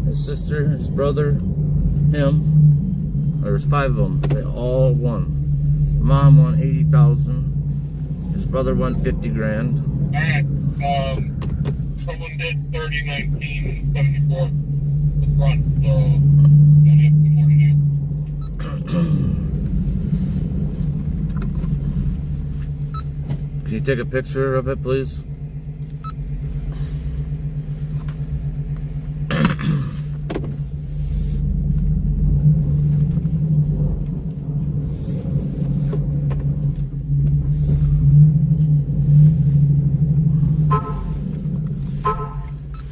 his sister, his brother, him, there's 5 of them. They all won. Mom won 80,000. His brother won 50 grand.
Someone did 30-19-74 the front, so don't have more to do.
Can you take a picture of it, please?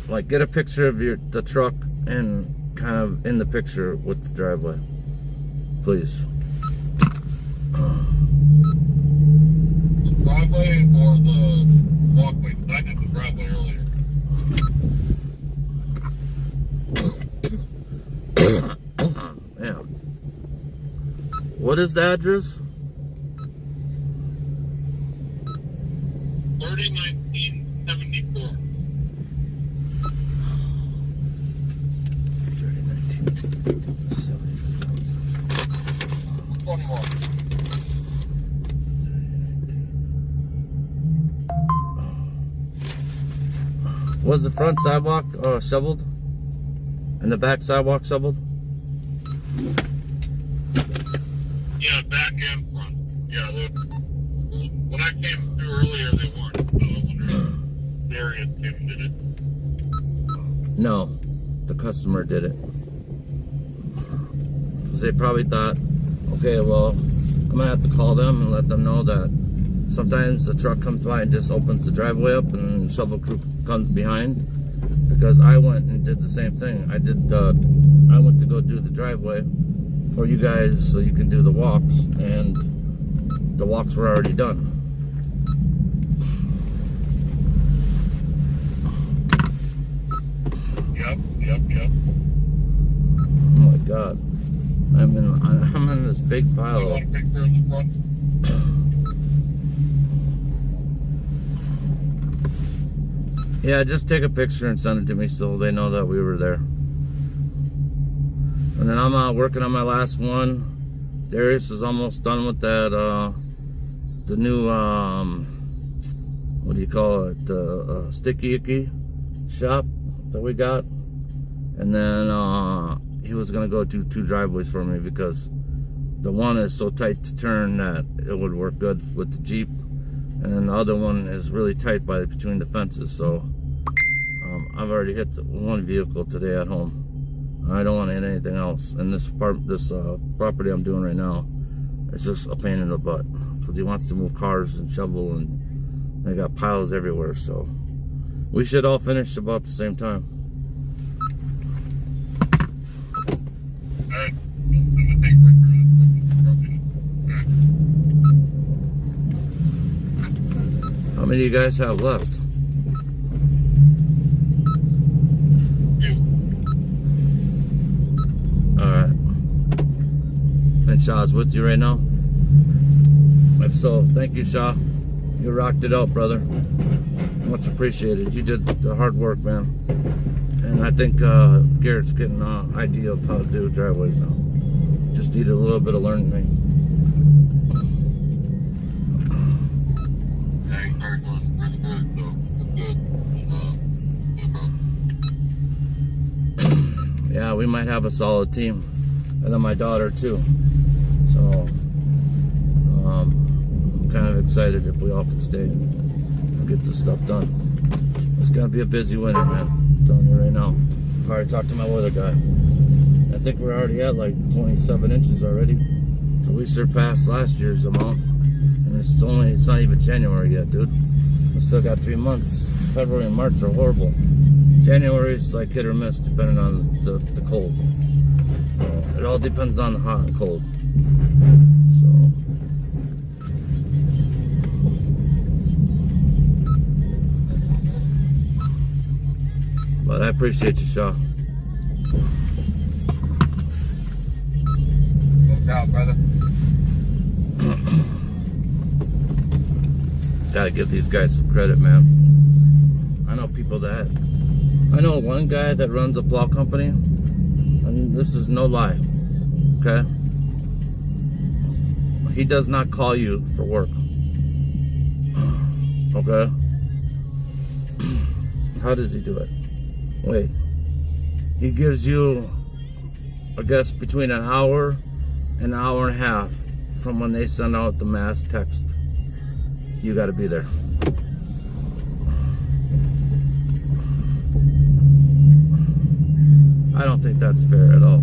Like, get a picture of the truck and kind of in the picture with the driveway, please.
The driveway or the walkway? I did the driveway earlier.
Yeah. What is the address?
30-19-74. One more.
Was the front sidewalk shoveled? And the back sidewalk shoveled?
Yeah, back and front. Yeah, when I came through earlier, they weren't. So I wonder if the area person did it.
No, the customer did it. 'Cause they probably thought, okay, well, I'm gonna have to call them and let them know that sometimes the truck comes by and just opens the driveway up and the shovel crew comes behind. Because I went and did the same thing. I went to go do the driveway for you guys so you can do the walks, and the walks were already done.
Yep.
Oh my God. I'm in this big
You
pile.
want a picture of the front?
Yeah, just take a picture and send it to me so they know that we were there. And then I'm working on my last one. Darius is almost done with that, the new, what do you call it, sticky icky shop that we got. And then he was gonna go do 2 driveways for me because the one is so tight to turn that it would work good with the Jeep, and then the other one is really tight between the fences. So I've already hit one vehicle today at home. I don't want to hit anything else. And this property I'm doing right now, it's just a pain in the butt because he wants to move cars and shovel, and they got piles everywhere. So we should all finish about the same time.
Alright. I'm gonna take a picture of this.
How many of you guys have left? Alright. And Shaw's with you right now? If so, thank you, Shaw. You rocked it out, brother. Much appreciated. You did the hard work, man. And I think Garrett's getting an idea of how to do driveways now. Just needed a little bit of learning.
Yeah, he started going really good, so it's good.
Yeah, we might have a solid team. And then my daughter too. So I'm kind of excited if we all can stay and get this stuff done. It's gonna be a busy winter, man. I'm telling you right now. I already talked to my weather guy. I think we're already at like 27 inches already. So we surpassed last year's amount. And it's not even January yet, dude. We still got 3 months. February and March are horrible. January is like hit or miss depending on the cold. It all depends on the hot and cold. So but I appreciate you, Shaw.
Look out, brother.
Gotta give these guys some credit, man. I know one guy that runs a plow company, and this is no lie, okay? He does not call you for work, okay? How does he do it? Wait, he gives you, I guess, between an hour and an hour and a half from when they send out the mass text. You got to be there. I don't think that's fair at all.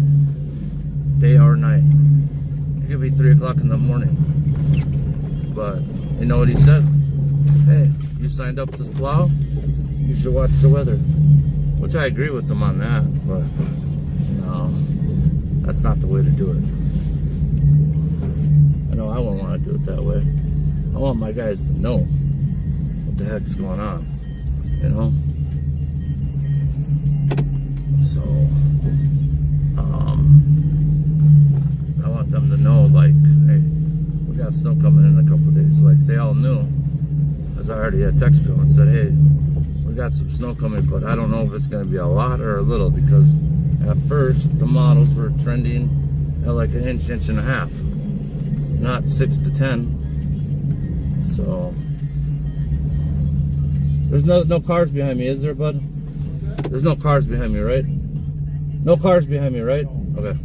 Day or night. It could be 3 o'clock in the morning. But you know what he said? Hey, you signed up to plow? You should watch the weather. Which I agree with them on that, but no, that's not the way to do it. I know I wouldn't want to do it that way. I want my guys to know what the heck's going on, you know? So, I want them to know, like, hey, we got snow coming in a couple of days. Like, they all knew, as I already had texted them and said, hey, we got some snow coming, but I don't know if it's going to be a lot or a little, because at first, the models were trending at like an inch and a half, not 6 to 10. So, there's no cars behind me, is there, bud? There's no cars behind me, right? No cars behind me, right? Okay.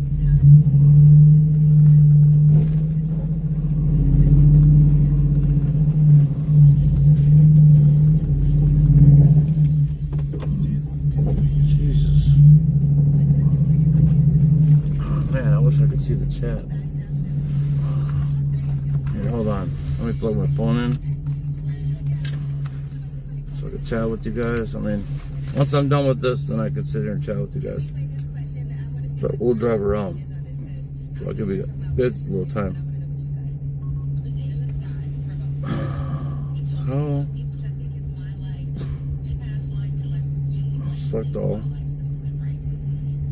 chat. Here, hold on. Let me plug my phone in so I can chat with you guys. I mean, once I'm done with this, then I can sit here and chat with you guys. But we'll drive around. So I'll give you a good little time. Oh. Select all.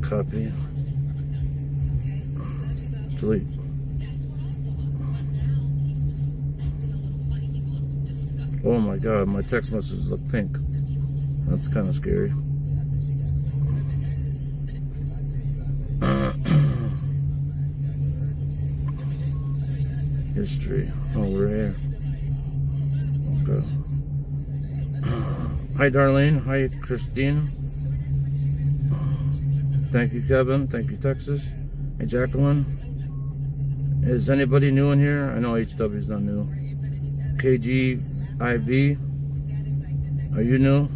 Copy. Delete. Oh my god, my text messages look pink. That's kind of scary. History. Oh, we're here. Okay. Hi, Darlene. Hi, Christine. Thank you, Kevin. Thank you, Texas. Hey, Jacqueline. Is anybody new in here? I know HW is not new. KGIV. Are you new?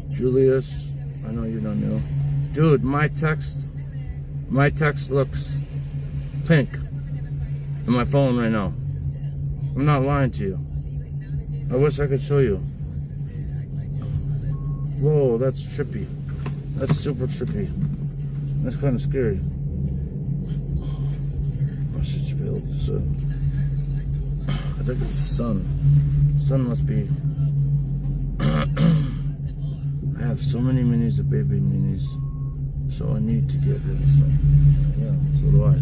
Julius. I know you're not new. Dude, my text looks pink in my phone right now. I'm not lying to you. I wish I could show you. Whoa, that's trippy. That's super trippy. That's kind of scary. I should be able to see. I think it's the sun. Sun must be. I have so many minis of baby minis, so I need to get rid of some. Yeah, so do I.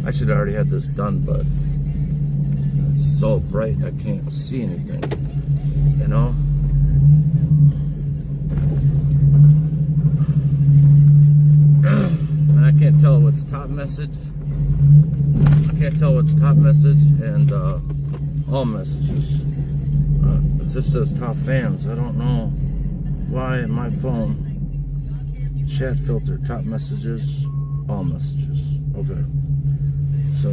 I should have already had this done, but it's so bright I can't see anything. You know? And I can't tell what's top message. I can't tell what's top message and all messages. It just says top fans. I don't know why my phone chat filter top messages, all messages. Okay. So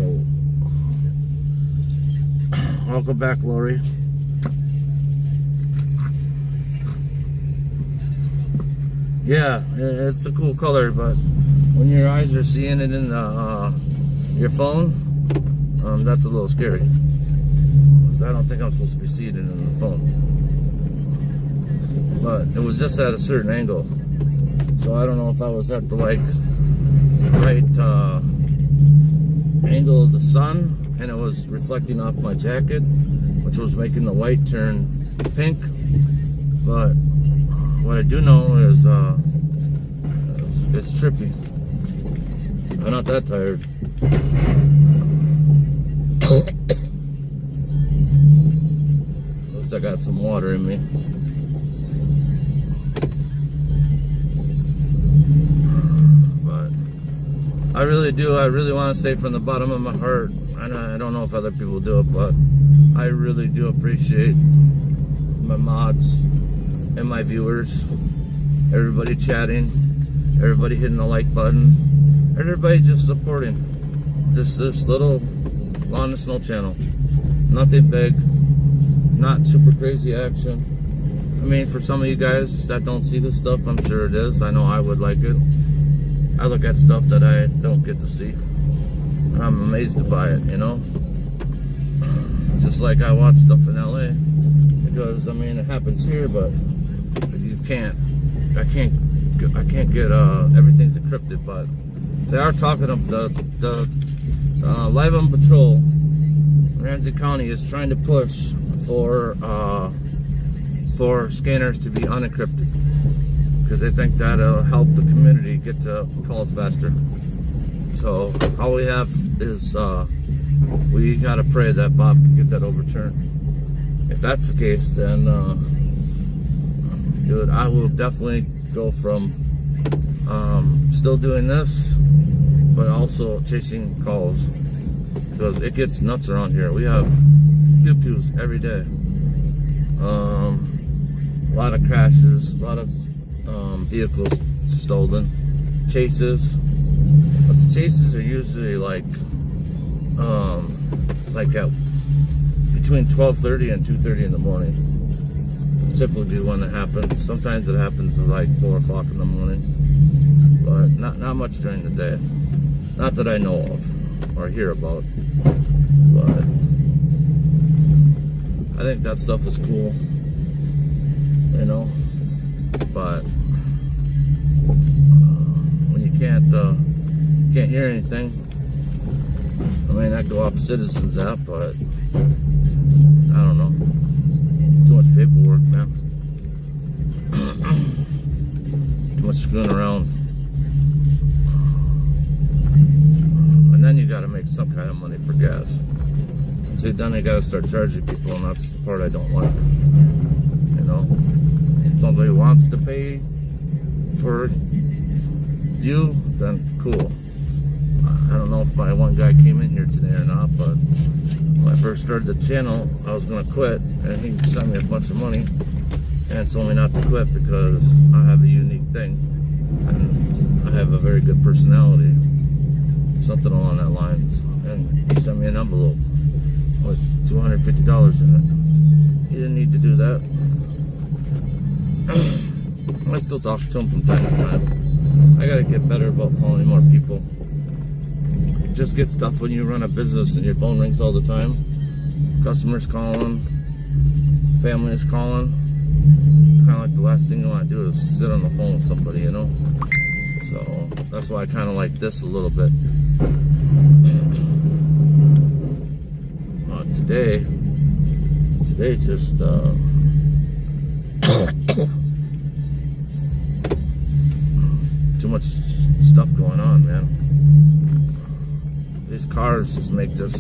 welcome back, Lori. Yeah, it's a cool color, but when your eyes are seeing it in your phone, that's a little scary. Because I don't think I'm supposed to be seeing it in the phone. But it was just at a certain angle. So I don't know if I was at the right angle of the sun, and it was reflecting off my jacket, which was making the white turn pink. But what I do know is it's trippy. I'm not that tired. At least I got some water in me. But I really want to say from the bottom of my heart, I don't know if other people do it, but I really do appreciate my mods and my viewers, everybody chatting, everybody hitting the like button, everybody just supporting this little Lawn and Snow channel. Nothing big, not super crazy action. I mean, for some of you guys that don't see this stuff, I'm sure it is. I know I would like it. I look at stuff that I don't get to see, and I'm amazed by it, you know? Just like I watch stuff in LA, because I mean, it happens here, but I can't get everything's encrypted. But they are talking of the Live on Patrol. Ramsey County is trying to push for scanners to be unencrypted, because they think that'll help the community get to calls faster. So all we have is we gotta pray that Bob can get that overturned. If that's the case, then dude, I will definitely go from still doing this, but also chasing calls, because it gets nuts around here. We have pew-pews every day. A lot of crashes, a lot of vehicles stolen, chases. But the chases are usually like at between 12:30 and 2:30 in the morning. typically when it happens. Sometimes it happens at like 4 o'clock in the morning, but not much during the day. Not that I know of or hear about. But I think that stuff is cool, you know. But when you can't hear anything, I mean, I go off Citizens app, but I don't know. Too much paperwork, man. Too much screwing around. And then you gotta make some kind of money for gas. See, then they gotta start charging people, and that's the part I don't like. You know? If somebody wants to pay for you, then cool. I don't know if my one guy came in here today or not, but when I first started the channel, I was gonna quit, and he sent me a bunch of money, and it told me not to quit because I have a unique thing, and I have a very good personality, something along that lines. And he sent me an envelope with $250 in it. He didn't need to do that. I still talk to him from time to time. I gotta get better about calling more people. It just gets tough when you run a business and your phone rings all the time. Customers calling, family is calling. Kind of like the last thing you want to do is sit on the phone with somebody, you know? So that's why I kind of like this a little bit. Today just too much stuff going on, man. These cars just make this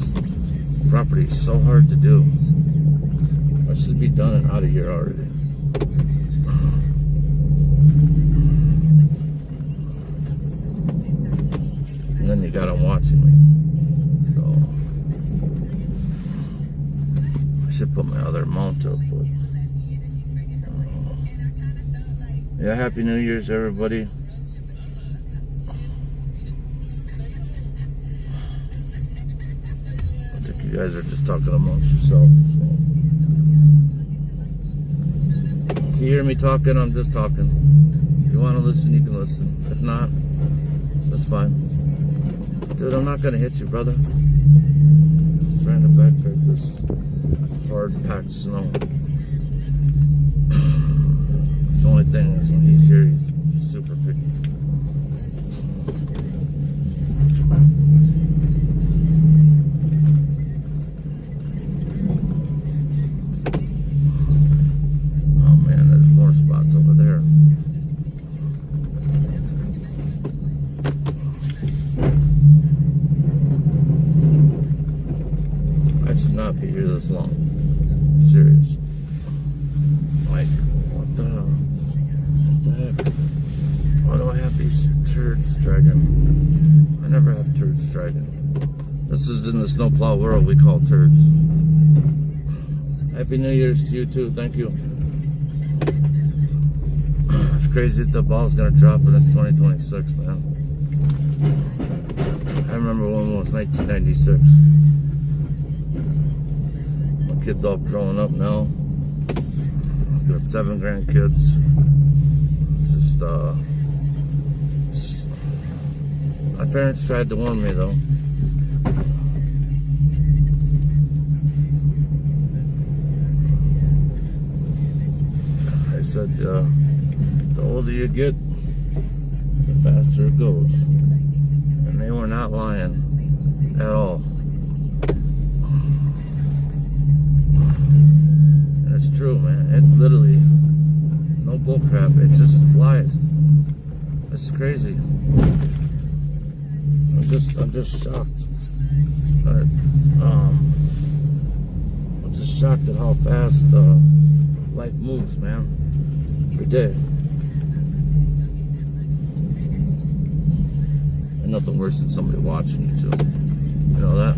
property so hard to do. I should be done and out of here already. And then you got them watching me. So I should put my other mount up, but yeah, Happy New Year's, everybody. I think you guys are just talking amongst yourselves. So. If you hear me talking, I'm just talking. If you want to listen, you can listen. If not, that's fine. Dude, I'm not gonna hit you, brother. Just trying to backtrack this hard packed snow. The only thing is when he's here, he's super picky. Oh man, there's more spots over there. I should not be here this long. Serious. Like, what the hell? Why do I have these turds dragging? I never have turds dragging. This is in the snowplow world we call turds. Happy New Year's to you too, thank you. It's crazy that the ball's gonna drop and it's 2026, man. I remember when it was 1996. My kids all growing up now. I've got 7 grandkids. My parents tried to warn me though. I said, the older you get, the faster it goes. And they were not lying at all. And it's true, man. It literally, no bullcrap, it just flies. It's crazy. I'm just shocked. I'm just shocked at how fast life moves, man. Every day. And nothing worse than somebody watching you too. You know that?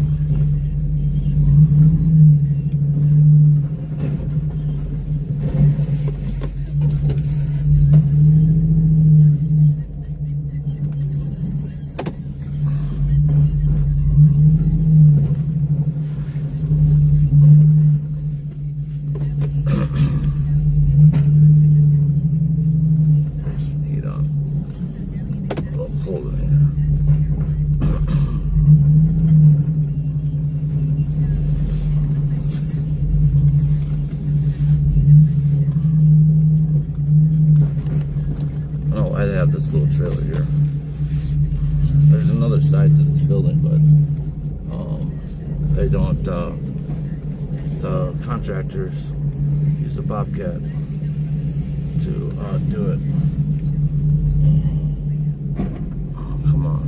the contractors use the Bobcat to do it. Oh, come on.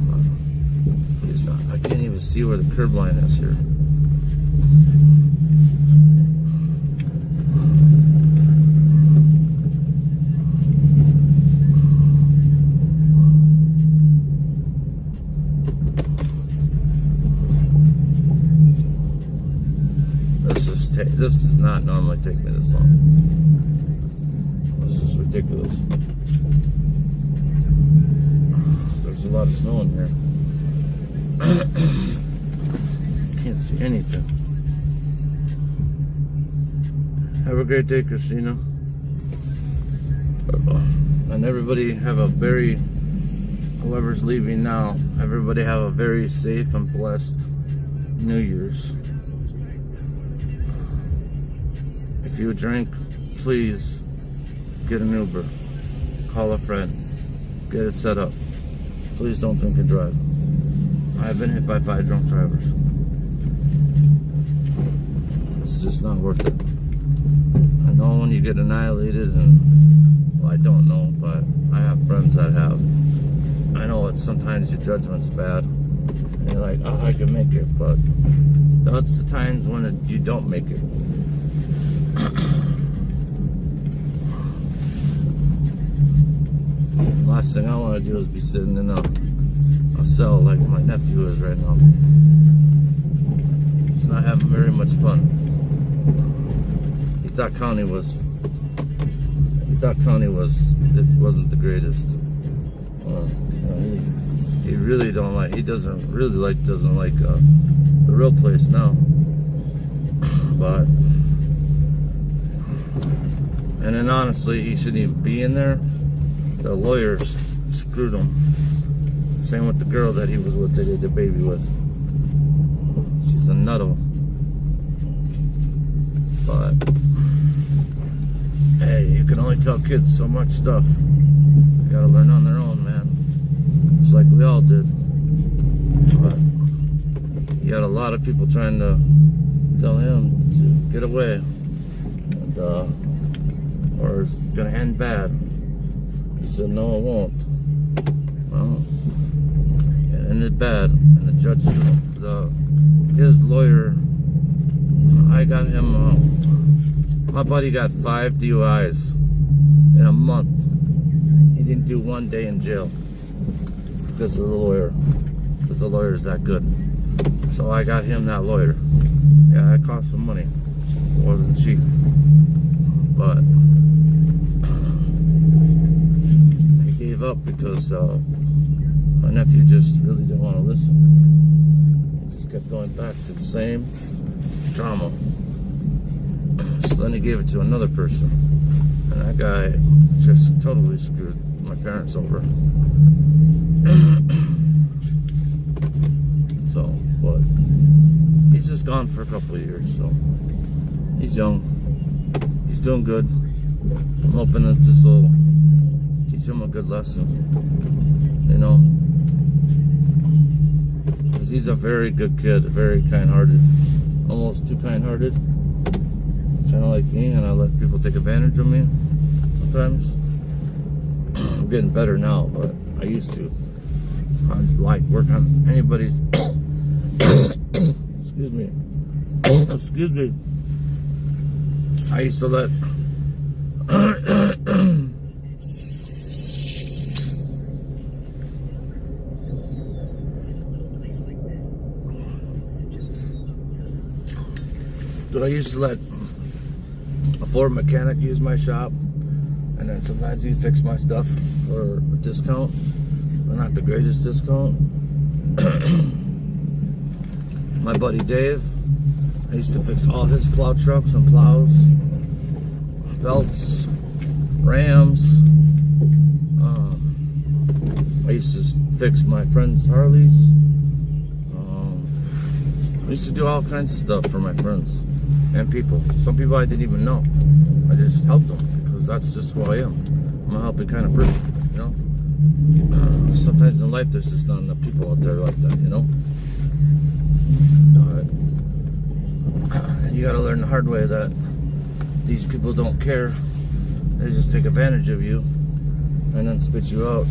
Please not. I can't even see where the curb line is here. This does not normally take me this long. This is ridiculous. There's a lot of snow in here. Can't see anything. Have a great day, Christina. And everybody have a very, whoever's leaving now, everybody have a very safe and blessed New Year's. If you drink, please get an Uber. Call a friend. Get it set up. Please don't drink and drive. I've been hit by 5 drunk drivers. It's just not worth it. I know when you get annihilated, and well, I don't know, but I have friends that have. I know it's sometimes your judgment's bad. And you're like, oh, I can make it, but that's the times when you don't make it. Last thing I want to do is be sitting in a cell like my nephew is right now. He's not having very much fun. He thought county was it wasn't the greatest. He really doesn't like the real place now. But and then honestly, he shouldn't even be in there. The lawyers screwed him. Same with the girl that he was with, they did the baby with. She's a nutto. But hey, you can only tell kids so much stuff. They gotta learn on their own, man. Just like we all did. But he had a lot of people trying to tell him to get away. And or it's gonna end bad. He said, no, it won't. Well, it ended bad. And the judge, his lawyer, I got him, my buddy got 5 DUIs in a month. He didn't do 1 day in jail because of the lawyer. Because the lawyer's that good. So I got him that lawyer. Yeah, that cost some money. It wasn't cheap. But gave up because my nephew just really didn't want to listen. He just kept going back to the same drama. So then he gave it to another person. And that guy just totally screwed my parents over. So, but he's just gone for a couple of years, so he's young. He's doing good. I'm hoping that this will teach him a good lesson, you know, because he's a very good kid, very kind-hearted, almost too kind-hearted, kind of like me, and I let people take advantage of me sometimes. I'm getting better now, but I used to. I'd like work on anybody's excuse me excuse me. I used to let But I used to let a Ford mechanic use my shop, and then sometimes he'd fix my stuff for a discount, but not the greatest discount. My buddy Dave, I used to fix all his plow trucks and plows, belts, rams. I used to fix my friends' Harleys. I used to do all kinds of stuff for my friends and people. Some people I didn't even know. I just helped them because that's just who I am. I'm a helping kind of person, you know? Sometimes in life there's just not enough people out there like that, you know? And you gotta learn the hard way that these people don't care. They just take advantage of you and then spit you out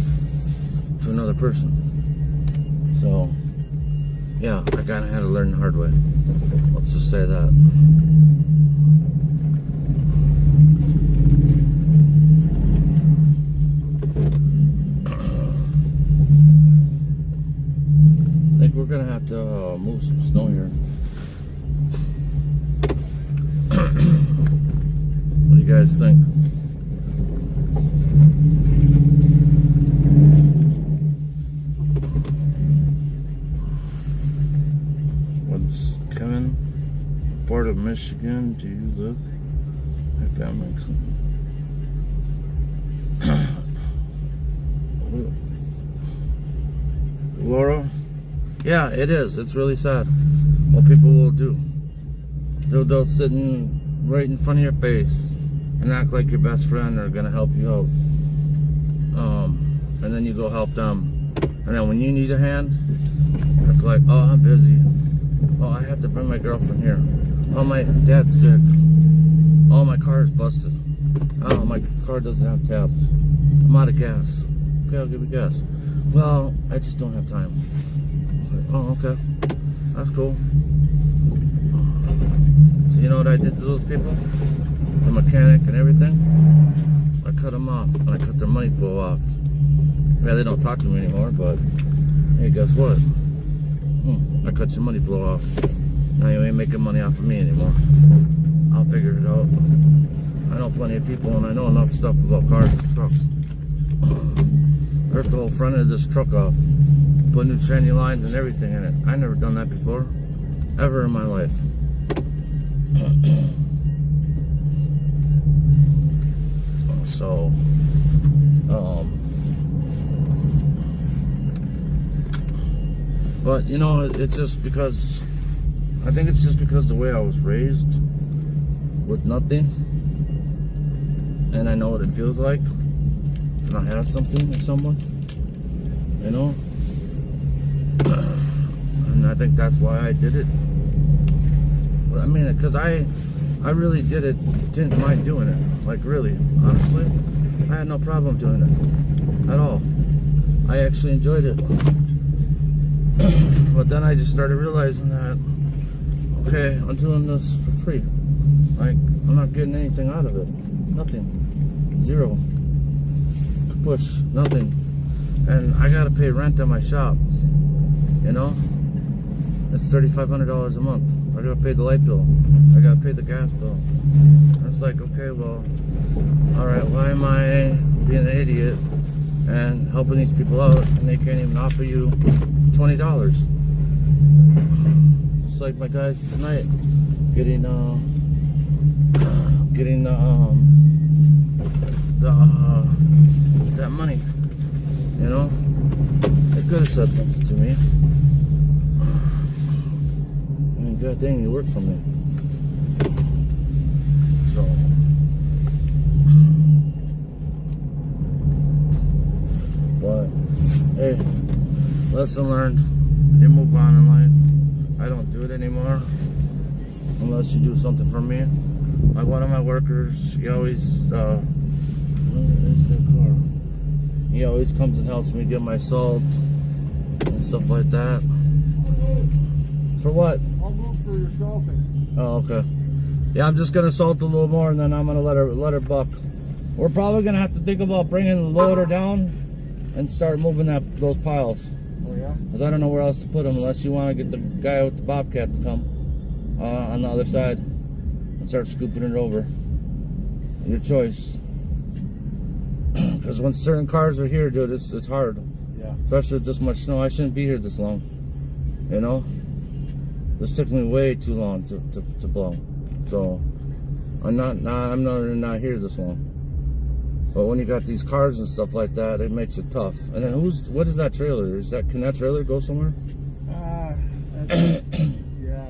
to another person. So, yeah, I kinda had to learn the hard way. Let's just say that. I think we're gonna have to move some snow here. What do you guys think? What's Kevin? Part of Michigan? Do you live? If that makes sense. Laura? Yeah, it is. It's really sad what people will do. They'll sit right in front of your face and act like your best friend are gonna help you out. And then you go help them. And then when you need a hand, it's like, oh, I'm busy. Oh, I have to bring my girlfriend here. Oh, my dad's sick. Oh, my car is busted. Oh, my car doesn't have tabs. I'm out of gas. Okay, I'll give you gas. Well, I just don't have time. Oh, okay. That's cool. So you know what I did to those people? The mechanic and everything? I cut them off. And I cut their money flow off. Yeah, they don't talk to me anymore, but hey, guess what? I cut your money flow off. Now you ain't making money off of me anymore. I'll figure it out. I know plenty of people and I know enough stuff about cars and trucks. I ripped the whole front of this truck off. Put new tranny lines and everything in it. I never done that before. Ever in my life. So, but you know, it's just because, I think it's just because the way I was raised with nothing, and I know what it feels like to not have something or someone, you know, and I think that's why I did it. I mean, because I really didn't mind doing it. Like, really, honestly, I had no problem doing it at all. I actually enjoyed it. But then I just started realizing that, okay, I'm doing this for free. Like, I'm not getting anything out of it. Nothing. Zero. Push. Nothing. And I gotta pay rent at my shop. You know? It's $3,500 a month. I gotta pay the light bill. I gotta pay the gas bill. And it's like, okay, well, alright, why am I being an idiot and helping these people out and they can't even offer you $20? Just like my guys tonight getting that money, you know? They could have said something to me. I mean, god dang, you work for me. So, but hey, lesson learned. You move on in life. I don't do it anymore unless you do something for me. Like one of my workers, he always where is that car? He always comes and helps me get my salt and stuff like that. For what?
I'll move for your salting.
Oh, okay. Yeah, I'm just gonna salt a little more and then I'm gonna let her buck. We're probably gonna have to think about bringing the loader down and start moving those piles.
Oh yeah?
Because I don't know where else to put them unless you want to get the guy with the Bobcat to come on the other side and start scooping it over. Your choice. Because when certain cars are here, dude, it's hard.
Yeah.
Especially with this much snow. I shouldn't be here this long. You know? This took me way too long to blow. So I'm not here this long. But when you got these cars and stuff like that, it makes it tough. And then what is that trailer? Can that trailer go somewhere?
Yeah.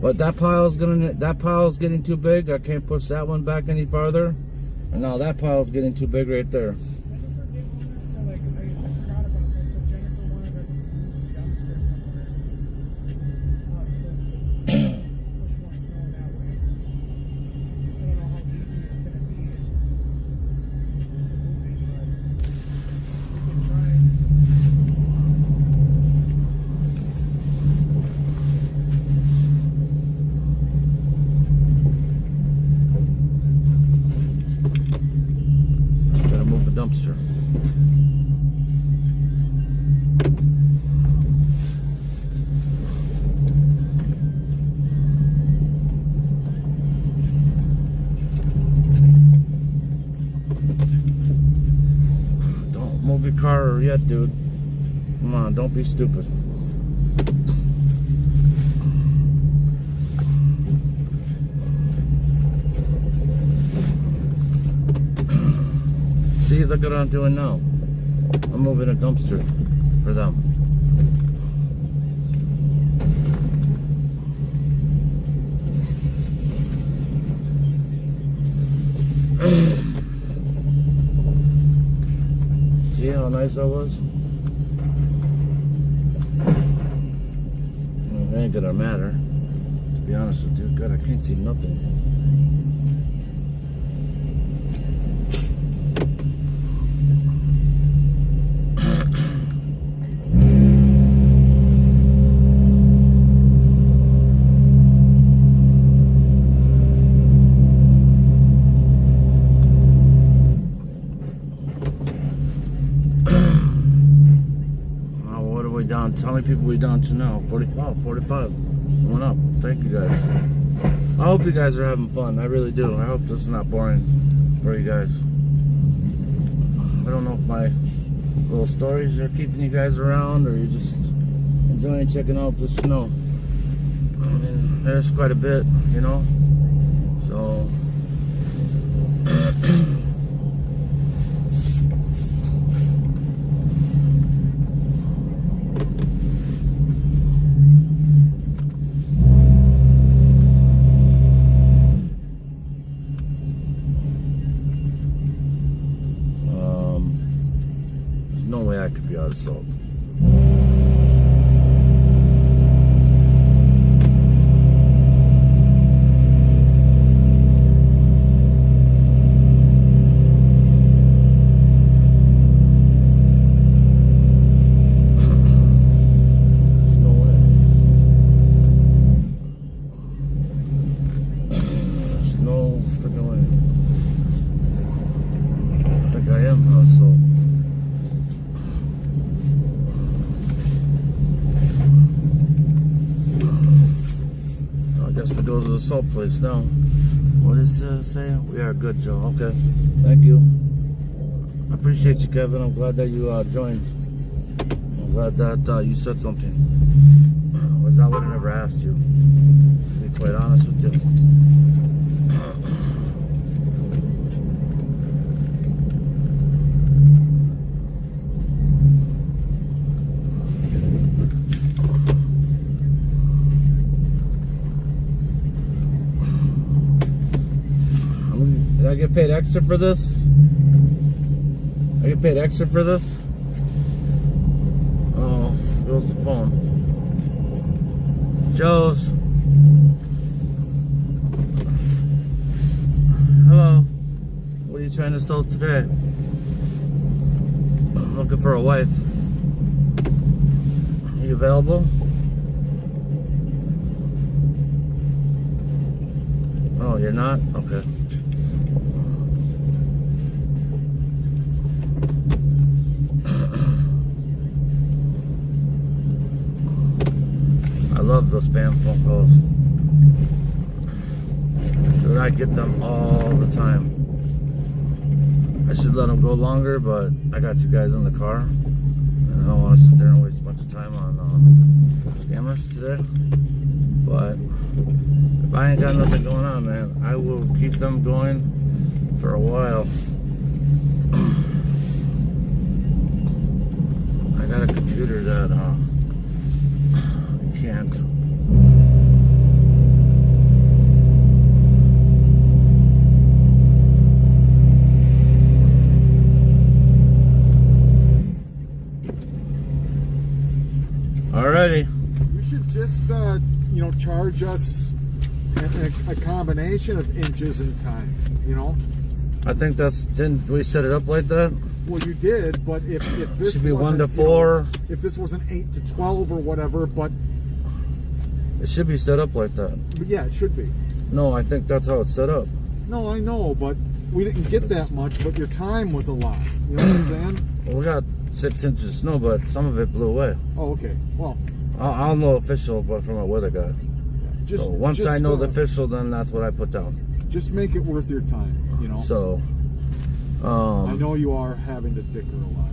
But that pile's getting too big. I can't push that one back any farther. And now that pile's getting too big right there.
car yet, dude. Come on, don't be stupid. See, look at what I'm doing now. I'm moving a dumpster for them. See how nice that was? Well, it ain't gonna matter, to be honest with you. God, I can't see nothing. Down. How many people we down to now? 45. Went up. Thank you guys. I hope you guys are having fun. I really do. I hope this is not boring for you guys. I don't know if my little stories are keeping you guys around or you're just enjoying checking out the snow. I mean, there's quite a bit, you know. So no way I could be out of salt. There's no way. There's no freaking way. I think I am out of salt. I guess we go to the salt place now. What does it say? We are good, Joe. Okay. Thank you. I appreciate you, Kevin. I'm glad that you joined. I'm glad that you said something. Was that what I never asked you? To be quite honest with you. Did I get paid extra for this? I get paid extra for this? Oh, goes the phone. Joe's. Hello. What are you trying to sell today? I'm looking for a wife. Are you available? Oh, you're not? Okay. I love those spam phone calls. Dude, I get them all the time. I should let them go longer, but I got you guys in the car. And I don't want to sit there and waste a bunch of time on scammers today. But if I ain't got nothing going on, man, I will keep them going for a while. I got a computer that can't. Alrighty.
You should just, charge us a combination of inches and time, you know?
I think didn't we set it up like that?
Well, you did, but if this
Should be 1 to
wasn't,
4.
if this was an 8 to 12 or whatever, but
It should be set up like that.
yeah, it should be.
No, I think that's how it's set up.
No, I know, but we didn't get that much, but your time was a lot. You know what I'm saying?
Well, we got 6 inches of snow, but some of it blew away.
Oh, okay. Well,
I'll know official, but from a weather guy.
just
So once I know the official, then that's what I put down.
just make it worth your time, you know?
So,
I know you are having to dicker a lot.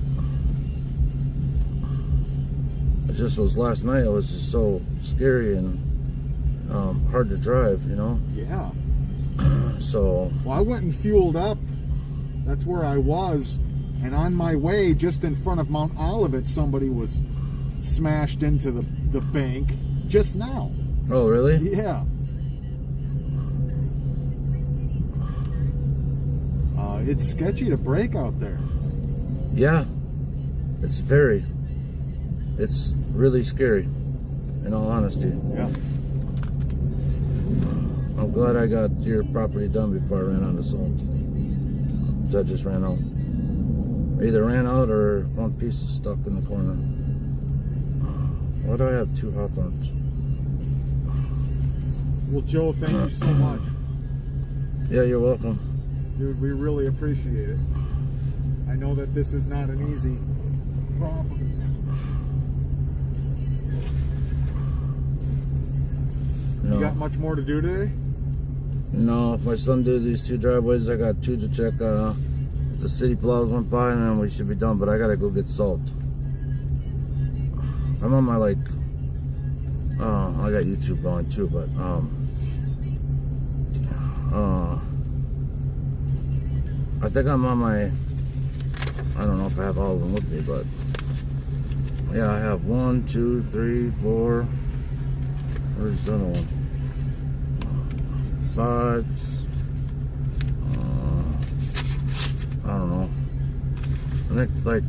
just was last night. It was just so scary and hard to drive, you know.
Yeah.
So
Well, I went and fueled up. That's where I was. And on my way, just in front of Mount Olivet, somebody was smashed into the bank just now.
oh really?
Yeah. It's sketchy to brake out there.
Yeah, it's really scary, in all honesty.
Yeah.
I'm glad I got your property done before I ran out of salt. That just ran out. Either ran out or one piece is stuck in the corner. Why do I have 2 Hawthorns?
Well, Joe, thank you so much.
Yeah, you're welcome.
Dude, we really appreciate it. I know that this is not an easy problem.
No.
You got much more to do today?
No, if my son did these 2 driveways, I got 2 to check. The city plows went by and then we should be done, but I gotta go get salt. I'm on my I got YouTube going too, but I think I'm on my, I don't know if I have all of them with me, but yeah, I have 1, 2, 3, 4. Where's the other one? 5. I don't know. I think like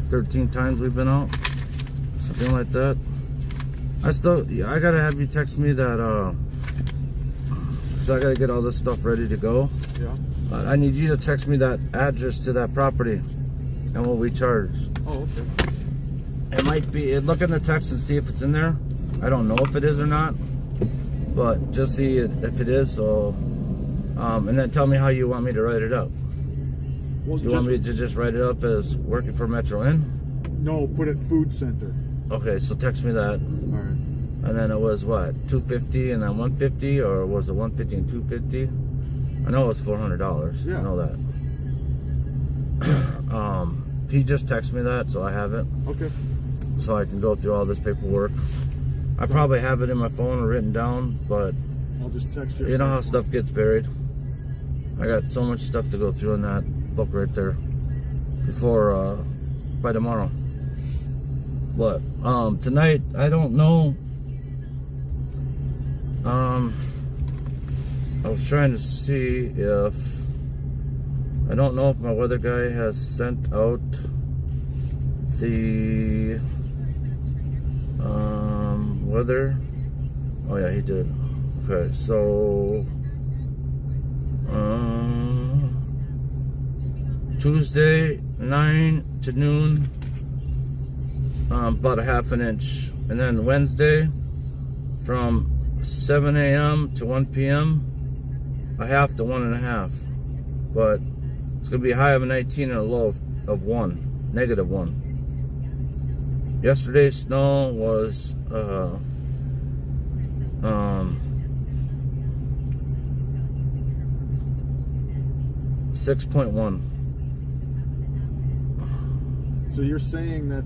13 times we've been out, something like that. I gotta have you text me that. So I gotta get all this stuff ready to go.
Yeah.
I need you to text me that address to that property and what we charge.
Oh, okay.
It might be. Look in the text and see if it's in there. I don't know if it is or not, but just see if it is. So, and then tell me how you want me to write it up.
Well,
You want me to just write it up as working for Metro Inn?
No, put it Food Center.
Okay, so text me that.
All right.
And then it was what, $250 and then $150, or was it $150 and $250? I know it was $400.
Yeah.
I know that. He just texted me that, so I have it,
Okay.
so I can go through all this paperwork. I probably have it in my phone or written down, but
I'll just text you.
you know how stuff gets buried. I got so much stuff to go through in that book right there before by tomorrow. But tonight I don't know. I was trying to see if I don't know if my weather guy has sent out the weather. Oh yeah, he did. Okay, so Tuesday 9 to noon, about a half an inch, and then Wednesday from 7 a.m. to 1 p.m. a half to 1.5, but it's gonna be a high of a 19 and a low of 1, -1. Yesterday's snow was 6.1.
So you're saying that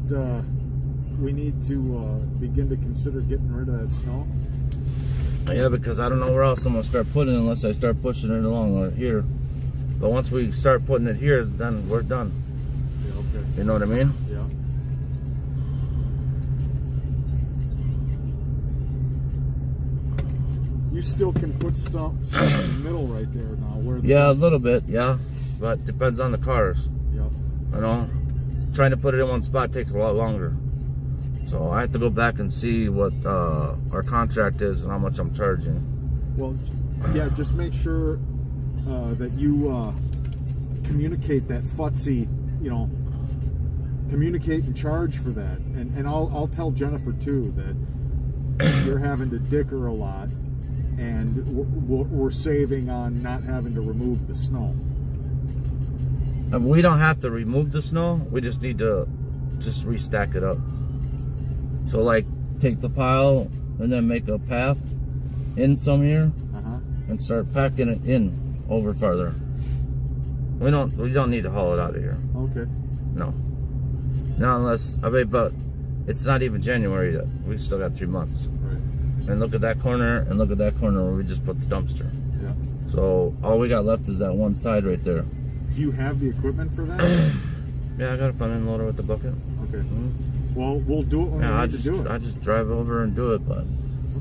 we need to begin to consider getting rid of that snow?
Yeah, because I don't know where else I'm gonna start putting it unless I start pushing it along here. But once we start putting it here, then we're done.
Yeah, okay.
You know what I mean?
Yeah. You still can put stuff in the middle right there now. Where the
Yeah, a little bit, yeah. But depends on the cars.
Yep.
You know? Trying to put it in one spot takes a lot longer. So I have to go back and see what our contract is and how much I'm charging.
Well, yeah, just make sure that you communicate that futzy, you know, communicate and charge for that. And I'll tell Jennifer too that you're having to dick her a lot, and we're saving on not having to remove the snow.
And we don't have to remove the snow. We just need to just restack it up. So like take the pile and then make a path in some here and start packing it in over farther. We don't need to haul it out of here.
Okay.
No. Not unless, I mean, but it's not even January yet. We still got 3 months.
Right.
And look at that corner, and look at that corner where we just put the dumpster.
Yeah.
So all we got left is that one side right there.
Do you have the equipment for that?
Yeah, I got a front end loader with the bucket.
Okay. Well, we'll do it when
Yeah,
we
I
need to do it.
just drive over and do it, but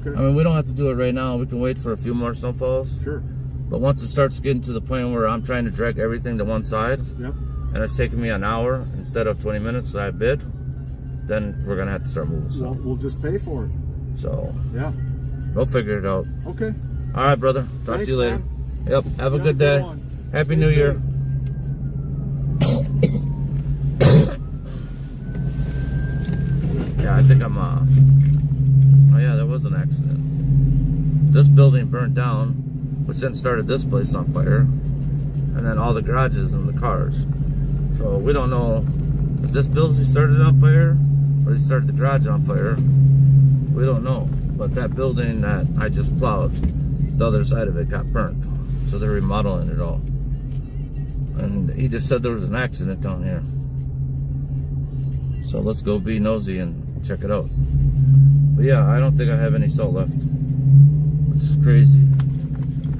Okay.
I mean, we don't have to do it right now. We can wait for a few more snowfalls.
Sure.
But once it starts getting to the point where I'm trying to drag everything to one side,
Yep.
and it's taking me an hour instead of 20 minutes that I bid, then we're gonna have to start moving
Well,
stuff.
we'll just pay for it.
So
Yeah.
we'll figure it out.
Okay.
All right, brother. Talk
Thanks,
to you later.
man.
Yep. Have a
You
good day.
one.
Happy
Stay
New Year.
safe.
Yeah, I think I'm. Oh yeah, there was an accident. This building burned down, which then started this place on fire, and then all the garages and the cars. So we don't know if this building started on fire or he started the garage on fire. We don't know. But that building that I just plowed, the other side of it got burnt. So they're remodeling it all. And he just said there was an accident down here. So let's go be nosy and check it out. But yeah, I don't think I have any salt left, which is crazy.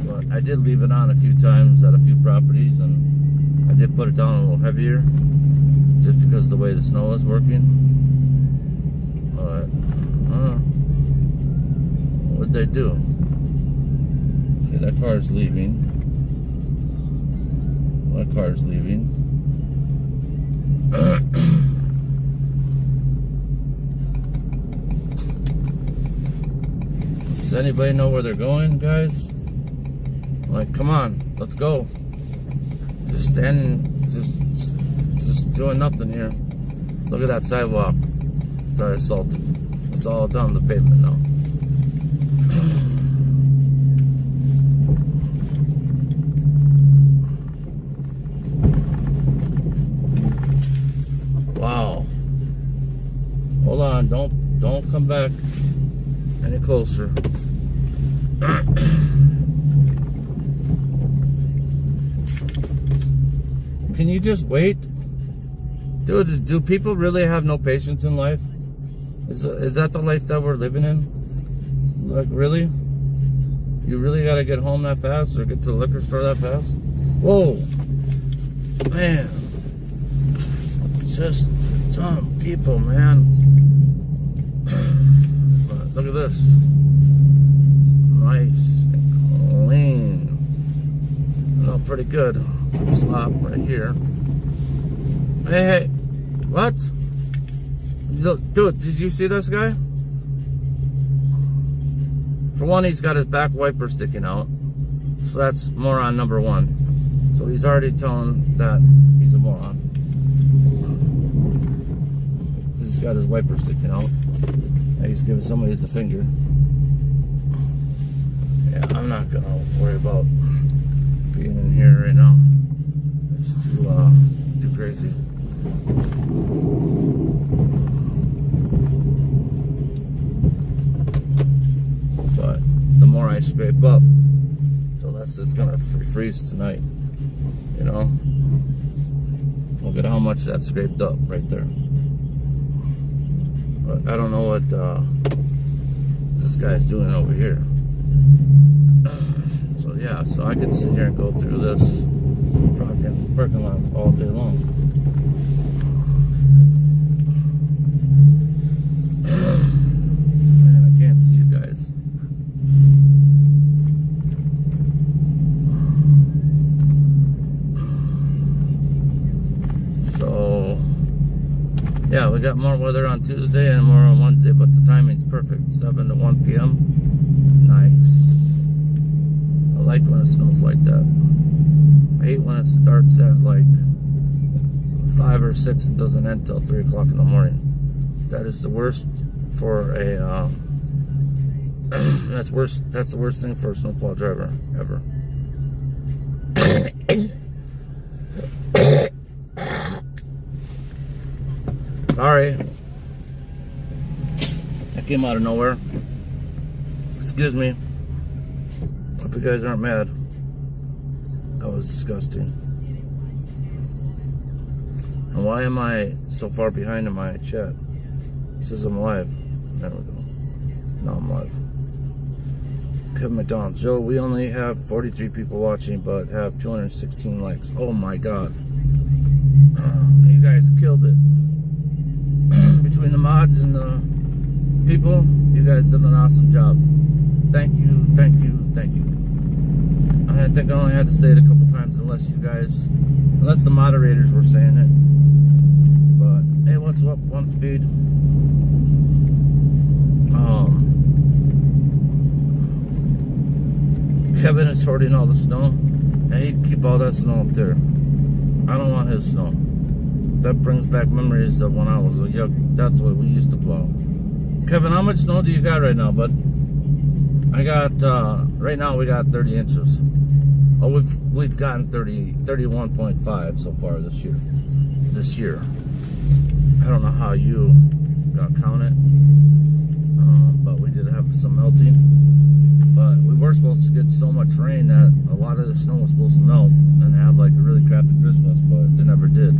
But I did leave it on a few times at a few properties, and I did put it down a little heavier just because of the way the snow is working. But what'd they do? Okay, that car is leaving. That car is leaving. Does anybody know where they're going, guys? Like, come on, let's go. Just standing, just doing nothing here. Look at that sidewalk that I salted. It's all done the pavement now. Wow. Hold on, don't come back any closer. Can you just wait? Dude, do people really have no patience in life? Is that the life that we're living in? Like, really? You really gotta get home that fast or get to the liquor store that fast? Whoa. Man. Just dumb people, man. But look at this. Nice and clean. Oh, pretty good. Slop right here. Hey, what? Dude, did you see this guy? For one, he's got his back wiper sticking out. So that's moron number one. So he's already telling that he's a moron. He's got his wiper sticking out. And he's giving somebody the finger. Yeah, I'm not gonna worry about being in here right now. It's too crazy. But the more I scrape up, so it's gonna freeze tonight. You know? Look at how much that scraped up right there. But I don't know what this guy's doing over here. So yeah, so I could sit here and go through this parking lots all day long. Man, I can't see you guys. So yeah, we got more weather on Tuesday and more on Wednesday, but the timing's perfect. 7 to 1 p.m. Nice. I like when it snows like that. I hate when it starts at like 5 or 6 and doesn't end till 3 o'clock in the morning. That is the worst for a that's the worst thing for a snowplow driver ever. Sorry. That came out of nowhere. Excuse me. Hope you guys aren't mad. That was disgusting. And why am I so far behind in my chat? says I'm live. There we go. Now I'm live. Kevin McDonald. Joe, we only have 43 people watching, but have 216 likes. Oh my God. You guys killed it. Between the mods and the people, you guys did an awesome job. Thank you, thank you, thank you. I think I only had to say it a couple times unless the moderators were saying it. But hey, what's up, One Speed? Kevin is hoarding all the snow, and he'd keep all that snow up there. I don't want his snow. That brings back memories of when I was a young. That's what we used to plow. Kevin, how much snow do you got right now, bud? I got right now we got 30 inches. Oh, we've gotten 31.5 so far this year. I don't know how you got count it, but we did have some melting. But we were supposed to get so much rain that a lot of the snow was supposed to melt and have like a really crappy Christmas, but they never did.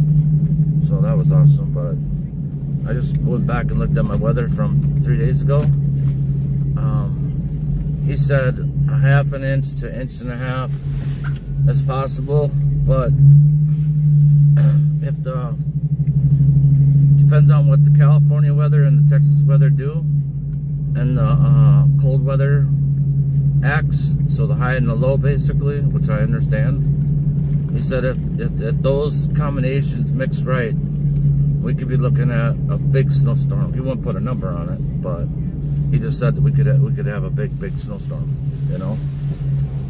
So that was awesome. But I just went back and looked at my weather from 3 days ago. He said a half an inch to inch and a half is possible, but if depends on what the California weather and the Texas weather do, and the cold weather acts, so the high and the low basically, which I understand. He said if those combinations mix right, we could be looking at a big snowstorm. He wouldn't put a number on it, but he just said that we could have a big snowstorm, you know.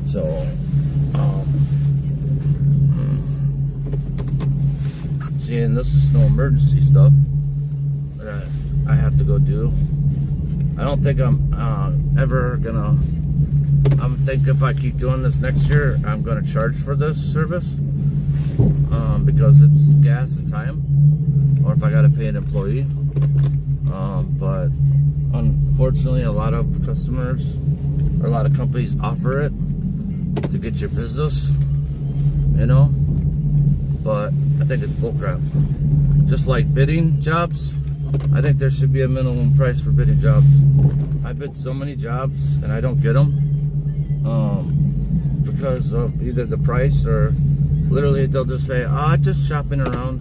So, see, and this is no emergency stuff that I have to go do. I don't think I'm ever gonna. I think if I keep doing this next year, I'm gonna charge for this service because it's gas and time, or if I gotta pay an employee. But unfortunately, a lot of customers or a lot of companies offer it to get your business, you know. But I think it's bullcrap. Just like bidding jobs, I think there should be a minimum price for bidding jobs. I bid so many jobs and I don't get them because of either the price or literally they'll just say, "Oh, I'm just shopping around.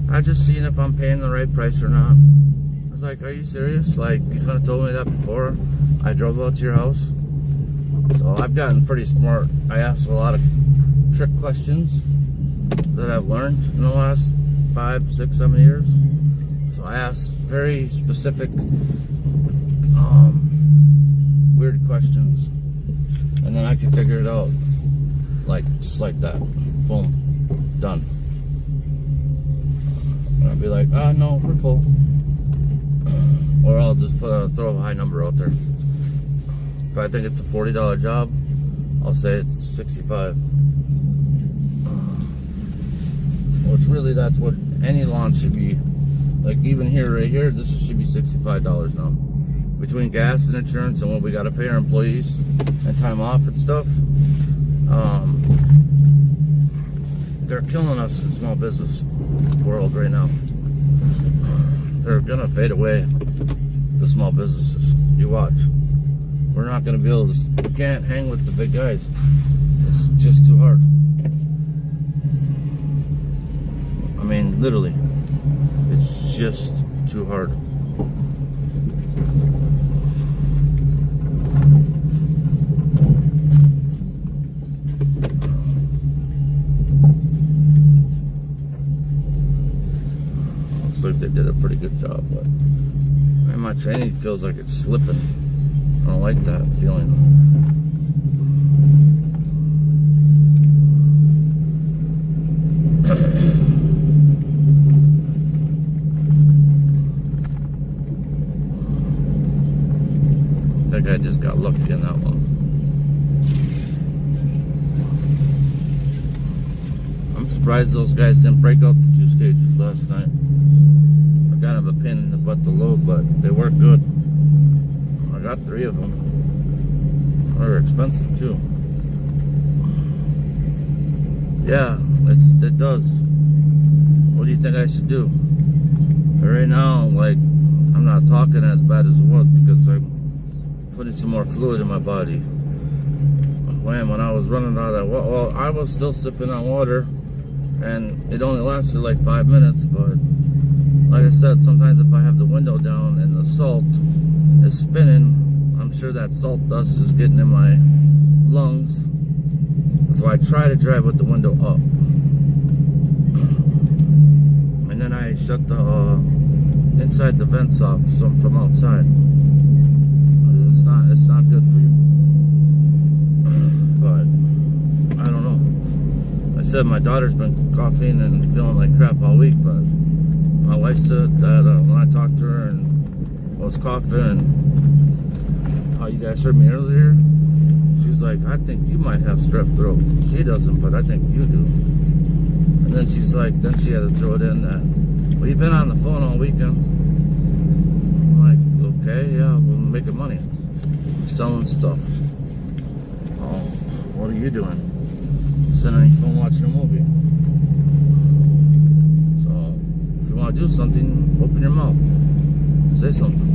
I'm just seeing if I'm paying the right price or not." I was like, "Are you serious? Like, you could have told me that before I drove out to your house." So I've gotten pretty smart. I asked a lot of trick questions that I've learned in the last 5, 6, 7 years. So I asked very specific, weird questions, and then I can figure it out, like just like that. Boom, done. And I'll be like, "Ah, no, we're full," or I'll just throw a high number out there. If I think it's a $40 job, I'll say it's 65. Which really, that's what any lawn should be. Like even here, right here, this should be $65 now. Between gas and insurance and what we got to pay our employees and time off and stuff, they're killing us in small business world right now. They're gonna fade away, the small businesses. You watch. We're not gonna be able to. We can't hang with the big guys. It's just too hard. I mean, literally, it's just too hard. Looks like they did a pretty good job, but man, my training feels like it's slipping. I don't like that feeling. I think I just got lucky in that one. I'm surprised those guys didn't break out the 2 stages last night. I kind of a pain in the butt to load, but they work good. I got 3 of them. They're expensive too. Yeah, it does. What do you think I should do? But right now, like, I'm not talking as bad as it was because I'm putting some more fluid in my body. When I was running out of water, well, I was still sipping on water, and it only lasted like 5 minutes. But like I said, sometimes if I have the window down and the salt is spinning, I'm sure that salt dust is getting in my lungs. So I try to drive with the window up, and then I shut the inside the vents off from outside. It's not good for you. But I don't know. I said my daughter's been coughing and feeling like crap all week, but my wife said that when I talked to her and I was coughing, how you guys heard me earlier, she's like, I think you might have strep throat. She doesn't, but I think you do. And then she's like, then she had to throw it in that, well, you've been on the phone all weekend. I'm like, okay, yeah, we're making money. Selling stuff. Oh, what are you doing? Sitting on your phone watching a movie. So, if you want to do something, open your mouth. Say something.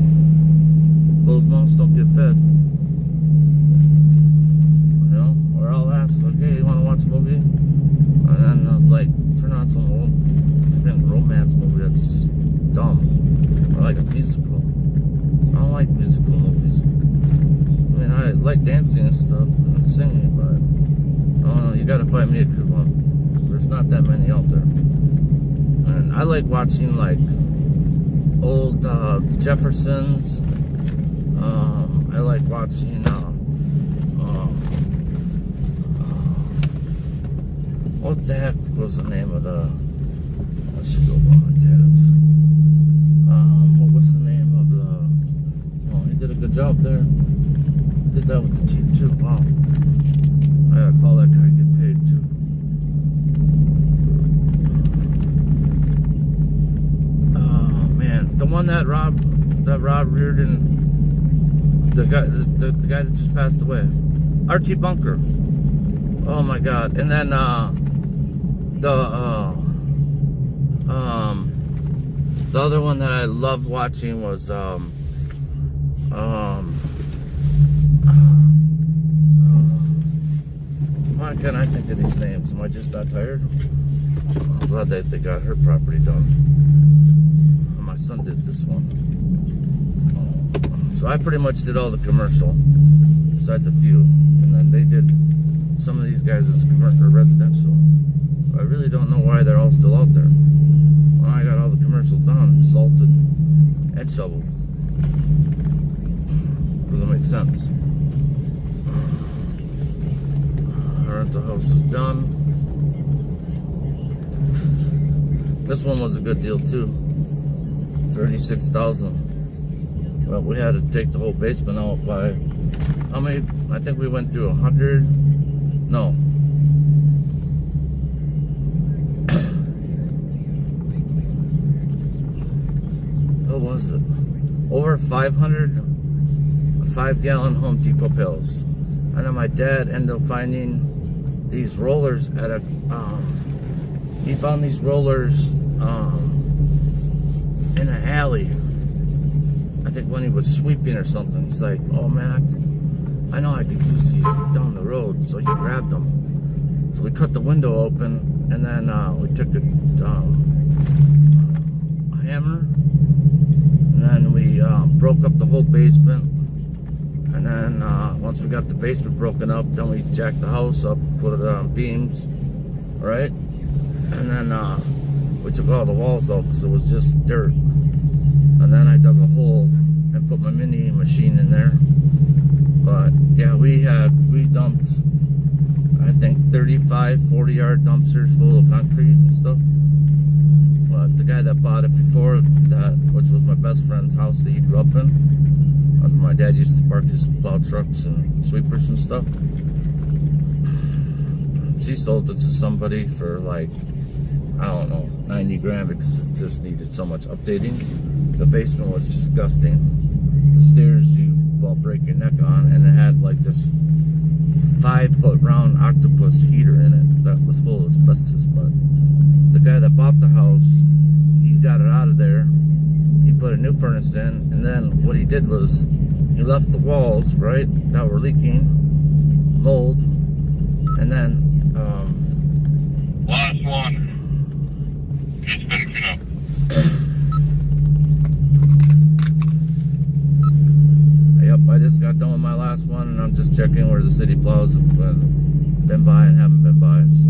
Closed mouths don't get fed. You know? Or I'll ask, okay, you want to watch a movie? And then, like, turn on some old freaking romance movie that's dumb. Or like a musical. I don't like musical movies. I mean, I like dancing and stuff and singing, but you gotta find me a good one. There's not that many out there. And I like watching like old Jeffersons. I like watching what the heck was the name of the? I should go by my dad's. What was the name of the? Oh, he did a good job there. Did that with the Jeep too. Wow. I gotta call that guy and get paid too. Oh man, the one that Rob Reardon, the guy that just passed away, Archie Bunker. Oh my God! And then the other one that I loved watching was why can't I think of these names? Am I just that tired? I'm glad that they got her property done. My son did this one. So I pretty much did all the commercial, besides a few. And then they did some of these guys as commercial residential. I really don't know why they're all still out there. Well, I got all the commercial done, salted and shoveled. Doesn't make sense. Our rental house is done. This one was a good deal too. $36,000. Well, we had to take the whole basement out by how many? I think we went through 100. No. What was it? Over 500 5-gallon Home Depot pills. I know my dad ended up finding these rollers at a. He found these rollers in an alley. I think when he was sweeping or something. He's like, "Oh man, I know I could use these down the road." So he grabbed them. So we cut the window open, and then we took a hammer, and then we broke up the whole basement. And then once we got the basement broken up, then we jacked the house up, put it on beams, right? And then we took all the walls out because it was just dirt. And then I dug a hole and put my mini machine in there. But yeah, we dumped, I think 35, 40-yard dumpsters full of concrete and stuff. But the guy that bought it before that, which was my best friend's house that he grew up in, my dad used to park his plow trucks and sweepers and stuff. She sold it to somebody for like, I don't know, 90 grand because it just needed so much updating. The basement was disgusting. The stairs you will break your neck on, and it had like this 5-foot round octopus heater in it that was full of asbestos. But the guy that bought the house, he got it out of there. He put a new furnace in, and then what he did was he left the walls, right, that were leaking mold, and then
Last one. Just finishing up.
Yep, I just got done with my last one, and I'm just checking where the city plows have been by and haven't been by. So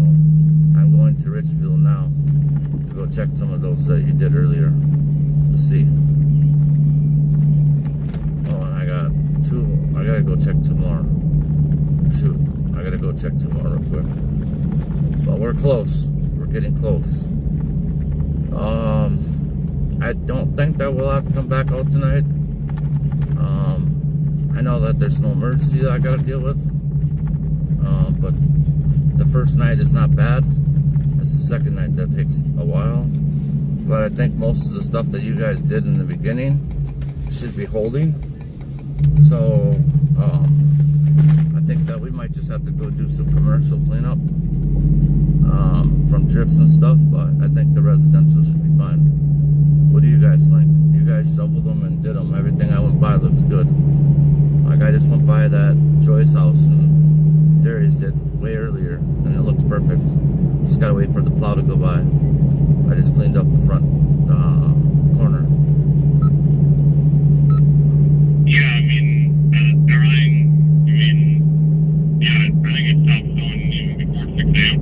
I'm going to Richfield now to go check some of those that you did earlier to see. Oh, and I got two. I gotta go check two more. Shoot, I gotta go check two more real quick. But we're close. We're getting close. I don't think that we'll have to come back out tonight. I know that there's no emergency that I gotta deal with. But the first night is not bad. It's the second night that takes a while. But I think most of the stuff that you guys did in the beginning should be holding. So, I think that we might just have to go do some commercial cleanup from drifts and stuff, but I think the residential should be fine. What do you guys think? You guys shoveled them and did them. Everything I went by looks good. Like, I just went by that Joyce house and Darius did way earlier, and it looks perfect. Just gotta wait for the plow to go by. I just cleaned up the front corner.
Yeah, I mean, everything, yeah, I think it stopped snowing even before 6 a.m.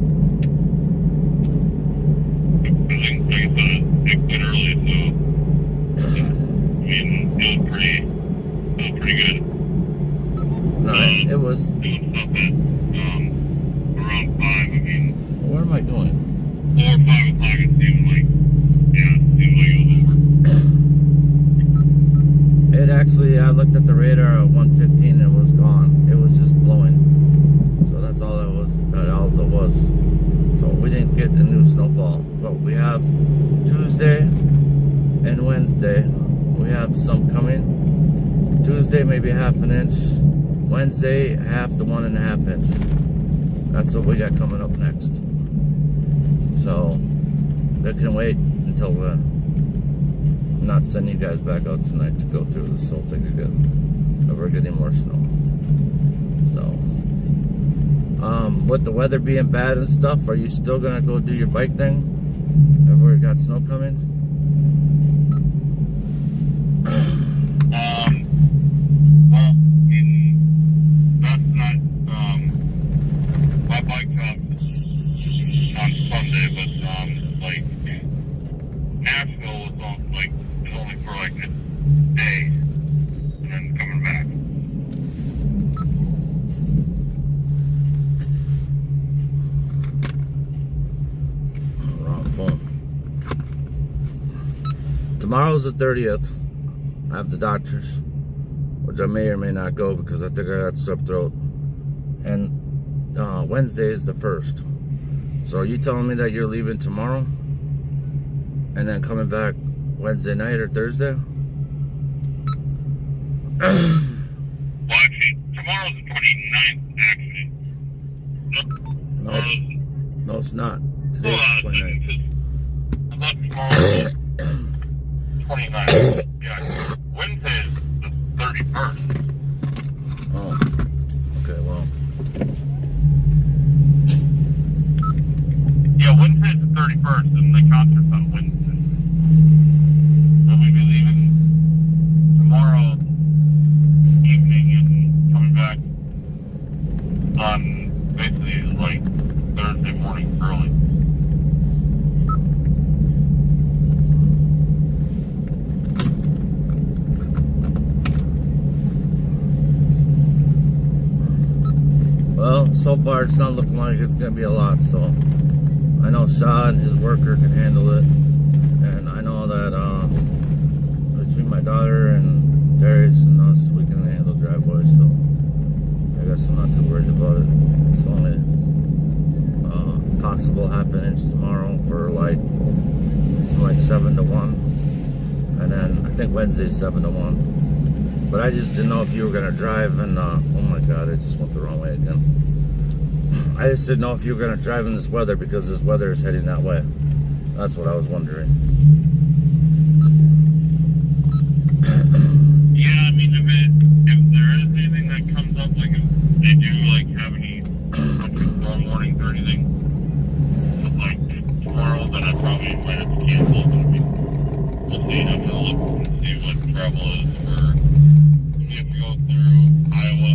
I think, like I said, it quit early, so, it was pretty good.
No, it was.
Doing stuff at, around 5,
Where am I going?
4 or 5 o'clock, it seemed like it was over.
It actually, I looked at the radar at 1:15 and it was gone. It was just blowing. So that's all that was. That all it was. So we didn't get the new snowfall. But we have Tuesday and Wednesday. We have some coming. Tuesday maybe half an inch. Wednesday half to 1.5 inch. That's what we got coming up next. So they can wait until then. I'm not sending you guys back out tonight to go through this whole thing again. But we're getting more snow. So with the weather being bad and stuff, are you still gonna go do your bike thing? Have we got snow coming?
Well, that's not, my bike shop on Sunday, but, like, Nashville was only for, like, a day, and then coming back.
Wrong phone. Tomorrow's the 30th. I have the doctor's, which I may or may not go because I think I got strep throat. And Wednesday is the 1st. So are you telling me that you're leaving tomorrow and then coming back Wednesday night or Thursday?
Well, actually, tomorrow's the 29th, actually.
No, it's not. Today's the 29th.
I thought tomorrow was 29th. Yeah, Wednesday is the 31st.
Oh, okay, well.
Yeah, Wednesday's the 31st, and the concert's on Wednesday. So we'll be leaving tomorrow evening and coming back on basically like Thursday morning early.
Well, so far it's not looking like it's going to be a lot, so I know Shaw and his worker can handle it, and I know that between my daughter and Darius and us, we can handle driveways, so I guess I'm not too worried about it. It's only possible half an inch tomorrow for light, like 7 to 1, and then I think Wednesday's 7 to 1. But I just didn't know if you were going to drive and, oh my God, I just went the wrong way again. I just didn't know if you were going to drive in this weather because this weather is heading that way. That's what I was wondering.
like have any storm warnings or anything. But, like tomorrow, then I probably might have to cancel. But we'll see. I'm gonna look and see what travel is for if you go through Iowa,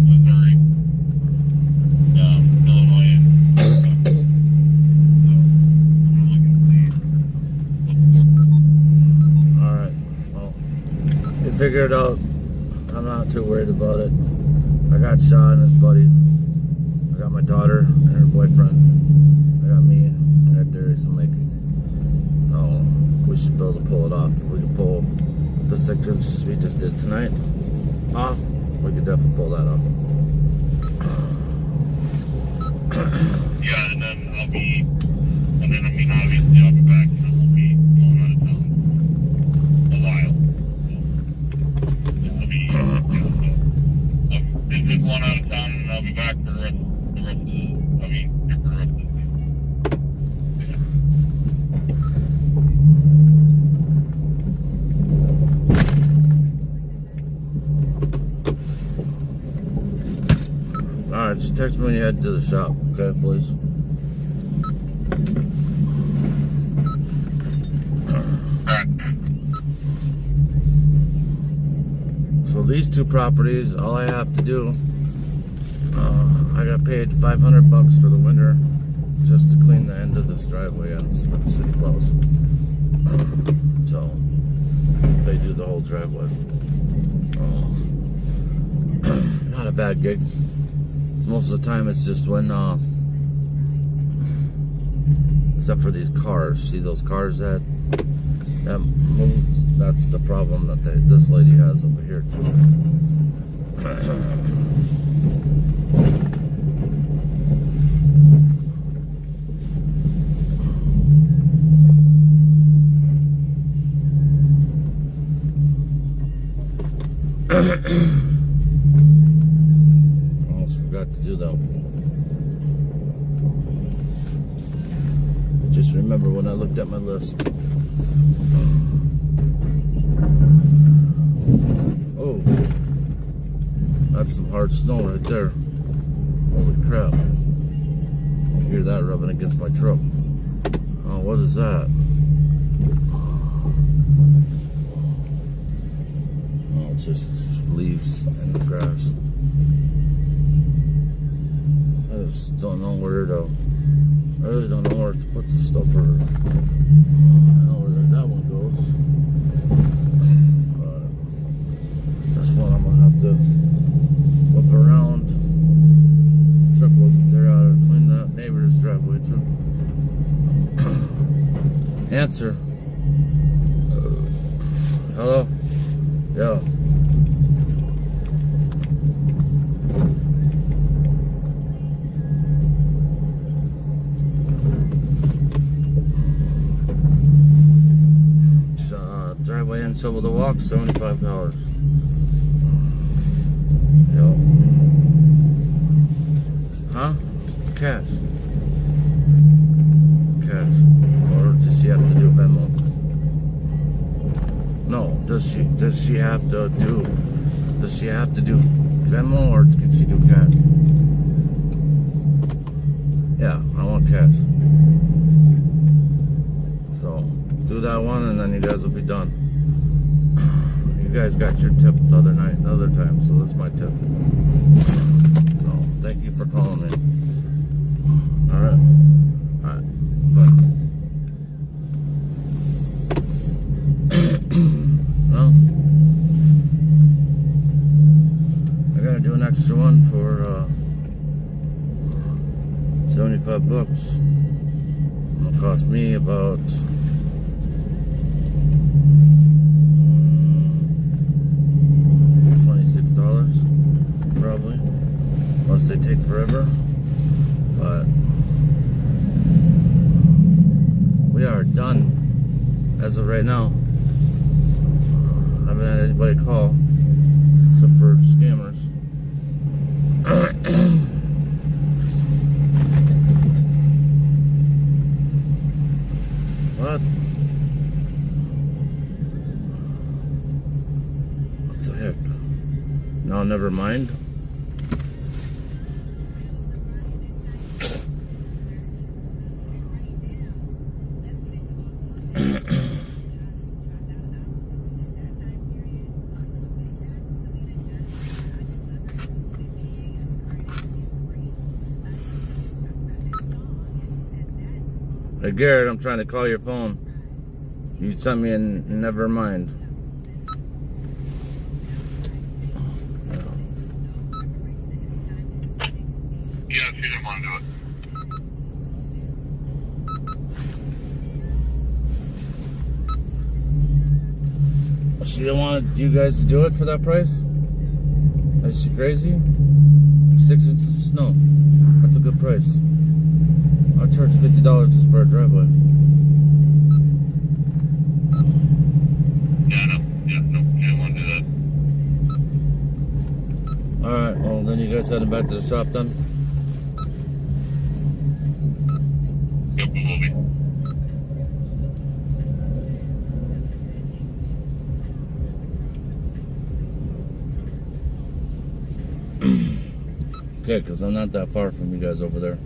Missouri, Illinois, and
Alright, well, you figure it out. I'm not too worried about it. I got Sean and his buddy. I got my daughter and her boyfriend. I got me. I got Darius and Lake. Oh, we should be able to pull it off. If we can pull the 6 inches we just did tonight off, we could definitely pull that off.
yeah, and then I mean, obviously I'll be back and I won't be going out of town a while. So, yeah, I'll be, so I'm just going out of town and I'll be back for the rest of the, here for the rest of the season.
Alright, just text me when you head to the shop, okay, please? So these 2 properties, all I have to do, I got paid $500 for the winter just to clean the end of this driveway and city plows. So they do the whole driveway. Not a bad gig. Most of the time it's just when except for these cars, see those cars that move, that's the problem that this lady has over here too. Forgot to do that. Just remember when I looked at my list. Oh, that's some hard snow right there. Holy crap. I hear that rubbing against my truck. Oh, what is that? Oh, it's just leaves in the grass. I just don't know where to. I really don't know where to put the stuff. Or I don't know where that one goes. But this one I'm gonna have to whip around. The truck wasn't there. I ought to clean that neighbor's driveway too. Answer. Hello. Yeah. Driveway and shovel the walk, $75. Yep. Huh? Cash. Cash. Or does she have to do Venmo? No. Does she have to do Venmo or can she do cash? Yeah, I want cash. So do that one and then you guys will be done. You guys got your tip the other time, so that's my tip. So thank you for calling me. Alright. Alright. Bye. Well, I gotta do an extra one for $75. It'll cost me about $26 probably, unless they take forever. But we are done as of right now. I haven't had anybody call except for scammers. What? What the heck? No, never mind. Hey Garrett, I'm trying to call your phone. You sent me a never mind.
Yes, you didn't want to do it.
She didn't want you guys to do it for that price? Is she crazy? 6 inches of snow. That's a good price. I'll charge $50 to spur a driveway.
Yeah, no. Yeah, no, you didn't want to do that.
Alright, well then you guys heading back to the shop then?
Yep, we will be.
Okay, because I'm not that far from you guys over there.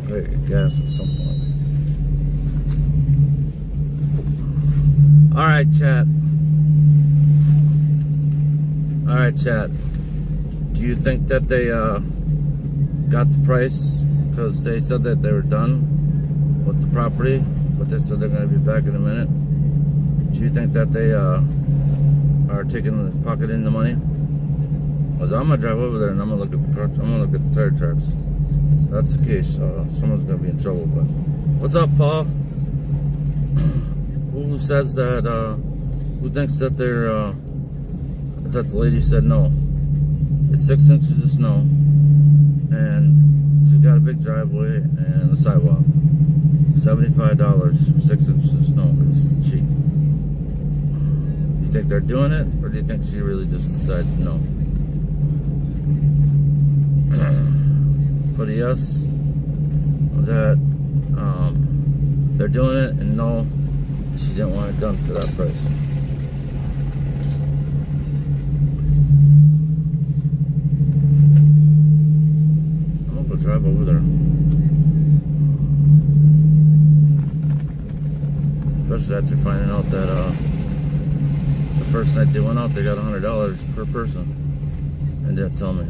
Great, gas at some point. Alright, chat. Alright, chat. Do you think that they got the price? Because they said that they were done with the property, but they said they're going to be back in a minute. Do you think that they are pocketing the money? Because I'm going to drive over there and I'm going to look at the car. I'm going to look at the tire tracks. If that's the case, someone's going to be in trouble. But what's up, Paul? Who says that? Who thinks that they're? I thought the lady said no. It's 6 inches of snow, and she's got a big driveway and a sidewalk. $75 for 6 inches of snow is cheap. You think they're doing it, or do you think she really just decides no? Put a yes that they're doing it, and no, she didn't want it done for that price. I'm gonna go drive over there. Especially after finding out that the first night they went out, they got $100 per person, and didn't tell me.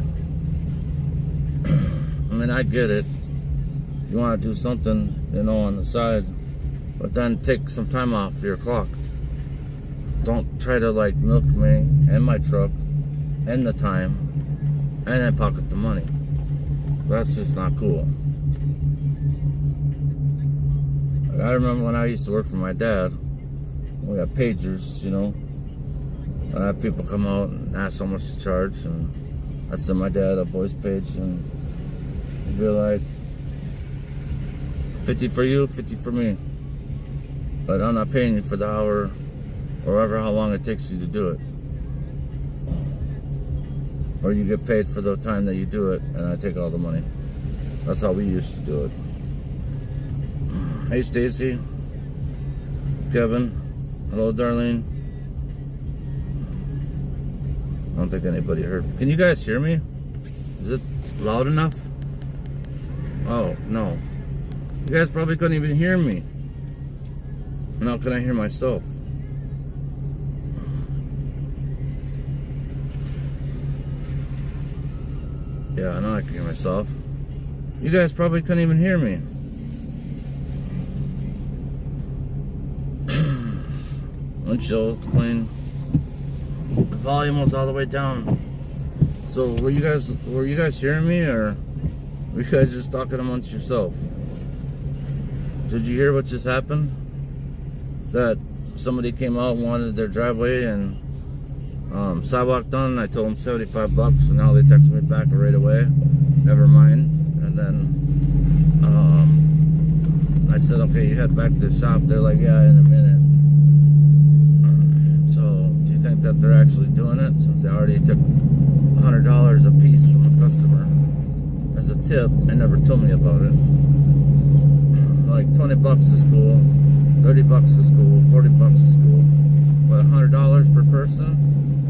I mean, I get it. You want to do something, you know, on the side, but then take some time off your clock. Don't try to like milk me and my truck and the time, and then pocket the money. That's just not cool. I remember when I used to work for my dad, we got pagers, you know. I have people come out and ask how much to charge, and I'd send my dad a voice page, and he'd be like, 50 for you, 50 for me. But I'm not paying you for the hour, or however how long it takes you to do it. Or you get paid for the time that you do it, and I take all the money. That's how we used to do it. Hey Stacy, Kevin, hello Darlene. I don't think anybody heard. Can you guys hear me? Is it loud enough? Oh, no. You guys probably couldn't even hear me. And how can I hear myself? Yeah, I know I can hear myself. You guys probably couldn't even hear me. Windshield clean. The volume was all the way down. So were you guys hearing me, or were you guys just talking amongst yourself? Did you hear what just happened? That somebody came out and wanted their driveway and sidewalk done. I told them $75, and now they text me back right away. Never mind. And then I said, okay, you head back to the shop. They're like, yeah, in a minute. So do you think that they're actually doing it, since they already took $100 a piece from the customer as a tip and never told me about it? Like $20 is cool, $30 is cool, $40 is cool, but $100 per person,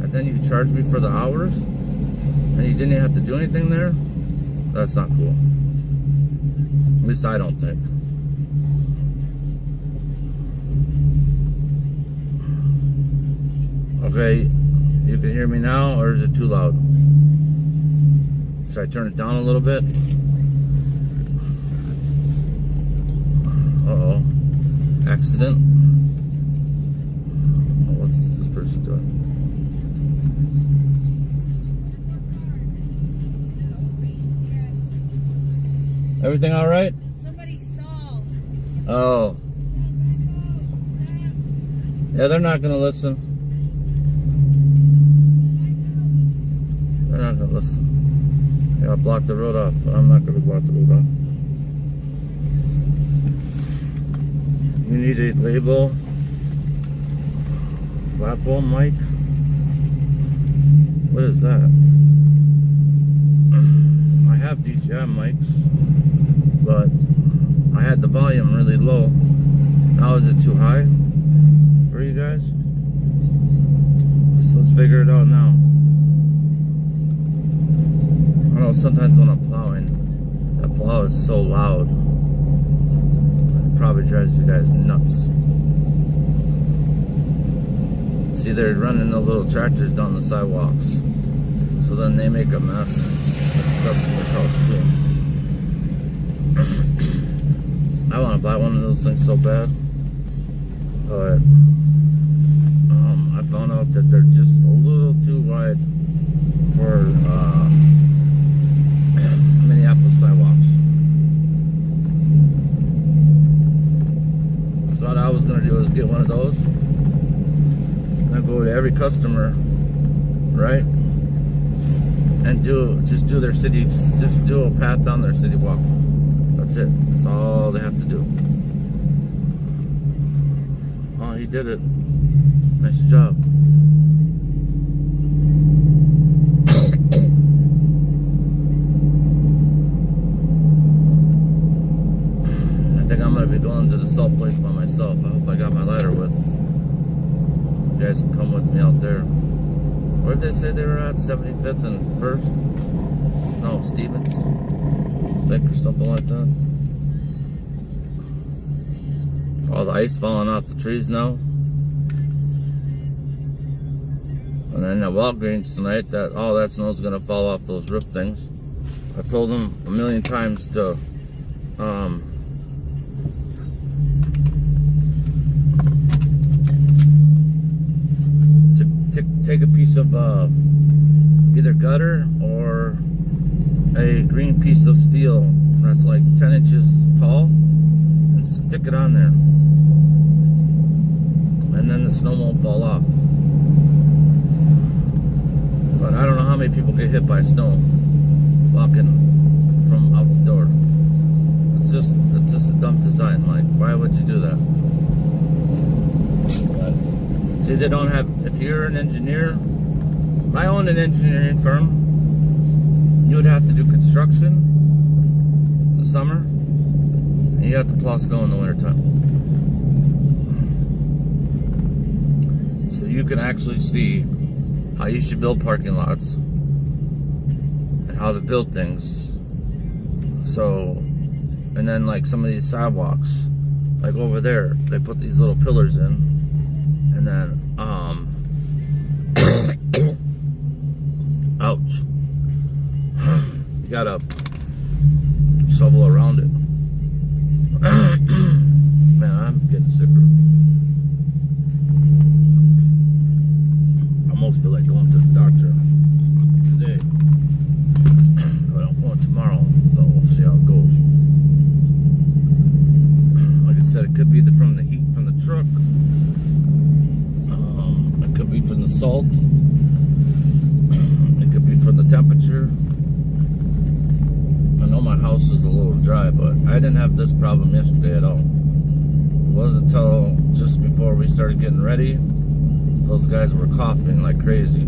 and then you charge me for the hours, and you didn't have to do anything there? That's not cool. At least I don't think. Okay, you can hear me now, or is it too loud? Should I turn it down a little bit? Uh-oh. Accident. Oh, what's this person doing? Everything all right?
Somebody stalled.
Oh. Yeah, they're not gonna listen. They're not gonna listen. Yeah, I blocked the road off, but I'm not gonna block the road off. You need a label. Lapo mic. What is that? I have DJI mics, but I had the volume really low. Now is it too high for you guys? So let's figure it out now. I know sometimes when I'm plowing, that plow is so loud. It probably drives you guys nuts. See, they're running the little tractors down the sidewalks. So then they make a mess at the customer's house too. I want to buy one of those things so bad. But I found out that they're just a little too wide for Minneapolis sidewalks. So what I was going to do is get one of those. And go to every customer, right? And just do their city, just do a path down their city walk. That's it. That's all they have to do. Oh, he did it. Nice job. I think I'm gonna be going to the salt place by myself. I hope I got my ladder with. You guys can come with me out there. Where did they say they were at? 75th and 1st? No, Stevens. I think, or something like that. All the ice falling off the trees now. And then at Walgreens tonight, that all that snow's gonna fall off those roof things. I've told them a million times to take a piece of either gutter or a green piece of steel that's like 10 inches tall and stick it on there, and then the snow won't fall off. But I don't know how many people get hit by snow walking from out the door. It's just a dumb design. Like, why would you do that? But, see, they don't have, if you're an engineer, if I owned an engineering firm, you would have to do construction in the summer, and you have to plow snow in the wintertime. So you can actually see how you should build parking lots and how to build things. So, and then like some of these sidewalks, like over there, they put these little pillars in, and then ouch, you gotta shovel around it. Man, I'm getting sicker. I almost feel like going to the doctor today, but I'm going tomorrow, so we'll see how it goes. Like I said, it could be from the heat from the truck. It could be from the salt. It could be from the temperature. I know my house is a little dry, but I didn't have this problem yesterday at all. It wasn't until just before we started getting ready, those guys were coughing like crazy,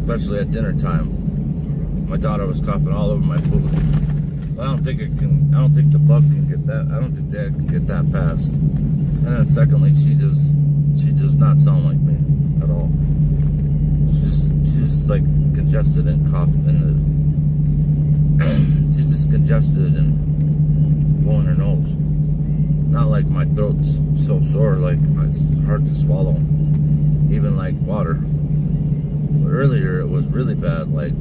especially at dinner time. My daughter was coughing all over my food. But I don't think the bug can get that. I don't think that can get that fast. And then secondly, she does not sound like me at all. She's just like congested and coughing, and she's just congested and blowing her nose. Not like my throat's so sore, like it's hard to swallow. even like water. But earlier it was really bad. Like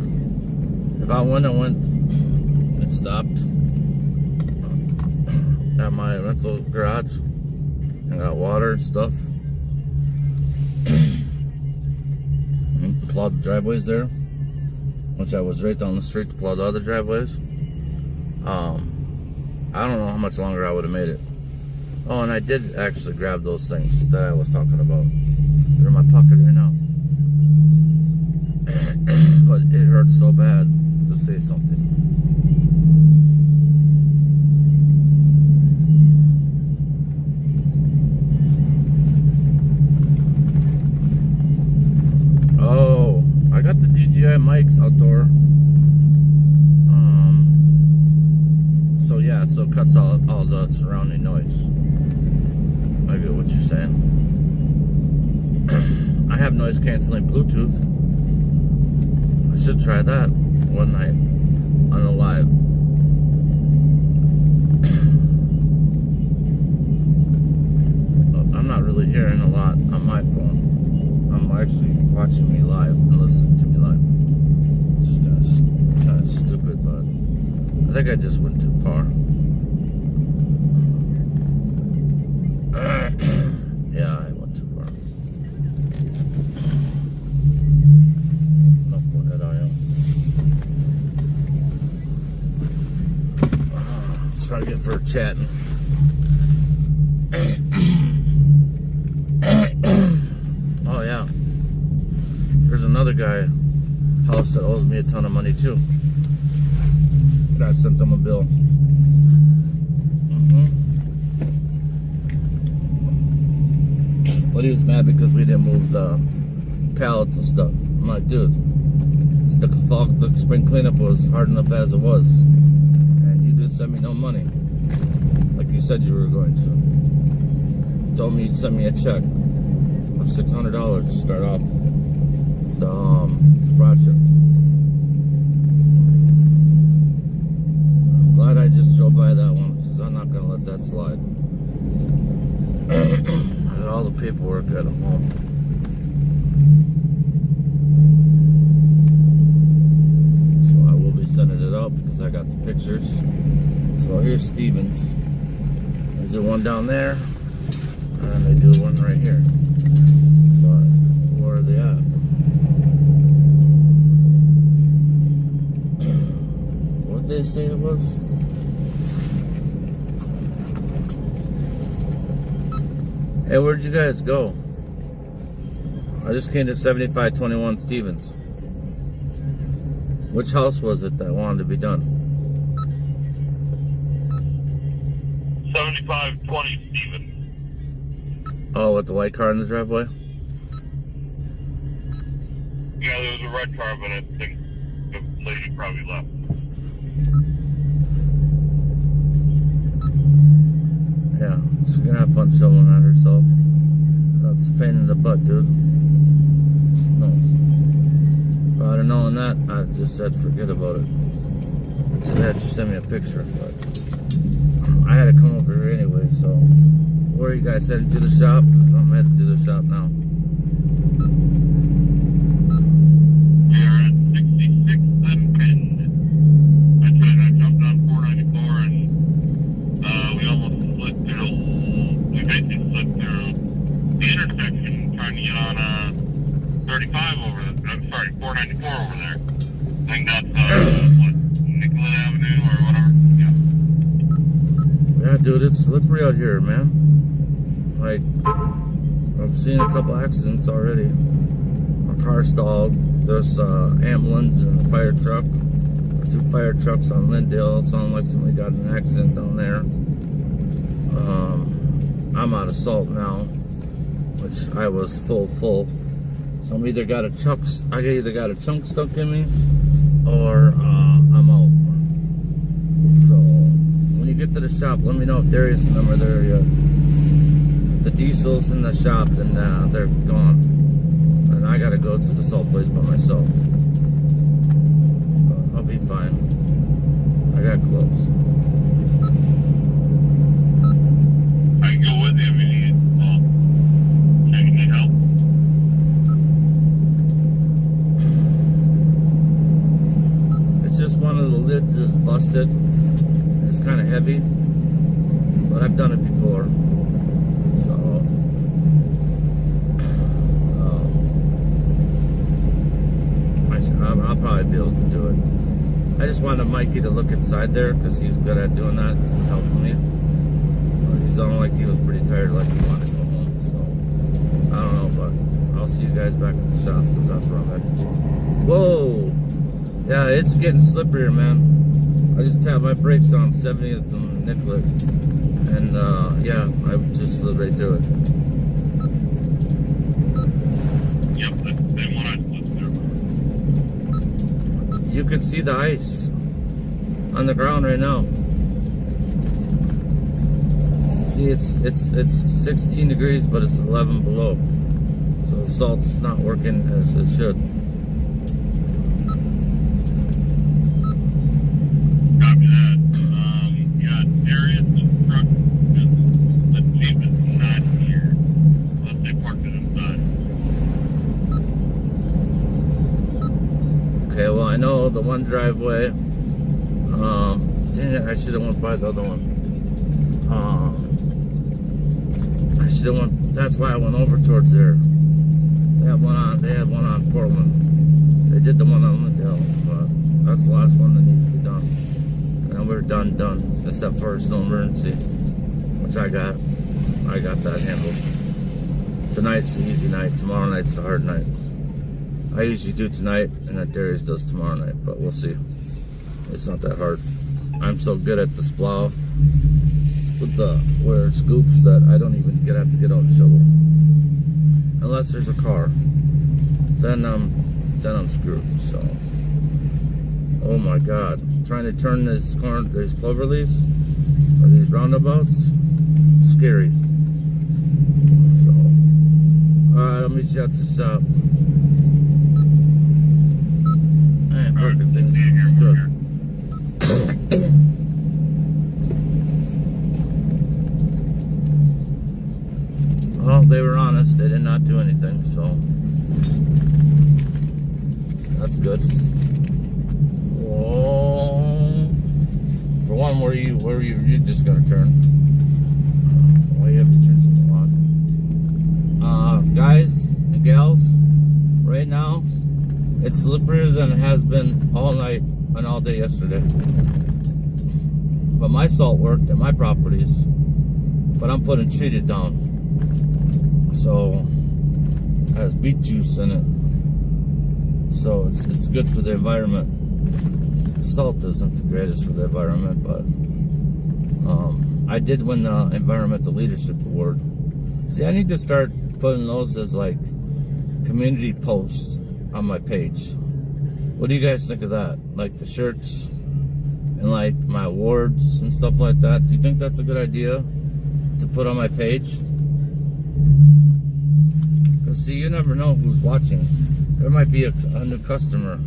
if I went and stopped at my rental garage and got water and stuff, and plowed the driveways there, which I was right down the street to plow the other driveways. I don't know how much longer I would have made it. Oh, and I did actually grab those things that I was talking about. They're in my pocket right now. But it hurts so bad to say something. Oh, I got the DJI mics outdoor. So yeah, so it cuts all the surrounding noise. I get what you're saying. I have noise canceling Bluetooth. I should try that one night on a live. I'm not really hearing a lot on my phone. I'm actually watching me live and listening to me live. It's kind of stupid, but I think I just went too far. Yeah, I went too far. Not one that I am. Try to get for chatting. Oh yeah. There's another guy house that owes me a ton of money too. I sent them a bill. But he was mad because we didn't move the pallets and stuff. I'm like, dude, the spring cleanup was hard enough as it was, and you didn't send me no money like you said you were going to. You told me you'd send me a check for $600 to start off the project. Glad I just drove by that one because I'm not gonna let that slide. I got all the paperwork at home. So I will be sending it out because I got the pictures. So here's Stevens. They do one down there, and they do one right here. But where are they at? What did they say it was? Hey, where'd you guys go? I just came to 7521 Stevens. Which house was it that wanted to be done?
7520 Stevens.
Oh, with the white car in the driveway?
Yeah, there was a red car, but I think the lady probably left.
Yeah, she's gonna have fun showing at herself. That's a pain in the butt, dude. No. If I'd have known that, I just said forget about it. Should have had you send me a picture, but I had to come over here anyway, so. Where are you guys heading to the shop? 'Cause I'm heading to the shop now.
We are at 66th and Penn. I jumped on 494 and we almost slid through. We basically slid through the intersection trying to get on 35 over. I'm sorry, 494 over there. I think that's what, Nicollet Avenue or whatever. Yeah.
Yeah, dude, it's slippery out here, man. Like, I've seen a couple accidents already. A car stalled. There's ambulance and a fire truck. Two fire trucks on Lindale. It sounded like somebody got in an accident down there. I'm out of salt now, which I was full. So I either got a chunk stuck in me, or I'm out. So when you get to the shop, let me know if Darius and them are there yet. If the diesel's in the shop, then they're gone, and I gotta go to the salt place by myself. But I'll be fine. I got gloves.
I can go with you if you need. Well, okay, you need help?
I've done it before. So, I'll probably be able to do it. I just wanted Mikey to look inside there because he's good at doing that, helping me. But he sounded like he was pretty tired, like he wanted to go home. So, I don't know, but I'll see you guys back at the shop because that's where I'm headed to. Whoa! Yeah, it's getting slipperier, man. I just tapped my brakes on 70th and Nicollet. And, yeah, I just slid right through it.
Yep, they want to slip through.
You can see the ice on the ground right now. See, it's 16 degrees, but it's 11 below. So the salt's not working as it should.
Copy that. Yeah, Darius' truck is, let's see if it's not here. Unless they parked it inside.
Okay, well, I know the one driveway. Dang it, I should have went by the other one. I should have went. That's why I went over towards there. They had one on Portland. They did the one on Lindale, but that's the last one that needs to be done. And we're done, except for no emergency, which I got that handled. Tonight's the easy night. Tomorrow night's the hard night. I usually do tonight, and that Darius does tomorrow night, but we'll see. It's not that hard. I'm so good at this plow with the where it scoops that I don't even have to get out and shovel. Unless there's a car, then I'm screwed. So, oh my God, trying to turn these clover leaves or these roundabouts, scary. So, all right, I'll meet you at the shop. Man, working things is good. Well, they were honest. They did not do anything, so that's good. Whoa. For one, where you just gotta turn. Why you have to turn something on? Guys and gals, right now it's slipperier than it has been all night and all day yesterday. But my salt worked at my properties, but I'm putting treated down. So it has beet juice in it. So it's good for the environment. Salt isn't the greatest for the environment, but I did win the Environmental Leadership Award. See, I need to start putting those as like community posts on my page. What do you guys think of that? Like the shirts and like my awards and stuff like that. Do you think that's a good idea to put on my page? Because see, you never know who's watching. There might be a new customer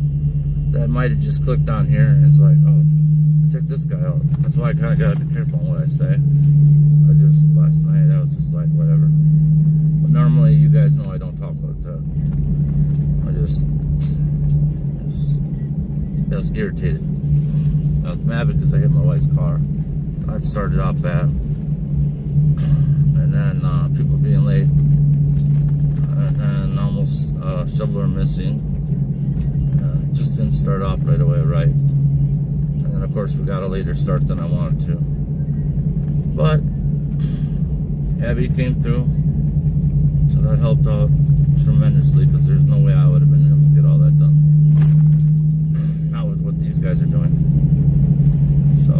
that might have just clicked on here and is like, oh, check this guy out. That's why I kind of got to be careful on what I say. Last night, I was just like, whatever. But normally, you guys know I don't talk like that. I was irritated. I was mad because I hit my wife's car. I'd started off bad. And then people being late. And then almost shoveler missing. Just didn't start off right away, right? And then of course we got a later start than I wanted to. But Abby came through, so that helped out tremendously because there's no way I would have been able to get all that done. Not with what these guys are doing. So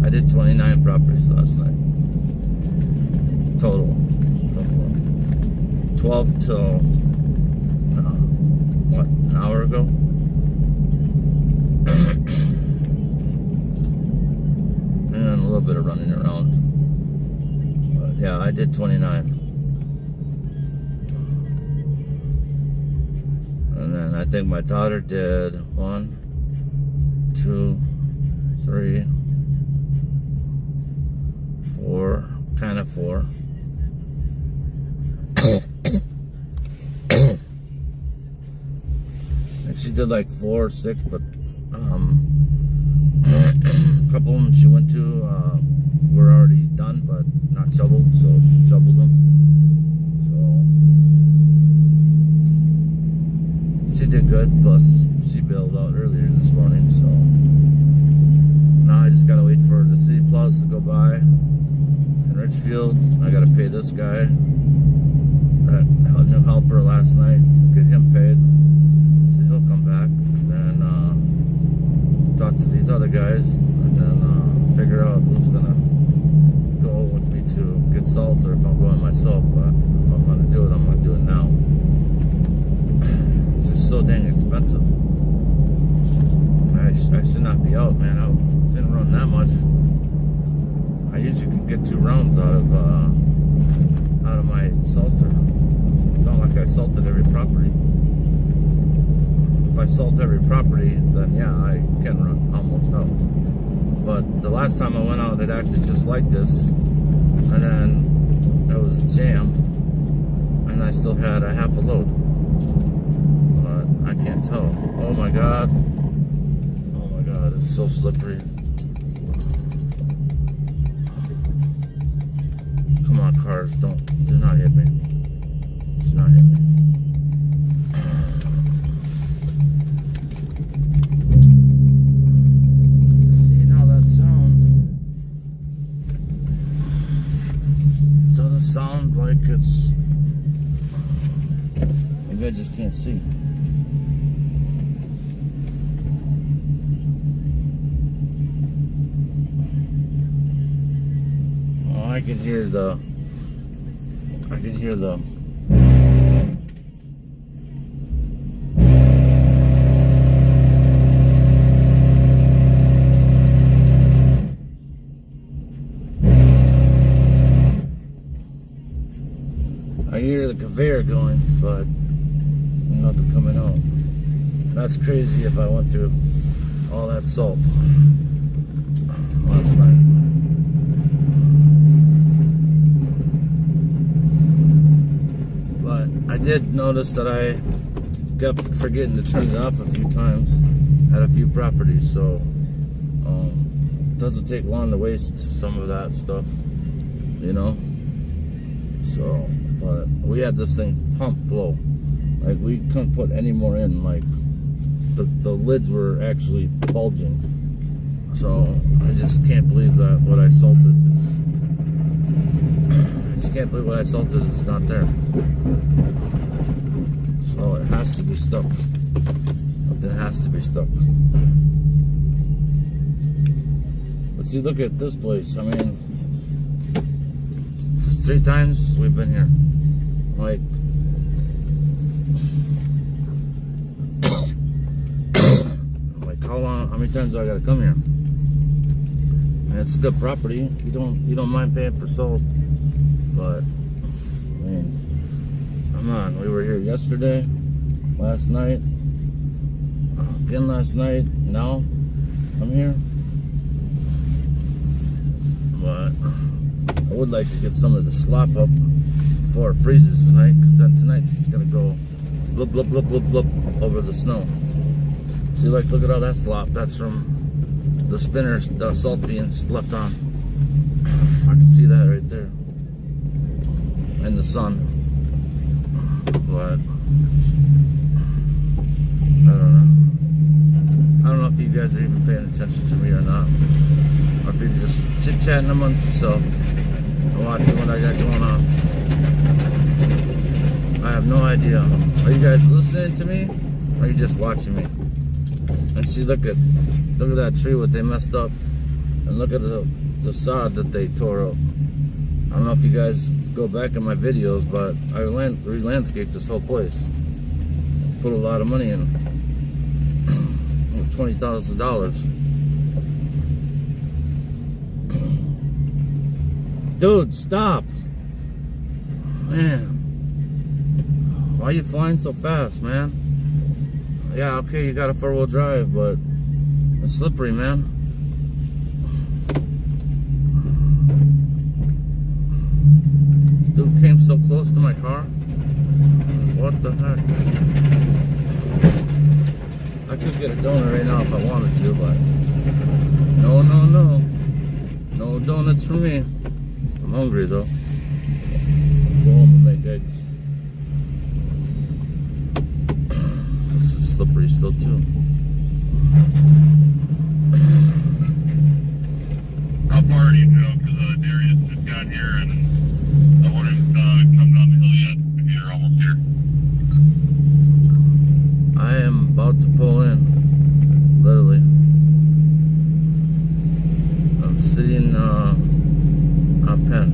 I did 29 properties last night. Total. From 12 till an hour ago? And then a little bit of running around. But yeah, I did 29. And then I think my daughter did 1, 2, 3, 4, kind of 4. And she did like 4 or 6, but a couple couple of them she went to were already done, but not shoveled, so she shoveled them. So she did good. Plus, she bailed out earlier this morning, so now I just gotta wait for the city plows to go by in Richfield. I gotta pay this guy, that new helper last night, get him paid, so he'll come back. Then talk to these other guys, and then figure out who's gonna go with me to get salt, or if I'm going myself. But if I'm gonna do it, I'm gonna do it now. It's just so dang expensive. I should not be out, man. I didn't run that much. I usually could get 2 rounds out of my salter. Not like I salted every property. If I salt every property, then yeah, I can run almost out. But the last time I went out, it acted just like this, and then it was jammed, and I still had a half a load. But I can't tell. Oh my god. Oh my god, it's so slippery. Come on, cars, do not hit me. Do not hit me. See how that sounds? Doesn't sound like it's... Maybe I just can't see. Oh, I can hear the... I hear the conveyor going, but nothing coming out. That's crazy if I went through all that salt last night. But I did notice that I kept forgetting to turn it off a few times at a few properties, so it doesn't take long to waste some of that stuff, you know. So, but we had this thing pump flow. Like, we couldn't put any more in. Like, the lids were actually bulging. So, I just can't believe that what I salted is not there. So, it has to be stuck. Something has to be stuck. But see, look at this place. I mean, 3 times we've been here. Like, how many times do I gotta come here? And it's a good property. You don't mind paying for salt, but I mean, come on. We were here yesterday, last night, again last night. Now I'm here, but I would like to get some of the slop up before it freezes tonight, because then tonight it's gonna go blub blub blub blub blub over the snow. See, like, look at all that slop. That's from the spinners, the salt being left on. I can see that right there in the sun. But I don't know if you guys are even paying attention to me or not, or if you're just chit-chatting amongst yourself and watching what I got going on. I have no idea. Are you guys listening to me, or are you just watching me? And see, look at that tree, what they messed up, and look at the sod that they tore up. I don't know if you guys go back in my videos, but I re-landscaped this whole place. Put a lot of money in it. $20,000. Dude, stop. Man. Why are you flying so fast, man? Yeah, okay, you got a 4-wheel drive, but it's slippery, man. Dude came so close to my car. What the heck? I could get a donut right now if I wanted to, but no, no, no. donuts for me. I'm hungry though. Go home and make eggs. This is slippery still too.
How far are you, Joe? Because Darius just got here and I wouldn't come down the hill yet if you're almost here.
I am about to pull in. Literally. I'm sitting on Penn.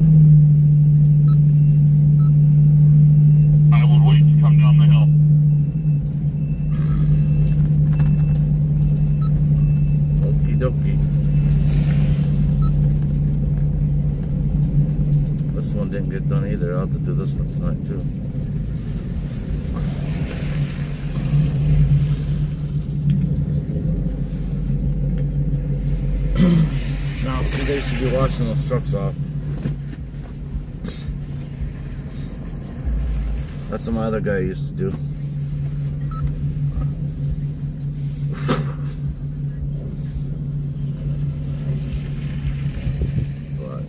I would wait to come down the hill.
Okie dokie. This one didn't get done either. I'll have to do this one tonight too. Now, see, they should be washing those trucks off. That's what my other guy used to do. But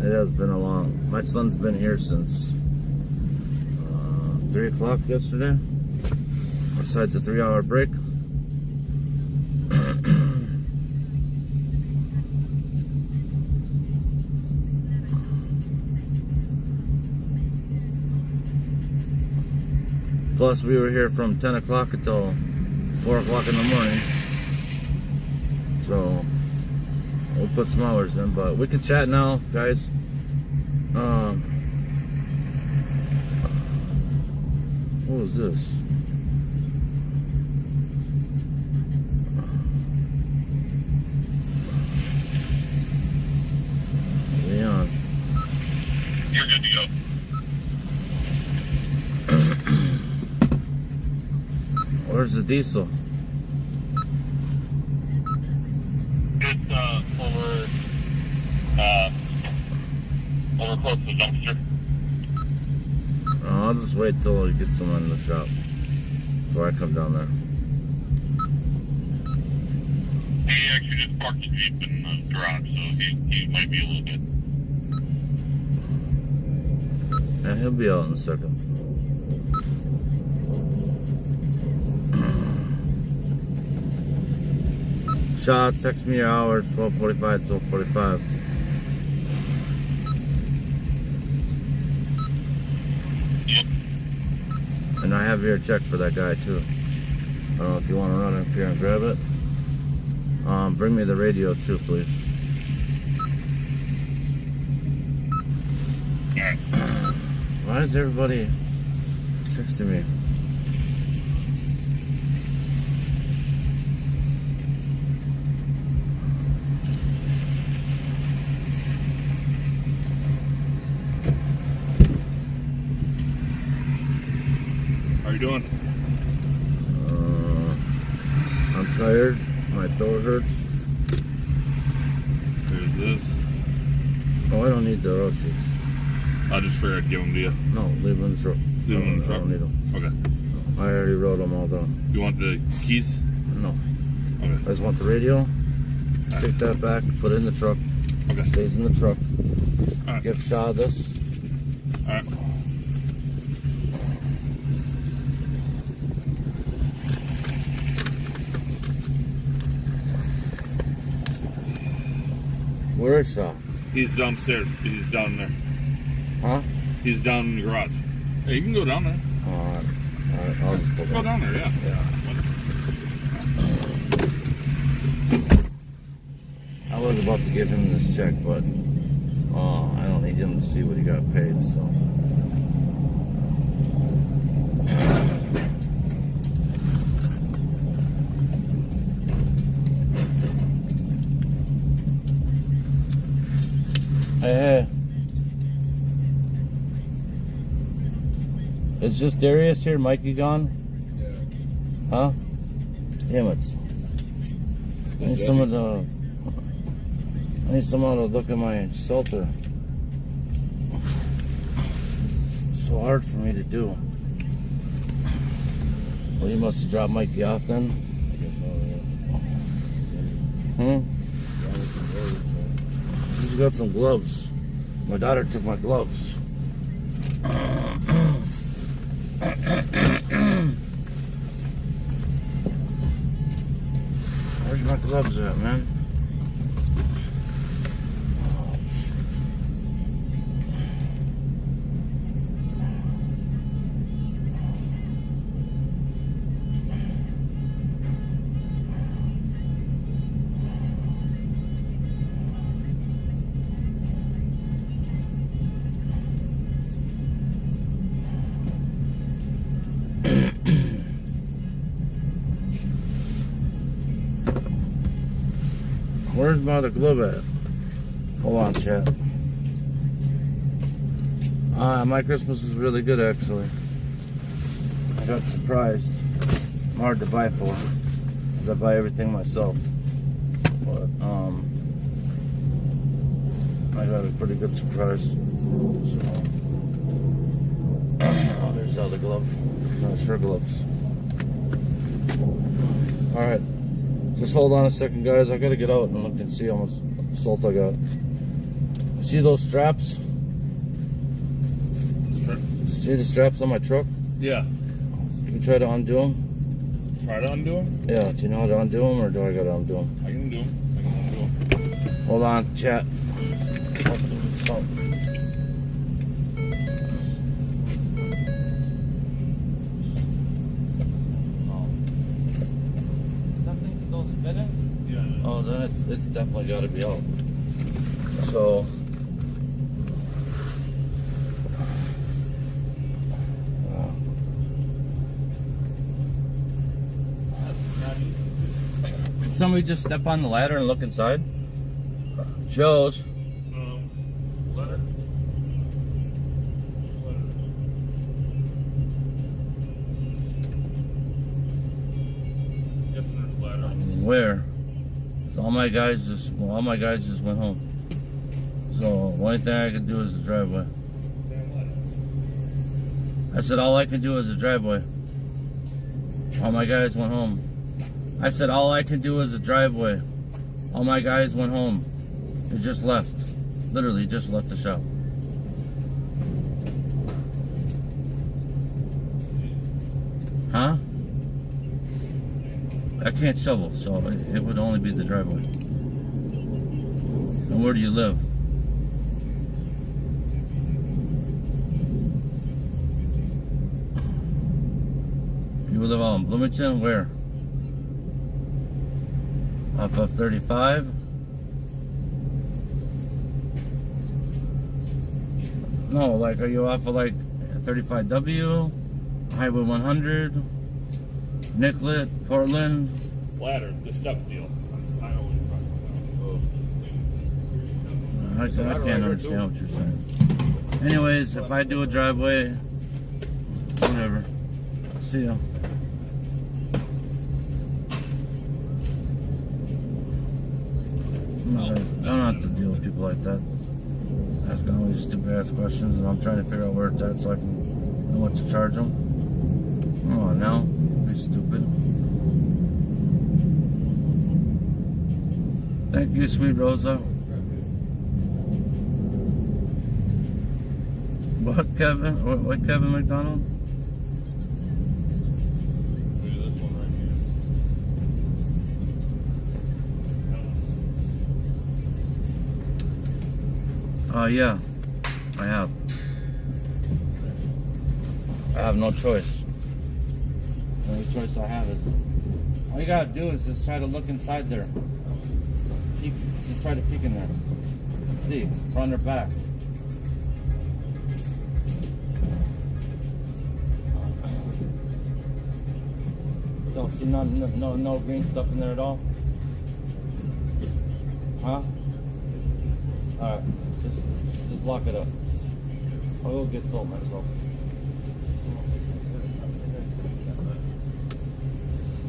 it has been a long. My son's been here since 3 o'clock yesterday. Besides a 3-hour break. Plus, we were here from 10 o'clock until 4 o'clock in the morning. So, we'll put some hours in, but we can chat now, guys. What was this? Leon.
You're good to go.
Where's the diesel?
It's over close to the dumpster.
I'll just wait till he gets someone in the shop before I come down there.
He actually just parked the Jeep in the garage, so he might be a little bit.
Yeah, he'll be out in a second. Shots, text me your hours, 12:45, 12:45.
Yep.
And I have your check for that guy too. I don't know if you want to run up here and grab it. Bring me the radio too, please.
Alright.
Why is everybody texting me?
How you doing?
I'm tired. My throat hurts.
There's this.
Oh, I don't need the road sheets.
I just figured I'd give them to you.
No, leave them in the truck.
Leave them in the
I
truck?
don't need them.
Okay.
I already wrote them all down.
You want the keys?
No. I
Okay.
just want the radio. Take that back, put it in the truck.
Okay.
Stays in the truck.
Alright.
Give Shaw this.
Alright.
Where is Shaw?
He's downstairs. He's down there.
Huh?
He's down in the garage. Hey, you can go down there.
Alright, I'll just pull
Go down there, yeah.
I was about to give him this check, but I don't need him to see what he got paid, so. Hey. Is just Darius here? Mikey gone?
Yeah.
Huh? Damn it. I need someone to look at my shelter. It's so hard for me to do. Well, you must have dropped Mikey off then? got some gloves. My daughter took my gloves. Where's my gloves at, man? Where's my other glove at? Hold on, chat. My Christmas was really good, actually. I got surprised. I'm hard to buy for, because I buy everything myself. But, I got a pretty good surprise. So, oh, there's the other glove. Sure gloves. Alright. Just hold on a second, guys. I gotta get out and look and see how much salt I got. See those straps? See the straps on my truck?
Yeah.
Can you try to undo them?
Try to undo them?
Yeah, do you know how to undo them, or do I gotta undo them?
I can do them.
Hold on, chat. Oh. Something's still spinning?
Yeah.
Oh, then it's definitely gotta be out. So. Can somebody just step on the ladder and look inside? Shows.
Letter. Yes, there's ladder.
Where? So all my guys just went home. So the only thing I could do is the driveway. I said all I could do is the driveway. All my guys went home. I said all I could do is the driveway. All my guys went home. They just left. Literally just left the shop. Huh? I can't shovel, so it would only be the driveway. And where do you live? You live out in Bloomington? Where? Off of 35? No, like, are you off of like 35W, Highway 100, Nicollet, Portland?
Ladder, the step deal. I know what you're talking about.
I can't understand what you're saying. Anyways, if I do a driveway, whatever. See ya. I don't have to deal with people like that. Asking all these stupid ass questions, and I'm trying to figure out where it's at so I can know what to charge them. Oh, now be stupid. Thank you, sweet Rosa. What, Kevin? What Kevin McDonald?
Look at this one right here.
Yeah, I have. I have no choice. The only choice I have is, all you gotta do is just try to look inside there. Peek, just try to peek in there. See, front or back. Don't see no green stuff in there at all? Huh? Alright, just lock it up. I'll go get salt myself.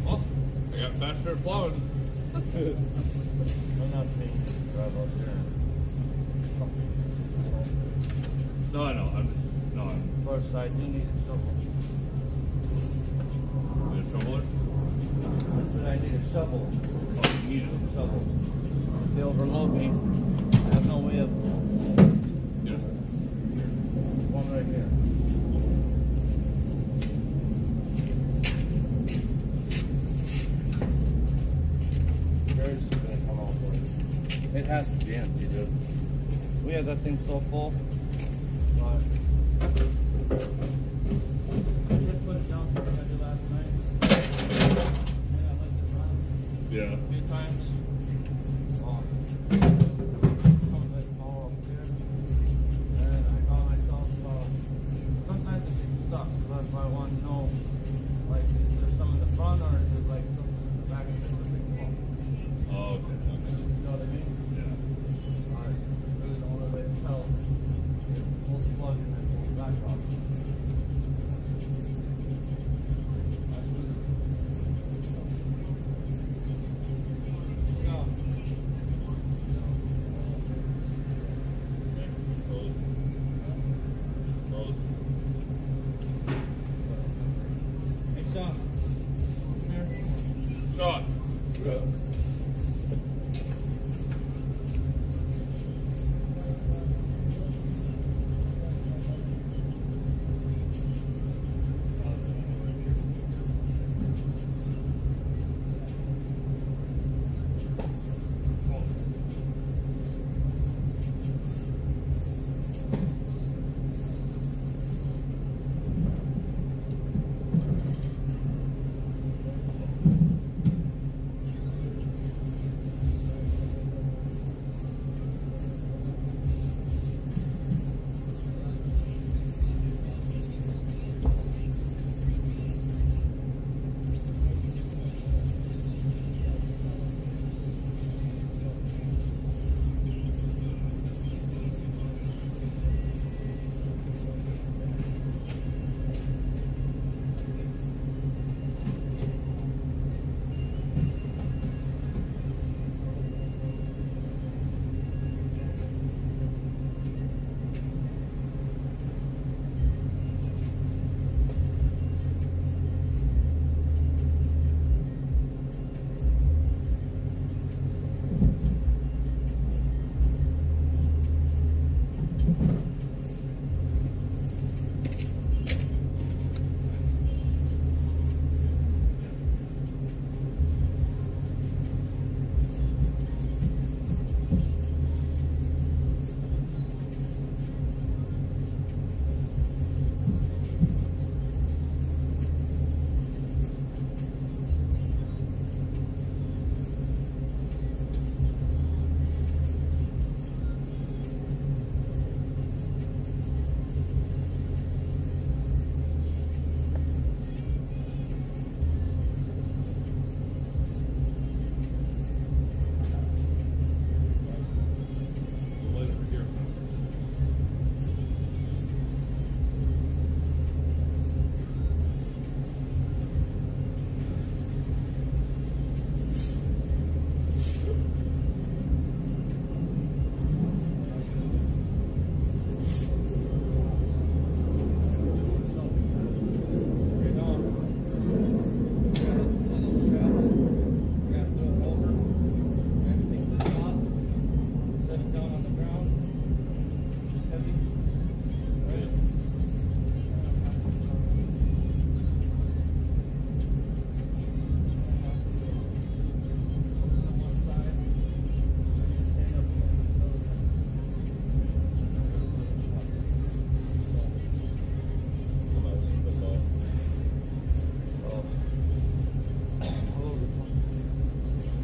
Oh, I got faster plowing.
I'm not paying to drive up here.
No, I know. I'm just no.
Of course, I do need a shovel.
Need a shoveler?
I said I need a shovel.
Oh, you need a
Shovel. If they overload me, I have no way of It has to be empty, dude. We had that thing so full. But I did put it down since I did last night. And I let it run
Yeah.
a few times. Some of it all up here. And I caught myself, sometimes it gets stuck, so that's why I wanted to know, like, is there some in the front or is it like some in the back of the big wall?
Oh, okay.
You know what I mean?
Yeah.
Alright, really the only way to tell is to pull the plug and then pull the back off. Hey Sean, come here.
Sean.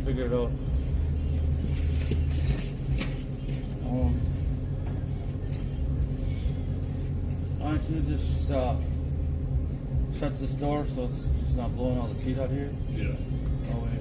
Figure it out. Why don't you just shut this door so it's just not blowing all the heat out here?
Yeah.
Oh wait.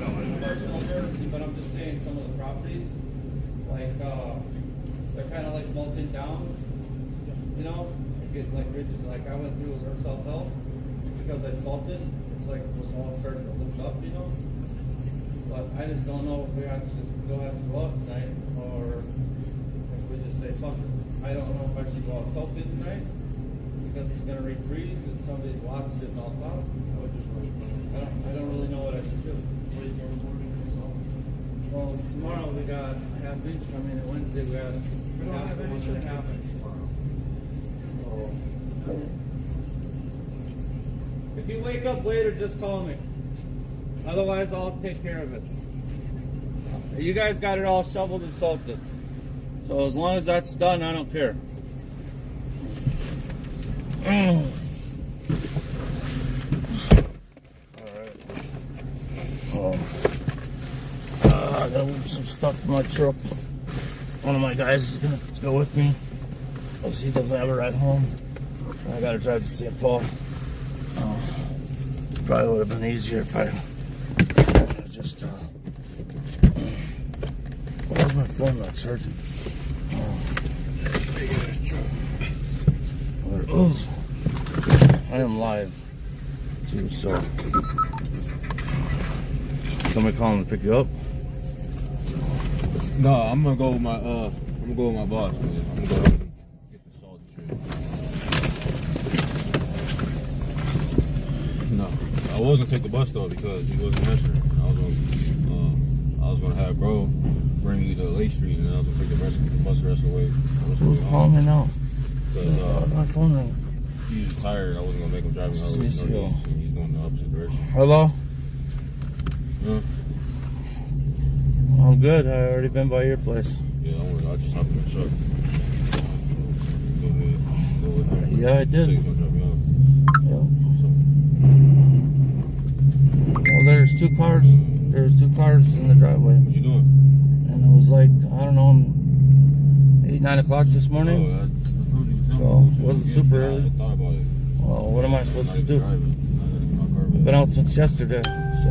personal courtesy, but I'm just saying some of the properties, like, they're kind of like molting down, you know? Get like ridges, like I went through with our South Hill, because I salted, it's like it was all starting to lift up, you know? But I just don't know if we have to go out tonight, or if we just say, fuck it. I don't know if I should go out salted tonight, because it's gonna refreeze, and somebody's watch sitting on top. I don't really know what I should do. Well, tomorrow we got a half inch coming, and Wednesday we got half inch and a half inch. If you wake up later, just call me. Otherwise, I'll take care of it. You guys got it all shoveled and salted. So as long as that's done, I don't care. Alright. I gotta move some stuff in my truck. One of my guys is gonna go with me. Because he doesn't have a ride home. I gotta drive to St. Paul. Probably would have been easier if I just where's my phone not charging? Oh, I am live too, so somebody calling to pick you up?
No, I'm gonna go with my boss, man. I'm gonna go out and get the salt and shit. No, I was gonna take the bus though because he wasn't answering. I was gonna have bro bring me to Lake Street, and I was gonna take the bus the rest of the way.
Who's calling me now?
Because
My phone ring.
he was tired. I wasn't gonna make him drive me all the way to Northeast, and he's going the opposite direction.
Hello?
Yeah.
I'm good. I already been by your place.
Yeah, I'll just hop in the truck. Go with him.
Yeah, I did.
So he's gonna drop me off.
Yeah.
So,
Well, there's two cars. There's two cars in the driveway,
what you doing?
and it was like, I don't know, 8, 9 o'clock this morning.
Oh, I told you to tell
So,
me what you
wasn't
were
super
getting.
early.
I thought about it.
Well, what am I supposed
I
to
gotta
do?
drive it. I gotta get my car back.
Been out since yesterday, so